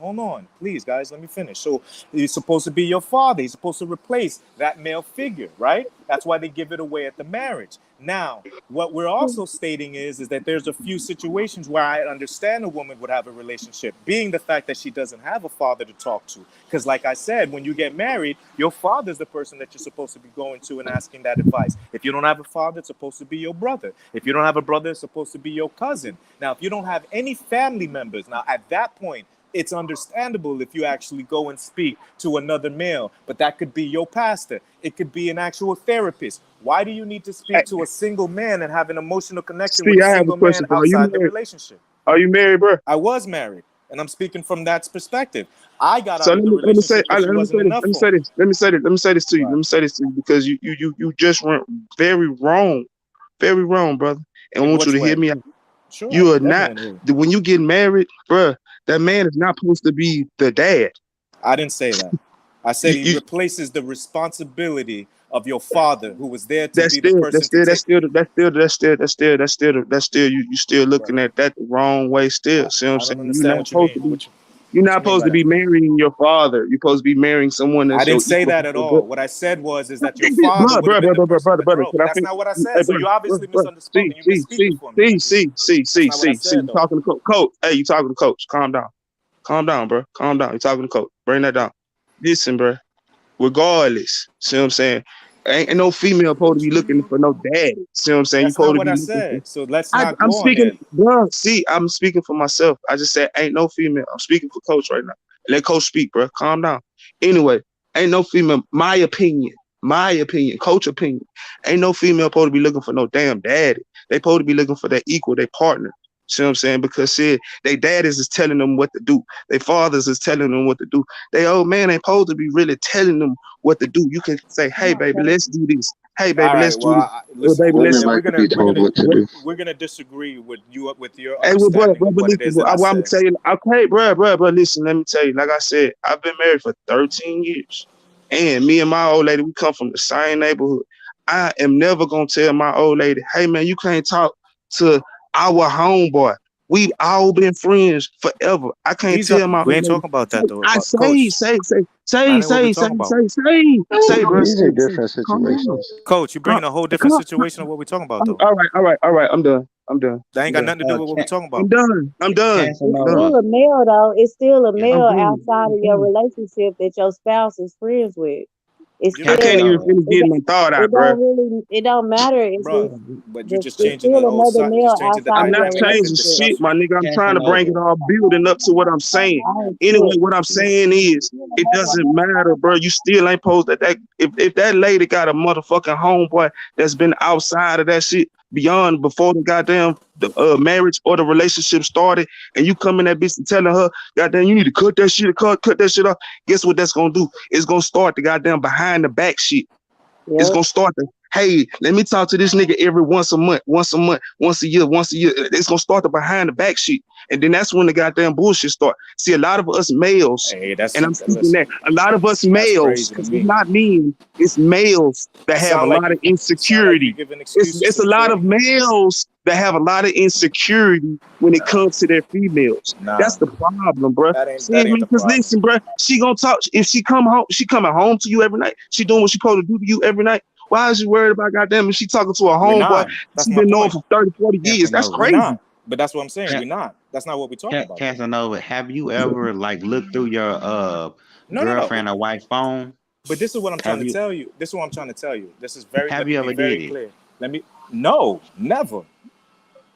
please, guys. Let me finish. So he's supposed to be your father. He's supposed to replace that male figure, right? That's why they give it away at the marriage. Now, what we're also stating is that there's a few situations where I understand a woman would have a relationship, being the fact that she doesn't have a father to talk to. Because, like I said, when you get married, your father's the person that you're supposed to be going to and asking that advice. If you don't have a father, it's supposed to be your brother. If you don't have a brother, it's supposed to be your cousin. Now, if you don't have any family members, now at that point, it's understandable if you actually go and speak to another male, but that could be your pastor. It could be an actual therapist. Why do you need to Hey, speak to a single man and have an emotional connection with see, a I have a single man question for you. outside the Married? relationship? Are you married, bro? I was married, and I'm speaking from that perspective. I got So out of the let me say relationship because she let me say wasn't this. enough Let me for say me. this. Let me say this. Let me say this to you. Let Right. me say this to you because you just went very wrong, brother. And I In want you which to hear way? me out. Sure, I You are definitely not want to hear. when you get married, bruh, that man is not supposed to be the dad. I didn't say that. I said You, he you replaces the responsibility of your father, who was there to that's be the still person to take. that's still you still Right. looking at that the wrong way still. See what I'm I don't saying? You're understand not what you supposed mean. to be you're What not you mean supposed by to that? be marrying your father. You're supposed to be marrying someone I that's didn't your say equal. that at all. What I said is that your father Blood, would have been the person. But brother. bro, Can but I that's finish? not what I Hey, said. So you obviously bro. misunderspoke and you misspeaking for me, Reggie. That's not what I See. said You though. talking to coach? Hey, you talking to coach? Calm down, bro. Calm down. You talking to coach? Bring that down. Listen, bro. Regardless, see what I'm saying? Ain't no female supposed to be looking for no dad. See what I'm saying? You That's not supposed to what be I looking for. said. So let's not I'm go on speaking, there. bro. See, I'm speaking for myself. I just said ain't no female. I'm speaking for coach right now. Let coach speak, bro. Calm down. Anyway, ain't no female. My opinion, coach opinion. Ain't no female supposed to be looking for no damn daddy. They supposed to be looking for their equal, their partner. See what I'm saying? Because see, they daddies is telling them what to do. Their fathers is telling them what to do. They old man ain't supposed to be really telling them what to do. You can say, Come hey on, baby, Kate. let's do this. Hey All baby, right. let's do Well, this. Well, listen. baby, Women let's Then like to be told what to do. we're gonna disagree with your hey, well, understanding of bro, what it listen, is bro, that I I'm gonna said. tell you, okay, bro, listen, let me tell you, like I said, I've been married for 13 years, and me and my old lady, we come from the same neighborhood. I am never gonna tell my old lady, hey man, you can't talk to our homeboy. We've all been friends forever. I can't tell my We old ain't lady. talking about that though, I Coach. That ain't what we're talking about. bro, These are different calm down, situations. Coach, you're calm, bringing a whole different calm, situation of what we're talking about though. all right, I'm done. That ain't I'm got done. nothing to do with what we're talking Ca- about. I'm done. It's I'm done. still a male though. It's still a yeah, I'm male done. outside I'm of your done. relationship that your spouse is friends with. It's You're I not can't giving even still no, finish getting my thought out, it bro. don't really it don't matter. It's bro. just But you're just there's changing the still whole another side. You're male just changing the outside I'm of not your dynamic of the changing relationship. shit, my discussion. nigga. I'm trying to bring Casanova. it all building up to what I'm saying. I ain't Anyway, shit. what I'm saying is, it doesn't matter, bro. You still ain't posed that if that lady got a motherfucking homeboy that's been outside of that shit beyond before the goddamn marriage or the relationship started, and you come in that bitch and telling her, goddamn, you need to cut that shit off. Guess what that's gonna do? It's gonna start the goddamn behind the back shit. It's Yep. gonna start the hey, let me talk to this nigga every once a month, once a year, once a year. It's gonna start the behind the back shit. And then that's when the goddamn bullshit start. See, a lot of us males, Hey, and I'm speaking listen. that a lot of us That's males, crazy to because it's me. not men, it's males that That have a sound like lot you. of It sound like you're insecurity. giving It's excuses it's to a the lot of 40. males that have a lot of insecurity when it Nah, comes to their females. nah. That's the problem, bro. See That ain't me? the Because problem. listen, bro, she gonna talk. If she come home, she coming home to you every night. She doing what she supposed to do to you every night. Why is she worried about goddamn if she talking to a We're homeboy not. That's she my been knowing point. for 30, 40 years? That's Casanova. We're crazy. not. But that's what I'm saying. Ca- We're not. That's not what we're talking about, though. Casanova, have you ever like looked through your No, no, no. girlfriend or wife phone? But this is what I'm trying Have to you tell you. This is what I'm trying to tell you. This is very. have Let me you be ever did very it? clear. No, never.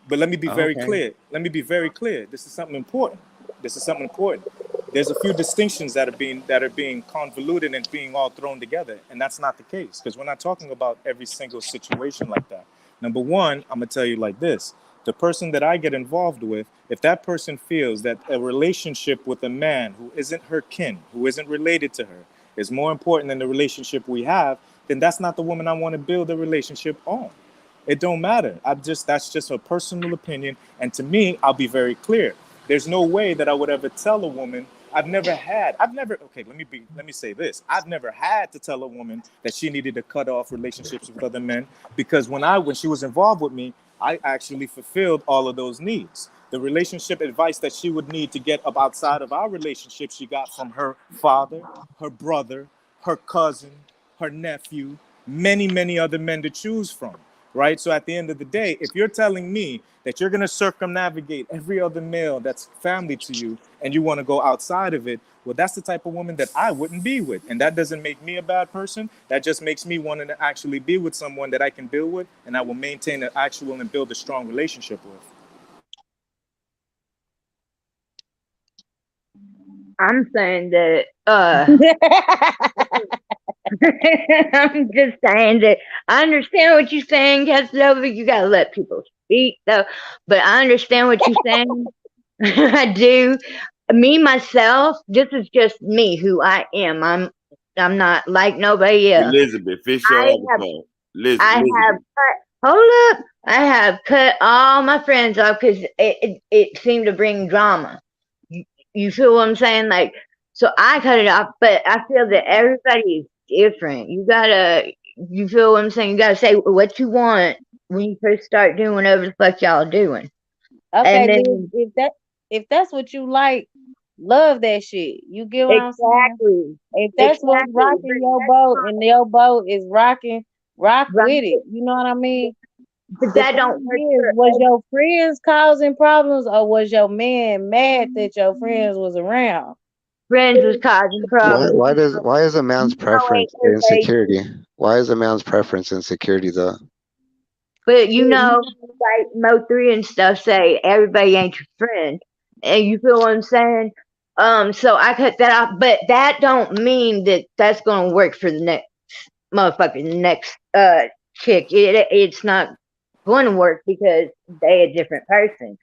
But let me be very Okay. clear. Let me be very clear. This is something important. This is something important. There's a few distinctions that are being convoluted and being all thrown together, and that's not the case because we're not talking about every single situation like that. Number one, I'm gonna tell you like this: the person that I get involved with, if that person feels that a relationship with a man who isn't her kin, who isn't related to her, is more important than the relationship we have, then that's not the woman I want to build a relationship on. It don't matter. That's just a personal opinion. And to me, I'll be very clear. There's no way that I would ever tell a woman. Okay, let me say this. I've never had to tell a woman that she needed to cut off relationships with other men because when she was involved with me, I actually fulfilled all of those needs. The relationship advice that she would need to get up outside of our relationship, she got from her father, her brother, her cousin, her nephew, many, many other men to choose from, right? So at the end of the day, if you're telling me that you're going to circumnavigate every other male that's family to you and you want to go outside of it, well, that's the type of woman that I wouldn't be with. And that doesn't make me a bad person. That just makes me wanting to actually be with someone that I can build with and I will maintain an actual and build a strong relationship with. I'm saying that I'm just saying that I understand what you're saying, Casanova. You gotta let people speak though. But I understand what you're saying. I do. Me myself, this is just me who I am. I'm not like nobody else. Elizabeth, fix your I have avatar. I have Elizabeth. hold up. I have cut all my friends off because it seemed to bring drama. You feel what I'm saying? Like, so I cut it off, but I feel that everybody is different. You feel what I'm saying? You gotta say what you want when you first start doing whatever the fuck y'all doing. Okay, And Liz, then, if that's what you like, love that shit. You get what I'm saying? exactly, If that's what's exactly. rocking your boat and your boat is rocking, rock But, with right, it. You know what I mean? but The that don't thing work is, for was your friends causing problems or was your man mad that your friends was around? friends was causing Why problems. why is a man's You know, ain't preference everybody. insecurity? Why is a man's preference insecurity though? But you know, like Mo3 and stuff say, everybody ain't your friend. And you feel what I'm saying? So I cut that off, but that don't mean that that's gonna work for the next motherfucker, the next chick. It's not going to work because they a different person,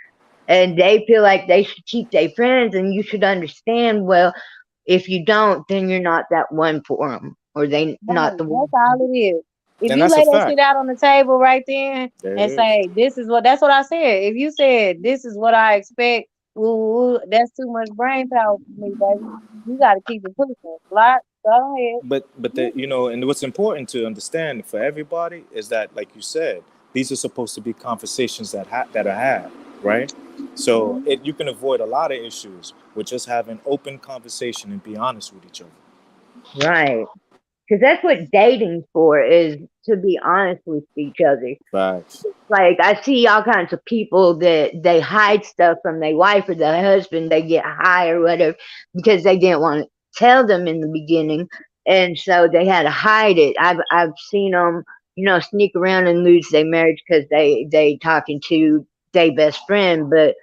and they feel like they should keep their friends, and you should understand. Well, if you don't, then you're not that one for them, or they not Right, the one. that's all it is. If And you that's a lay that fact. shit out on the table right then There it and is. say, that's what I said. If you said, this is what I expect, ooh, that's too much brain power for me, baby. You got to keep it pushing. Lot, go ahead. And what's important to understand for everybody is that, like you said, these are supposed to be conversations that are had, right? So Mhm. you can avoid a lot of issues with just having open conversation and be honest with each other. Right. Because that's what dating's for, is to be honest with each other. Facts. Like, I see all kinds of people that they hide stuff from their wife or their husband. They get high or whatever because they didn't want to tell them in the beginning. and so they had to hide it. I've seen them, sneak around and lose their marriage because they talking to their best friend, but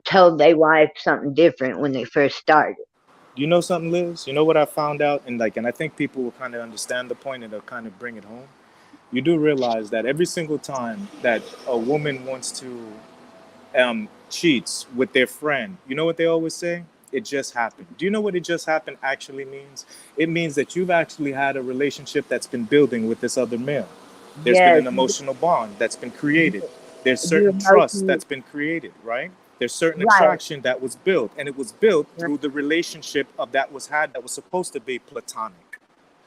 told their wife something different when they first started. You know something, Liz? You know what I found out, and I think people will kind of understand the point and they'll kind of bring it home. You do realize that every single time that a woman wants to cheats with their friend, you know what they always say? It just happened. Do you know what it just happened actually means? It means that you've actually had a relationship that's been building with this other male. There's been Yes, an emotional bond that's been created. There's you certain trust emotionally that's been created, right? There's certain right. attraction that was built, and it was built through the relationship of that was had that was supposed to be platonic.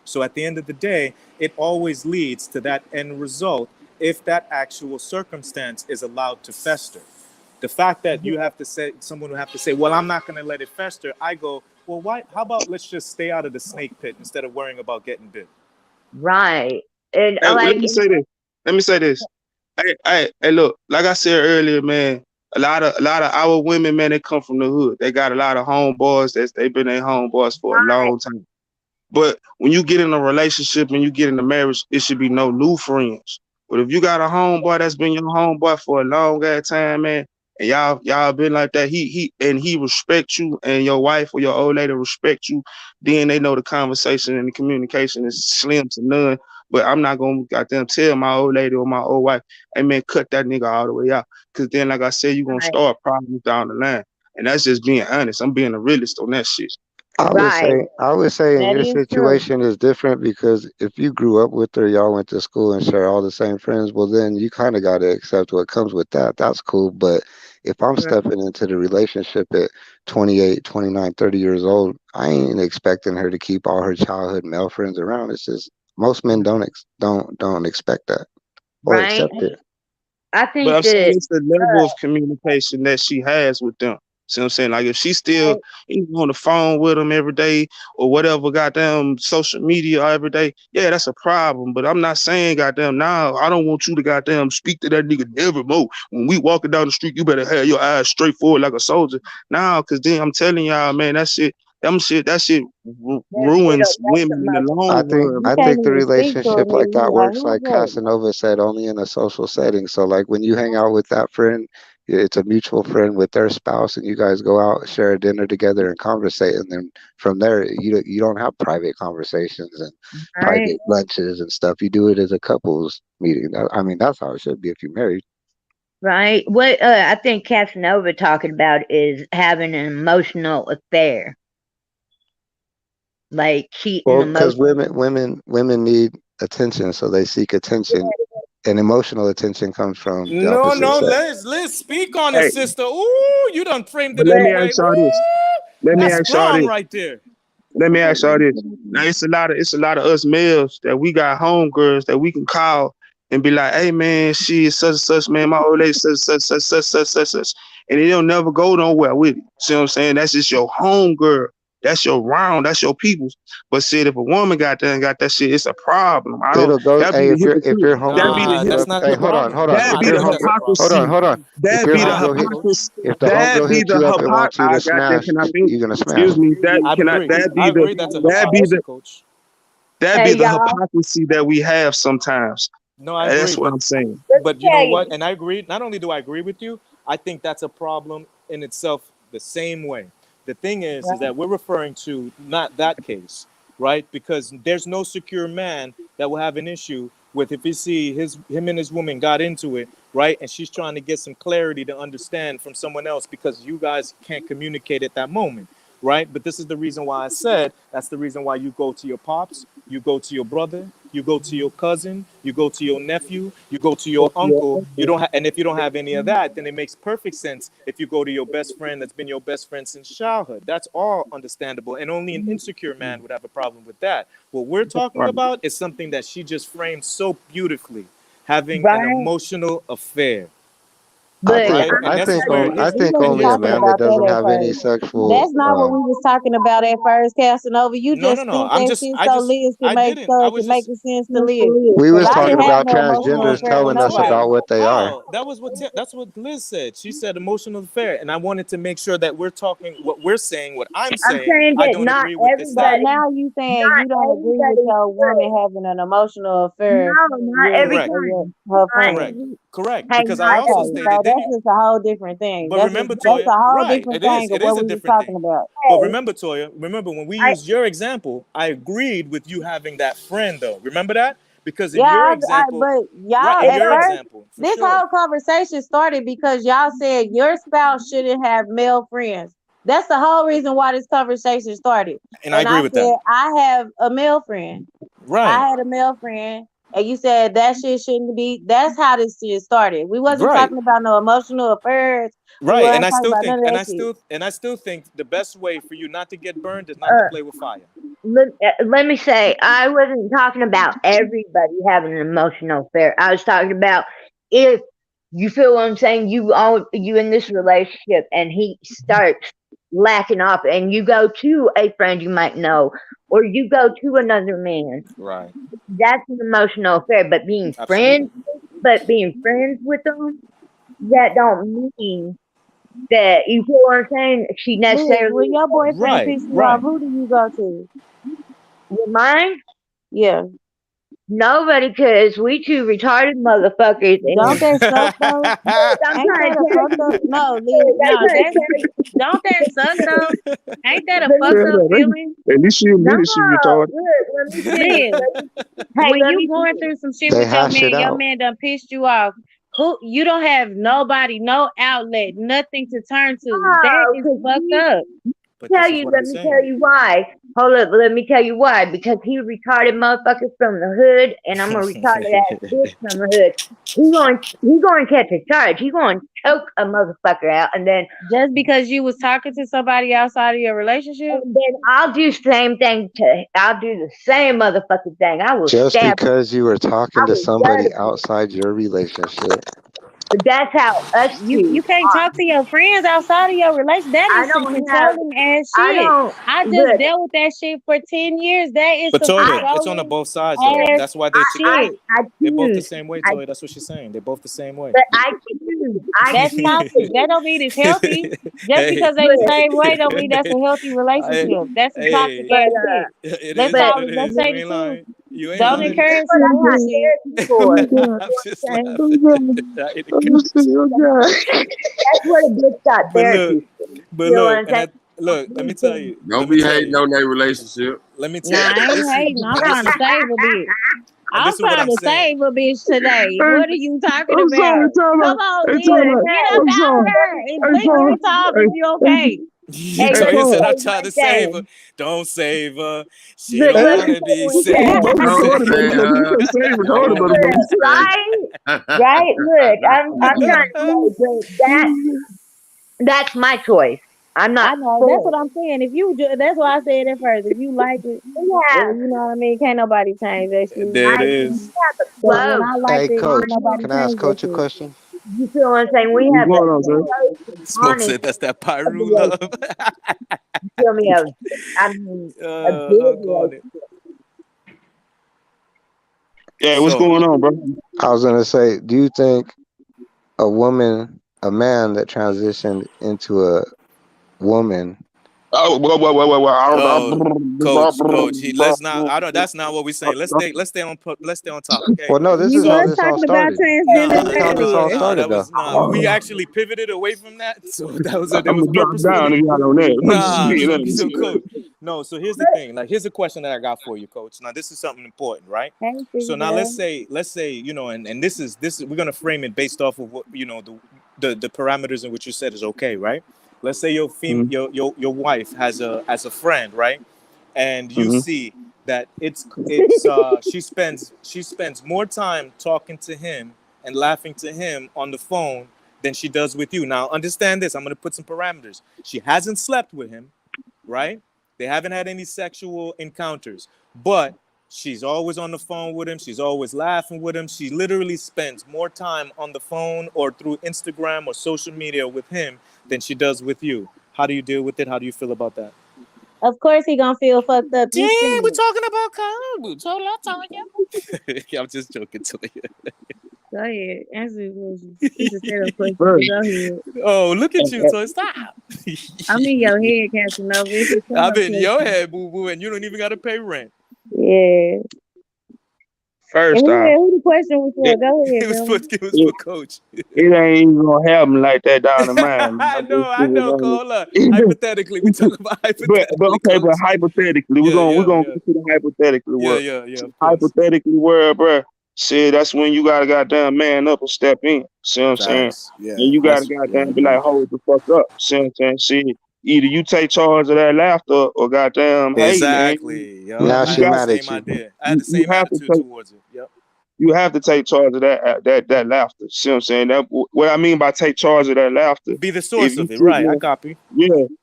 So at the end of the day, it always leads to that end result if that actual circumstance is allowed to fester. The fact that you have to say, someone will have to say, well, I'm not going to let it fester. I go, well, why? How about let's just stay out of the snake pit instead of worrying about getting bit? Right. And Hey, let like, me say this. Let me say this. Hey, look, like I said earlier, man, a lot of our women, man, they come from the hood. They got a lot of homeboys they've been their homeboys for a long time. But when you get in a relationship and you get in a marriage, it should be no new friends. But if you got a homeboy that's been your homeboy for a long ass time, man, and y'all been like that, he respect you, and your wife or your old lady respect you, then they know the conversation and the communication is slim to none. But I'm not gonna goddamn tell my old lady or my old wife, hey man, cut that nigga all the way out. Cause then, like I said, you're gonna right, start problems down the line. And that's just being honest. I'm being a realist on that shit. right. I would say in That your is true. situation is different because if you grew up with her, y'all went to school and share all the same friends, well then you kind of got to accept what comes with that. That's cool. But if I'm Right. stepping into the relationship at 28, 29, 30 years old, I ain't expecting her to keep all her childhood male friends around. It's just most men don't expect that or Right. accept it. I But think I'm saying that it's the level of communication that she has with them. See what I'm saying? Like if she's still right, on the phone with them every day or whatever, goddamn social media every day, yeah, that's a problem. But I'm not saying goddamn now I don't want you to goddamn speak to that nigga never more. When we walking down the street, you better have your eyes straight forward like a soldier. Now, cause then I'm telling y'all, man, that shit ruins that's the women in the most. long run, You I bro. can't think the even speak to relationship him like that anymore. works Who's like that? Casanova said, only in a social setting. So like when you hang out with that friend, it's a mutual friend with their spouse, and you guys go out, share a dinner together, and conversate. And then from there, you don't have private conversations and Right. private lunches and stuff. You do it as a couples meeting. I mean, that's how it should be if you're married. Right. What I think Casanova talking about is having an emotional affair, like cheating Well, because emotion. women need attention, so they seek attention, and emotional attention comes from the No, opposite no, sex. let's speak on it, Hey, sister. Ooh, you done framed it but in let a me way. ask y'all this. Ooh, Let me that's ask y'all strong this. right there. Let me ask y'all this. Now it's a lot of us males that we got homegirls that we can call and be like, hey man, she is such and such, man. My old lady such. And it don't never go nowhere with it. See what I'm saying? That's just your homegirl. That's your round, that's your peoples. But shit, if a woman got that and got that shit, it's a problem. I don't It'll go. that be Hey, the if hypocrite. your That homegirl be the hit Nah, you that's up. not hypocrite. the Hey, hold on, problem. hold on. That I If be your don't the think homegirl, that's a hold problem. on, hypocrisy. hold on. If That your be the Nah, homegirl hit, hypocrisy. if the That homegirl be hit the you up and wants you to goddamn, smash, can I finish? you're gonna smash Excuse her. me. That I can I agree. that I be the agree. That's a that be hypocrisy, the coach. that be Hey the y'all, hypocrisy that we have sometimes. No, I agree, That's what I'm saying. let me but you know tell what? you. And I agree. Not only do I agree with you, I think that's a problem in itself the same way. The thing is that we're referring to not that case, right? Because there's no secure man that will have an issue with if he see him and his woman got into it, right? And she's trying to get some clarity to understand from someone else because you guys can't communicate at that moment, right? But this is the reason why I said that's the reason why you go to your pops, you go to your brother, you go to your cousin, you go to your nephew, you go to your uncle. You don't and if you don't have any of that, then it makes perfect sense if you go to your best friend that's been your best friend since childhood. That's all understandable, and only an insecure man would have a problem with that. What we're talking Right. about is something that she just framed so beautifully, having an Right. emotional affair. But right? I'm And this is where We here's think wasn't only a talking man the that about that doesn't at have any first. sexual That's not what we was talking about at first, Casanova. You no, just no, no. spent that shit so Liz can I make didn't. I so it was can make just the sense to Liz. we Cause was I talking didn't have about no emotional transgenders affair with telling us nobody. about what they are. how that's what Liz said. She said emotional affair, and I wanted to make sure that we're talking what we're saying, what I'm I'm saying. saying I that don't not agree with this But that. everybody, now you saying you not don't agree with everybody your woman should. having an emotional affair No, not with every Correct, time. her Not friend. correct, every. correct. Hey, Because I not also Okay, every. stated so then that's you. just a whole different thing. But remember, That's Toya, a whole right? different It is. thing of It what is a we was different thing. talking about. But Hey, remember, Toya, remember when we I used your example, I agreed with you having that friend, though. Remember that? Because in Yeah, your example, but right? y'all In it at your don't. first, example, for this sure. whole conversation started because y'all said your spouse shouldn't have male friends. That's the whole reason why this conversation started. And I And agree I with that. said, I have a male friend. Right, I had a male friend. And you said that shit shouldn't be. That's how this shit started. We wasn't right, talking about no emotional affairs. We right. And weren't I talking still about think, none of that shit. and I still think the best way for you not to get burned is not to Uh, play with fire. let me say, I wasn't talking about everybody having an emotional affair. I was talking about if you feel what I'm saying. You in this relationship, and he starts lacking off, and you go to a friend you might know, or you go to another man. Right. That's an emotional affair. Absolutely. But being friends with them, that don't mean that you feel what I'm saying. She Liz, when necessarily your boyfriend Right. piss you off, Right. who do you go to? with mine. Yeah. Nobody, cause we two retarded motherfuckers, Don't and that suck though? I'm Ain't trying that to a tell fucked up? you, No, Liz, I'm no, trying to that's tell you, don't that suck though? Ain't that a but fucked Yeah, up no, feeling? at least she no, admitted she retarded. look, let me finish. Liz, Hey, when let you me going finish. through some shit They with hash it your out. man done pissed you off. Who you don't have nobody, no outlet, nothing to turn to. That Oh, is cause fucked he up. But this is what I'm let me tell saying. you why. Hold up, let me tell you why. Because he retarded motherfuckers from the hood, and I'm a retarded ass bitch from the hood. He going to catch a charge. He going to choke a motherfucker out, Just because you was talking to somebody outside of your relationship. and then I'll do I'll do the same motherfucking thing. I will Just stab. because you were I talking to will gut somebody a bitch. outside your relationship. But that's how us You two can't talk are. to your friends outside of your relation. That I is some don't have. controlling ass I shit. don't I just look. dealt with that shit for 10 years. That is But some I Toya, it's on the controlling both sides though. ass That's why they're I together. shit. I They're both the choose. same way, I Toya. That's what she's saying. They're both the same way. but I choose. I That's choose toxic. That don't mean it's healthy. Just Hey. because they the look. same way don't mean that's a healthy I, relationship. That's some toxic hey, But ass shit. it Let's is but what talk. it Let's is. You say the ain't truth. lying. You ain't Don't lying. that's encourage what some I have bullshit. therapy for. I'm You just know what I'm saying? laughing. I ain't That's what a bitch got but look, therapy for. You know what I'm and saying? I look. Don't Let me be tell hating you. on their relationship. Let me tell Nah, you. I ain't This is hating. I'm and this trying to is save a bitch. and I'm this is what trying I'm to saying. save a bitch today. Hey, What are you talking I'm sorry, about? time Come out. on, Hey, Liz. time out. Get Hey, up I'm out of sorry. her and Hey, lick time. her top Hey, if you okay. You hey, hey, told let you me said time. tell I'm you trying one to save her. thing. Don't save her. She Look, don't Hey, let me want to tell you be one you saved. thing. fucking Don't Don't retarded, save motherfucker. say You her. can't her. say retarded, Don't motherfucker. be Look, safe. right? Look, I'm trying to say, but that's my choice. I'm not I know. That's what forced. I'm saying. If you do, that's why I said it first. If you like it, We well, have you know what I mean. Can't nobody change that shit. There it we is. have a So when close I liked Hey, it, can't coach, nobody can I ask change that coach a shit. question? you feel what I'm saying? We What's have going on, sir? a close and Smoke honest said that's that Pyru love. relationship. You feel me? I mean a good I'm calling it. relationship. Yeah, what's So going on, bro? I was gonna say, do you think a man that transitioned into a woman? Oh, well, coach. Let's not. I don't. That's not what we're saying. Let's stay on topic. Okay. Well, no, this We is how was So this all talking about started. no, This transgender is how this all earlier. started, that though. was nah. We actually pivoted away from that. So that I'm was gonna drop down purposefully. if y'all on that. I'm just Nah. being So honest. coach. No. So here's the thing. Like here's a question that I got for you, coach. Now this is something important, right? Hey, So now female. let's say and this is we're gonna frame it based off of what the parameters in which you said is okay, right? Let's say Mm-hmm. your wife has a friend, right? And you Mm-hmm. see that she spends more time talking to him and laughing to him on the phone than she does with you. Now understand this. I'm gonna put some parameters. She hasn't slept with him, right? They haven't had any sexual encounters, but She's always on the phone with him. She's always laughing with him. She literally spends more time on the phone or through Instagram or social media with him than she does with you. How do you deal with it? How do you feel about that? Of course he gonna feel fucked up. You Damn, see we're it. talking about car boots. Hold on, Tonya. I'm just joking to you. Go ahead. Answer the question. It's a set of questions. Bro, Go ahead. Oh, look at you, Toy. Stop. I'm in your head, Captain Nova. It's a set I'm of in your questions. head, boo boo, and you don't even got to pay rent. Yeah. And first off, who the question was for? it, Go ahead, It was for Bill. it was for it, coach. it ain't even gonna happen like that down the mine. I I'm just know, saying, Cole. Hypothetically, we talk about but hypothetically, okay, but coach. hypothetically, Yeah, we're yeah, gonna yeah, consider hypothetically yeah, world. yeah, yeah. Of course. Hypothetically world, bro. Shit, that's when you gotta goddamn man up and step in. See what I'm saying? Facts. Yeah. And you gotta Yes. Yeah, I goddamn be agree. like, hold the fuck up. See what I'm saying? Shit, either you take charge of that laughter or goddamn, hey man, Exactly. Yup. Now I you she had the got mad at same you. idea. I had the you same have to attitude take towards it. Yep. you have to take charge of that laughter. See what I'm saying? That what I mean by take charge of that laughter. Be the If source you of it. sitting Right. I there, copy.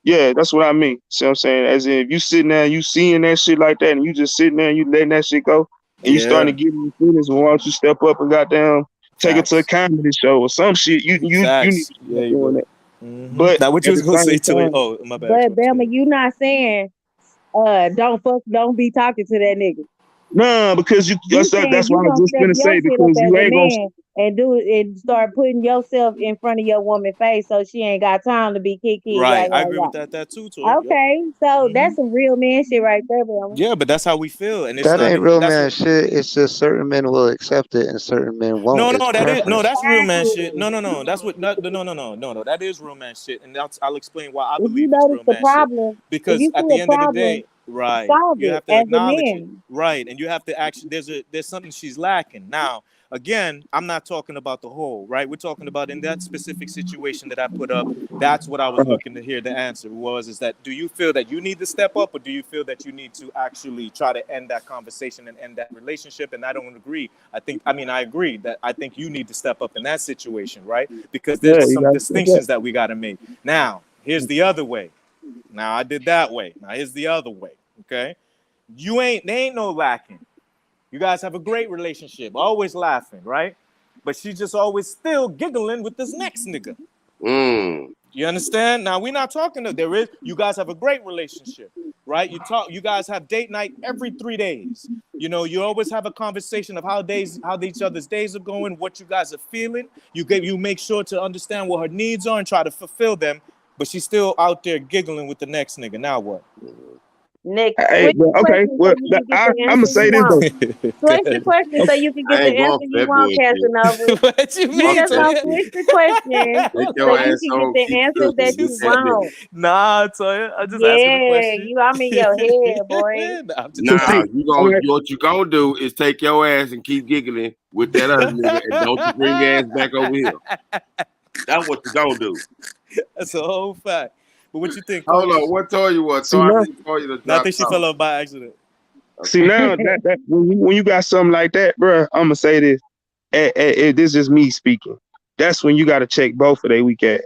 yeah, that's what I mean. See what I'm saying? As in, if you sitting there and you seeing that shit like that, and you just sitting there and you letting that shit go, and you starting Yeah. to get in your feelings, well, why don't you step up and goddamn take it to a Facts. comedy show or some shit? You need Facts. to There start you doing go. that. But Now, what you at was the gonna say same to it? time, Oh, my bad, But coach. Go Bama, ahead. you not saying don't be talking to that nigga. nah, because You saying that's you what I was gonna just step gonna your say shit up because as you a ain't gonna. man and do it and start putting yourself in front of your woman face so she ain't got time to be kiki, yeah, Right. I yeah, agree with yeah. that too, Toy. Yep. Okay, so hmm that's some real man shit right there, Bama. Yeah, but that's how we feel, and it's That not. ain't real That's man what. shit. It's just certain men will accept it and certain men won't. No, It's no, that is no, preference. that's real man Exactly. shit. No. That's what. No. That is real man shit, and I'll explain why I If you believe it's notice real the man shit. problem, if Because you at see the a end of the problem, day, right, solve you it have to as a acknowledge it, man. right, and you have to actually. There's something she's lacking. Now, again, I'm not talking about the whole, right? We're talking about in that specific situation that I put up. That's what I was looking to hear. The answer was is that do you feel that you need to step up, or do you feel that you need to actually try to end that conversation and end that relationship? And I don't agree. I agree that I think you need to step up in that situation, right? Because Yeah, there's you some got to step up. distinctions that we got to make. Now, here's the other way. Now I did that way. Now here's the other way. Okay, they ain't no lacking. You guys have a great relationship, always laughing, right? But she's just always still giggling with this next nigga. Mm. You understand? Now we're not talking to there is you guys have a great relationship, right? You guys have date night every 3 days. You know, you always have a conversation of how each other's days are going, what you guys are feeling. You make sure to understand what her needs are and try to fulfill them, but she's still out there giggling with the next nigga. Now what? Nick, Hey, switch but the okay, question so well, you can get I'm the gonna answer you say this though. want. Switch the Good. question so Okay, you can get I the ain't going answer for you that want, bullshit. Casanova. What you You Fuck mean, just that gonna Toya? shit. switch the question Take so your you ass can get on, the keep answers What that cooking you with you that say? nigga. want. Nah, Toya. I'm just asking a Yeah, question. I'm in your head, boy. Nah, I'm just so asking. see, Nah, all right, what you gonna do is take your ass and keep giggling with that other nigga and don't you bring your ass back over here. That's what you gonna do. That's a whole fact. But what you think, Hold Coach? on, what told you what? see I now, think told you to No, I drop think she out. fell off by accident. see Okay. now that when you got something like that, bro, I'm gonna say this. This is me speaking. That's when you got to check both of their weak ass.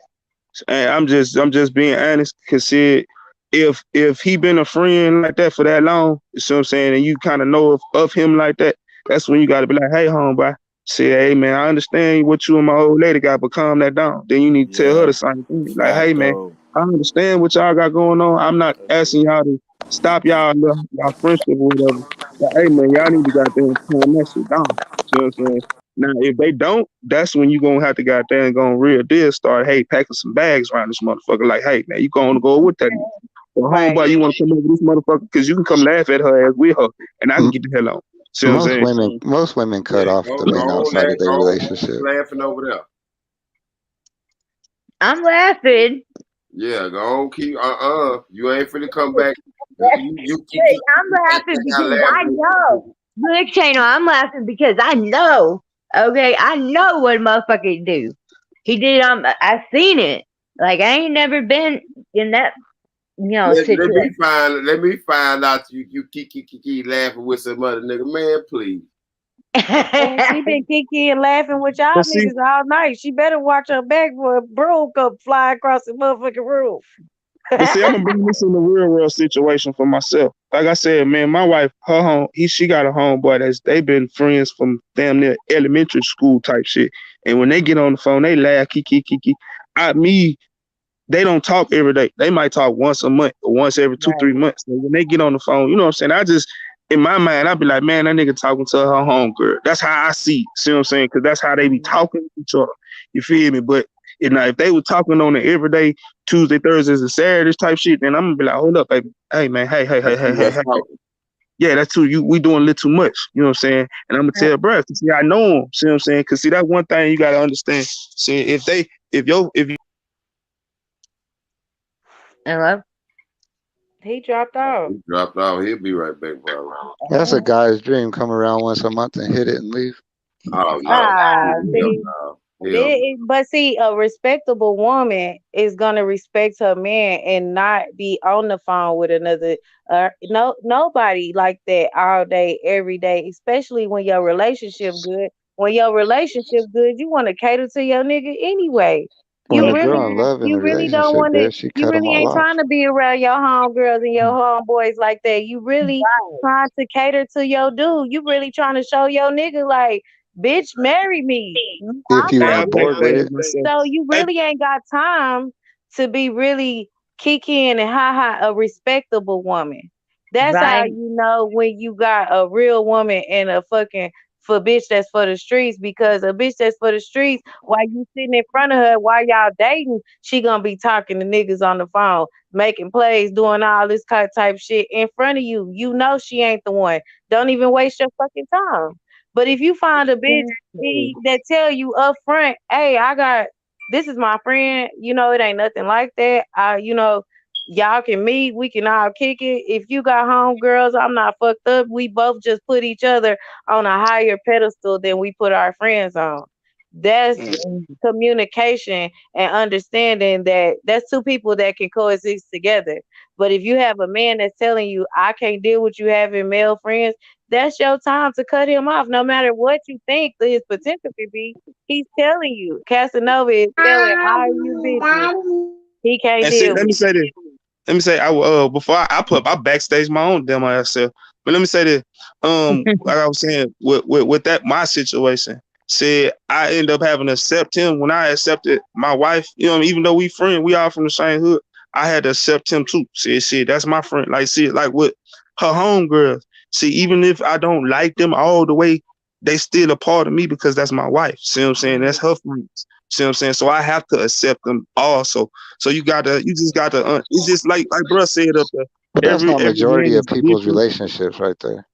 And I'm just being honest, cause see, if he been a friend like that for that long, you see what I'm saying, and you kind of know of him like that, that's when you got to be like, hey, homeboy, say, hey man, I understand what you and my old lady got, but calm that down. Then you need to tell her Yeah, the same thing, like, hey man, facto. I understand what y'all got going on. I'm not Agreed. asking y'all to stop y'all friendship or whatever. But hey man, y'all need to goddamn calm that shit down. See what I'm saying? Now, if they don't, that's when you gonna have to goddamn go on real deal. Start, hey, packing some bags around this motherfucker. Like, hey, man, you gonna go with that? Or Right. homeboy, you want to come over this motherfucker because you can come laugh at her ass with her, and I can M- get the hell on. See what I'm saying? most women cut Yeah, off the men outside of their go on, relationship. laughing over there. I'm laughing. Yeah, go on, keep you ain't finna come back. You keep I'm laughing I because laugh I with know. Look, Channel, I'm laughing because I know. Okay, I know what motherfucker do. He did. I seen it. Like I ain't never been in that situation. let me find out you keep laughing with some other nigga. Man, please. And she been kiki and laughing with y'all But see, niggas all night. She better watch her back for a broom come fly across the motherfucking roof. I'm gonna bring this in the real world situation for myself. like I said, man, my wife, her home, she got a homeboy that's they been friends from damn near elementary school type shit. And when they get on the phone, they laugh, kiki kiki. Me, they don't talk every day. They might talk once a month or once every two, Right. 3 months. So when they get on the phone, you know what I'm saying? I just in my mind, I'd be like, man, that nigga talking to her homegirl. That's how I see it. See what I'm saying? Because that's how they be Mhm. talking to each other. You feel me? But if they were talking on it every day, Tuesday, Thursdays, and Saturdays type shit, then I'm gonna be like, hold up, baby. Hey man, hey, hey, hey, That's hey, too hey, much hey. talking. Yeah, that's too we doing a little too much. You know what I'm saying? And I'm gonna tell bruh, see, I know him. See what I'm saying? Cause see, that one thing you gotta understand. See, if you Hello? He dropped off. He dropped off. He'll be right back, probably. That's a guy's dream. Come around once a month and hit it and leave. Oh no. Ah, Hell see, no. Hell no. but see, a respectable woman is gonna respect her man and not be on the phone with another. No, nobody like that all day, every day. Especially when your relationship good. When your relationship good, you want to cater to your nigga anyway. When You the really, girl in love in you the really don't relationship want to. good, she You cut them really all ain't off. trying to be around your homegirls and your homeboys like that. You really trying to cater to your dude. You really trying to show your nigga like, bitch, marry me. If I'm you hey, not I ain't back bored with busy. it, that myself. So you Hey, really ain't got time to be really kicking and a respectable woman. That's how Right. you know when you got a real woman and a fucking for bitch that's for the streets, because a bitch that's for the streets, while you sitting in front of her while y'all dating, she gonna be talking to niggas on the phone, making plays, doing all this kind of type shit in front of you. You know she ain't the one. Don't even waste your fucking time. But if you find a bitch that tell you up front, hey, I got this is my friend, it ain't nothing like that. Y'all can meet, we can all kick it. If you got homegirls, I'm not fucked up. We both just put each other on a higher pedestal than we put our friends on. That's communication and understanding that that's two people that can coexist together. But if you have a man that's telling you, I can't deal with you having male friends, that's your time to cut him off. No matter what you think that his potential could be, he's telling you. Casanova is telling all you bitches he can't and see, deal let with me say this. Let me say, before I backstage my own damn myself. But let me say this. Like I was saying, with that my situation, said I end up having to accept him when I accepted my wife. Even though we friends, we all from the same hood. I had to accept him too. See, shit, that's my friend. Like, see, like with her homegirls. See, even if I don't like them all the way, they still a part of me because that's my wife. See what I'm saying? That's her friends. See what I'm saying? So I have to accept them also. So you just gotta. It's just like bruh said up there. but that's not Every majority man of is people's different, relationships right there.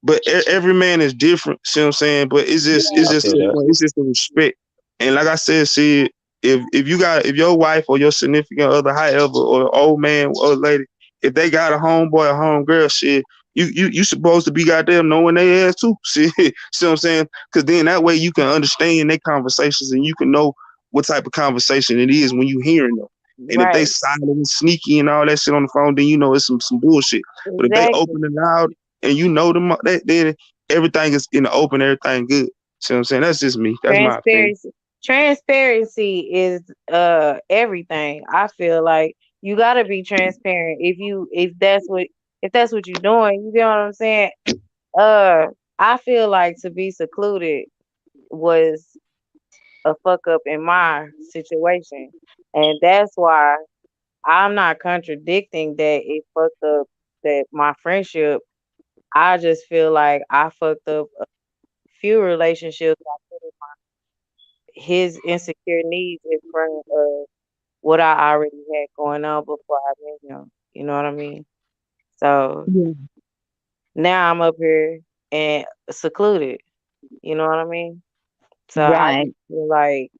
but every man is different. See what I'm saying? But it's I just feel to the that. point. It's just the respect. And like I said, see, if your wife or your significant other, however, or old man or lady, if they got a homeboy or homegirl, shit, you supposed to be goddamn knowing they ass too. See, see what I'm saying? Because then that way you can understand their conversations and you can know what type of conversation it is when you hearing them. And if they right. silent and sneaky and all that shit on the phone, then you know it's some bullshit. But if they Exactly. open and loud and you know them, then everything is in the open, everything good. See what I'm saying? That's just me. That's my opinion. Transparency. Transparency is everything. I feel like you gotta be transparent if that's what you're doing. You get what I'm saying? Uh I feel like to be secluded was a fuck up in my situation. And that's why I'm not contradicting that it fucked up that my friendship. I just feel like I fucked up a few relationships. I put his insecure needs in front of what I already had going on before I met him. You know what I mean? So now I'm up here and secluded. You know what I mean? So I Right. just feel like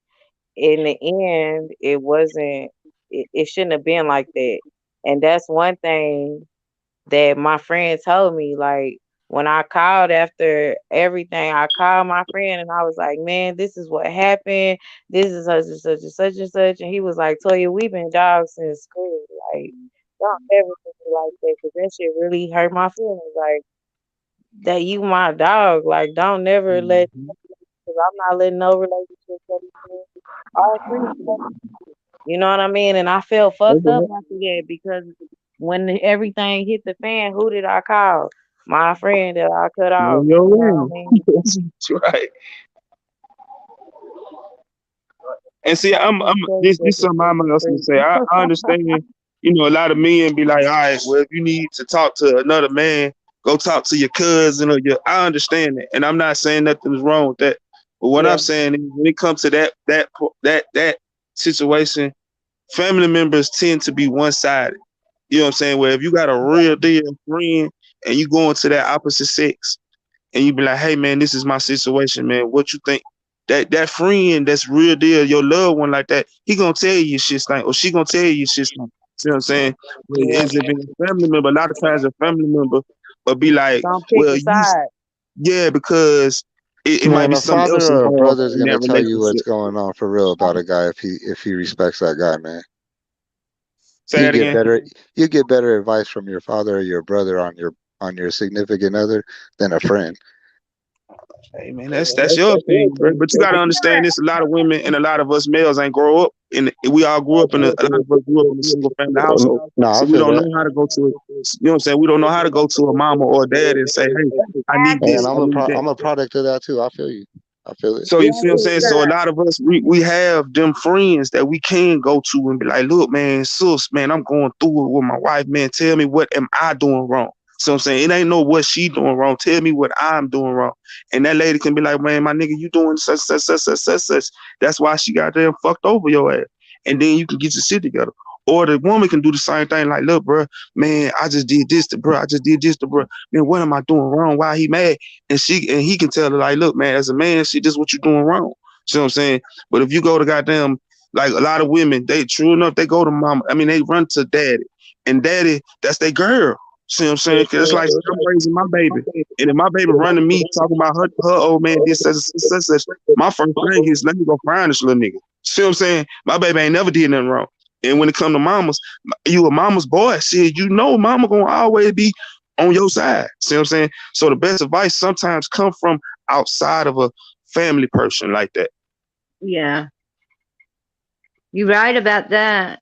in the end, it shouldn't have been like that. And that's one thing that my friend told me. Like, when I called after everything, I called my friend and I was like, man, this is what happened. This is such and such and such and such. And he was like, Toya, we've been dogs since school. Like, don't ever do me like that, because that shit really hurt my feelings. Like, that you my dog. Like, don't never let, because I'm not letting no relationship go between our friends. You know what I mean? And I felt fucked up after that, because when everything hit the fan, who did I call? My friend that I cut On off. your You know end. what I mean? That's right. And see, I I'm can't tell you this what to something do I'm for also gonna free. say. I understand, a lot of men be like, all right, well, if you need to talk to another man, go talk to your cousin or your. I understand that, and I'm not saying nothing's wrong with that. But what I'm Yeah, saying is, when it comes to that situation, family members tend to be one sided. You know what I'm saying? Where if you got a real deal friend and you go into that opposite sex, and you be like, hey man, this is my situation, man. What you think? That friend that's real deal, your loved one like that, he gonna tell you shit stink, or she gonna tell you shit stink. See what I'm saying? yeah. Whereas if it's a family member, a lot of times a family member will be like, Don't pick well, a side. yeah, because it might Man, be a something else father or a involved brother is in gonna that tell you what's relationship. going on for real about a guy if he respects that guy, man. Say You that get again. better you get better advice from your father or your brother on your significant other than a friend. Hey man, that's your opinion, bro. But you gotta understand this: a lot of women and a lot of us males ain't grow up, and we all grew up in a lot of us grew up in a single family household, No, I so we feel don't that. know how to go to, you know what I'm saying? We don't know how to go to a mama or a dad and say, hey, I need And this, I need that. I'm a product of that too. I feel you. I feel it. So you see what I'm saying? So a lot of us we have them friends that we can go to and be like, look, man, sis, man, I'm going through it with my wife, man. Tell me what am I doing wrong? So I'm saying it ain't no what she doing wrong. Tell me what I'm doing wrong. And that lady can be like, man, my nigga, you doing such. That's why she got damn fucked over your ass. And then you can get your shit together. Or the woman can do the same thing, like, look, bro, man, I just did this to bro. I just did this to bro. Man, what am I doing wrong? Why he mad? And he can tell her, like, look, man, as a man, see, this is what you're doing wrong. See what I'm saying? But if you go to goddamn, like a lot of women, they true enough, they go to mama. I mean, they run to daddy. And daddy, that's their girl. See what I'm saying? Cause it's like I'm raising my baby. And if my baby running me talking about her old man this such, my first thing is let me go find this little nigga. See what I'm saying? My baby ain't never did nothing wrong. And when it come to mamas, you a mama's boy. See, you know mama gonna always be on your side. See what I'm saying? So the best advice sometimes come from outside of a family person like that. Yeah, you're right about that.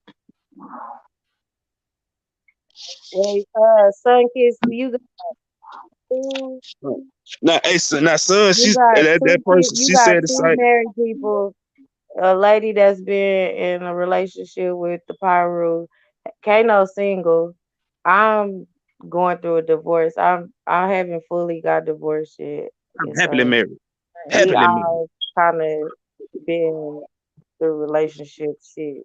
Wait, son, kids, you got two. Now, hey, now, son, You she's got that two kids. person. You She got said the two same. married people. A lady that's been in a relationship with the Pyru. Kano single. I'm going through a divorce. I haven't fully got divorced yet, I'm and happily so married. we Happily married. all kind of been through relationship shit.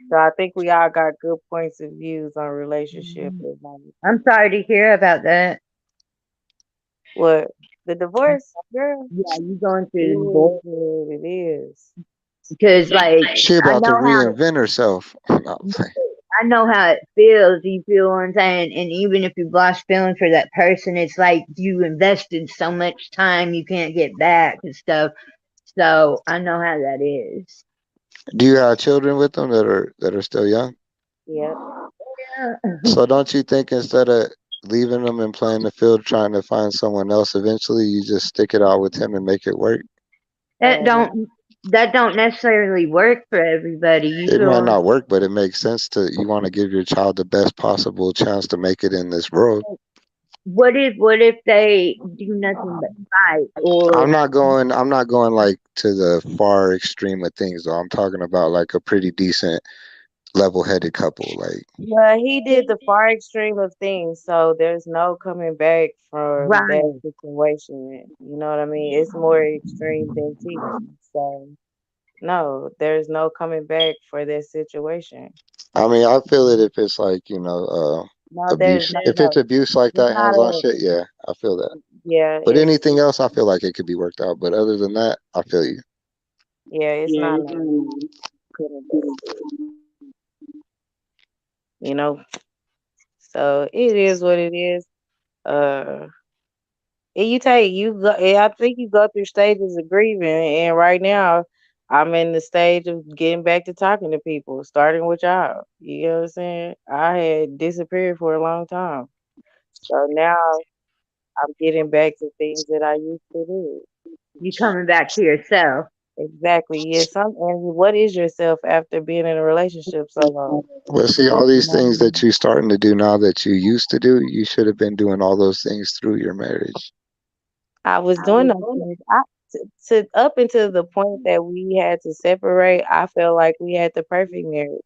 So I think we all got good points of views on relationship advice. I'm sorry to hear about that. What the divorce, girl? Yeah, you going It through the is divorce what it is. because, like, She I about to know how reinvent herself. No, I'm playing. I know how it feels. You feel what I'm saying? And even if you've lost feeling for that person, it's like you invested so much time you can't get back and stuff. So I know how that is. Do you have children with them that are still young? Yep. Yeah. So don't you think instead of leaving them and playing the field trying to find someone else eventually, you just stick it out with him and make it work? That No. don't necessarily work for everybody. You It feel might what I'm not work, but it makes sense to you want to give your child the best possible chance to make it in this world. what if they do nothing but fight or I'm not going like to the far extreme of things though. I'm talking about like a pretty decent level headed couple. Like Well, he did the far extreme of things, so there's no coming back from that right? situation. You know what I mean? It's more extreme than cheating. So no, there's no coming back for that situation. I mean I feel it if it's like, No, there's abuse. If it's abuse like it's that, not hands on a shit, yeah, I feel that. yeah, But anything else I feel like it could be worked out. But other than that, I feel you. it's not no coming back. You know, so it is what it is. Uh, and I think you go through stages of grieving, and right now, I'm in the stage of getting back to talking to people, starting with y'all. You know what I'm saying? I had disappeared for a long time, so now I'm getting back to things that I used to do. You coming back to yourself. Exactly. Yes. And what is yourself after being in a relationship so long? But see, all these things that you're starting to do now that you used to do, you should have been doing all those things through your marriage. I was doing those things. To up until the point that we had to separate, I felt like we had the perfect marriage.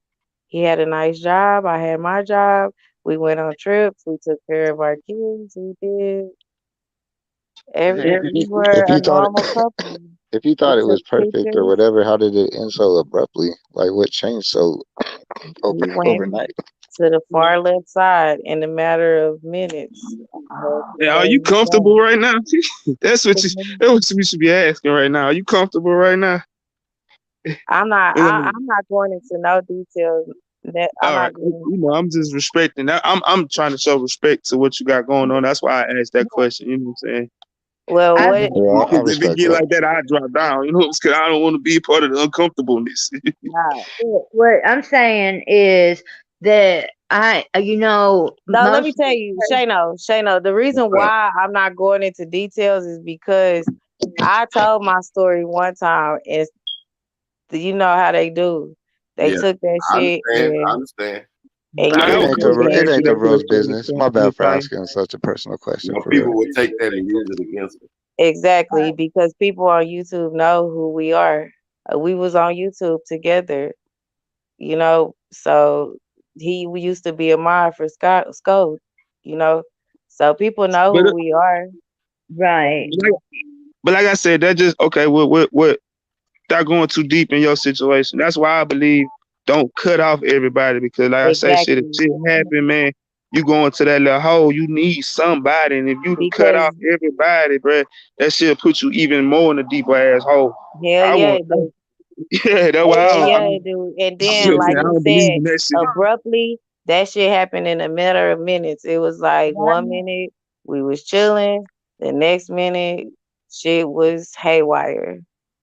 He had a nice job. I had my job. We went on trips. We took care of our kids. We did we were If a you thought normal couple. if you We thought it took was perfect or pictures. whatever, how did it end so abruptly? Like what changed so We went overnight? to the far left side in a matter of minutes. I had to Yeah, are you say, comfortable no. right now? That's what we should be asking right now. Are you comfortable right now? I'm not going into no details that I'm All not right, going. I'm just respecting that. I'm trying to show respect to what you got going on. That's why I asked that question. You know what I'm saying? Well, I what Yeah, I Because if it respect get that. like that, I drop down. You know, because I don't want to be a part of the uncomfortableness. nah. what I'm saying is that No, let me most tell you, Shano, the reason why I'm not going into details is because I told my story one time, and you know how they do. They Yeah, took that I shit understand. I understand. and Nah, that It was used ain't cool to it it. ask you ain't the that room's question. business. My bad Good for thing. asking such a personal question You know, for people real. will take that and use it against them. Exactly, because people on YouTube know who we are. We was on YouTube together, so we used to be a mod for Scott, you know. So people know But who we are. right. like, but like I said, that just okay. What? Without going too deep in your situation. That's why I believe don't cut off everybody because, like I say, shit, if Exactly. shit happen, man, you go into that little hole. You need somebody, and if you cut Because off everybody, bruh, that shit put you even more in a deeper ass hole. hell I yeah, want, it do. yeah, that's why Hell I yeah, don't, it do. And then, shit, like man, I you don't believe said, in that shit. abruptly, that shit happened in a matter of minutes. It was like 1 minute we was chilling, the next minute shit was haywire.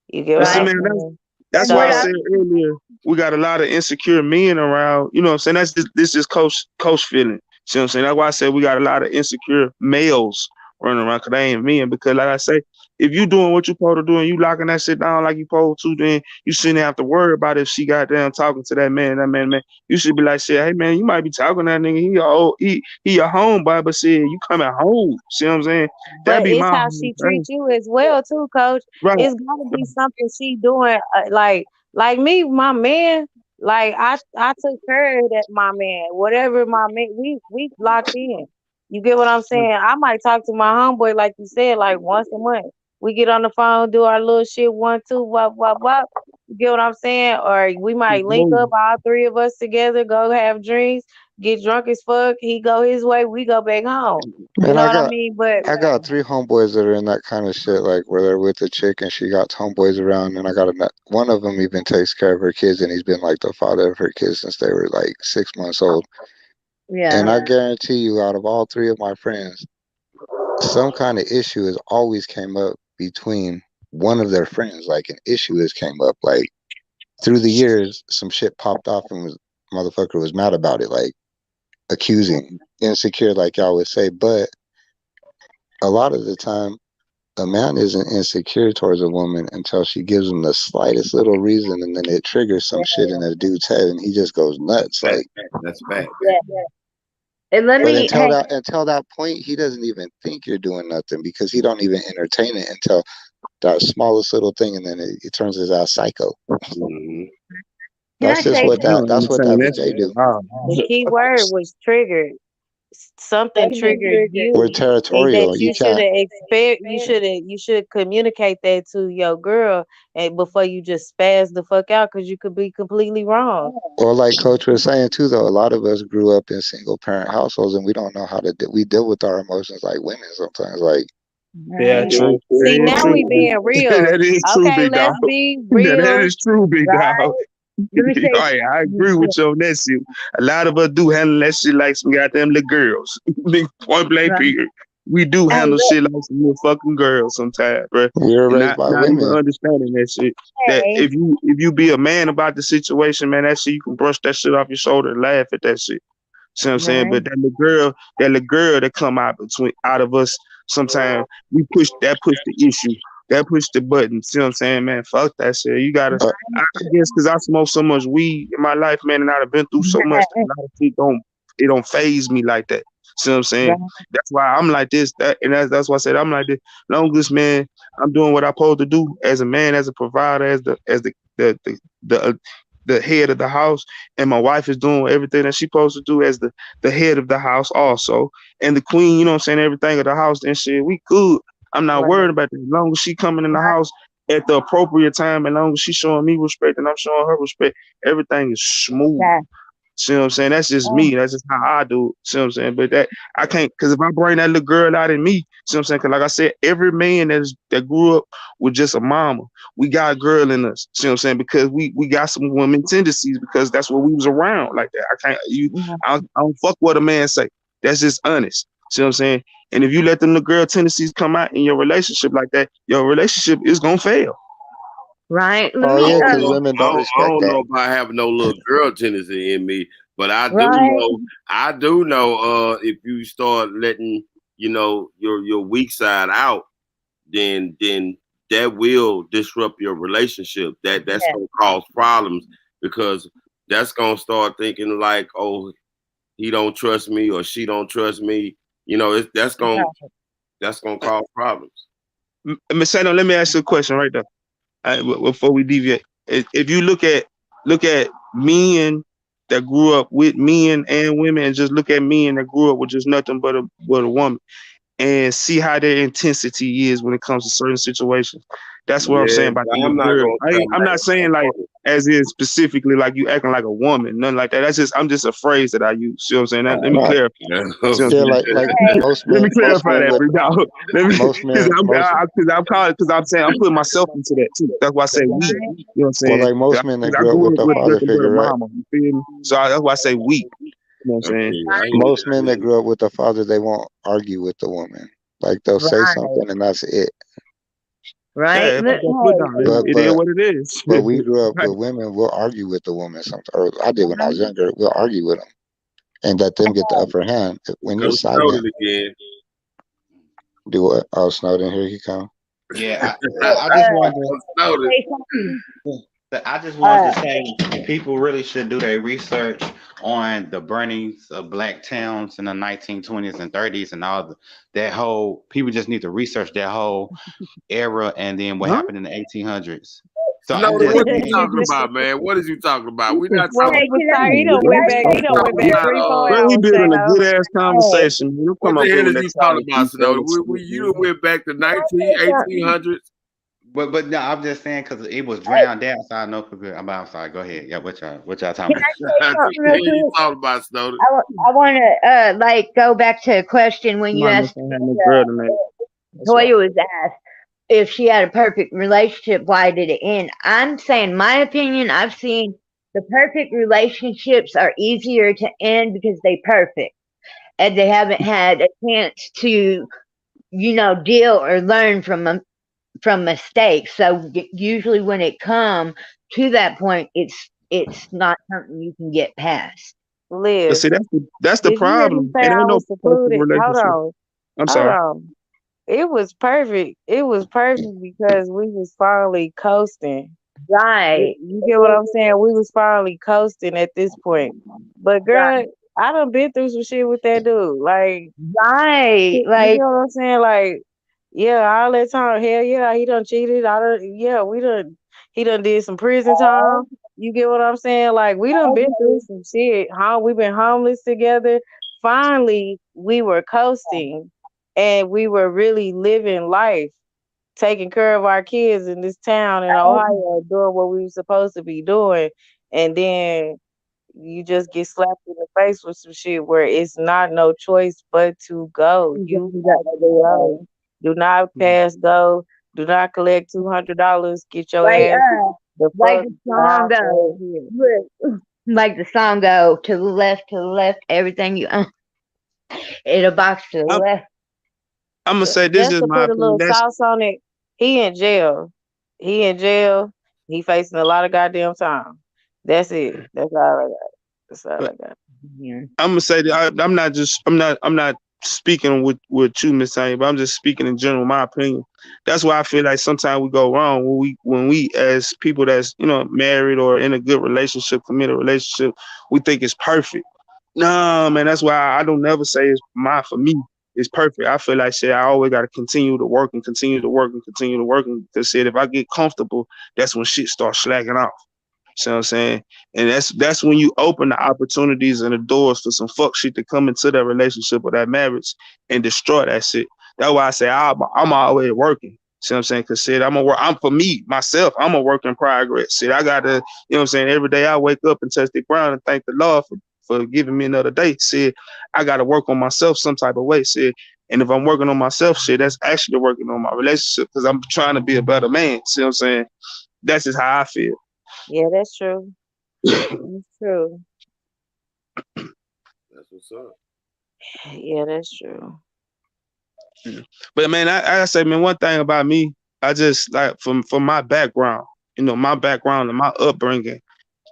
You get But what see, I'm Right. man, saying? that's And why what I So I said earlier we got a lot of insecure men around. You know what I'm saying? This is coach feeling. See what I'm saying? That's why I said we got a lot of insecure males running around because they ain't men. Because like I say, if you doing what you supposed to do and you locking that shit down like you supposed to, then you shouldn't have to worry about if she got down talking to that man. You should be like, shit, hey man, you might be talking to that nigga. He your homeboy, but shit, you coming home. See what I'm saying? That but be it's my how whole she thing. treats you as well too, coach. Right. It's gotta be something she doing like me, my man. Like I took care of that my man. Whatever my man, we locked in. You get what I'm saying? I might talk to my homeboy like you said, like once a month. We get on the phone, do our little shit, one, two, wop, wop, wop. You get what I'm saying? Or we might link up all three of us together, go have drinks, get drunk as fuck. He go his way, we go back home. You Man, know what I mean? But I got three homeboys that are in that kind of shit, like where they're with a chick and she got homeboys around, and I got one of them even takes care of her kids, and he's been like the father of her kids since they were like 6 months old. And yeah. I guarantee you, out of all three of my friends, some kind of issue has always came up between one of their friends. Like an issue has came up, like through the years, some shit popped off and motherfucker was mad about it, like accusing, insecure, like y'all would say, but a lot of the time a man isn't insecure towards a woman until she gives him the slightest little reason, and then it triggers some shit in a dude's head, and he just goes nuts. Like, That's fact. Yeah. And let but me hey until that point, he doesn't even think you're doing nothing because he don't even entertain it until that smallest little thing, and then it turns his ass psycho. Mm-hmm. can I say That's what that Vijay do. the key word was triggered. Something triggered We're you territorial. that You you should can't. have expect. You should communicate that to your girl, and before you just spaz the fuck out, because you could be completely wrong. Or like Coach was saying too, though, a lot of us grew up in single parent households, and we don't know how to. We deal with our emotions like women sometimes. Like, Yeah, right. true. See, That is now true. we being real. That is true, Okay, big dog. let's be That real. is true, big dog. Right. Let me say Right, I agree with you on that shit. A lot of us do handle that shit like some goddamn little girls. Big point blank right. period. We do Hey, handle shit like some little fucking girls sometimes, bro. we were And raised not by not even women. understanding that shit. That hey. if you be a man about the situation, man, that shit you can brush that shit off your shoulder and laugh at that shit. See what I'm saying? Right. But that little girl that come out of us, sometimes push the issue. that pushed the button. See what I'm saying, man? Fuck that shit. You gotta. I guess because I smoke so much weed in my life, man, and I've been through so much. A lot of shit don't phase me like that. See what I'm saying? Right. That's why I'm like this. That's why I said I'm like this. Long as, man, I'm doing what I'm supposed to do as a man, as a provider, as the head of the house, and my wife is doing everything that she's supposed to do as the head of the house also, and the queen. You know what I'm saying? Everything of the house and shit. We good. I'm not Right. worried about that. As long as she coming in the house at the appropriate time, and as long as she showing me respect and I'm showing her respect, everything is smooth. Yeah. See what I'm saying? That's just me. That's just how I do it. See what I'm saying? But that I can't, because if I bring that little girl out in me, see what I'm saying? Because like I said, every man that grew up with just a mama, we got a girl in us. See what I'm saying? Because we got some women tendencies because that's what we was around like that. I don't fuck what a man say. That's just honest. See what I'm saying? And if you let them the girl tendencies come out in your relationship like that, your relationship is gonna fail. Right. Let Oh me. yeah, I because don't know. women I don't don't, I respect don't that. know if I have no little girl tendency in me, but I do Right. know. I do know. If you start letting your weak side out, then that will disrupt your relationship. That's Yeah. gonna cause problems because that's gonna start thinking like, oh, he don't trust me or she don't trust me. That's gonna Right. cause problems. Miss Sano, let me ask you a question right there. Before we deviate, if you look at men that grew up with men and women, and just look at men that grew up with just nothing but a woman, and see how their intensity is when it comes to certain situations. That's what I'm saying Yeah, about but the I'm little not girl. gonna tell I'm not saying like as in specifically like you acting like a woman, nothing like that. I'm just a phrase that I use. See what I'm saying? Let me Right. clarify. See what I'm Yeah, saying? like Right. Let me most clarify men that, with bro. No, let me most because men most I'm saying I'm putting myself into that too. That's why I say we. You Right. know what I'm well, saying? like most men that I grew up grew with up the with father nothing but a figure, right? mama. You feel me? So that's why I say we. You know what I'm saying? Okay, I hear Most you. I men hear that you. grew up with the father, they won't argue with the woman. Like they'll say Right. something and that's it. Right. Yeah, if I Look, got put down, But it is but what it is. but we grew up Right. with women. We'll argue with the woman sometimes. Or I did when I was younger. We'll argue with them and let them get the upper hand. When you're Go silent, Snowden again. do what? Oh, Snowden, here he come. Yeah, hey, I just wanted to. Go Snowden. say something. I just wanted Uh, to say people really should do their research on the burnings of black towns in the 1920s and 30s and that whole. People just need to research that whole era and then what Huh? happened in the 1800s. So I'm Snowden, just what are you saying. talking about, man? What is you talking about? We're not What talking we hey, was can talking, he I? done Bro, went back. He done went back about 3-4 we hours, building a Shano. good ass Hey, conversation. Man. Don't what come the up here hell with is that you talking childish about, goof Snowden? ass shit, You man. went back to can I say something? 1800s. But no, I'm just saying because it was Hey, drowned out. So I know people. I'm sorry. Go ahead. Yeah, what y'all can talking about? I say What something the real hell you quick? talking about, Snowden? I want to like go back to a question when you Somebody must asked not have no girl tonight. That's why. Toya was asked if she had a perfect relationship, why did it end? I'm saying my opinion. I've seen the perfect relationships are easier to end because they perfect and they haven't had a chance to deal or learn from mistakes. So usually when it comes to that point, it's not something you can get past. But Liv, see, that's the did you hear me problem. say It I ain't no was perfect secluded? Hold relationship. on. I'm Hold sorry. on. It was perfect. It was perfect because we was finally coasting. Right, You get what I'm saying? We was finally coasting at this point. But right, girl, I done been through some shit with that dude. Like, right. you get Like, what I'm saying? Like, yeah, all that time, hell yeah, he done cheated. He done did some prison time. You get what I'm saying? Like, we done been through some shit. We been homeless together. Finally, we were coasting and we were really living life, taking care of our kids in this town in Ohio, doing what we were supposed to be doing. And then you just get slapped in the face with some shit where it's not no choice but to go. You got to go. Do not pass go. Do not collect $200. Get your like, ass the like fuck the song out of go, here. like the song go to the left, everything you in a box to the I'm, left. I'm gonna say this Just is to my put a opinion. little sauce on it, he in jail. He in jail. He facing a lot of goddamn time. That's it. That's all I got. That's all I got. Yeah. I'm gonna say that I'm not. speaking with you, Miss Tanya, but I'm just speaking in general, my opinion. That's why I feel like sometimes we go wrong when we as people that's married or in a good relationship, committed relationship, we think it's perfect. No, man, that's why I don't never say it's for me. It's perfect. I feel like shit, I always gotta continue to work and continue to work and continue to work. And because shit, if I get comfortable, that's when shit starts slacking off. See what I'm saying? And that's when you open the opportunities and the doors for some fuck shit to come into that relationship or that marriage and destroy that shit. That's why I say I'm always working. See what I'm saying? Because shit, I'm for me, myself, I'm a work in progress. Shit, I gotta, what I'm saying, every day I wake up and touch the ground and thank the Lord for giving me another day. Shit, I gotta work on myself some type of way. Shit. And if I'm working on myself, shit, that's actually working on my relationship because I'm trying to be a better man. See what I'm saying? That's just how I feel. Yeah, that's true. That's true. That's what's up. Yeah, that's true. But man, I say, man, one thing about me, I just like from my background, my background and my upbringing,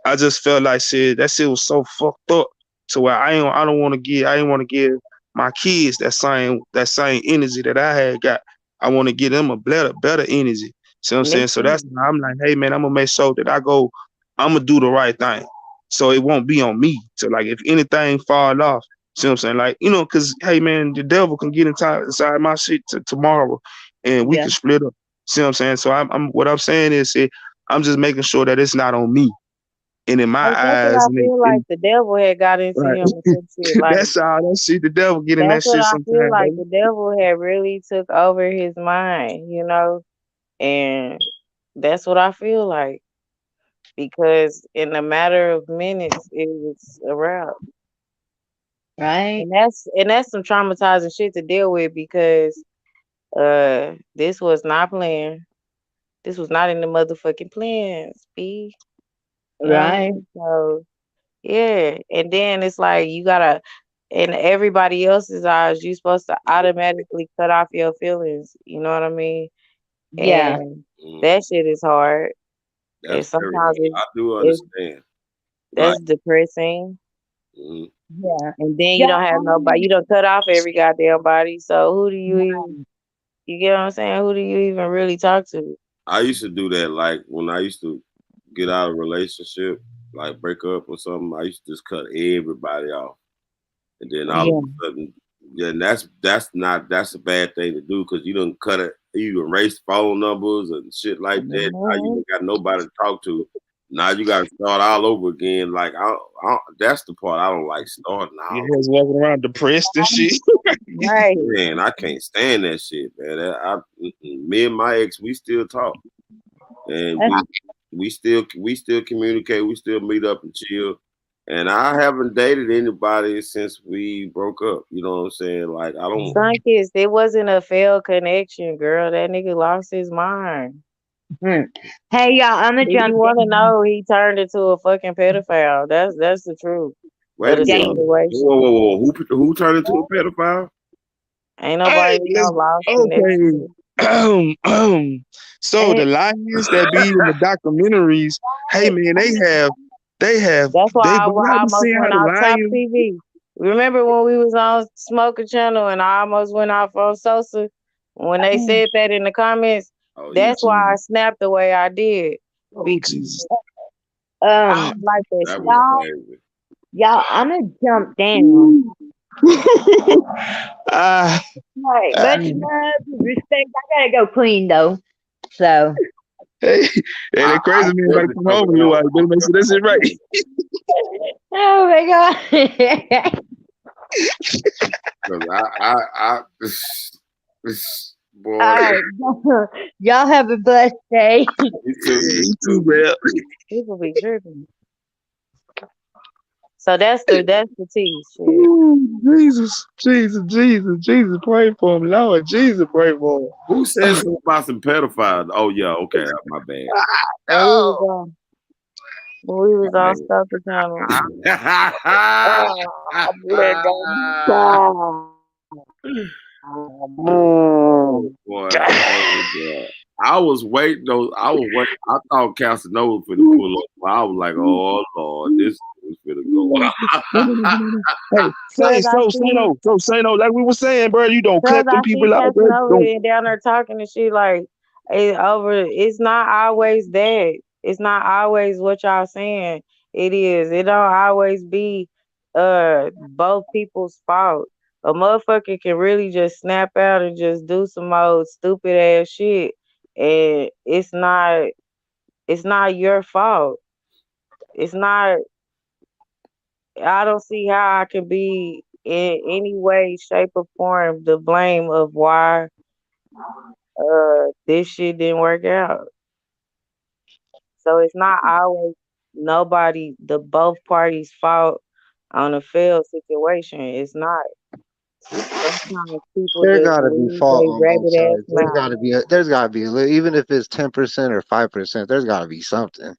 I just felt like shit. That shit was so fucked up to where I ain't want to give my kids that same energy that I had got. I want to give them a better energy. See what I'm Me saying? So too. that's why I'm like, hey man, I'm gonna make sure that I'm gonna do the right thing. So it won't be on me. So like if anything fall off, see what I'm saying? Like, cause hey man, the devil can get inside my shit tomorrow and we Yeah. can split up. See what I'm saying? So what I'm saying is I'm just making sure that it's not on me. And in my Like, that's what eyes, I feel like the devil had got into right. him or some shit. Like, That's all that shit. The devil getting that's that what shit I feel sometimes, like. baby. The devil had really took over his mind, and that's what I feel like. Because in a matter of minutes, it was a wrap. Right. And that's some traumatizing shit to deal with because this was not planned. This was not in the motherfucking plans, B. You know what I Right. mean? So yeah. And then it's like you gotta in everybody else's eyes, you supposed to automatically cut off your feelings. You know what I mean? Yeah. And Mm, that shit is hard. And that's very sometimes hard. I do it's understand. Like, that's depressing. mm, Yeah. And then you Yeah. don't have nobody. You don't cut off every goddamn body. So who do you even? You get what I'm saying? Who do you even really talk to? I used to do that. Like when I used to get out of a relationship, like break up or something, I used to just cut everybody off. And then all of Yeah. a sudden, yeah, and that's a bad thing to do because you don't cut it, you erase phone numbers and shit like that. Now you Mhm. ain't got nobody to talk to. Now you got to start all over again. Like that's the part I don't like starting You all guys walking around depressed and shit. Right. over. Man, I can't stand that shit, man. Me and my ex, we still talk, and That's we still communicate. We still meet up and chill. And I haven't dated anybody since we broke up. You know what I'm saying? Like I don't. Sunkist, it wasn't a failed connection, girl. That nigga lost his mind. Hey y'all, I'm gonna If you jump want to down. know, he turned into a fucking pedophile. That's the truth of Wait a the minute. Dang. Whoa, situation. whoa, whoa. Who turned into a pedophile? Ain't Hey, nobody no lost okay. connection. So the Hey, lions that be in the documentaries, hey man, they have That's they why but y'all I be almost seeing how went the off Top lions. TV. Remember when we was on Smoker Channel and I almost went off on Sosa? When they said that in the comments, Oh yeah, that's why I snapped the way I did. Oh Because Jesus. I um, don't like that that shit. was y'all, crazy. y'all, I'm gonna jump down. Ah, Right, ah, much love, respect. I gotta go clean though. So, hey, hey, I that crazy man about to definitely come come home a down little while. with You better make sure that's it right. oh my god. because I boy, All right, y'all have a blessed day. you too, Yeah, you you too, too. man. People be tripping. So that's the tea shit. Ooh, Jesus, pray for him, Lord, Jesus, pray for him. Who said something about some pedophiles? Oh yeah, okay, my bad. When we was Oh, on when we was on Stalker Channel. Oh, let go. Oh boy, oh boy. I was waiting though. I was waiting. I thought Casanova was finna pull up. I was like, oh Lord, this. We finna go. Hey, Cause I see, say no, like we were saying, bro, you don't cause cut them I see people out, bro. Casanova Don't. and down there talking and shit like it's not always that. It's not always what y'all saying it is. It don't always be both people's fault. A motherfucker can really just snap out and just do some old stupid ass shit, and it's not your fault. It's not. I don't see how I can be in any way, shape, or form the blame of why this shit didn't work out. So it's not always the both parties' fault on a failed situation. It's not. Sometimes people There just gotta be lose fault their on both rabbit ass sides. mouth. There's gotta be even if it's 10% or 5%. There's gotta be something.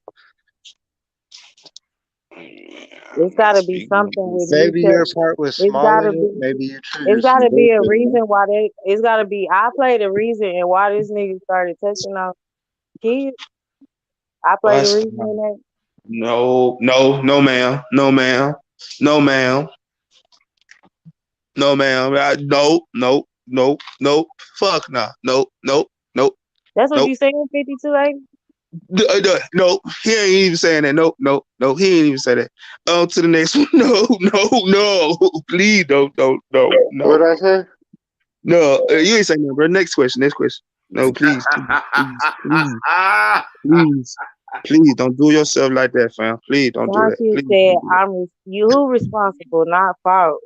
It's gotta be something with Maybe mutual. your part was It's small gotta in it. be. Maybe you triggered It's some gotta be a bullshit. reason why they. It's gotta be. I played a reason and why this nigga started touching on kids. I played a Us. reason in that. No, ma'am. No, ma'am. No, ma'am. No, ma'am. No. Fuck nah. No. That's what you saying, 5280? No, he ain't even saying that. No, he ain't even say that. On to the next one. No. Please don't. What I say? No, you ain't saying that, bro. Next question. No, please. Please don't do yourself like that, fam. Please don't do that. Sonky Please said, don't do that. who responsible, not fault.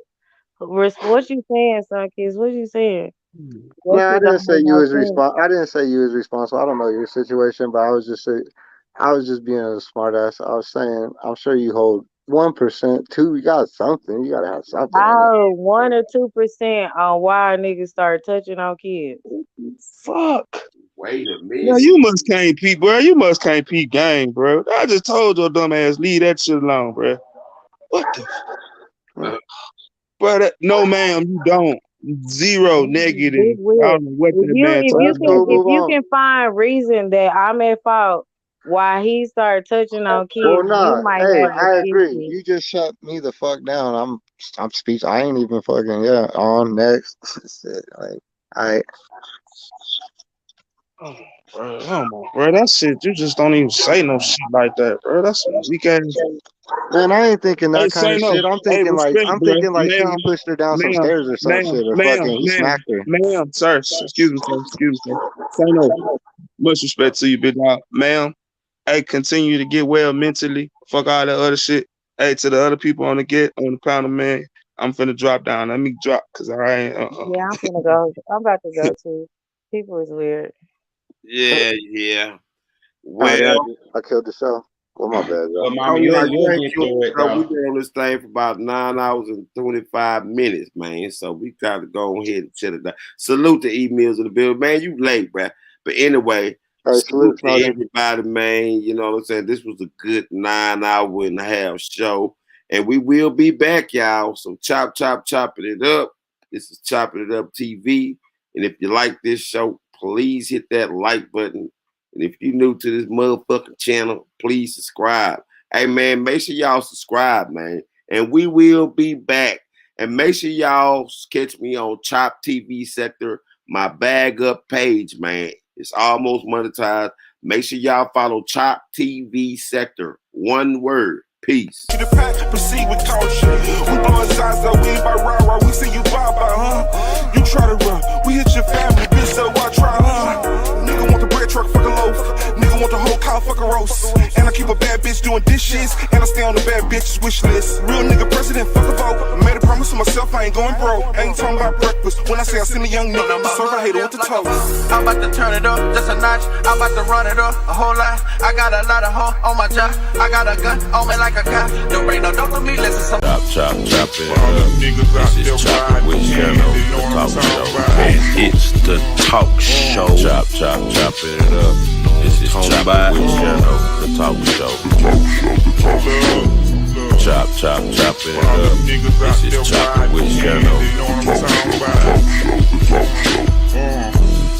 What you saying, Sonky? What you saying? That Man, I shit didn't don't say make you no was sense. I didn't say you was responsible. I don't know your situation, but I was just being a smart ass. I was saying, I'm sure you hold 1%, 2. You got something. You gotta have something in it. 1 or 2% on why niggas start touching on kids. Fuck. Wait a Yeah, minute. you must can't peep, bro. You must can't peep game, bro. I just told your dumb ass, leave that shit alone, bro. What the bro? No, ma'am, you don't. Zero negative. Big I weird. don't know what If that you man if Well, you that's talking can cool. about. if Move you on. can find reason that I'm at fault why he started touching on Well, kids, you nah. might Hey, have a I agree. issue. You just shut me the fuck down. I'm speech. I ain't even fucking on next. Shit, like, I Oh, bro, come on, bro. That shit, you just don't even say no shit like that, bro. That's some weak ass. man, I ain't thinking Hey, that kind say of no. shit. I'm Hey, thinking like respect, bro. he pushed her down some stairs or some shit, or fucking he smacked her. Ma'am, sir. Excuse me, sir. Say no. Much respect to you, big dog. Ma'am, hey, continue to get well mentally. Fuck all that other shit. Hey, to the other people on the panel, man, I'm finna drop down. Let me drop, cause I ain't. Yeah, I'm gonna go. I'm about to go too. People is weird. Yeah. Oh, Well, I killed the show. Well, my bad, Well, y'all. mama, oh no, you'll you ain't get killed through it the show. though. We've been on this thing for about 9 hours and 25 minutes, man. So we got to go ahead and shut it down. Salute to emails in the building, man. You late, bruh. But anyway, Hey, salute salute, to Snowden. everybody, man. You know what I'm saying? This was a good 9.5 hour show. And we will be back, y'all. So chopping it up. This is Chopping It Up TV. And if you like this show, please hit that like button. And if you're new to this motherfucking channel, please subscribe. Hey, man, make sure y'all subscribe, man. And we will be back. And make sure y'all catch me on Chop TV Sector, my bag up page, man. It's almost monetized. Make sure y'all follow Chop TV Sector. One word. Peace. To the pack, proceed with caution. We blowing sides up, we ain't by rah-rah. We see you bye-bye, huh? You try to run, we hit your family, bitch, so I try, huh? Nigga want the bread truck, fuck a loaf. Nigga want the whole cow, fuck a roast. And I keep a bad bitch doing dishes, and I stay on the bad bitch's wish list. Real nigga president, fuck a vote. I made a promise to myself, I ain't going broke. I ain't talking about breakfast. When I say I send a young nigga, serve a hater with the toast. I'm about to turn it up, just a notch. I'm about to run it up, a whole lot. I got a lot of hoe on my job. I got a gun on me like a cop. Don't bring no dope to me, listen some. Chop it up. This is Chopping with Shadow, the talk show. And it's the talk show. Chop it up. This is Chopping with Shadow, the talk show. Chop it up. This is Chopping with Shadow, the talk show.